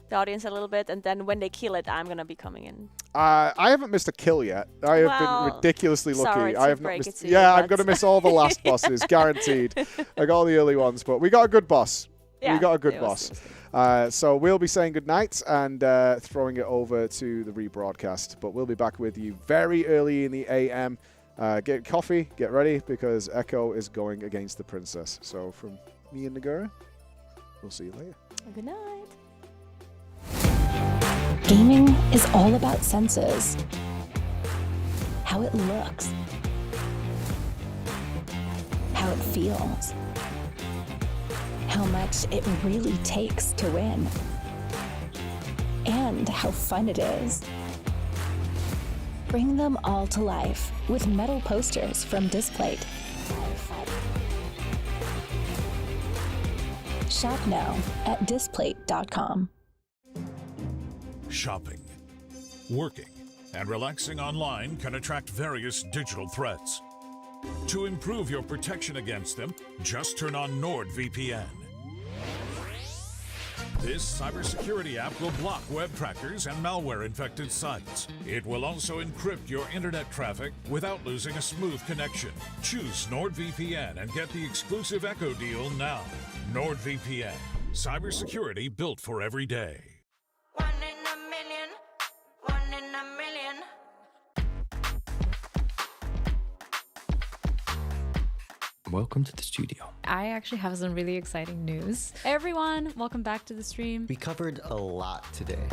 the audience a little bit, and then when they kill it, I'm gonna be coming in. I haven't missed a kill yet. I have been ridiculously lucky. Sorry I have to not break missed. it to you, I'm gonna miss all the last bosses, guaranteed. I got all the early ones, but we got a good boss. Yeah, we got a good boss. So we'll be saying goodnight and throwing it over to the rebroadcast. But we'll be back with you very early in the AM. Get coffee, get ready, because Echo is going against the princess. So from me and Nagura, we'll see you later. Good night. Gaming is all about senses. How it looks. How it feels. How much it really takes to win. And how fun it is. Bring them all to life with metal posters from Displate. Shop now at displate.com. Shopping, working, and relaxing online can attract various digital threats. To improve your protection against them, just turn on NordVPN. This cybersecurity app will block web trackers and malware-infected sites. It will also encrypt your internet traffic without losing a smooth connection. Choose NordVPN and get the exclusive Echo deal now. NordVPN, cybersecurity built for every day. Welcome to the studio. I actually have some really exciting news. Hey everyone, welcome back to the stream. We covered a lot today.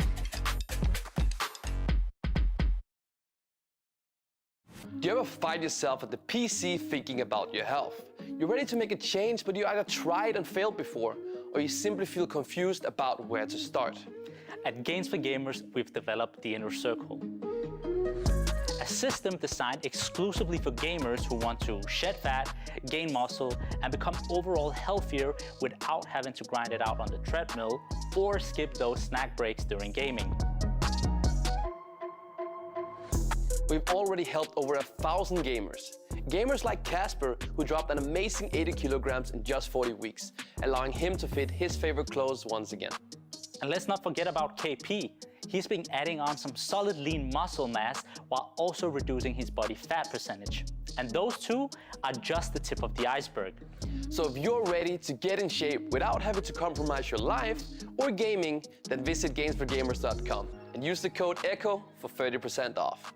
Do you ever find yourself at the PC thinking about your health? You're ready to make a change, but you either tried and failed before, or you simply feel confused about where to start. At Games for Gamers, we've developed the Inner Circle. A a system designed exclusively for gamers who want to shed fat, gain muscle, and become overall healthier without having to grind it out on the treadmill or skip those snack breaks during gaming. We've already helped over 1,000 gamers. Gamers like Casper, who dropped an amazing 80 kilograms in just 40 weeks, allowing him to fit his favorite clothes once again. And let's not forget about KP. He's been adding on some solid lean muscle mass while also reducing his body fat percentage. And those two are just the tip of the iceberg. So if you're ready to get in shape without having to compromise your life or gaming, then visit gamesforgamers.com and use the code ECHO for 30% off.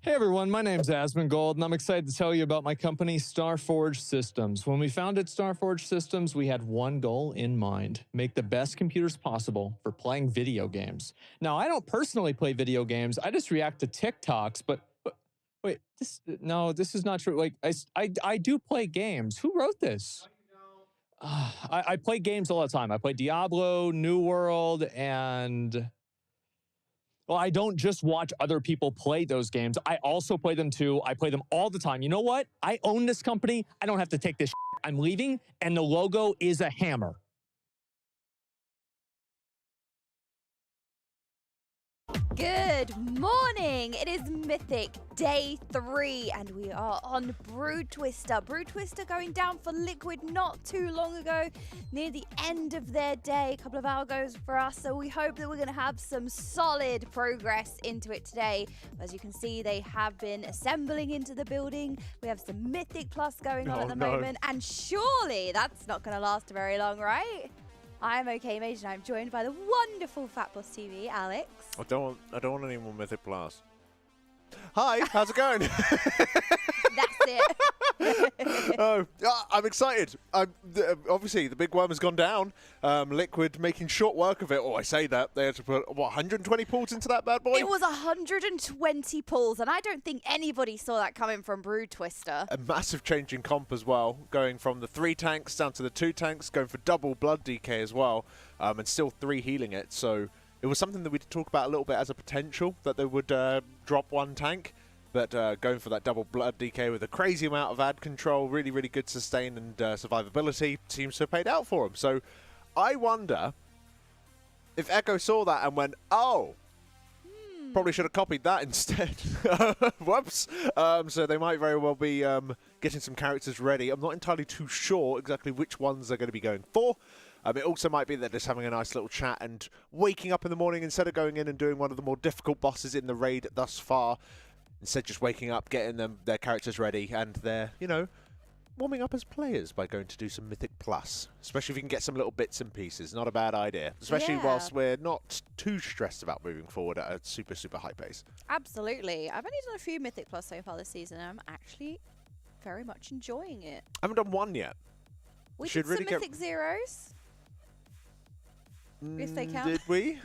Hey everyone, my name's Asmongold, and I'm excited to tell you about my company, Starforge Systems. When we founded Starforge Systems, we had one goal in mind: make the best computers possible for playing video games. Now, I don't personally play video games, I just react to TikToks, but wait, this is not true. Like, I do play games. Who wrote this? I play games all the time. I play Diablo, New World, and... well, I don't just watch other people play those games. I also play them too. I play them all the time. You know what? I own this company. I don't have to take this shit. I'm leaving, and the logo is a hammer. Good morning! It is Mythic Day 3 and we are on Brood Twister. Brood Twister going down for Liquid not too long ago, near the end of their day. A couple of algos for us, so we hope that we're going to have some solid progress into it today. As you can see, they have been assembling into the building. We have some Mythic Plus going on at the moment, and surely that's not going to last very long, right? I'm OK Mage and I'm joined by the wonderful Fat Boss TV, Alex. I don't want any more Mythic Plus. Hi, how's it going? That's it. I'm excited. Obviously, the big worm has gone down. Liquid making short work of it. Oh, I say that. They had to put, what, 120 pulls into that bad boy? It was 120 pulls, and I don't think anybody saw that coming from Brood Twister. A massive change in comp as well, going from the 3 tanks down to the 2 tanks, going for double blood DK as well, and still 3 healing it. So it was something that we did talk about a little bit as a potential, that they would drop 1 tank. But going for that double blood DK with a crazy amount of ad control, really, really good sustain and survivability, seems to have paid out for him. So I wonder if Echo saw that and went, oh, probably should have copied that instead. Whoops. So they might very well be getting some characters ready. I'm not entirely too sure exactly which ones they're going to be going for. It also might be that they're just having a nice little chat and waking up in the morning instead of going in and doing one of the more difficult bosses in the raid thus far. Instead, just waking up, getting their characters ready, and they're, you know, warming up as players by going to do some Mythic Plus. Especially if you can get some little bits and pieces. Not a bad idea. Especially whilst we're not too stressed about moving forward at a super, super high pace. Absolutely. I've only done a few Mythic Plus so far this season, and I'm actually very much enjoying it. I haven't done one yet. We did some Mythic Zeros. If they count. Did we?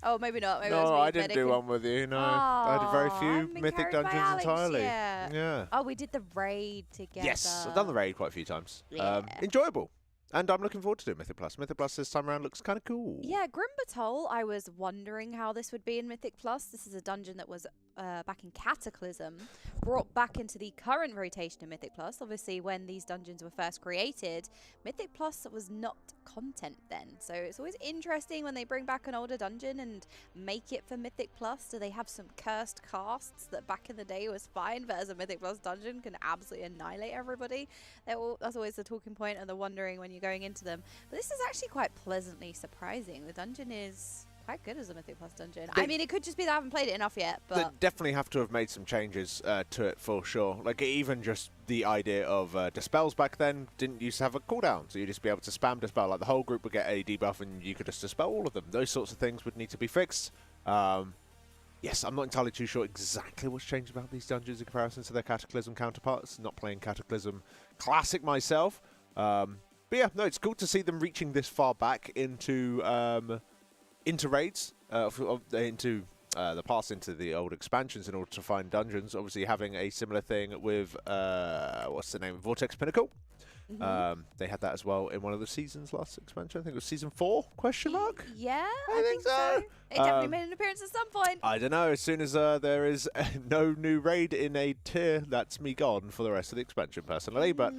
Oh, maybe not. Maybe it was No, me, I didn't do Medic. one with you. No, I had very few been Mythic carried by dungeons Alex, entirely. Yeah. Oh, we did the raid together. Yes, I've done the raid quite a few times. Yeah. Enjoyable. And I'm looking forward to doing Mythic Plus. Mythic Plus this time around looks kind of cool. Yeah, Grimbatol, I was wondering how this would be in Mythic Plus. This is a dungeon that was back in Cataclysm, brought back into the current rotation in Mythic Plus. Obviously, when these dungeons were first created, Mythic Plus was not content then. So it's always interesting when they bring back an older dungeon and make it for Mythic Plus. Do they have some cursed casts that back in the day was fine, but as a Mythic Plus dungeon can absolutely annihilate everybody? That's always the talking point and the wondering when you're going into them. But this is actually quite pleasantly surprising. The dungeon is quite good as a Mythic Plus dungeon. I mean, it could just be that I haven't played it enough yet, They but definitely have to have made some changes to it for sure. Like even just the idea of dispels back then didn't used to have a cooldown, so you'd just be able to spam dispel. Like the whole group would get a debuff and you could just dispel all of them. Those sorts of things would need to be fixed. Yes, I'm not entirely too sure exactly what's changed about these dungeons in comparison to their Cataclysm counterparts. Not playing Cataclysm Classic myself. But yeah, no, it's cool to see them reaching this far back into raids, into the past, into the old expansions in order to find dungeons. Obviously having a similar thing with, what's the name, Vortex Pinnacle. They had that as well in one of the seasons last expansion. I think it was season 4, question mark? yeah, I think so. It definitely made an appearance at some point. I don't know. As soon as there is no new raid in a tier, that's me gone for the rest of the expansion, personally. But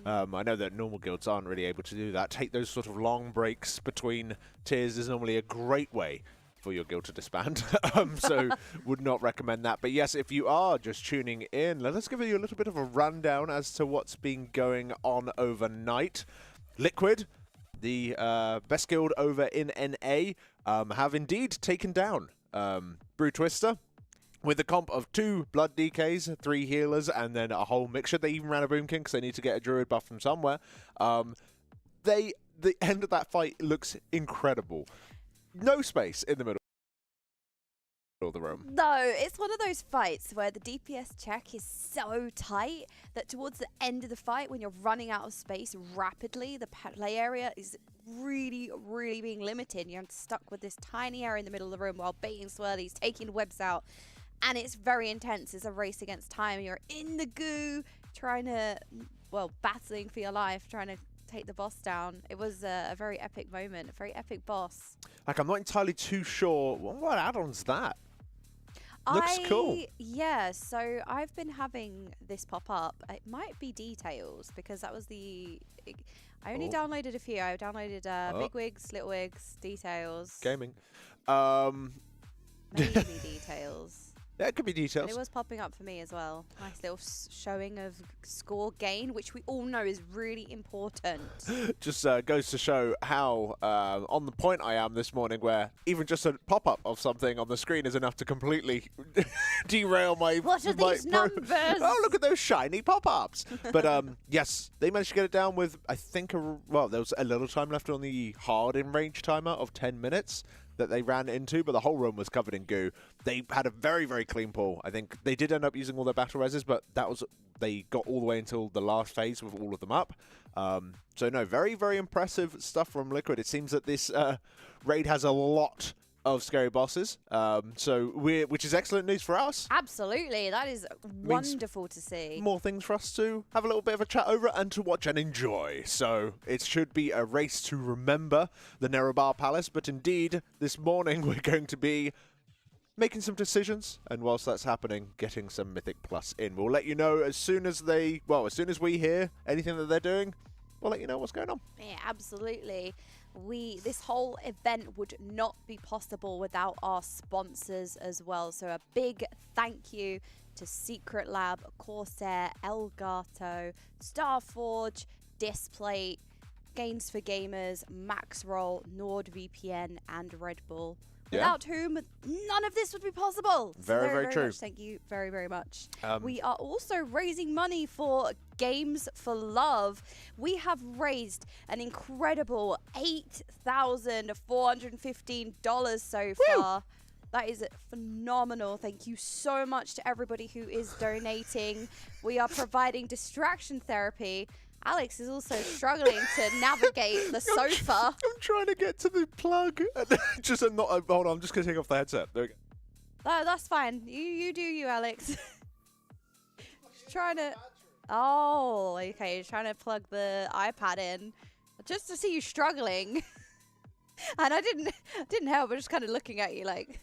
I know that normal guilds aren't really able to do that. Take those sort of long breaks between tiers is normally a great way for your guild to disband. So would not recommend that. But yes, if you are just tuning in, let us give you a little bit of a rundown as to what's been going on overnight. Liquid, the best guild over in NA, have indeed taken down Brew Twister with a comp of 2 Blood DKs, 3 healers, and then a whole mixture. They even ran a Boom King because they need to get a Druid buff from somewhere. The end of that fight looks incredible. No space in the middle of the room. No, it's one of those fights where the DPS check is so tight that towards the end of the fight, when you're running out of space rapidly, the play area is really, really being limited. You're stuck with this tiny area in the middle of the room while baiting swirlies, taking webs out, and it's very intense. It's a race against time. You're in the goo, trying to, well, battling for your life, trying to take the boss down. It was a very epic moment, a very epic boss. Like, I'm not entirely too sure. What add-on's that? Looks cool. Yeah, so I've been having this pop up. It might be Details because that was I only downloaded a few. I downloaded Big Wigs, Little Wigs, Details. Gaming. Maybe Details. Yeah, it could be Details. But it was popping up for me as well. Nice little showing of score gain, which we all know is really important. Just goes to show how on the point I am this morning, where even just a pop-up of something on the screen is enough to completely derail my... What are these numbers? Oh, look at those shiny pop-ups. But yes, they managed to get it down with, I think, well, there was a little time left on the hard in-range timer of 10 minutes. That they ran into, but the whole room was covered in goo. They had a very, very clean pull. I think they did end up using all their battle reses, but that was, they got all the way until the last phase with all of them up. So no, very, very impressive stuff from Liquid. It seems that this raid has a lot of scary bosses, which is excellent news for us. Absolutely, that is wonderful to see. More things for us to have a little bit of a chat over and to watch and enjoy. So it should be a race to remember the Nerub-ar Palace, but indeed, this morning we're going to be making some decisions, and whilst that's happening, getting some Mythic Plus in. We'll let you know as soon as as soon as we hear anything that they're doing, we'll let you know what's going on. Yeah, absolutely. This whole event would not be possible without our sponsors as well. So a big thank you to Secret Lab, Corsair, Elgato, Starforge, Displate, Gains for Gamers, Maxroll, NordVPN, and Red Bull. Without whom none of this would be possible. Very, very true. Much. Thank you very, very much. We are also raising money for Games for Love. We have raised an incredible $8,415 so far. That is phenomenal. Thank you so much to everybody who is donating. We are providing distraction therapy. Alex is also struggling to navigate the sofa. I'm trying to get to the plug. Just not. Hold on, I'm just going to take off the headset. There we go. No, that's fine. You do you, Alex. Trying to... Oh, okay. You're trying to plug the iPad in. Just to see you struggling. And I didn't help. I'm just kind of looking at you like...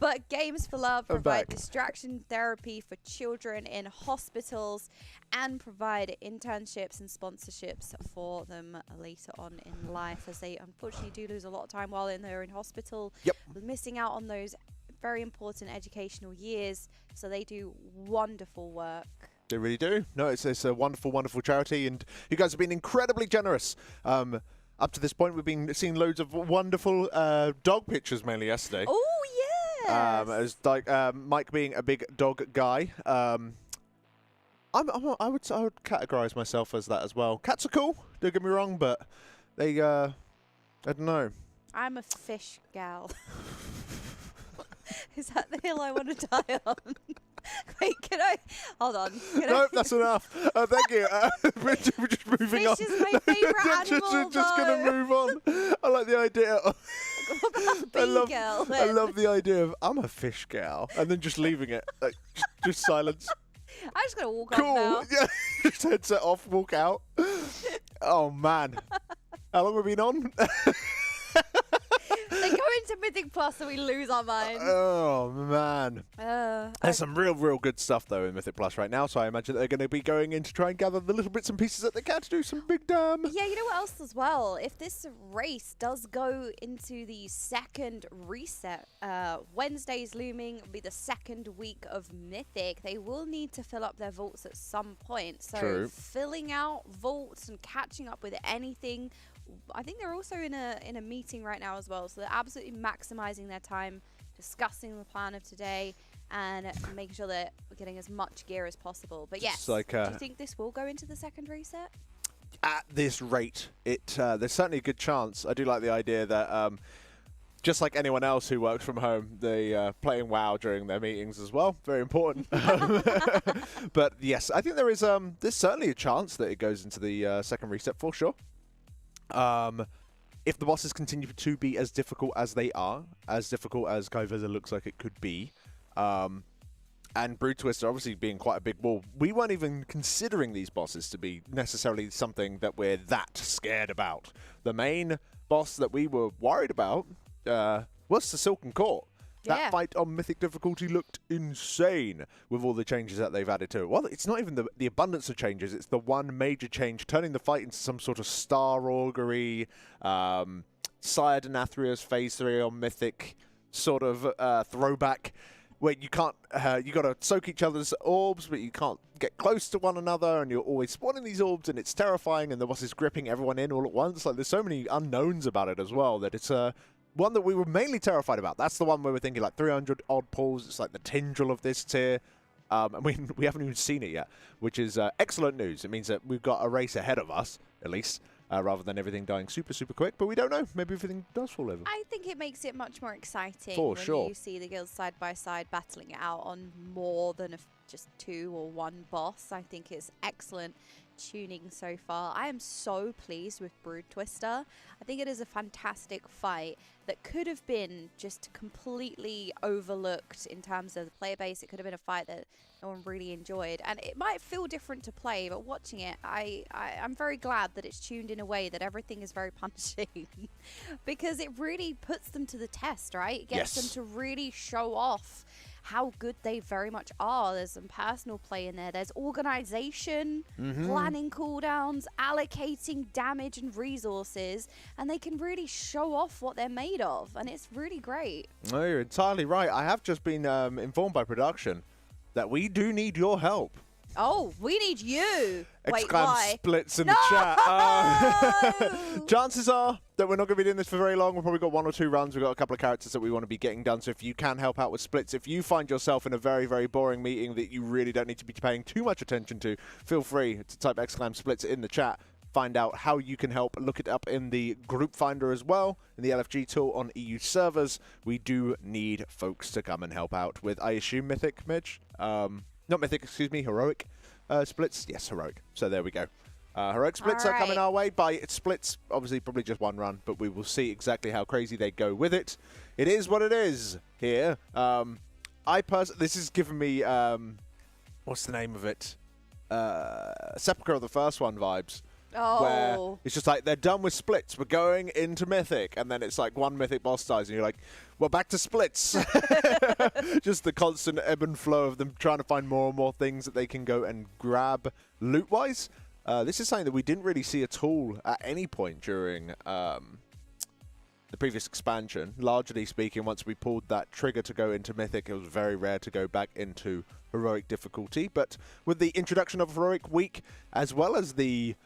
But Games for Love provide distraction therapy for children in hospitals and provide internships and sponsorships for them later on in life, as they unfortunately do lose a lot of time while they're in hospital, missing out on those very important educational years. So they do wonderful work. They really do. No, it's a wonderful, wonderful charity, and you guys have been incredibly generous. Up to this point, we've been seeing loads of wonderful dog pictures, mainly yesterday. Oh, yeah. As like Mike being a big dog guy. I would categorize myself as that as well. Cats are cool, don't get me wrong, but they, I don't know. I'm a fish gal. Is that the hill I want to die on? Wait, can I? Hold on. Nope, that's enough. Thank you. We're just moving on. Fish is my favourite animal, just going to move on. I like the idea. I love the idea of I'm a fish gal, and then just leaving it, like just silence. I'm just gonna walk off now. Yeah, just headset off, walk out. Oh man, how long have we been on? They go into Mythic Plus and we lose our minds. Oh man. There's some real good stuff though in Mythic Plus right now, so I imagine they're going to be going in to try and gather the little bits and pieces that they can to do some big damn. Yeah, you know what else as well? If this race does go into the second reset, Wednesday's looming will be the second week of Mythic. They will need to fill up their vaults at some point. So True. Filling out vaults and catching up with anything. I think they're also in a meeting right now as well, so they're absolutely maximizing their time, discussing the plan of today, and making sure that we're getting as much gear as possible. But yes, like, do you think this will go into the second reset? At this rate, there's certainly a good chance. I do like the idea that just like anyone else who works from home, they playing WoW during their meetings as well. Very important. But yes, I think there's certainly a chance that it goes into the second reset for sure. If the bosses continue to be as difficult as they are, as difficult as Kai'Veza looks like it could be, and Brood Twister obviously being quite a big wall, we weren't even considering these bosses to be necessarily something that we're that scared about. The main boss that we were worried about was the Silken Court. That fight on Mythic difficulty looked insane with all the changes that they've added to it. Well, it's not even the abundance of changes. It's the one major change, turning the fight into some sort of Star Augury, Sire Denathria's Phase 3 on Mythic sort of throwback, where you can't, you got to soak each other's orbs, but you can't get close to one another, and you're always spawning these orbs, and it's terrifying, and the boss is gripping everyone in all at once. Like, there's so many unknowns about it as well that it's one that we were mainly terrified about. That's the one where we're thinking like 300 odd pulls. It's like the tendril of this tier. And we haven't even seen it yet, which is excellent news. It means that we've got a race ahead of us, at least, rather than everything dying super quick. But we don't know. Maybe everything does fall over. I think it makes it much more exciting For when sure. you see the guilds side by side battling it out on more than just two or one boss. I think it's excellent tuning so far. I am so pleased with Brood Twister. I think it is a fantastic fight that could have been just completely overlooked in terms of the player base. It could have been a fight that no one really enjoyed, and it might feel different to play, but watching it, I'm very glad that it's tuned in a way that everything is very punishing because it really puts them to the test, right? It gets them to really show off how good they very much are. There's some personal play in there. There's organization, planning cooldowns, allocating damage and resources, and they can really show off what they're made of, and it's really great. No, you're entirely right. I have just been informed by production that we do need your help. Oh, we need you. Wait, Exclam why? splits in the chat. Chances are that we're not going to be doing this for very long. We've probably got 1 or 2 runs. We've got a couple of characters that we want to be getting done. So if you can help out with splits, if you find yourself in a very boring meeting that you really don't need to be paying too much attention to, feel free to type exclam splits in the chat. Find out how you can help. Look it up in the group finder as well, in the LFG tool on EU servers. We do need folks to come and help out with, I assume, Mythic, Midge? Not Mythic, excuse me, Heroic. splits? Yes, heroic. So there we go. Heroic splits are coming our way. By splits, obviously probably just one run, but we will see exactly how crazy they go with it. It is what it is here. This is giving me, what's the name of it? Sepulchre of the first one vibes. Oh. Where it's just like, they're done with splits, we're going into Mythic, and then it's like one Mythic boss dies, and you're like, well, back to splits. Just the constant ebb and flow of them trying to find more and more things that they can go and grab loot-wise. This is something that we didn't really see at all at any point during the previous expansion. Largely speaking, once we pulled that trigger to go into Mythic, it was very rare to go back into heroic difficulty. But with the introduction of Heroic Week, as well as the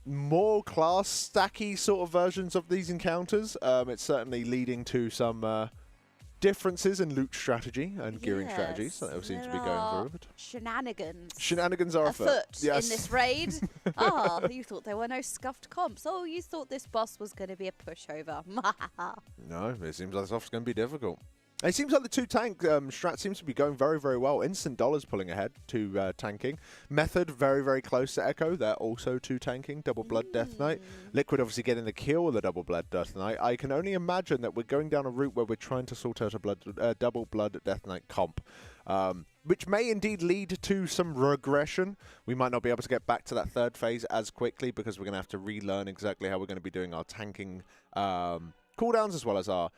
more class stacky sort of versions of these encounters, it's certainly leading to some differences in loot strategy and gearing strategies. So that seems to be going through it. Shenanigans. Shenanigans are afoot. Yes. In this raid. You thought there were no scuffed comps. Oh, you thought this boss was going to be a pushover. No, it seems like this off's going to be difficult. It seems like the two tank strat seems to be going very, very well. Instant Dollars pulling ahead to tanking. Method very, very close to Echo. They're also two tanking. Double Blood Death Knight. Liquid obviously getting the kill with the Double Blood Death Knight. I can only imagine that we're going down a route where we're trying to sort out a Double Blood Death Knight comp. Which may indeed lead to some regression. We might not be able to get back to that third phase as quickly because we're going to have to relearn exactly how we're going to be doing our tanking cooldowns as well as our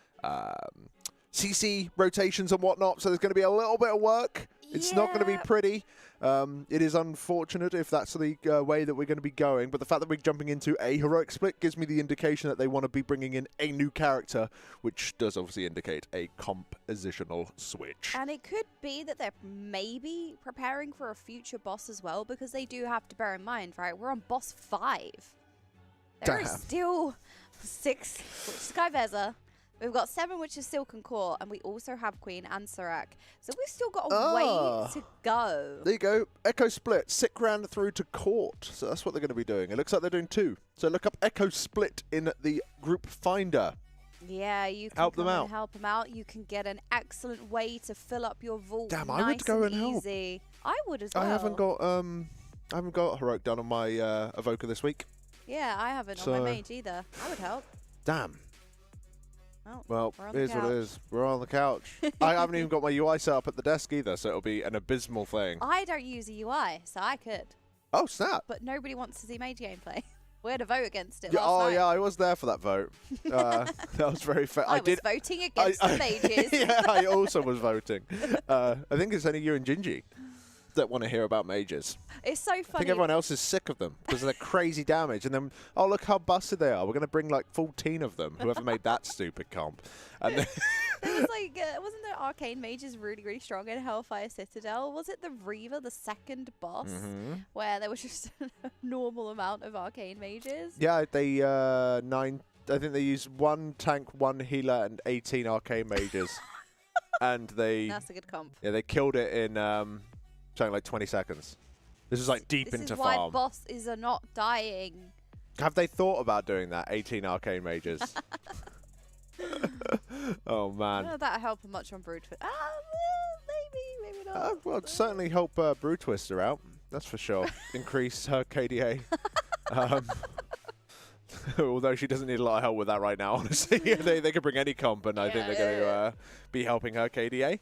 CC rotations and whatnot, so there's going to be a little bit of work. It's not going to be pretty. It is unfortunate if that's the way that we're going to be going, but the fact that we're jumping into a heroic split gives me the indication that they want to be bringing in a new character, which does obviously indicate a compositional switch. And it could be that they're maybe preparing for a future boss as well, because they do have to bear in mind, right, we're on boss 5. There is still 6, which is Sky Vezza. We've got 7, which is Silken Core, and we also have Queen Ansarak. So we've still got a way to go. There you go. Echo Split, sick round through to Court. So that's what they're going to be doing. It looks like they're doing 2. So look up Echo Split in the group finder. Yeah, you can help them out. Help them out. You can get an excellent way to fill up your vault. Damn, nice I would go and easy. help. I would as well. I haven't got Heroic done on my Evoker this week. Yeah, I haven't on my mage either. I would help. Damn. Well, here's what it is. We're on the couch. I haven't even got my UI set up at the desk either, so it'll be an abysmal thing. I don't use a UI, so I could. Oh, snap. But nobody wants to see mage gameplay. We had a vote against it Yeah, last night. yeah, I was there for that vote. That was very fair. I was voting against the mages. Yeah, I also was voting. I think it's only you and Gingy that want to hear about mages. It's so funny. I think everyone else is sick of them because of their crazy damage. And then, oh, look how busted they are. We're going to bring like 14 of them, whoever made that stupid comp. And then it was like, wasn't the Arcane Mages really, really strong in Hellfire Citadel? Was it the Reaver, the second boss, where there was just a normal amount of Arcane Mages? Yeah, they, 9, I think they used 1 tank, 1 healer, and 18 Arcane Mages. And they... That's a good comp. Yeah, they killed it in something like 20 seconds. This is like deep into farm. This is why bosses are not dying. Have they thought about doing that? 18 Arcane Mages. Oh, man. I don't know if that'll help much on Brood Twister. Maybe not. Well, it'd certainly help Brood Twister out. That's for sure. Increase her KDA. Although she doesn't need a lot of help with that right now, honestly. They could bring any comp, and I think they're going to be helping her KDA.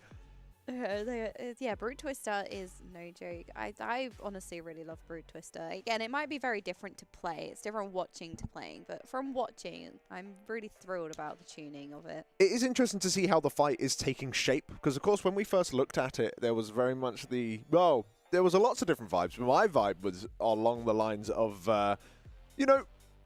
Yeah, Brood Twister is no joke. I honestly really love Brood Twister. Again, it might be very different to play. It's different watching to playing, but from watching, I'm really thrilled about the tuning of it. It is interesting to see how the fight is taking shape, because of course when we first looked at it, there was very much there was lots of different vibes, but my vibe was along the lines of,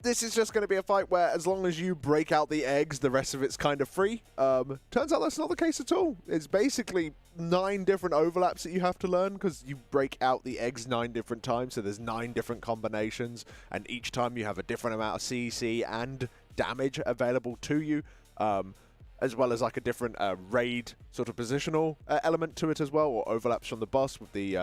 this is just going to be a fight where as long as you break out the eggs, the rest of it's kind of free. Turns out that's not the case at all. It's basically 9 different overlaps that you have to learn because you break out the eggs 9 different times. So there's 9 different combinations, and each time you have a different amount of CC and damage available to you, as well as like a different raid sort of positional element to it as well, or overlaps from the boss with the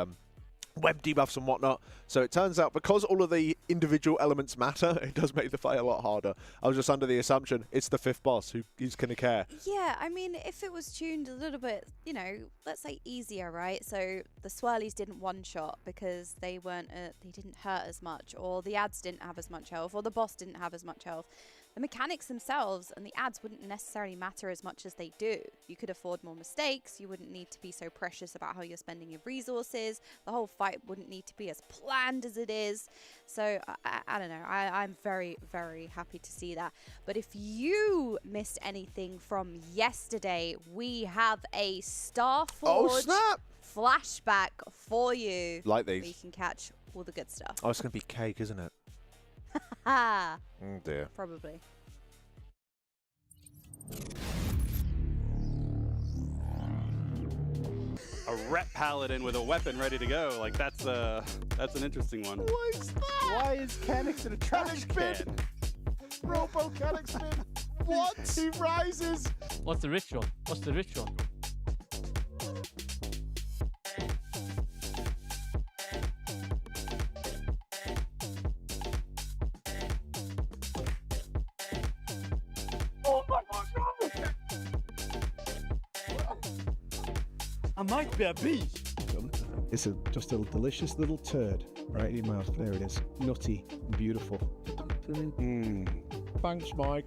web debuffs and whatnot. So it turns out because all of the individual elements matter, it does make the fight a lot harder. I was just under the assumption it's the 5th boss who's going to care. Yeah, I mean, if it was tuned a little bit, you know, let's say easier, right? So the swirlies didn't one-shot because they weren't, they didn't hurt as much, or the ads didn't have as much health, or the boss didn't have as much health. The mechanics themselves and the ads wouldn't necessarily matter as much as they do. You could afford more mistakes, you wouldn't need to be so precious about how you're spending your resources, the whole fight wouldn't need to be as planned as it is. So, I don't know, I'm very, very happy to see that. But if you missed anything from yesterday, we have a Starforge flashback for you. Like these. Where you can catch all the good stuff. Oh, it's going to be cake, isn't it? Ah. Oh dear. Probably. A rep paladin with a weapon ready to go. Like that's an interesting one. What is that? Why is Canix in a trash can? Robo Canix spin. What? He rises. What's the ritual? What's the ritual? I might be a bee. It's just a delicious little turd right in your mouth. There it is. Nutty and beautiful. Thanks, Mike.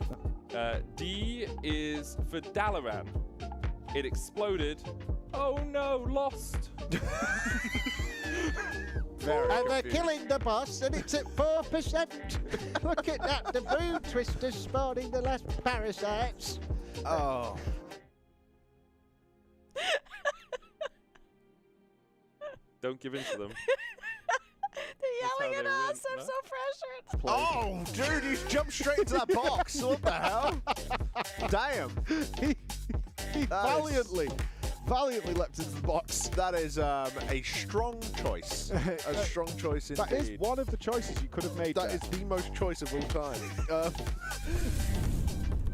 D is for Dalaran. It exploded. Oh no, lost. And they're killing the boss, and it's at 4%. Look at that, the Blue Twister's spawning the last parasites. Oh. Don't give in to them. They're yelling at us. I'm so pressured. Oh, dude, he's jumped straight into that box. What the hell? Damn. He valiantly leapt into the box. That is a strong choice. A strong choice indeed. That is one of the choices you could have made. That is the most choice of all time.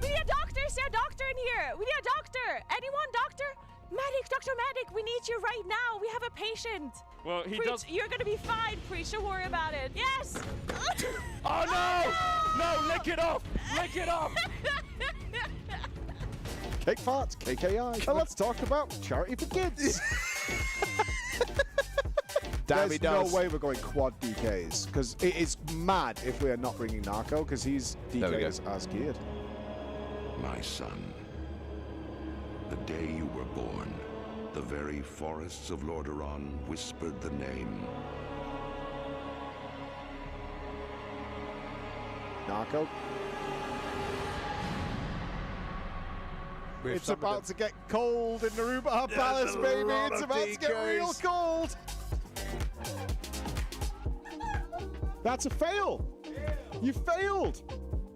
We need a doctor! Is there a doctor in here? We need a doctor! Anyone, doctor? Medic, Dr. Medic, we need you right now. We have a patient. Well, he Preach, does. you're gonna be fine, Preach. Don't worry about it. Yes! Oh no! No, lick it off! Lick it off! Cake farts, KKI. And let's talk about charity for kids. There's no way we're going quad DKs, because it is mad if we are not bringing Narco, because he's DKs as geared. My son, the day you were born, the very forests of Lordaeron whispered the name. Narco. It's about to get cold in Nerub-ar Palace, baby. It's about to get real cold. That's a fail. You failed.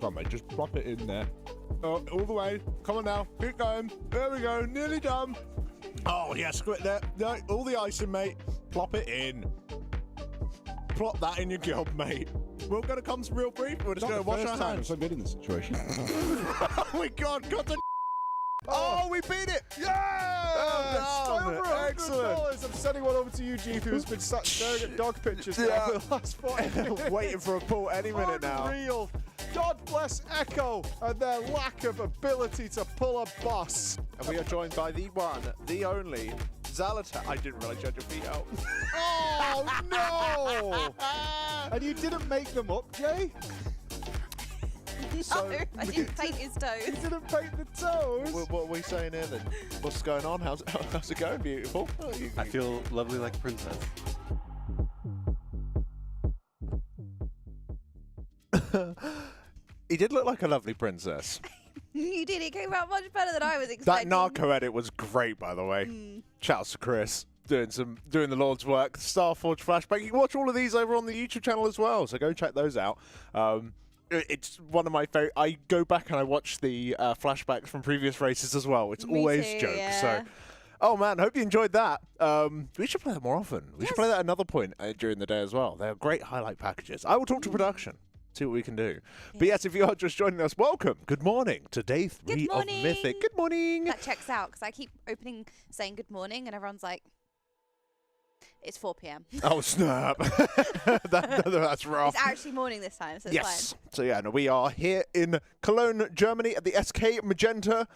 Come on, mate, just plop it in there. All the way. Come on now. Keep going. There we go. Nearly done. Oh, yeah, screw it there. No, all the icing, mate. Plop it in. Plop that in your job, mate. We're going to come real brief. We're just going to wash our hands. So good in this situation. Oh, my God. Got the... Oh, we beat it! Yeah! Oh, over excellent. $100. I'm sending one over to you, G, who's been sat staring at dog pictures now for the last 40 minutes. Waiting for a pull any minute now. Unreal. God bless Echo and their lack of ability to pull a boss. And we are joined by the one, the only, Zalata. I didn't realize you had your feet out. Oh, no! And you didn't make them up, Jay? No, I didn't paint his toes. You didn't paint the toes? What are we saying here then? What's going on? How's it going? Beautiful. I feel lovely like a princess. He did look like a lovely princess. You did. It came out much better than I was That expecting. narco edit was great, by the way. Shouts to Chris doing the Lord's work. Starforge flashback. You can watch all of these over on the YouTube channel as well, so go check those out. It's one of my favorite. I go back and I watch the flashbacks from previous races as well. It's always jokes. Yeah. So, oh man, hope you enjoyed that. We should play that more often. We should play that at another point during the day as well. They're great highlight packages. I will talk to production. See what we can do. But yes, if you are just joining us, welcome. Good morning to day 3 of Mythic. Good morning. That checks out because I keep saying good morning, and everyone's like, It's 4 p.m. Oh, snap. That's rough. It's actually morning this time, so it's Yes. fine. So yeah, no, we are here in Cologne, Germany at the SK Magenta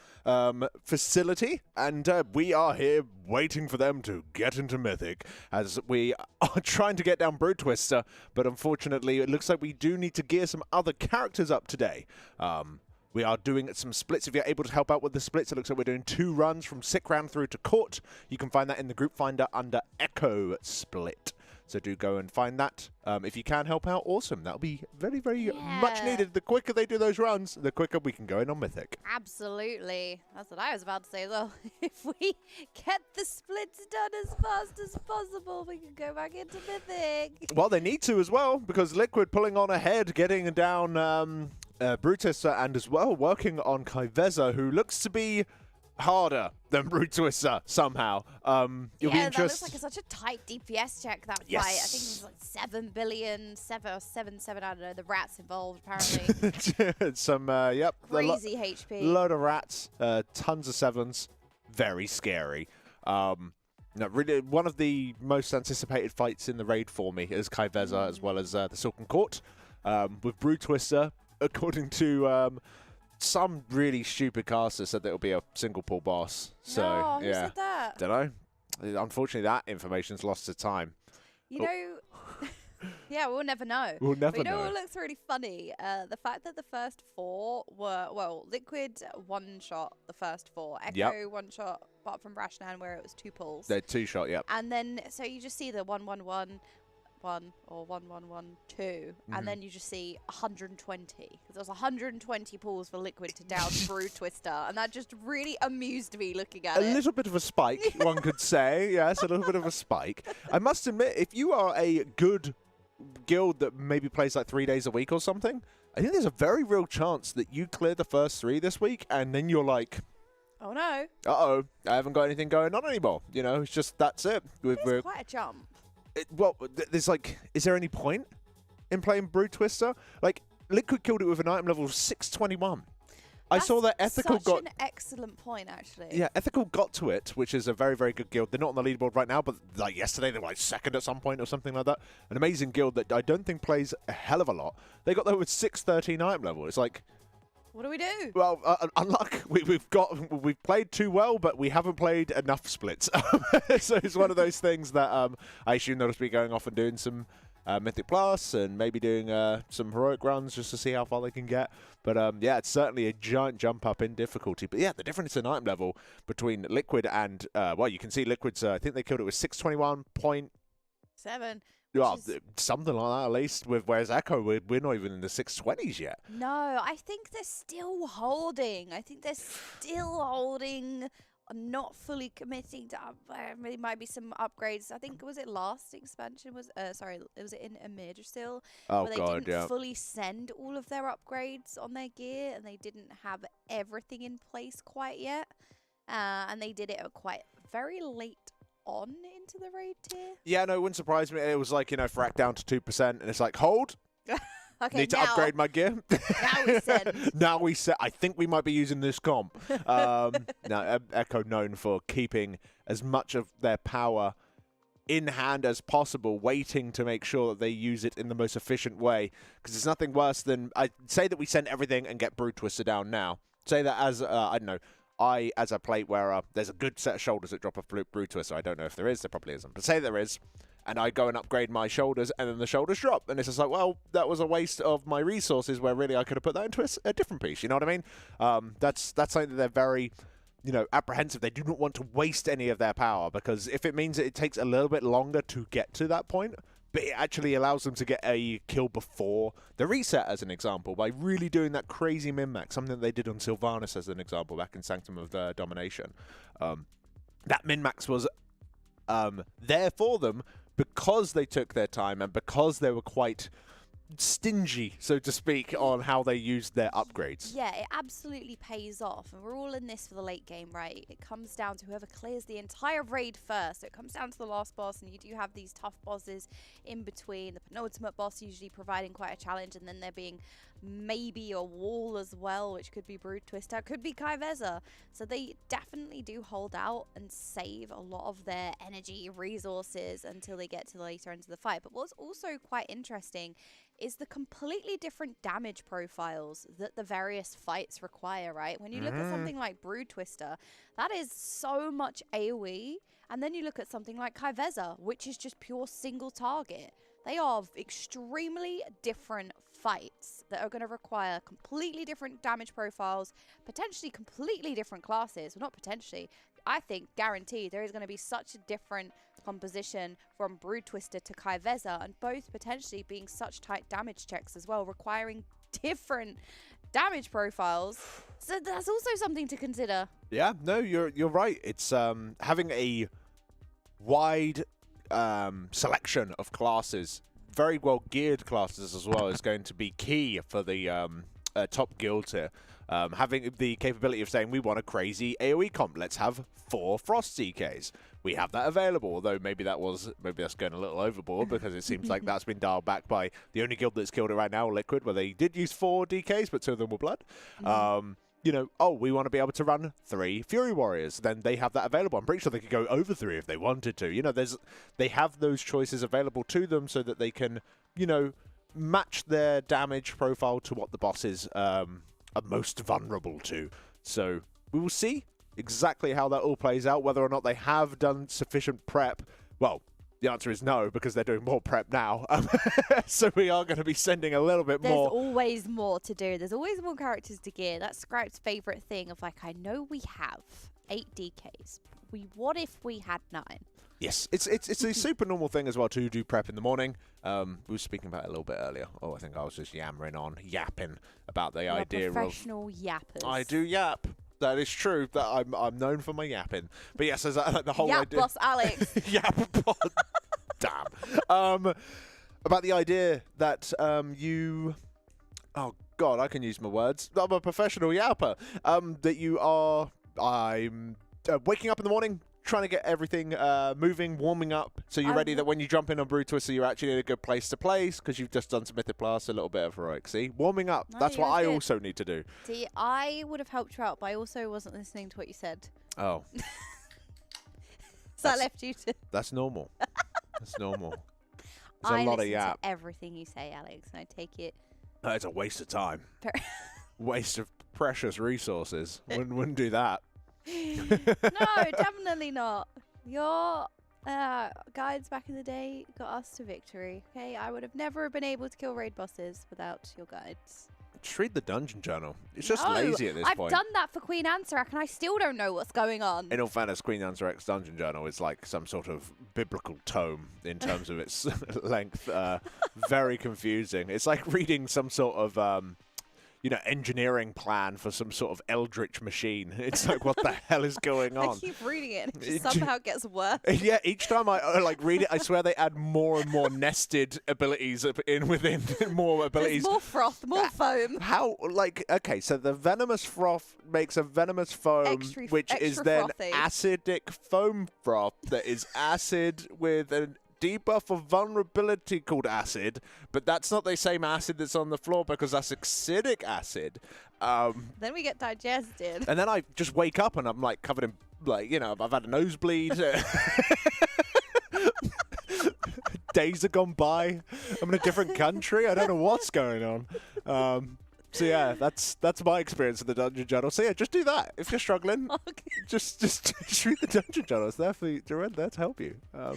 facility, and we are here waiting for them to get into Mythic as we are trying to get down Brood Twister, but unfortunately it looks like we do need to gear some other characters up today. We are doing some splits. If you're able to help out with the splits, it looks like we're doing 2 runs from Sick Round through to Court. You can find that in the group finder under Echo Split. So do go and find that. If you can help out, awesome. That'll be very, very much needed. The quicker they do those runs, the quicker we can go in on Mythic. Absolutely. That's what I was about to say as well. If we get the splits done as fast as possible, we can go back into Mythic. Well, they need to as well, because Liquid pulling on ahead, getting down Brutus, and as well working on Kaiveza, who looks to be harder than Brutus somehow. Yeah, that looks like such a tight DPS check, that fight. I think it was like 7 billion, 7, I don't know, the rats involved apparently. Some, yep. Crazy HP. Load of rats, tons of 7s, very scary. No, really, one of the most anticipated fights in the raid for me is Kaiveza as well as the Silken Court. With Brood Twister, according to some really stupid caster, said that it'll be a single pull boss. So No, who yeah, said that? don't know. Unfortunately, that information's lost to time. You know, yeah, we'll never know. We'll never but you know know. what looks really funny? The fact that the first 4 were, well, Liquid one-shot the first 4. Echo one-shot, apart from Rashnan, where it was 2 pulls. They're 2-shot, yep. And then, so you just see the 1-1-1, 1 or 1-1-1-2, and then you just see 120. Because there was 120 pulls for Liquid to down Brood Twister, and that just really amused me looking at it. A little bit of a spike, one could say. Yes, a little bit of a spike. I must admit, if you are a good guild that maybe plays like 3 days a week or something, I think there's a very real chance that you clear the first 3 this week, and then you're like, oh no. uh-oh, I haven't got anything going on anymore. You know, it's just, that's it. It's quite a jump. Well, there's like, is there any point in playing Brood Twister? Like, Liquid killed it with an item level of 621. I saw that Ethical got an excellent point, actually. Yeah, Ethical got to it, which is a very, very good guild. They're not on the leaderboard right now, but like yesterday they were like 2nd at some point or something like that. An amazing guild that I don't think plays a hell of a lot. They got there with 613 item level. It's like, what do we do? well, unluck. We've played too well, but we haven't played enough splits. So it's one of those things that I assume they'll just be going off and doing some Mythic Plus and maybe doing some heroic runs just to see how far they can get. But yeah, it's certainly a giant jump up in difficulty. But yeah, the difference in item level between Liquid and, well, you can see Liquid's, I think they killed it with 621.7. Well, something like that at least. Whereas Echo, we're not even in the 620s yet. No, I think they're still holding. Not fully committing to there might be some upgrades. I think, was it last expansion? Was it in Amir still? Oh, where they God, didn't fully send all of their upgrades on their gear, and they didn't have everything in place quite yet. And they did it at quite very late on into the raid tier. Yeah, no, it wouldn't surprise me. It was like, you know, frack down to 2%, and it's like, hold. Okay, need to upgrade my gear. Now we send. Now we set. I think we might be using this comp. Now, Echo known for keeping as much of their power in hand as possible, waiting to make sure that they use it in the most efficient way. Because there's nothing worse than, I say that we send everything and get Brood Twister down now. Say that as, I don't know, as a plate wearer, there's a good set of shoulders that drop off Brood Twister. I don't know if there is. There probably isn't. But say there is. And I go and upgrade my shoulders, and then the shoulders drop. And it's just like, well, that was a waste of my resources where really I could have put that into a different piece. You know what I mean? That's something that they're very, you know, apprehensive. They do not want to waste any of their power, because if it means that it takes a little bit longer to get to that point, but it actually allows them to get a kill before the reset, as an example, by really doing that crazy min-max, something that they did on Sylvanas as an example back in Sanctum of Domination. That min-max was there for them, because they took their time and because they were quite stingy, so to speak, on how they used their upgrades. Yeah, it absolutely pays off. And we're all in this for the late game, right? It comes down to whoever clears the entire raid first. So it comes down to the last boss, and you do have these tough bosses in between. The penultimate boss usually providing quite a challenge, and then there being maybe a wall as well, which could be Brood Twister, could be Kai'Veza. So they definitely do hold out and save a lot of their energy resources until they get to the later end of the fight. But what's also quite interesting is the completely different damage profiles that the various fights require, right? When you look at something like Brood Twister, that is so much AoE, and then you look at something like Kai'Veza, which is just pure single target. They are extremely different fights that are going to require completely different damage profiles, potentially completely different classes. Well, not potentially. I think guaranteed there is going to be such a different composition from Brood Twister to Kai'Veza, and both potentially being such tight damage checks as well, requiring different damage profiles. So that's also something to consider. Yeah, no, you're right. It's having a wide selection of classes, very well geared classes as well, is going to be key for the top guilds here. Having the capability of saying we want a crazy AoE comp, let's have 4 Frost CKs. We have that available, although maybe that's going a little overboard because it seems like that's been dialed back by the only guild that's killed it right now, Liquid, where they did use 4 DKs, but 2 of them were blood. You know, oh, we want to be able to run 3 Fury Warriors. Then they have that available. I'm pretty sure they could go over 3 if they wanted to. You know, they have those choices available to them so that they can, you know, match their damage profile to what the bosses are most vulnerable to. So we will see exactly how that all plays out, whether or not they have done sufficient prep. Well, the answer is no, because they're doing more prep now. So we are going to be sending a little bit more. There's always more to do. There's always more characters to gear. That's Scribe's favourite thing of like, I know we have 8 DKs. What if we had 9? Yes, it's a super normal thing as well to do prep in the morning. We were speaking about it a little bit earlier. Oh, I think I was just yapping about the idea of professional yappers. I do yap. That is true. That I'm known for my yapping. But yes, there's like the whole Yap idea. boss Alex. Yap boss. Damn. About the idea that you. Oh God, I can use my words. I'm a professional yapper. That you are. I'm waking up in the morning, trying to get everything moving, warming up, so you're ready that when you jump in on Brood Twister, you're actually in a good place to place because you've just done some Mythic Plus, a little bit of heroic. See, warming up. No, That's what I good. also need to do. See, I would have helped you out, but I also wasn't listening to what you said. Oh. So I left you to. That's normal. That's normal. There's I a lot of listen yap. to everything you say, Alex, and I take it. It's a waste of time. Waste of precious resources. Wouldn't do that. No, definitely not. Your guides back in the day got us to victory. Okay, I would have never been able to kill raid bosses without your guides. Just read the dungeon journal. It's just lazy at this I've point. done that for Queen Ansarak, and I still don't know what's going on. In all fairness, Queen Ansarek's dungeon journal is like some sort of biblical tome in terms of its length. Very confusing. It's like reading some sort of engineering plan for some sort of eldritch machine. It's like, what the hell is going on? I keep reading it, and it just somehow gets worse. Yeah, each time I read it, I swear they add more and more nested abilities within more abilities. There's more froth, more foam. How, okay, so the venomous froth makes a venomous foam, which is then frothy. acidic foam froth that is acid with an debuff of vulnerability called acid, but that's not the same acid that's on the floor because that's acidic acid. Then we get digested. And then I just wake up and I'm like covered in, I've had a nosebleed. Days have gone by. I'm in a different country. I don't know what's going on. So yeah, that's my experience of the dungeon journal. So yeah, just do that if you're struggling. Okay. Just read the dungeon journal. It's there to help you. I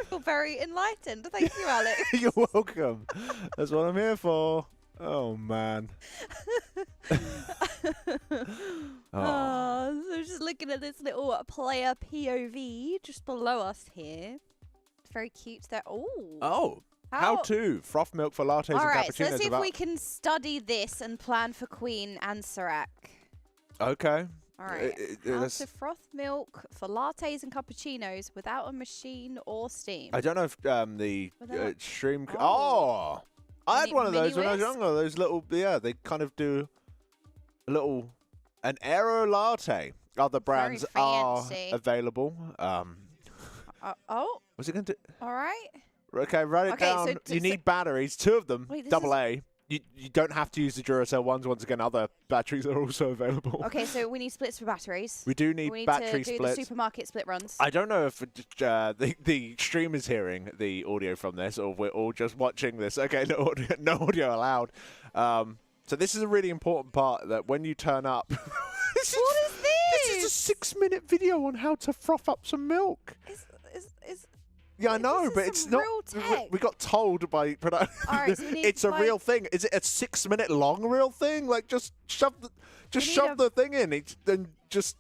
feel very enlightened. Thank you, Alex. You're welcome. That's what I'm here for. Oh man. Oh, so just looking at this little player POV just below us here. It's very cute there. Oh. How to froth milk for lattes and cappuccinos. All right, so let's see if we can study this and plan for Queen Ansarak. Okay. All right. How to froth milk for lattes and cappuccinos without a machine or steam. I don't know if the stream. I had one of those when I was younger. Those little, they kind of do an aero latte. Other brands are available. What's it going to do? All right. Okay, write it down. So you need batteries, 2 of them, Wait, AA. You don't have to use the Duracell ones. Once again, other batteries are also available. Okay, so we need splits for batteries. We do need battery to do splits. the supermarket split runs. I don't know if the stream is hearing the audio from this, or we're all just watching this. Okay, no audio allowed. So this is a really important part that when you turn up. What is this? This is a 6-minute video on how to froth up some milk. Yeah, I know, but it's not. We got told by production. Right, so it's a real thing. Is it a 6-minute long real thing? Like just shove the thing in. Then just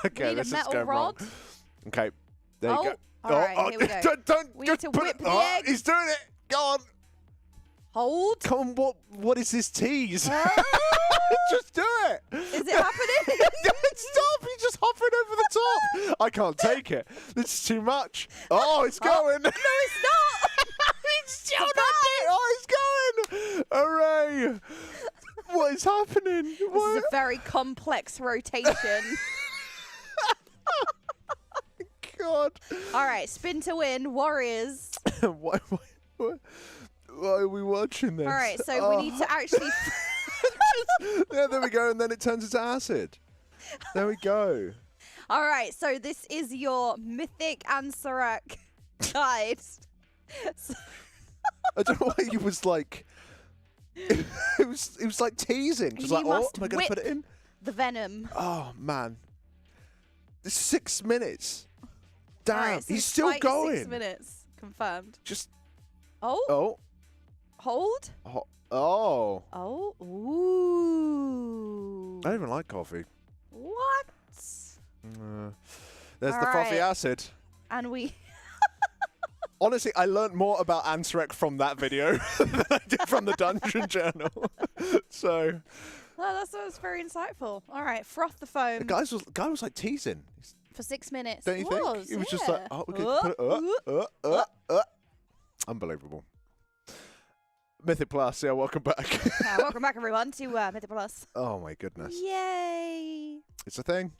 okay. This is going wrong. Okay, there you go. All right, here we go. Don't we just need to put whip it. the egg. He's doing it. Go on. Hold. Come on. What is this tease? Just do it. Is it happening? Stop! He's just hovering over the top. I can't take it. This is too much. Oh, it's going. No, it's not. It's still not it. Oh, it's going. Hooray! What is happening? This is a very complex rotation. God. All right, spin to win, Warriors. Why are we watching this? All right, so we need to actually. Yeah, there we go, and then it turns into acid. There we go. All right, so this is your Mythic and Serac guide. I don't know why he was like. It was like teasing, just You like, oh, must am I going to put it whip in? The venom. Oh man, this is 6 minutes. Damn, All right, so he's still fight going. 6 minutes confirmed. Just. Oh. Oh. Hold. Oh. Oh. Ooh. I don't even like coffee. What? There's All the frothy right. acid. And we. Honestly, I learned more about Ansrek from that video than I did from the Dungeon Journal. So. Oh, that was very insightful. All right, froth the foam. The guy was like teasing. For 6 minutes. Don't you think? It was just like, oh, we could put it. Unbelievable. Mythic Plus, yeah, welcome back. Welcome back, everyone, to Mythic Plus. Oh my goodness. Yay! It's a thing.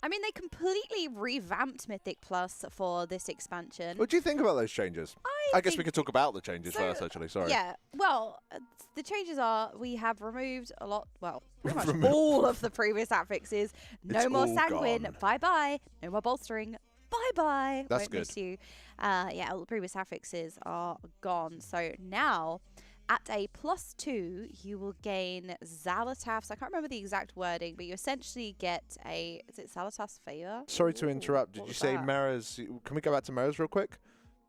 I mean, they completely revamped Mythic Plus for this expansion. What do you think about those changes? I guess we could talk about the changes first, actually. Sorry. Yeah, well, the changes are we have removed a lot, well, pretty much all of the previous affixes. No It's more all sanguine, gone. bye-bye. No more bolstering, bye-bye. That's Won't good. miss you. Yeah, all the previous affixes are gone. So now, at a +2, you will gain Xalatath's. I can't remember the exact wording, but you essentially get a, is it Xalatath's favor? Sorry to interrupt. Did what you was say that? Mara's? Can we go back to Mara's real quick?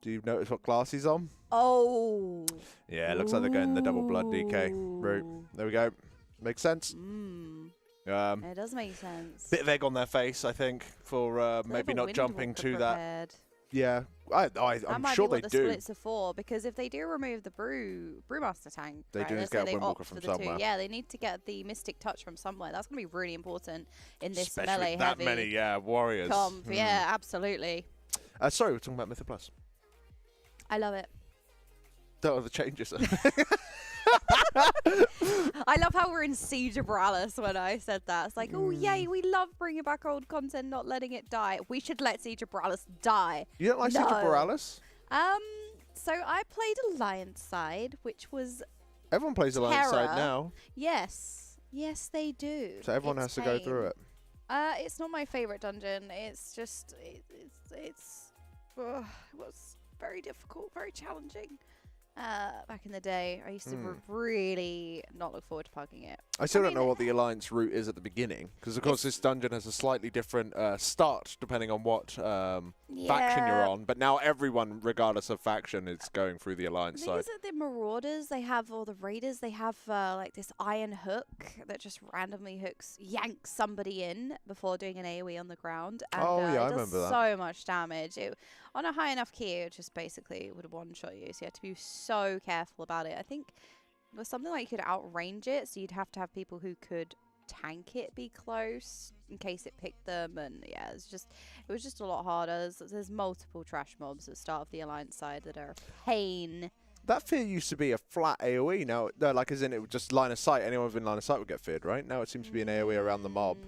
Do you notice what class he's on? Oh. Yeah, it looks like they're going the double blood DK route. There we go. Makes sense. It does make sense. Bit of egg on their face, I think, for maybe not jumping to that. Yeah, I'm might sure be what they the do. splits are for, because if they do remove the brewmaster tank, They right, do need let's to say get a they Windwalker opt from for the somewhere. Yeah, they need to get the Mystic Touch from somewhere. That's going to be really important in this Especially melee that heavy many, warriors. comp. Yeah, absolutely. Sorry, we're talking about Mythic Plus. I love it. What are the changes? I love how we're in Siege of Borealis when I said that. It's like, oh, yay, we love bringing back old content, not letting it die. We should let Siege of Borealis die. You don't like Siege of Borealis? So I played Alliance side, which was Everyone plays Alliance side terror. now, Yes. Yes, they do. so everyone has to go through it. It's not my favorite dungeon. It's just, it was very difficult, very challenging. Back in the day, I used to really not look forward to pugging it. I still don't know what the Alliance route is at the beginning, because of course this dungeon has a slightly different start depending on what faction you're on. But now everyone, regardless of faction, is going through the Alliance The thing side. is that the Marauders, they have, or the Raiders, they have like this iron hook that just randomly yanks somebody in before doing an AoE on the ground. And, Oh, yeah, I it does remember that. so much damage. On a high enough key, it just basically would one-shot you. So you have to be so careful about it. I think it was something like you could outrange it, so you'd have to have people who could tank it be close in case it picked them. And yeah, it was just a lot harder. There's multiple trash mobs at the start of the Alliance side that are a pain. That fear used to be a flat AoE. Now, no, like as in it would just line of sight. Anyone within line of sight would get feared, right? Now it seems to be an AoE around the mob.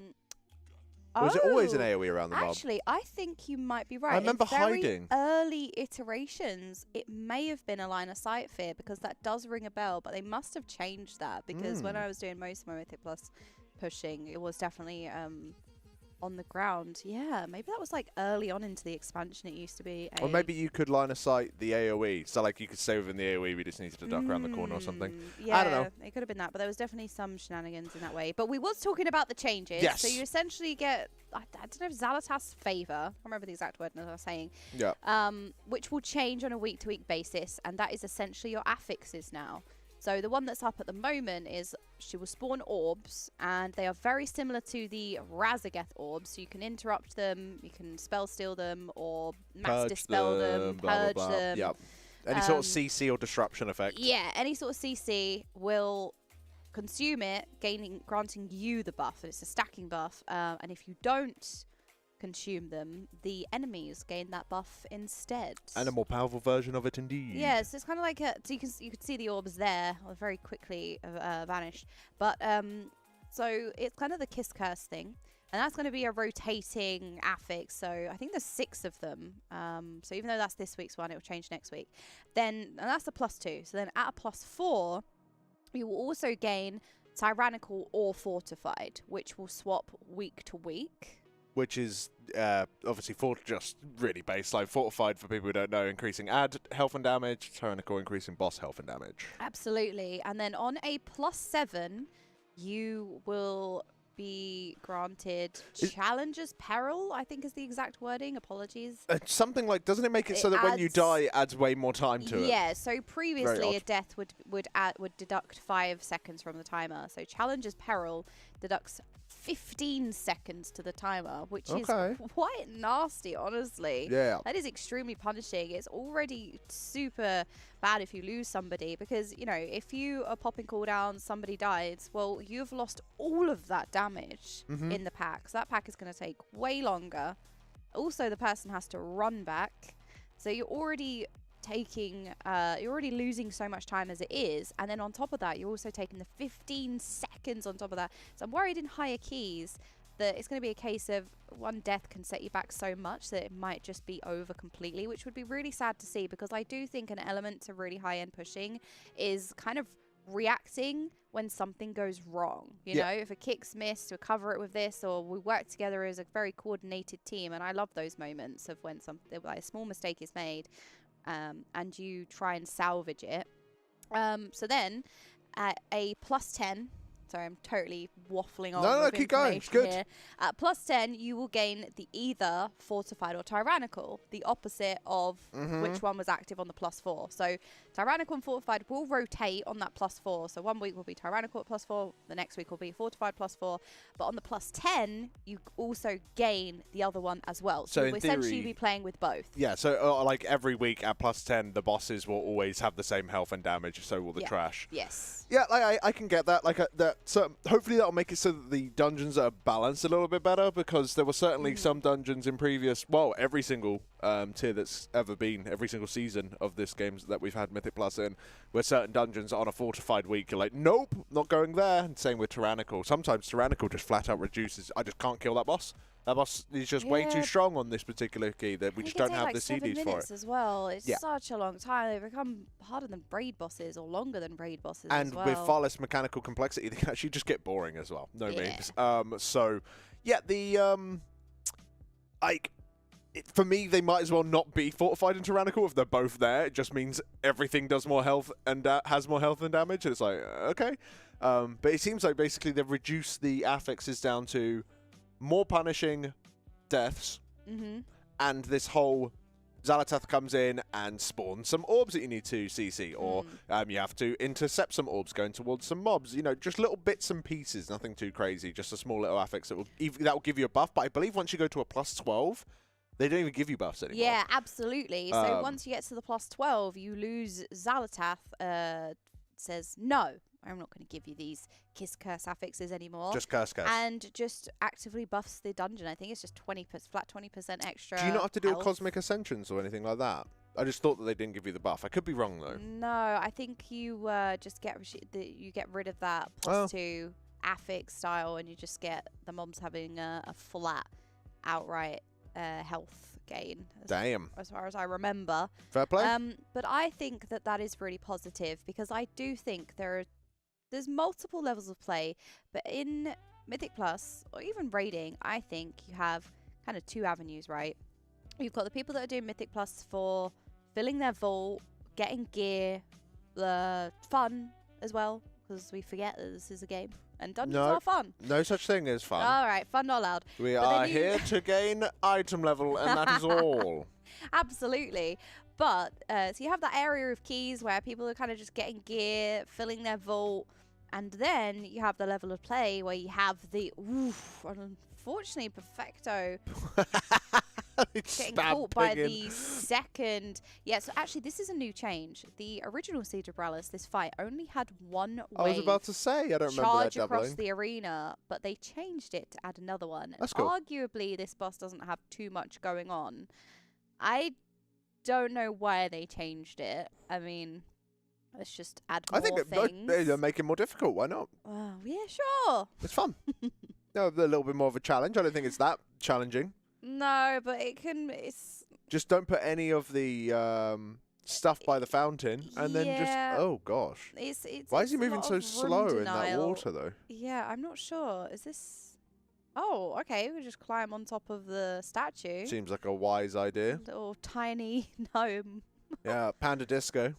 Or was it always an AoE around the mob? Actually, I think you might be right. I remember In very hiding. early iterations, it may have been a line of sight fear because that does ring a bell, but they must have changed that because when I was doing most of my Mythic Plus pushing, it was definitely on the ground. Yeah, maybe that was like early on into the expansion. It used to be. Or maybe you could line of sight the AoE. So like you could stay within the AoE, we just needed to duck around the corner or something. Yeah, I don't know. It could have been that, but there was definitely some shenanigans in that way. But we was talking about the changes. Yes. So you essentially get, I don't know if Xalatath's favor, I can't remember the exact word I was saying. Yeah. Which will change on a week-to-week basis, and that is essentially your affixes now. So the one that's up at the moment is she will spawn orbs, and they are very similar to the Razageth orbs. So you can interrupt them, you can spell steal them, or mass dispel them, purge them. Yep. Any sort of CC or disruption effect. Yeah, any sort of CC will consume it, granting you the buff. And it's a stacking buff, and if you don't consume them, the enemies gain that buff instead. And a more powerful version of it, indeed. Yeah, so it's kind of like so you can see the orbs there, very quickly vanished. But so it's kind of the Kiss Curse thing, and that's going to be a rotating affix. So I think there's 6 of them. So even though that's this week's one, it will change next week. And that's a +2. So then at a +4, you will also gain Tyrannical or Fortified, which will swap week to week. Which is obviously just really baseline. Fortified, for people who don't know, increasing add health and damage. Tyrannical, increasing boss health and damage. Absolutely. And then on a +7, you will be granted Challenger's Peril, I think is the exact wording. Apologies. Something like, doesn't it make it so that when you die, it adds way more time to it? Yeah, so previously a death would deduct 5 seconds from the timer. So Challenger's Peril deducts 15 seconds to the timer, which is quite nasty, honestly. Yeah. That is extremely punishing. It's already super bad if you lose somebody because, you know, if you are popping cooldowns, somebody dies, well, you've lost all of that damage in the pack. So that pack is going to take way longer. Also, the person has to run back. So you're already you're already losing so much time as it is, and then on top of that you're also taking the 15 seconds on top of that. So I'm worried in higher keys that it's going to be a case of one death can set you back so much that it might just be over completely, which would be really sad to see, because I do think an element to really high-end pushing is kind of reacting when something goes wrong. You know, if a kick's missed, we cover it with this, or we work together as a very coordinated team, and I love those moments of when something like a small mistake is made and you try and salvage it. So then at a +10, sorry, I'm totally waffling on. No, keep going. It's good. Here. At +10, you will gain the either Fortified or Tyrannical, the opposite of which one was active on the +4. So Tyrannical and Fortified will rotate on that +4. So one week will be Tyrannical at +4, the next week will be Fortified +4. But on the +10, you also gain the other one as well. So you'll essentially be playing with both. Yeah, so like every week at +10, the bosses will always have the same health and damage, so will the trash. Yes. Yeah, like I can get that. Like that. So hopefully that'll make it so that the dungeons are balanced a little bit better, because there were certainly some dungeons in previous, every single tier that's ever been, every single season of this game that we've had Mythic Plus in, where certain dungeons on a Fortified week you're like, nope, not going there. And same with Tyrannical. Sometimes Tyrannical just flat out reduces. I just can't kill that boss. That boss is just way too strong on this particular key that we just don't have the CDs for it. As well. It's such a long time. They become harder than raid bosses, or longer than raid bosses and as well. with far less mechanical complexity, they can actually just get boring as well. No means. So yeah, the for me, they might as well not be Fortified and Tyrannical if they're both there. It just means everything does more health and has more health and damage, and it's like, okay. But it seems like basically they've reduced the affixes down to more punishing deaths, and this whole Xalatath comes in and spawns some orbs that you need to CC, or you have to intercept some orbs going towards some mobs. You know, just little bits and pieces, nothing too crazy, just a small little affix that will give you a buff. But I believe once you go to a +12, they don't even give you buffs anymore. Yeah, absolutely. So once you get to the +12, you lose Xalatath. Says, no, I'm not going to give you these Kiss Curse affixes anymore. Just Curse. And just actively buffs the dungeon. I think it's just flat 20% extra. Do you not have to do health. Cosmic Ascensions or anything like that? I just thought that they didn't give you the buff. I could be wrong though. No, I think you just get rid of that +2 affix style, and you just get the mobs having a flat, outright health gain. As far as I remember. Fair play. But I think that is really positive, because I do think there's multiple levels of play, but in Mythic Plus or even raiding, I think you have kind of 2 avenues, right? You've got the people that are doing Mythic Plus for filling their vault, getting gear, fun as well, because we forget that this is a game and dungeons are fun. No such thing as fun. All right, fun not allowed. We are here to gain item level, and that is all. Absolutely. But so you have that area of keys where people are kind of just getting gear, filling their vault, and then you have the level of play where you have the unfortunately Perfecto getting caught by the second. Yeah, so actually this is a new change. The original Siege of Bralis, this fight only had one wave. I was about to say, I don't remember that charge doubling. across the arena, but they changed it to add another one. That's cool. Arguably, this boss doesn't have too much going on. I don't know why they changed it. I mean, let's just add more things. They're making it more difficult. Why not? Yeah, sure. It's fun. No, a little bit more of a challenge. I don't think it's that challenging. No, but it's Just don't put any of the stuff by the fountain, and then just oh gosh. Why is he moving so slow in that water though? Yeah, I'm not sure. Is this? Oh, okay. We just climb on top of the statue. Seems like a wise idea. Little tiny gnome. Yeah, Panda Disco.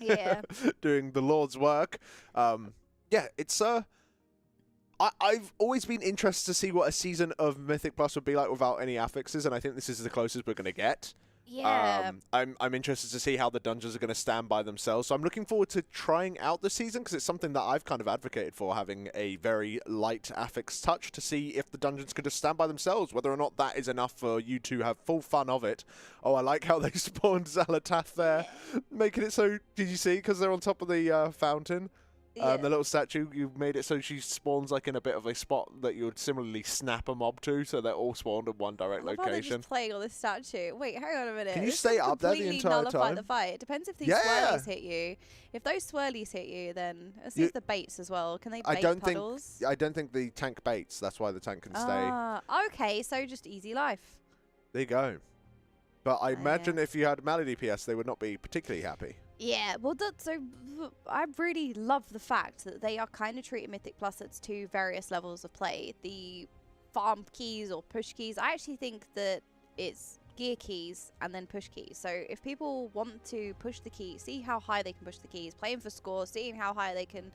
Yeah. Doing the Lord's work. Yeah, it's I've always been interested to see what a season of Mythic Plus would be like without any affixes, and I think this is the closest we're going to get. Yeah. I'm interested to see how the dungeons are going to stand by themselves. So I'm looking forward to trying out the season, because it's something that I've kind of advocated for, having a very light affix touch to see if the dungeons could just stand by themselves, whether or not that is enough for you to have full fun of it. Oh, I like how they spawned Zalatath there, making it so, did you see, because they're on top of the fountain? The little statue, you've made it so she spawns like in a bit of a spot that you would similarly snap a mob to, so they're all spawned in one direct How they're location. just playing on this statue. Wait, hang on a minute. Can you This stay could up there the completely entire nullify time? the fight. It depends if these Yeah. swirlies hit you. If those swirlies hit you, then let's see if the baits as well. Can they bait I don't puddles? think the tank baits. That's why the tank can stay. Ah, okay, so just easy life. There you go. But I imagine if you had Malady PS, they would not be particularly happy. Yeah, well, I really love the fact that they are kind of treating Mythic Plus as 2 various levels of play. The farm keys or push keys, I actually think that it's gear keys and then push keys. So if people want to push the key, see how high they can push the keys, playing for score, seeing how high they can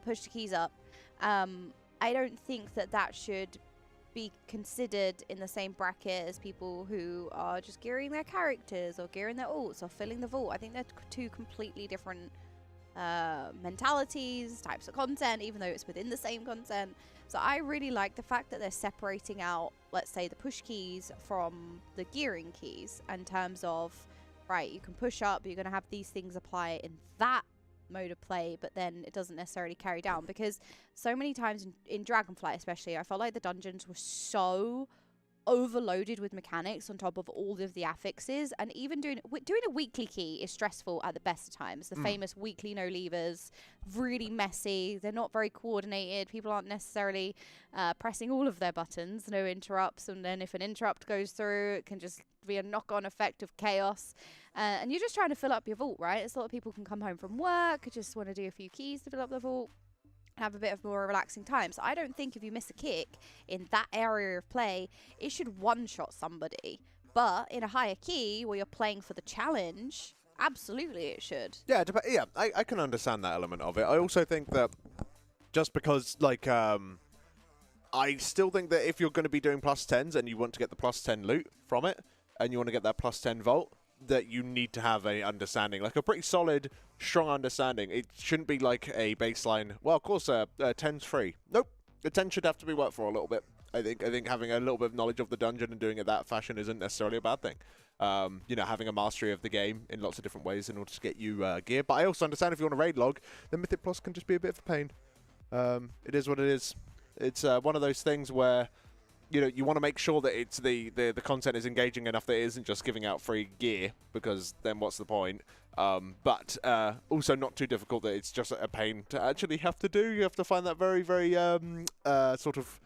push the keys up, I don't think that should be considered in the same bracket as people who are just gearing their characters or gearing their ults or filling the vault. I think they're 2 completely different mentalities, types of content, even though it's within the same content. So I really like the fact that they're separating out, let's say, the push keys from the gearing keys in terms of, right, you can push up, but you're going to have these things apply in that mode of play, but then it doesn't necessarily carry down, because so many times in Dragonflight especially, I felt like the dungeons were so overloaded with mechanics on top of all of the affixes, and even doing a weekly key is stressful at the best of times. The famous weekly no levers, really messy, they're not very coordinated, people aren't necessarily pressing all of their buttons, no interrupts, and then if an interrupt goes through, it can just be a knock-on effect of chaos. And you're just trying to fill up your vault, right? It's a lot of people can come home from work, just want to do a few keys to fill up the vault, have a bit of more relaxing time. So I don't think if you miss a kick in that area of play, it should one-shot somebody. But in a higher key, where you're playing for the challenge, absolutely it should. Yeah, I can understand that element of it. I also think that just because, like, I still think that if you're going to be doing +10s and you want to get the +10 loot from it, and you want to get that +10 vault, that you need to have a understanding, like a pretty solid, strong understanding. It shouldn't be like a baseline. Well, of course, 10's free. Nope, the 10 should have to be worked for a little bit. I think having a little bit of knowledge of the dungeon and doing it that fashion isn't necessarily a bad thing. You know, having a mastery of the game in lots of different ways in order to get you gear. But I also understand if you want a raid log, then Mythic Plus can just be a bit of a pain. It is what it is. It's one of those things where, you know, you want to make sure that it's the content is engaging enough that it isn't just giving out free gear, because then what's the point? But also not too difficult that it's just a pain to actually have to do. You have to find that very, very sort of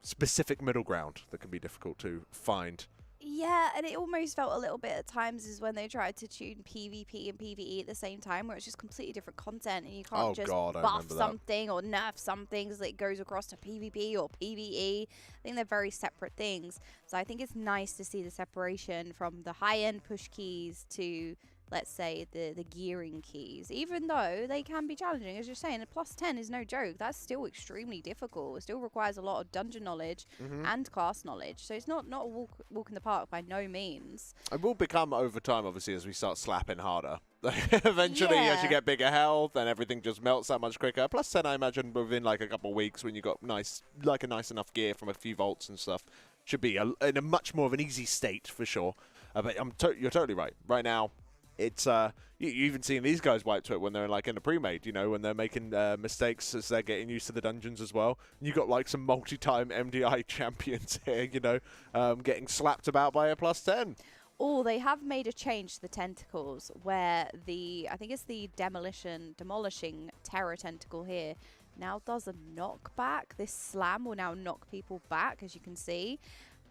specific middle ground that can be difficult to find. Yeah, and it almost felt a little bit at times is when they tried to tune PvP and PvE at the same time, where it's just completely different content, and you can't just buff something or nerf something so that it goes across to PvP or PvE. I think they're very separate things. So I think it's nice to see the separation from the high-end push keys to, let's say, the gearing keys, even though they can be challenging. As you're saying, a +10 is no joke. That's still extremely difficult. It still requires a lot of dungeon knowledge and class knowledge. So it's not a walk in the park by no means. It will become over time, obviously, as we start slapping harder. Eventually, as you get bigger health, and everything just melts that much quicker. +10, I imagine, within like a couple of weeks, when you got a nice enough gear from a few vaults and stuff, should be in a much more of an easy state for sure. But you're totally right. Right now, it's you even seeing these guys wipe to it when they're like in a pre-made, you know, when they're making mistakes as they're getting used to the dungeons as well. And you got like some multi-time MDI champions here, you know, getting slapped about by a +10. Oh, they have made a change to the tentacles where I think it's the demolishing terror tentacle here now does a knockback. This slam will now knock people back, as you can see.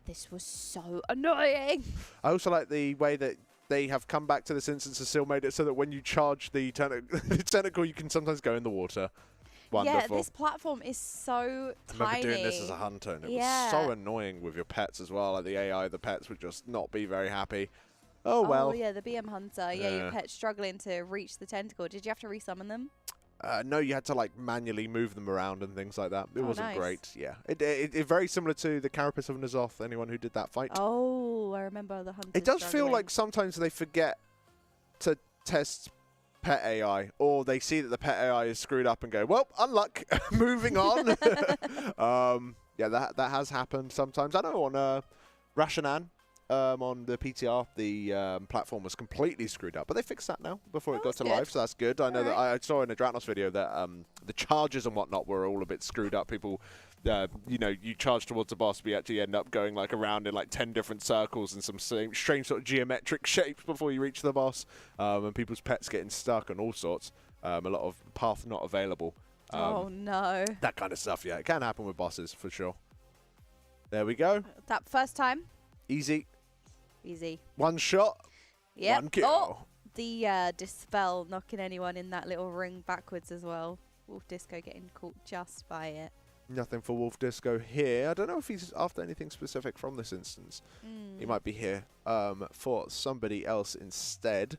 This was so annoying. I also like the way that they have come back to this instance and still made it so that when you charge the tentacle, you can sometimes go in the water. Wonderful. Yeah, this platform is so tiny. I remember doing this as a hunter, and it was so annoying with your pets as well. Like the AI of the pets would just not be very happy. Oh, well. Oh, yeah, the BM hunter. Yeah, your pet's struggling to reach the tentacle. Did you have to resummon them? No, you had to like manually move them around and things like that. It wasn't great. Yeah, it very similar to the Carapace of N'Zoth. Anyone who did that fight. Oh, I remember the hunter. It does feel like sometimes they forget to test pet AI, or they see that the pet AI is screwed up and go, "Well, unluck, moving on." Yeah, that has happened sometimes. I know on Rashanan. On the PTR, the platform was completely screwed up, but they fixed that now before it got to live, so that's good. I know that I saw in a Dratnos video that the charges and whatnot were all a bit screwed up. People, you know, you charge towards the boss, but you actually end up going like around in like 10 different circles and some strange sort of geometric shapes before you reach the boss, and people's pets getting stuck and all sorts. A lot of path not available. Oh no. That kind of stuff, yeah. It can happen with bosses for sure. There we go. That first time. Easy. Easy. One shot. Yep. One kill. Oh, the Dispel knocking anyone in that little ring backwards as well. Wolf Disco getting caught just by it. Nothing for Wolf Disco here. I don't know if he's after anything specific from this instance. He might be here for somebody else instead.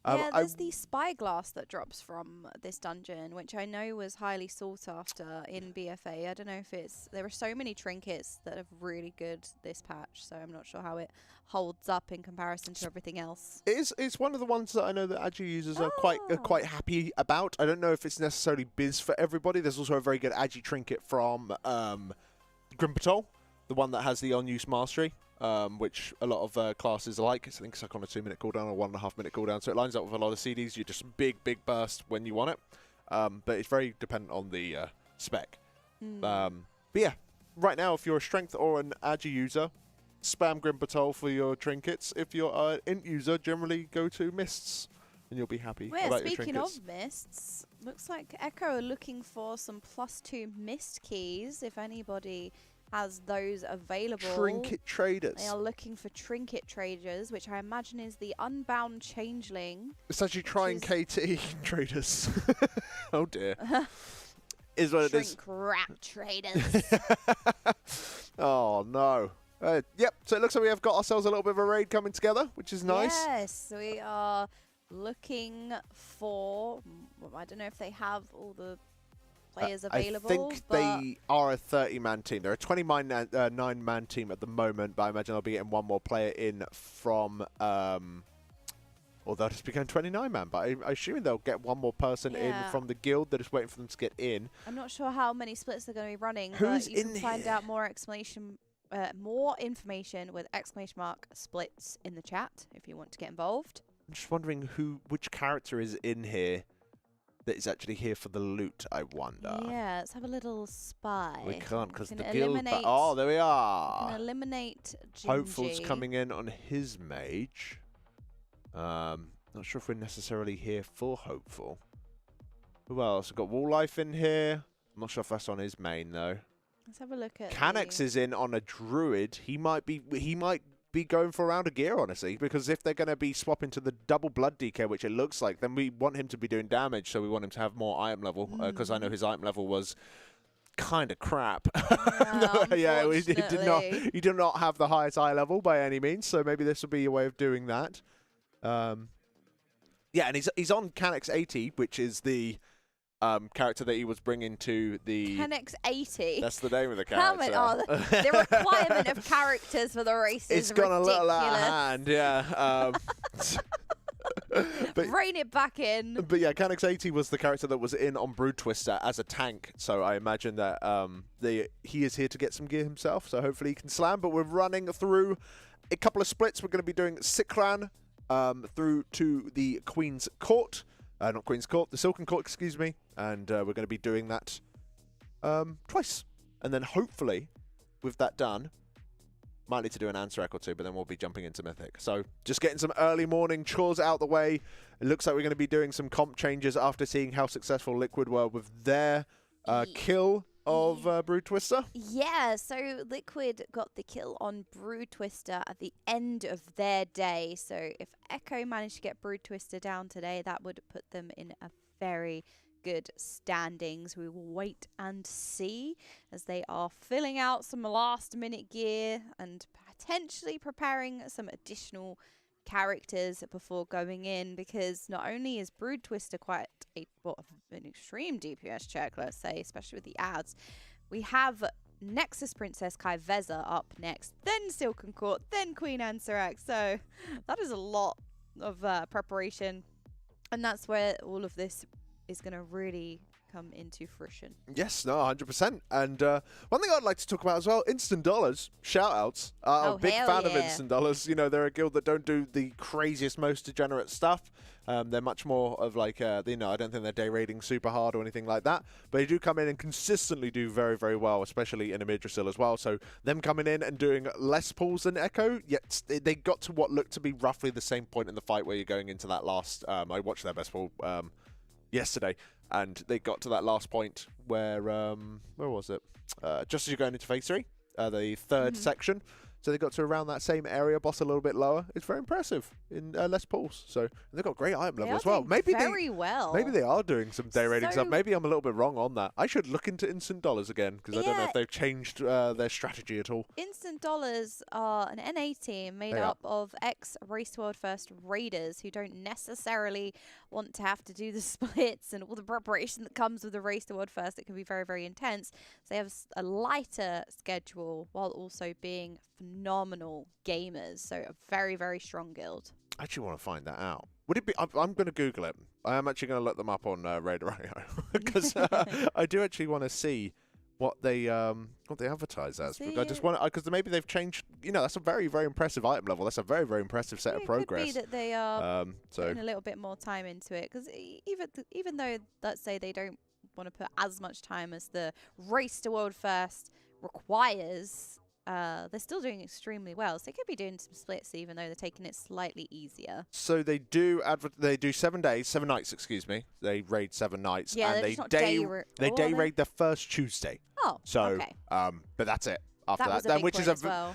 Yeah, there's the spyglass that drops from this dungeon, which I know was highly sought after in BFA. I don't know if there are so many trinkets that are really good this patch, so I'm not sure how it holds up in comparison to everything else. It's one of the ones that I know that Agi users are quite happy about. I don't know if it's necessarily biz for everybody. There's also a very good Agi trinket from Grim Patrol, the one that has the on-use mastery. Which a lot of classes like. I think it's like on a 2-minute cooldown or 1.5-minute cooldown, so it lines up with a lot of CDs. You just big burst when you want it, but it's very dependent on the spec. But yeah, right now, if you're a strength or an Agi user, spam Grim Patrol for your trinkets. If you're an int user, generally go to Mists, and you'll be happy about your trinkets. Speaking of Mists, looks like Echo are looking for some +2 Mist keys. If anybody has those available. Trinket traders. They are looking for trinket traders, which I imagine is the Unbound Changeling. It's actually trying KT traders. Oh dear. Is what it is. Shrink wrap traders. Oh no. Yep, so it looks like we have got ourselves a little bit of a raid coming together, which is nice. Yes, we are looking for, I don't know if they have all the players available. I think they are a 30-man team. They're a 29-man team at the moment, but I imagine they'll be getting one more player in from, or they'll just be going 29-man, but I'm assuming they'll get one more person in from the guild. They're just waiting for them to get in. I'm not sure how many splits they're going to be running, but you can find out more information with !splits in the chat if you want to get involved. I'm just wondering which character is in here that is actually here for the loot, I wonder. Yeah, let's have a little spy. We can't because the guild... Oh, there we are. We can eliminate Gingy. Hopeful's coming in on his mage. Not sure if we're necessarily here for Hopeful. Who else? We've got Wall Life in here. I'm not sure if that's on his main though. Let's have a look at. Canex is in on a Druid. He might be going for a round of gear, honestly, because if they're going to be swapping to the double blood DK, which it looks like, then we want him to be doing damage, so we want him to have more item level, because I know his item level was kind of crap. Yeah, he did not have the highest eye level by any means, so maybe this will be a way of doing that. Yeah, and he's on Canex 80, which is the character that he was bringing to the... Canex 80? That's the name of the character. The requirement of characters for the race is It's gone ridiculous. a little out of hand, yeah. But, rein it back in. But yeah, Canex 80 was the character that was in on Brood Twister as a tank, so I imagine that he is here to get some gear himself, so hopefully he can slam. But we're running through a couple of splits. We're going to be doing Sikran through to the Queen's Court. Not Queen's Court, the Silken Court, excuse me. And we're going to be doing that twice. And then hopefully, with that done, might need to do an answer echo or two, but then we'll be jumping into Mythic. So just getting some early morning chores out the way. It looks like we're going to be doing some comp changes after seeing how successful Liquid were with their kill of Brood Twister. Yeah, so Liquid got the kill on Brood Twister at the end of their day. So if Echo managed to get Brood Twister down today, that would put them in a very good standings. We will wait and see as they are filling out some last minute gear and potentially preparing some additional characters before going in, because not only is Brood Twister quite an extreme DPS check, let's say, especially with the ads, we have Nexus Princess Kaiveza up next, then Silken Court, then Queen Ansarac. So that is a lot of preparation, and that's where all of this is going to really come into fruition. Yes, no, 100%. And one thing I'd like to talk about as well, Instant Dollars, shout-outs. I'm a big fan of Instant Dollars. You know, they're a guild that don't do the craziest, most degenerate stuff. They're much more of like, you know, I don't think they're day raiding super hard or anything like that. But they do come in and consistently do very, very well, especially in Yggdrasil as well. So them coming in and doing less pulls than Echo, yet they got to what looked to be roughly the same point in the fight where you're going into that last... I watched their best pull yesterday, and they got to that last point where was it? Just as you're going into phase 3, the third section. So they got to around that same area, boss a little bit lower. It's very impressive in less pulls. So they've got great item level as well. Maybe maybe they are doing some day raiding stuff. Maybe I'm a little bit wrong on that. I should look into Instant Dollars again, because I don't know if they've changed their strategy at all. Instant Dollars are an NA team made up of ex-Race to World First raiders who don't necessarily want to have to do the splits and all the preparation that comes with the Race to World First. It can be very, very intense. So they have a lighter schedule while also being phenomenal gamers. So a very, very strong guild. I actually want to find that out. Would it be? I'm going to Google it. I am actually going to look them up on Raider.io because I do actually want to see what they advertise as. I just want because maybe they've changed. You know, that's a very, very impressive item level. That's a very, very impressive set of progress. It could be that they are putting a little bit more time into it, because even though, let's say, they don't want to put as much time as the Race to World First requires, they're still doing extremely well. So they could be doing some splits, even though they're taking it slightly easier. So they do 7 nights, excuse me. They raid 7 nights, yeah, and they day raid the first Tuesday. Oh, so okay. But that's it. After that, that which is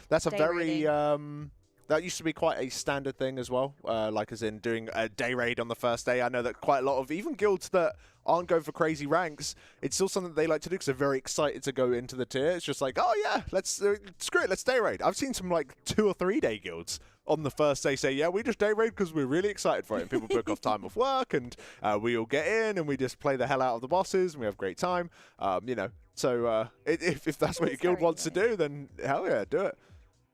that's a very raiding. That used to be quite a standard thing as well, like as in doing a day raid on the first day. I know that quite a lot of even guilds that aren't going for crazy ranks, it's still something that they like to do because they're very excited to go into the tier. It's just like, oh yeah, let's screw it, let's day raid. I've seen some like 2 or 3 day guilds on the first day say, yeah, we just day raid because we're really excited for it. And people book off time off work, and we all get in and we just play the hell out of the bosses and we have a great time. You know, so if that's what your guild wants to do, then hell yeah, do it.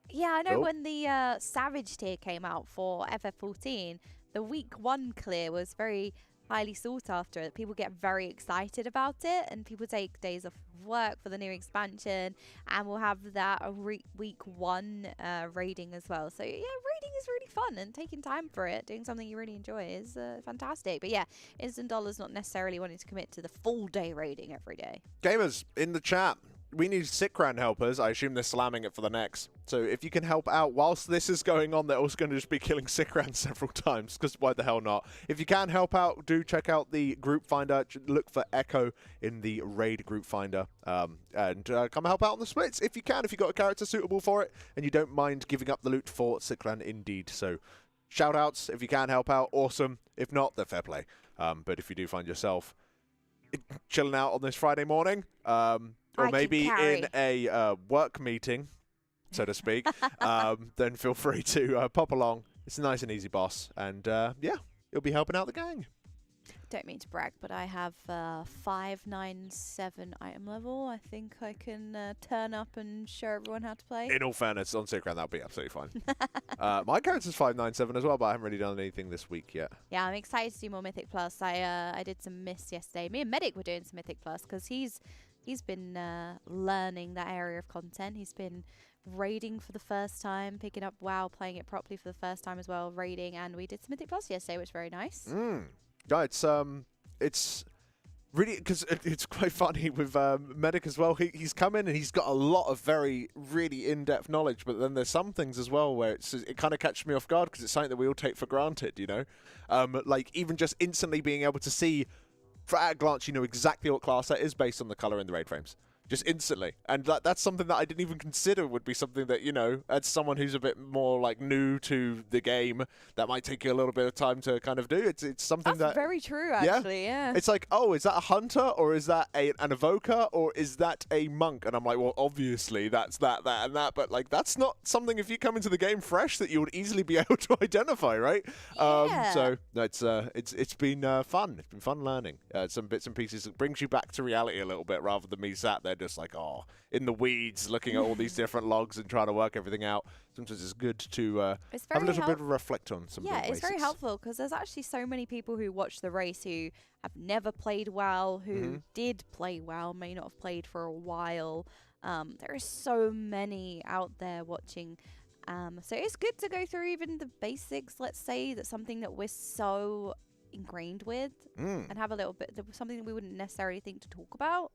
Yeah, I know when the Savage tier came out for FF14, the week 1 clear was very highly sought after. People get very excited about it, and people take days off work for the new expansion, and we'll have that week 1 raiding as well. So yeah, raiding is really fun, and taking time for it, doing something you really enjoy is fantastic. But yeah, Instant Dollars not necessarily wanting to commit to the full day raiding every day. Gamers in the chat, we need Sikran helpers. I assume they're slamming it for the next. So if you can help out whilst this is going on, they're also going to just be killing Sikran several times, because why the hell not? If you can help out, do check out the group finder. Look for Echo in the raid group finder, and come help out on the splits if you can, if you've got a character suitable for it, and you don't mind giving up the loot for Sikran indeed. So shout outs if you can help out, awesome. If not, then fair play. But if you do find yourself chilling out on this Friday morning, or maybe in a work meeting, so to speak, then feel free to pop along. It's a nice and easy boss, and yeah, you'll be helping out the gang. Don't mean to brag, but I have 597 item level. I think I can turn up and show everyone how to play. In all fairness, on Secret, that'll be absolutely fine. My character's 597 as well, but I haven't really done anything this week yet. Yeah, I'm excited to do more Mythic Plus. I did some Myths yesterday. Me and Medic were doing some Mythic Plus because he's been learning that area of content. He's been raiding for the first time, picking up WoW, playing it properly for the first time as well, raiding, and we did some Mythic Plus yesterday, which was very nice. Yeah, it's really, because it's quite funny with Medic as well. He's come in and he's got a lot of really in-depth knowledge, but then there's some things as well where it kind of catches me off guard because it's something that we all take for granted, you know? Like even just instantly being able to see, at a glance, you know exactly what class that is based on the color in the raid frames. Just instantly. And that's something that I didn't even consider would be something that, you know, as someone who's a bit more, like, new to the game, that might take you a little bit of time to kind of do. It's something That's very true, actually, yeah. It's like, oh, is that a hunter, or is that an evoker, or is that a monk? And I'm like, well, obviously, that's that, and that. But, like, that's not something, if you come into the game fresh, that you would easily be able to identify, right? Yeah. So, it's been fun. It's been fun learning some bits and pieces. It brings you back to reality a little bit, rather than me sat there just like, oh, in the weeds, looking at all these different logs and trying to work everything out. Sometimes it's good to have a little bit of reflect on some Yeah, it's basics. very helpful because there's actually so many people who watch the race who have never played WoW, who did play WoW, may not have played for a while. There are so many out there watching. So it's good to go through even the basics, let's say, that's something that we're so ingrained with, and have a little bit, something that we wouldn't necessarily think to talk about.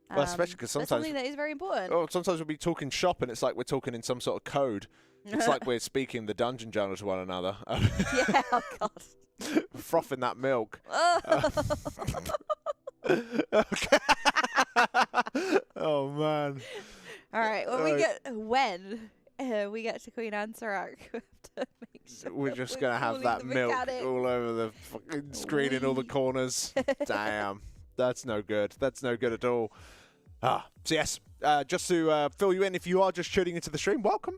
Well, especially because that's sometimes something that is very important. Oh, sometimes we'll be talking shop, and it's like we're talking in some sort of code. It's like we're speaking the dungeon journal to one another. Yeah, oh god. Frothing that milk. Okay. Oh man. All right. When we get to Queen Ansarak, we have to make sure we're just gonna have that milk all over the fucking screen in all the corners. Damn. That's no good. That's no good at all. So yes, just to fill you in, if you are just tuning into the stream, welcome.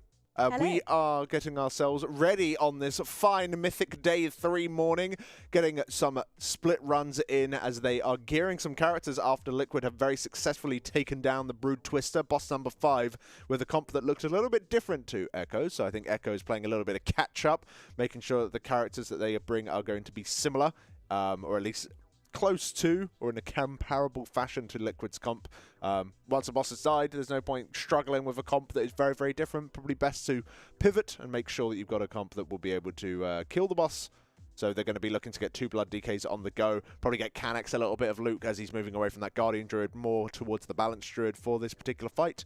We are getting ourselves ready on this fine Mythic Day 3 morning, getting some split runs in as they are gearing some characters after Liquid have very successfully taken down the Brood Twister, boss number 5, with a comp that looks a little bit different to Echo. So I think Echo is playing a little bit of catch-up, making sure that the characters that they bring are going to be similar, or at least close to, or in a comparable fashion to Liquid's comp. Once a boss has died, there's no point struggling with a comp that is very, very different. Probably best to pivot and make sure that you've got a comp that will be able to kill the boss. So they're going to be looking to get 2 blood DKs on the go. Probably get Canucks a little bit of Luke as he's moving away from that Guardian Druid more towards the Balanced Druid for this particular fight.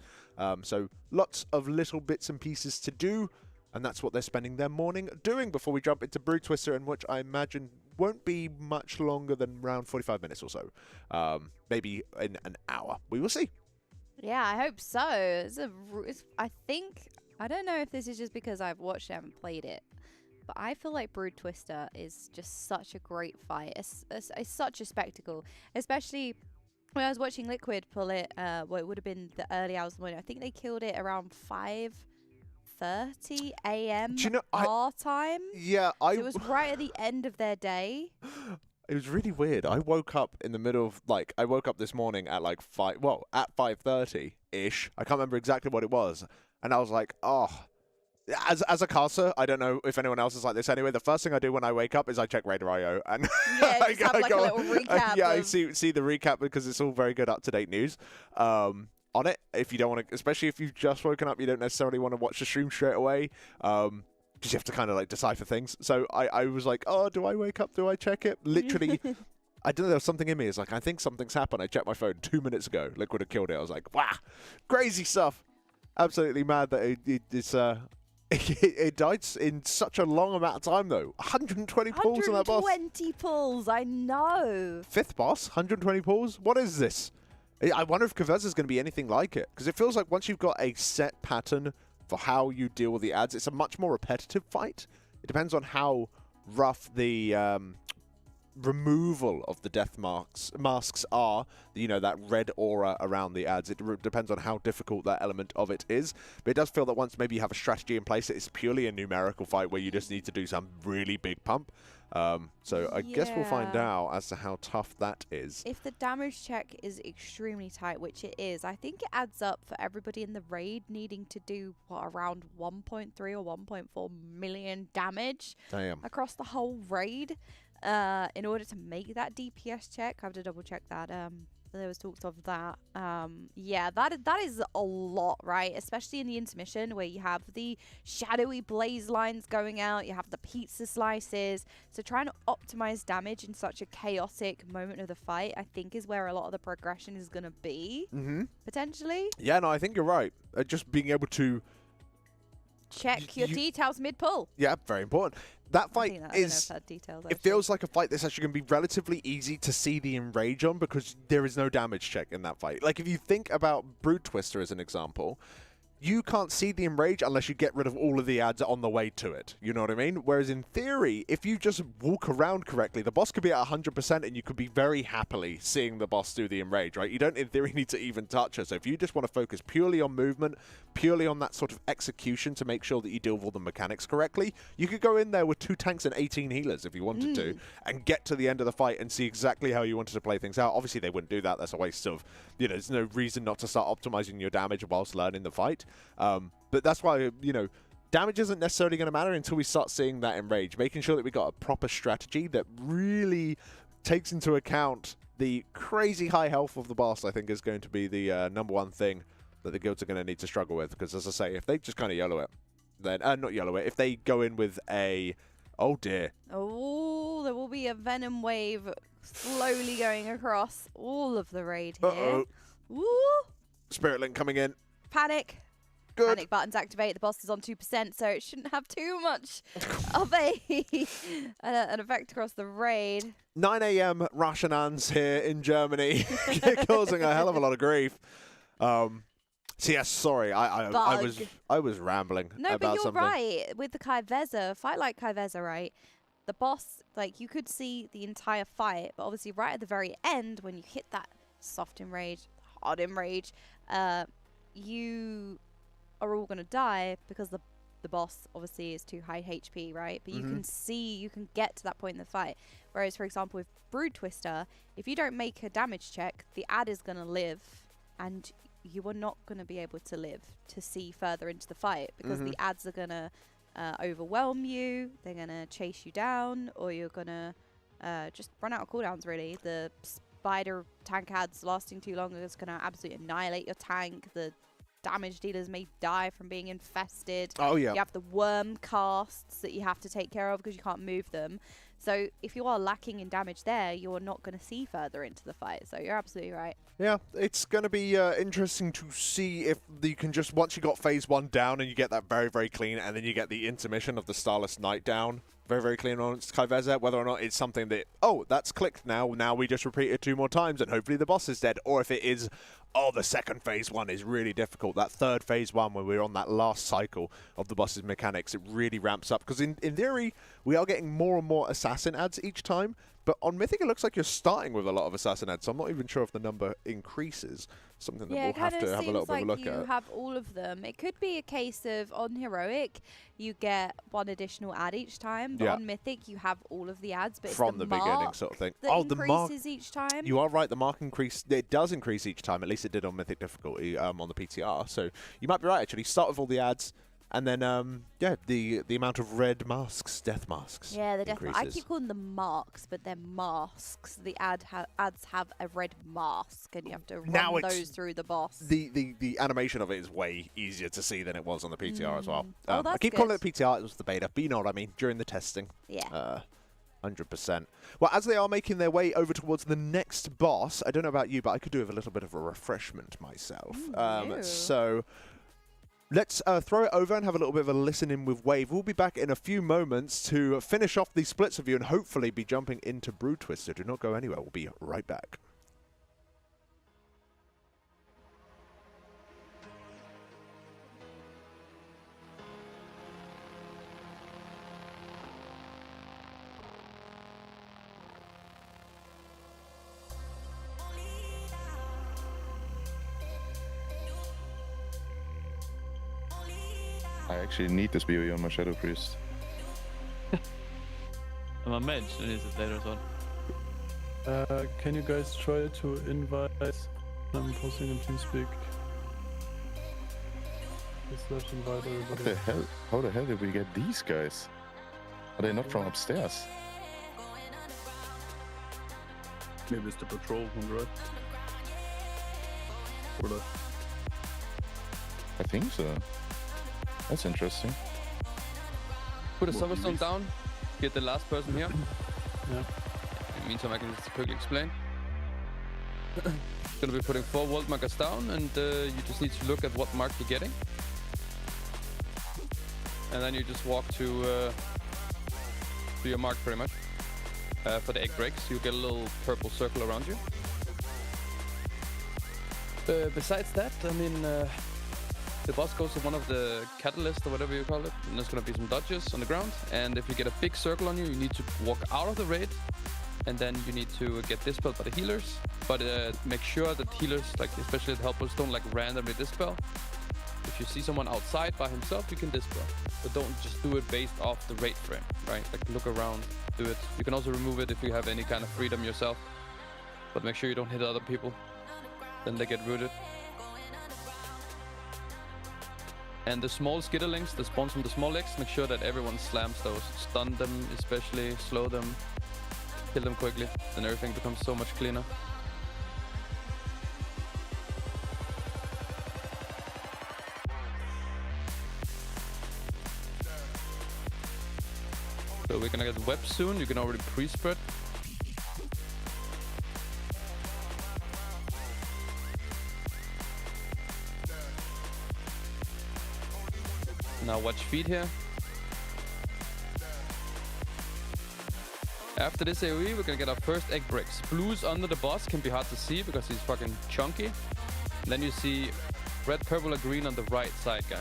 So lots of little bits and pieces to do. And that's what they're spending their morning doing before we jump into Brood Twister, in which I imagine won't be much longer than around 45 minutes or so. Maybe in an hour. We will see. Yeah, I hope so. I don't know if this is just because I've watched it and haven't played it, but I feel like Brood Twister is just such a great fight. It's such a spectacle, especially when I was watching Liquid pull it. Well, it would have been the early hours of the morning. I think they killed it around 5:30 a.m. our time. Yeah, so it was right at the end of their day. It was really weird. I woke up in the middle of, like, I woke up this morning at like 5:30-ish. I can't remember exactly what it was. And I was like, oh, as a caster, I don't know if anyone else is like this anyway. The first thing I do when I wake up is I check Raider.io. And yeah, just have like a little recap. I see the recap because it's all very good up-to-date news. On it, if you don't want to, especially if you've just woken up, you don't necessarily want to watch the stream straight away, because you have to kind of like decipher things. So I was like, oh, do I wake up? Do I check it? Literally, I don't know, there was something in me. It's like, I think something's happened. I checked my phone 2 minutes ago. Liquid had killed it. I was like, wow, crazy stuff. Absolutely mad that it died in such a long amount of time, though. 120 pulls on that boss. 120 pulls, I know. 5th boss, 120 pulls? What is this? I wonder if Kaveza is going to be anything like it. Because it feels like once you've got a set pattern for how you deal with the ads, it's a much more repetitive fight. It depends on how rough the removal of the death masks are, you know, that red aura around the ads. It depends on how difficult that element of it is. But it does feel that once maybe you have a strategy in place, it's purely a numerical fight where you just need to do some really big pump. So I guess we'll find out as to how tough that is. If the damage check is extremely tight, which it is, I think it adds up for everybody in the raid needing to do, what, around 1.3 or 1.4 million damage across the whole raid in order to make that DPS check. I have to double check that. There was talks of that. Yeah, that is a lot, right? Especially in the intermission where you have the shadowy blaze lines going out, you have the pizza slices. So trying to optimize damage in such a chaotic moment of the fight, I think, is where a lot of the progression is going to be, potentially. Yeah, no, I think you're right. Just being able to check your details mid-pull. Yeah, very important. That fight it feels like a fight that's actually going to be relatively easy to see the enrage on because there is no damage check in that fight. Like, if you think about Brood Twister as an example, you can't see the enrage unless you get rid of all of the ads on the way to it. You know what I mean? Whereas in theory, if you just walk around correctly, the boss could be at 100% and you could be very happily seeing the boss do the enrage, right? You don't, in theory, need to even touch her. So if you just want to focus purely on movement, purely on that sort of execution to make sure that you deal with all the mechanics correctly, you could go in there with 2 tanks and 18 healers if you wanted to and get to the end of the fight and see exactly how you wanted to play things out. Obviously, they wouldn't do that. That's a waste of, you know, there's no reason not to start optimizing your damage whilst learning the fight. But that's why, you know, damage isn't necessarily going to matter until we start seeing that enrage. Making sure that we got a proper strategy that really takes into account the crazy high health of the boss, I think, is going to be the #1 thing that the guilds are going to need to struggle with. Because, as I say, if they just kind of yellow it, then not yellow it. If they go in with a, oh dear. Oh, there will be a venom wave slowly going across all of the raid here. Woo! Spirit Link coming in. Panic. Good. Panic buttons activate. The boss is on 2%, so it shouldn't have too much of an effect across the raid. 9 a.m. Rationans here in Germany, causing a hell of a lot of grief. So yes, sorry, I was rambling no, about but you're something. right. With the Kai'Veza, fight like Kai'Veza, right? The boss, like, you could see the entire fight, but obviously right at the very end, when you hit that soft enrage, hard enrage, you are all going to die because the boss obviously is too high HP, right? But you can see, you can get to that point in the fight. Whereas, for example, with Brood Twister, if you don't make a damage check, the ad is going to live, and you are not going to be able to live to see further into the fight because the ads are going to overwhelm you, they're going to chase you down, or you're going to just run out of cooldowns, really. The spider tank ads lasting too long is going to absolutely annihilate your tank. The damage dealers may die from being infested. Oh, yeah. You have the worm casts that you have to take care of because you can't move them. So if you are lacking in damage there, you're not going to see further into the fight. So you're absolutely right. Yeah, it's going to be interesting to see if you can just, once you got phase 1 down and you get that very, very clean, and then you get the intermission of the Starless Night down, very, very clean on Kai'Veza, whether or not it's something that, oh, that's clicked now, now we just repeat it 2 more times and hopefully the boss is dead, or if it is, oh, the second phase 1 is really difficult. That third phase 1, when we're on that last cycle of the boss's mechanics, it really ramps up. Because in theory, we are getting more and more assassin ads each time. But on Mythic, it looks like you're starting with a lot of assassin ads. So I'm not even sure if the number increases. Something that we'll have to have a little bit of a look at. You have all of them. It could be a case of on Heroic, you get 1 additional ad each time. But on Mythic, you have all of the ads. But from it's the beginning, sort of thing. That increases each time. You are right. The mark increase. It does increase each time. At least it did on Mythic difficulty on the PTR. So you might be right. Actually, start with all the ads. And then, yeah, the amount of red masks, death masks. Yeah, the death masks. I increases. keep calling them marks, but they're masks. The ads have a red mask, and you have to run those through the boss. The animation of it is way easier to see than it was on the PTR as well. Oh, I keep calling it PTR. It was the beta, but you know what I mean. During the testing. Yeah. 100%. Well, as they are making their way over towards the next boss, I don't know about you, but I could do with a little bit of a refreshment myself. So let's throw it over and have a little bit of a listen in with Wave. We'll be back in a few moments to finish off these splits of you and hopefully be jumping into Brood Twister. Do not go anywhere. We'll be right back. I actually need this BOE on my Shadow Priest. I'm a mage, and is it later on? Can you guys try to invite? I'm posting in TeamSpeak. Slash invite everybody. What the hell? How the hell did we get these guys? Are they not from upstairs? Maybe it's the patrol on the right. Or that. I think so. That's interesting. Put a Summerstone down, get the last person here. Yeah. In the meantime, I can just quickly explain. Gonna be putting 4 world markers down, and you just need to look at what mark you're getting. And then you just walk to your mark pretty much. For the egg breaks, you get a little purple circle around you. Besides that, I mean, the boss goes to one of the catalysts or whatever you call it, and there's gonna be some dodges on the ground. And if you get a big circle on you, you need to walk out of the raid, and then you need to get dispelled by the healers. But make sure that healers, like especially the helpers, don't like randomly dispel. If you see someone outside by himself, you can dispel, but don't just do it based off the raid frame, right? Like look around, do it. You can also remove it if you have any kind of freedom yourself, but make sure you don't hit other people, then they get rooted. And the small skitterlings, the spawns from the small legs, make sure that everyone slams those. Stun them especially, slow them, kill them quickly, then everything becomes so much cleaner. So we're gonna get webs soon, you can already pre-spread. Now watch feed here. After this AoE, we're gonna get our first egg breaks. Blues under the boss can be hard to see because he's fucking chunky. And then you see red, purple, or green on the right side, guys.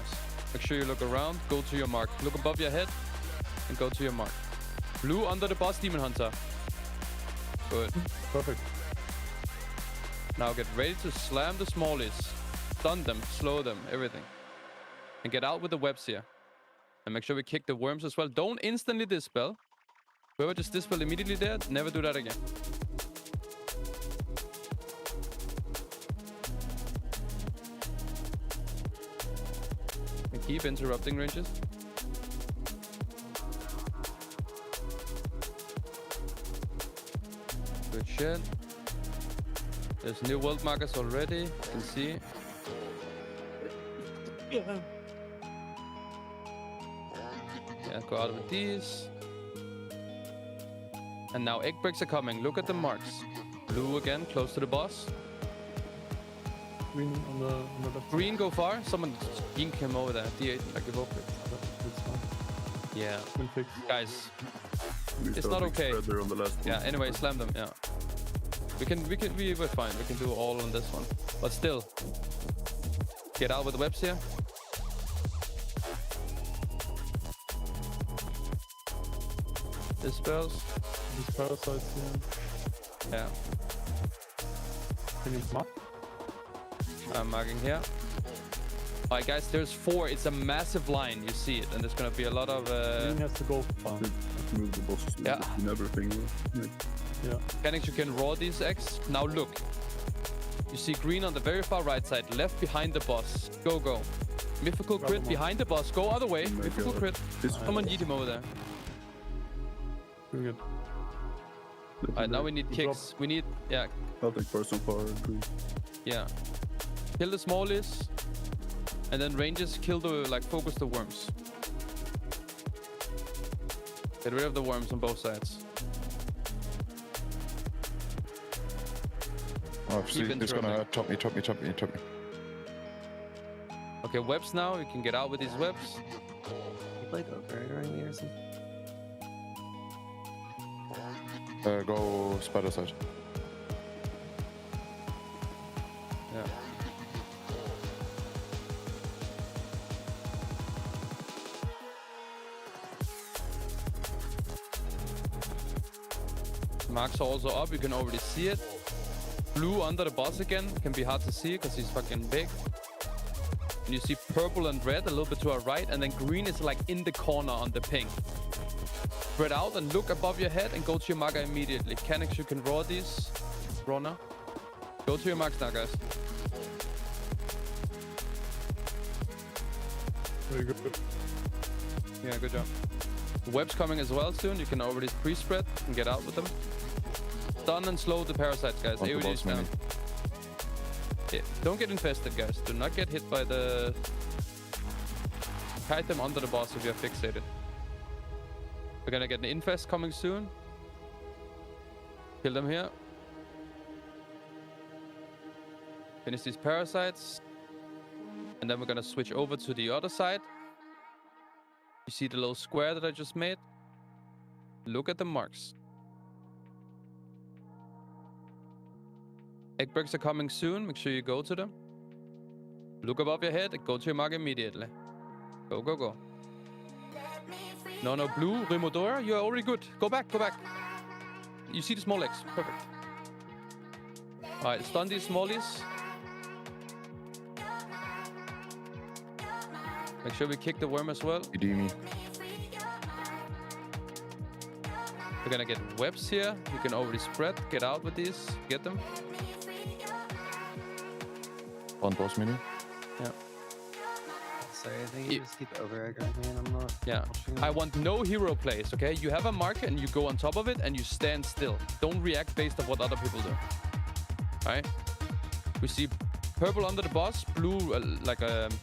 Make sure you look around, go to your mark. Look above your head and go to your mark. Blue under the boss, Demon Hunter. Good. Perfect. Now get ready to slam the smallies. Stun them, slow them, everything. And get out with the webs here. And make sure we kick the worms as well. Don't instantly dispel. Whoever just dispelled immediately there, never do that again. And keep interrupting ranges. Good shit. There's new world markers already, you can see. Yeah, go out with these. And now egg breaks are coming. Look at the marks. Blue again, close to the boss. Green on the left. Green, go far. Someone yank him over there. D8, like evoke it. That's fine. Yeah. Guys, We it's not okay. on the last Yeah, anyway, slam them, yeah. We're fine. We can do all on this one. But still, get out with the webs here. Dispels. These parasites here. Yeah. Can you mark? I'm marking here. Alright guys, there's 4. It's a massive line. You see it, and there's gonna be a lot of Green has to go far. Move the bosses and everything. Yeah. Mechanics, you can raw these eggs. Now look. You see green on the very far right side, left behind the boss. Go, go. Mythical crit behind the boss. Go other way. Mythical crit. Come on, yeet him over there. Doing it. Alright, now we need kicks. We need, yeah. I'll take person far green. Yeah. Kill the smallies. And then ranges, kill the, like, focus the worms. Get rid of the worms on both sides. Oh, see, it's gonna top me. Okay, webs now. You can get out with these webs. You played over earlier or something? Go spider side. Yeah. Marks are also up. You can already see it. Blue under the boss again. Can be hard to see because he's fucking big. And you see purple and red a little bit to our right, and then green is like in the corner on the ping. Spread out and look above your head and go to your marker immediately. Canucks, you can raw these. Raw now. Go to your marks now, guys. Very good. Yeah, good job. Web's coming as well soon. You can already pre-spread and get out with them. Stun and slow the parasites, guys. AoE is down. Yeah, don't get infested, guys. Do not get hit by the... Kite them under the boss if you're fixated. We're gonna get an infest coming soon. Kill them here. Finish these parasites. And then we're gonna switch over to the other side. You see the little square that I just made? Look at the marks. Egg bricks are coming soon. Make sure you go to them. Look above your head and go to your mark immediately. Go, go, go. No, blue, Remodora, you're already good. Go back, go back. You see the small eggs. Perfect. Alright, stun these smallies. Make sure we kick the worm as well. Redeem me. We're gonna get webs here. You can already spread. Get out with these. Get them. One boss mini. Yeah. Sorry, I think you just keep over aggroing me and I'm not. Yeah. I want no hero plays, okay? You have a marker and you go on top of it and you stand still. Don't react based on what other people do. Alright? We see purple under the boss, blue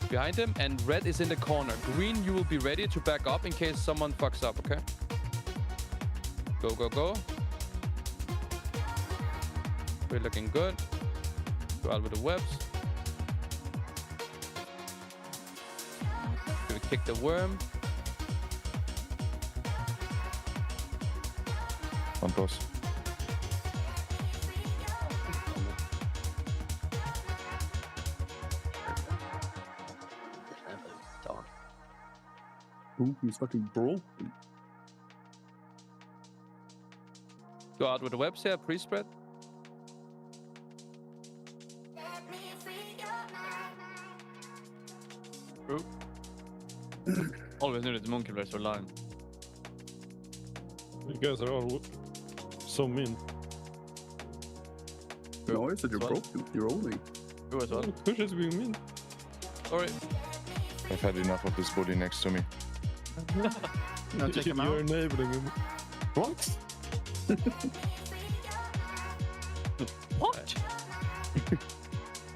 behind him, and red is in the corner. Green, you will be ready to back up in case someone fucks up, okay? Go, go, go. We're looking good. Go out with the webs. We kick the worm. One boss. Ooh, he's fucking broken. Go out with the webs here, pre-spread. True. Always knew that the monkey players were lying. You guys are all so mean. No, I said you're broken. You're only. True as well. Who's just being mean? Alright. I've had enough of this body next to me. No, check him out. You're enabling him. What? What?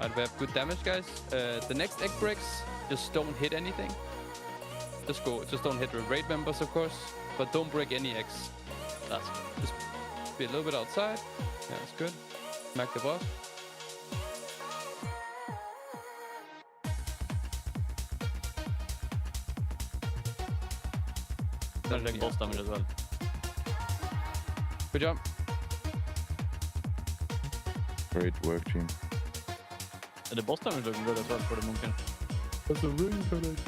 Alright, we have good damage, guys. The next egg breaks, just don't hit anything. Just don't hit the raid members, of course, but don't break any eggs. That's good. Just be a little bit outside. Yeah, that's good. Smack the boss. Then take boss damage as well. Good job. Great work, team. And the boss damage looking good as well for the monkey. That's a ring for it.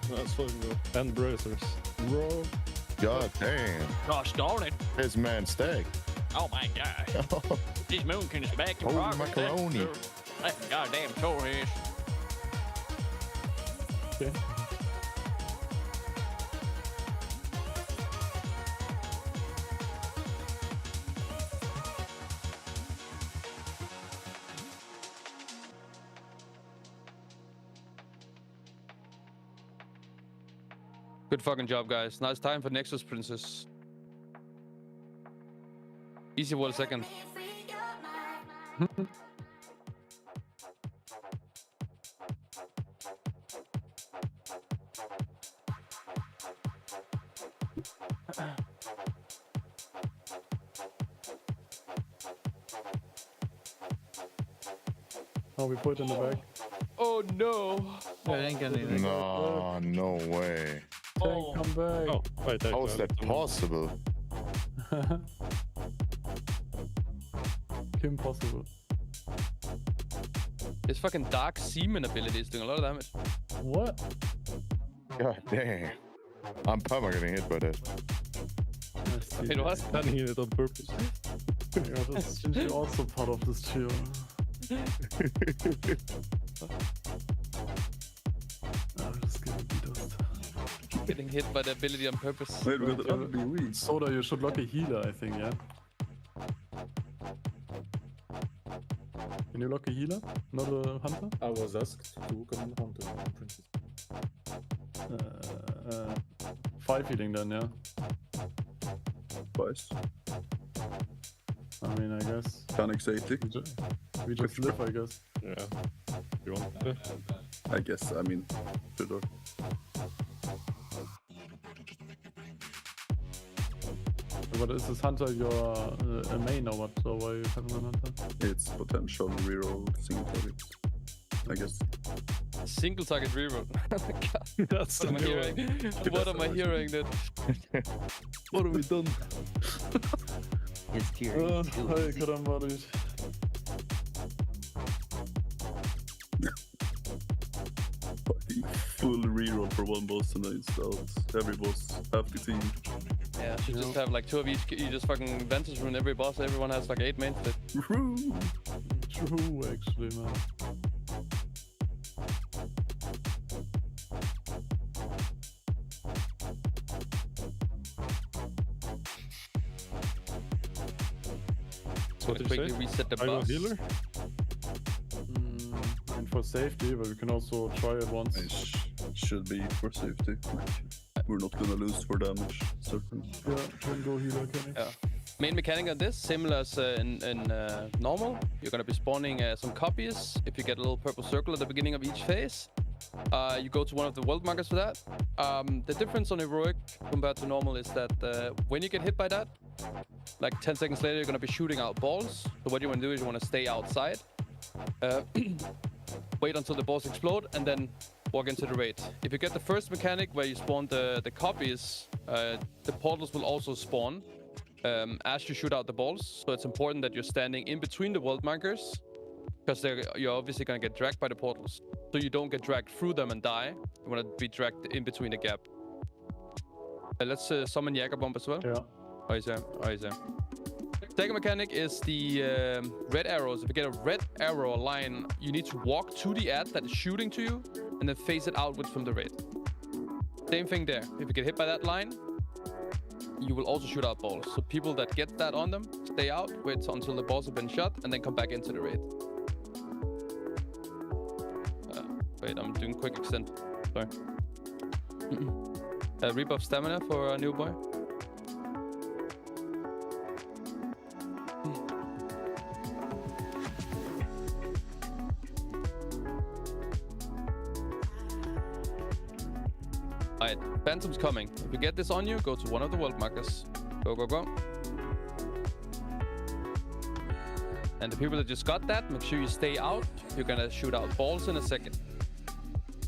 That's fucking good. And bracers. Raw. God damn. Gosh darn it. This man's stack. Oh my gosh. This moonkin is back in Holy progress. macaroni. That's goddamn sore his. Okay. Good fucking job, guys. Now it's time for Nexus Princess. Easy world second. Oh, we put it in the bag. Oh no! I ain't gonna do No, no way. Tank, come back. Oh, wait, How is that possible? Impossible. This fucking dark seaman ability is doing a lot of damage. What? God dang. I'm perma getting hit by that. It was planning it on purpose. Yeah, that's Gingy also part of this trio. I'm just getting dust. Getting hit by the ability on purpose. Wait, Soda, you should lock a healer, I think, yeah? Can you lock a healer? Not a hunter? I was asked to look on the hunter. 5 healing then, yeah? Twice. I mean, I guess. Panic 80. We just live, I guess. Yeah. You want to? I guess, I mean, sure. But is this hunter your a main or what? Or why are you having a hunter? It's potential reroll single target, I guess. Single target reroll. Oh my god. That's what am I hearing? What am I hearing then? What have we done? It's curious. Hey, caramba, dude. Full reroll for one boss and then it's out. Every boss, half the team. Yeah, you just have like 2 of each. You just fucking Ventus rune every boss. Everyone has like 8 main split. True, actually, man. So to quickly reset the I go boss. healer? And for safety, but we can also try it once. It should be for safety. We're not gonna lose for damage, certainly. Yeah, can go healer, can I? Yeah. Main mechanic on this, similar as in normal. You're gonna be spawning some copies. If you get a little purple circle at the beginning of each phase, you go to one of the world markers for that. The difference on heroic compared to normal is that when you get hit by that, like 10 seconds later, you're gonna be shooting out balls. So what you wanna do is you wanna stay outside, wait until the balls explode, and then walk into the raid. If you get the first mechanic where you spawn the copies, the portals will also spawn as you shoot out the balls. So it's important that you're standing in between the world markers, because you're obviously going to get dragged by the portals. So you don't get dragged through them and die. You want to be dragged in between the gap. Let's summon Jägerbomb as well. Yeah. Oh, he's there. Oh, he's there. Second mechanic is the red arrows. If you get a red arrow line, you need to walk to the ad that is shooting to you and then face it outwards from the raid. Same thing there. If you get hit by that line, you will also shoot out balls. So people that get that on them, stay out, wait until the balls have been shot, and then come back into the raid. Wait, I'm doing quick extend. Sorry. Rebuff stamina for a new boy. Alright, Phantom's coming. If you get this on you, go to one of the world markers. Go, go, go. And the people that just got that, make sure you stay out. You're gonna shoot out balls in a second.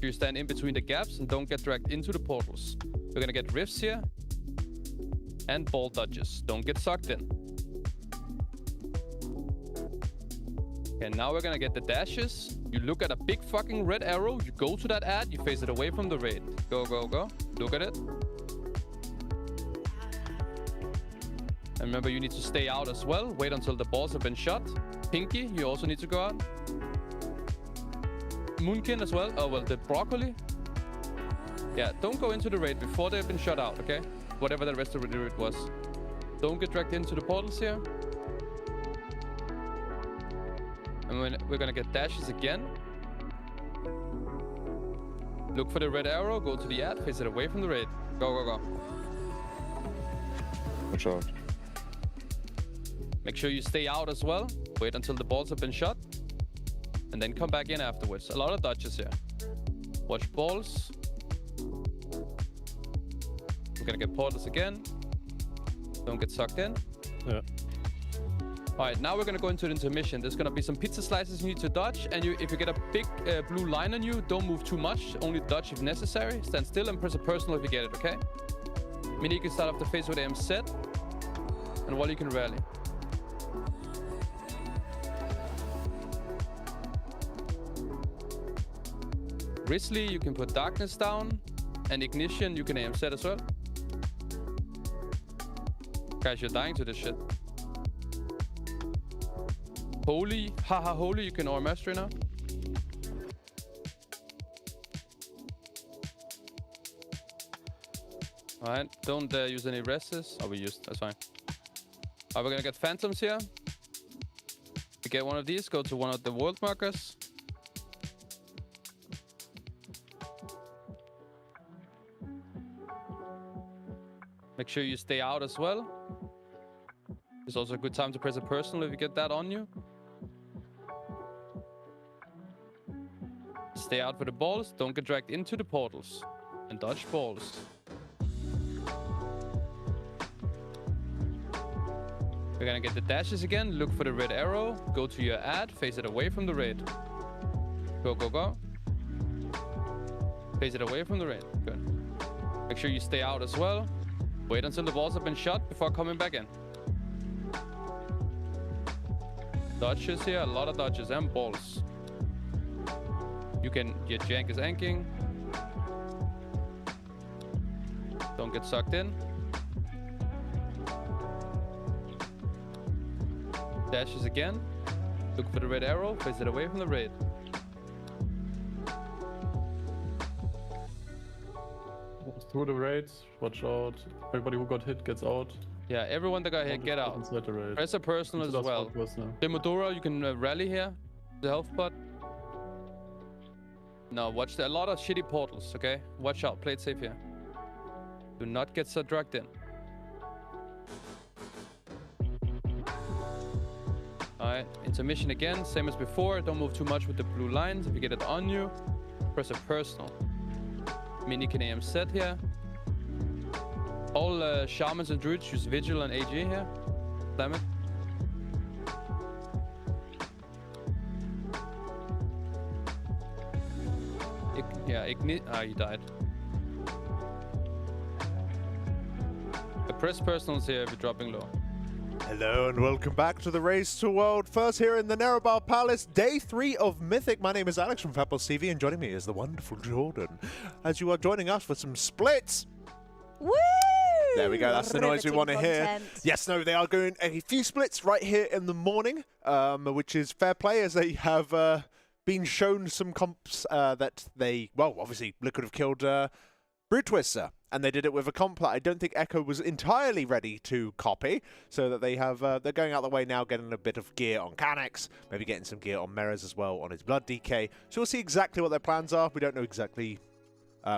You stand in between the gaps and don't get dragged into the portals. We're gonna get rifts here. And ball dodges. Don't get sucked in. And now we're gonna get the dashes. You look at a big fucking red arrow. You go to that ad. You face it away from the raid. Go, go, go. Look at it. And remember, you need to stay out as well. Wait until the balls have been shot. Pinky, you also need to go out. Moonkin as well. Oh, well, the broccoli. Yeah, don't go into the raid before they've been shot out, okay? Whatever the rest of the raid was. Don't get dragged into the portals here. And we're gonna get dashes again. Look for the red arrow, go to the ad, face it away from the raid. Go, go, go. Watch out. Make sure you stay out as well. Wait until the balls have been shot. And then come back in afterwards. A lot of dodges here. Watch balls. We're gonna get portals again. Don't get sucked in. Yeah. All right, now we're gonna go into the intermission. There's gonna be some pizza slices you need to dodge, and if you get a big blue line on you, don't move too much. Only dodge if necessary. Stand still and press a personal if you get it, okay? Mini, you can start off the phase with aim set, and Wally, you can rally. Grizzly, you can put darkness down, and ignition, you can aim set as well. Guys, you're dying to this shit. Holy, haha, holy, you can aura mastery now. Alright, don't use any rests. Oh, we used, that's fine. Alright, we're gonna get phantoms here. We get one of these, go to one of the world markers. Make sure you stay out as well. It's also a good time to press a personal if you get that on you. Stay out for the balls, don't get dragged into the portals. And dodge balls. We're gonna get the dashes again, look for the red arrow, go to your ad, face it away from the raid. Go, go, go. Face it away from the raid, good. Make sure you stay out as well. Wait until the balls have been shot before coming back in. Dodges here, a lot of dodges and balls. You can, your jank is anking. Don't get sucked in. Dashes again. Look for the red arrow, face it away from the raid. Through the raids, watch out. Everybody who got hit gets out. Yeah, everyone that got hit, get out. Inside the raid. Press a personal as well. Demodora, you can rally here. The health pot. No, watch a lot of shitty portals, okay? Watch out, play it safe here. Do not get so drugged in. Alright, intermission again, same as before. Don't move too much with the blue lines. If you get it on you, press a personal. Mini can AM set here. All shamans and druids use vigil and AG here. Slam it. Yeah, ignite. Ah, he died. Press personals here if you're dropping low. Hello and welcome back to the Race to World. First here in the Nerub-ar Palace, day 3 of Mythic. My name is Alex from Fatboss TV, and joining me is the wonderful Jordan, as you are joining us for some splits. Woo! There we go, that's the noise we want to hear. Yes, no, they are going a few splits right here in the morning, which is fair play, as they have been shown some comps that they, well, obviously Liquid have killed Brute Twister, and they did it with a comp that I don't think Echo was entirely ready to copy, so that they have, they're going out the way now, getting a bit of gear on Canex, maybe getting some gear on Mirrors as well on his Blood DK. So we'll see exactly what their plans are. We don't know exactly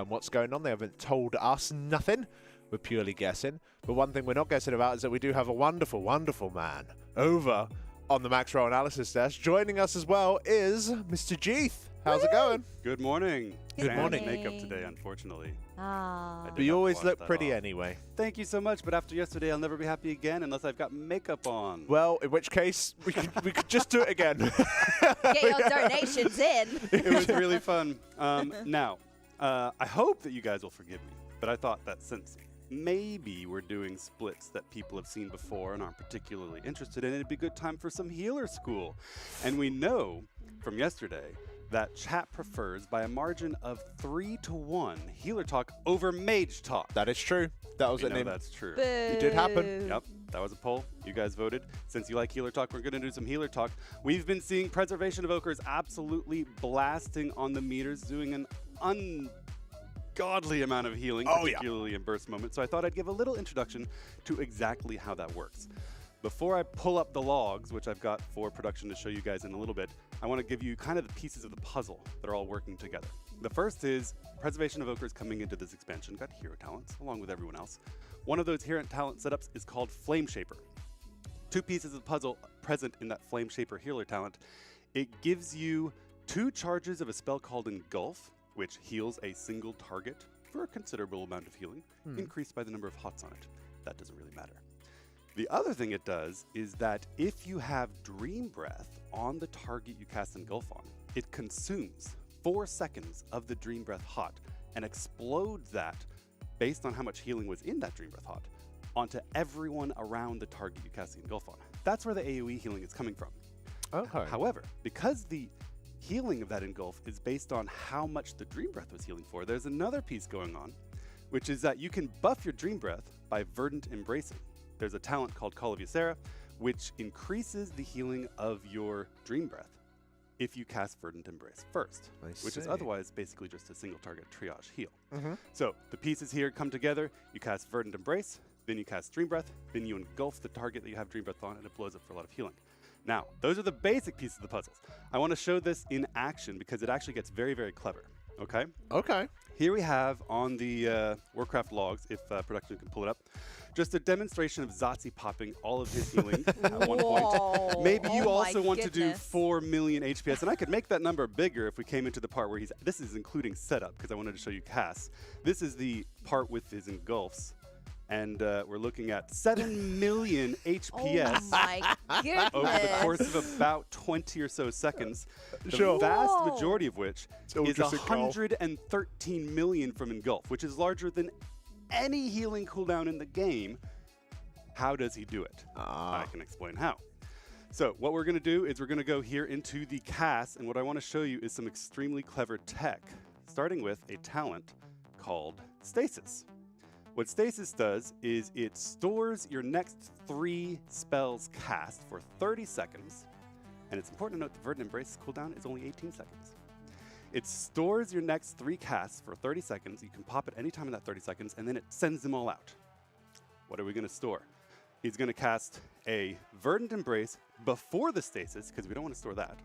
what's going on. They haven't told us nothing. We're purely guessing. But one thing we're not guessing about is that we do have a wonderful, wonderful man over on the Max Row Analysis desk. Joining us as well is Mr. Jeeth. How's it going? Good morning. Good morning. Makeup today, unfortunately. Ah. But you always look pretty anyway. Thank you so much, but after yesterday, I'll never be happy again unless I've got makeup on. Well, in which case, we could just do it again. Get your donations in. It was really fun. Now, I hope that you guys will forgive me, but I thought that since maybe we're doing splits that people have seen before and aren't particularly interested in, it'd be a good time for some healer school. And we know from yesterday that chat prefers, by a margin of 3-1, healer talk over mage talk. That is true. That was it. That's true. Boo. It did happen. Yep, that was a poll. You guys voted. Since you like healer talk, we're going to do some healer talk. We've been seeing Preservation Evokers absolutely blasting on the meters, doing an ungodly amount of healing, particularly in burst moments. So I thought I'd give a little introduction to exactly how that works. Before I pull up the logs, which I've got for production to show you guys in a little bit, I want to give you kind of the pieces of the puzzle that are all working together. The first is Preservation Evokers coming into this expansion got hero talents, along with everyone else. One of those hero talent setups is called Flame Shaper. 2 pieces of the puzzle present in that Flame Shaper healer talent. It gives you 2 charges of a spell called Engulf, which heals a single target for a considerable amount of healing, increased by the number of hots on it. That doesn't really matter. The other thing it does is that if you have Dream Breath on the target you cast Engulf on, it consumes 4 seconds of the Dream Breath hot and explodes that based on how much healing was in that Dream Breath hot onto everyone around the target you cast the Engulf on. That's where the AoE healing is coming from. Okay. However, because the healing of that Engulf is based on how much the Dream Breath was healing for, there's another piece going on, which is that you can buff your Dream Breath by Verdant Embracing. There's a talent called Call of Ysera, which increases the healing of your Dream Breath if you cast Verdant Embrace first, which is otherwise basically just a single target triage heal. So the pieces here come together, you cast Verdant Embrace, then you cast Dream Breath, then you engulf the target that you have Dream Breath on, and it blows up for a lot of healing. Now, those are the basic pieces of the puzzles. I want to show this in action because it actually gets very, very clever. Okay? Okay. Here we have on the Warcraft logs, if production can pull it up, just a demonstration of Zotzi popping all of his healing at one point. Maybe you also want to do 4 million HPS, and I could make that number bigger if we came into the part where he's... This is including setup, because I wanted to show you casts. This is the part with his engulfs. And we're looking at 7 million HPS Oh my goodness. over the course of about 20 or so seconds. The Sure. vast majority of which is just Engulf. 113 million from Engulf, which is larger than any healing cooldown in the game. How does he do it? I can explain how. So what we're going to do is we're going to go here into the cast, and what I want to show you is some extremely clever tech, starting with a talent called Stasis. What Stasis does is it stores your next 3 spells cast for 30 seconds, and it's important to note the Verdant Embrace cooldown is only 18 seconds. It stores your next 3 casts for 30 seconds. You can pop it any time in that 30 seconds, and then it sends them all out. What are we going to store? He's going to cast a Verdant Embrace before the Stasis, because we don't want to store that.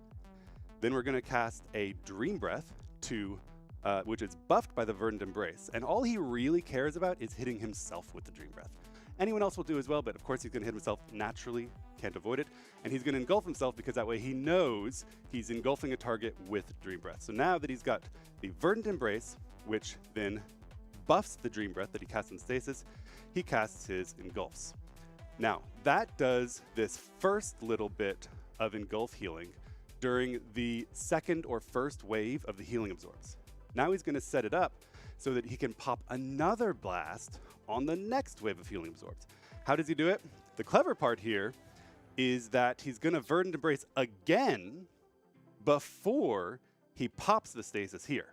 Then we're going to cast a Dream Breath to which is buffed by the Verdant Embrace. And all he really cares about is hitting himself with the Dream Breath. Anyone else will do as well, but of course he's going to hit himself naturally, can't avoid it. And he's going to engulf himself because that way he knows he's engulfing a target with Dream Breath. So now that he's got the Verdant Embrace, which then buffs the Dream Breath that he casts in Stasis, he casts his engulfs. Now, that does this first little bit of engulf healing during the second or first wave of the healing absorbs. Now he's going to set it up so that he can pop another blast on the next wave of healing absorbs. How does he do it? The clever part here is that he's going to Verdant Embrace again before he pops the Stasis here.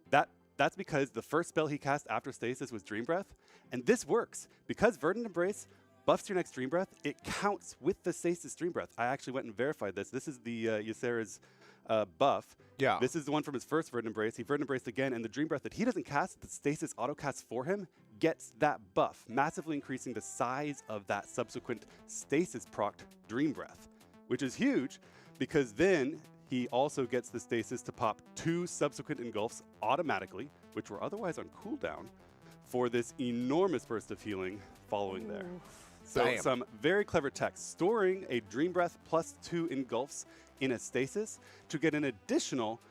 That's because the first spell he cast after Stasis was Dream Breath, and this works. Because Verdant Embrace buffs your next Dream Breath, it counts with the Stasis Dream Breath. I actually went and verified this. This is the Ysera's buff. Yeah. This is the one from his first Verdant Embrace. He Verdant Embraced again, and the Dream Breath that he doesn't cast, the Stasis auto-casts for him, gets that buff, massively increasing the size of that subsequent Stasis procced Dream Breath, which is huge because then he also gets the Stasis to pop 2 subsequent engulfs automatically, which were otherwise on cooldown, for this enormous burst of healing following there. So Damn. some very clever tech, storing a Dream Breath plus 2 engulfs in a Stasis to get an additional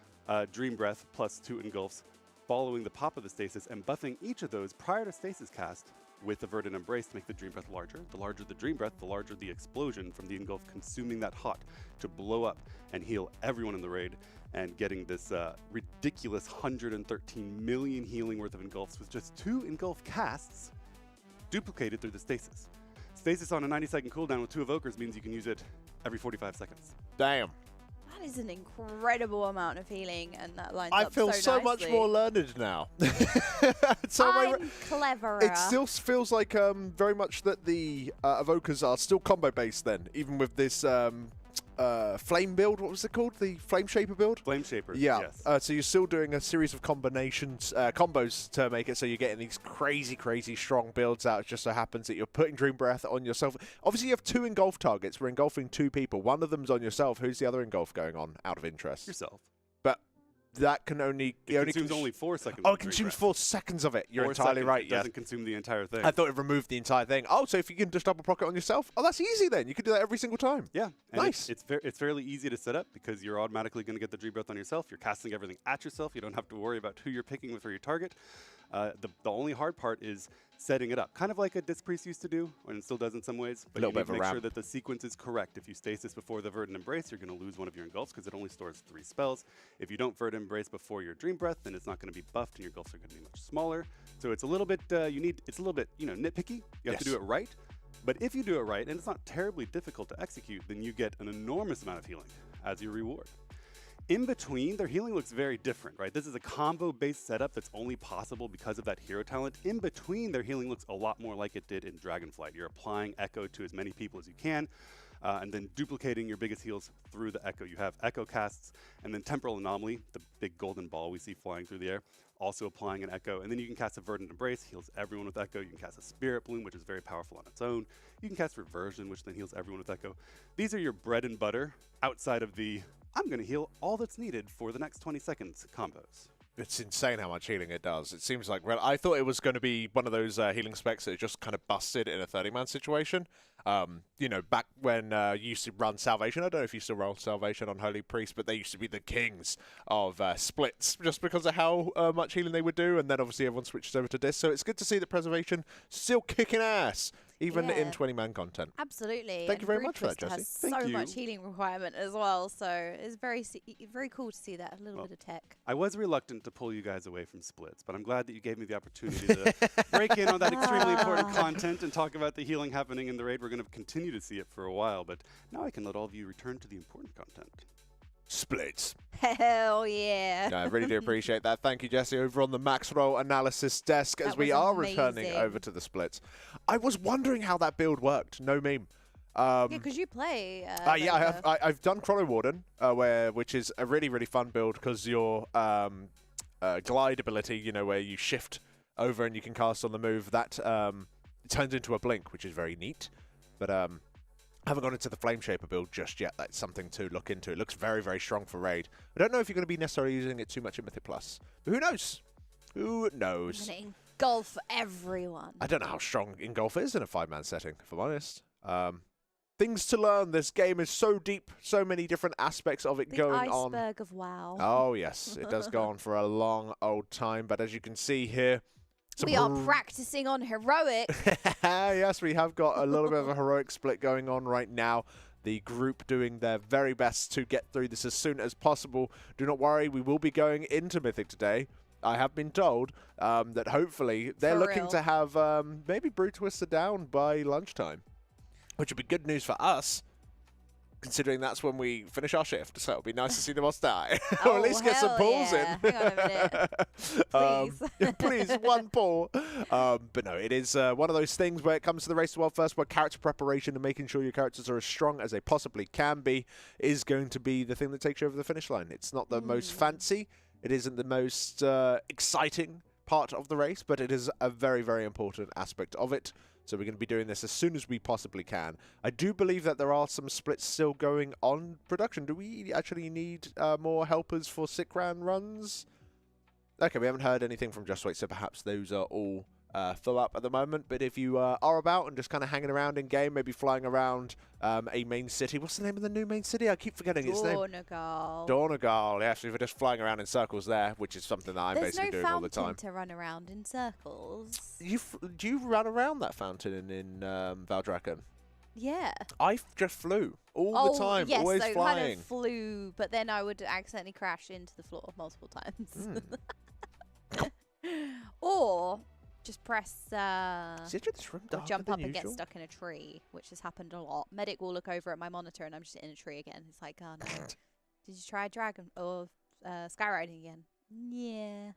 Dream Breath plus 2 engulfs following the pop of the Stasis, and buffing each of those prior to Stasis cast with the Verdant Embrace to make the Dream Breath larger. The larger the Dream Breath, the larger the explosion from the engulf consuming that hot to blow up and heal everyone in the raid, and getting this ridiculous 113 million healing worth of engulfs with just 2 engulf casts duplicated through the Stasis. Stasis on a 90-second cooldown with 2 evokers means you can use it every 45 seconds. Damn. That is an incredible amount of healing, and that lines I up feel so much nicely. more learned now. I'm cleverer. It still feels like very much that the evokers are still combo based then, even with this flame build. What was it called? The Flame Shaper build? Flame Shaper, yeah. yes. So you're still doing a series of combos to make it so you're getting these crazy strong builds out. It just so happens that you're putting Dream Breath on yourself. Obviously, you have 2 engulf targets. We're engulfing 2 people. One of them's on yourself. Who's the other engulf going on, out of interest? Yourself. But that can only... It consumes only 4 seconds. Oh, it consumes 4 seconds of it. You're 4 entirely seconds. right, It yeah. doesn't consume the entire thing. I thought it removed the entire thing. Oh, so if you can just double proc it on yourself? Oh, that's easy then. You can do that every single time. Yeah. And Nice. It's fairly easy to set up because you're automatically going to get the Dream Breath on yourself. You're casting everything at yourself. You don't have to worry about who you're picking for your target. The only hard part is setting it up, kind of like a Disc Priest used to do, and it still does in some ways. But you need to make sure that the sequence is correct. If you stasis before the Verdant Embrace, you're going to lose one of your engulfs because it only stores 3 spells. If you don't Verdant Embrace before your Dream Breath, then it's not going to be buffed, and your engulfs are going to be much smaller. So it's a little bit it's a little bit nitpicky. You have to do it right. But if you do it right, and it's not terribly difficult to execute, then you get an enormous amount of healing as your reward. In between, their healing looks very different, right? This is a combo-based setup that's only possible because of that hero talent. In between, their healing looks a lot more like it did in Dragonflight. You're applying Echo to as many people as you can, and then duplicating your biggest heals through the Echo. You have Echo casts, and then Temporal Anomaly, the big golden ball we see flying through the air, also applying an Echo. And then you can cast a Verdant Embrace, heals everyone with Echo. You can cast a Spirit Bloom, which is very powerful on its own. You can cast Reversion, which then heals everyone with Echo. These are your bread and butter outside of the I'm going to heal all that's needed for the next 20 seconds combos. It's insane how much healing it does. It seems like, I thought it was going to be one of those healing specs that just kind of busted in a 30-man situation. Back when you used to run Salvation, I don't know if you still run Salvation on Holy Priest, but they used to be the kings of splits just because of how much healing they would do, and then obviously everyone switches over to this. So it's good to see that Preservation still kicking ass, even in 20-man content. Absolutely. Thank you very much for that, Jesse. Has so much healing requirement as well, so it's very cool to see that, a little bit of tech. I was reluctant to pull you guys away from splits, but I'm glad that you gave me the opportunity to break in on that extremely important content and talk about the healing happening in the raid. We're going to continue to see it for a while, but now I can let all of you return to the important content. Splits. Hell yeah. I really do appreciate that. Thank you, Jesse, over on the Maxwell analysis desk as we are returning over to the splits. I was wondering how that build worked. No meme. Yeah, because you play. Yeah, I've done Chrono Warden, which is a really, really fun build because your glide ability, where you shift over and you can cast on the move, that turns into a blink, which is very neat. But I haven't gone into the Flame Shaper build just yet. That's something to look into. It looks very, very strong for raid. I don't know if you're going to be necessarily using it too much in Mythic Plus. But who knows? Who knows? I'm going to engulf everyone. I don't know how strong Engulf is in a 5-man setting, if I'm honest. Things to learn. This game is so deep, so many different aspects of it going on. The iceberg of WoW. Oh, yes. It does go on for a long old time. But as you can see here, we are practicing on heroic. Yes, we have got a little bit of a heroic split going on right now. The group doing their very best to get through this as soon as possible. Do not worry, we will be going into Mythic today. I have been told that hopefully they're looking to have maybe Brew Twister down by lunchtime, which would be good news for us, considering that's when we finish our shift. So it'll be nice to see them all die. Or at least get some pulls in. Hang on a minute. Please. Please, one pull. But no, it is one of those things where it comes to the Race to World first, where character preparation and making sure your characters are as strong as they possibly can be is going to be the thing that takes you over the finish line. It's not the most fancy. It isn't the most exciting part of the race, but it is a very, very important aspect of it. So we're going to be doing this as soon as we possibly can. I do believe that there are some splits still going on production. Do we actually need more helpers for Sikran runs? Okay, we haven't heard anything from Just Wait, so perhaps those are all full up at the moment. But if you are about and just kind of hanging around in game, maybe flying around a main city. What's the name of the new main city? I keep forgetting its name. Dornagal. Yes, if we're just flying around in circles there, which is something that I'm basically doing all the time. There's no fountain to run around in circles. Do you run around that fountain in Valdrakken? Yeah. I just flew all the time, yes, always so flying. Kind of flew, but then I would accidentally crash into the floor multiple times. Or just press or jump up and get stuck in a tree, which has happened a lot. Medic will look over at my monitor and I'm just in a tree again. It's like, oh no. Did you try dragon or skywriting again? Yeah.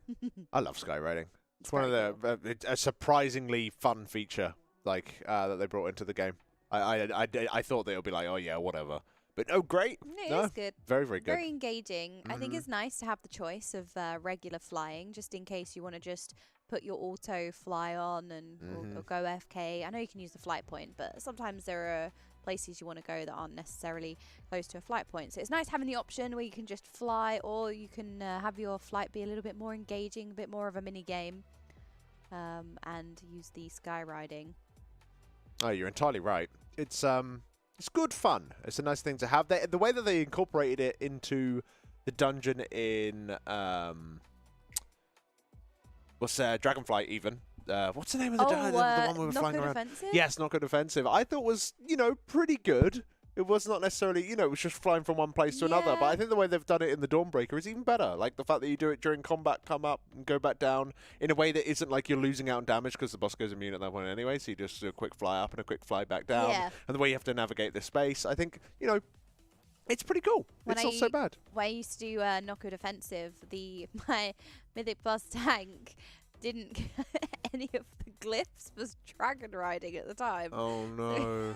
I love skywriting. It's one of the a surprisingly fun feature that they brought into the game. I thought they would be like, oh yeah, whatever. But oh, great. It is good. Very, very good. Very engaging. I think it's nice to have the choice of regular flying, just in case you want to just put your auto fly on and or go FK. I know you can use the flight point, but sometimes there are places you want to go that aren't necessarily close to a flight point. So it's nice having the option where you can just fly, or you can have your flight be a little bit more engaging, a bit more of a mini game, and use the sky riding. Oh, you're entirely right. It's good fun. It's a nice thing to have. The way that they incorporated it into the dungeon in was Dragonflight even. What's the name of the one we were flying around? Offensive? Yes, not good offensive. I thought was, pretty good. It was not necessarily, it was just flying from one place to another. But I think the way they've done it in the Dawnbreaker is even better. Like the fact that you do it during combat, come up and go back down in a way that isn't like you're losing out on damage because the boss goes immune at that point anyway. So you just do a quick fly up and a quick fly back down. Yeah. And the way you have to navigate this space, I think, it's pretty cool. It's not so bad. When I used to do Knockout Offensive, my Mythic Plus tank didn't get any of the glyphs was dragon riding at the time. Oh no.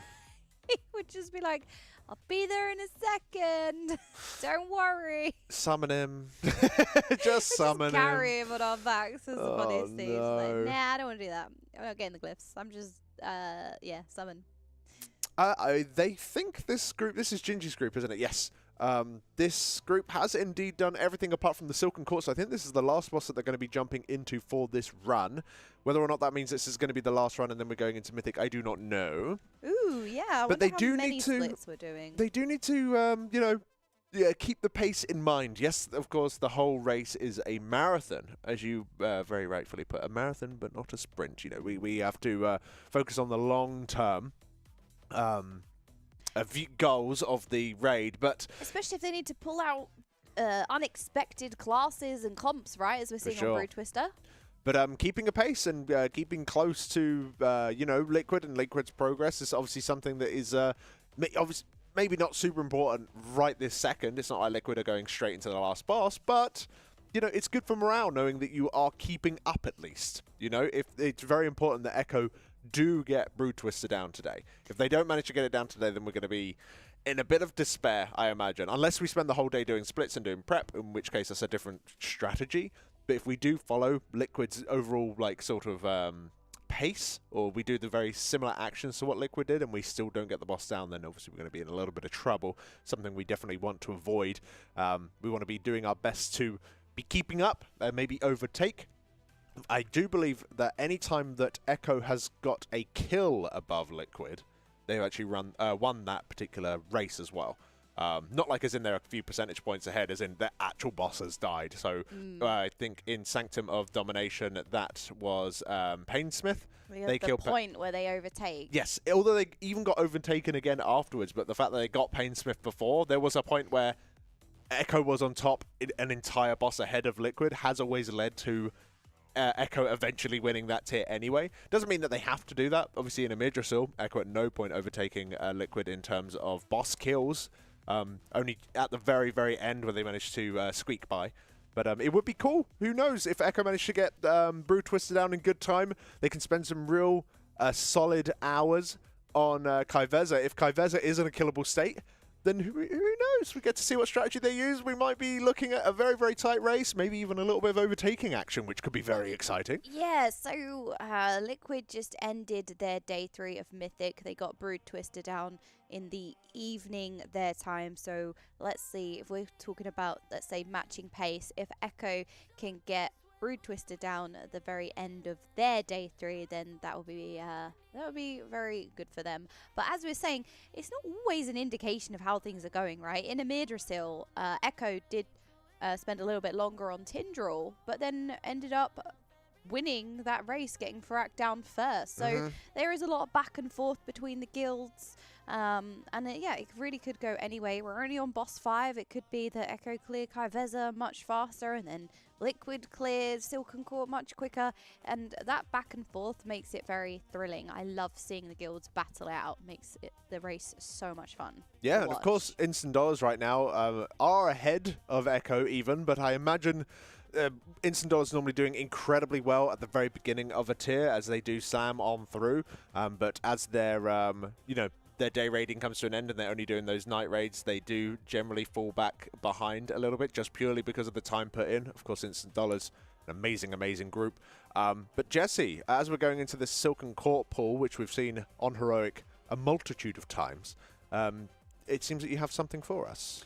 He would just be like, I'll be there in a second. Don't worry. Summon him. Just summon him. Carry him on our backs. That's the funniest thing. It's no. like, nah, I don't want to do that. I'm not getting the glyphs. I'm just, summon. They think this is Gingy's group, isn't it? Yes. This group has indeed done everything apart from the Silken Court, so I think this is the last boss that they're going to be jumping into for this run. Whether or not that means this is going to be the last run and then we're going into Mythic, I do not know. Ooh, yeah. But they do need to. Splits we're doing. They do need to, keep the pace in mind. Yes, of course, the whole race is a marathon, as you very rightfully put, a marathon, but not a sprint. We have to focus on the long term. Goals of the raid, but especially if they need to pull out unexpected classes and comps, right? As we're seeing on Brood Twister. But keeping a pace and keeping close to Liquid and Liquid's progress is obviously something that is maybe not super important right this second. It's not like Liquid are going straight into the last boss, but it's good for morale knowing that you are keeping up at least. If it's very important that Echo do get Brood Twister down today. If they don't manage to get it down today, then we're going to be in a bit of despair, I imagine. Unless we spend the whole day doing splits and doing prep, in which case that's a different strategy. But if we do follow Liquid's overall pace, or we do the very similar actions to what Liquid did, and we still don't get the boss down, then obviously we're going to be in a little bit of trouble. Something we definitely want to avoid. We want to be doing our best to be keeping up, maybe overtake. I do believe that any time that Echo has got a kill above Liquid, they've actually won that particular race as well. Not like as in they're a few percentage points ahead, as in the actual boss has died. So I think in Sanctum of Domination, that was Painsmith. They killed the point where they overtake. Yes, although they even got overtaken again afterwards, but the fact that they got Painsmith before, there was a point where Echo was on top, an entire boss ahead of Liquid, has always led to Echo eventually winning that tier anyway. Doesn't mean that they have to do that. Obviously, in a Midrasil, Echo at no point overtaking Liquid in terms of boss kills. Only at the very, very end where they managed to squeak by. But it would be cool. Who knows? If Echo managed to get Brood Twister down in good time, they can spend some real solid hours on Kaiveza. If Kaiveza is in a killable state, then who knows? We get to see what strategy they use. We might be looking at a very, very tight race, maybe even a little bit of overtaking action, which could be very exciting. Yeah, so Liquid just ended their day 3 of Mythic. They got Brood Twister down in the evening their time. So let's see if we're talking about, let's say, matching pace. If Echo can get Brood Twister down at the very end of their day 3, then that would be very good for them. But as we were saying, it's not always an indication of how things are going, right? In a Midrasil, Echo did spend a little bit longer on Tindral, but then ended up winning that race, getting Farak down first. So there is a lot of back and forth between the guilds. It really could go anyway. We're only on boss 5. It could be that Echo clear Kaiveza much faster, and then Liquid clears Silken Court much quicker. And that back and forth makes it very thrilling. I love seeing the guilds battle out. Makes the race so much fun. Yeah, and of course, Instant Dollars right now are ahead of Echo even, but I imagine Instant Dollars normally doing incredibly well at the very beginning of a tier as they do slam on through. But as their day raiding comes to an end and they're only doing those night raids, they do generally fall back behind a little bit just purely because of the time put in. Of course, Instant Dollars, an amazing, amazing group. But Jesse, as we're going into this Silken Court pool, which we've seen on Heroic a multitude of times, it seems that you have something for us.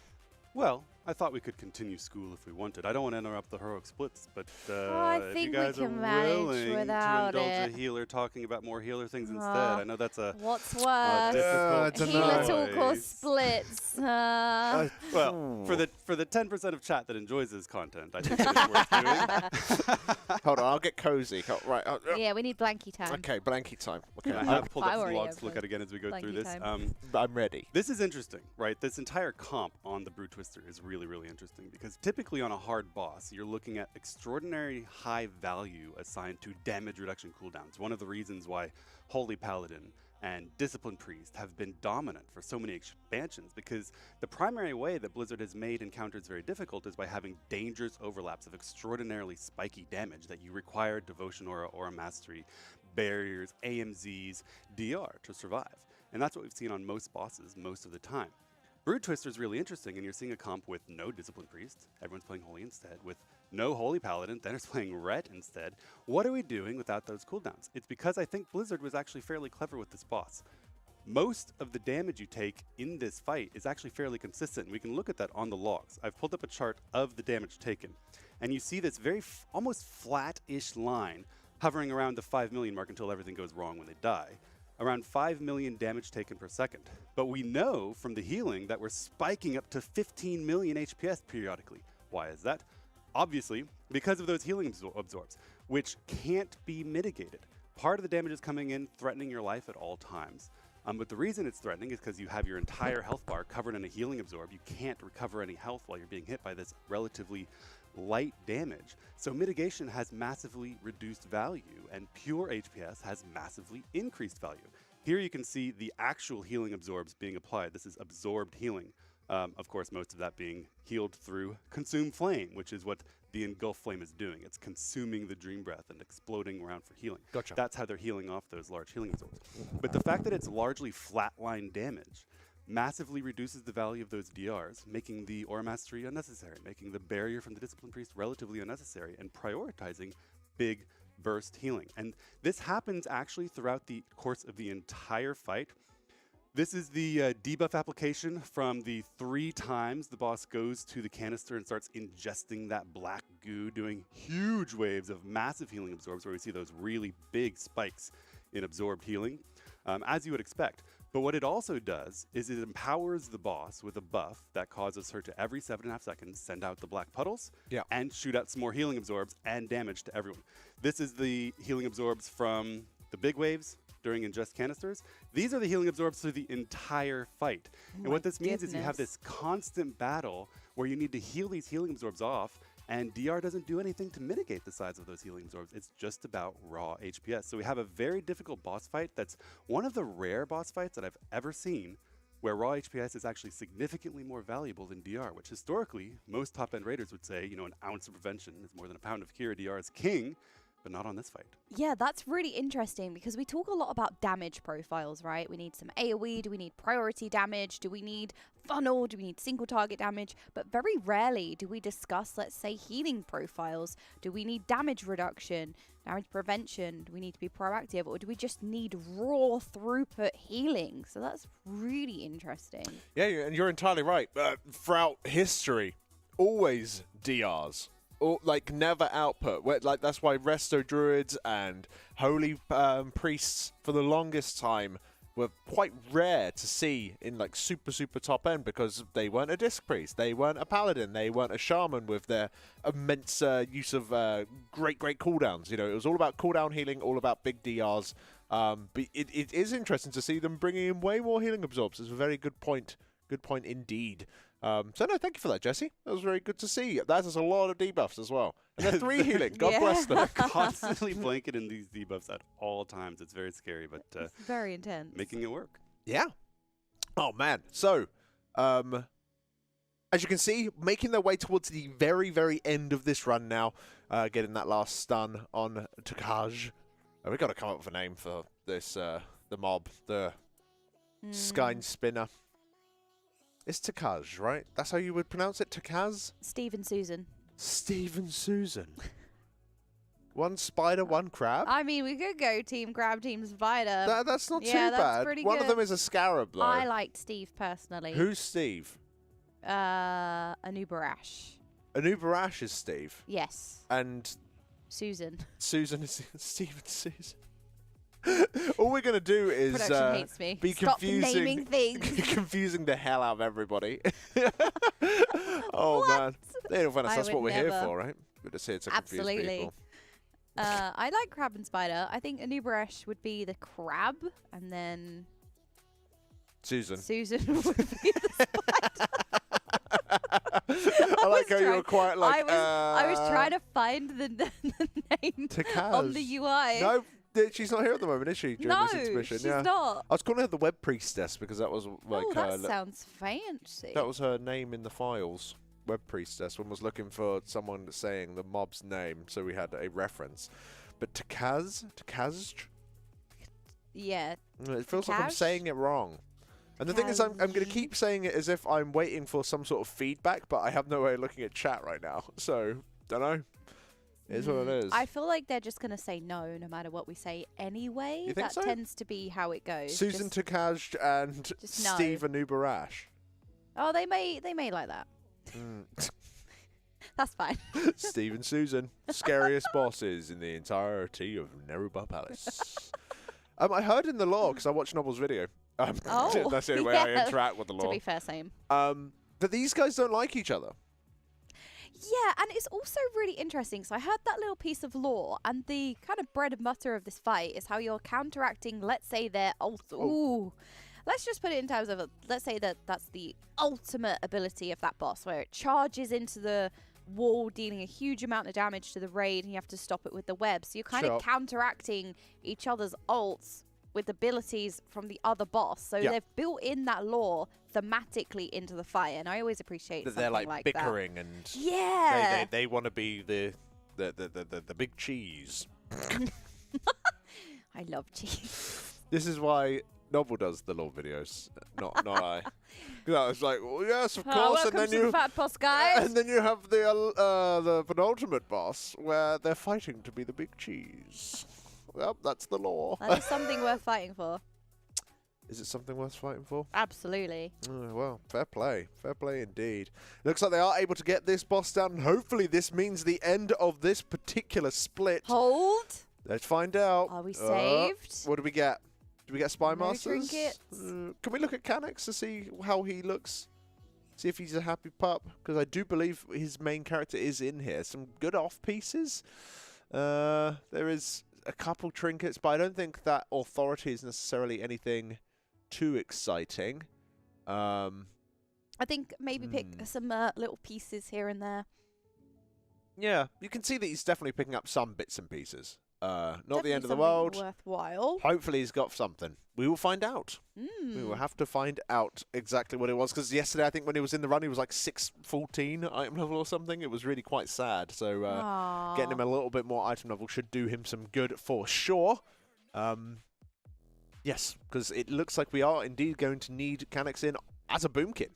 Well, I thought we could continue school if we wanted. I don't want to interrupt the heroic splits, but I if think you guys we are can manage willing without to indulge it. a healer talking about more healer things instead, I know that's a What's worse? difficult Healer talk or choice. splits? Well, for the 10% of chat that enjoys this content, I think it's worth doing. Hold on, I'll get cozy. Oh, right. Yeah, we need blanky time. Okay, blanky time. Okay. I have pulled up some logs to look at again as we go through this. I'm ready. This is interesting, right? This entire comp on the Brood Twister is really, really interesting because typically on a hard boss, you're looking at extraordinary high value assigned to damage reduction cooldowns. One of the reasons why Holy Paladin and Discipline Priest have been dominant for so many expansions, because the primary way that Blizzard has made encounters very difficult is by having dangerous overlaps of extraordinarily spiky damage that you require Devotion Aura Mastery, barriers, AMZs, DR to survive. And that's what we've seen on most bosses most of the time. Brood Twister is really interesting, and you're seeing a comp with no Discipline Priest. Everyone's playing Holy instead. With no Holy Paladin, then it's playing Ret instead. What are we doing without those cooldowns? It's because I think Blizzard was actually fairly clever with this boss. Most of the damage you take in this fight is actually fairly consistent, and we can look at that on the logs. I've pulled up a chart of the damage taken, and you see this very almost flat-ish line hovering around the 5 million mark until everything goes wrong when they die. Around 5 million damage taken per second. But we know from the healing that we're spiking up to 15 million HPS periodically. Why is that? Obviously, because of those healing absorbs, which can't be mitigated. Part of the damage is coming in, threatening your life at all times. But the reason it's threatening is because you have your entire health bar covered in a healing absorb. You can't recover any health while you're being hit by this relatively light damage. So mitigation has massively reduced value, and pure HPS has massively increased value. Here you can see the actual healing absorbs being applied. This is absorbed healing. Of course, most of that being healed through Consume Flame, which is what the Engulf Flame is doing. It's consuming the Dream Breath and exploding around for healing. Gotcha. That's how they're healing off those large healing absorbs. But the fact that it's largely flatline damage massively reduces the value of those DRs, making the Aura Mastery unnecessary, making the barrier from the Discipline Priest relatively unnecessary, and prioritizing big burst healing. And this happens actually throughout the course of the entire fight. This is the debuff application from the 3 times the boss goes to the canister and starts ingesting that black goo, doing huge waves of massive healing absorbs where we see those really big spikes in absorbed healing, as you would expect. But what it also does is it empowers the boss with a buff that causes her to every 7.5 seconds send out the black puddles and shoot out some more healing absorbs and damage to everyone. This is the healing absorbs from the big waves during ingest canisters. These are the healing absorbs through the entire fight. And what this means is you have this constant battle where you need to heal these healing absorbs off, and DR doesn't do anything to mitigate the size of those healing absorbs. It's just about raw HPS. So we have a very difficult boss fight that's one of the rare boss fights that I've ever seen where raw HPS is actually significantly more valuable than DR, which historically most top-end raiders would say, you know, an ounce of prevention is more than a pound of cure. DR is king, but not on this fight. Yeah, that's really interesting because we talk a lot about damage profiles, right? We need some AoE, do we need priority damage, do we need funnel, do we need single target damage? But very rarely do we discuss, let's say, healing profiles. Do we need damage reduction, damage prevention? Do we need to be proactive, or do we just need raw throughput healing? So that's really interesting. Yeah, and you're entirely right. Throughout history, always DRs. Or, like, never output. Like, that's why Resto Druids and Holy Priests for the longest time were quite rare to see in, like, super top end because they weren't a Disc Priest, they weren't a Paladin, they weren't a Shaman with their immense use of great cooldowns. You know, it was all about cooldown healing, all about big DRs. But it is interesting to see them bringing in way more healing absorbs. It's a very good point. Good point indeed. So no, thank you for that, Jesse. That was very good to see. That is a lot of debuffs as well. And they're 3 healing. God bless them. Constantly blanketing these debuffs at all times. It's very scary, but it's very intense. Making it work. Yeah. Oh man. So, as you can see, making their way towards the very end of this run now, getting that last stun on Tukaj. We've got to come up with a name for this. The mob, the Skyne Spinner. It's Tukaj, right? That's how you would pronounce it? Tukaz? Steve and Susan. Steve and Susan. One spider, one crab? I mean, we could go Team Crab, Team Spider. That's not too that's bad. Pretty one good. of them is a scarab, though. I liked Steve personally. Who's Steve? Nerub-ar. Nerub-ar is Steve. Yes. And Susan. Susan is Steve and Susan. All we're gonna do is Production hates me. be Stop confusing, naming things. confusing the hell out of everybody. Oh man, that's what we're here for, right? We're just here to confuse people. I like crab and spider. I think Nerub-ar would be the crab, and then Susan would be the spider. I like how you were quite like. I was trying to find the name on the UI. No, she's not here at the moment, is she? During this exhibition? She's not. I was calling her the web priestess because that was like. Oh, that sounds fancy. That was her name in the files. Web priestess. One was looking for someone saying the mob's name, so we had a reference. But Takaz. Yeah. It feels like I'm saying it wrong. And the thing is, I'm going to keep saying it as if I'm waiting for some sort of feedback, but I have no way of looking at chat right now. So, don't know. It is what it is. I feel like they're just going to say no matter what we say anyway. You think that so? tends to be how it goes. Susan Takaj and Steve Nerub-ar. Oh, they may like that. That's fine. Steve and Susan, scariest bosses in the entirety of Nerub-ar Palace. I heard in the lore, because I watched Noble's video. That's the only way I interact with the lore. To be fair, same. That these guys don't like each other. Yeah, and it's also really interesting. So I heard that little piece of lore, and the kind of bread and butter of this fight is how you're counteracting, let's say, their Ooh. Let's just put it in terms of, let's say that that's the ultimate ability of that boss, where it charges into the wall, dealing a huge amount of damage to the raid, and you have to stop it with the web. So you're kind of counteracting each other's ults with abilities from the other boss. So they've built in that lore thematically into the fight, and I always appreciate that something they're like bickering that. And they want to be the big cheese. I love cheese. This is why Noble does the lore videos, not I. Because I was like, well, yes, of course. Welcome to the fat boss, guys. And then you have the penultimate boss where they're fighting to be the big cheese. Well, that's the lore. That is something worth fighting for. Is it something worth fighting for? Absolutely. Oh, well, fair play. Fair play indeed. Looks like they are able to get this boss down, and hopefully this means the end of this particular split. Hold. Let's find out. Are we saved? What do we get? Do we get Spy No Masters? trinkets. Can we look at Canex to see how he looks? See if he's a happy pup? Because I do believe his main character is in here. Some good off pieces. There is a couple trinkets, but I don't think that authority is necessarily anything too exciting. I think maybe pick some little pieces here and there. Yeah, you can see that he's definitely picking up some bits and pieces. Not Definitely the end of the something world. Worthwhile. Hopefully he's got something. We will find out. We will have to find out exactly what it was. Because yesterday, I think when he was in the run, he was like 614 item level or something. It was really quite sad. So getting him a little bit more item level should do him some good for sure. Yes, because it looks like we are indeed going to need Canex in as a boomkin.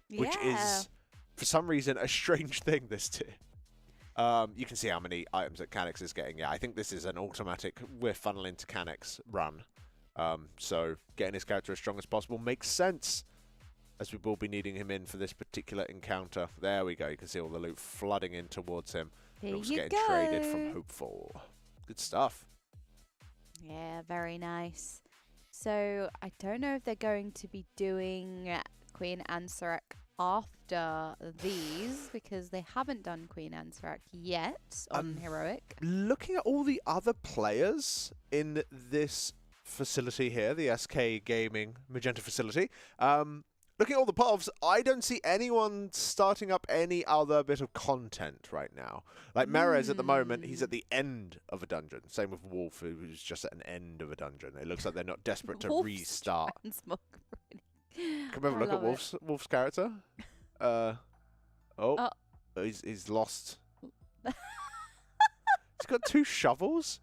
Which is, for some reason, a strange thing this tier. You can see how many items that Canex is getting. Yeah, I think this is an automatic we're funneling to Canex run. So getting his character as strong as possible makes sense, as we will be needing him in for this particular encounter. There we go. You can see all the loot flooding in towards him. There also you getting traded from Hopeful. Good stuff. Yeah, very nice. So I don't know if they're going to be doing Queen Ansarek after these, because they haven't done Queen Ansarek yet on Heroic. Looking at all the other players in this facility here, the SK Gaming Magenta facility, looking at all the paths, I don't see anyone starting up any other bit of content right now. Like Merez at the moment, he's at the end of a dungeon. Same with Wolf, who's just at an end of a dungeon. It looks like they're not desperate to restart. Can we have a look at Wolf's character? He's lost. He's got 2 shovels.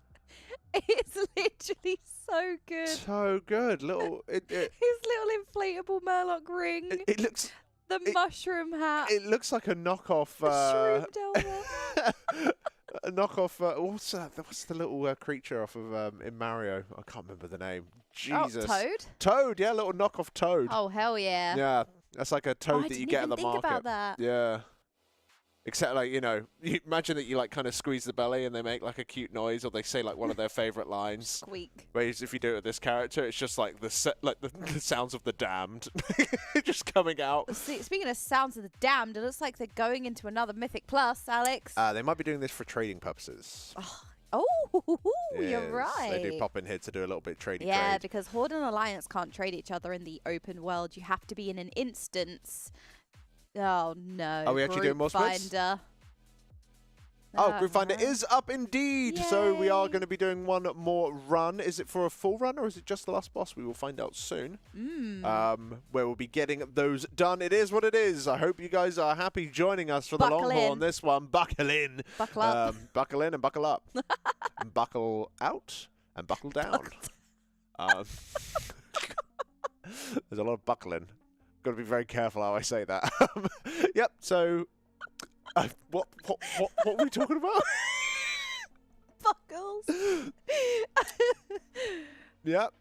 It's literally so good. So good. His little inflatable Murloc ring. It looks. The mushroom hat. It looks like a knockoff. Shroom Delver. A knockoff. What's the little creature off of in Mario? I can't remember the name. Jesus. Oh, Toad? Toad, yeah, little knockoff Toad. Oh, hell yeah. Yeah, That's like a toad that you get at the market. I didn't think about that. Yeah. Except, like, you know, you imagine that you, like, kind of squeeze the belly and they make, like, a cute noise, or they say, like, one of their favorite lines. Squeak. Whereas if you do it with this character, it's just, like, the sounds of the damned just coming out. Speaking of sounds of the damned, it looks like they're going into another Mythic Plus, Alex. They might be doing this for trading purposes. Oh, Yes, you're right. They do pop in here to do a little bit of trading. Yeah, because Horde and Alliance can't trade each other in the open world. You have to be in an instance. Oh, no. Are we actually doing more splits? Finder. Oh, Group Finder is up indeed. Yay. So we are going to be doing one more run. Is it for a full run or is it just the last boss? We will find out soon. Where we'll be getting those done. It is what it is. I hope you guys are happy joining us for the long haul on this one. Buckle in. Buckle up. Buckle in and buckle up. And buckle out and buckle down. There's a lot of buckling. Got to be very careful how I say that. Yep. So, what were we talking about? Buckles. Yep.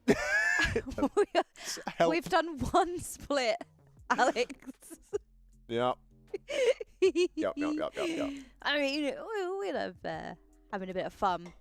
We've done one split, Alex. Yep. Yep. I mean, we're having a bit of fun.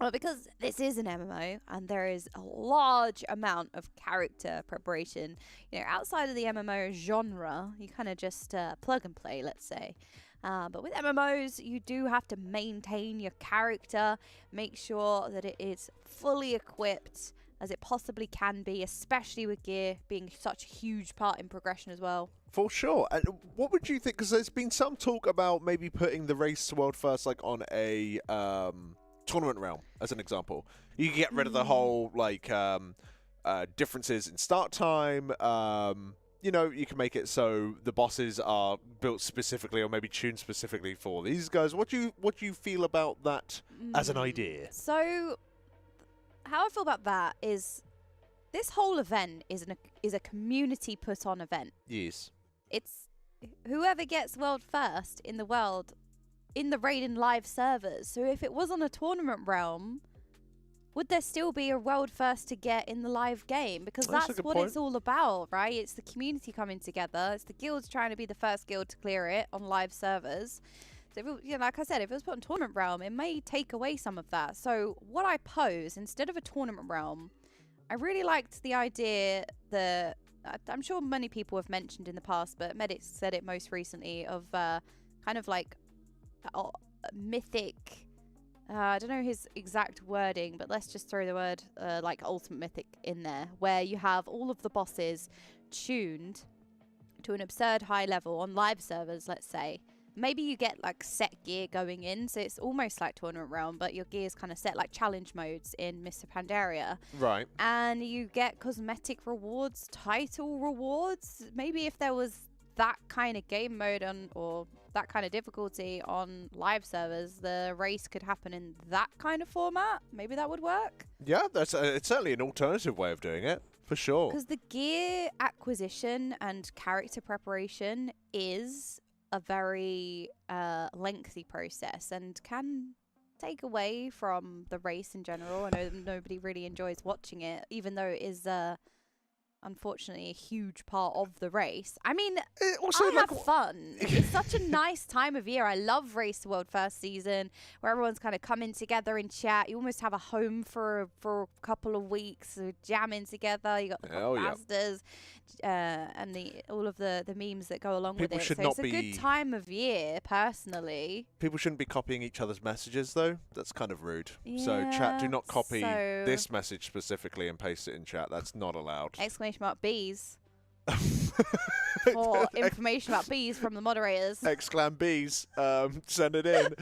Well, because this is an MMO and there is a large amount of character preparation, you know, outside of the MMO genre, you kind of just plug and play, let's say. But with MMOs, you do have to maintain your character, make sure that it is fully equipped as it possibly can be, especially with gear being such a huge part in progression as well. For sure. And what would you think? Because there's been some talk about maybe putting the race to world first, like on a tournament realm, as an example. You can get rid of the whole like differences in start time. You know, you can make it so the bosses are built specifically, or maybe tuned specifically for these guys. What do you feel about that as an idea? So, how I feel about that is, this whole event is a community put on event. Yes. It's whoever gets world first in the world in the Raiden live servers. So if it was on a tournament realm, would there still be a world first to get in the live game? Because that's what it's all about, right? It's the community coming together. It's the guilds trying to be the first guild to clear it on live servers. So, if it, you know, like I said, if it was put on tournament realm, it may take away some of that. So what I pose, instead of a tournament realm, I really liked the idea that I'm sure many people have mentioned in the past, but Medic said it most recently, of kind of like mythic. I don't know his exact wording, but let's just throw the word like ultimate mythic in there, where you have all of the bosses tuned to an absurd high level on live servers, let's say. Maybe you get like set gear going in, so it's almost like tournament realm, but your gear is kind of set like challenge modes in Mr. Pandaria. Right. And you get cosmetic rewards, title rewards. Maybe if there was that kind of game mode on, or that kind of difficulty on live servers, the race could happen in that kind of format. Maybe that would work. Yeah, that's it's certainly an alternative way of doing it, for sure. Because the gear acquisition and character preparation is a very lengthy process and can take away from the race in general. I know that nobody really enjoys watching it, even though it is unfortunately a huge part of the race. I mean, I have fun. It's such a nice time of year. I love Race to World First season, where everyone's kind of coming together in chat. You almost have a home for a couple of weeks, jamming together. You got the ambassadors, and all of the memes that go along with it. So it's a good time of year, personally. People shouldn't be copying each other's messages, though. That's kind of rude. So chat, do not copy this message specifically and paste it in chat. That's not allowed. Exclamation mark bees. For information about bees from the moderators. Exclam bees. Send it in.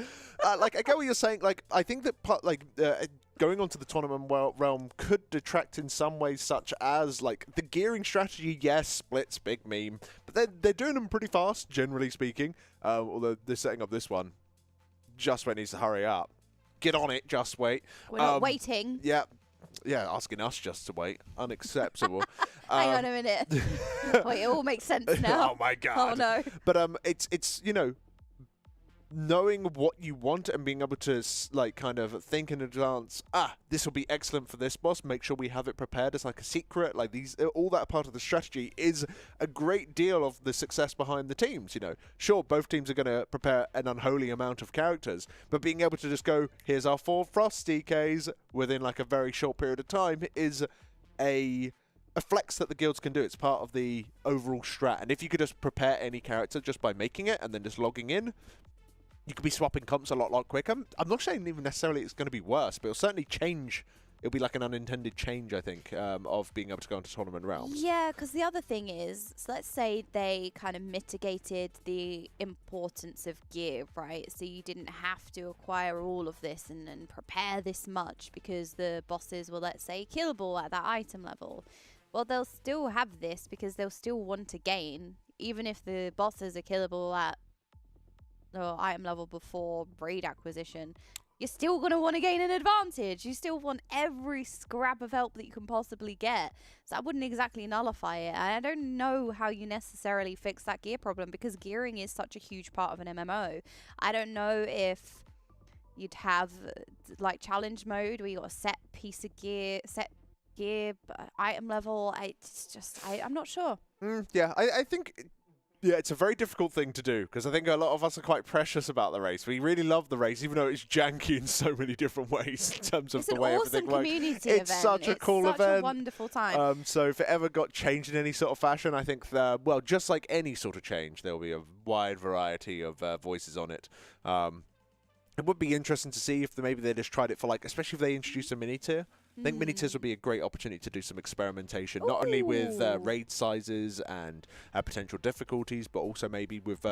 Like, I get what you're saying. Like, I think that going on to the tournament realm could detract in some ways, such as like the gearing strategy. Yes, splits, big meme, but they're doing them pretty fast, generally speaking. Although they're setting up this one. Just Wait needs to hurry up. Get on it, Just Wait. We're not waiting. Yeah. Yeah, asking us just to wait. Unacceptable. Hang on a minute. Wait, it all makes sense now. Oh my god. Oh no. But it's you know, knowing what you want and being able to like kind of think in advance, this will be excellent for this boss, make sure we have it prepared as like a secret, like all that part of the strategy is a great deal of the success behind the teams. You know, sure, both teams are going to prepare an unholy amount of characters, but being able to just go, here's our 4 Frost DKs within like a very short period of time is a flex that the guilds can do. It's part of the overall strat, and if you could just prepare any character just by making it and then just logging in, you could be swapping comps a lot quicker. I'm not saying even necessarily it's going to be worse, but it'll certainly change. It'll be like an unintended change, I think, of being able to go into tournament realms. Yeah, because the other thing is, so let's say they kind of mitigated the importance of gear, right? So you didn't have to acquire all of this and prepare this much because the bosses were, let's say, killable at that item level. Well, they'll still have this because they'll still want to gain, even if the bosses are killable at the item level before raid acquisition. You're still going to want to gain an advantage. You still want every scrap of help that you can possibly get. So I wouldn't exactly nullify it. I don't know how you necessarily fix that gear problem because gearing is such a huge part of an MMO. I don't know if you'd have like challenge mode where you got a set piece of gear, item level. I'm not sure. Yeah, I think... Yeah, it's a very difficult thing to do because I think a lot of us are quite precious about the race. We really love the race, even though it's janky in so many different ways in terms of the way everything works. It's such a cool event. It's such a wonderful time. So if it ever got changed in any sort of fashion, I think, well, just like any sort of change, there will be a wide variety of voices on it. It would be interesting to see if maybe they just tried it for like, especially if they introduced a mini tier. I think mini tiers would be a great opportunity to do some experimentation, not only with raid sizes and potential difficulties, but also maybe with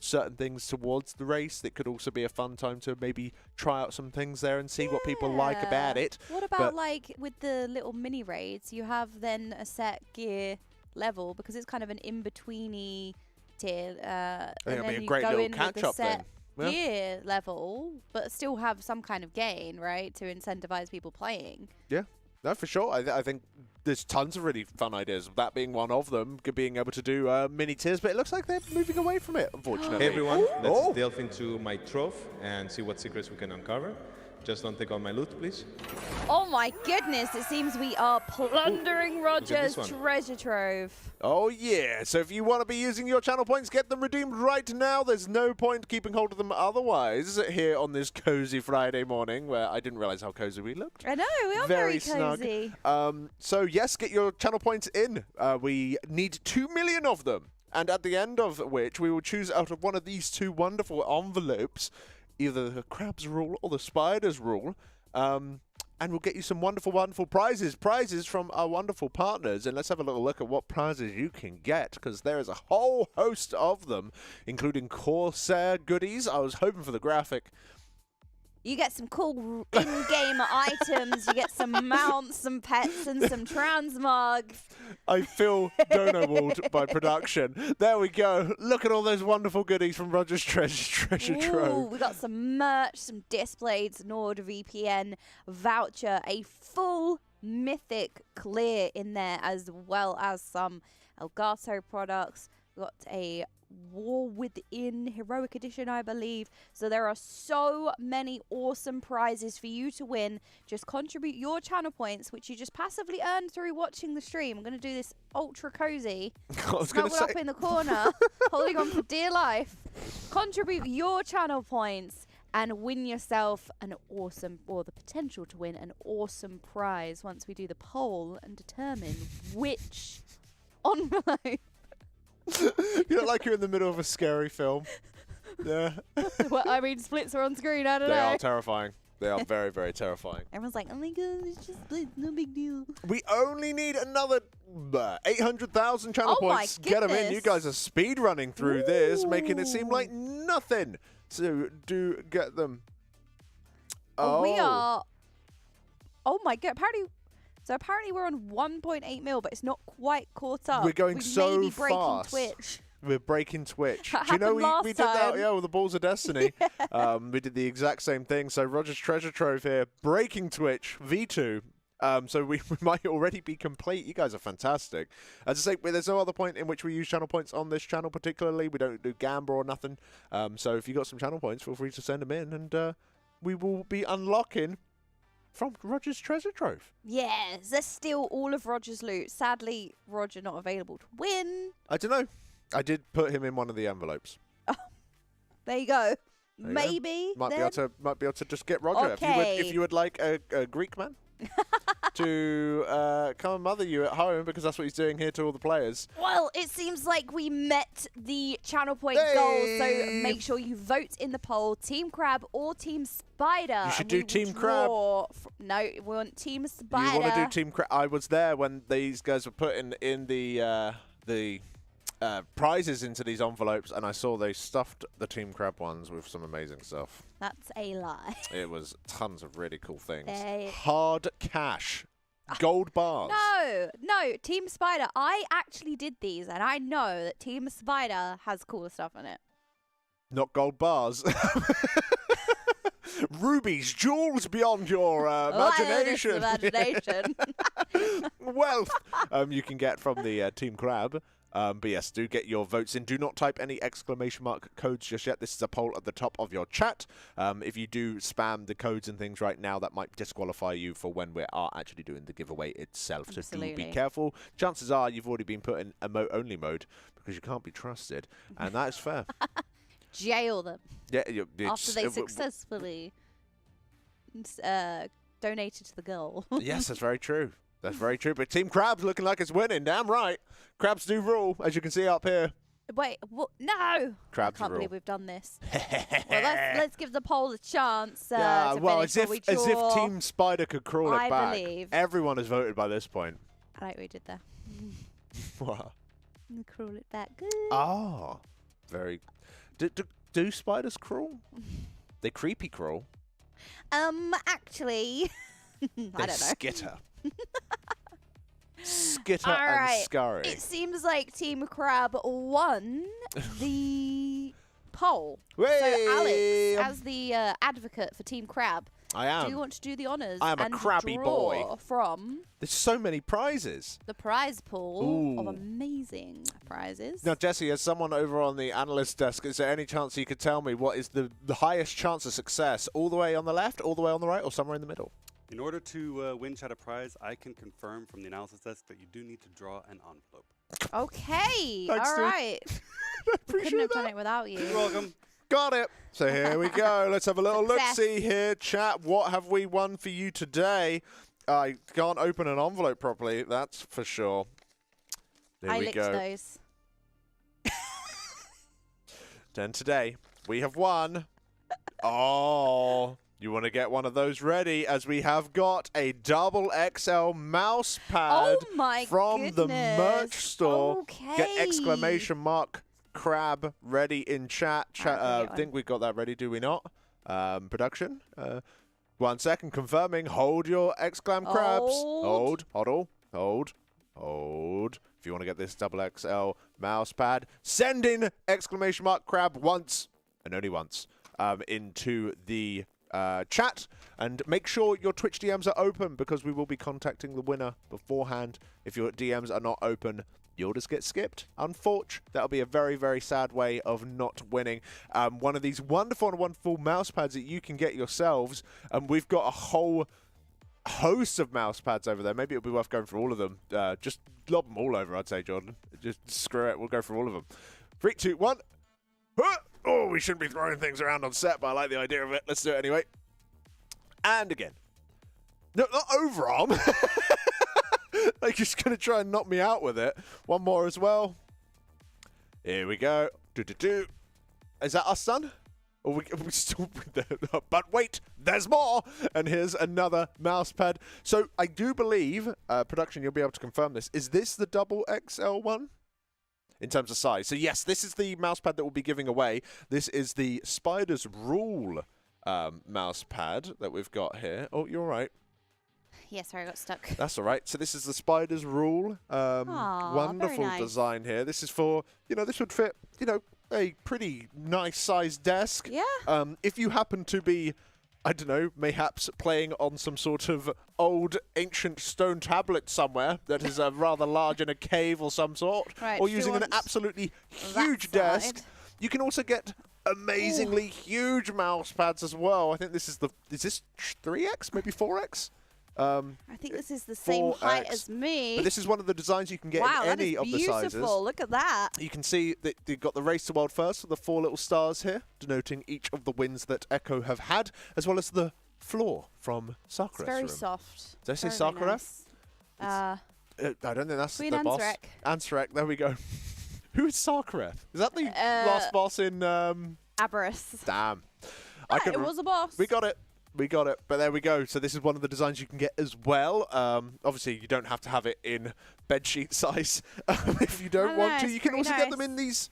certain things towards the race. That could also be a fun time to maybe try out some things there and see what people like about it. What about like with the little mini raids? You have then a set gear level because it's kind of an in-betweeny tier. I think it'll be a great little catch-up then. Gear level, but still have some kind of gain, right, to incentivize people playing. Yeah, no, for sure. I think there's tons of really fun ideas. That being one of them, being able to do mini tiers, but it looks like they're moving away from it, unfortunately. Hey everyone, let's delve into my trove and see what secrets we can uncover. Just don't take all my loot, please. Oh my goodness, it seems we are plundering Roger's treasure trove. Oh yeah, so if you want to be using your channel points, get them redeemed right now. There's no point keeping hold of them otherwise here on this cozy Friday morning where I didn't realize how cozy we looked. I know, we are very cozy. So yes, get your channel points in. We need 2 million of them. And at the end of which, we will choose out of one of these 2 wonderful envelopes either the crab's rule or the spider's rule, and we'll get you some wonderful, wonderful prizes from our wonderful partners. And let's have a little look at what prizes you can get, because there is a whole host of them, including Corsair goodies. I was hoping for the graphic. You get some cool in-game items. You get some mounts, some pets, and some transmogs. I feel donor-walled by production. There we go. Look at all those wonderful goodies from Roger's treasure trove. We got some merch, some displays, NordVPN voucher, a full Mythic clear in there, as well as some Elgato products. We got a War Within Heroic Edition, I believe. So there are so many awesome prizes for you to win. Just contribute your channel points, which you just passively earn through watching the stream. I'm going to do this ultra cozy. Snuggled up in the corner, holding on for dear life. Contribute your channel points and win yourself an awesome, or the potential to win an awesome prize once we do the poll and determine which envelope. You look like you're in the middle of a scary film. Yeah. Well, I mean, splits are on screen, I don't know. They are terrifying. They are very, very terrifying. Everyone's like, oh my god, it's just splits, no big deal. We only need another 800,000 channel points. Get them in. You guys are speed running through this, making it seem like nothing. So do get them. We are. Oh my god, apparently we're on 1.8 mil, but it's not quite caught up. We're going so may be breaking fast. Twitch. We're breaking Twitch. That Do you know happened we did last that? time. Yeah, with the Balls of Destiny. We did the exact same thing. So Roger's treasure trove here, breaking Twitch V2. So we might already be complete. You guys are fantastic. As I say, there's no other point in which we use channel points on this channel particularly. We don't do gamba or nothing. So if you got some channel points, feel free to send them in, and we will be unlocking from Roger's treasure trove. Yes, let's steal all of Roger's loot. Sadly, Roger not available to win. I don't know. I did put him in one of the envelopes. There you go. There you Maybe go. then. Might be able to just get Roger. Okay. If you would like a Greek man to come and mother you at home, because that's what he's doing here to all the players. Well, it seems like we met the channel point goal, so make sure you vote in the poll, Team Crab or Team Spider. You should do Team Crab. No, we want Team Spider. You want to do Team Crab? I was there when these guys were putting in the prizes into these envelopes, and I saw they stuffed the Team Crab ones with some amazing stuff. That's a lie. It was tons of really cool things. They- Hard cash. Gold bars. No, Team Spider. I actually did these, and I know that Team Spider has cooler stuff in it. Not gold bars. Rubies, jewels beyond your imagination. Imagination. Wealth you can get from the Team Crab. But yes, do get your votes in. Do not type any exclamation mark codes just yet. This is a poll at the top of your chat. If you do spam the codes and things right now, that might disqualify you for when we are actually doing the giveaway itself. Absolutely. So do be careful. Chances are you've already been put in emote-only mode because you can't be trusted, and that is fair. Jail them. Yeah, After they successfully donated to the goal. Yes, that's very true. That's very true. But Team Crab's looking like it's winning. Damn right. Crabs do rule, as you can see up here. Wait, what? No! Crabs I can't rule. believe we've done this. Well, let's give the poll a chance. Yeah, to well, finish as what if we draw. Team Spider could crawl it I back. believe. Everyone has voted by this point. I like what we did there. What? Crawl it back. Good. Ah, very. Do spiders crawl? They creepy crawl. Actually, I don't know. Skitter. Skitter All and right. scurry. It seems like Team Crab won the poll. So, Alex, as the advocate for Team Crab, I am. do you want to do the honours I am a and crabby draw boy. from There's so many prizes. the prize pool of Ooh. amazing prizes? Now, Jesse, as someone over on the analyst desk, is there any chance you could tell me what is the highest chance of success? All the way on the left, all the way on the right, or somewhere in the middle? In order to win Chat a Prize, I can confirm from the analysis desk that you do need to draw an envelope. Okay, Thanks, all dude. right. We couldn't have done it without you. You're welcome. Got it. So here we go. Let's have a little Success. look-see here, chat. What have we won for you today? I can't open an envelope properly, that's for sure. There I we licked go. those. Then today, we have won. Oh, you want to get one of those ready, as we have got a double XL mouse pad Oh my from the merch goodness. store. Okay. Get exclamation mark crab ready in chat. I think we've got that ready, do we not? Production. 1 second, confirming. Hold your exclam crabs. Hold. If you want to get this double XL mouse pad, send in exclamation mark crab once and only once into the chat, and make sure your Twitch DMs are open, because we will be contacting the winner beforehand. If your DMs are not open, you'll just get skipped. Unfortunately, that'll be a very, very sad way of not winning one of these wonderful mouse pads that you can get yourselves. We've got a whole host of mouse pads over there. Maybe it'll be worth going for all of them. Just lob them all over, I'd say, Jordan. Just screw it. We'll go for all of them. 3, 2, 1. Oh, we shouldn't be throwing things around on set, but I like the idea of it. Let's do it anyway. And again. No, not overarm. They're just going to try and knock me out with it. One more as well. Here we go. Is that us done? Or we still... But wait, there's more! And here's another mouse pad. So I do believe, production, you'll be able to confirm this. Is this the double XL one? In terms of size. So yes, this is the mouse pad that we'll be giving away. This is the Spider's Rule mouse pad that we've got here. Oh, you're right. Yeah, sorry, I got stuck. That's all right. So this is the Spider's Rule. Wonderful very nice. design here. This is for, this would fit, a pretty nice sized desk. Yeah. If you happen to be I don't know, mayhaps playing on some sort of old ancient stone tablet somewhere that is rather large in a cave or some sort, Right, or she using an wants absolutely that huge desk. side. You can also get amazingly huge mouse pads as well. I think this is is this 3x, maybe 4x? I think this is the same height 4X. as me. But this is one of the designs you can get wow, in that any is of the sizes. beautiful. Look at that. You can see that they've got the Race to World First with the 4 little stars here, denoting each of the wins that Echo have had, as well as the floor from Sakharev's It's very room. soft. Did I say Very, very Sakharev? nice. I don't think that's Queen the boss. Ansarek. Ansarek, there we go. Who is Sakharev? Is that the last boss in... Aberys. Damn. It was a boss. We got it. We got it. But there we go. So this is one of the designs you can get as well. Obviously, you don't have to have it in bedsheet size if you don't want to. You can also get them in these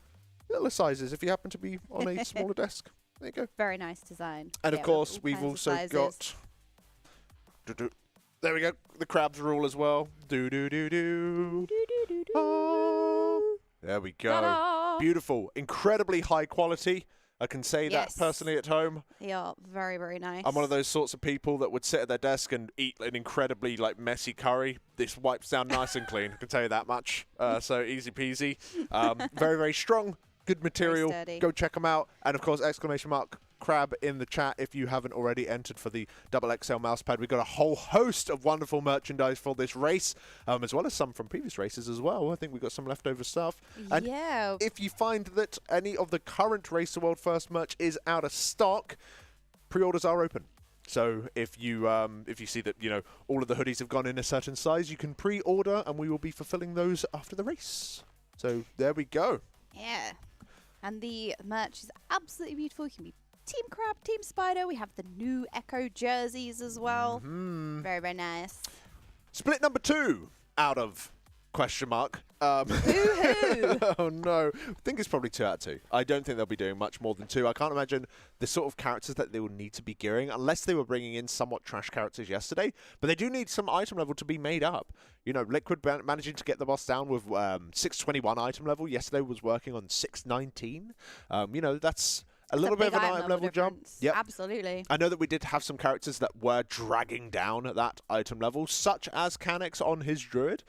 little sizes if you happen to be on a smaller desk. There you go. Very nice design. And Yeah, of course, with all we've kinds of also sizes. got... There we go. The crabs rule as well. Do-do-do-do. There we go. Ta-da! Beautiful. Incredibly high quality. I can say Yes. that personally at home. They are very, very nice. I'm one of those sorts of people that would sit at their desk and eat an incredibly messy curry. This wipes down nice and clean. I can tell you that much. So easy peasy. Very, very strong. Good material. sturdy. Go check them out. And of course, !crab in the chat if you haven't already entered for the XXL mousepad. We've got a whole host of wonderful merchandise for this race, as well as some from previous races as well. I think we've got some leftover stuff. And yeah. if you find that any of the current Race to World First merch is out of stock, pre-orders are open. So if you see that all of the hoodies have gone in a certain size, you can pre-order, and we will be fulfilling those after the race. So there we go. Yeah. And the merch is absolutely beautiful. You can be Team Crab, Team Spider. We have the new Echo jerseys as well. Very, very nice. Split number 2 out of question mark. Oh no. I think it's probably 2 out of 2. I don't think they'll be doing much more than 2. I can't imagine the sort of characters that they will need to be gearing unless they were bringing in somewhat trash characters yesterday. But they do need some item level to be made up. Liquid managing to get the boss down with 621 item level. Yesterday was working on 619. That's a little bit of an item level jump. Yeah, absolutely. I know that we did have some characters that were dragging down at that item level, such as Canex on his druid.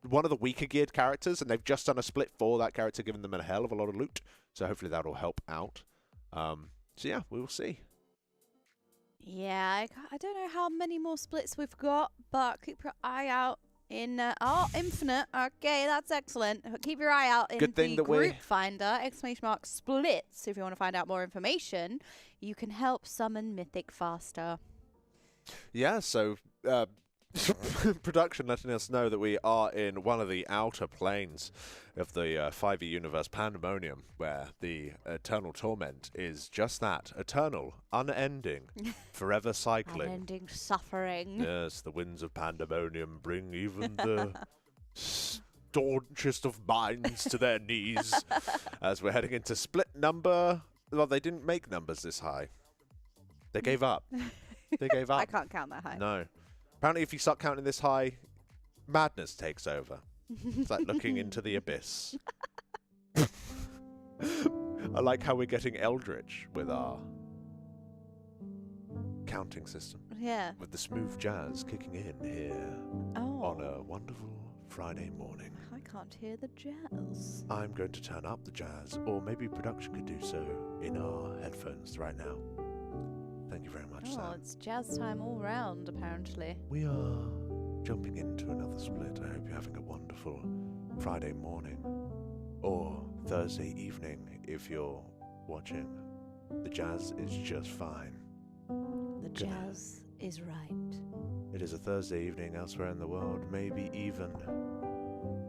One of the weaker geared characters, and they've just done a split for that character, giving them a hell of a lot of loot. So hopefully that'll help out. So yeah, we will see. Yeah, I don't know how many more splits we've got, but keep your eye out in... Infinite. Okay, that's excellent. Keep your eye out in the group finder, !splits. If you want to find out more information, you can help summon Mythic faster. Yeah, so... production letting us know that we are in one of the outer planes of the 5e universe Pandemonium, where the eternal torment is just that, eternal, unending, forever cycling. Unending suffering. Yes, the winds of Pandemonium bring even the staunchest of minds to their knees as we're heading into split number... Well, they didn't make numbers this high. They gave up. They gave up. I can't count that high. No. Apparently, if you start counting this high, madness takes over. It's like looking into the abyss. I like how we're getting eldritch with our counting system. Yeah. With the smooth jazz kicking in here on a wonderful Friday morning. I can't hear the jazz. I'm going to turn up the jazz, or maybe production could do so in our headphones right now. Thank you very much, Sam. It's jazz time all round, apparently. We are jumping into another split. I hope you're having a wonderful Friday morning or Thursday evening if you're watching. The jazz is just fine. The jazz is right. It is a Thursday evening elsewhere in the world, maybe even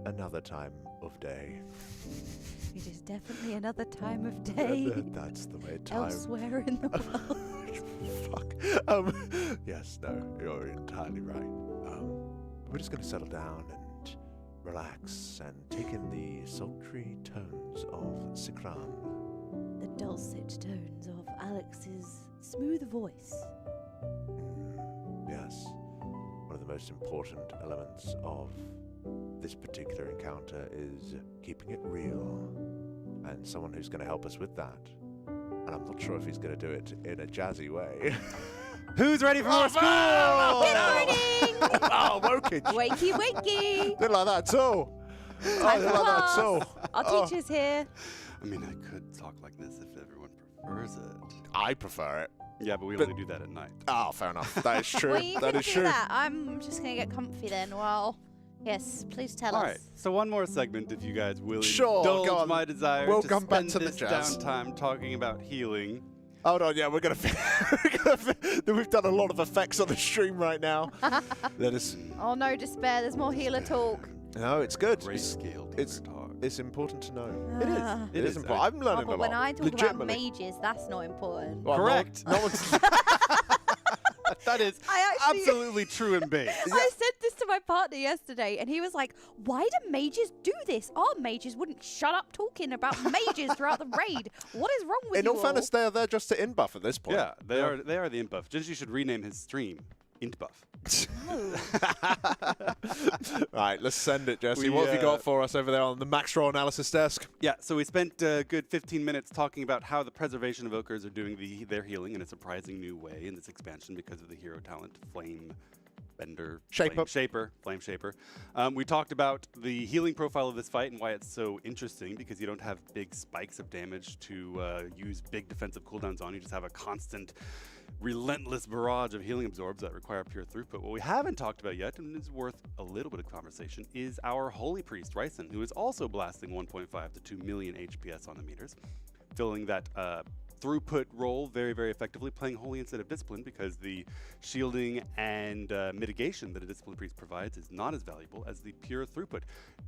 another time of day. It is definitely another time of day. That's the way time... Elsewhere in the world. Fuck. Yes, no, you're entirely right. We're just going to settle down and relax and take in the sultry tones of Sikran. The dulcet tones of Alex's smooth voice. Yes. One of the most important elements of this particular encounter is keeping it real. And someone who's going to help us with that, And I'm not sure if he's going to do it in a jazzy way. Who's ready for more school? Good morning! Oh, Wokage. Wakey, wakey! Didn't like that at all. Time didn't for like that class. at all. Our teacher's here. I mean, I could talk like this if everyone prefers it. I prefer it. Yeah, but we only do that at night. Oh, fair enough. That is true. Well, you that can is do true. that. I'm just going to get comfy then. Well, yes, please tell All us. right, so one more segment if you guys will Sure, go indulge on. my desire We'll to come back spend to the this jazz. downtime talking about healing. Hold on, yeah, we're gonna. We've done a lot of effects on the stream right now. That is. Oh no, despair. There's more healer talk. No, it's good. Grayscale. It's important to know. It is. It is important. I'm learning but a lot. when I talk about legitimately. mages, that's not important. Well, Correct. No one's. That is absolutely true and base. I said this to my partner yesterday, and he was like, "Why do mages do this? Our mages wouldn't shut up talking about mages throughout the raid. What is wrong with In you all fairness, they are there just to in buff at this point. Yeah, they are the int buff. Gingy should rename his stream int buff. Right, let's send it, Jesse. What have you got for us over there on the Max Roll analysis desk? Yeah, so we spent a good 15 minutes talking about how the Preservation Evokers are doing their healing in a surprising new way in this expansion because of the hero talent, Flame Bender, Flame Shaper. We talked about the healing profile of this fight and why it's so interesting because you don't have big spikes of damage to use big defensive cooldowns on. You just have a constant, relentless barrage of healing absorbs that require pure throughput. What we haven't talked about yet, and is worth a little bit of conversation, is our Holy Priest, Ryson, who is also blasting 1.5 to 2 million HPS on the meters, filling that throughput role very, very effectively, playing Holy instead of Discipline because the shielding and mitigation that a Discipline Priest provides is not as valuable as the pure throughput.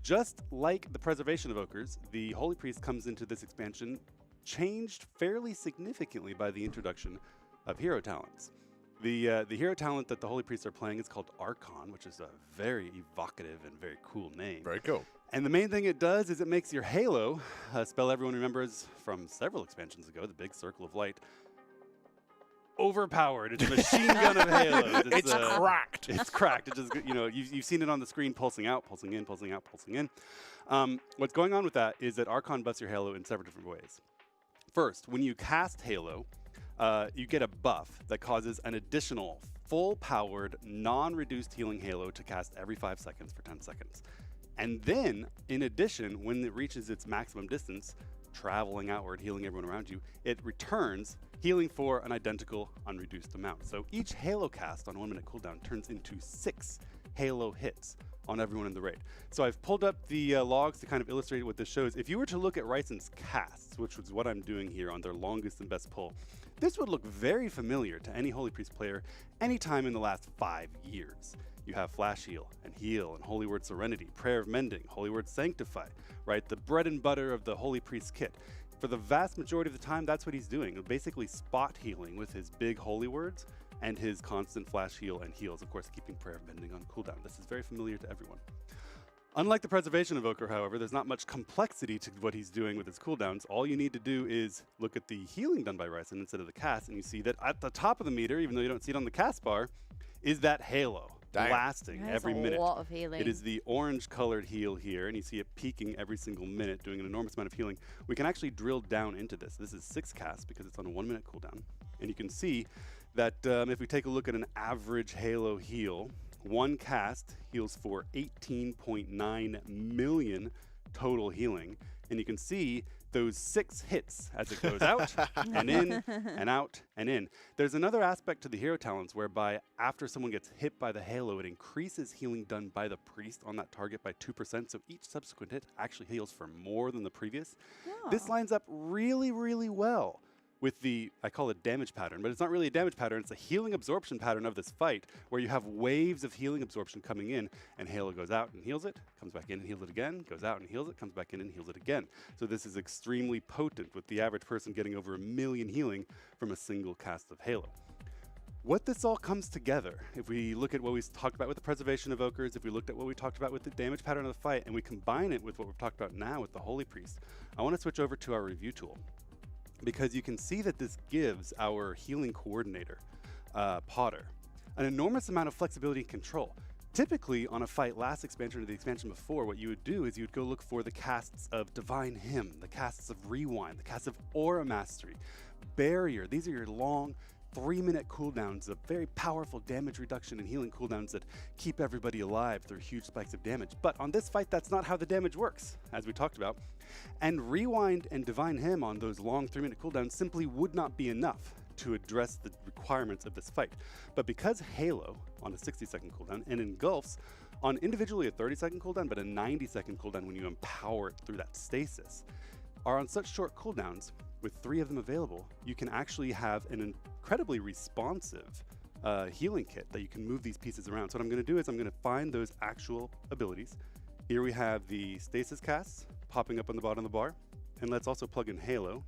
Just like the Preservation Evokers, the Holy Priest comes into this expansion changed fairly significantly by the introduction of hero talents. The hero talent that the Holy Priests are playing is called Archon, which is a very evocative and very cool name. Very cool. And the main thing it does is it makes your Halo, a spell everyone remembers from several expansions ago, the big circle of light, overpowered. It's a machine gun of Halos. It's cracked. It's cracked. It just, you've seen it on the screen pulsing out, pulsing in, pulsing out, pulsing in. What's going on with that is that Archon buffs your Halo in several different ways. First, when you cast Halo, you get a buff that causes an additional full-powered, non-reduced healing Halo to cast every 5 seconds for 10 seconds. And then, in addition, when it reaches its maximum distance, traveling outward, healing everyone around you, it returns healing for an identical unreduced amount. So each Halo cast on 1 minute cooldown turns into 6 Halo hits on everyone in the raid. So I've pulled up the logs to kind of illustrate what this shows. If you were to look at Ryson's casts, which was what I'm doing here on their longest and best pull, this would look very familiar to any Holy Priest player anytime in the last 5 years. You have Flash Heal and Holy Word Serenity, Prayer of Mending, Holy Word Sanctify, right? The bread and butter of the Holy Priest kit. For the vast majority of the time, that's what he's doing. Basically spot healing with his big Holy Words and his constant Flash Heal and heals. Of course, keeping Prayer of Mending on cooldown. This is very familiar to everyone. Unlike the Preservation Evoker, however, there's not much complexity to what he's doing with his cooldowns. All you need to do is look at the healing done by Ryson instead of the cast, and you see that at the top of the meter, even though you don't see it on the cast bar, is that Halo. Blasting every minute. That's a lot of healing. It is the orange colored heal here, and you see it peaking every single minute, doing an enormous amount of healing. We can actually drill down into this. This is 6 casts because it's on a 1 minute cooldown. And you can see that if we take a look at an average Halo heal, 1 cast heals for 18.9 million total healing. And you can see those 6 hits as it goes out and in and out and in. There's another aspect to the hero talents whereby after someone gets hit by the Halo, it increases healing done by the priest on that target by 2%. So each subsequent hit actually heals for more than the previous. Yeah. This lines up really, really well with the, I call it damage pattern, but it's not really a damage pattern, it's a healing absorption pattern of this fight, where you have waves of healing absorption coming in, and Halo goes out and heals it, comes back in and heals it again, goes out and heals it, comes back in and heals it again. So this is extremely potent, with the average person getting over 1 million healing from a single cast of Halo. What this all comes together, if we look at what we talked about with the Preservation Evokers, if we looked at what we talked about with the damage pattern of the fight, and we combine it with what we've talked about now with the Holy Priest, I want to switch over to our review tool, because you can see that this gives our healing coordinator, Potter, an enormous amount of flexibility and control. Typically, on a fight last expansion or the expansion before, what you would do is you would go look for the casts of Divine Hymn, the casts of Rewind, the casts of Aura Mastery, Barrier. These are your long 3-minute cooldowns of very powerful damage reduction and healing cooldowns that keep everybody alive through huge spikes of damage. But on this fight, that's not how the damage works, as we talked about. And Rewind and Divine Hymn on those long 3-minute cooldowns simply would not be enough to address the requirements of this fight. But because Halo on a 60-second cooldown and Engulfs on individually a 30-second cooldown but a 90-second cooldown when you empower it through that stasis are on such short cooldowns, with 3 of them available, you can actually have an incredibly responsive healing kit that you can move these pieces around. So what I'm going to do is I'm going to find those actual abilities. Here we have the stasis casts popping up on the bottom of the bar, and let's also plug in Halo.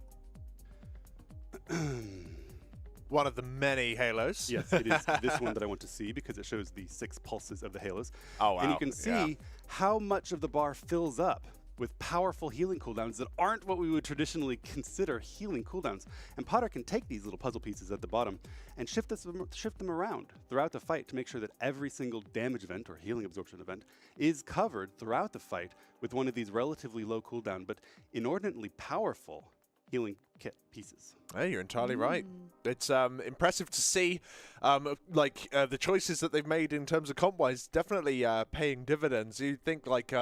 One of the many Halos. Yes, it is this one that I want to see because it shows the 6 pulses of the Halos. Oh, wow. And you can see how much of the bar fills up with powerful healing cooldowns that aren't what we would traditionally consider healing cooldowns. And Potter can take these little puzzle pieces at the bottom and shift them around throughout the fight to make sure that every single damage event or healing absorption event is covered throughout the fight with one of these relatively low cooldown but inordinately powerful healing kit pieces. Hey, you're entirely right. It's impressive to see the choices that they've made in terms of comp-wise definitely paying dividends. You'd think like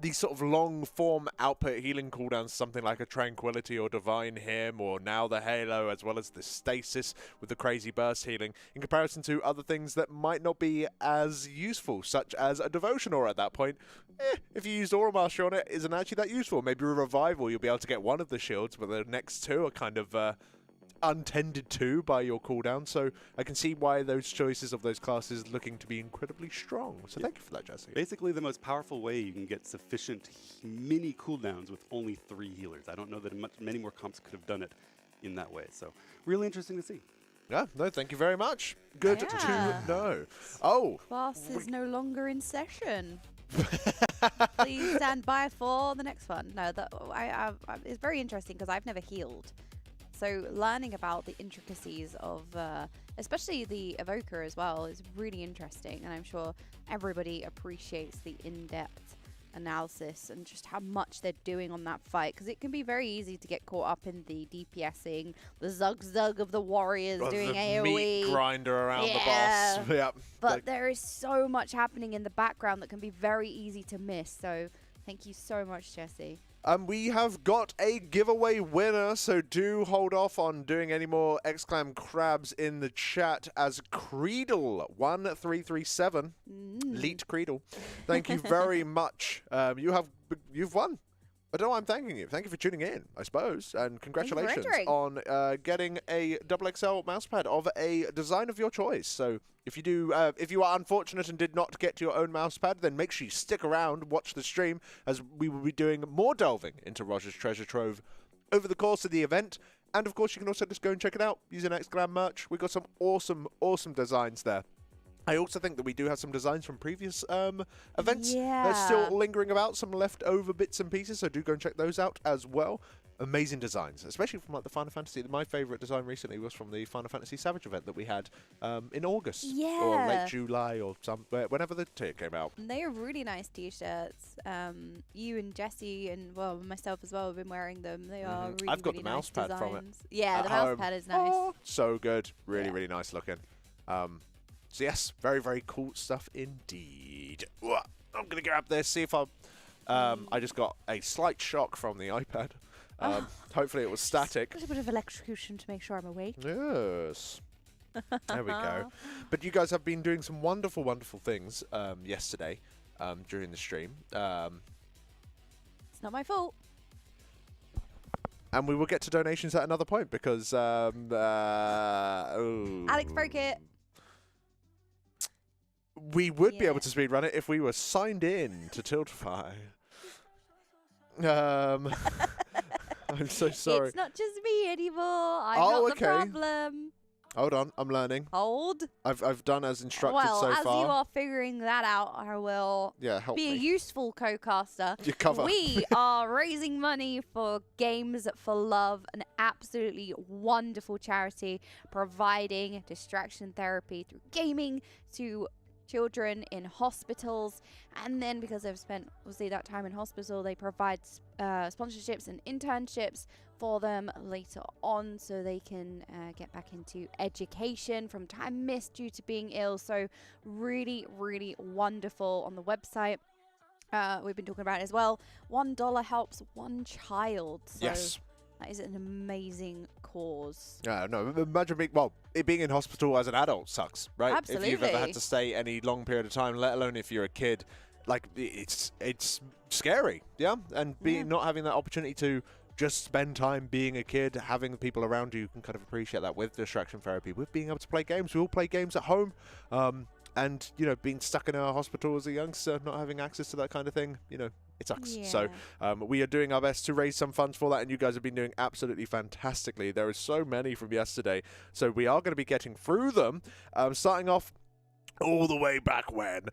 these sort of long-form output healing cooldowns, something like a Tranquility or Divine Hymn, or now the Halo, as well as the Stasis with the crazy burst healing, in comparison to other things that might not be as useful, such as a Devotion Aura at that point. If you used Aura Mastery on it, isn't actually that useful. Maybe a Revival, you'll be able to get one of the shields, but the next 2 are kind of untended to by your cooldown, so I can see why those choices of those classes looking to be incredibly strong. So thank you for that, Jesse. Basically, the most powerful way you can get sufficient mini cooldowns with only 3 healers. I don't know that many more comps could have done it in that way. So really interesting to see. Yeah, no, thank you very much. Good to know. Oh, class is no longer in session. Please stand by for the next one. No, it's very interesting because I've never healed. So learning about the intricacies of, especially the Evoker as well, is really interesting. And I'm sure everybody appreciates the in-depth analysis and just how much they're doing on that fight. Because it can be very easy to get caught up in the DPSing, the zug of the warriors doing the AoE. meat grinder around the boss. Yep. But there is so much happening in the background that can be very easy to miss. So thank you so much, Jesse. We have got a giveaway winner, so do hold off on doing any more exclam crabs in the chat as Creedle1337, Leet Creedle. Thank you very much. You've won. I don't know why I'm thanking you. Thank you for tuning in, I suppose, and congratulations on getting a XXL mousepad of a design of your choice. So if you are unfortunate and did not get your own mousepad, then make sure you stick around, watch the stream, as we will be doing more delving into Roger's treasure trove over the course of the event. And of course, you can also just go and check it out using Xglam merch. We've got some awesome designs there. I also think that we do have some designs from previous events that's still lingering about, some leftover bits and pieces, so do go and check those out as well. Amazing designs, especially from like the Final Fantasy. My favourite design recently was from the Final Fantasy Savage event that we had in August or late July or whenever the tier came out. And they are really nice t-shirts. You and Jesse and myself as well have been wearing them. They are really, I've got really the mouse nice pad from it. Yeah, the mouse pad is nice. Oh, so good. Really nice looking. So yes, very cool stuff indeed. I'm going to grab this, see if I just got a slight shock from the iPad. Hopefully it was static. A little bit of electrocution to make sure I'm awake. Yes. There we go. But you guys have been doing some wonderful things yesterday during the stream. It's not my fault. And we will get to donations at another point because... Alex broke it. We would be able to speedrun it if we were signed in to Tiltify. I'm so sorry. It's not just me anymore. I'm not the problem. Hold on, I'm learning. Hold. I've done as instructed so far. Well, as you are figuring that out, I will help be a useful co-caster. You cover. We are raising money for Games for Love, an absolutely wonderful charity providing distraction therapy through gaming to children in hospitals. And then because they've spent, obviously, that time in hospital, they provide sponsorships and internships for them later on so they can get back into education from time missed due to being ill. So really, really wonderful on the website. We've been talking about it as well. $1 helps one child. So Yes. that is an amazing cause. Yeah, no, imagine it being in hospital as an adult sucks, right? Absolutely. If you've ever had to stay any long period of time, let alone if you're a kid, like it's scary, yeah? And not having that opportunity to just spend time being a kid, having the people around you can kind of appreciate that with distraction therapy, with being able to play games. We all play games at home. And, you know, being stuck in a hospital as a youngster, not having access to that kind of thing, you know, it sucks. Yeah. So we are doing our best to raise some funds for that, and you guys have been doing absolutely fantastically. There is so many from yesterday, so we are going to be getting through them, starting off all the way back when,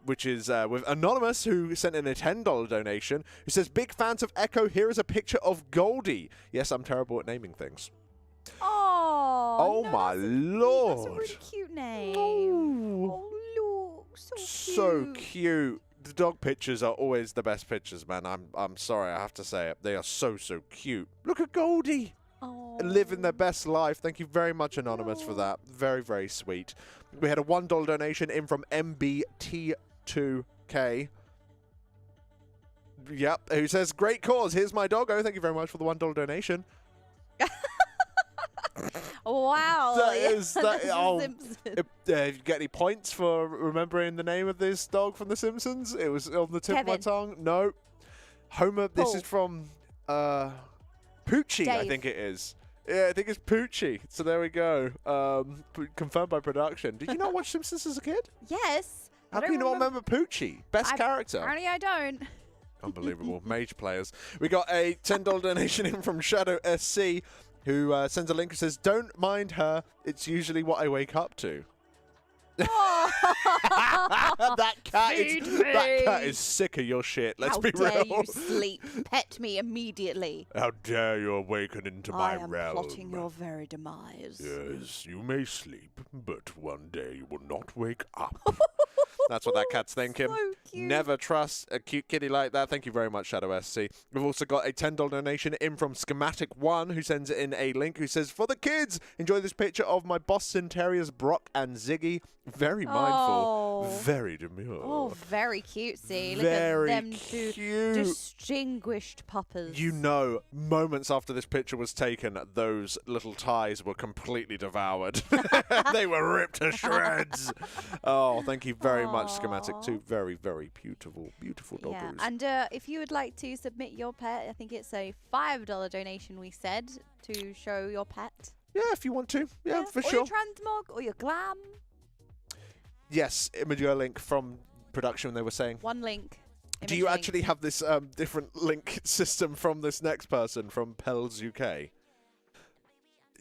which is with Anonymous, who sent in a $10 donation, who says, big fans of Echo, here is a picture of Goldie. Yes, I'm terrible at naming things. Oh, no, my lord. That's a really cute name. Oh, look, So cute. The dog pictures are always the best pictures, man. I'm sorry, I have to say it. They are so cute. Look at Goldie. Oh. Living their best life. Thank you very much, Anonymous, for that. Very, very sweet. We had a $1 donation in from MBT2K. Yep, who says, great cause. Here's my doggo. Thank you very much for the $1 donation. Wow. If you get any points for remembering the name of this dog from The Simpsons? It was on the tip of my tongue. No. Homer, this is from Poochie, Dave. I think it is. Yeah, I think it's Poochie. So there we go. Confirmed by production. Did you not watch Simpsons as a kid? Yes. How can you not remember Poochie? Best character. Apparently I don't. Unbelievable. Mage players. We got a $10 donation in from Shadow SC, who sends a link and says, don't mind her. It's usually what I wake up to. that cat is sick of your shit. Let's be real. How dare you sleep? Pet me immediately. How dare you awaken into my realm? I am plotting your very demise. Yes, you may sleep, but one day you will not wake up. That's what that cat's thinking. So cute. Never trust a cute kitty like that. Thank you very much, Shadow SC. We've also got a $10 donation in from Schematic1, who sends in a link, who says, for the kids, enjoy this picture of my Boston Terriers, Brock and Ziggy. Very mindful. Very demure. Oh, very cutesy. Very Look at them two distinguished puppers. You know, moments after this picture was taken, those little ties were completely devoured. They were ripped to shreds. Oh, thank you very much, Schematic 2. Very, very beautiful, beautiful doggos. Yeah, and if you would like to submit your pet, I think it's a $5 donation, we said, to show your pet. Yeah, if you want to. Yeah, for or sure. Your transmog, or your glam. Yes, Imager link from production, they were saying. One link. Do you actually have this different link system from this next person, from Pels UK?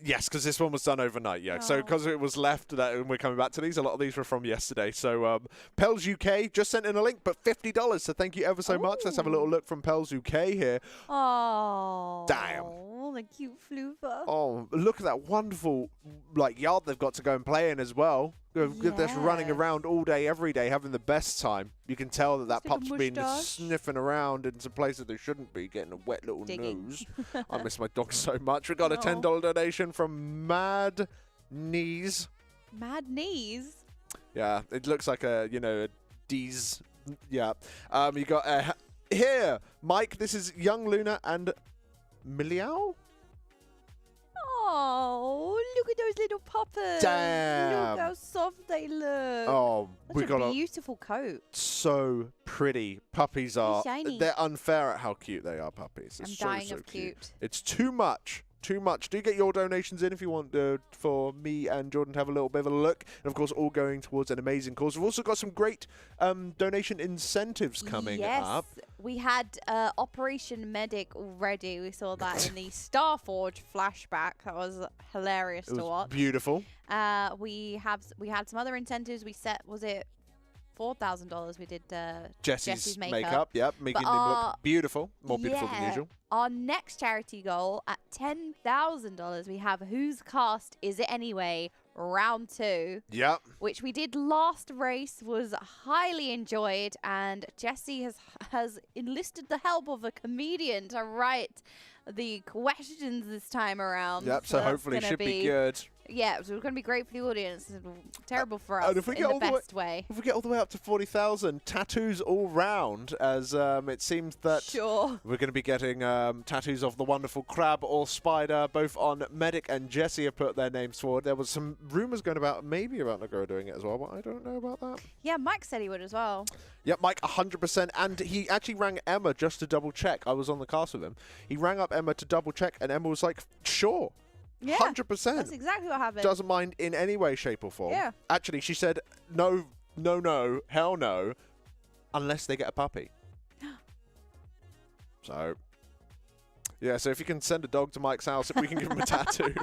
Yes, because this one was done overnight, yeah. So because it was left, and we're coming back to these, a lot of these were from yesterday. So Pels UK just sent in a link, but $50, so thank you ever so much. Let's have a little look from Pels UK here. Oh. Damn. The cute floofer. Oh, look at that wonderful yard they've got to go and play in as well. That's running around all day, every day, having the best time. You can tell that pup's been sniffing around into places they shouldn't be, getting a wet little nose. I miss my dog so much. We got a $10 donation from Mad Knees. Mad Knees? Yeah, it looks like a D's. Yeah. You got here, Mike. This is Young Luna and Miliao. Oh, look at those little puppers. Damn. Look how soft they look. Oh, Such we a got beautiful coat. So pretty. Puppies are. Shiny. They're unfair at how cute they are, puppies. I'm It's dying so of cute. It's too much. Too much. Do get your donations in if you want for me and Jordan to have a little bit of a look. And, of course, all going towards an amazing cause. We've also got some great donation incentives coming up. Yes, we had Operation Medic already. We saw that in the Starforge flashback. That was hilarious to watch. Beautiful. We had some other incentives. We set, was it $4,000? We did Jesse's makeup. Yep, making him look beautiful. More beautiful than usual. Our next charity goal at $10,000, we have Whose Cast Is It Anyway? round 2. Yep. Which we did last race, was highly enjoyed, and Jesse has enlisted the help of a comedian to write the questions this time around. Yep, so that's hopefully it gonna should be good. Yeah, so it's going to be great for the audience. Terrible for us And if we in get the all the way, best way. if we get all the way up to 40,000, tattoos all round, as it seems that Sure. we're going to be getting tattoos of the wonderful crab or spider. Both on Medic and Jesse have put their names forward. There was some rumours going about maybe about Nagoro doing it as well, but I don't know about that. Yeah, Mike said he would as well. Yep, Mike, 100%. And he actually rang Emma just to double check. I was on the cast with him. He rang up Emma to double check, and Emma was like, sure. Yeah, 100%. That's exactly what happened. Doesn't mind in any way, shape, or form. Yeah. Actually, she said, no, hell no, unless they get a puppy. So, yeah, so if you can send a dog to Mike's house, we can give him a tattoo.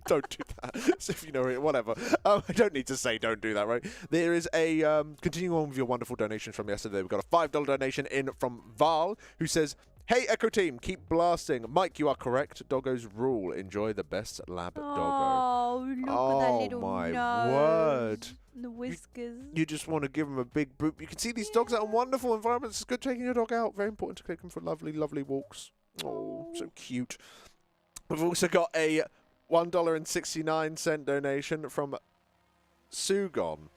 Don't do that. So if you know it, whatever. I don't need to say don't do that, right? There is a, continuing on with your wonderful donations from yesterday, we've got a $5 donation in from Val, who says, hey, Echo Team, keep blasting. Mike, you are correct. Doggos rule. enjoy the best lab doggo. Oh, look at that little my nose. word. The whiskers. You just want to give them a big boop. You can see these dogs out in wonderful environments. It's good taking your dog out. Very important to take them for lovely, lovely walks. Oh, so cute. We've also got a $1.69 donation from Sugon.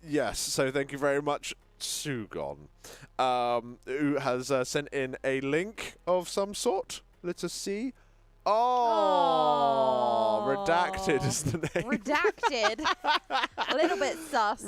Yes, so thank you very much, Sugon, who has sent in a link of some sort. Let us see. Oh, redacted is the name. Redacted. A little bit sus.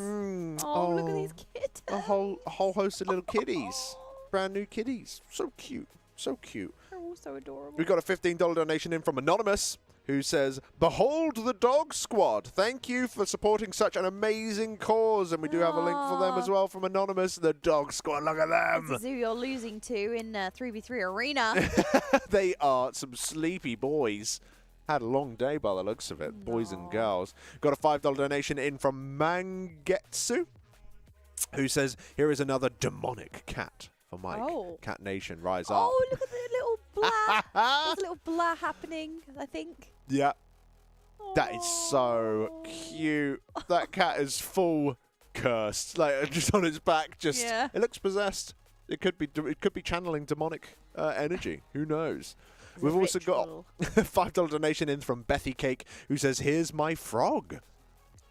Oh, look at these kids. A whole host of little kitties. Brand new kitties. So cute. So cute. They're all so adorable. We got a $15 donation in from Anonymous, who says, behold the dog squad. Thank you for supporting such an amazing cause. And we do have a link for them as well from Anonymous. The dog squad, look at them. This is who you're losing to in 3v3 arena. They are some sleepy boys. Had a long day by the looks of it, boys and girls. Got a $5 donation in from Mangetsu, who says, here is another demonic cat for Mike. Oh. Cat Nation, rise up. Oh, look at the little blah. There's a little blah happening, I think. Yeah. That is so cute. That cat is full cursed. Like, just on its back, just Yeah. it looks possessed. It could be channeling demonic energy. Who knows? We've also got a $5 donation in from Bethy Cake, who says, here's my frog.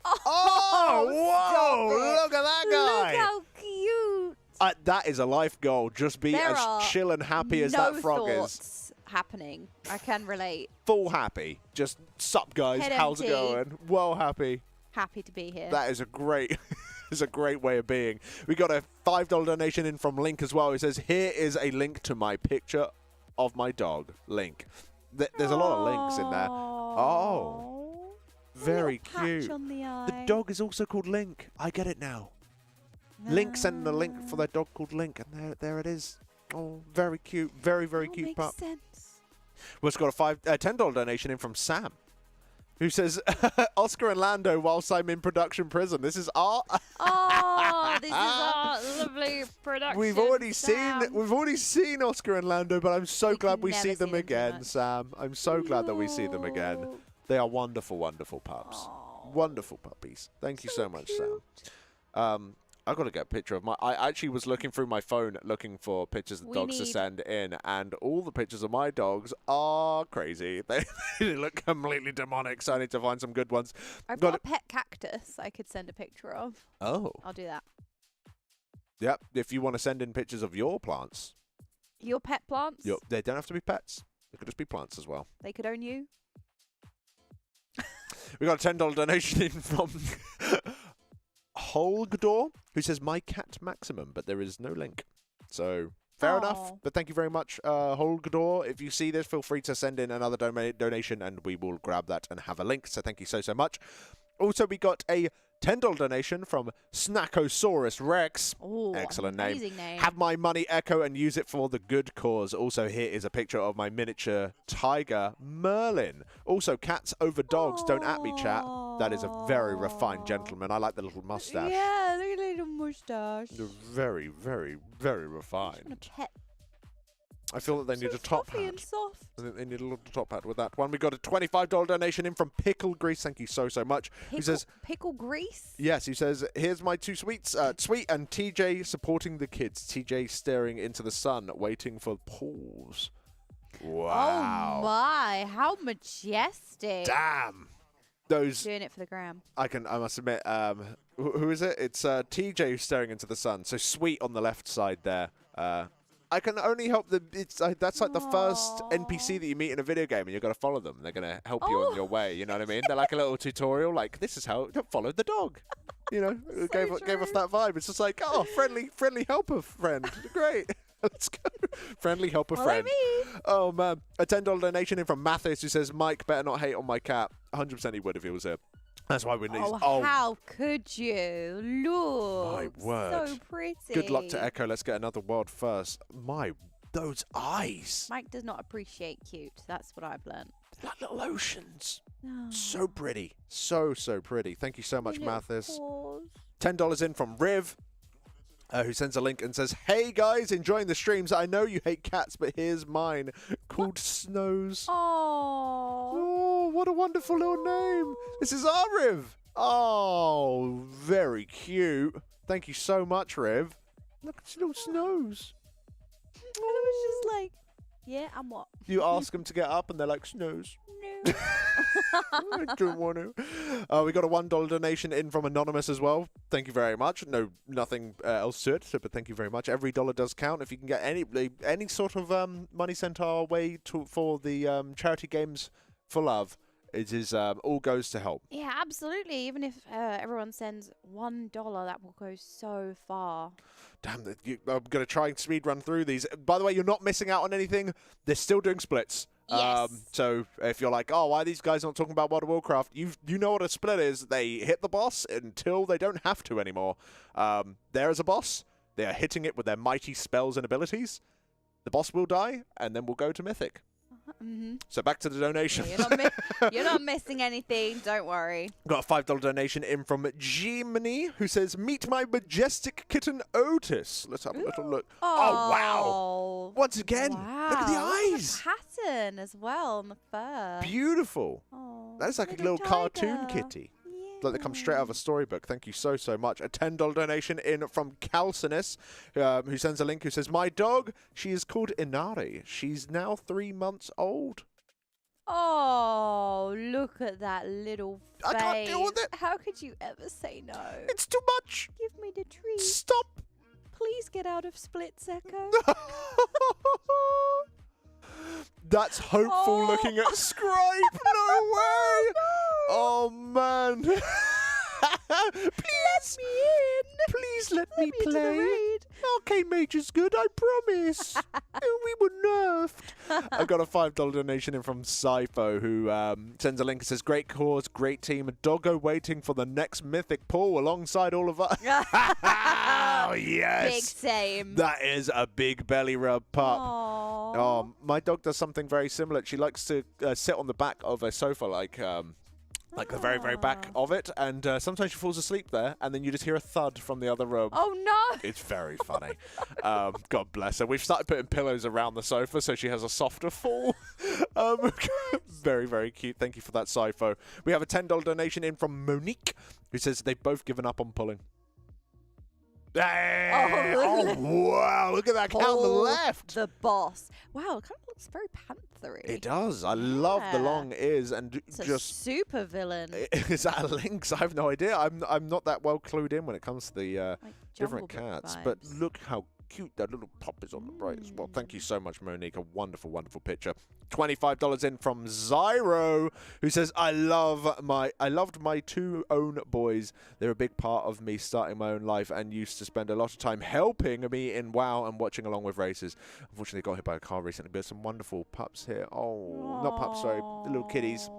Oh, whoa! Look at that guy. Look how cute. That is a life goal. Just be There as are chill and happy as no that frog is. thoughts happening. I can relate. Full happy. Just, sup guys, Head how's it empty. going? Well happy. Happy to be here. That is a great is a great way of being. We got a $5 donation in from Link as well. He says, here is a link to my picture of my dog, Link. There's a lot of links in there. Oh. Very cute. on the eye. The dog is also called Link. I get it now. Link sent a link for their dog called Link, and there it is. Oh, very cute. Very, very cute makes pup. sense. We've got a $10 donation in from Sam, who says, Oscar and Lando whilst I'm in production prison. This is art. Oh, this is our lovely production. We've already Sam. seen Oscar and Lando, but I'm so glad we never see them see them too again, much. Sam. I'm so glad that we see them again. They are wonderful, wonderful pups. Wonderful puppies. Thank you so much, Sam. I've got to get a picture of my... I actually was looking through my phone looking for pictures of dogs to send in, and all the pictures of my dogs are crazy. They look completely demonic, so I need to find some good ones. I've got a pet cactus I could send a picture of. Oh. I'll do that. Yep, if you want to send in pictures of your plants. Your pet plants? They don't have to be pets. They could just be plants as well. They could own you. We got a $10 donation in from Holgdor, who says, my cat maximum, but there is no link. So, fair enough. But thank you very much, Holgdor. If you see this, feel free to send in another donation, and we will grab that and have a link. So thank you so much. Also, we got a $10 donation from Snackosaurus Rex. Ooh, excellent amazing name. Have my money, Echo, and use it for the good cause. Also, here is a picture of my miniature tiger, Merlin. Also, cats over dogs. Don't at me, chat. That is a very refined gentleman. I like the little mustache. Yeah, look at the little mustache. They're very, very, very refined. I want a pet I feel that they need a top hat. And soft. I think they need a little top hat with that one. We got a $25 donation in from Pickle Grease. Thank you so much. He says, pickle grease? yes, he says, here's my two sweets. Sweet and TJ supporting the kids. TJ staring into the sun, waiting for pause. Wow. Oh my, how majestic. Damn. Those Doing it for the gram. I must admit, who is it? It's TJ who's staring into the sun. So Sweet on the left side there. I can only help them. That's like the first NPC that you meet in a video game, and you're gonna follow them. They're gonna help you on your way. You know what I mean? They're like a little tutorial. Like, this is how follow the dog. You know, gave off that vibe. It's just like, oh, friendly helper friend. Great. Let's go. Friendly helper friend. Oh man, a $10 donation in from Mathis who says, Mike better not hate on my cat. 100% he would if he was here. That's why we need. Oh, how could you? Look. My word. So pretty. Good luck to Echo. Let's get another world first. Those eyes. Mike does not appreciate cute. That's what I've learned. Like little oceans. Oh. So pretty. So pretty. Thank you so much, Mathis. Paws. $10 in from Riv. Who sends a link and says, hey guys, enjoying the streams. I know you hate cats, but here's mine, called Snows. Oh, what a wonderful little name. This is our Riv. Oh, very cute. Thank you so much, Riv. Look at your little Snows. And I was just like, yeah, and what? You ask them to get up and they're like, Snows. No. I don't want to. We got a $1 donation in from Anonymous as well. Thank you very much. No, nothing else to it, but thank you very much. Every dollar does count. If you can get any sort of money sent our way for the charity games for love, it is all goes to help. Yeah, absolutely. Even if everyone sends $1, that will go so far. Damn, I'm going to try and speed run through these. By the way, you're not missing out on anything. They're still doing splits. Yes. So if you're like, oh, why are these guys not talking about World of Warcraft? You know what a split is. They hit the boss until they don't have to anymore. There is a boss. They are hitting it with their mighty spells and abilities. The boss will die, and then we'll go to Mythic. Mm-hmm. So back to the donation. Yeah, you're not missing anything. Don't worry. Got a $5 donation in from Jiminy, who says, meet my majestic kitten Otis. Let's have a little look. Oh, wow. Once again, look at the eyes. Pattern as well on the fur. Beautiful. Oh, that is like a little cartoon kitty. Like they come straight out of a storybook. Thank you so much. A $10 donation in from Calcinus, who sends a link who says, my dog, she is called Inari. She's now 3 months old. Oh, look at that little face. I can't deal with it. How could you ever say no? It's too much. Give me the treat. Stop. Please get out of splits, Echo. That's hopeful looking at Scribe. No way. Oh, man. Please. Let me in. Please let me play. Arcade Mage is good, I promise. We were nerfed. I got a $5 donation in from Sypho, who sends a link and says, great cause, great team, a doggo waiting for the next Mythic pull alongside all of us. Oh, yes. Big same. That is a big belly rub pup. Aww. Oh, my dog does something very similar. She likes to sit on the back of a sofa, like the very, very back of it, and sometimes she falls asleep there, and then you just hear a thud from the other room. Oh, no! It's very funny. God bless her. We've started putting pillows around the sofa so she has a softer fall. Very, very cute. Thank you for that, Sypho. We have a $10 donation in from Monique, who says they've both given up on pulling. Hey! Oh, wow. Look at that cat on the left. The boss. Wow, it kind of looks very panthery. It does. I love the long ears and it's just a super villain. Is that a lynx? I have no idea. I'm not that well clued in when it comes to the different cats. But look how cute that little pup is on the right as well. Thank you so much, Monique. A wonderful, wonderful picture. $25 in from Zyro, who says, I loved my two own boys. They're a big part of me starting my own life and used to spend a lot of time helping me in WoW and watching along with races. Unfortunately, got hit by a car recently, but some wonderful pups here. Oh, not pups, sorry, the little kitties.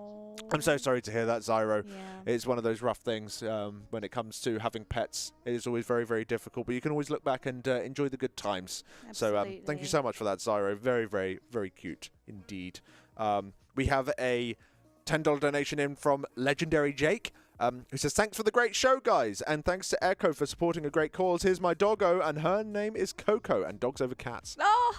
I'm so sorry to hear that, Zyro. Yeah. It's one of those rough things when it comes to having pets. It is always very, very difficult, but you can always look back and enjoy the good times. Absolutely. So thank you so much for that, Zyro. Very, very, very cute indeed. We have a $10 donation in from Legendary Jake, who says, thanks for the great show, guys, and thanks to Echo for supporting a great cause. Here's my doggo, and her name is Coco, and dogs over cats. Oh!